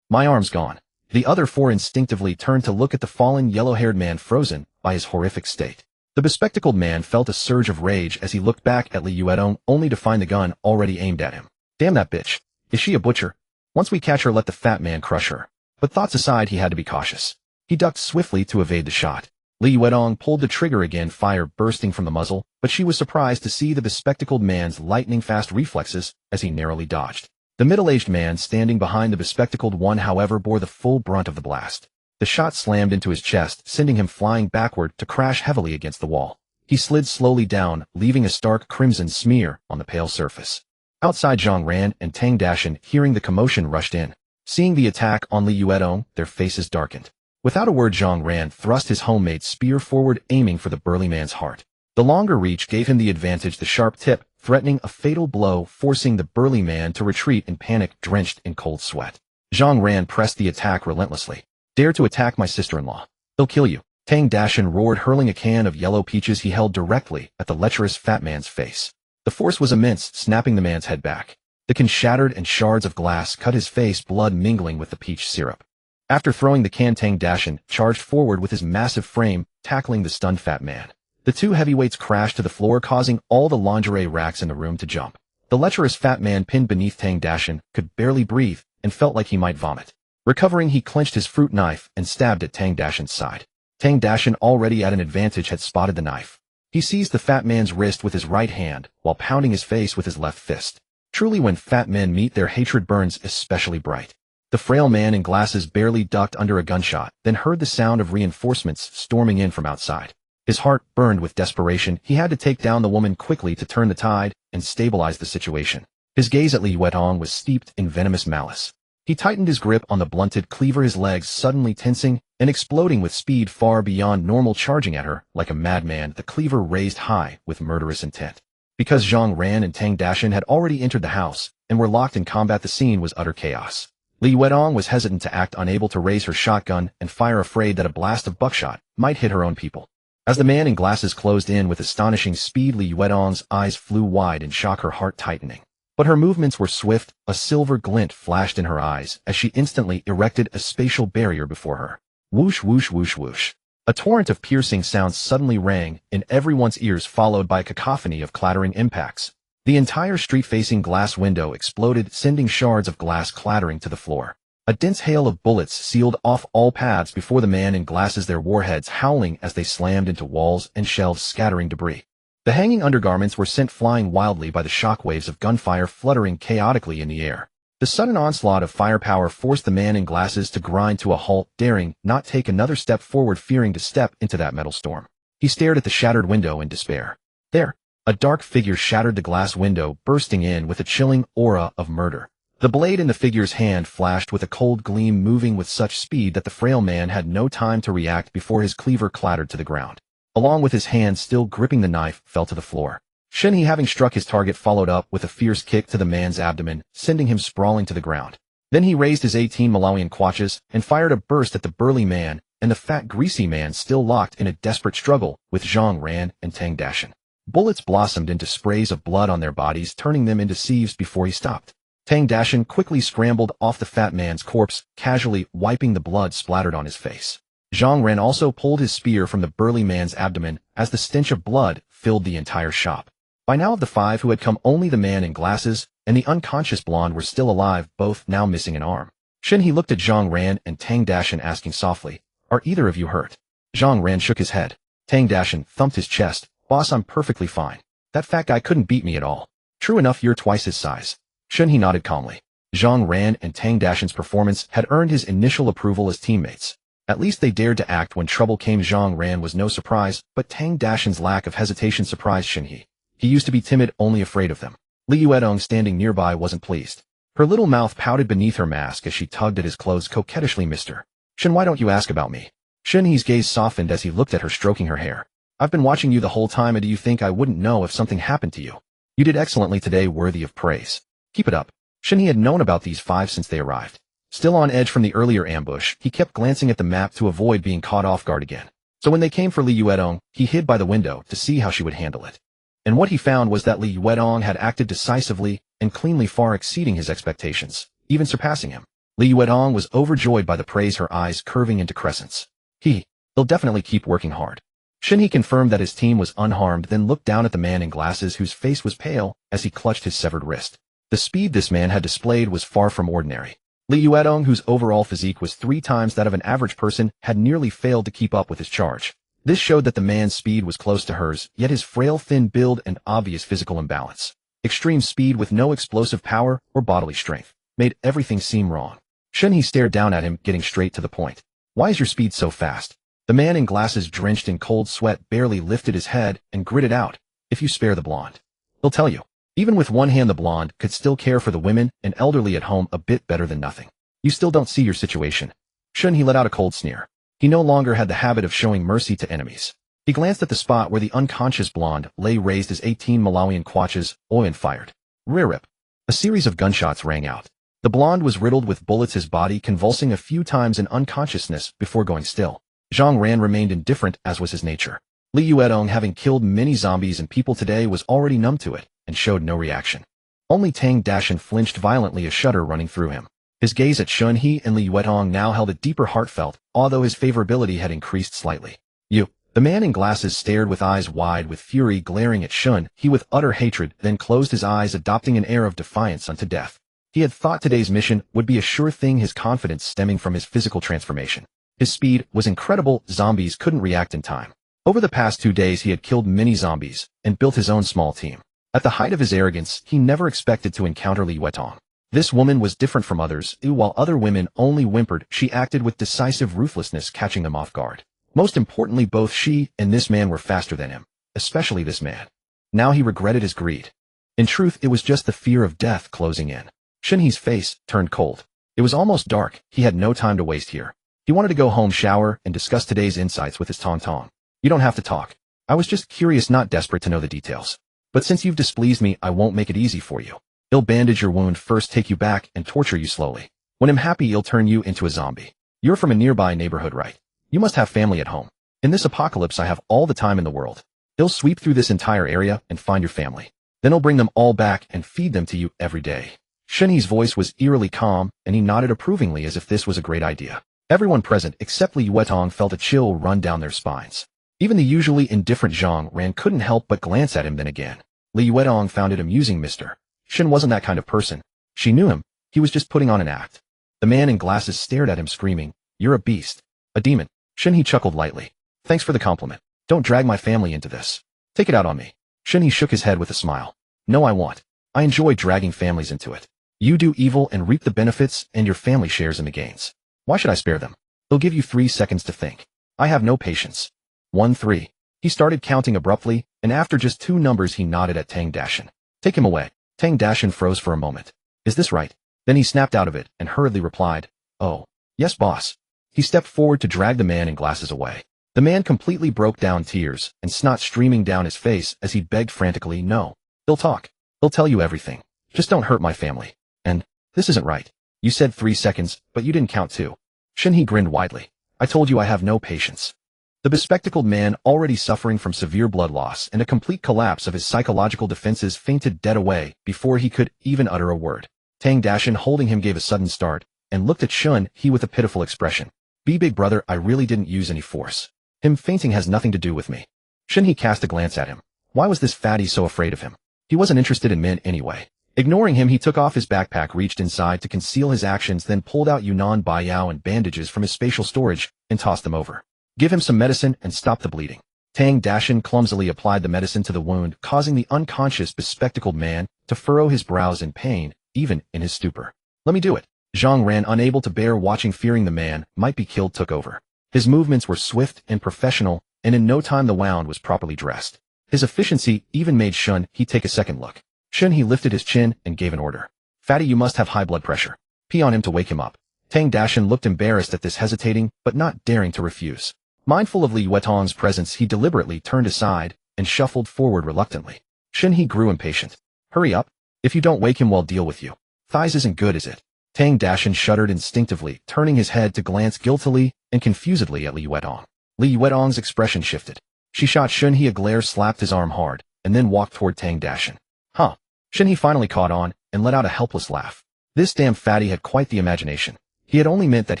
My arm's gone." The other 4 instinctively turned to look at the fallen yellow-haired man, frozen by his horrific state. The bespectacled man felt a surge of rage as he looked back at Li Yuetong, only to find the gun already aimed at him. "Damn that bitch. Is she a butcher? Once we catch her, let the fat man crush her." But thoughts aside, he had to be cautious. He ducked swiftly to evade the shot. Li Yuetong pulled the trigger again, fire bursting from the muzzle, but she was surprised to see the bespectacled man's lightning-fast reflexes as he narrowly dodged. The middle-aged man standing behind the bespectacled one, however, bore the full brunt of the blast. The shot slammed into his chest, sending him flying backward to crash heavily against the wall. He slid slowly down, leaving a stark crimson smear on the pale surface. Outside, Zhang Ran and Tang Dashan, hearing the commotion, rushed in. Seeing the attack on Li Yuetong, their faces darkened. Without a word, Zhang Ran thrust his homemade spear forward, aiming for the burly man's heart. The longer reach gave him the advantage, the sharp tip threatening a fatal blow, forcing the burly man to retreat in panic, drenched in cold sweat. Zhang Ran pressed the attack relentlessly. "Dare to attack my sister-in-law. They'll kill you." Tang Dashan roared, hurling a can of yellow peaches he held directly at the lecherous fat man's face. The force was immense, snapping the man's head back. The can shattered and shards of glass cut his face, blood mingling with the peach syrup. After throwing the can, Tang Dashan charged forward with his massive frame, tackling the stunned fat man. The 2 heavyweights crashed to the floor, causing all the lingerie racks in the room to jump. The lecherous fat man, pinned beneath Tang Dashan, could barely breathe and felt like he might vomit. Recovering, he clenched his fruit knife and stabbed at Tang Dashan's side. Tang Dashan, already at an advantage, had spotted the knife. He seized the fat man's wrist with his right hand while pounding his face with his left fist. Truly, when fat men meet, their hatred burns especially bright. The frail man in glasses barely ducked under a gunshot, then heard the sound of reinforcements storming in from outside. His heart burned with desperation. He had to take down the woman quickly to turn the tide and stabilize the situation. His gaze at Li Yuetong was steeped in venomous malice. He tightened his grip on the blunted cleaver, his legs suddenly tensing and exploding with speed far beyond normal, charging at her like a madman, the cleaver raised high with murderous intent. Because Zhang Ran and Tang Dashan had already entered the house and were locked in combat, the scene was utter chaos. Li Yuetong was hesitant to act, unable to raise her shotgun and fire, afraid that a blast of buckshot might hit her own people. As the man in glasses closed in with astonishing speed, Li Yuetong's eyes flew wide in shock, her heart tightening. But her movements were swift. A silver glint flashed in her eyes as she instantly erected a spatial barrier before her. Whoosh, whoosh, whoosh, whoosh. A torrent of piercing sounds suddenly rang in everyone's ears, followed by a cacophony of clattering impacts. The entire street-facing glass window exploded, sending shards of glass clattering to the floor. A dense hail of bullets sealed off all paths before the man in glasses, their warheads howling as they slammed into walls and shelves, scattering debris. The hanging undergarments were sent flying wildly by the shockwaves of gunfire, fluttering chaotically in the air. The sudden onslaught of firepower forced the man in glasses to grind to a halt, daring not take another step forward, fearing to step into that metal storm. He stared at the shattered window in despair. There, a dark figure shattered the glass window, bursting in with a chilling aura of murder. The blade in the figure's hand flashed with a cold gleam, moving with such speed that the frail man had no time to react before his cleaver clattered to the ground. Along with his hand still gripping the knife, fell to the floor. Shen He, having struck his target, followed up with a fierce kick to the man's abdomen, sending him sprawling to the ground. Then he raised his 18 Malawian kwaches and fired a burst at the burly man and the fat greasy man still locked in a desperate struggle with Zhang Ran and Tang Dashan. Bullets blossomed into sprays of blood on their bodies, turning them into sieves before he stopped. Tang Dashan quickly scrambled off the fat man's corpse, casually wiping the blood splattered on his face. Zhang Ran also pulled his spear from the burly man's abdomen as the stench of blood filled the entire shop. By now of the five who had come, only the man in glasses and the unconscious blonde were still alive, both now missing an arm. Shen He looked at Zhang Ran and Tang Dashan, asking softly, "Are either of you hurt?" Zhang Ran shook his head. Tang Dashan thumped his chest. "Boss, I'm perfectly fine. That fat guy couldn't beat me at all." "True enough, you're twice his size." Shen He nodded calmly. Zhang Ran and Tang Dashan's performance had earned his initial approval as teammates. At least they dared to act when trouble came. Zhang Ran was no surprise, but Tang Dashan's lack of hesitation surprised Shen He. He used to be timid, only afraid of them. Li Yuedong, standing nearby, wasn't pleased. Her little mouth pouted beneath her mask as she tugged at his clothes coquettishly. "Mister Shen, why don't you ask about me?" Shen He's gaze softened as he looked at her, stroking her hair. "I've been watching you the whole time, and do you think I wouldn't know if something happened to you? You did excellently today, worthy of praise. Keep it up." Shen He had known about these five since they arrived. Still on edge from the earlier ambush, he kept glancing at the map to avoid being caught off guard again. So when they came for Li Yuedong, he hid by the window to see how she would handle it. And what he found was that Li Yuedong had acted decisively and cleanly, far exceeding his expectations, even surpassing him. Li Yuedong was overjoyed by the praise, her eyes curving into crescents. He'll definitely keep working hard." Shen He confirmed that his team was unharmed, then looked down at the man in glasses whose face was pale as he clutched his severed wrist. The speed this man had displayed was far from ordinary. Li Yuedong, whose overall physique was 3 times that of an average person, had nearly failed to keep up with his charge. This showed that the man's speed was close to hers, yet his frail, thin build and obvious physical imbalance, extreme speed with no explosive power or bodily strength, made everything seem wrong. Shen He stared down at him, getting straight to the point. "Why is your speed so fast?" The man in glasses, drenched in cold sweat, barely lifted his head and gritted out, "If you spare the blonde, he'll tell you." Even with one hand, the blonde could still care for the women and elderly at home a bit better than nothing. "You still don't see your situation." Shen He let out a cold sneer. He no longer had the habit of showing mercy to enemies. He glanced at the spot where the unconscious blonde lay, raised his 18 Malawian kwaches, and fired. Rip. A series of gunshots rang out. The blonde was riddled with bullets, his body convulsing a few times in unconsciousness before going still. Zhang Ran remained indifferent, as was his nature. Li Yuedong, having killed many zombies and people today, was already numb to it and showed no reaction. Only Tang Dashan flinched violently, a shudder running through him. His gaze at Shen He and Li Yuedong now held a deeper, heartfelt, although his favorability had increased slightly. "You." The man in glasses stared with eyes wide with fury, glaring at Shen He with utter hatred, then closed his eyes, adopting an air of defiance unto death. He had thought today's mission would be a sure thing, his confidence stemming from his physical transformation. His speed was incredible. Zombies couldn't react in time. Over the past 2 days, he had killed many zombies and built his own small team. At the height of his arrogance, he never expected to encounter Li Yuedong. This woman was different from others. While other women only whimpered, she acted with decisive ruthlessness, catching them off guard. Most importantly, both she and this man were faster than him, especially this man. Now he regretted his greed. In truth, it was just the fear of death closing in. Shen He's face turned cold. It was almost dark. He had no time to waste here. He wanted to go home, shower, and discuss today's insights with his Tong. "You don't have to talk. I was just curious, not desperate to know the details. But since you've displeased me, I won't make it easy for you. He'll bandage your wound first, take you back, and torture you slowly. When I'm happy, he'll turn you into a zombie. You're from a nearby neighborhood, right? You must have family at home. In this apocalypse, I have all the time in the world. He'll sweep through this entire area and find your family. Then he'll bring them all back and feed them to you every day." Shen He's voice was eerily calm, and he nodded approvingly as if this was a great idea. Everyone present, except Li Yuedong, felt a chill run down their spines. Even the usually indifferent Zhang Ran couldn't help but glance at him then again. Li Yuedong found it amusing. Mr. Shen wasn't that kind of person. She knew him. He was just putting on an act. The man in glasses stared at him, screaming, "You're a beast. A demon." Shen He chuckled lightly. "Thanks for the compliment. Don't drag my family into this. Take it out on me." Shen He shook his head with a smile. "No, I won't. I enjoy dragging families into it. You do evil and reap the benefits, and your family shares in the gains. Why should I spare them? They'll give you 3 seconds to think. I have no patience. 1, 3. He started counting abruptly, and after just 2 numbers he nodded at Tang Dashan. "Take him away." Tang Dashan froze for a moment. "Is this right?" Then he snapped out of it and hurriedly replied, "Oh, yes, boss." He stepped forward to drag the man in glasses away. The man completely broke down, tears and snot streaming down his face as he begged frantically, "No. He'll talk. He'll tell you everything. Just don't hurt my family. And this isn't right. You said 3 seconds, but you didn't count 2. Shen He grinned widely. I told you I have no patience. The bespectacled man, already suffering from severe blood loss and a complete collapse of his psychological defenses, fainted dead away before he could even utter a word. Tang Dashin, holding him, gave a sudden start and looked at Shen He with a pitiful expression. Big brother, I really didn't use any force. Him fainting has nothing to do with me. Shen He cast a glance at him. Why was this fatty so afraid of him? He wasn't interested in men anyway. Ignoring him, he took off his backpack, reached inside to conceal his actions, then pulled out Yunnan Baiyao and bandages from his spatial storage and tossed them over. Give him some medicine and stop the bleeding. Tang Dashin clumsily applied the medicine to the wound, causing the unconscious bespectacled man to furrow his brows in pain, even in his stupor. Let me do it. Zhang Ran, unable to bear watching, fearing the man might be killed, took over. His movements were swift and professional, and in no time the wound was properly dressed. His efficiency even made Shen He take a second look. Shen He lifted his chin and gave an order. Fatty, you must have high blood pressure. Pee on him to wake him up. Tang Dashin looked embarrassed at this, hesitating but not daring to refuse. Mindful of Li Yuetong's presence, he deliberately turned aside and shuffled forward reluctantly. Shen He grew impatient. Hurry up. If you don't wake him, we'll deal with you. Thighs isn't good, is it? Tang Dashin shuddered instinctively, turning his head to glance guiltily and confusedly at Li Yuetong. Li Yuetong's expression shifted. She shot Shen He a glare, slapped his arm hard, and then walked toward Tang Dashin. Huh. Shen He finally caught on and let out a helpless laugh. This damn fatty had quite the imagination. He had only meant that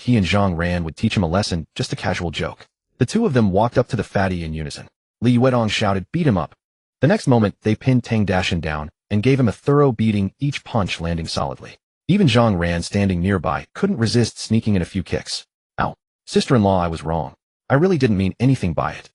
he and Zhang Ran would teach him a lesson, just a casual joke. The two of them walked up to the fatty in unison. Li Yuetong shouted, beat him up. The next moment, they pinned Tang Dashin down and gave him a thorough beating, each punch landing solidly. Even Zhang Ran, standing nearby, couldn't resist sneaking in a few kicks. Ow. Sister-in-law, I was wrong. I really didn't mean anything by it.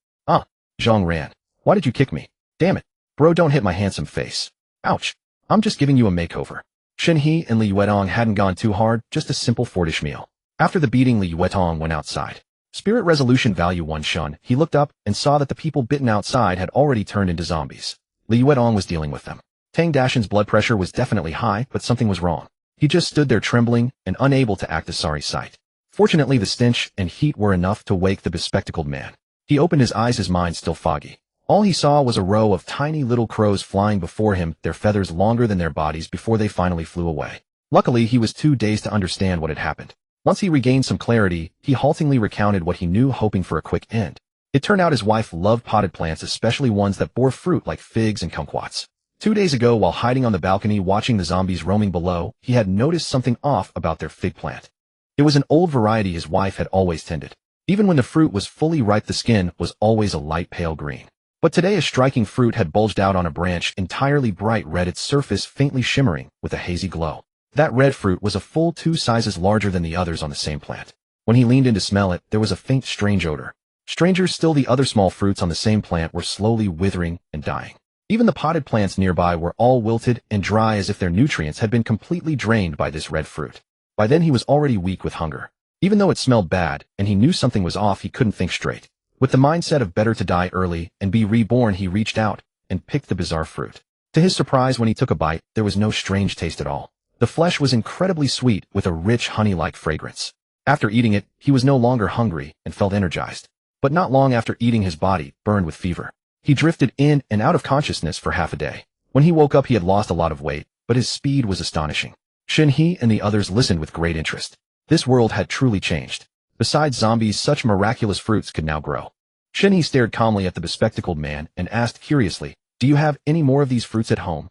Zhang Ran. Why did you kick me? Damn it. Bro, don't hit my handsome face. Ouch. I'm just giving you a makeover. Shen He and Li Yuetong hadn't gone too hard, just a simple fortish meal. After the beating, Li Yuetong went outside. Spirit resolution value 1. Shen He looked up and saw that the people bitten outside had already turned into zombies. Li Yuetong was dealing with them. Tang Dashin's blood pressure was definitely high, but something was wrong. He just stood there trembling and unable to act a sorry sight. Fortunately, the stench and heat were enough to wake the bespectacled man. He opened his eyes, his mind still foggy. All he saw was a row of tiny little crows flying before him, their feathers longer than their bodies, before they finally flew away. Luckily, he was too dazed to understand what had happened. Once he regained some clarity, he haltingly recounted what he knew, hoping for a quick end. It turned out his wife loved potted plants, especially ones that bore fruit like figs and kumquats. 2 days ago, while hiding on the balcony watching the zombies roaming below, he had noticed something off about their fig plant. It was an old variety his wife had always tended. Even when the fruit was fully ripe, the skin was always a light pale green. But today a striking fruit had bulged out on a branch, entirely bright red, its surface faintly shimmering with a hazy glow. That red fruit was a full 2 sizes larger than the others on the same plant. When he leaned in to smell it, there was a faint, strange odor. Stranger still, the other small fruits on the same plant were slowly withering and dying. Even the potted plants nearby were all wilted and dry, as if their nutrients had been completely drained by this red fruit. By then he was already weak with hunger. Even though it smelled bad and he knew something was off, he couldn't think straight. With the mindset of better to die early and be reborn, he reached out and picked the bizarre fruit. To his surprise, when he took a bite, there was no strange taste at all. The flesh was incredibly sweet with a rich honey-like fragrance. After eating it, he was no longer hungry and felt energized. But not long after eating, his body burned with fever. He drifted in and out of consciousness for half a day. When he woke up, he had lost a lot of weight, but his speed was astonishing. Shen He and the others listened with great interest. This world had truly changed. Besides zombies, such miraculous fruits could now grow. Shen He stared calmly at the bespectacled man and asked curiously, "Do you have any more of these fruits at home?"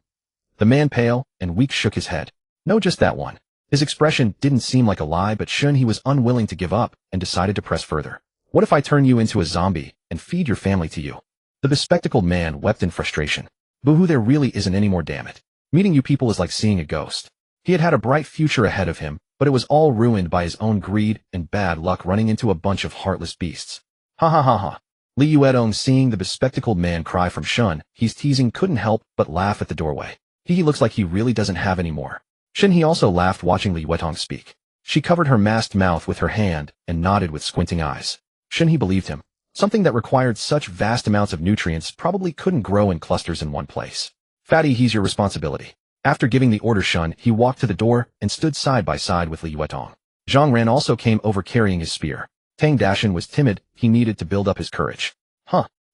The man, pale and weak, shook his head. "No, just that one." His expression didn't seem like a lie, but Shen He was unwilling to give up and decided to press further. "What if I turn you into a zombie and feed your family to you?" The bespectacled man wept in frustration. "Boo-hoo, there really isn't any more, damn it. Meeting you people is like seeing a ghost." He had had a bright future ahead of him, but it was all ruined by his own greed and bad luck, running into a bunch of heartless beasts. Ha ha ha ha. Li Yuetong, seeing the bespectacled man cry from Shen He's teasing, couldn't help but laugh at the doorway. He looks like he really doesn't have any more. Shen He also laughed, watching Li Yuetong speak. She covered her masked mouth with her hand and nodded with squinting eyes. Shen He believed him. Something that required such vast amounts of nutrients probably couldn't grow in clusters in one place. "Fatty, he's your responsibility." After giving the order, Shen He walked to the door and stood side by side with Li Yuetong. Zhang Ran also came over carrying his spear. Tang Dashin was timid. He needed to build up his courage.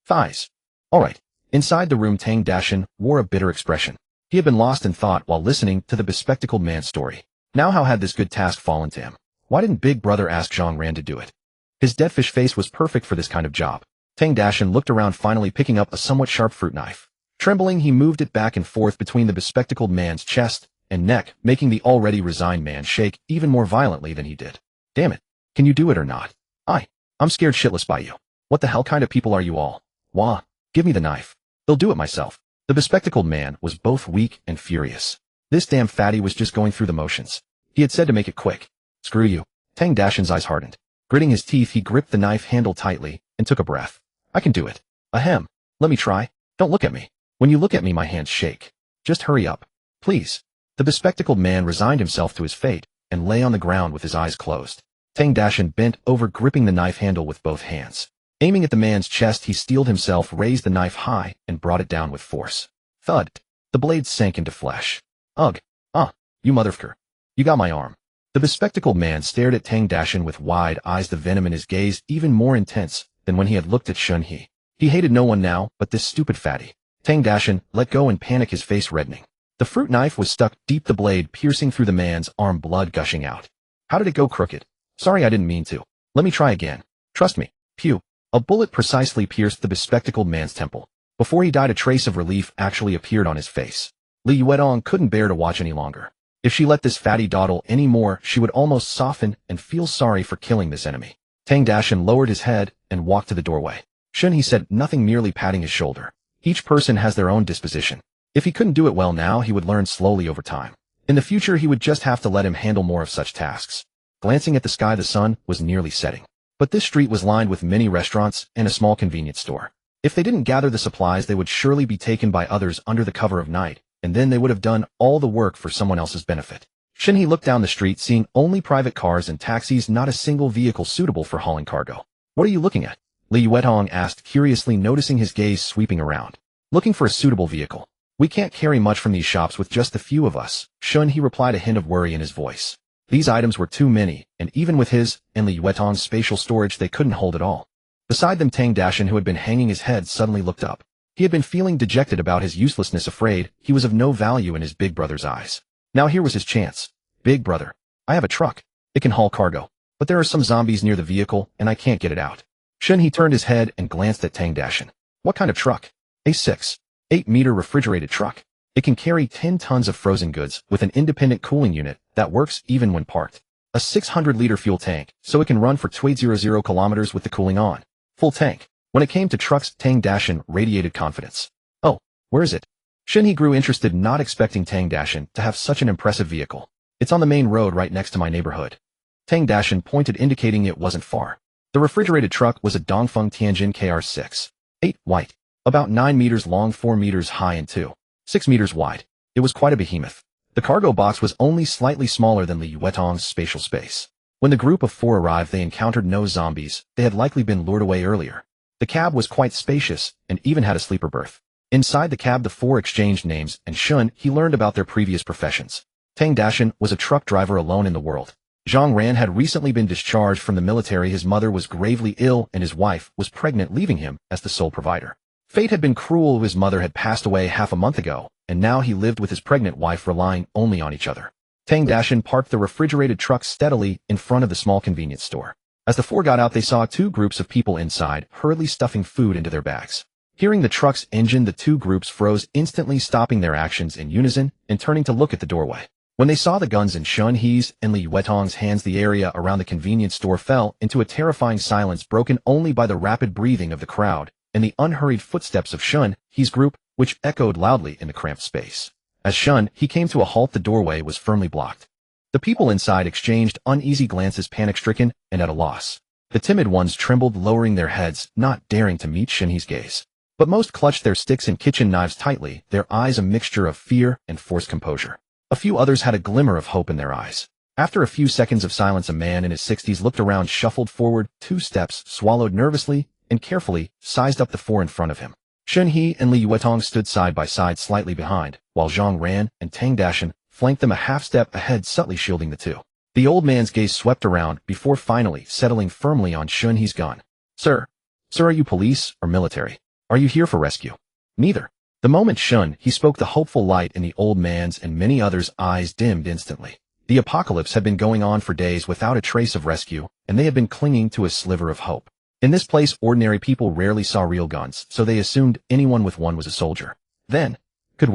Thighs. All right. Inside the room, Tang Dashin wore a bitter expression. He had been lost in thought while listening to the bespectacled man's story. Now how had this good task fallen to him? Why didn't Big Brother ask Zhang Ran to do it? His deadfish face was perfect for this kind of job. Tang Dashan looked around, finally picking up a somewhat sharp fruit knife. Trembling, he moved it back and forth between the bespectacled man's chest and neck, making the already resigned man shake even more violently than he did. Damn it. Can you do it or not? I'm scared shitless by you. What the hell kind of people are you all? Wah, give me the knife. I'll do it myself. The bespectacled man was both weak and furious. This damn fatty was just going through the motions. He had said to make it quick. Screw you. Tang Dashan's eyes hardened. Gritting his teeth, he gripped the knife handle tightly and took a breath. I can do it. Ahem. Let me try. Don't look at me. When you look at me, my hands shake. Just hurry up. Please. The bespectacled man resigned himself to his fate and lay on the ground with his eyes closed. Tang Dashan bent over, gripping the knife handle with both hands. Aiming at the man's chest, he steeled himself, raised the knife high, and brought it down with force. Thud. The blade sank into flesh. Ugh. You motherfucker. You got my arm. The bespectacled man stared at Tang Dashan with wide eyes, the venom in his gaze even more intense than when he had looked at Shen He. He hated no one now but this stupid fatty. Tang Dashan let go in panic, his face reddening. The fruit knife was stuck deep, the blade piercing through the man's arm, blood gushing out. How did it go crooked? Sorry, I didn't mean to. Let me try again. Trust me. Pew. A bullet precisely pierced the bespectacled man's temple. Before he died, a trace of relief actually appeared on his face. Li Yuetong couldn't bear to watch any longer. If she let this fatty dawdle any more, she would almost soften and feel sorry for killing this enemy. Tang Dashan lowered his head and walked to the doorway. Shen He said nothing, merely patting his shoulder. Each person has their own disposition. If he couldn't do it well now, he would learn slowly over time. In the future, he would just have to let him handle more of such tasks. Glancing at the sky, the sun was nearly setting. But this street was lined with many restaurants and a small convenience store. If they didn't gather the supplies, they would surely be taken by others under the cover of night, and then they would have done all the work for someone else's benefit. Shen He looked down the street, seeing only private cars and taxis, not a single vehicle suitable for hauling cargo. What are you looking at? Li Yuetong asked curiously, noticing his gaze sweeping around. Looking for a suitable vehicle. We can't carry much from these shops with just a few of us. Shen He replied, a hint of worry in his voice. These items were too many, and even with his and Li Yuetong's spatial storage, they couldn't hold it all. Beside them, Tang Dashan, who had been hanging his head, suddenly looked up. He had been feeling dejected about his uselessness, afraid he was of no value in his big brother's eyes. Now here was his chance. Big brother, I have a truck. It can haul cargo. But there are some zombies near the vehicle, and I can't get it out. Shen He turned his head and glanced at Tang Dashan. What kind of truck? A 6-8-meter refrigerated truck. It can carry 10 tons of frozen goods with an independent cooling unit that works even when parked. A 600-liter fuel tank, so it can run for 200 kilometers with the cooling on. Full tank. When it came to trucks, Tang Dashan radiated confidence. Oh, where is it? Shen He grew interested, not expecting Tang Dashan to have such an impressive vehicle. It's on the main road right next to my neighborhood. Tang Dashan pointed, indicating it wasn't far. The refrigerated truck was a Dongfeng Tianjin KR6-8 white, about 9 meters long, 4 meters high, and 6 meters wide. It was quite a behemoth. The cargo box was only slightly smaller than Li Yuetong's spatial space. When the group of 4 arrived, they encountered no zombies. They had likely been lured away earlier. The cab was quite spacious and even had a sleeper berth. Inside the cab, the 4 exchanged names, and Shen He learned about their previous professions. Tang Dashan was a truck driver alone in the world. Zhang Ran had recently been discharged from the military. His mother was gravely ill, and his wife was pregnant, leaving him as the sole provider. Fate had been cruel. His mother had passed away half a month ago, and now he lived with his pregnant wife, relying only on each other. Tang Dashan parked the refrigerated truck steadily in front of the small convenience store. As the 4 got out, they saw 2 groups of people inside, hurriedly stuffing food into their bags. Hearing the truck's engine, the 2 groups froze, instantly stopping their actions in unison and turning to look at the doorway. When they saw the guns in Shen He's and Li Yuetong's hands, the area around the convenience store fell into a terrifying silence, broken only by the rapid breathing of the crowd and the unhurried footsteps of Shen He's group, which echoed loudly in the cramped space. As Shen He came to a halt, the doorway was firmly blocked. The people inside exchanged uneasy glances, panic-stricken and at a loss. The timid ones trembled, lowering their heads, not daring to meet Shen He's gaze. But most clutched their sticks and kitchen knives tightly, their eyes a mixture of fear and forced composure. A few others had a glimmer of hope in their eyes. After a few seconds of silence, a man in his 60s looked around, shuffled forward 2 steps, swallowed nervously, and carefully sized up the 4 in front of him. Shen He and Li Yuetong stood side by side, slightly behind, while Zhang Ran and Tang Dashan flanked them a half step ahead, subtly shielding the 2. The old man's gaze swept around before finally settling firmly on Shen He's gun. Sir, are you police or military? Are you here for rescue? Neither. The moment Shen He spoke, the hopeful light in the old man's and many others' eyes dimmed instantly. The apocalypse had been going on for days without a trace of rescue, and they had been clinging to a sliver of hope. In this place, ordinary people rarely saw real guns, so they assumed anyone with one was a soldier. Then, could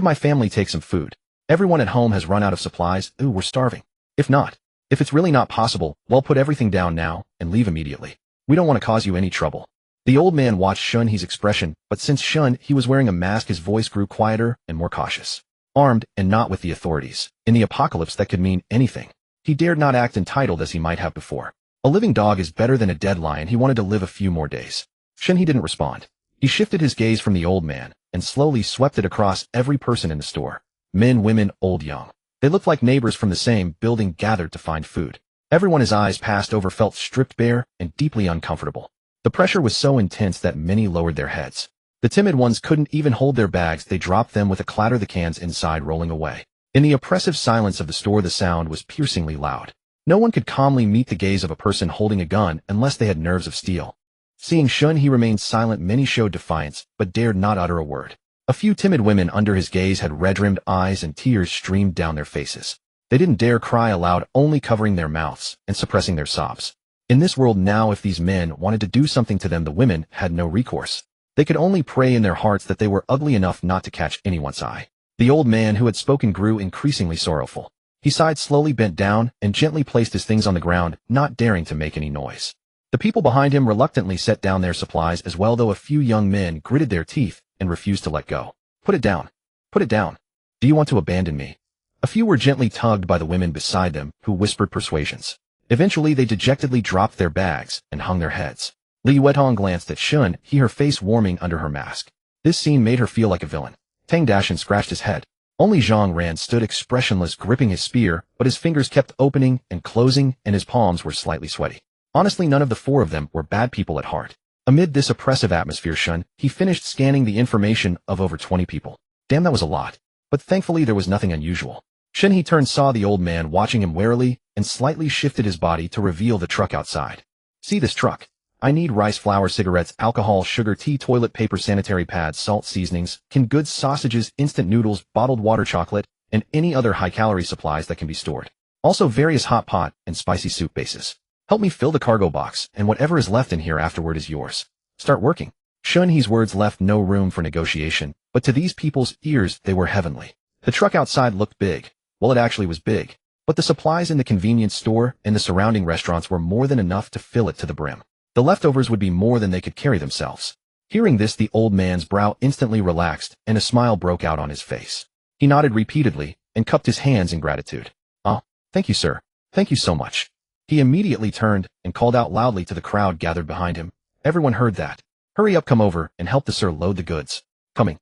my family take some food? Everyone at home has run out of supplies. Ooh, we're starving. If it's really not possible, well, put everything down now and leave immediately. We don't want to cause you any trouble. The old man watched Shen He's expression, but since Shen He was wearing a mask, his voice grew quieter and more cautious. Armed and not with the authorities. In the apocalypse, that could mean anything. He dared not act entitled as he might have before. A living dog is better than a dead lion. He wanted to live a few more days. Shen He didn't respond. He shifted his gaze from the old man and slowly swept it across every person in the store. Men, women, old, young. They looked like neighbors from the same building gathered to find food. Everyone his eyes passed over felt stripped bare and deeply uncomfortable. The pressure was so intense that many lowered their heads. The timid ones couldn't even hold their bags. They dropped them with a clatter, the cans inside rolling away. In the oppressive silence of the store, the sound was piercingly loud. No one could calmly meet the gaze of a person holding a gun unless they had nerves of steel. Seeing Shen He remained silent, many showed defiance, but dared not utter a word. A few timid women under his gaze had red-rimmed eyes and tears streamed down their faces. They didn't dare cry aloud, only covering their mouths and suppressing their sobs. In this world now, if these men wanted to do something to them, the women had no recourse. They could only pray in their hearts that they were ugly enough not to catch anyone's eye. The old man who had spoken grew increasingly sorrowful. He sighed slowly, bent down, and gently placed his things on the ground, not daring to make any noise. The people behind him reluctantly set down their supplies as well, though a few young men gritted their teeth and refused to let go. Put it down. Put it down. Do you want to abandon me? A few were gently tugged by the women beside them, who whispered persuasions. Eventually they dejectedly dropped their bags and hung their heads. Li Yuetong glanced at Shen He, her face warming under her mask. This scene made her feel like a villain. Tang Dashan scratched his head. Only Zhang Ran stood expressionless, gripping his spear, but his fingers kept opening and closing, and his palms were slightly sweaty. Honestly, none of the four of them were bad people at heart. Amid this oppressive atmosphere, Shen He finished scanning the information of over 20 people. Damn, that was a lot. But thankfully there was nothing unusual. Shen He turned, saw the old man watching him warily, and slightly shifted his body to reveal the truck outside. See this truck? I need rice flour, cigarettes, alcohol, sugar, tea, toilet paper, sanitary pads, salt, seasonings, canned goods, sausages, instant noodles, bottled water, chocolate, and any other high-calorie supplies that can be stored. Also various hot pot and spicy soup bases. Help me fill the cargo box, and whatever is left in here afterward is yours. Start working. Shen He's words left no room for negotiation, but to these people's ears they were heavenly. The truck outside looked big. Well, it actually was big. But the supplies in the convenience store and the surrounding restaurants were more than enough to fill it to the brim. The leftovers would be more than they could carry themselves. Hearing this, the old man's brow instantly relaxed, and a smile broke out on his face. He nodded repeatedly and cupped his hands in gratitude. "Oh, thank you, sir. Thank you so much." He immediately turned and called out loudly to the crowd gathered behind him. Everyone heard that. "Hurry up, come over and help the sir load the goods." Coming.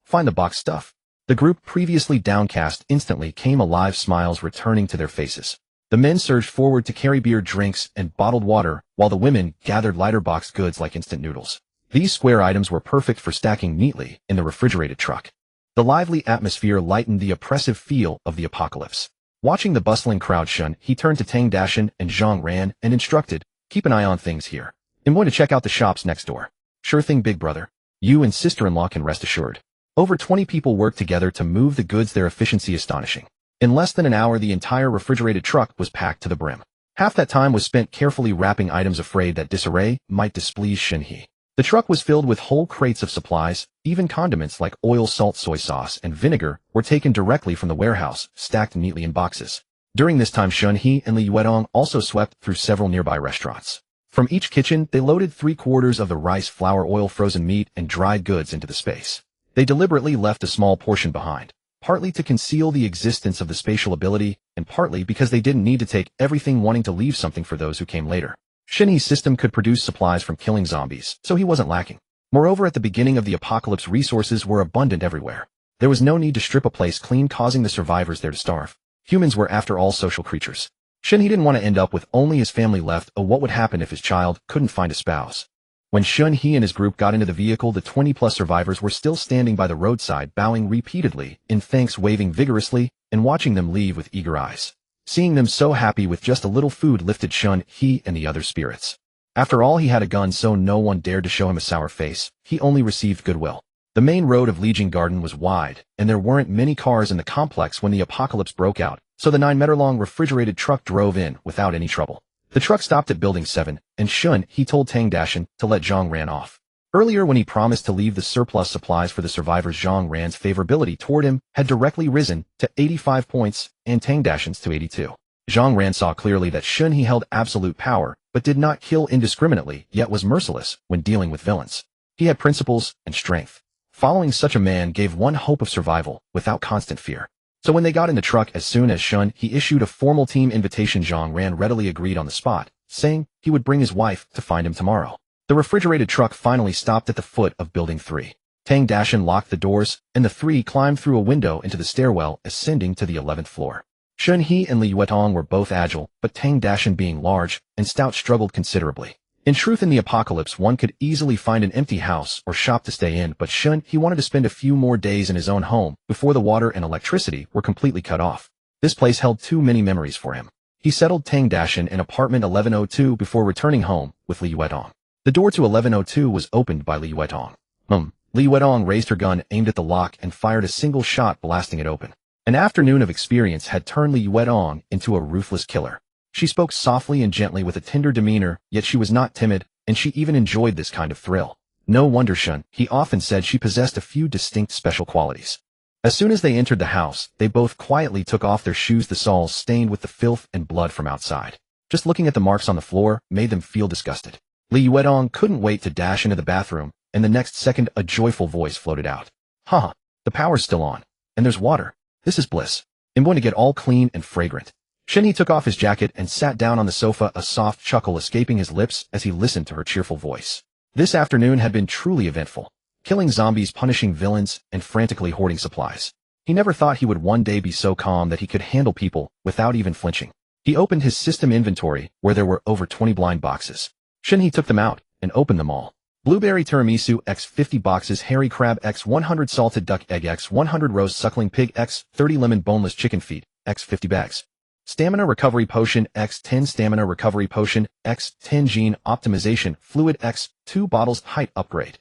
Find the box stuff." The group, previously downcast, instantly came alive, smiles returning to their faces. The men surged forward to carry beer, drinks, and bottled water, while the women gathered lighter box goods like instant noodles. These square items were perfect for stacking neatly in the refrigerated truck. The lively atmosphere lightened the oppressive feel of the apocalypse. Watching the bustling crowd, Shen He turned to Tang Dashan and Zhang Ran and instructed, "Keep an eye on things here. I'm going to check out the shops next door." "Sure thing, big brother. You and sister-in-law can rest assured." Over 20 people worked together to move the goods, their efficiency astonishing. In less than an hour, the entire refrigerated truck was packed to the brim. Half that time was spent carefully wrapping items, afraid that disarray might displease Shen He. The truck was filled with whole crates of supplies. Even condiments like oil, salt, soy sauce, and vinegar were taken directly from the warehouse, stacked neatly in boxes. During this time, Shen He and Li Yuetong also swept through several nearby restaurants. From each kitchen, they loaded 3/4 of the rice, flour, oil, frozen meat, and dried goods into the space. They deliberately left a small portion behind, partly to conceal the existence of the spatial ability, and partly because they didn't need to take everything, wanting to leave something for those who came later. Shen He's system could produce supplies from killing zombies, so he wasn't lacking. Moreover, at the beginning of the apocalypse, resources were abundant everywhere. There was no need to strip a place clean, causing the survivors there to starve. Humans were, after all, social creatures. Shen He didn't want to end up with only his family left. What would happen if his child couldn't find a spouse? When Shen He and his group got into the vehicle, the 20+ survivors were still standing by the roadside, bowing repeatedly in thanks, waving vigorously, and watching them leave with eager eyes. Seeing them so happy with just a little food lifted Shen He and the other spirits. After all, he had a gun, so no one dared to show him a sour face. He only received goodwill. The main road of Legion Garden was wide, and there weren't many cars in the complex when the apocalypse broke out, so the 9-meter-long refrigerated truck drove in without any trouble. The truck stopped at Building 7, and Shen He told Tang Dashan to let Zhang Ran off. Earlier when he promised to leave the surplus supplies for the survivors, Zhang Ran's favorability toward him had directly risen to 85 points and Tang Dashan's to 82. Zhang Ran saw clearly that Shen He held absolute power, but did not kill indiscriminately, yet was merciless when dealing with villains. He had principles and strength. Following such a man gave one hope of survival without constant fear. So when they got in the truck, as soon as Shen He issued a formal team invitation, Zhang Ran readily agreed on the spot, saying he would bring his wife to find him tomorrow. The refrigerated truck finally stopped at the foot of Building 3. Tang Dashan locked the doors, and the three climbed through a window into the stairwell, ascending to the 11th floor. Shen He and Li Yuetong were both agile, but Tang Dashan, being large and stout, struggled considerably. In truth, in the apocalypse, one could easily find an empty house or shop to stay in, but Shen He wanted to spend a few more days in his own home before the water and electricity were completely cut off. This place held too many memories for him. He settled Tang Dashan in apartment 1102 before returning home with Li Yuetong. The door to 1102 was opened by Li Yuetong. Li Yuetong raised her gun, aimed at the lock, and fired a single shot, blasting it open. An afternoon of experience had turned Li Yuetong into a ruthless killer. She spoke softly and gently with a tender demeanor, yet she was not timid, and she even enjoyed this kind of thrill. No wonder Shen He often said she possessed a few distinct special qualities. As soon as they entered the house, they both quietly took off their shoes, the soles stained with the filth and blood from outside. Just looking at the marks on the floor made them feel disgusted. Li Yuetong couldn't wait to dash into the bathroom, and the next second a joyful voice floated out. "Ha! The power's still on. And there's water. This is bliss. I'm going to get all clean and fragrant." Shen He took off his jacket and sat down on the sofa, a soft chuckle escaping his lips as he listened to her cheerful voice. This afternoon had been truly eventful. Killing zombies, punishing villains, and frantically hoarding supplies. He never thought he would one day be so calm that he could handle people without even flinching. He opened his system inventory, where there were over 20 blind boxes. Shen He took them out and opened them all. Blueberry tiramisu x 50 boxes, hairy crab x 100, salted duck egg x 100, roast suckling pig x 30, lemon boneless chicken feet x 50 bags. Stamina recovery potion x 10, stamina recovery potion x 10, gene optimization fluid x 2 bottles, height upgrade.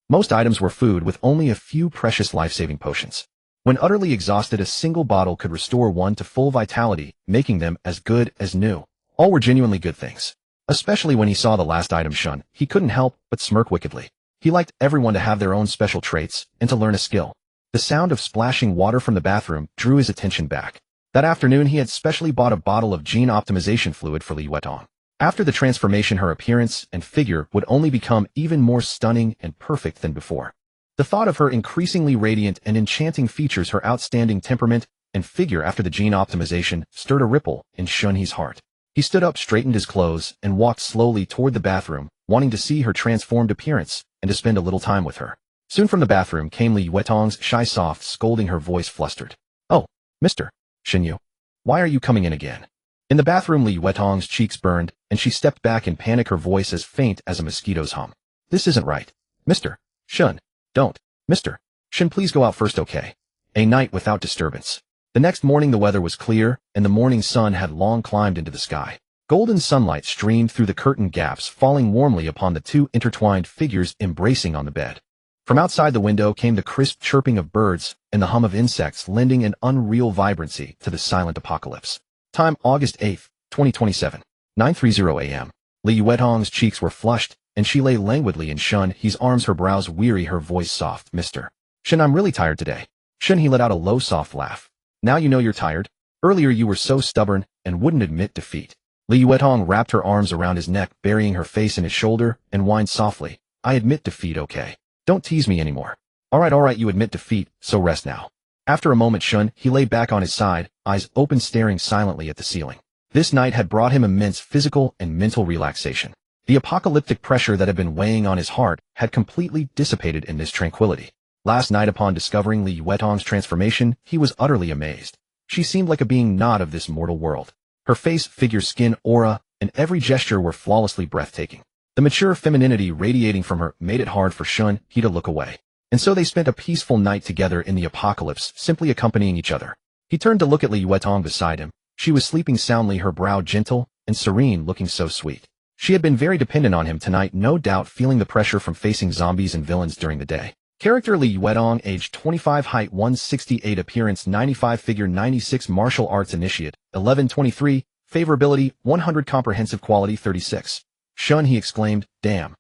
Most items were food, with only a few precious life-saving potions. When utterly exhausted, a single bottle could restore one to full vitality, making them as good as new. All were genuinely good things. Especially when he saw the last item, Shen He couldn't help but smirk wickedly. He liked everyone to have their own special traits and to learn a skill. The sound of splashing water from the bathroom drew his attention back. That afternoon he had specially bought a bottle of gene optimization fluid for Li Yuetong. After the transformation, her appearance and figure would only become even more stunning and perfect than before. The thought of her increasingly radiant and enchanting features, her outstanding temperament and figure after the gene optimization, stirred a ripple in Shen He's heart. He stood up, straightened his clothes, and walked slowly toward the bathroom, wanting to see her transformed appearance and to spend a little time with her. Soon from the bathroom came Li Yuetong's shy, soft, scolding, her voice flustered. "Oh, Mr. Shen Yu, why are you coming in again?" In the bathroom, Li Yuetong's cheeks burned, and she stepped back in panic, her voice as faint as a mosquito's hum. "This isn't right. Mr. Shen, don't. Mr. Shen, please go out first, okay?" A night without disturbance. The next morning the weather was clear, and the morning sun had long climbed into the sky. Golden sunlight streamed through the curtain gaps, falling warmly upon the two intertwined figures embracing on the bed. From outside the window came the crisp chirping of birds and the hum of insects, lending an unreal vibrancy to the silent apocalypse. Time August 8, 2027, 9:30 a.m. Li Yuetong's cheeks were flushed, and she lay languidly in Shen He's arms, her brows weary, her voice soft. "Mr. Shen, I'm really tired today." Shen He let out a low, soft laugh. "Now you know you're tired. Earlier you were so stubborn and wouldn't admit defeat." Li Yuetong wrapped her arms around his neck, burying her face in his shoulder, and whined softly. "I admit defeat, okay? Don't tease me anymore." All right, you admit defeat, so rest now." After a moment, Shen He lay back on his side, eyes open, staring silently at the ceiling. This night had brought him immense physical and mental relaxation. The apocalyptic pressure that had been weighing on his heart had completely dissipated in this tranquility. Last night, upon discovering Li Yuetong's transformation, he was utterly amazed. She seemed like a being not of this mortal world. Her face, figure, skin, aura, and every gesture were flawlessly breathtaking. The mature femininity radiating from her made it hard for Shen He to look away. And so they spent a peaceful night together in the apocalypse, simply accompanying each other. He turned to look at Li Yuetong beside him. She was sleeping soundly, her brow gentle and serene, looking so sweet. She had been very dependent on him tonight, no doubt feeling the pressure from facing zombies and villains during the day. Character Li Yuedong, age 25, height 168, appearance 95, figure 96, martial arts initiate, 1123, favorability 100, comprehensive quality 36. Shen He exclaimed, damn.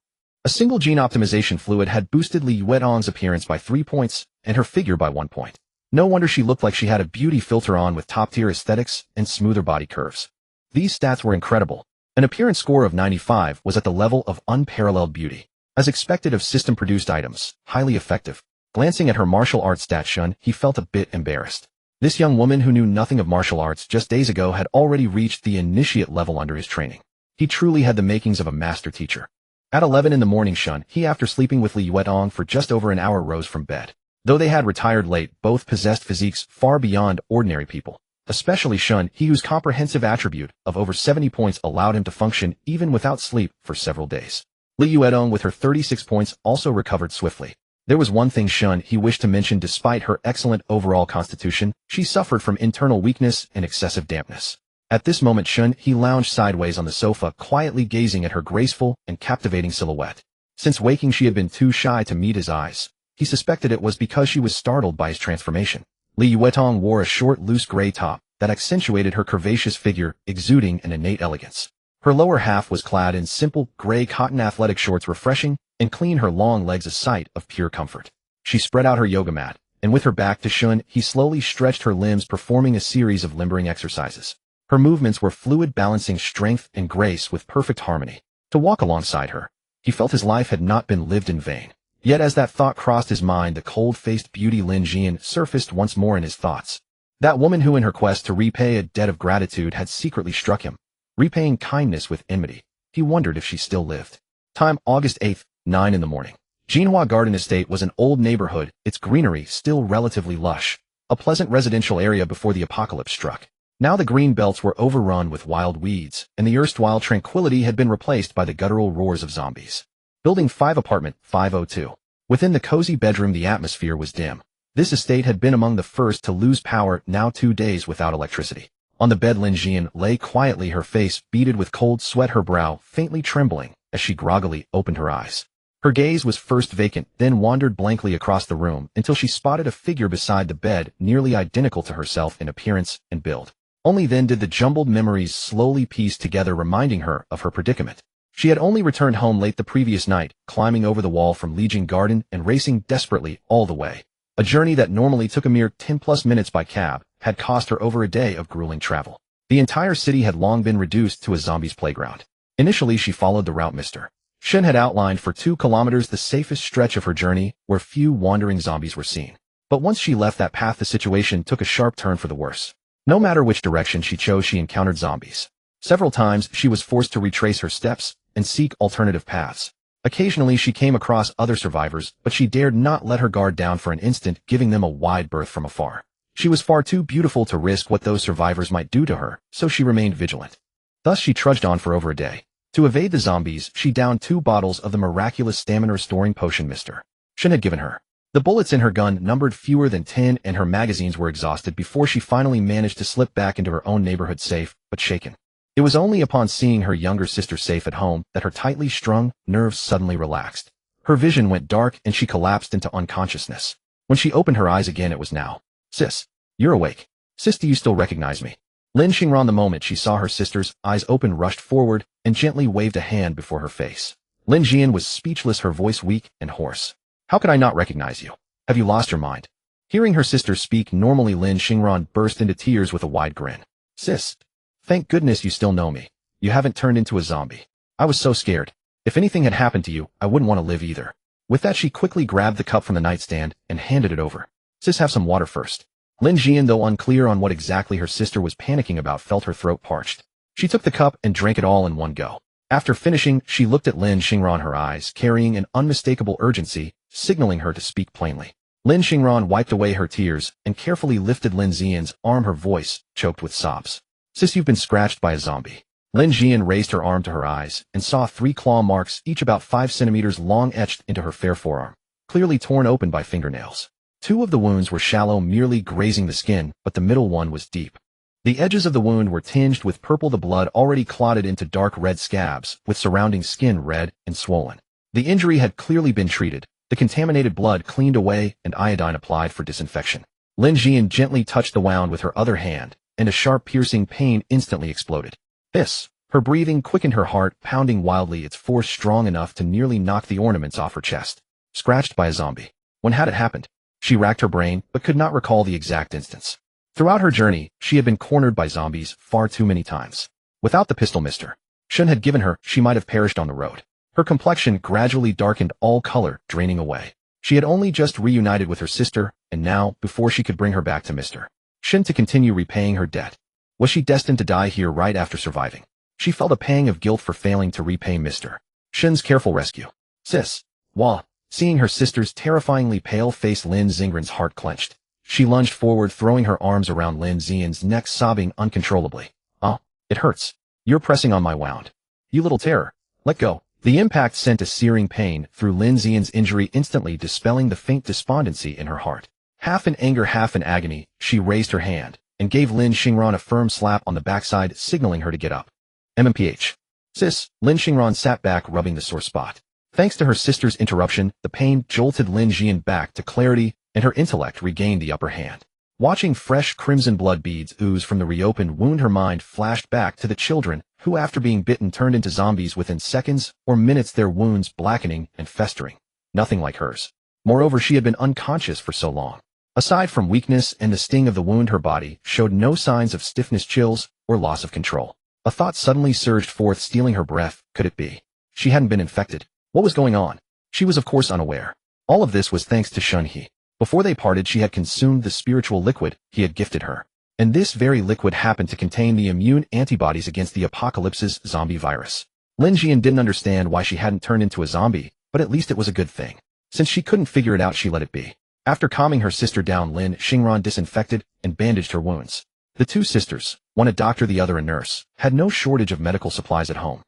A single gene optimization fluid had boosted Li Yuedong's appearance by 3 points and her figure by 1 point. No wonder she looked like she had a beauty filter on with top-tier aesthetics and smoother body curves. These stats were incredible. An appearance score of 95 was at the level of unparalleled beauty. As expected of system-produced items, highly effective. Glancing at her martial arts stat Shen, he felt a bit embarrassed. This young woman who knew nothing of martial arts just days ago had already reached the initiate level under his training. He truly had the makings of a master teacher. At 11 in the morning Shen He, after sleeping with Li Yuedong for just over an hour, rose from bed. Though they had retired late, both possessed physiques far beyond ordinary people. Especially Shen He, whose comprehensive attribute of over 70 points allowed him to function even without sleep for several days. Li Yuedong, with her 36 points, also recovered swiftly. There was one thing Shen He wished to mention. Despite her excellent overall constitution, she suffered from internal weakness and excessive dampness. At this moment Shen He lounged sideways on the sofa, quietly gazing at her graceful and captivating silhouette. Since waking she had been too shy to meet his eyes. He suspected it was because she was startled by his transformation. Li Yuedong wore a short, loose gray top that accentuated her curvaceous figure, exuding an innate elegance. Her lower half was clad in simple, gray cotton athletic shorts, refreshing and clean, her long legs a sight of pure comfort. She spread out her yoga mat, and with her back to Shen He slowly stretched her limbs, performing a series of limbering exercises. Her movements were fluid, balancing strength and grace with perfect harmony. To walk alongside her, he felt his life had not been lived in vain. Yet as that thought crossed his mind, the cold-faced beauty Lin Jian surfaced once more in his thoughts. That woman who, in her quest to repay a debt of gratitude, had secretly struck him, repaying kindness with enmity. He wondered if she still lived. Time, August 8th, 9 in the morning. Jinhua Garden Estate was an old neighborhood, its greenery still relatively lush, a pleasant residential area before the apocalypse struck. Now the green belts were overrun with wild weeds, and the erstwhile tranquility had been replaced by the guttural roars of zombies. Building 5, apartment 502. Within the cozy bedroom the atmosphere was dim. This estate had been among the first to lose power, now 2 days without electricity. On the bed Lin Jian lay quietly, her face beaded with cold sweat, her brow faintly trembling as she groggily opened her eyes. Her gaze was first vacant, then wandered blankly across the room until she spotted a figure beside the bed nearly identical to herself in appearance and build. Only then did the jumbled memories slowly piece together, reminding her of her predicament. She had only returned home late the previous night, climbing over the wall from Legion Garden and racing desperately all the way. A journey that normally took a mere 10+ minutes by cab had cost her over a day of grueling travel. The entire city had long been reduced to a zombie's playground. Initially she followed the route Mr. Shen had outlined for 2 kilometers, the safest stretch of her journey, where few wandering zombies were seen. But once she left that path, the situation took a sharp turn for the worse. No matter which direction she chose, she encountered zombies. Several times she was forced to retrace her steps and seek alternative paths. Occasionally she came across other survivors, but she dared not let her guard down for an instant, giving them a wide berth from afar. She was far too beautiful to risk what those survivors might do to her, so she remained vigilant. Thus she trudged on for over a day. To evade the zombies, she downed 2 bottles of the miraculous stamina-restoring potion Mr. Shen had given her. The bullets in her gun numbered fewer than 10, and her magazines were exhausted before she finally managed to slip back into her own neighborhood, safe but shaken. It was only upon seeing her younger sister safe at home that her tightly strung nerves suddenly relaxed. Her vision went dark and she collapsed into unconsciousness. When she opened her eyes again, it was now. Sis, you're awake. Sis, do you still recognize me? Lin Xingran, the moment she saw her sister's eyes open, rushed forward and gently waved a hand before her face. Lin Jian was speechless, her voice weak and hoarse. How could I not recognize you? Have you lost your mind? Hearing her sister speak normally, Lin Xingran burst into tears with a wide grin. Sis, thank goodness you still know me. You haven't turned into a zombie. I was so scared. If anything had happened to you, I wouldn't want to live either. With that, she quickly grabbed the cup from the nightstand and handed it over. Sis, have some water first. Lin Jian, though unclear on what exactly her sister was panicking about, felt her throat parched. She took the cup and drank it all in one go. After finishing, she looked at Lin Xingran, her eyes carrying an unmistakable urgency, signaling her to speak plainly. Lin Xingran wiped away her tears and carefully lifted Lin Jian's arm, her voice choked with sobs. Sis, you've been scratched by a zombie. Lin Jian raised her arm to her eyes and saw 3 claw marks, each about 5 centimeters long, etched into her fair forearm, clearly torn open by fingernails. 2 of the wounds were shallow, merely grazing the skin, but the middle one was deep. The edges of the wound were tinged with purple, the blood already clotted into dark red scabs, with surrounding skin red and swollen. The injury had clearly been treated, the contaminated blood cleaned away and iodine applied for disinfection. Lin Jian gently touched the wound with her other hand, and a sharp piercing pain instantly exploded. Her breathing quickened, her heart pounding wildly, its force strong enough to nearly knock the ornaments off her chest. Scratched by a zombie. When had it happened? She racked her brain, but could not recall the exact instance. Throughout her journey, she had been cornered by zombies far too many times. Without the pistol Mr. Shen had given her, she might have perished on the road. Her complexion gradually darkened, all color draining away. She had only just reunited with her sister, and now, before she could bring her back to Mr. Shen to continue repaying her debt, was she destined to die here right after surviving? She felt a pang of guilt for failing to repay Mr. Shen's careful rescue. Sis. Wah. Seeing her sister's terrifyingly pale face, Lin Xingren's heart clenched. She lunged forward, throwing her arms around Lin Xian's neck, sobbing uncontrollably. Oh, it hurts. You're pressing on my wound. You little terror. Let go. The impact sent a searing pain through Lin Xian's injury, instantly dispelling the faint despondency in her heart. Half in anger, half in agony, she raised her hand and gave Lin Xingran a firm slap on the backside, signaling her to get up. MMPH. Sis. Lin Xingran sat back, rubbing the sore spot. Thanks to her sister's interruption, the pain jolted Lin Jian back to clarity, and her intellect regained the upper hand. Watching fresh crimson blood beads ooze from the reopened wound, her mind flashed back to the children who, after being bitten, turned into zombies within seconds or minutes, their wounds blackening and festering. Nothing like hers. Moreover, she had been unconscious for so long. Aside from weakness and the sting of the wound, her body showed no signs of stiffness, chills, or loss of control. A thought suddenly surged forth, stealing her breath. Could it be? She hadn't been infected. What was going on? She was of course unaware. All of this was thanks to Shen He. Before they parted, she had consumed the spiritual liquid he had gifted her. And this very liquid happened to contain the immune antibodies against the apocalypse's zombie virus. Lin Jian didn't understand why she hadn't turned into a zombie, but at least it was a good thing. Since she couldn't figure it out, she let it be. After calming her sister down, Lin Xingran disinfected and bandaged her wounds. The two sisters, one a doctor the other a nurse, had no shortage of medical supplies at home.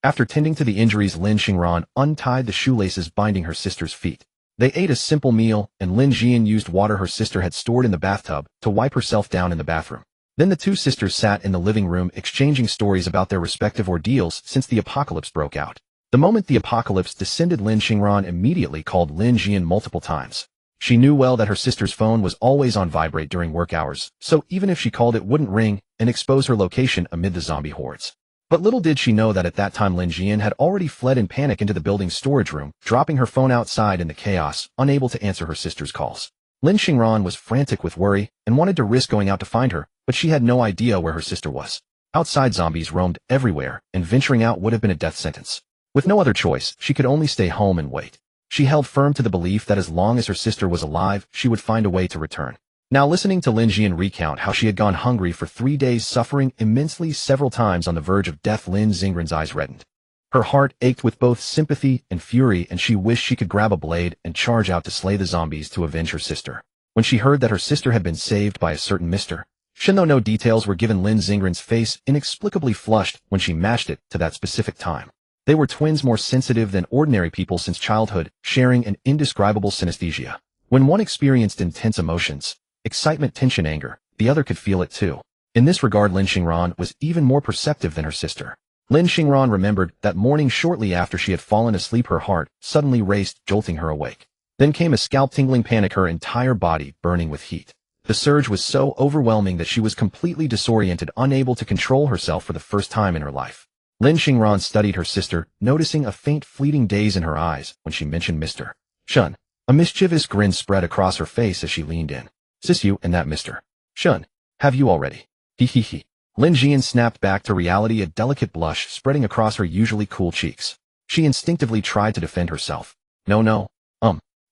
After tending to the injuries, Lin Xingran untied the shoelaces binding her sister's feet. They ate a simple meal, and Lin Jian used water her sister had stored in the bathtub to wipe herself down in the bathroom. Then the two sisters sat in the living room, exchanging stories about their respective ordeals since the apocalypse broke out. The moment the apocalypse descended, Lin Xingran immediately called Lin Jian multiple times. She knew well that her sister's phone was always on vibrate during work hours, so even if she called, it wouldn't ring and expose her location amid the zombie hordes. But little did she know that at that time Lin Jian had already fled in panic into the building's storage room, dropping her phone outside in the chaos, unable to answer her sister's calls. Lin Xingran was frantic with worry and wanted to risk going out to find her, but she had no idea where her sister was. Outside, zombies roamed everywhere, and venturing out would have been a death sentence. With no other choice, she could only stay home and wait. She held firm to the belief that as long as her sister was alive, she would find a way to return. Now, listening to Lin Jian recount how she had gone hungry for 3 days, suffering immensely several times on the verge of death, Lin Xingren's eyes reddened. Her heart ached with both sympathy and fury, and she wished she could grab a blade and charge out to slay the zombies to avenge her sister. When she heard that her sister had been saved by a certain Mr. Shen, though no details were given, Lin Xingren's face inexplicably flushed when she matched it to that specific time. They were twins, more sensitive than ordinary people since childhood, sharing an indescribable synesthesia. When one experienced intense emotions, excitement, tension, anger, the other could feel it too. In this regard, Lin Xingran was even more perceptive than her sister. Lin Xingran remembered that morning shortly after she had fallen asleep, her heart suddenly raced, jolting her awake. Then came a scalp-tingling panic, her entire body burning with heat. The surge was so overwhelming that she was completely disoriented, unable to control herself for the first time in her life. Lin Xingran studied her sister, noticing a faint fleeting daze in her eyes when she mentioned Mr. Shen. A mischievous grin spread across her face as she leaned in. Sis, you and that Mr. Shen, have you already? He. Lin Jian snapped back to reality, a delicate blush spreading across her usually cool cheeks. She instinctively tried to defend herself. No.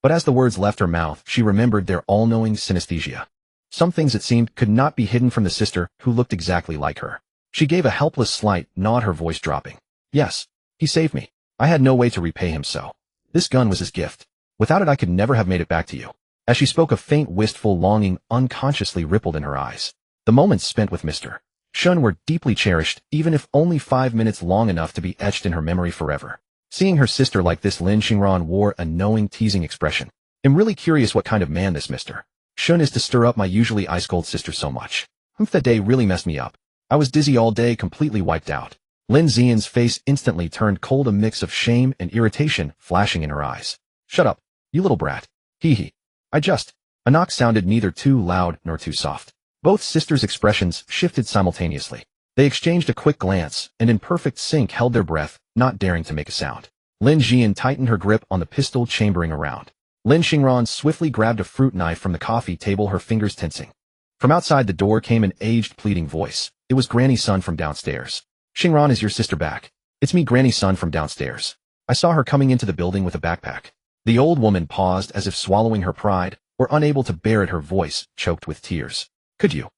But as the words left her mouth, she remembered their all-knowing synesthesia. Some things, it seemed, could not be hidden from the sister who looked exactly like her. She gave a helpless slight nod, her voice dropping. Yes, he saved me. I had no way to repay him, so this gun was his gift. Without it, I could never have made it back to you. As she spoke, a faint, wistful longing unconsciously rippled in her eyes. The moments spent with Mr. Shen were deeply cherished, even if only 5 minutes, long enough to be etched in her memory forever. Seeing her sister like this, Lin Xingran wore a knowing, teasing expression. I'm really curious what kind of man this Mr. Shen is to stir up my usually ice-cold sister so much. That day really messed me up. I was dizzy all day, completely wiped out. Lin Xian's face instantly turned cold, a mix of shame and irritation flashing in her eyes. Shut up. You little brat. Hee. A knock sounded neither too loud nor too soft. Both sisters' expressions shifted simultaneously. They exchanged a quick glance, and in perfect sync held their breath, not daring to make a sound. Lin Jian tightened her grip on the pistol chambering around. Lin Xingran swiftly grabbed a fruit knife from the coffee table, her fingers tensing. From outside the door came an aged, pleading voice. It was Granny Sun from downstairs. Xingran, is your sister back? It's me, Granny Sun from downstairs. I saw her coming into the building with a backpack. The old woman paused as if swallowing her pride, or unable to bear it, her voice choked with tears. Could you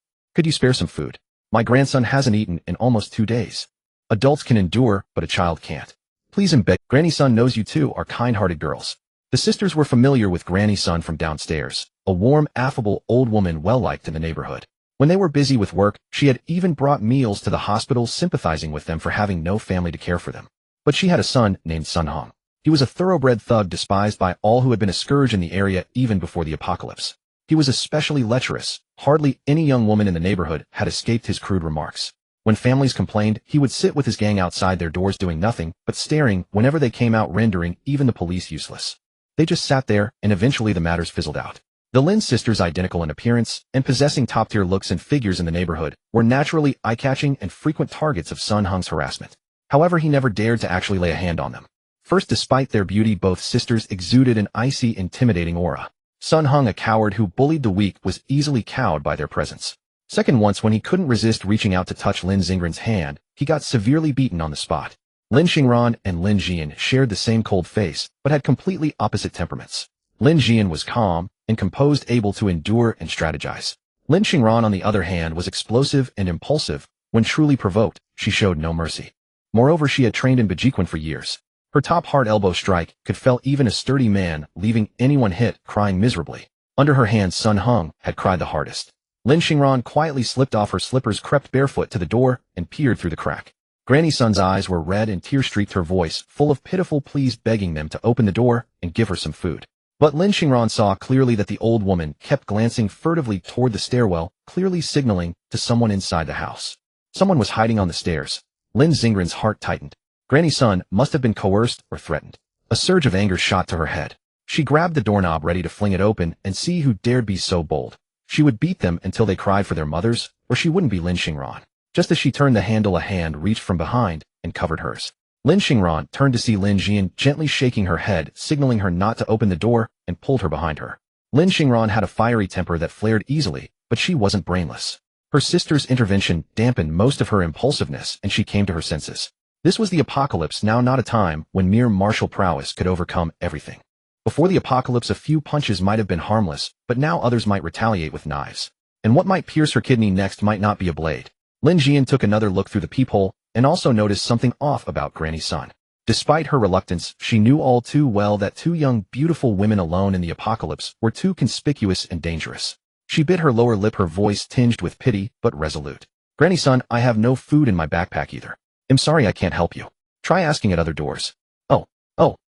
spare some food? My grandson hasn't eaten in almost 2 days. Adults can endure, but a child can't. Please and beg. Granny Sun knows you two are kind-hearted girls. The sisters were familiar with Granny Sun from downstairs, a warm, affable old woman well-liked in the neighborhood. When they were busy with work, she had even brought meals to the hospital, sympathizing with them for having no family to care for them. But she had a son named Shen He. He was a thoroughbred thug despised by all who had been a scourge in the area even before the apocalypse. He was especially lecherous. Hardly any young woman in the neighborhood had escaped his crude remarks. When families complained, he would sit with his gang outside their doors doing nothing but staring whenever they came out, rendering even the police useless. They just sat there, and eventually the matters fizzled out. The Lin sisters, identical in appearance and possessing top-tier looks and figures in the neighborhood, were naturally eye-catching and frequent targets of Shen He's harassment. However, he never dared to actually lay a hand on them. First, despite their beauty, both sisters exuded an icy, intimidating aura. Shen He, a coward who bullied the weak, was easily cowed by their presence. Second, once when he couldn't resist reaching out to touch Lin Xingran's hand, he got severely beaten on the spot. Lin Xingran and Lin Jian shared the same cold face, but had completely opposite temperaments. Lin Jian was calm and composed, able to endure and strategize. Lin Xingran, on the other hand, was explosive and impulsive. When truly provoked, she showed no mercy. Moreover, she had trained in Bejiquan for years. Her top hard elbow strike could fell even a sturdy man, leaving anyone hit crying miserably. Under her hand, Shen He had cried the hardest. Lin Xingran quietly slipped off her slippers, crept barefoot to the door, and peered through the crack. Granny Sun's eyes were red and tear-streaked, her voice full of pitiful pleas, begging them to open the door and give her some food. But Lin Xingran saw clearly that the old woman kept glancing furtively toward the stairwell, clearly signaling to someone inside the house. Someone was hiding on the stairs. Lin Xingran's heart tightened. Granny Sun must have been coerced or threatened. A surge of anger shot to her head. She grabbed the doorknob, ready to fling it open and see who dared be so bold. She would beat them until they cried for their mothers, or she wouldn't be Lin Xingran. Just as she turned the handle, a hand reached from behind and covered hers. Lin Xingran turned to see Lin Jian gently shaking her head, signaling her not to open the door, and pulled her behind her. Lin Xingran had a fiery temper that flared easily, but she wasn't brainless. Her sister's intervention dampened most of her impulsiveness, and she came to her senses. This was the apocalypse now, not a time when mere martial prowess could overcome everything. Before the apocalypse, a few punches might have been harmless, but now others might retaliate with knives. And what might pierce her kidney next might not be a blade. Lin Jian took another look through the peephole, and also noticed something off about Granny Sun. Despite her reluctance, she knew all too well that two young, beautiful women alone in the apocalypse were too conspicuous and dangerous. She bit her lower lip, her voice tinged with pity, but resolute. Granny Sun, I have no food in my backpack either. I'm sorry, I can't help you. Try asking at other doors. Oh,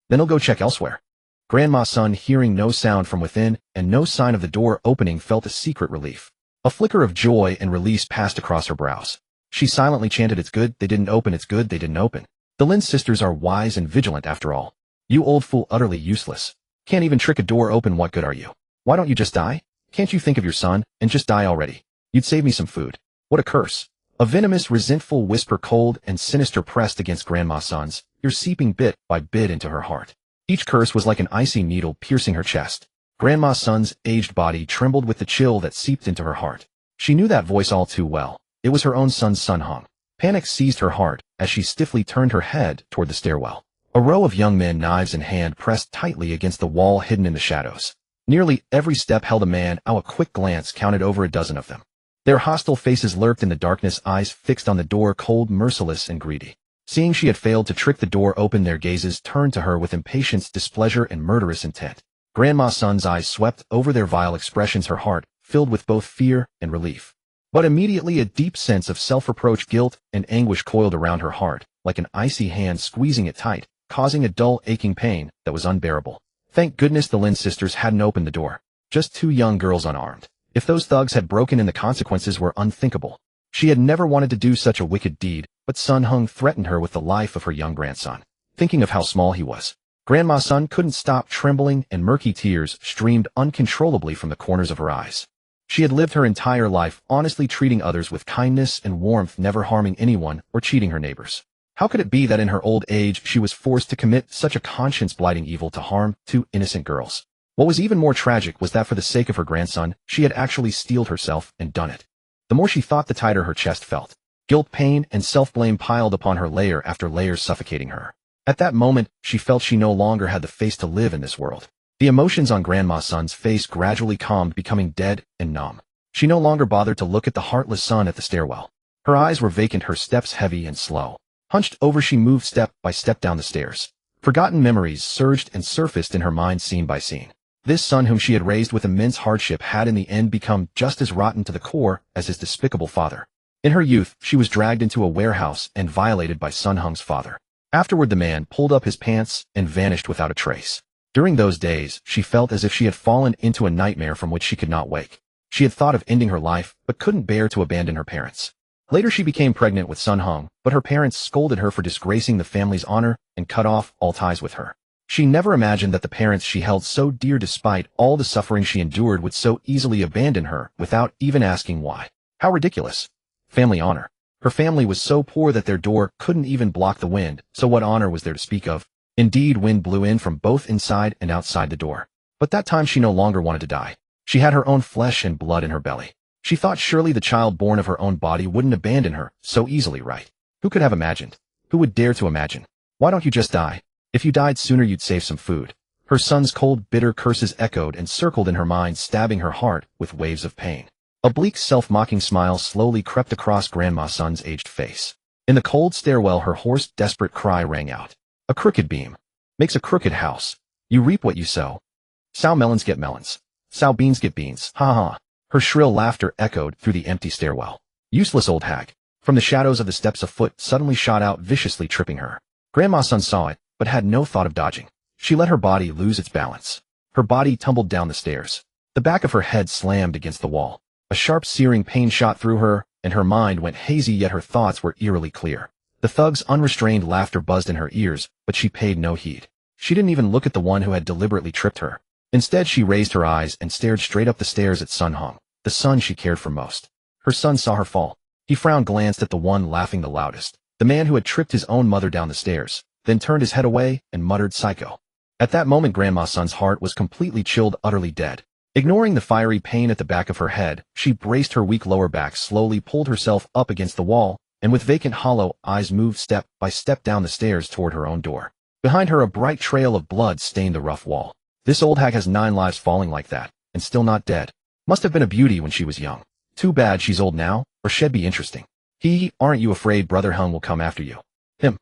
then I'll go check elsewhere. Grandma Sun, hearing no sound from within and no sign of the door opening, felt a secret relief. A flicker of joy and release passed across her brows. She silently chanted, it's good they didn't open, it's good they didn't open. The Lin sisters are wise and vigilant after all. You old fool, utterly useless. Can't even trick a door open, what good are you? Why don't you just die? Can't you think of your son and just die already? You'd save me some food. What a curse. A venomous, resentful whisper, cold and sinister, pressed against Grandma Sun's ear, seeping bit by bit into her heart. Each curse was like an icy needle piercing her chest. Grandma Sun's aged body trembled with the chill that seeped into her heart. She knew that voice all too well. It was her own son, Shen He. Panic seized her heart as she stiffly turned her head toward the stairwell. A row of young men, knives in hand, pressed tightly against the wall, hidden in the shadows. Nearly every step held a man. A quick glance counted over a dozen of them. Their hostile faces lurked in the darkness, eyes fixed on the door, cold, merciless, and greedy. Seeing she had failed to trick the door open, their gazes turned to her with impatience, displeasure, and murderous intent. Grandma Sun's eyes swept over their vile expressions, her heart filled with both fear and relief. But immediately a deep sense of self-reproach, guilt, and anguish coiled around her heart, like an icy hand squeezing it tight, causing a dull, aching pain that was unbearable. Thank goodness the Lin sisters hadn't opened the door. Just two young girls unarmed. If those thugs had broken in, the consequences were unthinkable. She had never wanted to do such a wicked deed, but Shen He threatened her with the life of her young grandson. Thinking of how small he was, Grandma Sun couldn't stop trembling, and murky tears streamed uncontrollably from the corners of her eyes. She had lived her entire life honestly treating others with kindness and warmth, never harming anyone or cheating her neighbors. How could it be that in her old age she was forced to commit such a conscience-blighting evil to harm two innocent girls? What was even more tragic was that for the sake of her grandson, she had actually steeled herself and done it. The more she thought, the tighter her chest felt. Guilt, pain, and self-blame piled upon her layer after layer, suffocating her. At that moment, she felt she no longer had the face to live in this world. The emotions on Grandma Sun's face gradually calmed, becoming dead and numb. She no longer bothered to look at the heartless son at the stairwell. Her eyes were vacant, her steps heavy and slow. Hunched over, she moved step by step down the stairs. Forgotten memories surged and surfaced in her mind, scene by scene. This son whom she had raised with immense hardship had in the end become just as rotten to the core as his despicable father. In her youth, she was dragged into a warehouse and violated by Sun Hung's father. Afterward, the man pulled up his pants and vanished without a trace. During those days, she felt as if she had fallen into a nightmare from which she could not wake. She had thought of ending her life, but couldn't bear to abandon her parents. Later, she became pregnant with Sun Hung, but her parents scolded her for disgracing the family's honor and cut off all ties with her. She never imagined that the parents she held so dear, despite all the suffering she endured, would so easily abandon her without even asking why. How ridiculous. Family honor. Her family was so poor that their door couldn't even block the wind, so what honor was there to speak of? Indeed, wind blew in from both inside and outside the door. But that time she no longer wanted to die. She had her own flesh and blood in her belly. She thought surely the child born of her own body wouldn't abandon her so easily, right? Who could have imagined? Who would dare to imagine? Why don't you just die? If you died sooner, you'd save some food. Her son's cold, bitter curses echoed and circled in her mind, stabbing her heart with waves of pain. A bleak, self-mocking smile slowly crept across Grandma Sun's aged face. In the cold stairwell, her hoarse, desperate cry rang out. A crooked beam makes a crooked house. You reap what you sow. Sow melons get melons. Sow beans get beans. Ha ha. Her shrill laughter echoed through the empty stairwell. Useless old hag. From the shadows of the steps, a foot suddenly shot out, viciously tripping her. Grandma Sun saw it, but had no thought of dodging. She let her body lose its balance. Her body tumbled down the stairs. The back of her head slammed against the wall. A sharp, searing pain shot through her, and her mind went hazy, yet her thoughts were eerily clear. The thug's unrestrained laughter buzzed in her ears, but she paid no heed. She didn't even look at the one who had deliberately tripped her. Instead, she raised her eyes and stared straight up the stairs at Sun Hung, the son she cared for most. Her son saw her fall. He frowned, glanced at the one laughing the loudest, the man who had tripped his own mother down the stairs, then turned his head away and muttered, "Psycho." At that moment, Grandma Sun's heart was completely chilled, utterly dead. Ignoring the fiery pain at the back of her head, she braced her weak lower back, slowly pulled herself up against the wall, and with vacant, hollow eyes moved step by step down the stairs toward her own door. Behind her, a bright trail of blood stained the rough wall. This old hag has 9 lives falling like that, and still not dead. Must have been a beauty when she was young. Too bad she's old now, or she'd be interesting. Aren't you afraid Brother Hung will come after you? Him.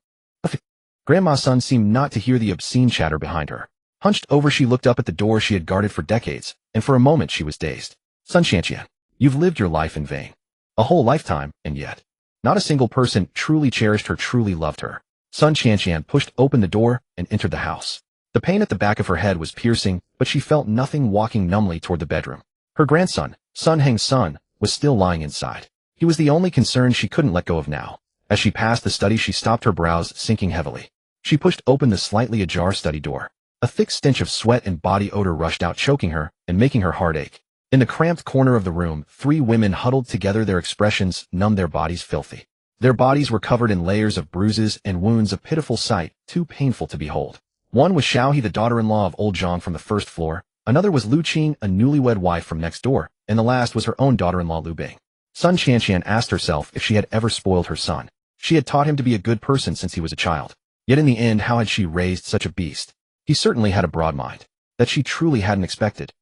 Grandma Sun seemed not to hear the obscene chatter behind her. Hunched over, she looked up at the door she had guarded for decades, and for a moment she was dazed. Sun Shanqian, you've lived your life in vain. A whole lifetime, and yet not a single person truly cherished her, truly loved her. Sun Shanqian pushed open the door and entered the house. The pain at the back of her head was piercing, but she felt nothing, walking numbly toward the bedroom. Her grandson, Sun Heng's son, was still lying inside. He was the only concern she couldn't let go of now. As she passed the study, she stopped, her brows sinking heavily. She pushed open the slightly ajar study door. A thick stench of sweat and body odor rushed out, choking her and making her heart ache. In the cramped corner of the room, 3 women huddled together, their expressions numb, their bodies filthy. Their bodies were covered in layers of bruises and wounds, a pitiful sight, too painful to behold. One was Xiao He, the daughter-in-law of old Zhang from the first floor. Another was Lu Qing, a newlywed wife from next door, and the last was her own daughter-in-law Lu Bing. Sun Shanqian asked herself if she had ever spoiled her son. She had taught him to be a good person since he was a child. Yet in the end, how had she raised such a beast? He certainly had a broad mind that she truly hadn't expected.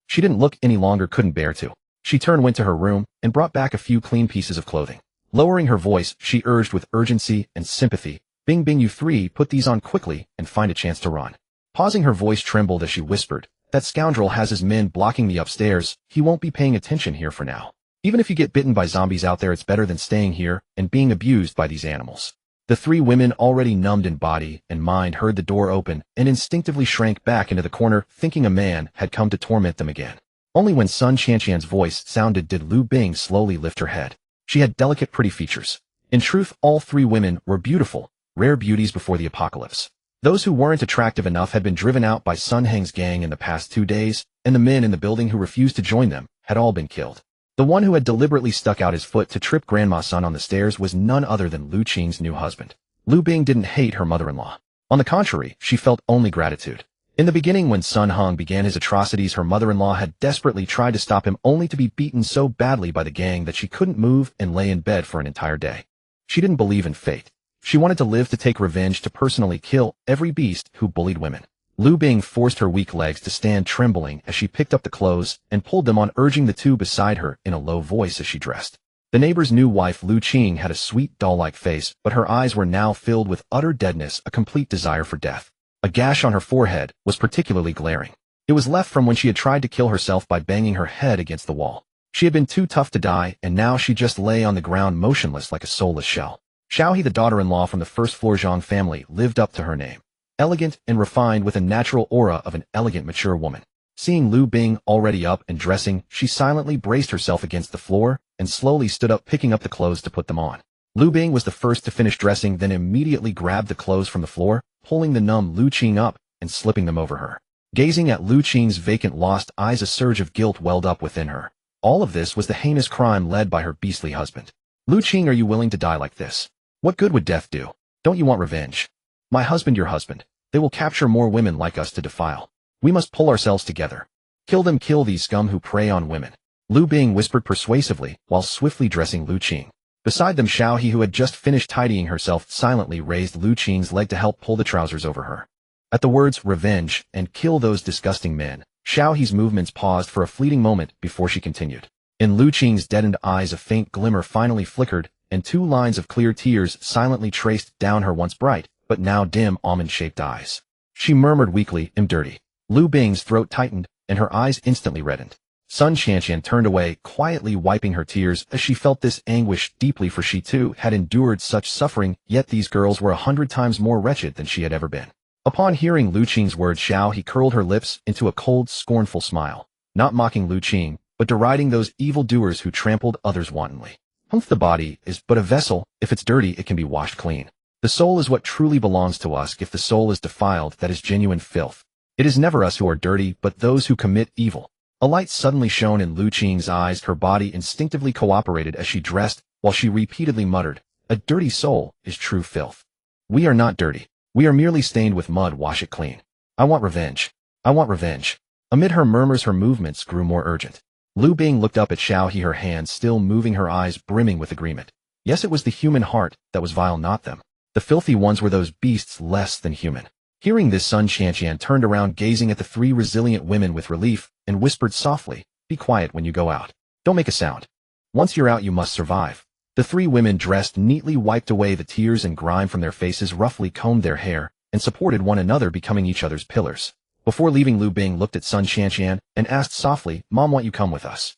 She didn't look any longer, couldn't bear to. She turned, went to her room, and brought back a few clean pieces of clothing. Lowering her voice, she urged with urgency and sympathy, "Bing Bing, you 3, put these on quickly and find a chance to run." Pausing, her voice trembled as she whispered, "That scoundrel has his men blocking me upstairs. He won't be paying attention here for now. Even if you get bitten by zombies out there, it's better than staying here and being abused by these animals." The 3 women, already numbed in body and mind, heard the door open and instinctively shrank back into the corner, thinking a man had come to torment them again. Only when Sun Shanqian's voice sounded did Lu Bing slowly lift her head. She had delicate, pretty features. In truth, all 3 women were beautiful, rare beauties before the apocalypse. Those who weren't attractive enough had been driven out by Sun Heng's gang in the past 2 days, and the men in the building who refused to join them had all been killed. The one who had deliberately stuck out his foot to trip Grandma Sun on the stairs was none other than Lu Qing's new husband. Lu Bing didn't hate her mother-in-law. On the contrary, she felt only gratitude. In the beginning, when Sun Heng began his atrocities, her mother-in-law had desperately tried to stop him, only to be beaten so badly by the gang that she couldn't move and lay in bed for an entire day. She didn't believe in fate. She wanted to live to take revenge, to personally kill every beast who bullied women. Lu Bing forced her weak legs to stand trembling as she picked up the clothes and pulled them on, urging the two beside her in a low voice as she dressed. The neighbor's new wife, Lu Qing, had a sweet, doll-like face, but her eyes were now filled with utter deadness, a complete desire for death. A gash on her forehead was particularly glaring. It was left from when she had tried to kill herself by banging her head against the wall. She had been too tough to die, and now she just lay on the ground motionless like a soulless shell. Xiao He, the daughter-in-law from the first-floor Zhang family, lived up to her name. Elegant and refined, with a natural aura of an elegant, mature woman. Seeing Lu Bing already up and dressing, she silently braced herself against the floor and slowly stood up, picking up the clothes to put them on. Lu Bing was the first to finish dressing, then immediately grabbed the clothes from the floor, pulling the numb Lu Qing up and slipping them over her. Gazing at Lu Qing's vacant, lost eyes, a surge of guilt welled up within her. All of this was the heinous crime led by her beastly husband. Lu Qing, are you willing to die like this? What good would death do? Don't you want revenge? My husband, your husband. They will capture more women like us to defile. We must pull ourselves together. Kill them, kill these scum who prey on women. Lu Bing whispered persuasively while swiftly dressing Lu Qing. Beside them, Xiao He, who had just finished tidying herself, silently raised Lu Qing's leg to help pull the trousers over her. At the words, revenge, and kill those disgusting men, Xiao He's movements paused for a fleeting moment before she continued. In Lu Qing's deadened eyes, a faint glimmer finally flickered, and 2 lines of clear tears silently traced down her once bright, but now dim, almond-shaped eyes. She murmured weakly, I'm dirty. Lu Bing's throat tightened, and her eyes instantly reddened. Sun Qianqian turned away, quietly wiping her tears as she felt this anguish deeply, for she too had endured such suffering, yet these girls were 100 times more wretched than she had ever been. Upon hearing Lu Qing's words, Xiao He curled her lips into a cold, scornful smile, not mocking Lu Qing, but deriding those evildoers who trampled others wantonly. The body is but a vessel. If it's dirty, it can be washed clean. The soul is what truly belongs to us. If the soul is defiled, that is genuine filth. It is never us who are dirty, but those who commit evil. A light suddenly shone in Lu Qing's eyes. Her body instinctively cooperated as she dressed, while she repeatedly muttered, a dirty soul is true filth. We are not dirty. We are merely stained with mud. Wash it clean. I want revenge. I want revenge. Amid her murmurs, her movements grew more urgent. Lu Bing looked up at Xiao He, her hands still moving, her eyes brimming with agreement. Yes, it was the human heart that was vile, not them. The filthy ones were those beasts less than human. Hearing this, Sun Qianqian turned around, gazing at the 3 resilient women with relief, and whispered softly, be quiet when you go out. Don't make a sound. Once you're out, you must survive. The 3 women, dressed neatly, wiped away the tears and grime from their faces, roughly combed their hair, and supported one another, becoming each other's pillars. Before leaving, Lu Bing looked at Sun Qianqian and asked softly, Mom, won't you come with us?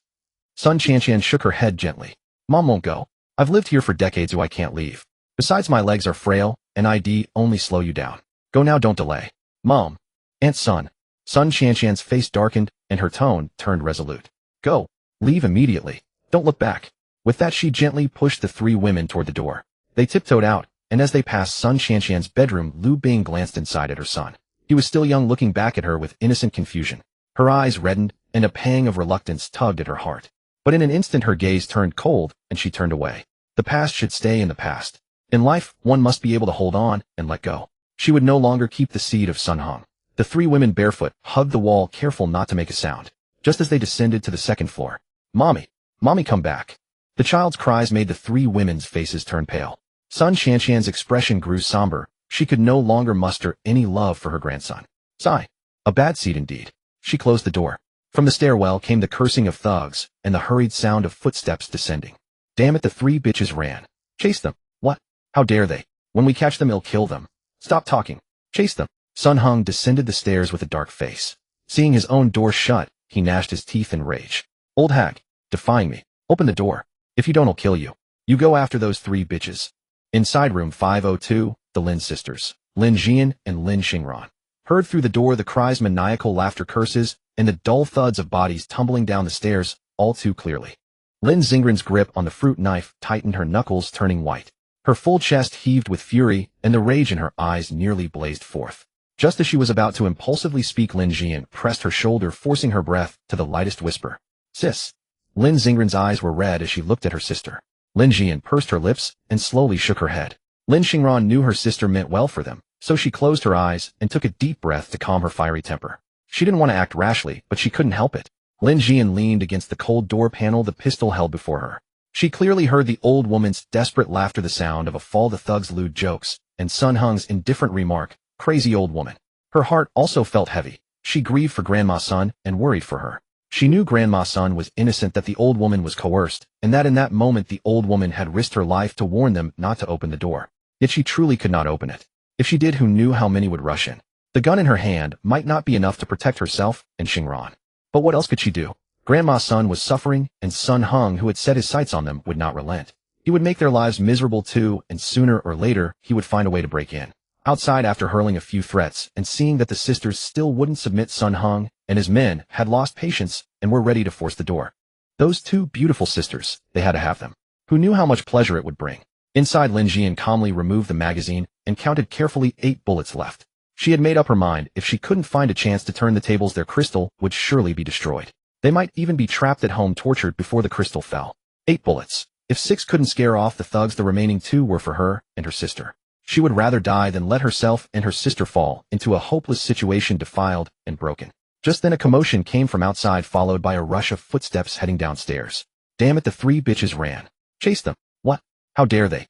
Sun Qianqian shook her head gently. Mom won't go. I've lived here for decades, so I can't leave. Besides, my legs are frail, and ID only slow you down. Go now, don't delay. Mom. Aunt Sun. Sun Qianqian's face darkened, and her tone turned resolute. Go. Leave immediately. Don't look back. With that, she gently pushed the 3 women toward the door. They tiptoed out, and as they passed Sun Qianqian's bedroom, Lu Bing glanced inside at her son. He was still young, looking back at her with innocent confusion. Her eyes reddened, and a pang of reluctance tugged at her heart. But in an instant, her gaze turned cold, and she turned away. The past should stay in the past. In life, one must be able to hold on and let go. She would no longer keep the seed of Sun Heng. The 3 women, barefoot, hugged the wall, careful not to make a sound. Just as they descended to the 2nd floor, Mommy, Mommy, come back. The child's cries made the 3 women's faces turn pale. Sun Qianqian's expression grew somber. She could no longer muster any love for her grandson. Sigh. A bad seed indeed. She closed the door. From the stairwell came the cursing of thugs and the hurried sound of footsteps descending. Damn it, the 3 bitches ran. Chase them. What? How dare they? When we catch them, we'll kill them. Stop talking. Chase them. Sun Heng descended the stairs with a dark face. Seeing his own door shut, he gnashed his teeth in rage. Old hag, defying me. Open the door. If you don't, I'll kill you. You go after those 3 bitches. Inside room 502, the Lin sisters, Lin Jian and Lin Xingran, heard through the door the cries, maniacal laughter, curses, and the dull thuds of bodies tumbling down the stairs, all too clearly. Lin Xingran's grip on the fruit knife tightened, her knuckles turning white. Her full chest heaved with fury, and the rage in her eyes nearly blazed forth. Just as she was about to impulsively speak, Lin Jian pressed her shoulder, forcing her breath to the lightest whisper. Sis. Lin Xingren's eyes were red as she looked at her sister. Lin Jian pursed her lips and slowly shook her head. Lin Xingran knew her sister meant well for them, so she closed her eyes and took a deep breath to calm her fiery temper. She didn't want to act rashly, but she couldn't help it. Lin Jian leaned against the cold door panel, the pistol held before her. She clearly heard the old woman's desperate laughter, the sound of a fall, the thug's lewd jokes, and Sun Heng's indifferent remark, crazy old woman. Her heart also felt heavy. She grieved for Grandma Sun and worried for her. She knew Grandma Sun was innocent, that the old woman was coerced, and that in that moment the old woman had risked her life to warn them not to open the door. Yet she truly could not open it. If she did, who knew how many would rush in? The gun in her hand might not be enough to protect herself and Xingran. But what else could she do? Grandma Sun was suffering, and Sun Heng, who had set his sights on them, would not relent. He would make their lives miserable too, and sooner or later he would find a way to break in. Outside, after hurling a few threats and seeing that the sisters still wouldn't submit, Sun Heng and his men had lost patience and were ready to force the door. Those two beautiful sisters, they had to have them. Who knew how much pleasure it would bring? Inside, Lin Jian calmly removed the magazine and counted carefully 8 bullets left. She had made up her mind, if she couldn't find a chance to turn the tables, their crystal would surely be destroyed. They might even be trapped at home, tortured before the crystal fell. 8 bullets. If 6 couldn't scare off the thugs, the remaining 2 were for her and her sister. She would rather die than let herself and her sister fall into a hopeless situation, defiled and broken. Just then a commotion came from outside, followed by a rush of footsteps heading downstairs. Damn it, the 3 bitches ran. Chase them. What? How dare they?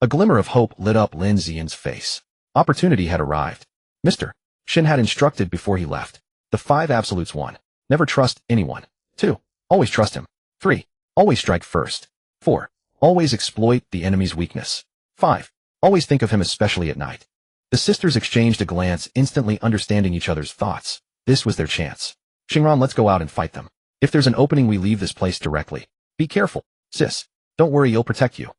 A glimmer of hope lit up Lin Xian's face. Opportunity had arrived. Mr. Shen had instructed before he left. The 5 absolutes: 1. Never trust anyone. 2. Always trust him. 3. Always strike first. 4. Always exploit the enemy's weakness. 5. Always think of him, especially at night. The sisters exchanged a glance, instantly understanding each other's thoughts. This was their chance. Xingran, let's go out and fight them. If there's an opening, we leave this place directly. Be careful, sis. Don't worry, he'll protect you.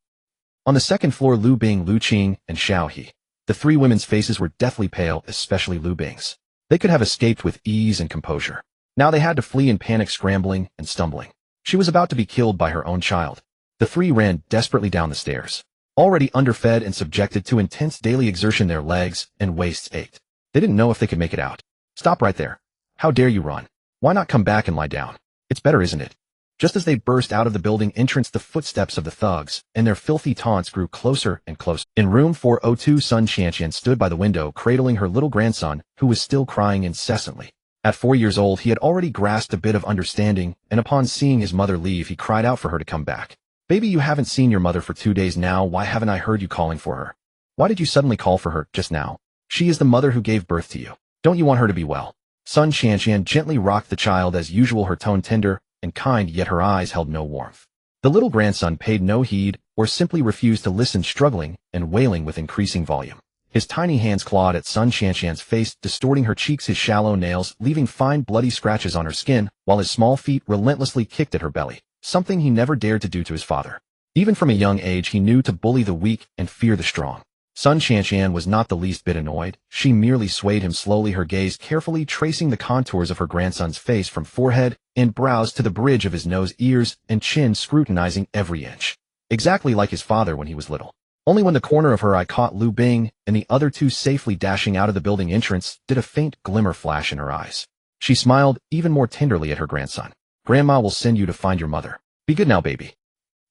On the second floor, Lu Bing, Lu Qing, and Shen He. The 3 women's faces were deathly pale, especially Lu Bing's. They could have escaped with ease and composure. Now they had to flee in panic, scrambling and stumbling. She was about to be killed by her own child. The 3 ran desperately down the stairs. Already underfed and subjected to intense daily exertion, their legs and waists ached. They didn't know if they could make it out. Stop right there. How dare you run? Why not come back and lie down? It's better, isn't it? Just as they burst out of the building entrance, the footsteps of the thugs and their filthy taunts grew closer and closer. In room 402, Sun Qianqian stood by the window, cradling her little grandson, who was still crying incessantly. At 4 years old, he had already grasped a bit of understanding, and upon seeing his mother leave, he cried out for her to come back. Baby, you haven't seen your mother for 2 days now. Why haven't I heard you calling for her? Why did you suddenly call for her just now? She is the mother who gave birth to you. Don't you want her to be well? Sun Qianqian gently rocked the child, as usual, her tone tender and kind, yet her eyes held no warmth. The little grandson paid no heed or simply refused to listen, struggling and wailing with increasing volume. His tiny hands clawed at Sun Qianqian's face, distorting her cheeks, his shallow nails leaving fine bloody scratches on her skin, while his small feet relentlessly kicked at her belly, something he never dared to do to his father. Even from a young age, he knew to bully the weak and fear the strong. Sun Qianqian was not the least bit annoyed. She merely swayed him slowly, her gaze carefully tracing the contours of her grandson's face from forehead and brows to the bridge of his nose, ears, and chin, scrutinizing every inch. Exactly like his father when he was little. Only when the corner of her eye caught Lu Bing and the other 2 safely dashing out of the building entrance did a faint glimmer flash in her eyes. She smiled even more tenderly at her grandson. Grandma will send you to find your mother. Be good now, baby.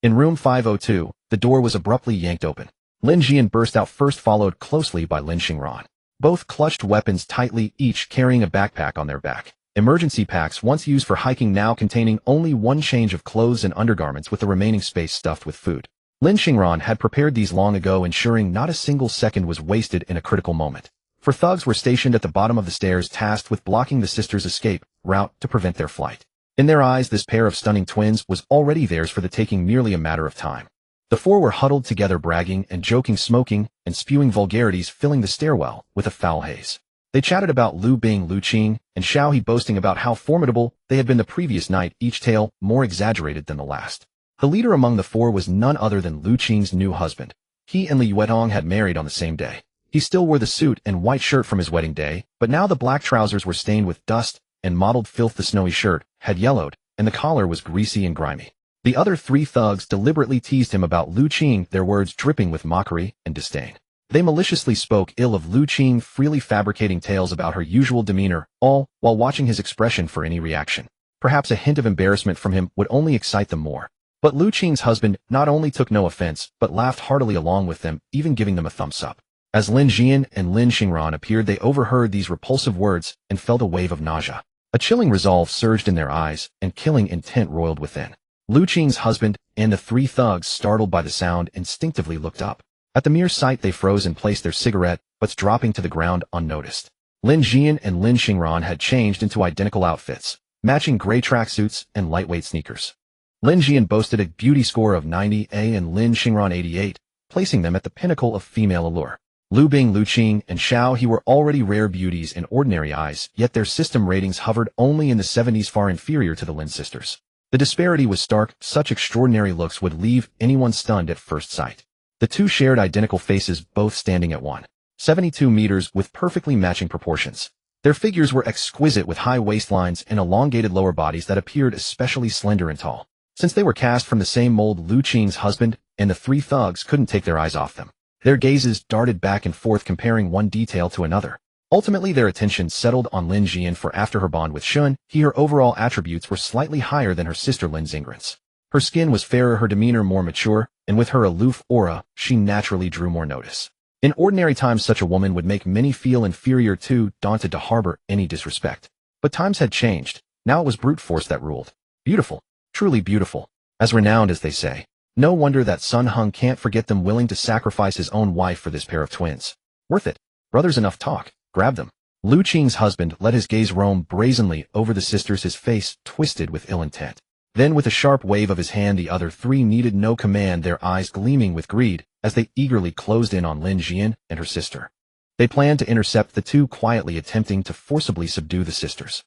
In room 502, the door was abruptly yanked open. Lin Jian burst out first, followed closely by Lin Xingran. Both clutched weapons tightly, each carrying a backpack on their back. Emergency packs once used for hiking, now containing only 1 change of clothes and undergarments, with the remaining space stuffed with food. Lin Xingran had prepared these long ago, ensuring not a single second was wasted in a critical moment. For thugs were stationed at the bottom of the stairs, tasked with blocking the sisters' escape route to prevent their flight. In their eyes, this pair of stunning twins was already theirs for the taking, merely a matter of time. The 4 were huddled together, bragging and joking, smoking and spewing vulgarities, filling the stairwell with a foul haze. They chatted about Lu Bing, Lu Qing, and Shen He, boasting about how formidable they had been the previous night, each tale more exaggerated than the last. The leader among the 4 was none other than Lu Qing's new husband. He and Li Yuetong had married on the same day. He still wore the suit and white shirt from his wedding day, but now the black trousers were stained with dust and mottled filth. The snowy shirt had yellowed, and the collar was greasy and grimy. The other 3 thugs deliberately teased him about Lu Qing, their words dripping with mockery and disdain. They maliciously spoke ill of Lu Qing, freely fabricating tales about her usual demeanor, all while watching his expression for any reaction. Perhaps a hint of embarrassment from him would only excite them more. But Lu Qing's husband not only took no offense, but laughed heartily along with them, even giving them a thumbs up. As Lin Jian and Lin Xingran appeared, they overheard these repulsive words and felt a wave of nausea. A chilling resolve surged in their eyes, and killing intent roiled within. Lu Qing's husband and the 3 thugs, startled by the sound, instinctively looked up. At the mere sight, they froze and placed their cigarette butts dropping to the ground unnoticed. Lin Jian and Lin Xingran had changed into identical outfits, matching gray tracksuits and lightweight sneakers. Lin Jian boasted a beauty score of 90 and Lin Xingran 88, placing them at the pinnacle of female allure. Lu Bing, Lu Qing, and Xiao He were already rare beauties in ordinary eyes, yet their system ratings hovered only in the 70s, far inferior to the Lin sisters. The disparity was stark. Such extraordinary looks would leave anyone stunned at first sight. The 2 shared identical faces, both standing at 1.72 meters with perfectly matching proportions. Their figures were exquisite, with high waistlines and elongated lower bodies that appeared especially slender and tall. Since they were cast from the same mold, Lu Qing's husband and the 3 thugs couldn't take their eyes off them. Their gazes darted back and forth, comparing one detail to another. Ultimately, their attention settled on Lin Jian, for after her bond with Shen He, her overall attributes were slightly higher than her sister Lin Xingran's. Her skin was fairer, her demeanor more mature, and with her aloof aura, she naturally drew more notice. In ordinary times, such a woman would make many feel inferior, too daunted to harbor any disrespect. But times had changed. Now it was brute force that ruled. Beautiful. Truly beautiful. As renowned as they say. No wonder that Sun Hung can't forget them, willing to sacrifice his own wife for this pair of twins. Worth it. Brothers, enough talk. Grab them. Lu Qing's husband let his gaze roam brazenly over the sisters, his face twisted with ill intent. Then, with a sharp wave of his hand, the other 3 needed no command, their eyes gleaming with greed, as they eagerly closed in on Lin Jian and her sister. They planned to intercept the 2, quietly attempting to forcibly subdue the sisters.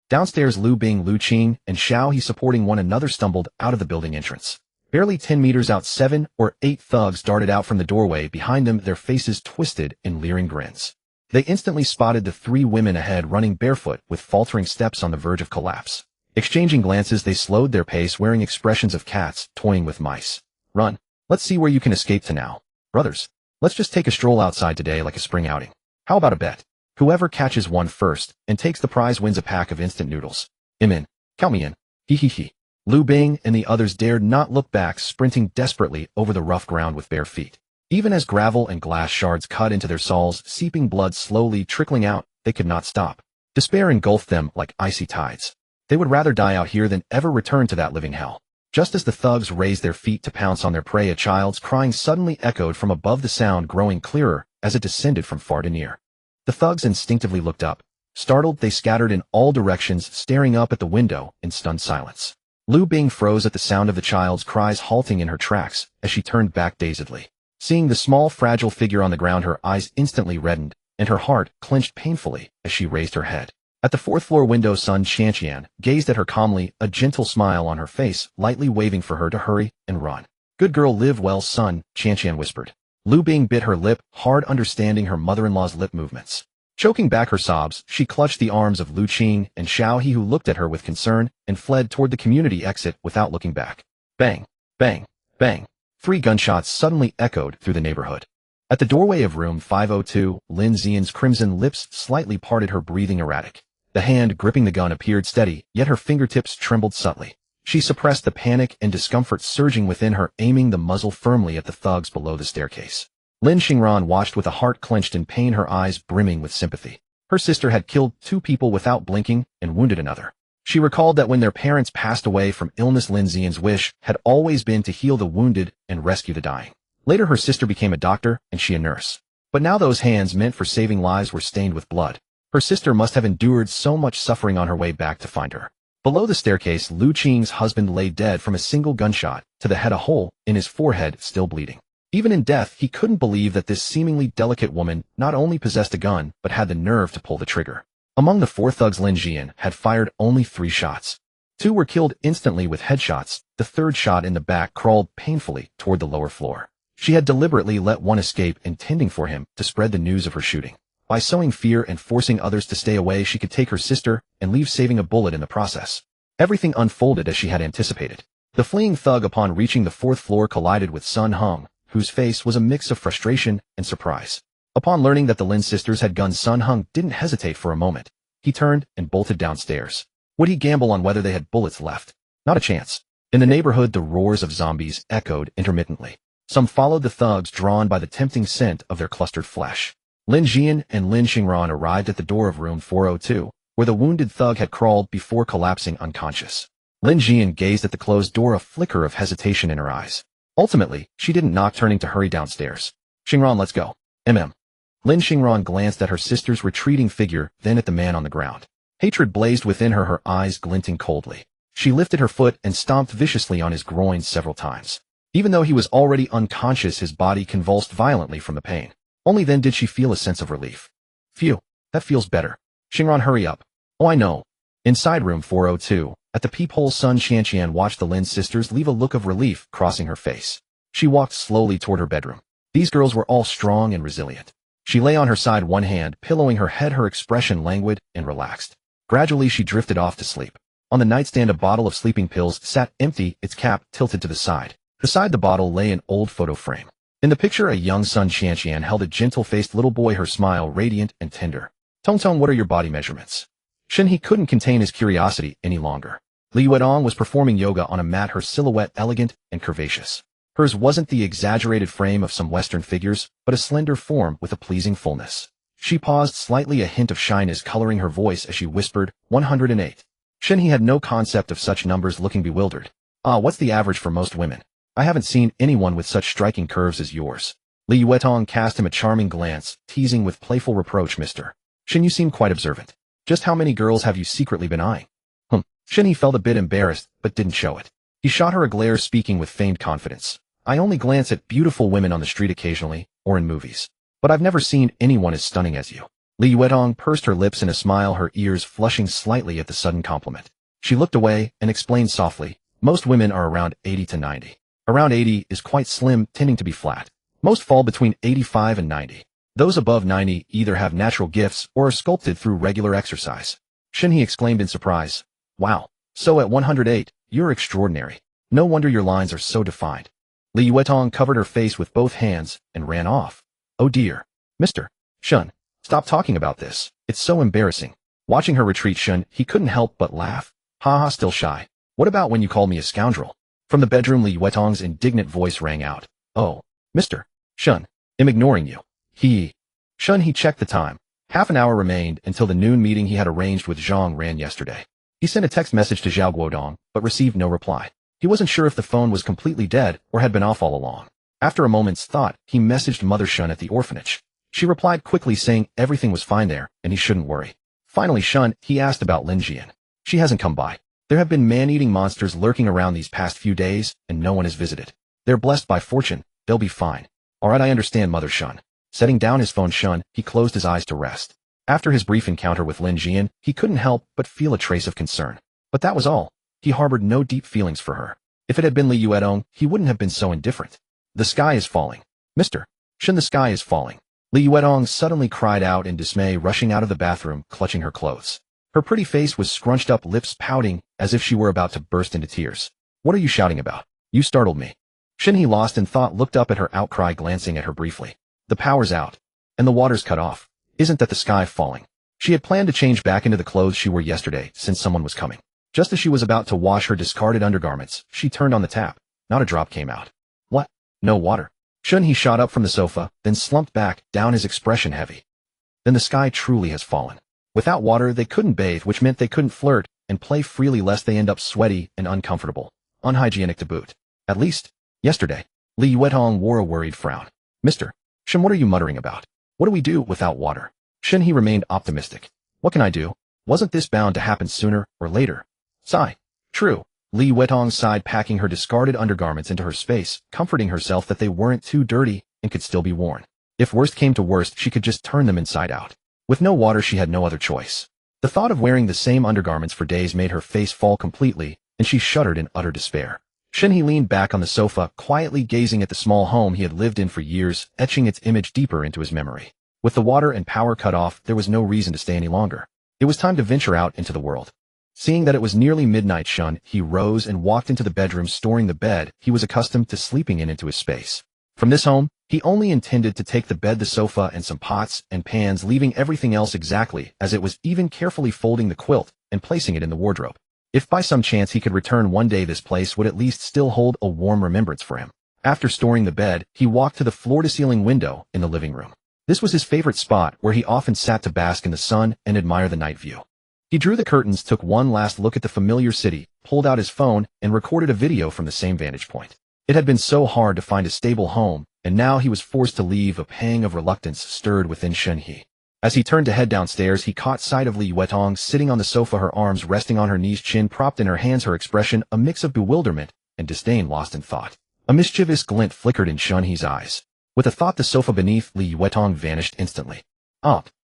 Downstairs, Lu Bing, Lu Qing, and Xiao He, supporting one another, stumbled out of the building entrance. Barely 10 meters out, 7 or 8 thugs darted out from the doorway behind them, their faces twisted in leering grins. They instantly spotted the 3 women ahead, running barefoot with faltering steps on the verge of collapse. Exchanging glances, they slowed their pace, wearing expressions of cats toying with mice. Run. Let's see where you can escape to now. Brothers, let's just take a stroll outside today like a spring outing. How about a bet? Whoever catches one first and takes the prize wins a pack of instant noodles. I'm in. Count me in. Hee hee hee. Lu Bing and the others dared not look back, sprinting desperately over the rough ground with bare feet. Even as gravel and glass shards cut into their soles, seeping blood slowly trickling out, they could not stop. Despair engulfed them like icy tides. They would rather die out here than ever return to that living hell. Just as the thugs raised their feet to pounce on their prey, a child's crying suddenly echoed from above, the sound growing clearer as it descended from far to near. The thugs instinctively looked up. Startled, they scattered in all directions, staring up at the window in stunned silence. Lu Bing froze at the sound of the child's cries, halting in her tracks as she turned back dazedly. Seeing the small, fragile figure on the ground, her eyes instantly reddened, and her heart clenched painfully as she raised her head. At the 4th-floor window, Sun Qianqian gazed at her calmly, a gentle smile on her face, lightly waving for her to hurry and run. Good girl, live well, Sun, Qianqian whispered. Lu Bing bit her lip hard, understanding her mother-in-law's lip movements. Choking back her sobs, she clutched the arms of Lu Qing and Xiao He, who looked at her with concern and fled toward the community exit without looking back. Bang! Bang! Bang! 3 gunshots suddenly echoed through the neighborhood. At the doorway of room 502, Lin Xian's crimson lips slightly parted, her breathing erratic. The hand gripping the gun appeared steady, yet her fingertips trembled subtly. She suppressed the panic and discomfort surging within her, aiming the muzzle firmly at the thugs below the staircase. Lin Xingran watched with a heart clenched in pain, her eyes brimming with sympathy. Her sister had killed 2 people without blinking and wounded another. She recalled that when their parents passed away from illness, Lin Xian's wish had always been to heal the wounded and rescue the dying. Later, her sister became a doctor and she a nurse. But now those hands meant for saving lives were stained with blood. Her sister must have endured so much suffering on her way back to find her. Below the staircase, Lu Qing's husband lay dead from a single gunshot to the head, a hole in his forehead still bleeding. Even in death, he couldn't believe that this seemingly delicate woman not only possessed a gun, but had the nerve to pull the trigger. Among the 4 thugs, Lin Jian had fired only 3 shots. 2 were killed instantly with headshots. The 3rd shot in the back crawled painfully toward the lower floor. She had deliberately let one escape, intending for him to spread the news of her shooting. By sowing fear and forcing others to stay away, she could take her sister and leave saving a bullet in the process. Everything unfolded as she had anticipated. The fleeing thug upon reaching the fourth floor collided with Sun Hung, whose face was a mix of frustration and surprise. Upon learning that the Lin sisters had guns, Sun Hung didn't hesitate for a moment. He turned and bolted downstairs. Would he gamble on whether they had bullets left? Not a chance. In the neighborhood, the roars of zombies echoed intermittently. Some followed the thugs, drawn by the tempting scent of their clustered flesh. Lin Jian and Lin Xingran arrived at the door of room 402, where the wounded thug had crawled before collapsing unconscious. Lin Jian gazed at the closed door, a flicker of hesitation in her eyes. Ultimately, she didn't knock, turning to hurry downstairs. Xingran, let's go. Lin Xingran glanced at her sister's retreating figure, then at the man on the ground. Hatred blazed within her, her eyes glinting coldly. She lifted her foot and stomped viciously on his groin several times. Even though he was already unconscious, his body convulsed violently from the pain. Only then did she feel a sense of relief. Phew, that feels better. Xingran, hurry up. Oh, I know. Inside room 402, at the peephole, Sun Qianqian watched the Lin sisters leave, a look of relief crossing her face. She walked slowly toward her bedroom. These girls were all strong and resilient. She lay on her side, one hand pillowing her head, her expression languid and relaxed. Gradually she drifted off to sleep. On the nightstand, a bottle of sleeping pills sat empty, its cap tilted to the side. Beside the bottle lay an old photo frame. In the picture, a young Sun Qianqian held a gentle-faced little boy, her smile radiant and tender. Tong, what are your body measurements? Shen He couldn't contain his curiosity any longer. Li Yuetong was performing yoga on a mat, her silhouette elegant and curvaceous. Hers wasn't the exaggerated frame of some Western figures, but a slender form with a pleasing fullness. She paused slightly, a hint of shyness coloring her voice as she whispered, 108. Shen He had no concept of such numbers, looking bewildered. What's the average for most women? I haven't seen anyone with such striking curves as yours. Li Yuetong cast him a charming glance, teasing with playful reproach, Mr. Shen, you seem quite observant. Just how many girls have you secretly been eyeing? Shen He felt a bit embarrassed, but didn't show it. He shot her a glare, speaking with feigned confidence. I only glance at beautiful women on the street occasionally, or in movies. But I've never seen anyone as stunning as you. Li Yuetong pursed her lips in a smile, her ears flushing slightly at the sudden compliment. She looked away and explained softly, most women are around 80 to 90. Around 80 is quite slim, tending to be flat. Most fall between 85 and 90. Those above 90 either have natural gifts or are sculpted through regular exercise. Shen He exclaimed in surprise. Wow. So at 108, you're extraordinary. No wonder your lines are so defined. Li Yuetong covered her face with both hands and ran off. Oh dear. Mr. Shen, stop talking about this. It's so embarrassing. Watching her retreat, Shen He couldn't help but laugh. Haha, still shy. What about when you called me a scoundrel? From the bedroom, Li Yuetong's indignant voice rang out. Oh, Mr. Shen, I'm ignoring you. Shen He checked the time. Half an hour remained until the noon meeting he had arranged with Zhang Ran yesterday. He sent a text message to Zhao Guodong, but received no reply. He wasn't sure if the phone was completely dead or had been off all along. After a moment's thought, he messaged Mother Shen at the orphanage. She replied quickly, saying everything was fine there and he shouldn't worry. Finally, Shen He asked about Lin Jian. She hasn't come by. There have been man-eating monsters lurking around these past few days, and no one has visited. They're blessed by fortune. They'll be fine. All right, I understand, Mother Shen. Setting down his phone, Shen He closed his eyes to rest. After his brief encounter with Lin Jian, he couldn't help but feel a trace of concern. But that was all. He harbored no deep feelings for her. If it had been Li Yuetong, he wouldn't have been so indifferent. The sky is falling. Mr. Shen, the sky is falling. Li Yuetong suddenly cried out in dismay, rushing out of the bathroom, clutching her clothes. Her pretty face was scrunched up, lips pouting, as if she were about to burst into tears. What are you shouting about? You startled me. Shen He, lost in thought, looked up at her outcry, glancing at her briefly. The power's out. And the water's cut off. Isn't that the sky falling? She had planned to change back into the clothes she wore yesterday, since someone was coming. Just as she was about to wash her discarded undergarments, she turned on the tap. Not a drop came out. What? No water. Shen He shot up from the sofa, then slumped back down, his expression heavy. Then the sky truly has fallen. Without water, they couldn't bathe, which meant they couldn't flirt and play freely, lest they end up sweaty and uncomfortable. Unhygienic to boot. At least, yesterday. Li Yuetong wore a worried frown. Mr. Shen, what are you muttering about? What do we do without water? Shen He remained optimistic. What can I do? Wasn't this bound to happen sooner or later? Sigh. True. Li Yuetong sighed, packing her discarded undergarments into her space, comforting herself that they weren't too dirty and could still be worn. If worst came to worst, she could just turn them inside out. With no water, she had no other choice. The thought of wearing the same undergarments for days made her face fall completely, and she shuddered in utter despair. Shen He leaned back on the sofa, quietly gazing at the small home he had lived in for years, etching its image deeper into his memory. With the water and power cut off, there was no reason to stay any longer. It was time to venture out into the world. Seeing that it was nearly midnight, Shen He rose and walked into the bedroom, storing the bed he was accustomed to sleeping in into his space. From this home, he only intended to take the bed, the sofa, and some pots and pans, leaving everything else exactly as it was, even carefully folding the quilt and placing it in the wardrobe. If by some chance he could return one day, this place would at least still hold a warm remembrance for him. After storing the bed, he walked to the floor-to-ceiling window in the living room. This was his favorite spot, where he often sat to bask in the sun and admire the night view. He drew the curtains, took one last look at the familiar city, pulled out his phone, and recorded a video from the same vantage point. It had been so hard to find a stable home, and now he was forced to leave. A pang of reluctance stirred within Shen He. As he turned to head downstairs, he caught sight of Li Yuetong sitting on the sofa, her arms resting on her knees, chin propped in her hands, her expression a mix of bewilderment and disdain, lost in thought. A mischievous glint flickered in Shen He's eyes. With a thought, the sofa beneath Li Yuetong vanished instantly.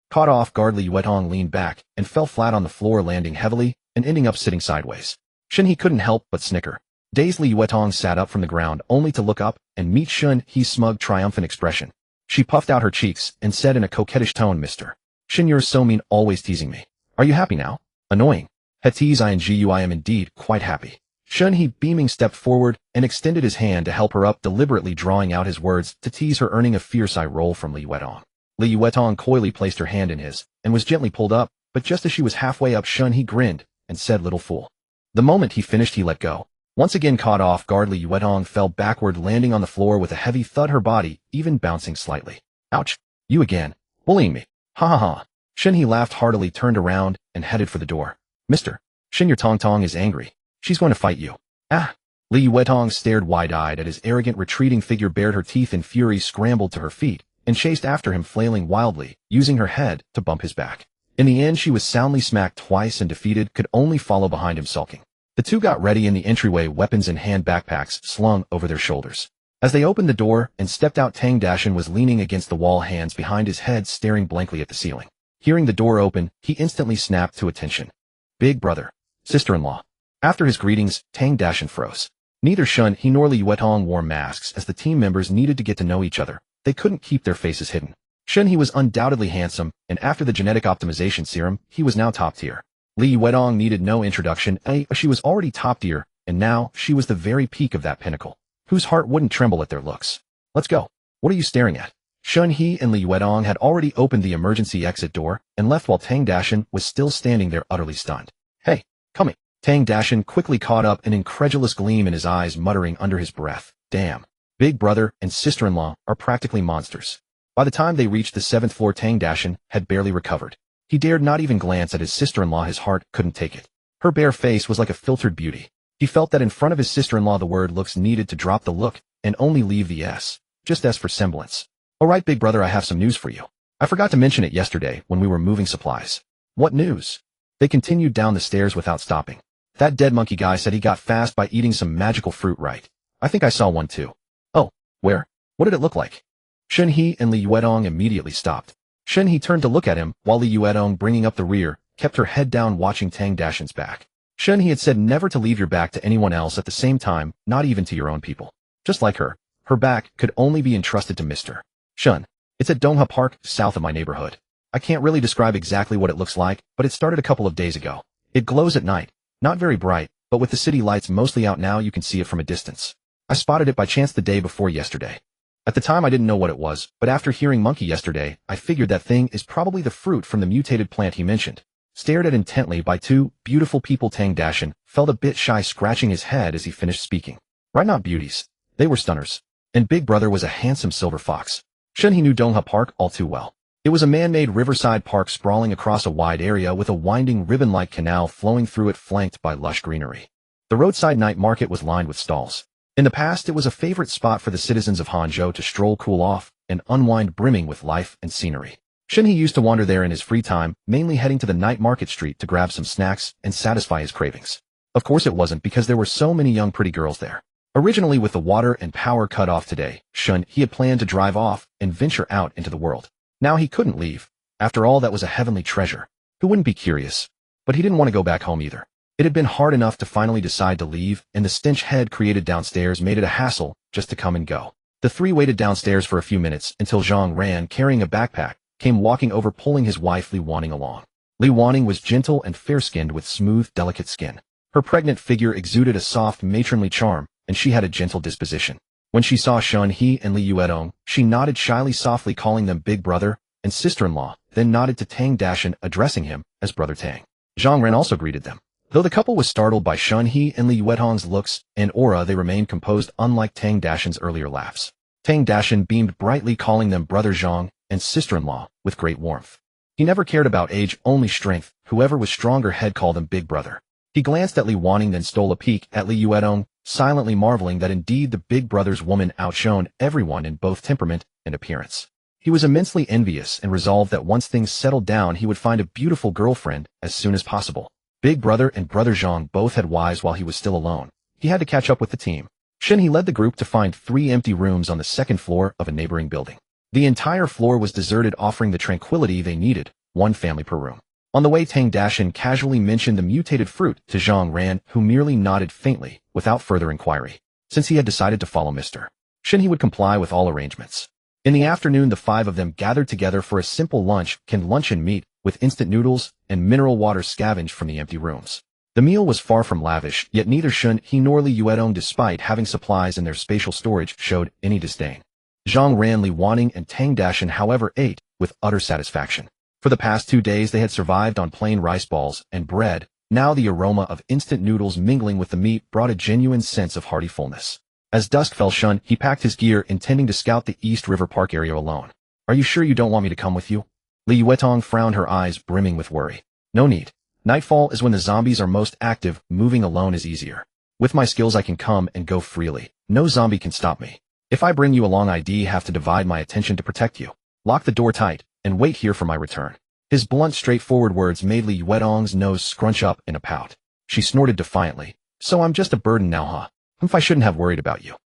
Caught off guard, Li Yuetong leaned back and fell flat on the floor, landing heavily and ending up sitting sideways. Shen He couldn't help but snicker. Dazed, Li Yuetong sat up from the ground, only to look up and meet Shen He's smug, triumphant expression. She puffed out her cheeks and said in a coquettish tone, "Mr. Shen, you're so mean, always teasing me. Are you happy now?" "Annoying. Tease ing, I am indeed quite happy." Shen He, beaming, stepped forward and extended his hand to help her up, deliberately drawing out his words to tease her, earning a fierce eye roll from Li Yuetong. Li Yuetong coyly placed her hand in his and was gently pulled up, but just as she was halfway up, Shen He grinned and said, "Little fool." The moment he finished, he let go. Once again caught off guard, Li Yuetong fell backward, landing on the floor with a heavy thud, her body even bouncing slightly. "Ouch. You again. Bullying me. Ha ha ha." Shen He laughed heartily, turned around, and headed for the door. "Mr. Shen, your Tong is angry. She's going to fight you." "Ah." Li Yuetong stared wide-eyed at his arrogant, retreating figure, bared her teeth in fury, scrambled to her feet, and chased after him, flailing wildly, using her head to bump his back. In the end, she was soundly smacked twice and defeated, could only follow behind him, sulking. The two got ready in the entryway, weapons in hand, backpacks slung over their shoulders. As they opened the door and stepped out, Tang Dashan was leaning against the wall, hands behind his head, staring blankly at the ceiling. Hearing the door open, he instantly snapped to attention. "Big brother. Sister-in-law." After his greetings, Tang Dashan froze. Neither Shen He nor Li Yuetong wore masks, as the team members needed to get to know each other. They couldn't keep their faces hidden. Shen He was undoubtedly handsome, and after the genetic optimization serum, he was now top tier. Li Yuetong needed no introduction. She was already top tier, and now she was the very peak of that pinnacle. Whose heart wouldn't tremble at their looks? "Let's go." "What are you staring at?" Shen He and Li Yuetong had already opened the emergency exit door and left, while Tang Dashan was still standing there, utterly stunned. "Hey, coming." Tang Dashan quickly caught up, an incredulous gleam in his eyes, muttering under his breath, "Damn. Big brother and sister-in-law are practically monsters." By the time they reached the 7th floor, Tang Dashan had barely recovered. He dared not even glance at his sister-in-law. His heart couldn't take it. Her bare face was like a filtered beauty. He felt that in front of his sister-in-law the word looks needed to drop the look and only leave the S, just S for semblance. "All right, big brother, I have some news for you. I forgot to mention it yesterday when we were moving supplies." "What news?" They continued down the stairs without stopping. "That dead monkey guy said he got fast by eating some magical fruit, right? I think I saw one too." "Oh, where? What did it look like?" Shen He and Li Yuetong immediately stopped. Shen He turned to look at him, while Li Yuetong, bringing up the rear, kept her head down, watching Tang Dashan's back. Shen He had said never to leave your back to anyone else at the same time, not even to your own people. Just like her back could only be entrusted to Mr. Shen. "It's at Dongha Park, south of my neighborhood. I can't really describe exactly what it looks like, but it started a couple of days ago. It glows at night. Not very bright, but with the city lights mostly out now, you can see it from a distance. I spotted it by chance the day before yesterday. At the time I didn't know what it was, but after hearing monkey yesterday, I figured that thing is probably the fruit from the mutated plant he mentioned." Stared at intently by two beautiful people, Tang Dashan felt a bit shy, scratching his head as he finished speaking. Right, not beauties. They were stunners. And big brother was a handsome silver fox. Shen He knew Dongha Park all too well. It was a man-made riverside park sprawling across a wide area with a winding ribbon-like canal flowing through it, flanked by lush greenery. The roadside night market was lined with stalls. In the past, it was a favorite spot for the citizens of Hangzhou to stroll, cool off, and unwind, brimming with life and scenery. Shen He used to wander there in his free time, mainly heading to the night market street to grab some snacks and satisfy his cravings. Of course it wasn't because there were so many young pretty girls there. Originally, with the water and power cut off today, Shen He had planned to drive off and venture out into the world. Now he couldn't leave. After all, that was a heavenly treasure. Who wouldn't be curious? But he didn't want to go back home either. It had been hard enough to finally decide to leave, and the stench head created downstairs made it a hassle just to come and go. The three waited downstairs for a few minutes until Zhang Ran, carrying a backpack, came walking over, pulling his wife Li Wanning along. Li Wanning was gentle and fair-skinned with smooth, delicate skin. Her pregnant figure exuded a soft, matronly charm, and she had a gentle disposition. When she saw Shen He and Li Yuedong, she nodded shyly, softly calling them big brother and sister-in-law, then nodded to Tang Dashan, addressing him as Brother Tang. Zhang Ren also greeted them. Though the couple was startled by Shen He and Li Yuedong's looks and aura, they remained composed, unlike Tang Dashan's earlier laughs. Tang Dashan beamed brightly, calling them Brother Zhang and sister-in-law with great warmth. He never cared about age, only strength. Whoever was stronger had called him big brother. He glanced at Li Wanning, then stole a peek at Li Yuedong, silently marveling that indeed the big brother's woman outshone everyone in both temperament and appearance. He was immensely envious and resolved that once things settled down he would find a beautiful girlfriend as soon as possible. Big brother and Brother Zhang both had wives while he was still alone. He had to catch up with the team. Shen He led the group to find 3 empty rooms on the second floor of a neighboring building. The entire floor was deserted, offering the tranquility they needed, 1 family per room. On the way, Tang Dashan casually mentioned the mutated fruit to Zhang Ran, who merely nodded faintly, without further inquiry. Since he had decided to follow Mr. Shen, he would comply with all arrangements. In the afternoon, the 5 of them gathered together for a simple lunch, canned luncheon meat, with instant noodles and mineral water scavenged from the empty rooms. The meal was far from lavish, yet neither Shen He nor Li Yuedong, despite having supplies in their spatial storage, showed any disdain. Zhang Ran, Li Wanning, and Tang Dashan, however, ate with utter satisfaction. For the past 2 days they had survived on plain rice balls and bread. Now the aroma of instant noodles mingling with the meat brought a genuine sense of hearty fullness. As dusk fell, Shen He packed his gear, intending to scout the East River Park area alone. "Are you sure you don't want me to come with you?" Li Yuedong frowned, her eyes brimming with worry. "No need. Nightfall is when the zombies are most active. Moving alone is easier. With my skills I can come and go freely. No zombie can stop me. If I bring you along, I'd have to divide my attention to protect you. Lock the door tight and wait here for my return." His blunt, straightforward words made Li Yuedong's nose scrunch up in a pout. She snorted defiantly. "So I'm just a burden now, huh? I shouldn't have worried about you."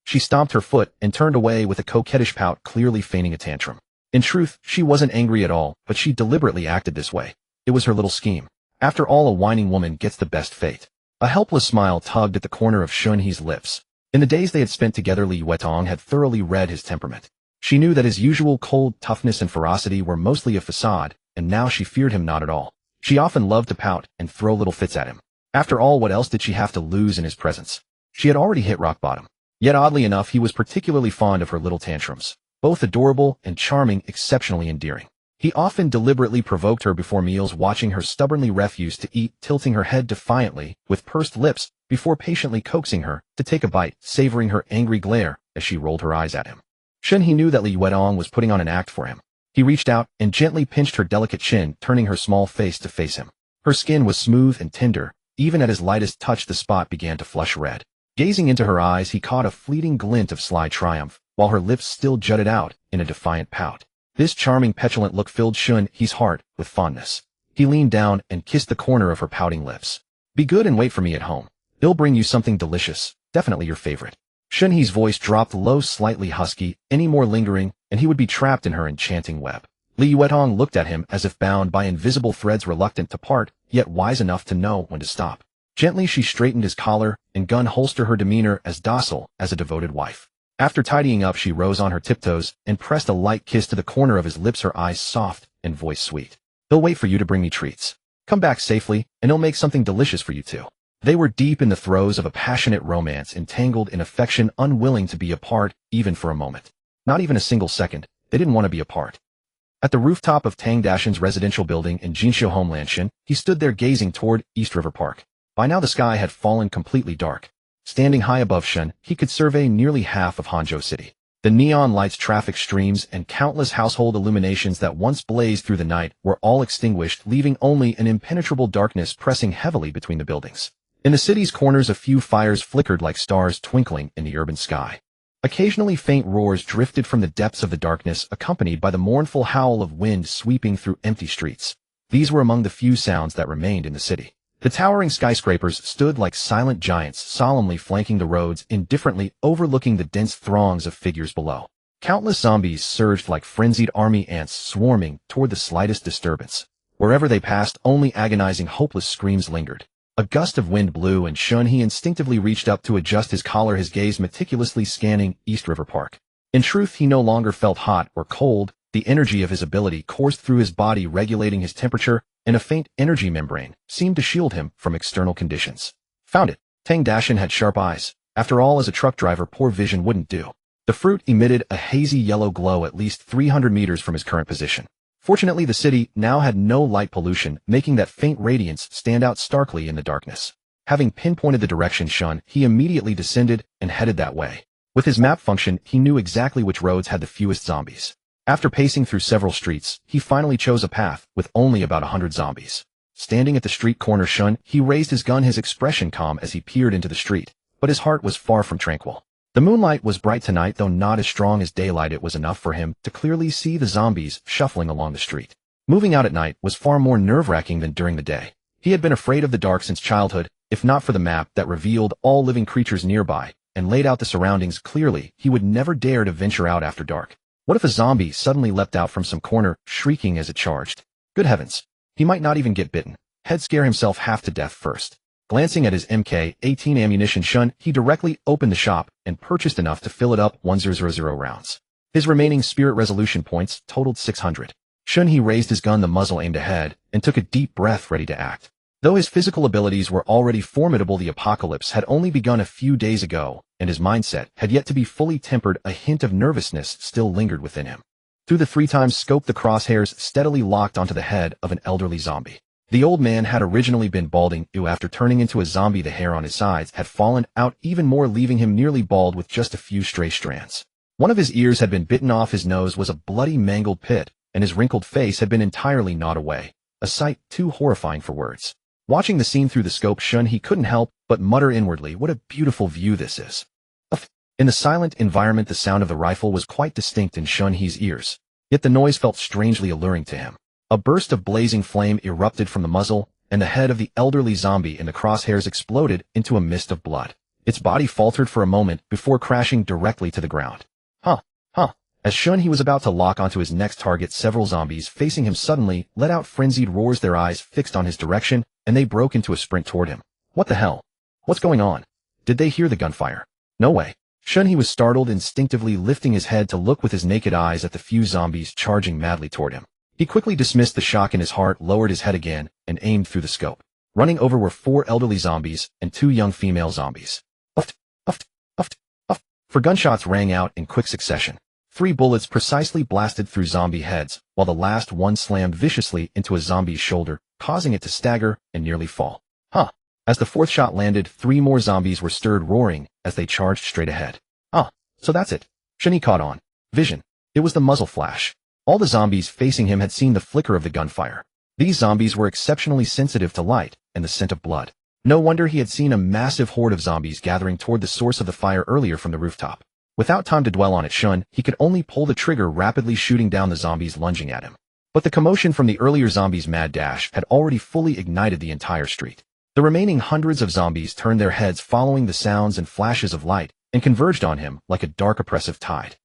She stomped her foot and turned away with a coquettish pout, clearly feigning a tantrum. In truth, she wasn't angry at all, but she deliberately acted this way. It was her little scheme. After all, a whining woman gets the best fate. A helpless smile tugged at the corner of Shen He's lips. In the days they had spent together, Li Yuedong had thoroughly read his temperament. She knew that his usual cold toughness and ferocity were mostly a facade, and now she feared him not at all. She often loved to pout and throw little fits at him. After all, what else did she have to lose in his presence? She had already hit rock bottom. Yet oddly enough, he was particularly fond of her little tantrums. Both adorable and charming, exceptionally endearing. He often deliberately provoked her before meals, watching her stubbornly refuse to eat, tilting her head defiantly, with pursed lips, before patiently coaxing her to take a bite, savoring her angry glare as she rolled her eyes at him. Shen He knew that Li Yuedong was putting on an act for him. He reached out and gently pinched her delicate chin, turning her small face to face him. Her skin was smooth and tender. Even at his lightest touch, the spot began to flush red. Gazing into her eyes, he caught a fleeting glint of sly triumph, while her lips still jutted out in a defiant pout. This charming, petulant look filled Shen He's heart with fondness. He leaned down and kissed the corner of her pouting lips. "Be good and wait for me at home. They'll bring you something delicious, definitely your favorite." Shen He's voice dropped low, slightly husky. Any more lingering, and he would be trapped in her enchanting web. Li Yuedong looked at him as if bound by invisible threads, reluctant to part, yet wise enough to know when to stop. Gently she straightened his collar and gun holster, her demeanor as docile as a devoted wife. After tidying up, she rose on her tiptoes and pressed a light kiss to the corner of his lips, her eyes soft and voice sweet. "They'll wait for you to bring me treats. Come back safely, and he'll make something delicious for you too." They were deep in the throes of a passionate romance, entangled in affection, unwilling to be apart, even for a moment. Not even a single second. They didn't want to be apart. At the rooftop of Tang Dashan's residential building in Jinshu Homeland Shen, he stood there gazing toward East River Park. By now the sky had fallen completely dark. Standing high above Shen, he could survey nearly half of Hangzhou City. The neon lights, traffic streams, and countless household illuminations that once blazed through the night were all extinguished, leaving only an impenetrable darkness pressing heavily between the buildings. In the city's corners, a few fires flickered like stars twinkling in the urban sky. Occasionally faint roars drifted from the depths of the darkness, accompanied by the mournful howl of wind sweeping through empty streets. These were among the few sounds that remained in the city. The towering skyscrapers stood like silent giants, solemnly flanking the roads, indifferently overlooking the dense throngs of figures below. Countless zombies surged like frenzied army ants, swarming toward the slightest disturbance. Wherever they passed, only agonizing, hopeless screams lingered. A gust of wind blew, and Shen He instinctively reached up to adjust his collar, his gaze meticulously scanning East River Park. In truth, he no longer felt hot or cold. The energy of his ability coursed through his body, regulating his temperature, and a faint energy membrane seemed to shield him from external conditions. Found it. Tang Dashin had sharp eyes. After all, as a truck driver, poor vision wouldn't do. The fruit emitted a hazy yellow glow at least 300 meters from his current position. Fortunately, the city now had no light pollution, making that faint radiance stand out starkly in the darkness. Having pinpointed the direction Shen, he immediately descended and headed that way. With his map function, he knew exactly which roads had the fewest zombies. After pacing through several streets, he finally chose a path with only about 100 zombies. Standing at the street corner Shen, he raised his gun, his expression calm as he peered into the street, but his heart was far from tranquil. The moonlight was bright tonight, though not as strong as daylight. It was enough for him to clearly see the zombies shuffling along the street. Moving out at night was far more nerve-wracking than during the day. He had been afraid of the dark since childhood. If not for the map that revealed all living creatures nearby and laid out the surroundings clearly, he would never dare to venture out after dark. What if a zombie suddenly leapt out from some corner, shrieking as it charged? Good heavens! He might not even get bitten. He'd scare himself half to death first. Glancing at his Mk-18 ammunition Shen, he directly opened the shop and purchased enough to fill it up 1000 rounds. His remaining spirit resolution points totaled 600. Shen He raised his gun, the muzzle aimed ahead, and took a deep breath, ready to act. Though his physical abilities were already formidable, the apocalypse had only begun a few days ago, and his mindset had yet to be fully tempered. A hint of nervousness still lingered within him. Through the 3x scope, the crosshairs steadily locked onto the head of an elderly zombie. The old man had originally been balding. After turning into a zombie, the hair on his sides had fallen out even more, leaving him nearly bald with just a few stray strands. One of his ears had been bitten off, his nose was a bloody mangled pit, and his wrinkled face had been entirely gnawed away, a sight too horrifying for words. Watching the scene through the scope, Shen He couldn't help but mutter inwardly, what a beautiful view this is. In the silent environment, the sound of the rifle was quite distinct in Shen He's ears, yet the noise felt strangely alluring to him. A burst of blazing flame erupted from the muzzle, and the head of the elderly zombie in the crosshairs exploded into a mist of blood. Its body faltered for a moment before crashing directly to the ground. As Shen He was about to lock onto his next target, several zombies facing him suddenly let out frenzied roars, their eyes fixed on his direction, and they broke into a sprint toward him. What the hell? What's going on? Did they hear the gunfire? No way. Shen He was startled, instinctively lifting his head to look with his naked eyes at the few zombies charging madly toward him. He quickly dismissed the shock in his heart, lowered his head again, and aimed through the scope. Running over were 4 elderly zombies and 2 young female zombies. For gunshots rang out in quick succession. 3 bullets precisely blasted through zombie heads, while the last one slammed viciously into a zombie's shoulder, causing it to stagger and nearly fall. As the 4th shot landed, 3 more zombies were stirred, roaring as they charged straight ahead. So that's it. Shen He caught on. Vision. It was the muzzle flash. All the zombies facing him had seen the flicker of the gunfire. These zombies were exceptionally sensitive to light and the scent of blood. No wonder he had seen a massive horde of zombies gathering toward the source of the fire earlier from the rooftop. Without time to dwell on it, Shen He could only pull the trigger, rapidly shooting down the zombies lunging at him. But the commotion from the earlier zombies' mad dash had already fully ignited the entire street. The remaining hundreds of zombies turned their heads following the sounds and flashes of light and converged on him like a dark oppressive tide.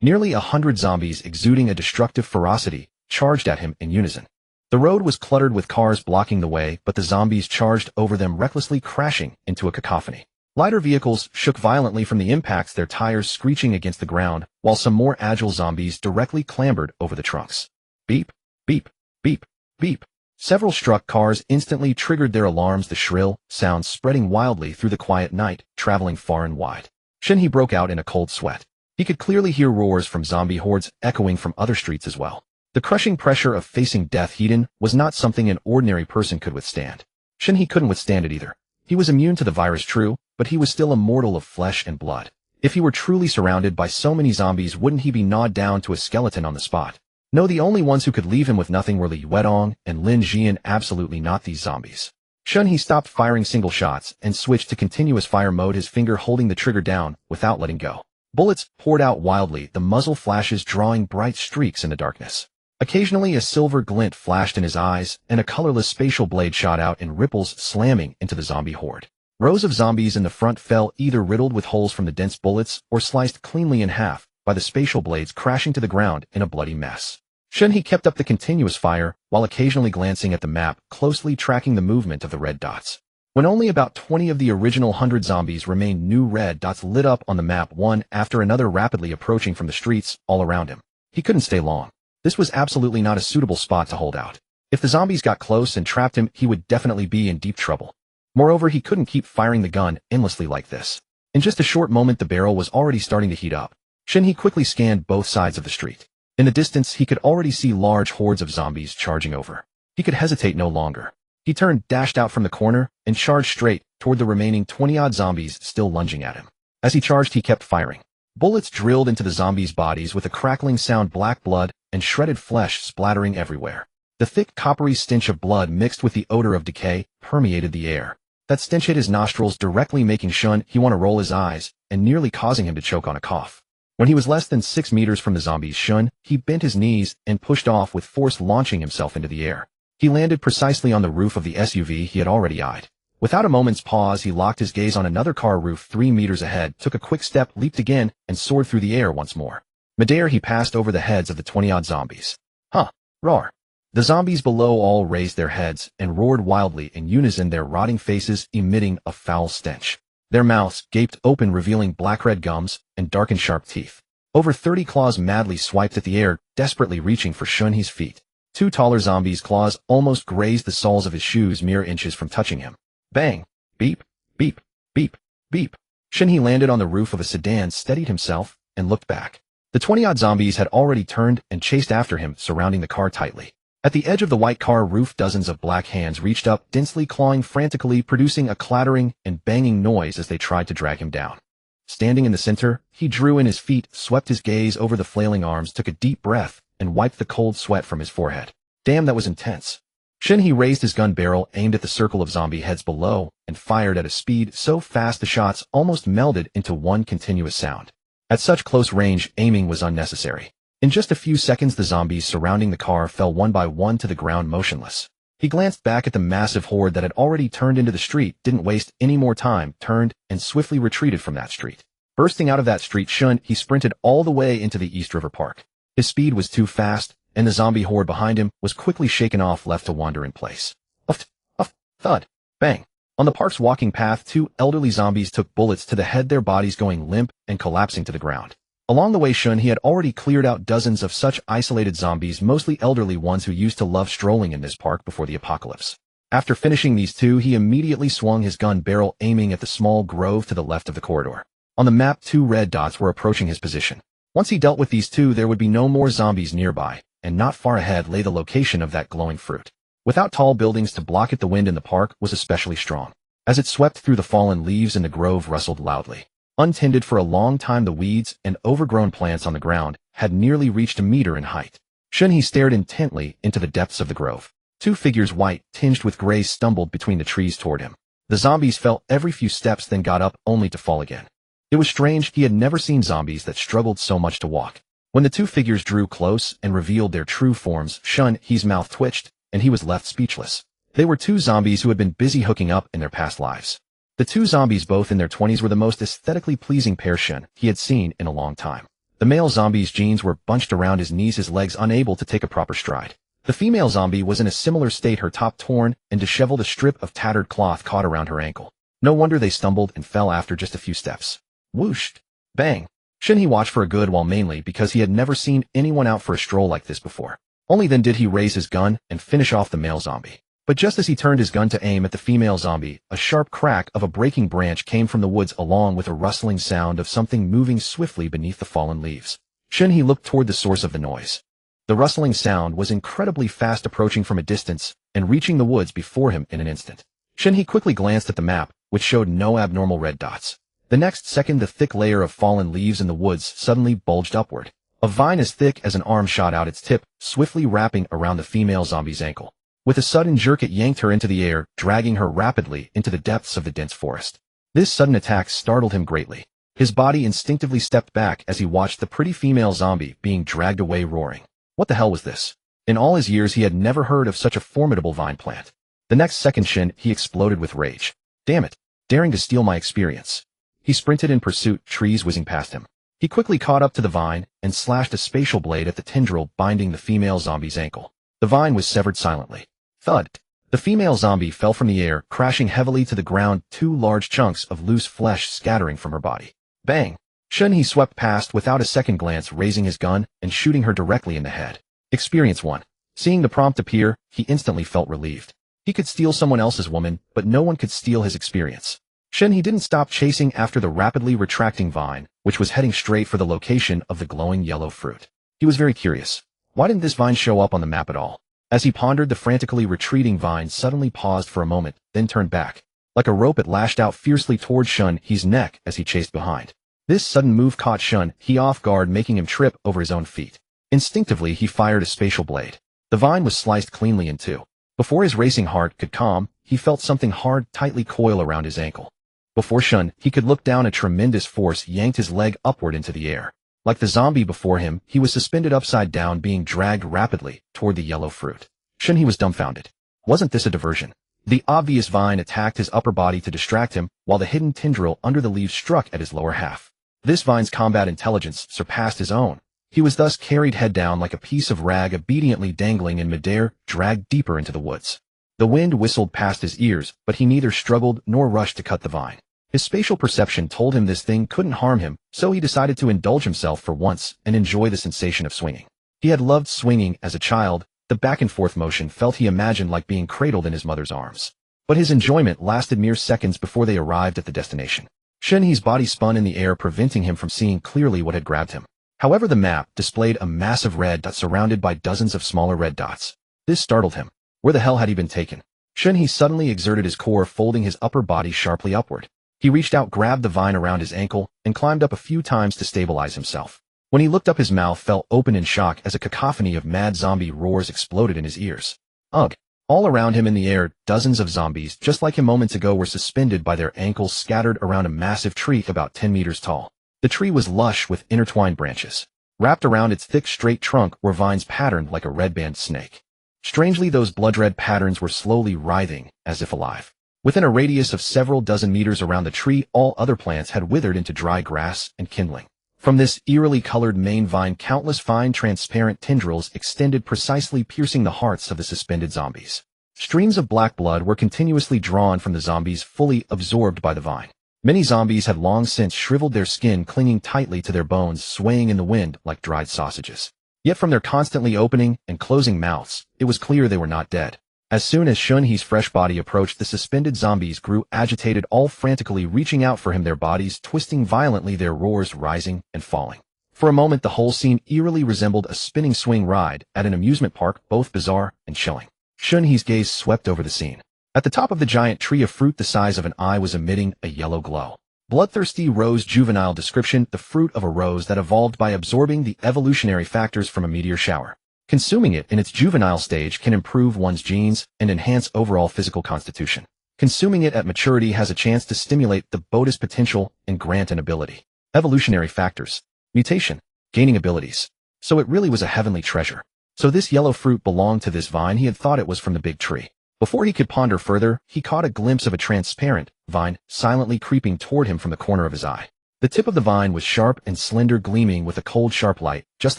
Nearly 100 zombies exuding a destructive ferocity charged at him in unison. The road was cluttered with cars blocking the way, but the zombies charged over them, recklessly crashing into a cacophony. Lighter vehicles shook violently from the impacts, their tires screeching against the ground, while some more agile zombies directly clambered over the trunks. Beep, beep, beep, beep. Several struck cars instantly triggered their alarms, the shrill sounds spreading wildly through the quiet night, traveling far and wide. Shen He broke out in a cold sweat. He could clearly hear roars from zombie hordes echoing from other streets as well. The crushing pressure of facing death head-on was not something an ordinary person could withstand. Shen He couldn't withstand it either. He was immune to the virus, true, but he was still a mortal of flesh and blood. If he were truly surrounded by so many zombies, wouldn't he be gnawed down to a skeleton on the spot? No, the only ones who could leave him with nothing were Li Wedong and Lin Jian, absolutely not these zombies. Shen He stopped firing single shots and switched to continuous fire mode, his finger holding the trigger down without letting go. Bullets poured out wildly, the muzzle flashes drawing bright streaks in the darkness. Occasionally a silver glint flashed in his eyes, and a colorless spatial blade shot out in ripples, slamming into the zombie horde. Rows of zombies in the front fell, either riddled with holes from the dense bullets or sliced cleanly in half by the spatial blades, crashing to the ground in a bloody mess. Shen He kept up the continuous fire, while occasionally glancing at the map, closely tracking the movement of the red dots. When only about 20 of the original 100 zombies remained, new red dots lit up on the map, one after another, rapidly approaching from the streets all around him. He couldn't stay long. This was absolutely not a suitable spot to hold out. If the zombies got close and trapped him, he would definitely be in deep trouble. Moreover, he couldn't keep firing the gun endlessly like this. In just a short moment, the barrel was already starting to heat up. Shen He quickly scanned both sides of the street. In the distance, he could already see large hordes of zombies charging over. He could hesitate no longer. He turned, dashed out from the corner, and charged straight toward the remaining 20-odd zombies still lunging at him. As he charged, he kept firing. Bullets drilled into the zombies' bodies with a crackling sound, black blood and shredded flesh splattering everywhere. The thick, coppery stench of blood mixed with the odor of decay permeated the air. That stench hit his nostrils, directly making Shen He want to roll his eyes and nearly causing him to choke on a cough. When he was less than 6 meters from the zombies, Shen He bent his knees and pushed off with force, launching himself into the air. He landed precisely on the roof of the SUV he had already eyed. Without a moment's pause, he locked his gaze on another car roof 3 meters ahead, took a quick step, leaped again, and soared through the air once more. Midair, he passed over the heads of the 20-odd zombies. Huh. Roar. The zombies below all raised their heads and roared wildly in unison, their rotting faces emitting a foul stench. Their mouths gaped open, revealing black-red gums and dark and sharp teeth. Over 30 claws madly swiped at the air, desperately reaching for Shen He's feet. 2 taller zombies' claws almost grazed the soles of his shoes mere inches from touching him. Bang! Beep! Beep! Beep! Beep! Shen He landed on the roof of a sedan, steadied himself, and looked back. The 20-odd zombies had already turned and chased after him, surrounding the car tightly. At the edge of the white car roof, dozens of black hands reached up, densely clawing frantically, producing a clattering and banging noise as they tried to drag him down. Standing in the center, he drew in his feet, swept his gaze over the flailing arms, took a deep breath, and wiped the cold sweat from his forehead. Damn, that was intense. Shen He raised his gun barrel, aimed at the circle of zombie heads below, and fired at a speed so fast the shots almost melded into one continuous sound. At such close range, aiming was unnecessary. In just a few seconds, the zombies surrounding the car fell one by one to the ground, motionless. He glanced back at the massive horde that had already turned into the street, didn't waste any more time, turned, and swiftly retreated from that street. Bursting out of that street, Shen He sprinted all the way into the East River Park. His speed was too fast, and the zombie horde behind him was quickly shaken off, left to wander in place. Uff, uff, thud, bang. On the park's walking path, 2 elderly zombies took bullets to the head, their bodies going limp and collapsing to the ground. Along the way, Shen He had already cleared out dozens of such isolated zombies, mostly elderly ones who used to love strolling in this park before the apocalypse. After finishing these 2, he immediately swung his gun barrel, aiming at the small grove to the left of the corridor. On the map, 2 red dots were approaching his position. Once he dealt with these 2, there would be no more zombies nearby, and not far ahead lay the location of that glowing fruit. Without tall buildings to block it, the wind in the park was especially strong. As it swept through the fallen leaves, and the grove rustled loudly. Untended for a long time, the weeds and overgrown plants on the ground had nearly reached a meter in height. Shen He stared intently into the depths of the grove. 2 figures, white, tinged with gray, stumbled between the trees toward him. The zombies fell every few steps, then got up, only to fall again. It was strange, he had never seen zombies that struggled so much to walk. When the 2 figures drew close and revealed their true forms, Shen He's mouth twitched, and he was left speechless. They were 2 zombies who had been busy hooking up in their past lives. The 2 zombies, both in their 20s, were the most aesthetically pleasing pair Shen He had seen in a long time. The male zombie's jeans were bunched around his knees, his legs unable to take a proper stride. The female zombie was in a similar state, her top torn and disheveled, a strip of tattered cloth caught around her ankle. No wonder they stumbled and fell after just a few steps. Whooshed. Bang. Shen He watched for a good while, mainly because he had never seen anyone out for a stroll like this before. Only then did he raise his gun and finish off the male zombie. But just as he turned his gun to aim at the female zombie, a sharp crack of a breaking branch came from the woods, along with a rustling sound of something moving swiftly beneath the fallen leaves. Shen He looked toward the source of the noise. The rustling sound was incredibly fast, approaching from a distance and reaching the woods before him in an instant. Shen He quickly glanced at the map, which showed no abnormal red dots. The next second, the thick layer of fallen leaves in the woods suddenly bulged upward. A vine as thick as an arm shot out, its tip swiftly wrapping around the female zombie's ankle. With a sudden jerk, it yanked her into the air, dragging her rapidly into the depths of the dense forest. This sudden attack startled him greatly. His body instinctively stepped back as he watched the pretty female zombie being dragged away, roaring. What the hell was this? In all his years, he had never heard of such a formidable vine plant. The next second, Shen He exploded with rage. Damn it! Daring to steal my experience. He sprinted in pursuit, trees whizzing past him. He quickly caught up to the vine and slashed a spatial blade at the tendril binding the female zombie's ankle. The vine was severed silently. Thud. The female zombie fell from the air, crashing heavily to the ground, 2 large chunks of loose flesh scattering from her body. Bang. Shen He swept past without a second glance, raising his gun and shooting her directly in the head. Experience 1. Seeing the prompt appear, he instantly felt relieved. He could steal someone else's woman, but no one could steal his experience. Shen He didn't stop chasing after the rapidly retracting vine, which was heading straight for the location of the glowing yellow fruit. He was very curious. Why didn't this vine show up on the map at all? As he pondered, the frantically retreating vine suddenly paused for a moment, then turned back. Like a rope, it lashed out fiercely toward Shen He's neck as he chased behind. This sudden move caught Shen He off guard, making him trip over his own feet. Instinctively, he fired a spatial blade. The vine was sliced cleanly in two. Before his racing heart could calm, he felt something hard tightly coil around his ankle. Before Shen He could look down, a tremendous force yanked his leg upward into the air. Like the zombie before him, he was suspended upside down, being dragged rapidly toward the yellow fruit. Shen He was dumbfounded. Wasn't this a diversion? The obvious vine attacked his upper body to distract him, while the hidden tendril under the leaves struck at his lower half. This vine's combat intelligence surpassed his own. He was thus carried head down like a piece of rag obediently dangling in midair, dragged deeper into the woods. The wind whistled past his ears, but he neither struggled nor rushed to cut the vine. His spatial perception told him this thing couldn't harm him, so he decided to indulge himself for once and enjoy the sensation of swinging. He had loved swinging as a child. The back-and-forth motion felt he imagined like being cradled in his mother's arms. But his enjoyment lasted mere seconds before they arrived at the destination. Shen He's body spun in the air, preventing him from seeing clearly what had grabbed him. However, the map displayed a massive red dot surrounded by dozens of smaller red dots. This startled him. Where the hell had he been taken? Shen He suddenly exerted his core, folding his upper body sharply upward. He reached out, grabbed the vine around his ankle, and climbed up a few times to stabilize himself. When he looked up, his mouth fell open in shock as a cacophony of mad zombie roars exploded in his ears. Ugh! All around him in the air, dozens of zombies, just like him moments ago, were suspended by their ankles, scattered around a massive tree about 10 meters tall. The tree was lush with intertwined branches. Wrapped around its thick, straight trunk were vines patterned like a red-band snake. Strangely, those blood-red patterns were slowly writhing, as if alive. Within a radius of several dozen meters around the tree, all other plants had withered into dry grass and kindling. From this eerily colored main vine, countless fine, transparent tendrils extended, precisely piercing the hearts of the suspended zombies. Streams of black blood were continuously drawn from the zombies, fully absorbed by the vine. Many zombies had long since shriveled, their skin clinging tightly to their bones, swaying in the wind like dried sausages. Yet from their constantly opening and closing mouths, it was clear they were not dead. As soon as Shen He's fresh body approached, the suspended zombies grew agitated, all frantically reaching out for him, their bodies twisting violently, their roars rising and falling. For a moment, the whole scene eerily resembled a spinning swing ride at an amusement park, both bizarre and chilling. Shen He's gaze swept over the scene. At the top of the giant tree, a fruit the size of an eye was emitting a yellow glow. Bloodthirsty rose, juvenile description, the fruit of a rose that evolved by absorbing the evolutionary factors from a meteor shower. Consuming it in its juvenile stage can improve one's genes and enhance overall physical constitution. Consuming it at maturity has a chance to stimulate the body's potential and grant an ability. Evolutionary factors. Mutation. Gaining abilities. So it really was a heavenly treasure. So this yellow fruit belonged to this vine. He had thought it was from the big tree. Before he could ponder further, he caught a glimpse of a transparent vine silently creeping toward him from the corner of his eye. The tip of the vine was sharp and slender, gleaming with a cold, sharp light, just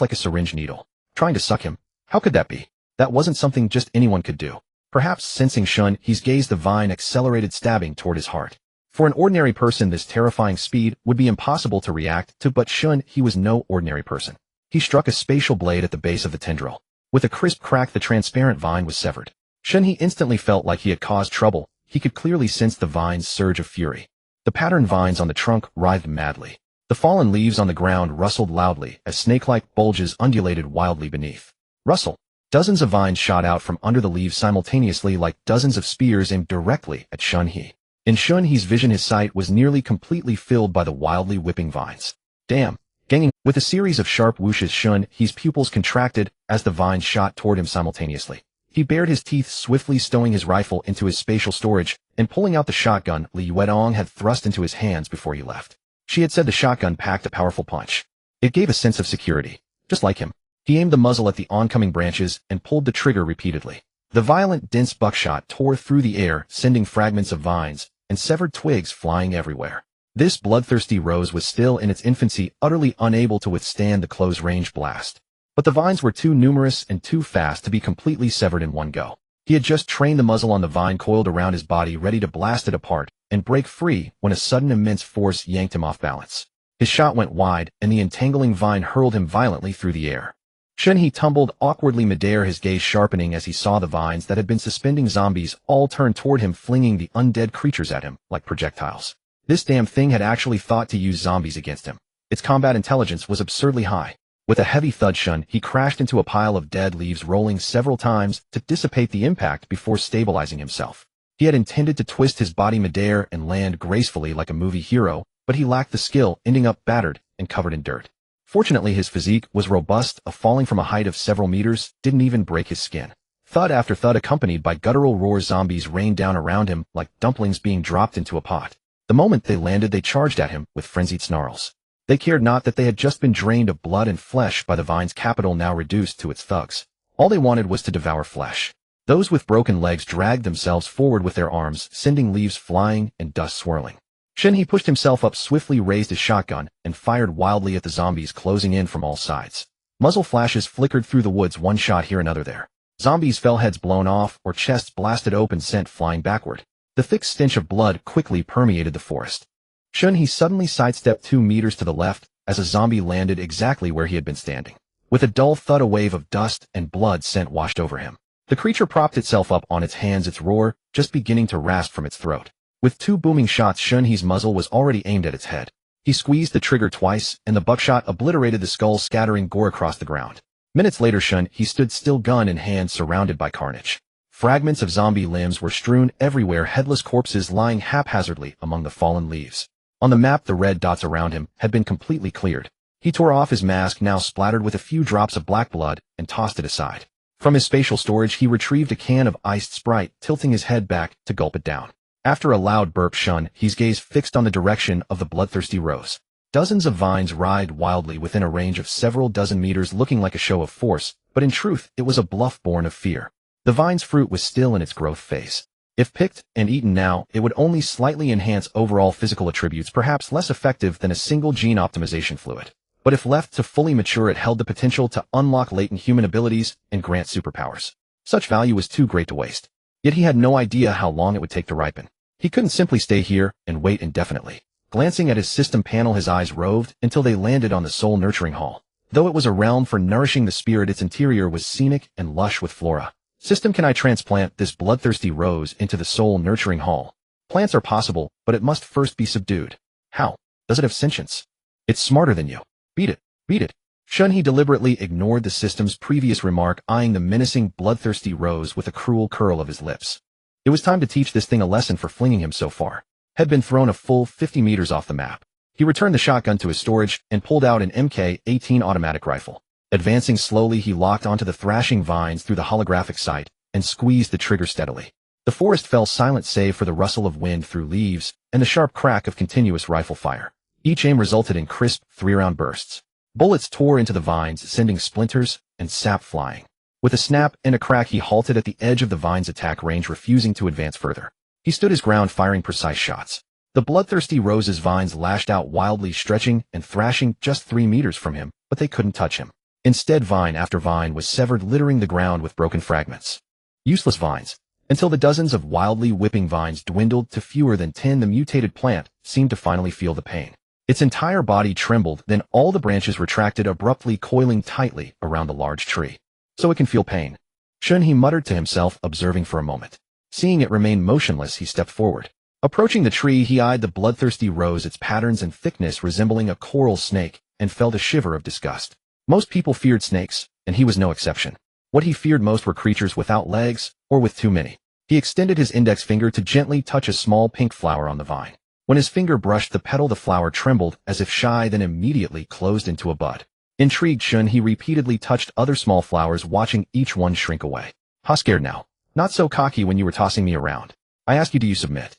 like a syringe needle. Trying to suck him. How could that be? That wasn't something just anyone could do. Perhaps sensing Shen He's gaze, the vine accelerated, stabbing toward his heart. For an ordinary person, this terrifying speed would be impossible to react to, but Shen He was no ordinary person. He struck a spatial blade at the base of the tendril. With a crisp crack, the transparent vine was severed. Shen He instantly felt like he had caused trouble. He could clearly sense the vine's surge of fury. The patterned vines on the trunk writhed madly. The fallen leaves on the ground rustled loudly as snake-like bulges undulated wildly beneath. Rustle. Dozens of vines shot out from under the leaves simultaneously, like dozens of spears aimed directly at Shen He. In Shen He's vision, his sight was nearly completely filled by the wildly whipping vines. Damn. Ganging. With a series of sharp whooshes, Shen He's pupils contracted as the vines shot toward him simultaneously. He bared his teeth, swiftly stowing his rifle into his spatial storage and pulling out the shotgun Li Yuedong had thrust into his hands before he left. She had said the shotgun packed a powerful punch. It gave a sense of security. Just like him. He aimed the muzzle at the oncoming branches and pulled the trigger repeatedly. The violent, dense buckshot tore through the air, sending fragments of vines and severed twigs flying everywhere. This bloodthirsty rose was still in its infancy, utterly unable to withstand the close-range blast. But the vines were too numerous and too fast to be completely severed in one go. He had just trained the muzzle on the vine coiled around his body, ready to blast it apart and break free, when a sudden immense force yanked him off balance. His shot went wide, and the entangling vine hurled him violently through the air. Shen He tumbled awkwardly midair, his gaze sharpening as he saw the vines that had been suspending zombies all turn toward him, flinging the undead creatures at him like projectiles. This damn thing had actually thought to use zombies against him. Its combat intelligence was absurdly high. With a heavy thud, Shen He crashed into a pile of dead leaves, rolling several times to dissipate the impact before stabilizing himself. He had intended to twist his body midair and land gracefully like a movie hero, but he lacked the skill, ending up battered and covered in dirt. Fortunately, his physique was robust. A falling from a height of several meters didn't even break his skin. Thud after thud, accompanied by guttural roars, zombies rained down around him like dumplings being dropped into a pot. The moment they landed, they charged at him with frenzied snarls. They cared not that they had just been drained of blood and flesh by the vine's capital, now reduced to its thugs. All they wanted was to devour flesh. Those with broken legs dragged themselves forward with their arms, sending leaves flying and dust swirling. Shen He pushed himself up swiftly, raised his shotgun, and fired wildly at the zombies closing in from all sides. Muzzle flashes flickered through the woods, one shot here, another there. Zombies fell, heads blown off, or chests blasted open, sent flying backward. The thick stench of blood quickly permeated the forest. Shen He suddenly sidestepped 2 meters to the left as a zombie landed exactly where he had been standing. With a dull thud, a wave of dust and blood scent washed over him. The creature propped itself up on its hands, its roar just beginning to rasp from its throat. With 2 booming shots, Shen He's muzzle was already aimed at its head. He squeezed the trigger twice, and the buckshot obliterated the skull, scattering gore across the ground. Minutes later, Shen He stood still, gun in hand, surrounded by carnage. Fragments of zombie limbs were strewn everywhere, headless corpses lying haphazardly among the fallen leaves. On the map, the red dots around him had been completely cleared. He tore off his mask, now splattered with a few drops of black blood, and tossed it aside. From his spatial storage, he retrieved a can of iced Sprite, tilting his head back to gulp it down. After a loud burp, Shen He's gaze fixed on the direction of the bloodthirsty rose. Dozens of vines writhed wildly within a range of several dozen meters, looking like a show of force, but in truth, it was a bluff born of fear. The vine's fruit was still in its growth phase. If picked and eaten now, it would only slightly enhance overall physical attributes, perhaps less effective than a single gene optimization fluid. But if left to fully mature, it held the potential to unlock latent human abilities and grant superpowers. Such value was too great to waste. Yet he had no idea how long it would take to ripen. He couldn't simply stay here and wait indefinitely. Glancing at his system panel, his eyes roved until they landed on the soul-nurturing hall. Though it was a realm for nourishing the spirit, its interior was scenic and lush with flora. System, can I transplant this bloodthirsty rose into the soul-nurturing hall? Plants are possible, but it must first be subdued. How? Does it have sentience? It's smarter than you. Beat it. Beat it. Shen He deliberately ignored the system's previous remark, eyeing the menacing, bloodthirsty rose with a cruel curl of his lips. It was time to teach this thing a lesson for flinging him so far. Had been thrown a full 50 meters off the map. He returned the shotgun to his storage and pulled out an Mk-18 automatic rifle. Advancing slowly, he locked onto the thrashing vines through the holographic sight and squeezed the trigger steadily. The forest fell silent save for the rustle of wind through leaves and the sharp crack of continuous rifle fire. Each aim resulted in crisp 3-round bursts. Bullets tore into the vines, sending splinters and sap flying. With a snap and a crack, he halted at the edge of the vine's attack range, refusing to advance further. He stood his ground, firing precise shots. The bloodthirsty rose's vines lashed out wildly, stretching and thrashing just 3 meters from him, but they couldn't touch him. Instead, vine after vine was severed, littering the ground with broken fragments. Useless vines. Until the dozens of wildly whipping vines dwindled to fewer than 10, the mutated plant seemed to finally feel the pain. Its entire body trembled, then all the branches retracted abruptly, coiling tightly around the large tree. So it can feel pain. Shen He muttered to himself, observing for a moment. Seeing it remain motionless, he stepped forward. Approaching the tree, he eyed the bloodthirsty rose, its patterns and thickness resembling a coral snake, and felt a shiver of disgust. Most people feared snakes, and he was no exception. What he feared most were creatures without legs, or with too many. He extended his index finger to gently touch a small pink flower on the vine. When his finger brushed the petal, the flower trembled as if shy, then immediately closed into a bud. Intrigued, Shen He repeatedly touched other small flowers, watching each one shrink away. "Ha, scared now? Not so cocky when you were tossing me around. I ask you, do you submit?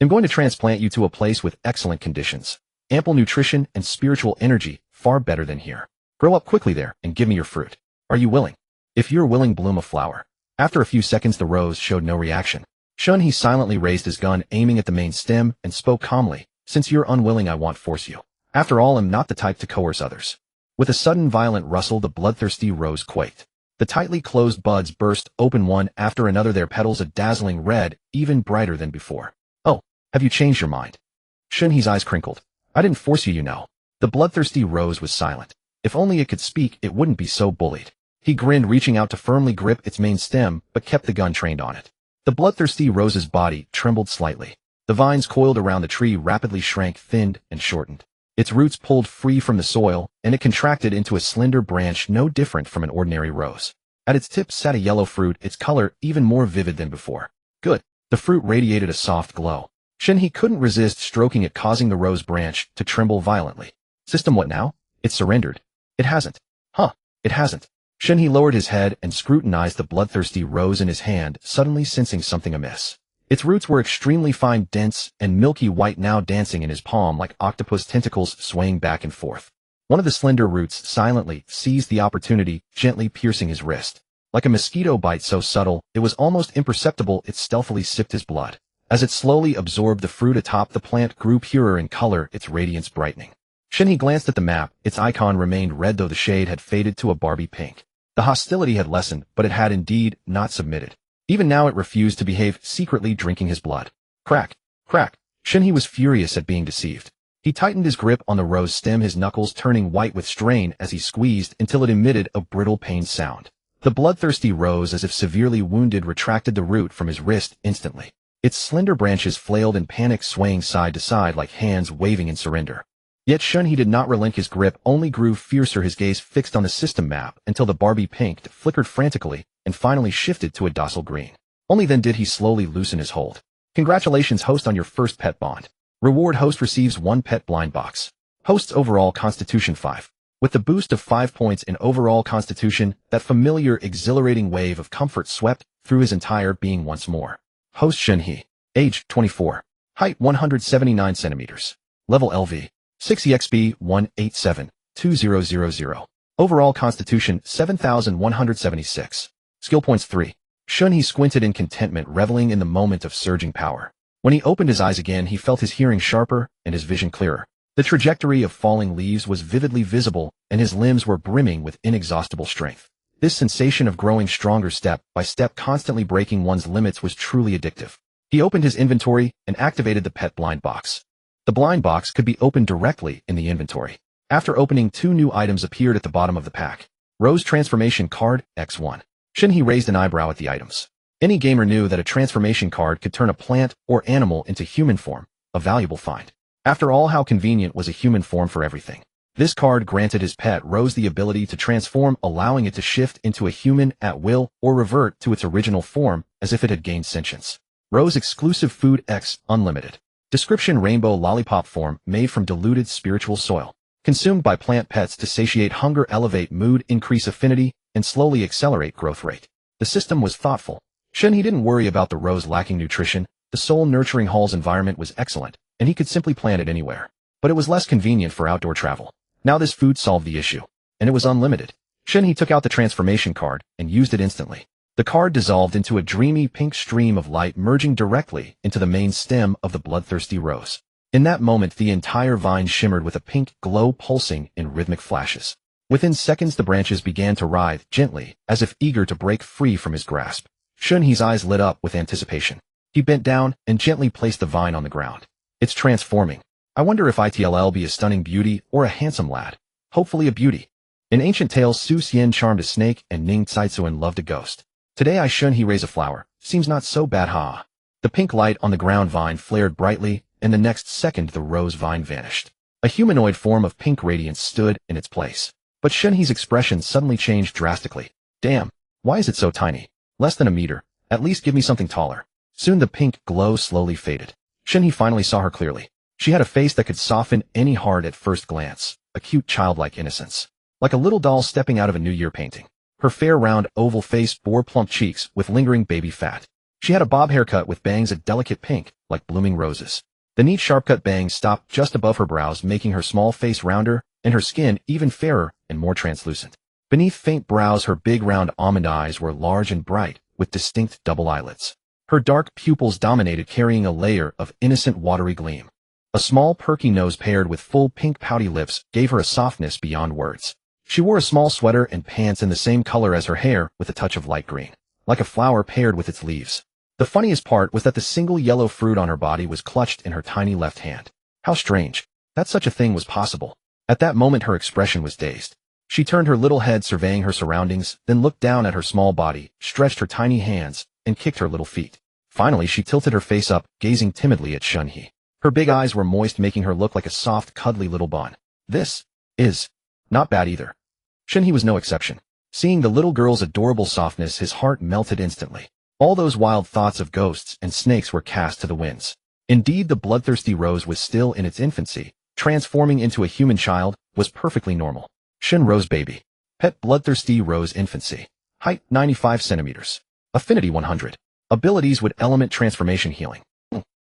I'm going to transplant you to a place with excellent conditions. Ample nutrition and spiritual energy, far better than here. Grow up quickly there and give me your fruit. Are you willing? If you're willing, bloom a flower." After a few seconds, the rose showed no reaction. Shen He silently raised his gun, aiming at the main stem, and spoke calmly. "Since you're unwilling, I won't force you. After all, I'm not the type to coerce others." With a sudden violent rustle, the bloodthirsty rose quaked. The tightly closed buds burst open one after another, their petals a dazzling red, even brighter than before. "Oh, have you changed your mind?" Shen He's eyes crinkled. "I didn't force you, you know. The bloodthirsty rose was silent. If only it could speak, it wouldn't be so bullied. He grinned, reaching out to firmly grip its main stem, but kept the gun trained on it. The bloodthirsty rose's body trembled slightly. The vines coiled around the tree rapidly shrank, thinned, and shortened. Its roots pulled free from the soil, and it contracted into a slender branch no different from an ordinary rose. At its tip sat a yellow fruit, its color even more vivid than before. Good. The fruit radiated a soft glow. Shen He couldn't resist stroking it, causing the rose branch to tremble violently. System, what now? It surrendered. It hasn't. Huh. It hasn't. Shen He lowered his head and scrutinized the bloodthirsty rose in his hand, suddenly sensing something amiss. Its roots were extremely fine, dense, and milky white, now dancing in his palm like octopus tentacles swaying back and forth. One of the slender roots silently seized the opportunity, gently piercing his wrist. Like a mosquito bite so subtle, it was almost imperceptible, it stealthily sipped his blood. As it slowly absorbed the fruit atop the plant grew purer in color, its radiance brightening. Shen He glanced at the map. Its icon remained red, though the shade had faded to a Barbie pink. The hostility had lessened, but it had indeed not submitted. Even now it refused to behave, secretly drinking his blood. Crack! Crack! Shen He was furious at being deceived. He tightened his grip on the rose stem, his knuckles turning white with strain as he squeezed until it emitted a brittle pain sound. The bloodthirsty rose, as if severely wounded, retracted the root from his wrist instantly. Its slender branches flailed in panic, swaying side to side like hands waving in surrender. Yet Shen He did not relent. His grip only grew fiercer, his gaze fixed on the system map until the Barbie pink flickered frantically and finally shifted to a docile green. Only then did he slowly loosen his hold. Congratulations, host, on your first pet bond. Reward: host receives 1 pet blind box. Host's overall constitution 5. With the boost of 5 points in overall constitution, that familiar, exhilarating wave of comfort swept through his entire being once more. Host Shen He. Age 24. Height 179 centimeters. Level LV 6 EXP 1872000. Overall constitution 7176. Skill points 3. Shen He squinted in contentment, reveling in the moment of surging power. When he opened his eyes again, he felt his hearing sharper and his vision clearer. The trajectory of falling leaves was vividly visible, and his limbs were brimming with inexhaustible strength. This sensation of growing stronger step by step, constantly breaking one's limits, was truly addictive. He opened his inventory and activated the pet blind box. The blind box could be opened directly in the inventory. After opening, 2 new items appeared at the bottom of the pack. Rose Transformation Card, X1. Shen He raised an eyebrow at the items. Any gamer knew that a transformation card could turn a plant or animal into human form, a valuable find. After all, how convenient was a human form for everything. This card granted his pet Rose the ability to transform, allowing it to shift into a human at will or revert to its original form as if it had gained sentience. Rose exclusive food X Unlimited. Description: rainbow lollipop form made from diluted spiritual soil. Consumed by plant pets to satiate hunger, elevate mood, increase affinity, and slowly accelerate growth rate. The system was thoughtful. Shen He didn't worry about the rose lacking nutrition. The soul-nurturing hall's environment was excellent, and he could simply plant it anywhere. But it was less convenient for outdoor travel. Now this food solved the issue, and it was unlimited. Shen He took out the transformation card and used it instantly. The card dissolved into a dreamy pink stream of light, merging directly into the main stem of the bloodthirsty rose. In that moment, the entire vine shimmered with a pink glow, pulsing in rhythmic flashes. Within seconds, the branches began to writhe gently, as if eager to break free from his grasp. Shen He's eyes lit up with anticipation. He bent down and gently placed the vine on the ground. It's transforming. I wonder if it'll be a stunning beauty or a handsome lad. Hopefully a beauty. In ancient tales, Su Xian charmed a snake and Ning Tsaitsuan loved a ghost. Today Shen He raise a flower. Seems not so bad, huh? The pink light on the ground vine flared brightly, and the next second the rose vine vanished. A humanoid form of pink radiance stood in its place. But Shen He's expression suddenly changed drastically. Damn, why is it so tiny? Less than a meter. At least give me something taller. Soon the pink glow slowly faded. Shen He finally saw her clearly. She had a face that could soften any heart at first glance, a cute childlike innocence. Like a little doll stepping out of a New Year painting. Her fair round oval face bore plump cheeks with lingering baby fat. She had a bob haircut with bangs a delicate pink, like blooming roses. The neat sharp-cut bangs stopped just above her brows, making her small face rounder, and her skin even fairer and more translucent. Beneath faint brows, her big round almond eyes were large and bright, with distinct double eyelids. Her dark pupils dominated, carrying a layer of innocent watery gleam. A small perky nose paired with full pink pouty lips gave her a softness beyond words. She wore a small sweater and pants in the same color as her hair, with a touch of light green, like a flower paired with its leaves. The funniest part was that the single yellow fruit on her body was clutched in her tiny left hand. How strange that such a thing was possible. At that moment her expression was dazed. She turned her little head surveying her surroundings, then looked down at her small body, stretched her tiny hands, and kicked her little feet. Finally she tilted her face up, gazing timidly at Shen He. Her big eyes were moist, making her look like a soft, cuddly little bun. This is not bad either. Shen He was no exception. Seeing the little girl's adorable softness, his heart melted instantly. All those wild thoughts of ghosts and snakes were cast to the winds. Indeed, the bloodthirsty Rose was still in its infancy. Transforming into a human child was perfectly normal. Shen Rose baby. Pet bloodthirsty Rose infancy. Height 95 centimeters. Affinity 100. Abilities with element transformation healing.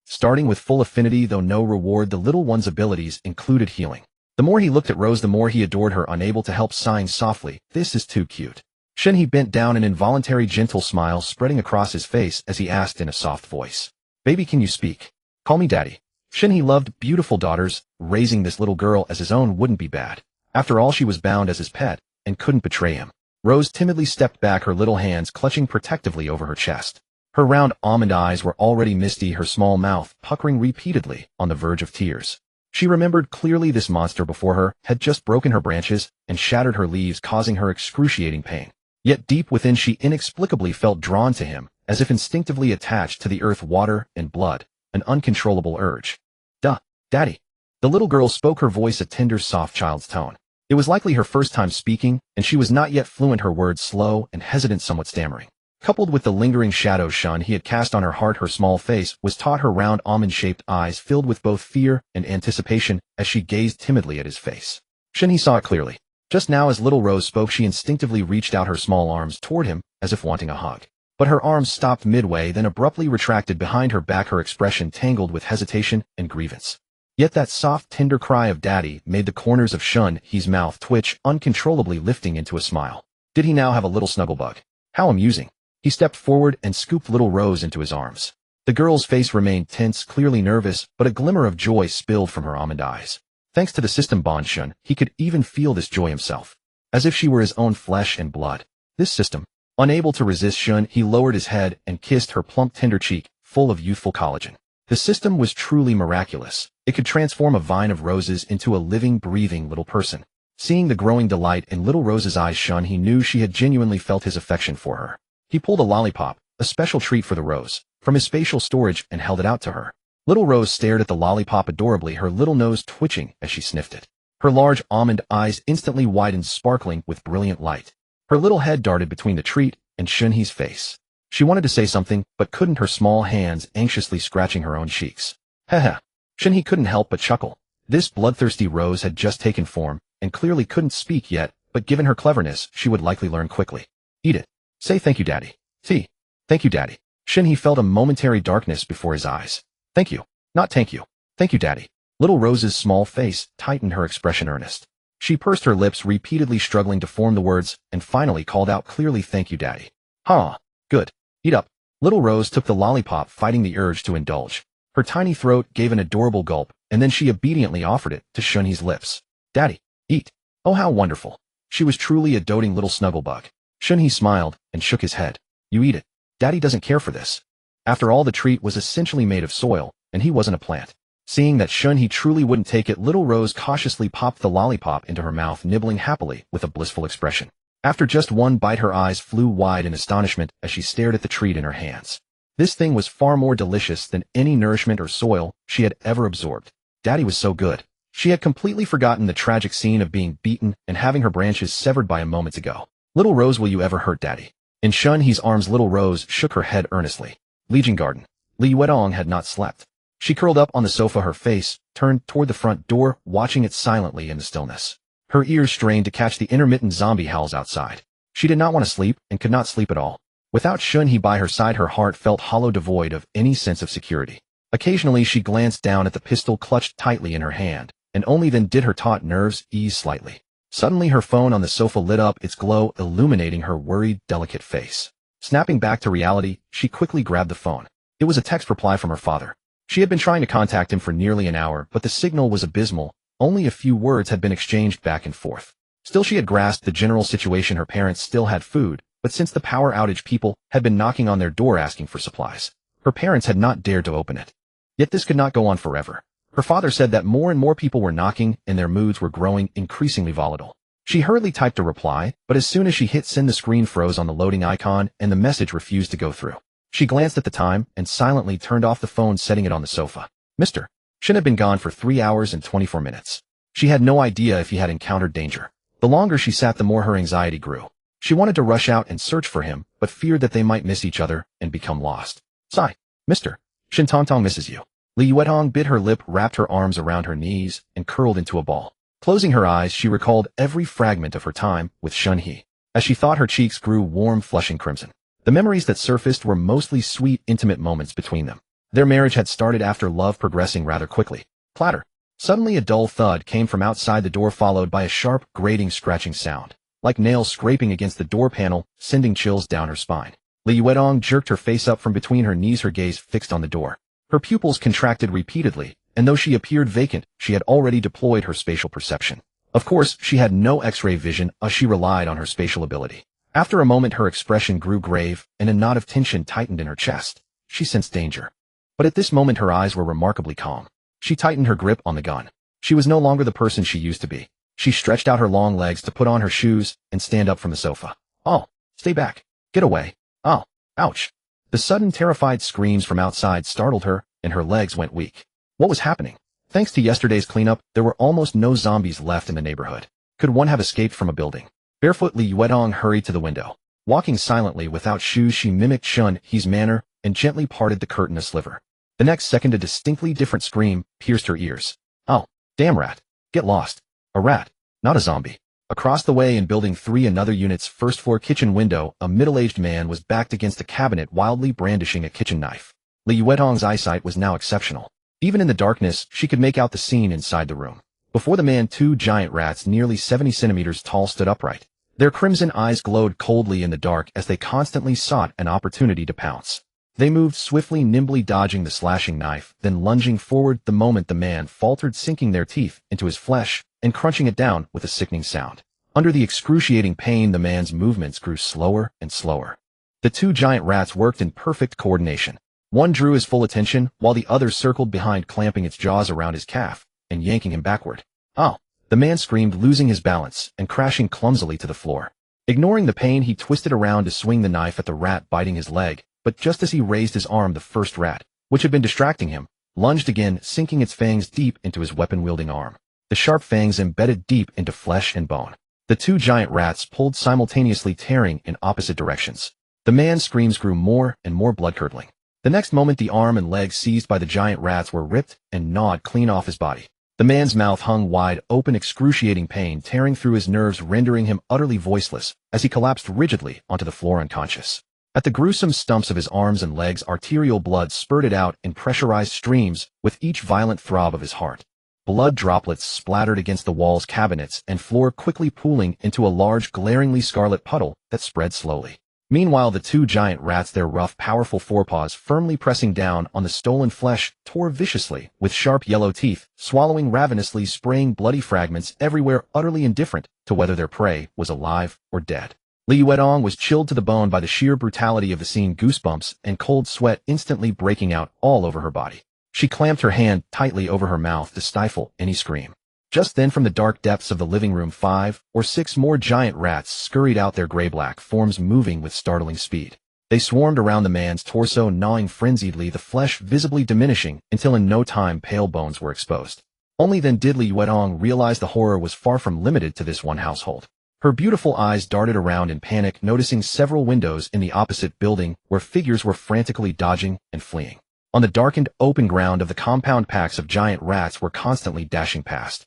Starting with full affinity though no reward, the little one's abilities included healing. The more he looked at Rose, the more he adored her, unable to help sighing softly, "This is too cute." Shen He bent down, an involuntary gentle smile spreading across his face as he asked in a soft voice, "Baby, can you speak? Call me daddy." Shen He loved beautiful daughters. Raising this little girl as his own wouldn't be bad. After all, she was bound as his pet and couldn't betray him. Rose timidly stepped back, her little hands clutching protectively over her chest. Her round almond eyes were already misty, her small mouth puckering repeatedly on the verge of tears. She remembered clearly this monster before her had just broken her branches and shattered her leaves, causing her excruciating pain. Yet deep within she inexplicably felt drawn to him, as if instinctively attached to the earth, water, and blood, an uncontrollable urge. "Duh, Daddy." The little girl spoke, her voice a tender, soft child's tone. It was likely her first time speaking, and she was not yet fluent, her words slow and hesitant, somewhat stammering. Coupled with the lingering shadows Shen He had cast on her heart, her small face was taut, her round almond-shaped eyes filled with both fear and anticipation as she gazed timidly at his face. Shen He saw it clearly. Just now, as little Rose spoke, she instinctively reached out her small arms toward him as if wanting a hug. But her arms stopped midway, then abruptly retracted behind her back, her expression tangled with hesitation and grievance. Yet that soft, tender cry of "Daddy" made the corners of Shen He's mouth twitch, uncontrollably lifting into a smile. Did he now have a little snuggle bug? How amusing. He stepped forward and scooped little Rose into his arms. The girl's face remained tense, clearly nervous, but a glimmer of joy spilled from her almond eyes. Thanks to the system bond Shen, he could even feel this joy himself, as if she were his own flesh and blood. This system. Unable to resist Shen, he lowered his head and kissed her plump, tender cheek, full of youthful collagen. The system was truly miraculous. It could transform a vine of roses into a living, breathing little person. Seeing the growing delight in little Rose's eyes, Shen He knew she had genuinely felt his affection for her. He pulled a lollipop, a special treat for the Rose, from his spatial storage and held it out to her. Little Rose stared at the lollipop adorably, her little nose twitching as she sniffed it. Her large almond eyes instantly widened, sparkling with brilliant light. Her little head darted between the treat and Shen He's face. She wanted to say something, but couldn't, her small hands anxiously scratching her own cheeks. Heh. Shen He couldn't help but chuckle. This bloodthirsty Rose had just taken form, and clearly couldn't speak yet, but given her cleverness, she would likely learn quickly. "Eat it. Say thank you, Daddy." Thank you, Daddy." Shen He felt a momentary darkness before his eyes. "Thank you. Not thank you. Thank you, Daddy." Little Rose's small face tightened, her expression earnest. She pursed her lips, repeatedly struggling to form the words, and finally called out clearly, "Thank you, Daddy." "Huh. Good. Eat up." Little Rose took the lollipop, fighting the urge to indulge. Her tiny throat gave an adorable gulp, and then she obediently offered it to Shen He's lips. "Daddy, eat." Oh, how wonderful. She was truly a doting little snugglebug. Shen He smiled and shook his head. "You eat it. Daddy doesn't care for this." After all, the treat was essentially made of soil, and he wasn't a plant. Seeing that Shen He truly wouldn't take it, little Rose cautiously popped the lollipop into her mouth, nibbling happily with a blissful expression. After just one bite, her eyes flew wide in astonishment as she stared at the treat in her hands. This thing was far more delicious than any nourishment or soil she had ever absorbed. Daddy was so good. She had completely forgotten the tragic scene of being beaten and having her branches severed by him moments ago. "Little Rose, will you ever hurt Daddy?" In Shen He's arms, little Rose shook her head earnestly. Legion Garden. Li Yuedong had not slept. She curled up on the sofa, her face turned toward the front door, watching it silently in the stillness. Her ears strained to catch the intermittent zombie howls outside. She did not want to sleep and could not sleep at all. Without Shen He by her side, her heart felt hollow, devoid of any sense of security. Occasionally she glanced down at the pistol clutched tightly in her hand, and only then did her taut nerves ease slightly. Suddenly her phone on the sofa lit up, its glow illuminating her worried, delicate face. Snapping back to reality, she quickly grabbed the phone. It was a text reply from her father. She had been trying to contact him for nearly an hour, but the signal was abysmal. Only a few words had been exchanged back and forth. Still, she had grasped the general situation. Her parents still had food, but since the power outage, people had been knocking on their door asking for supplies. Her parents had not dared to open it. Yet this could not go on forever. Her father said that more and more people were knocking and their moods were growing increasingly volatile. She hurriedly typed a reply, but as soon as she hit send the screen froze on the loading icon and the message refused to go through. She glanced at the time and silently turned off the phone, setting it on the sofa. Mr. Shen had been gone for 3 hours and 24 minutes. She had no idea if he had encountered danger. The longer she sat, the more her anxiety grew. She wanted to rush out and search for him, but feared that they might miss each other and become lost. Sigh. Mr. Shen Tongtong misses you. Li Yuetong bit her lip, wrapped her arms around her knees, and curled into a ball. Closing her eyes, she recalled every fragment of her time with Shen He. As she thought, her cheeks grew warm, flushing crimson. The memories that surfaced were mostly sweet, intimate moments between them. Their marriage had started after love, progressing rather quickly. Clatter. Suddenly a dull thud came from outside the door, followed by a sharp, grating, scratching sound, like nails scraping against the door panel, sending chills down her spine. Li Yuetong jerked her face up from between her knees, her gaze fixed on the door. Her pupils contracted repeatedly, and though she appeared vacant, she had already deployed her spatial perception. Of course, she had no X-ray vision, as she relied on her spatial ability. After a moment, her expression grew grave, and a knot of tension tightened in her chest. She sensed danger. But at this moment, her eyes were remarkably calm. She tightened her grip on the gun. She was no longer the person she used to be. She stretched out her long legs to put on her shoes and stand up from the sofa. Oh, stay back. Get away. Oh, ouch. The sudden terrified screams from outside startled her, and her legs went weak. What was happening? Thanks to yesterday's cleanup, there were almost no zombies left in the neighborhood. Could one have escaped from a building? Barefoot, Li Yuetong hurried to the window. Walking silently without shoes, she mimicked Shen He's manner and gently parted the curtain a sliver. The next second, a distinctly different scream pierced her ears. Oh, damn rat. Get lost. A rat, not a zombie. Across the way in Building 3, another unit's first-floor kitchen window, a middle-aged man was backed against a cabinet, wildly brandishing a kitchen knife. Li Yuetong's eyesight was now exceptional. Even in the darkness, she could make out the scene inside the room. Before the man, 2 giant rats nearly 70 centimeters tall stood upright. Their crimson eyes glowed coldly in the dark as they constantly sought an opportunity to pounce. They moved swiftly, nimbly dodging the slashing knife, then lunging forward the moment the man faltered, sinking their teeth into his flesh and crunching it down with a sickening sound. Under the excruciating pain, the man's movements grew slower and slower. The 2 giant rats worked in perfect coordination. One drew his full attention, while the other circled behind, clamping its jaws around his calf and yanking him backward. Oh! The man screamed, losing his balance and crashing clumsily to the floor. Ignoring the pain, he twisted around to swing the knife at the rat biting his leg, but just as he raised his arm, the first rat, which had been distracting him, lunged again, sinking its fangs deep into his weapon-wielding arm. The sharp fangs embedded deep into flesh and bone. The 2 giant rats pulled simultaneously, tearing in opposite directions. The man's screams grew more and more blood-curdling. The next moment, the arm and leg seized by the giant rats were ripped and gnawed clean off his body. The man's mouth hung wide open, excruciating pain tearing through his nerves, rendering him utterly voiceless as he collapsed rigidly onto the floor unconscious. At the gruesome stumps of his arms and legs, arterial blood spurted out in pressurized streams with each violent throb of his heart. Blood droplets splattered against the walls, cabinets, and floor, quickly pooling into a large, glaringly scarlet puddle that spread slowly. Meanwhile, the 2 giant rats, their rough, powerful forepaws firmly pressing down on the stolen flesh, tore viciously with sharp yellow teeth, swallowing ravenously, spraying bloody fragments everywhere, utterly indifferent to whether their prey was alive or dead. Li Yuetong was chilled to the bone by the sheer brutality of the scene, goosebumps and cold sweat instantly breaking out all over her body. She clamped her hand tightly over her mouth to stifle any scream. Just then, from the dark depths of the living room, 5 or 6 more giant rats scurried out, their gray-black forms moving with startling speed. They swarmed around the man's torso, gnawing frenziedly, the flesh visibly diminishing until in no time pale bones were exposed. Only then did Li Yuetong realize the horror was far from limited to this one household. Her beautiful eyes darted around in panic, noticing several windows in the opposite building where figures were frantically dodging and fleeing. On the darkened, open ground of the compound, packs of giant rats were constantly dashing past.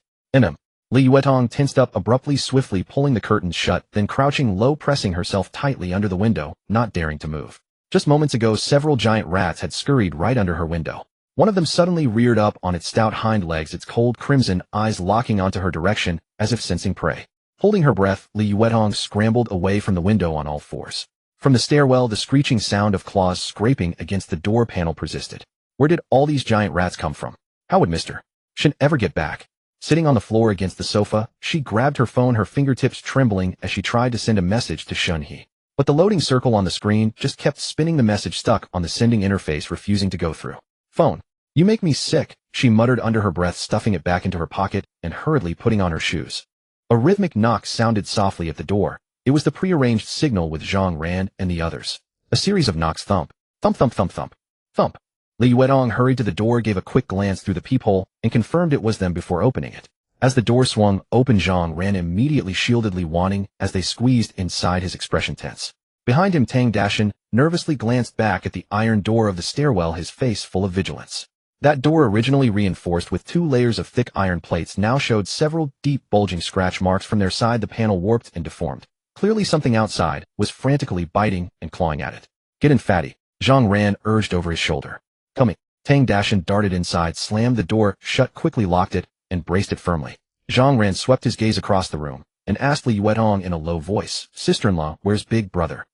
Li Yuetong tensed up abruptly, swiftly pulling the curtains shut, then crouching low, pressing herself tightly under the window, not daring to move. Just moments ago, several giant rats had scurried right under her window. One of them suddenly reared up on its stout hind legs, its cold crimson eyes locking onto her direction as if sensing prey. Holding her breath, Li Yuetong scrambled away from the window on all fours. From the stairwell, the screeching sound of claws scraping against the door panel persisted. Where did all these giant rats come from? How would Mr. Shen ever get back? Sitting on the floor against the sofa, she grabbed her phone, her fingertips trembling as she tried to send a message to Shen He. But the loading circle on the screen just kept spinning, the message stuck on the sending interface, refusing to go through. Phone. You make me sick, she muttered under her breath, stuffing it back into her pocket and hurriedly putting on her shoes. A rhythmic knock sounded softly at the door. It was the prearranged signal with Zhang Ran and the others. A series of knocks thump, thump thump thump thump, thump. Li Yuetong hurried to the door, gave a quick glance through the peephole, and confirmed it was them before opening it. As the door swung open, Zhang Ran immediately shielded Li Yuetong as they squeezed inside, his expression tense. Behind him, Tang Dashan nervously glanced back at the iron door of the stairwell, his face full of vigilance. That door, originally reinforced with 2 layers of thick iron plates, now showed several deep bulging scratch marks from their side, the panel warped and deformed. Clearly something outside was frantically biting and clawing at it. Get in, fatty, Zhang Ran urged over his shoulder. Coming. Tang Dashan darted inside, slammed the door shut quickly, locked it, and braced it firmly. Zhang Ran swept his gaze across the room and asked Li Yuetong in a low voice, "Sister-in-law, where's big brother?"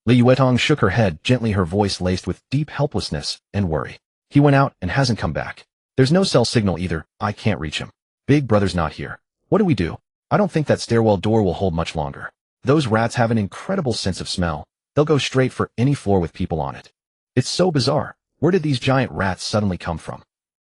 Li Yuetong shook her head gently, her voice laced with deep helplessness and worry. He went out and hasn't come back. There's no cell signal either. I can't reach him. Big brother's not here. What do we do? I don't think that stairwell door will hold much longer. Those rats have an incredible sense of smell. They'll go straight for any floor with people on it. It's so bizarre. Where did these giant rats suddenly come from?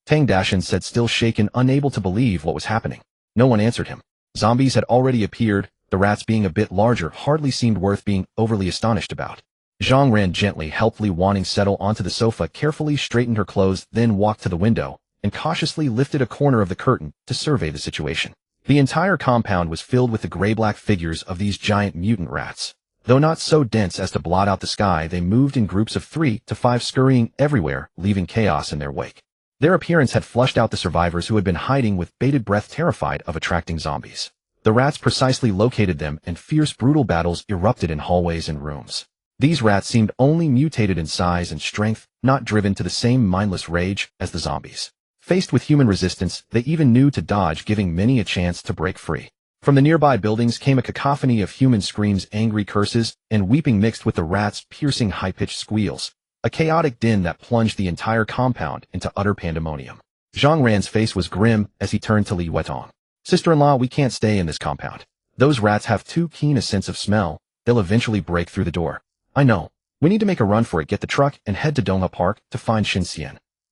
Tang Dashan said, still shaken, unable to believe what was happening. No one answered him. Zombies had already appeared. The rats, being a bit larger, hardly seemed worth being overly astonished about. Zhang Ran gently helped Li Yuetong settle onto the sofa, carefully straightened her clothes, then walked to the window and cautiously lifted a corner of the curtain to survey the situation. The entire compound was filled with the gray-black figures of these giant mutant rats. Though not so dense as to blot out the sky, they moved in groups of 3 to 5, scurrying everywhere, leaving chaos in their wake. Their appearance had flushed out the survivors, who had been hiding with bated breath, terrified of attracting zombies. The rats precisely located them, and fierce, brutal battles erupted in hallways and rooms. These rats seemed only mutated in size and strength, not driven to the same mindless rage as the zombies. Faced with human resistance, they even knew to dodge, giving many a chance to break free. From the nearby buildings came a cacophony of human screams, angry curses, and weeping mixed with the rats' piercing high-pitched squeals. A chaotic din that plunged the entire compound into utter pandemonium. Zhang Ran's face was grim as he turned to Li Yuetong. Sister-in-law, we can't stay in this compound. Those rats have too keen a sense of smell. They'll eventually break through the door. I know. We need to make a run for it, get the truck, and head to Dongha Park to find Shen He.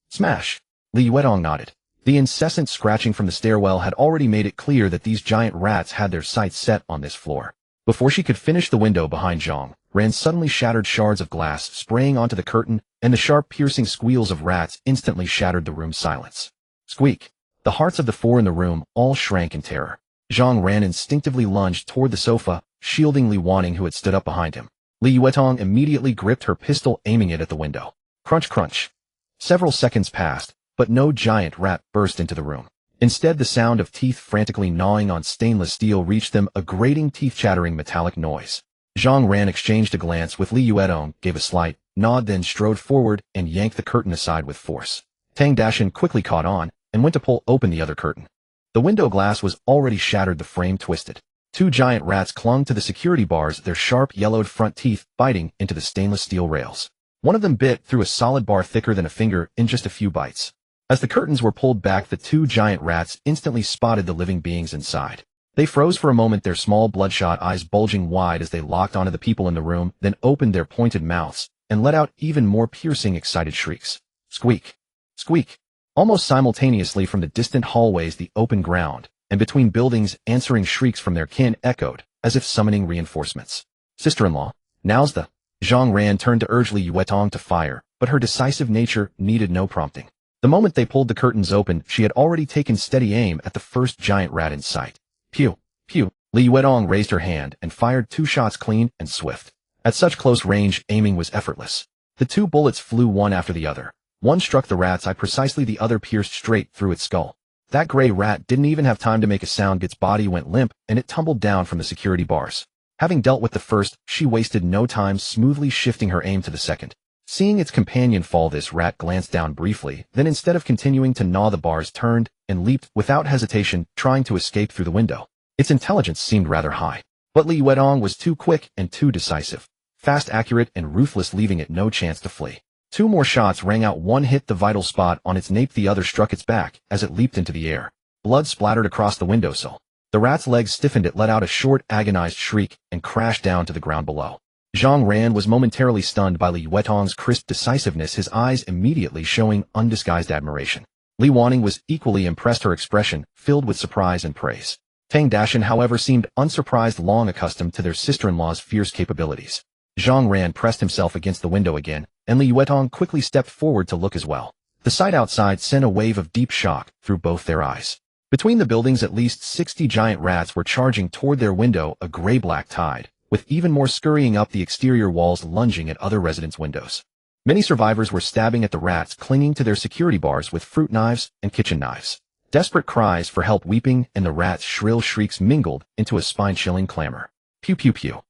Smash. Li Yuetong nodded. The incessant scratching from the stairwell had already made it clear that these giant rats had their sights set on this floor. Before she could finish, the window behind Zhang Ran suddenly shattered, shards of glass spraying onto the curtain, and the sharp, piercing squeals of rats instantly shattered the room's silence. Squeak. The hearts of the 4 in the room all shrank in terror. Zhang Ran instinctively lunged toward the sofa, shielding Li Yuetong, who had stood up behind him. Li Yuetong immediately gripped her pistol, aiming it at the window. Crunch, crunch. Several seconds passed, but no giant rat burst into the room. Instead, the sound of teeth frantically gnawing on stainless steel reached them, a grating, teeth-chattering metallic noise. Zhang Ran exchanged a glance with Li Yuetong, gave a slight nod, then strode forward and yanked the curtain aside with force. Tang Dashan quickly caught on and went to pull open the other curtain. The window glass was already shattered, the frame twisted. 2 giant rats clung to the security bars, their sharp, yellowed front teeth biting into the stainless steel rails. One of them bit through a solid bar thicker than a finger in just a few bites. As the curtains were pulled back, the 2 giant rats instantly spotted the living beings inside. They froze for a moment, their small, bloodshot eyes bulging wide as they locked onto the people in the room, then opened their pointed mouths and let out even more piercing, excited shrieks. Squeak. Squeak. Almost simultaneously from the distant hallways, the open ground, and between buildings, answering shrieks from their kin echoed, as if summoning reinforcements. Sister-in-law, now's the... Zhang Ran turned to urge Li Yuetong to fire, but her decisive nature needed no prompting. The moment they pulled the curtains open, she had already taken steady aim at the first giant rat in sight. Pew, pew. Li Yuetong raised her hand and fired 2 shots, clean and swift. At such close range, aiming was effortless. The 2 bullets flew one after the other. One struck the rat's eye precisely, the other pierced straight through its skull. That gray rat didn't even have time to make a sound. Its body went limp, and it tumbled down from the security bars. Having dealt with the first, she wasted no time, smoothly shifting her aim to the second. Seeing its companion fall, this rat glanced down briefly, then instead of continuing to gnaw the bars, turned and leaped without hesitation, trying to escape through the window. Its intelligence seemed rather high. But Li Yuetong was too quick and too decisive. Fast, accurate, and ruthless, leaving it no chance to flee. 2 more shots rang out. One hit the vital spot on its nape, the other struck its back as it leaped into the air. Blood splattered across the windowsill. The rat's legs stiffened, it let out a short, agonized shriek and crashed down to the ground below. Zhang Ran was momentarily stunned by Li Yuetong's crisp decisiveness, his eyes immediately showing undisguised admiration. Li Wanning was equally impressed, her expression filled with surprise and praise. Tang Dashan, however, seemed unsurprised, long accustomed to their sister-in-law's fierce capabilities. Zhang Ran pressed himself against the window again, and Li Yuetong quickly stepped forward to look as well. The sight outside sent a wave of deep shock through both their eyes. Between the buildings, at least 60 giant rats were charging toward their window, a gray-black tide, with even more scurrying up the exterior walls, lunging at other residents' windows. Many survivors were stabbing at the rats, clinging to their security bars with fruit knives and kitchen knives. Desperate cries for help, weeping, and the rats' shrill shrieks mingled into a spine-chilling clamor. Pew pew pew.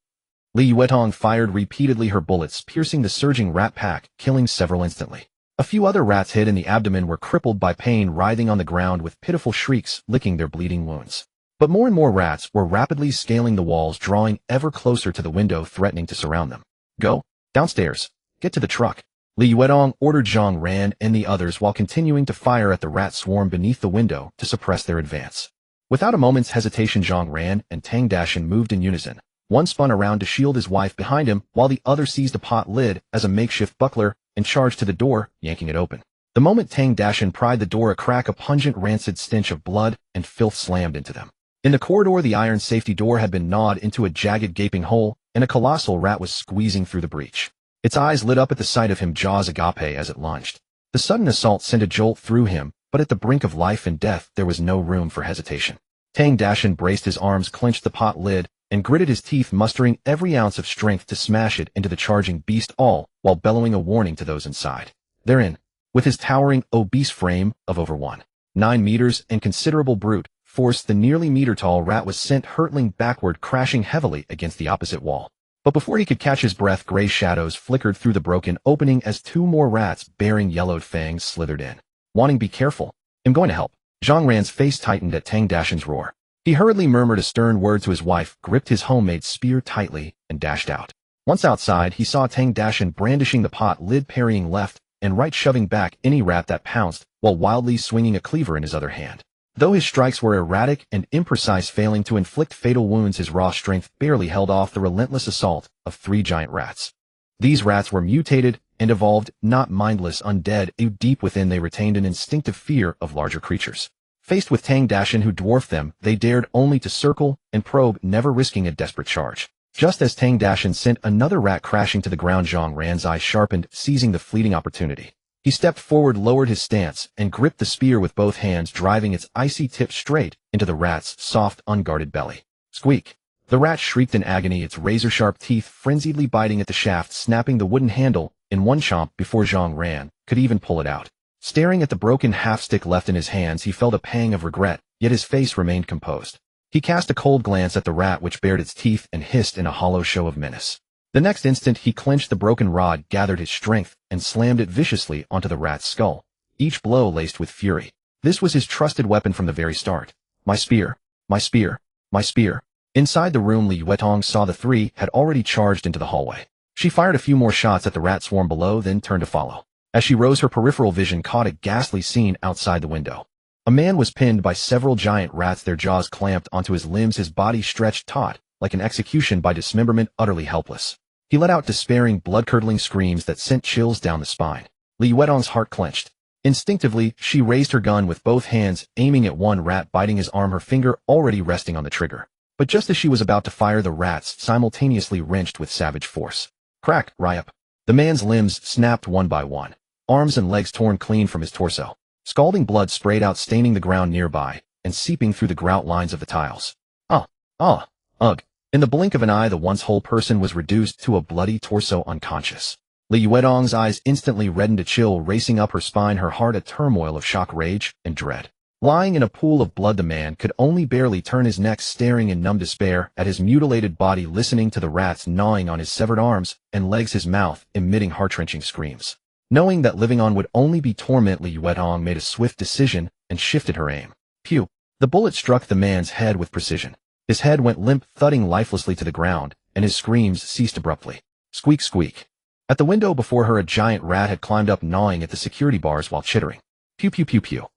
Li Yuetong fired repeatedly, her bullets piercing the surging rat pack, killing several instantly. A few other rats hit in the abdomen were crippled by pain, writhing on the ground with pitiful shrieks, licking their bleeding wounds. But more and more rats were rapidly scaling the walls, drawing ever closer to the window, threatening to surround them. Go downstairs. Get to the truck. Li Yuetong ordered Zhang Ran and the others, while continuing to fire at the rat swarm beneath the window to suppress their advance. Without a moment's hesitation, Zhang Ran and Tang Dashan moved in unison. One spun around to shield his wife behind him, while the other seized a pot lid as a makeshift buckler and charged to the door, yanking it open. The moment Tang Dashan pried the door a crack, a pungent, rancid stench of blood and filth slammed into them. In the corridor, the iron safety door had been gnawed into a jagged, gaping hole, and a colossal rat was squeezing through the breach. Its eyes lit up at the sight of him, jaws agape as it lunged. The sudden assault sent a jolt through him, but at the brink of life and death, there was no room for hesitation. Tang Dashan braced his arms, clenched the pot lid, and gritted his teeth, mustering every ounce of strength to smash it into the charging beast, all while bellowing a warning to those inside. Therein, with his towering, obese frame of over 1.9 meters and considerable brute force, the nearly meter-tall rat was sent hurtling backward, crashing heavily against the opposite wall. But before he could catch his breath, gray shadows flickered through the broken opening as two more rats bearing yellowed fangs slithered in. Wanting, be careful. I'm going to help. Zhang Ran's face tightened at Tang Dashan's roar. He hurriedly murmured a stern word to his wife, gripped his homemade spear tightly, and dashed out. Once outside, he saw Tang Dashan brandishing the pot lid, parrying left and right, shoving back any rat that pounced, while wildly swinging a cleaver in his other hand. Though his strikes were erratic and imprecise, failing to inflict fatal wounds, his raw strength barely held off the relentless assault of 3 giant rats. These rats were mutated and evolved, not mindless undead. Deep within, they retained an instinctive fear of larger creatures. Faced with Tang Dashan, who dwarfed them, they dared only to circle and probe, never risking a desperate charge. Just as Tang Dashan sent another rat crashing to the ground, Zhang Ran's eyes sharpened, seizing the fleeting opportunity. He stepped forward, lowered his stance, and gripped the spear with both hands, driving its icy tip straight into the rat's soft, unguarded belly. Squeak! The rat shrieked in agony, its razor-sharp teeth frenziedly biting at the shaft, snapping the wooden handle in one chomp before Zhang Ran could even pull it out. Staring at the broken half-stick left in his hands, he felt a pang of regret, yet his face remained composed. He cast a cold glance at the rat, which bared its teeth and hissed in a hollow show of menace. The next instant, he clenched the broken rod, gathered his strength, and slammed it viciously onto the rat's skull, each blow laced with fury. This was his trusted weapon from the very start. My spear! My spear! My spear! Inside the room, Li Yuetong saw the 3 had already charged into the hallway. She fired a few more shots at the rat swarm below, then turned to follow. As she rose, her peripheral vision caught a ghastly scene outside the window. A man was pinned by several giant rats, their jaws clamped onto his limbs, his body stretched taut, like an execution by dismemberment, utterly helpless. He let out despairing, blood-curdling screams that sent chills down the spine. Li Yuetong's heart clenched. Instinctively, she raised her gun with both hands, aiming at one rat biting his arm, her finger already resting on the trigger. But just as she was about to fire, the rats simultaneously wrenched with savage force. Crack! Ryup! The man's limbs snapped one by one. Arms and legs torn clean from his torso. Scalding blood sprayed out, staining the ground nearby, and seeping through the grout lines of the tiles. Ugh. In the blink of an eye, the once whole person was reduced to a bloody torso, unconscious. Li Yuetong's eyes instantly reddened, a chill racing up her spine, her heart a turmoil of shock, rage, and dread. Lying in a pool of blood, the man could only barely turn his neck, staring in numb despair at his mutilated body, listening to the rats gnawing on his severed arms and legs, his mouth emitting heart-wrenching screams. Knowing that living on would only be torment, Li Yuetong made a swift decision and shifted her aim. Pew! The bullet struck the man's head with precision. His head went limp, thudding lifelessly to the ground, and his screams ceased abruptly. Squeak, squeak. At the window before her, a giant rat had climbed up, gnawing at the security bars while chittering. Pew pew pew pew.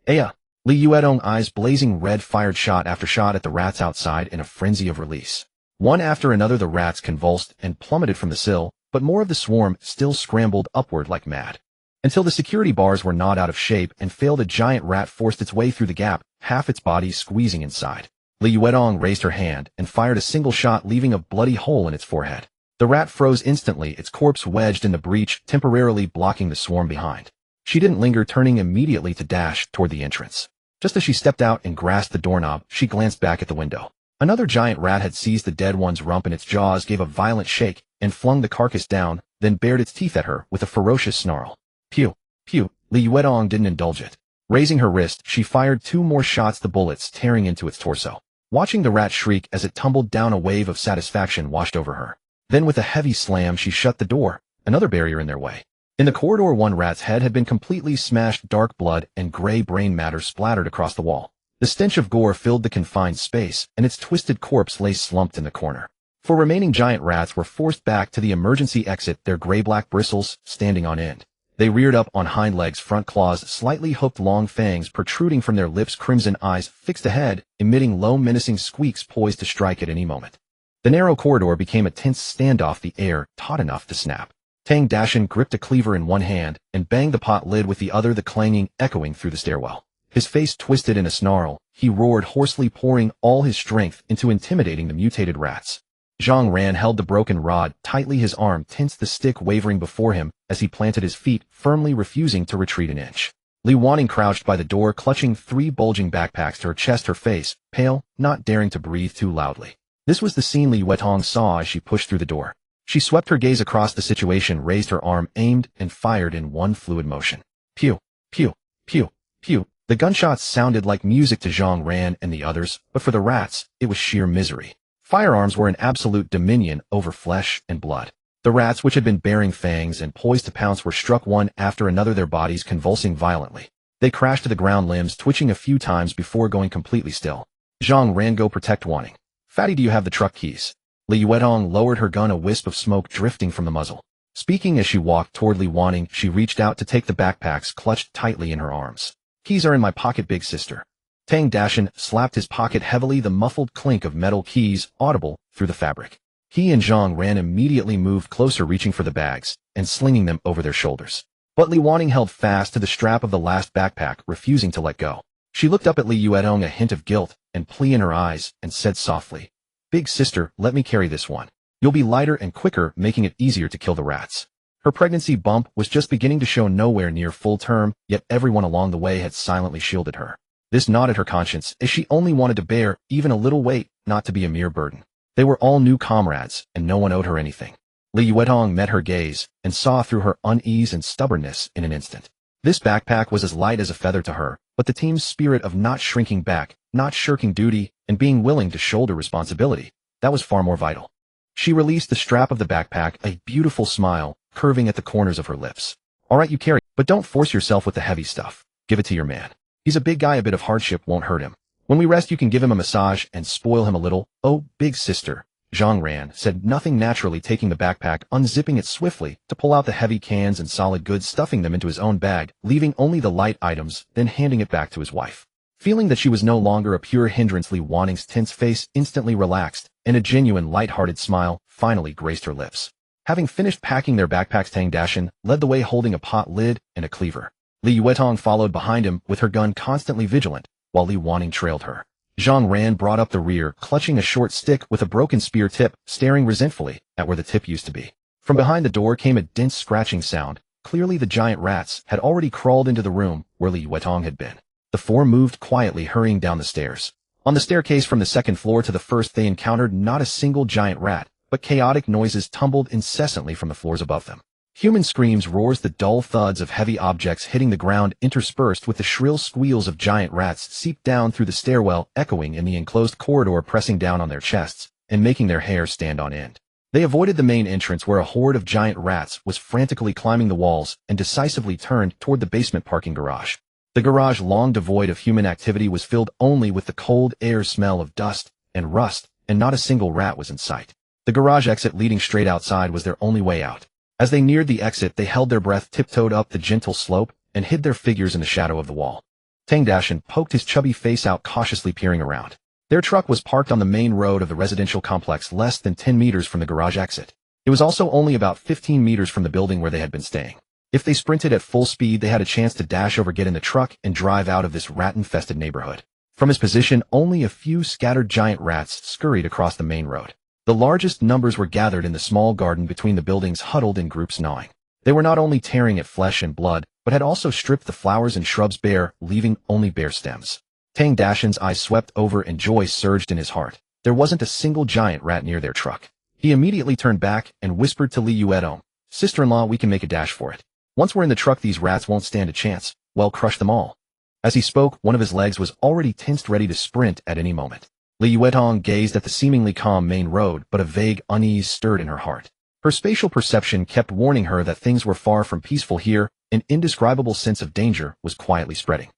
Aya! Li Yuetong, eyes blazing red, fired shot after shot at the rats outside in a frenzy of release. One after another, the rats convulsed and plummeted from the sill, but more of the swarm still scrambled upward like mad. Until the security bars were gnawed out of shape and failed, a giant rat forced its way through the gap, half its body squeezing inside. Li Yuetong raised her hand and fired a single shot, leaving a bloody hole in its forehead. The rat froze instantly, its corpse wedged in the breach, temporarily blocking the swarm behind. She didn't linger, turning immediately to dash toward the entrance. Just as she stepped out and grasped the doorknob, she glanced back at the window. Another giant rat had seized the dead one's rump, and its jaws gave a violent shake and flung the carcass down, then bared its teeth at her with a ferocious snarl. Pew! Pew! Li Yuetong didn't indulge it. Raising her wrist, she fired 2 more shots, the bullets tearing into its torso. Watching the rat shriek as it tumbled down, a wave of satisfaction washed over her. Then with a heavy slam, she shut the door, another barrier in their way. In the corridor, one rat's head had been completely smashed, dark blood and gray brain matter splattered across the wall. The stench of gore filled the confined space, and its twisted corpse lay slumped in the corner. 4 remaining giant rats were forced back to the emergency exit, their gray-black bristles standing on end. They reared up on hind legs, front claws slightly hooked, long fangs protruding from their lips, crimson eyes fixed ahead, emitting low, menacing squeaks poised to strike at any moment. The narrow corridor became a tense standoff, the air taut enough to snap. Tang Dashin gripped a cleaver in one hand and banged the pot lid with the other, the clanging echoing through the stairwell. His face twisted in a snarl. He roared hoarsely, pouring all his strength into intimidating the mutated rats. Zhang Ran held the broken rod tightly, his arm tensed, the stick wavering before him as he planted his feet, firmly refusing to retreat an inch. Li Yuetong crouched by the door, clutching 3 bulging backpacks to her chest, her face pale, not daring to breathe too loudly. This was the scene Li Yuetong saw as she pushed through the door. She swept her gaze across the situation, raised her arm, aimed, and fired in one fluid motion. Pew! Pew! Pew! Pew! The gunshots sounded like music to Zhang Ran and the others, but for the rats, it was sheer misery. Firearms were an absolute dominion over flesh and blood. The rats, which had been baring fangs and poised to pounce, were struck one after another, their bodies convulsing violently. They crashed to the ground, limbs twitching a few times before going completely still. Zhang Ran, go protect Wanting. Fatty, do you have the truck keys? Li Yuetong lowered her gun, a wisp of smoke drifting from the muzzle. Speaking as she walked toward Li Wanting, she reached out to take the backpacks clutched tightly in her arms. Keys are in my pocket, big sister. Tang Dashin slapped his pocket heavily, the muffled clink of metal keys audible through the fabric. He and Zhang Ran immediately moved closer, reaching for the bags and slinging them over their shoulders. But Li Wanting held fast to the strap of the last backpack, refusing to let go. She looked up at Li Yuetong, a hint of guilt and plea in her eyes, and said softly, "Big sister, let me carry this one. You'll be lighter and quicker, making it easier to kill the rats." Her pregnancy bump was just beginning to show, nowhere near full term, yet everyone along the way had silently shielded her. This gnawed at her conscience, as she only wanted to bear even a little weight, not to be a mere burden. They were all new comrades, and no one owed her anything. Li Yuetong met her gaze and saw through her unease and stubbornness in an instant. This backpack was as light as a feather to her, but the team's spirit of not shrinking back, not shirking duty, and being willing to shoulder responsibility, that was far more vital. She released the strap of the backpack, a beautiful smile curving at the corners of her lips. "All right, you carry, but don't force yourself with the heavy stuff. Give it to your man. He's a big guy, a bit of hardship won't hurt him. When we rest, you can give him a massage and spoil him a little." "Oh, big sister," Zhang Ran said nothing, naturally taking the backpack, unzipping it swiftly to pull out the heavy cans and solid goods, stuffing them into his own bag, leaving only the light items, then handing it back to his wife. Feeling that she was no longer a pure hindrance, Li Wanting's tense face instantly relaxed, and a genuine light-hearted smile finally graced her lips. Having finished packing their backpacks, Tang Dashin led the way, holding a pot lid and a cleaver. Li Yuetong followed behind him with her gun constantly vigilant, while Li Wanting trailed her. Zhang Ran brought up the rear, clutching a short stick with a broken spear tip, staring resentfully at where the tip used to be. From behind the door came a dense scratching sound. Clearly the giant rats had already crawled into the room where Li Yuetong had been. The 4 moved quietly, hurrying down the stairs. On the staircase from the 2nd floor to the 1st, they encountered not a single giant rat, but chaotic noises tumbled incessantly from the floors above them. Human screams, roars, the dull thuds of heavy objects hitting the ground, interspersed with the shrill squeals of giant rats, seeped down through the stairwell, echoing in the enclosed corridor, pressing down on their chests and making their hair stand on end. They avoided the main entrance, where a horde of giant rats was frantically climbing the walls, and decisively turned toward the basement parking garage. The garage, long devoid of human activity, was filled only with the cold air smell of dust and rust, and not a single rat was in sight. The garage exit leading straight outside was their only way out. As they neared the exit, they held their breath, tiptoed up the gentle slope, and hid their figures in the shadow of the wall. Tang Dashin poked his chubby face out, cautiously peering around. Their truck was parked on the main road of the residential complex, less than 10 meters from the garage exit. It was also only about 15 meters from the building where they had been staying. If they sprinted at full speed, they had a chance to dash over, get in the truck, and drive out of this rat-infested neighborhood. From his position, only a few scattered giant rats scurried across the main road. The largest numbers were gathered in the small garden between the buildings, huddled in groups gnawing. They were not only tearing at flesh and blood, but had also stripped the flowers and shrubs bare, leaving only bare stems. Tang Dashin's eyes swept over and joy surged in his heart. There wasn't a single giant rat near their truck. He immediately turned back and whispered to Li Yuedong, "Sister-in-law, we can make a dash for it. Once we're in the truck, these rats won't stand a chance. Well, crush them all." As he spoke, one of his legs was already tensed, ready to sprint at any moment. Li Yuedong gazed at the seemingly calm main road, but a vague unease stirred in her heart. Her spatial perception kept warning her that things were far from peaceful here. An indescribable sense of danger was quietly spreading.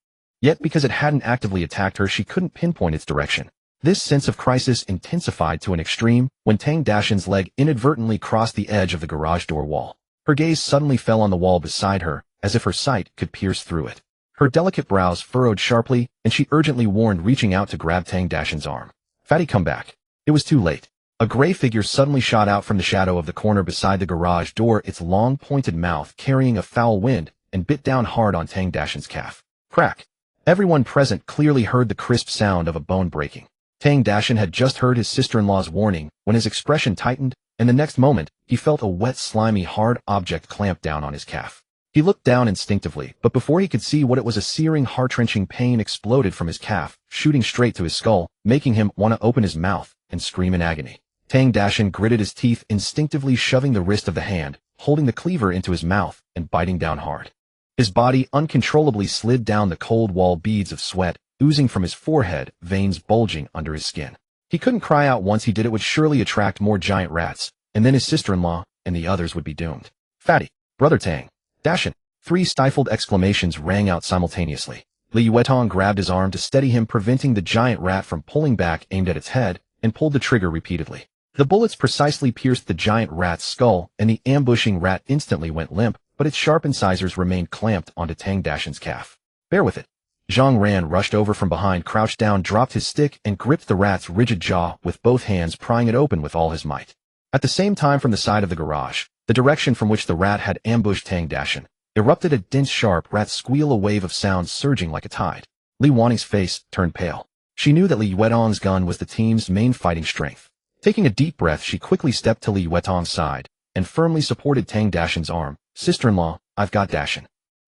Yet because it hadn't actively attacked her, she couldn't pinpoint its direction. This sense of crisis intensified to an extreme when Tang Dashin's leg inadvertently crossed the edge of the garage door wall. Her gaze suddenly fell on the wall beside her, as if her sight could pierce through it. Her delicate brows furrowed sharply, and she urgently warned, reaching out to grab Tang Dashin's arm. "Fatty, come back." It was too late. A gray figure suddenly shot out from the shadow of the corner beside the garage door, its long pointed mouth carrying a foul wind, and bit down hard on Tang Dashin's calf. Crack! Everyone present clearly heard the crisp sound of a bone breaking. Tang Dashin had just heard his sister-in-law's warning when his expression tightened, and the next moment, he felt a wet, slimy, hard object clamp down on his calf. He looked down instinctively, but before he could see what it was, a searing, heart-wrenching pain exploded from his calf, shooting straight to his skull, making him want to open his mouth and scream in agony. Tang Dashin gritted his teeth, instinctively shoving the wrist of the hand, holding the cleaver into his mouth, and biting down hard. His body uncontrollably slid down the cold wall, beads of sweat oozing from his forehead, veins bulging under his skin. He couldn't cry out. Once he did, it would surely attract more giant rats, and then his sister-in-law and the others would be doomed. "Fatty! Brother Tang! Dashin!" 3 stifled exclamations rang out simultaneously. Li Yuedong grabbed his arm to steady him, preventing the giant rat from pulling back, aimed at its head, and pulled the trigger repeatedly. The bullets precisely pierced the giant rat's skull, and the ambushing rat instantly went limp, but its sharp incisors remained clamped onto Tang Dashin's calf. "Bear with it." Zhang Ran rushed over from behind, crouched down, dropped his stick, and gripped the rat's rigid jaw with both hands, prying it open with all his might. At the same time, from the side of the garage, the direction from which the rat had ambushed Tang Dashin, erupted a dense, sharp rat squeal, a wave of sound surging like a tide. Li Waning's face turned pale. She knew that Li Yuedong's gun was the team's main fighting strength. Taking a deep breath, she quickly stepped to Li Yuedong's side and firmly supported Tang Dashin's arm. "Sister-in-law, I've got Dashin."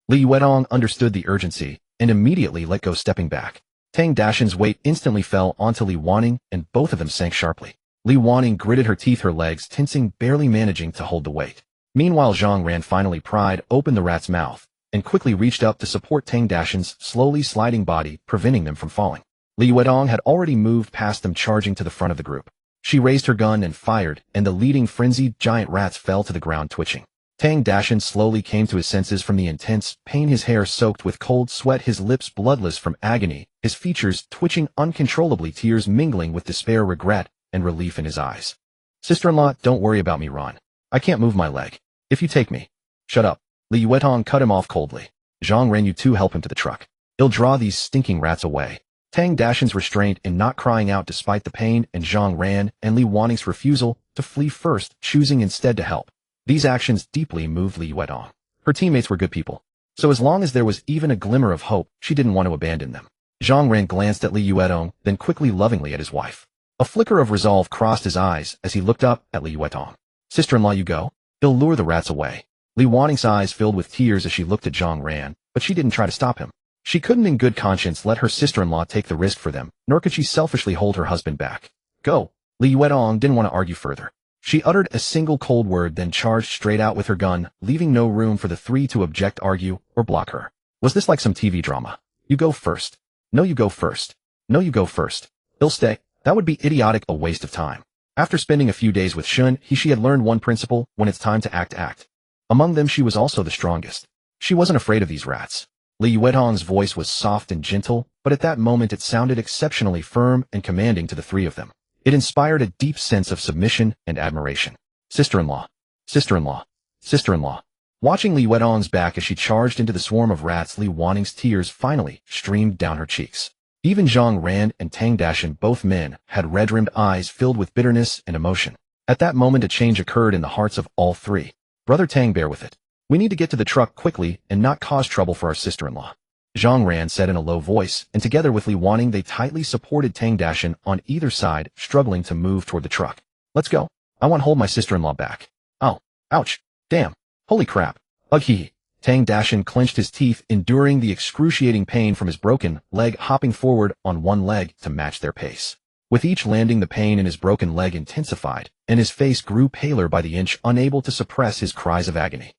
Li Yuedong understood the urgency and immediately let go, stepping back. Tang Dashin's weight instantly fell onto Li Waning, and both of them sank sharply. Li Waning gritted her teeth, her legs tensing, barely managing to hold the weight. Meanwhile, Zhang Ran finally pried open the rat's mouth and quickly reached up to support Tang Dashin's slowly sliding body, preventing them from falling. Li Yuedong had already moved past them, charging to the front of the group. She raised her gun and fired, and the leading frenzied giant rats fell to the ground, twitching. Tang Dashin slowly came to his senses from the intense pain, his hair soaked with cold sweat, his lips bloodless from agony, his features twitching uncontrollably, tears mingling with despair, regret, and relief in his eyes. "Sister-in-law, don't worry about me, Ron. I can't move my leg. If you take me..." "Shut up." Li Yuedong cut him off coldly. "Zhang Ran, you two help him to the truck. He'll draw these stinking rats away." Tang Dashin's restraint in not crying out despite the pain, and Zhang Ran and Li Waning's refusal to flee first, choosing instead to help. These actions deeply moved Li Yuedong. Her teammates were good people, so as long as there was even a glimmer of hope, she didn't want to abandon them. Zhang Ran glanced at Li Yuedong, then quickly lovingly at his wife. A flicker of resolve crossed his eyes as he looked up at Li Yuedong. "Sister-in-law, you go. He'll lure the rats away." Li Waning's eyes filled with tears as she looked at Zhang Ran, but she didn't try to stop him. She couldn't in good conscience let her sister-in-law take the risk for them, nor could she selfishly hold her husband back. "Go." Li Yuedong didn't want to argue further. She uttered a single cold word, then charged straight out with her gun, leaving no room for the 3 to object, argue, or block her. Was this like some TV drama? "You go first." "No, you go first." "No, you go first." "He'll stay." That would be idiotic, a waste of time. After spending a few days with Shen He, she had learned one principle: when it's time to act. Among them, she was also the strongest. She wasn't afraid of these rats. Li Yuedong's voice was soft and gentle, but at that moment it sounded exceptionally firm and commanding to the 3 of them. It inspired a deep sense of submission and admiration. "Sister-in-law, sister-in-law, sister-in-law." Watching Li Yuedong's back as she charged into the swarm of rats, Li Waning's tears finally streamed down her cheeks. Even Zhang Ran and Tang Dashin, both men, had red-rimmed eyes filled with bitterness and emotion. At that moment, a change occurred in the hearts of all 3. "Brother Tang, bear with it." We need to get to the truck quickly and not cause trouble for our sister-in-law. Zhang Ran said in a low voice, and together with Li Wanning they tightly supported Tang Dashan on either side, struggling to move toward the truck. Let's go. I want to hold my sister-in-law back. Oh, ouch. Damn. Holy crap. Ugh hee. Tang Dashan clenched his teeth, enduring the excruciating pain from his broken leg, hopping forward on one leg to match their pace. With each landing, the pain in his broken leg intensified, and his face grew paler by the inch, unable to suppress his cries of agony.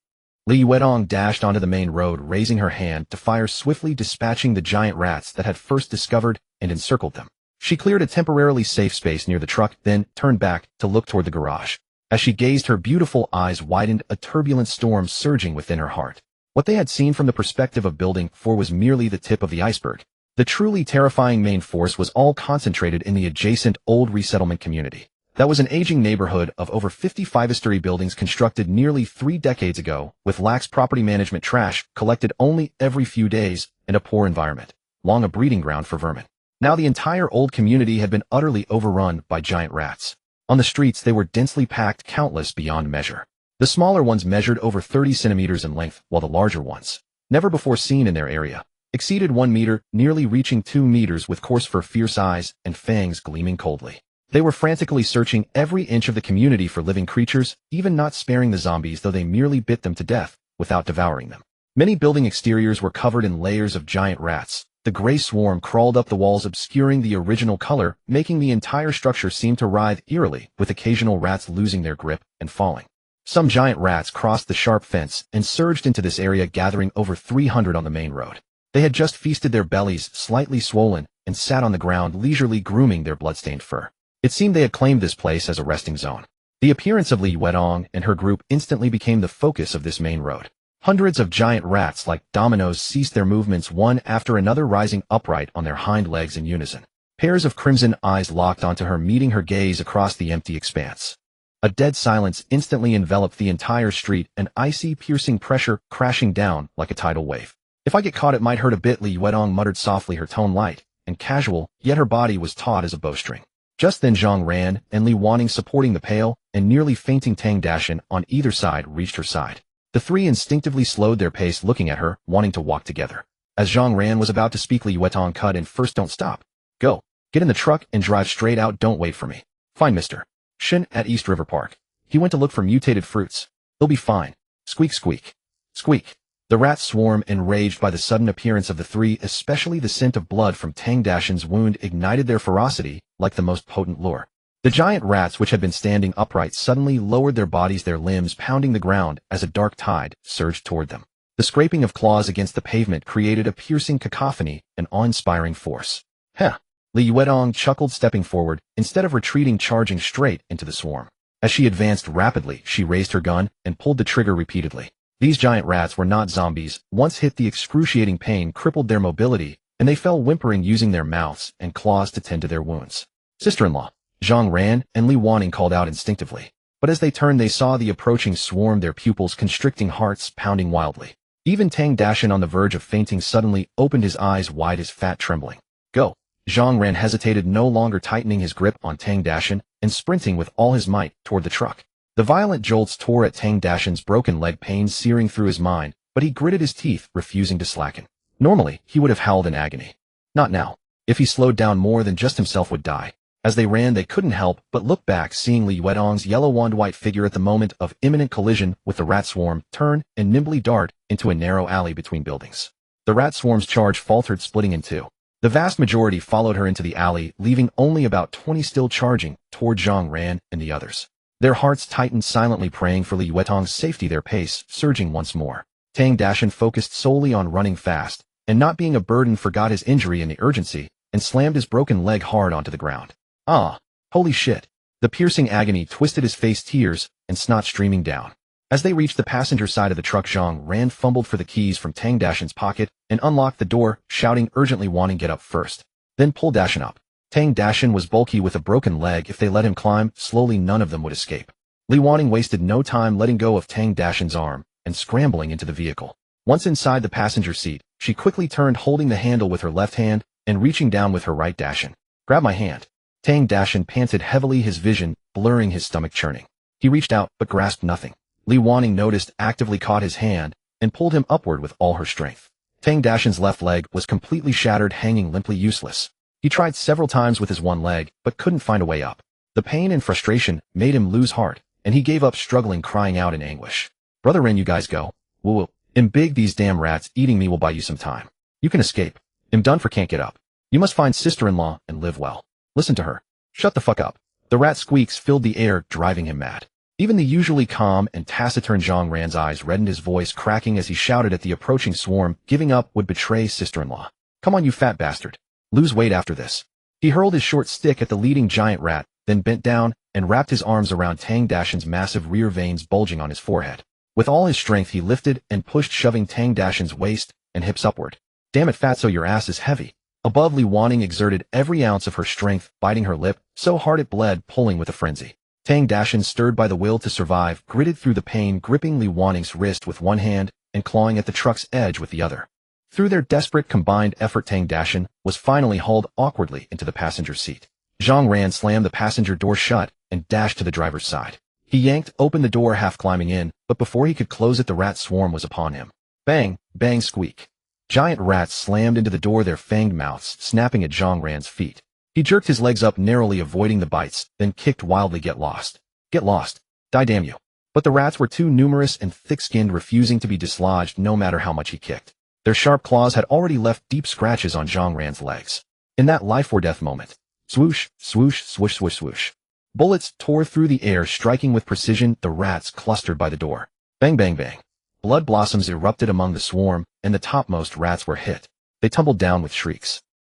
Li Yuetong dashed onto the main road, raising her hand to fire swiftly, dispatching the giant rats that had first discovered and encircled them. She cleared a temporarily safe space near the truck, then turned back to look toward the garage. As she gazed, her beautiful eyes widened, a turbulent storm surging within her heart. What they had seen from the perspective of Building 4 was merely the tip of the iceberg. The truly terrifying main force was all concentrated in the adjacent old resettlement community. That was an aging neighborhood of over 50 five-story buildings constructed nearly 3 decades ago, with lax property management, trash collected only every few days, and a poor environment, long a breeding ground for vermin. Now the entire old community had been utterly overrun by giant rats. On the streets they were densely packed, countless beyond measure. The smaller ones measured over 30 centimeters in length, while the larger ones, never before seen in their area, exceeded 1 meter, nearly reaching 2 meters, with coarse fur, fierce eyes, and fangs gleaming coldly. They were frantically searching every inch of the community for living creatures, even not sparing the zombies, though they merely bit them to death without devouring them. Many building exteriors were covered in layers of giant rats. The gray swarm crawled up the walls, obscuring the original color, making the entire structure seem to writhe eerily, with occasional rats losing their grip and falling. Some giant rats crossed the sharp fence and surged into this area, gathering over 300 on the main road. They had just feasted, their bellies slightly swollen, and sat on the ground, leisurely grooming their bloodstained fur. It seemed they had claimed this place as a resting zone. The appearance of Li Yuetong and her group instantly became the focus of this main road. Hundreds of giant rats, like dominoes, ceased their movements, one after another, rising upright on their hind legs in unison. Pairs of crimson eyes locked onto her, meeting her gaze across the empty expanse. A dead silence instantly enveloped the entire street, an icy, piercing pressure crashing down like a tidal wave. If I get caught, it might hurt a bit, Li Yuetong muttered softly, her tone light and casual, yet her body was taut as a bowstring. Just then Zhang Ran and Li Wanning, supporting the pale and nearly fainting Tang Dashan on either side, reached her side. The three instinctively slowed their pace, looking at her, wanting to walk together. As Zhang Ran was about to speak, Li Yuetong cut in. First, don't stop. Go. Get in the truck and drive straight out. Don't wait for me. Fine, Mr. Shen at East River Park. He went to look for mutated fruits. They'll be fine. Squeak, squeak. Squeak. The rats swarm, enraged by the sudden appearance of the three, especially the scent of blood from Tang Dashan's wound ignited their ferocity like the most potent lure. The giant rats, which had been standing upright, suddenly lowered their bodies, their limbs pounding the ground as a dark tide surged toward them. The scraping of claws against the pavement created a piercing cacophony, an awe-inspiring force. Heh! Li Yuetong chuckled, stepping forward, instead of retreating, charging straight into the swarm. As she advanced rapidly, she raised her gun and pulled the trigger repeatedly. These giant rats were not zombies. Once hit, the excruciating pain crippled their mobility, and they fell whimpering, using their mouths and claws to tend to their wounds. Sister-in-law, Zhang Ran and Li Wanning called out instinctively. But as they turned, they saw the approaching swarm, their pupils constricting, hearts pounding wildly. Even Tang Dashan, on the verge of fainting, suddenly opened his eyes wide, his fat trembling. Go! Zhang Ran hesitated, no longer tightening his grip on Tang Dashan and sprinting with all his might toward the truck. The violent jolts tore at Tang Dashan's broken leg, pain searing through his mind, but he gritted his teeth, refusing to slacken. Normally, he would have howled in agony. Not now. If he slowed down more than just himself would die. As they ran, they couldn't help but look back, seeing Li Yuetong's yellow wand-white figure at the moment of imminent collision with the rat swarm turn and nimbly dart into a narrow alley between buildings. The rat swarm's charge faltered, splitting in two. The vast majority followed her into the alley, leaving only about 20 still charging toward Zhang Ran and the others. Their hearts tightened, silently praying for Li Yuetong's safety, their pace surging once more. Tang Dashan focused solely on running fast, and not being a burden, forgot his injury in the urgency, and slammed his broken leg hard onto the ground. Ah! Holy shit! The piercing agony twisted his face, tears and snot streaming down. As they reached the passenger side of the truck, Zhang Ran fumbled for the keys from Tang Dashan's pocket and unlocked the door, shouting urgently, wanting get up first. Then pull Dashan up. Tang Dashan was bulky with a broken leg. If they let him climb slowly, none of them would escape. Li Wanning wasted no time, letting go of Tang Dashan's arm and scrambling into the vehicle. Once inside the passenger seat, she quickly turned, holding the handle with her left hand and reaching down with her right. Dashan, grab my hand. Tang Dashan panted heavily, his vision blurring, his stomach churning. He reached out but grasped nothing. Li Wanning noticed actively caught his hand and pulled him upward with all her strength. Tang Dashan's left leg was completely shattered, hanging limply useless. He tried several times with his one leg, but couldn't find a way up. The pain and frustration made him lose heart, and he gave up struggling, crying out in anguish. Brother Ren, you guys go. Woo. I'm big, these damn rats eating me will buy you some time. You can escape. I'm done for, can't get up. You must find sister-in-law and live well. Listen to her. Shut the fuck up. The rat squeaks filled the air, driving him mad. Even the usually calm and taciturn Zhang Ran's eyes reddened, his voice cracking as he shouted at the approaching swarm. Giving up would betray sister-in-law. Come on, you fat bastard. Lose weight after this. He hurled his short stick at the leading giant rat, then bent down and wrapped his arms around Tang Dashan's massive rear veins bulging on his forehead. With all his strength he lifted and pushed, shoving Tang Dashan's waist and hips upward. Damn it, fatso, your ass is heavy. Above, Li Wanning exerted every ounce of her strength, biting her lip so hard it bled, pulling with a frenzy. Tang Dashan, stirred by the will to survive, gritted through the pain, gripping Li Wanning's wrist with one hand and clawing at the truck's edge with the other. Through their desperate combined effort, Tang Dashan was finally hauled awkwardly into the passenger seat. Zhang Ran slammed the passenger door shut and dashed to the driver's side. He yanked open the door, half climbing in, but before he could close it, the rat swarm was upon him. Bang, bang, squeak. Giant rats slammed into the door, their fanged mouths snapping at Zhang Ran's feet. He jerked his legs up, narrowly avoiding the bites, then kicked wildly. Get lost. Get lost. Die, damn you. But the rats were too numerous and thick-skinned, refusing to be dislodged no matter how much he kicked. Their sharp claws had already left deep scratches on Zhang Ran's legs. In that life-or-death moment, swoosh, swoosh, swoosh, swoosh, swoosh. Bullets tore through the air, striking with precision the rats clustered by the door. Bang, bang, bang. Blood blossoms erupted among the swarm, and the topmost rats were hit. They tumbled down with shrieks.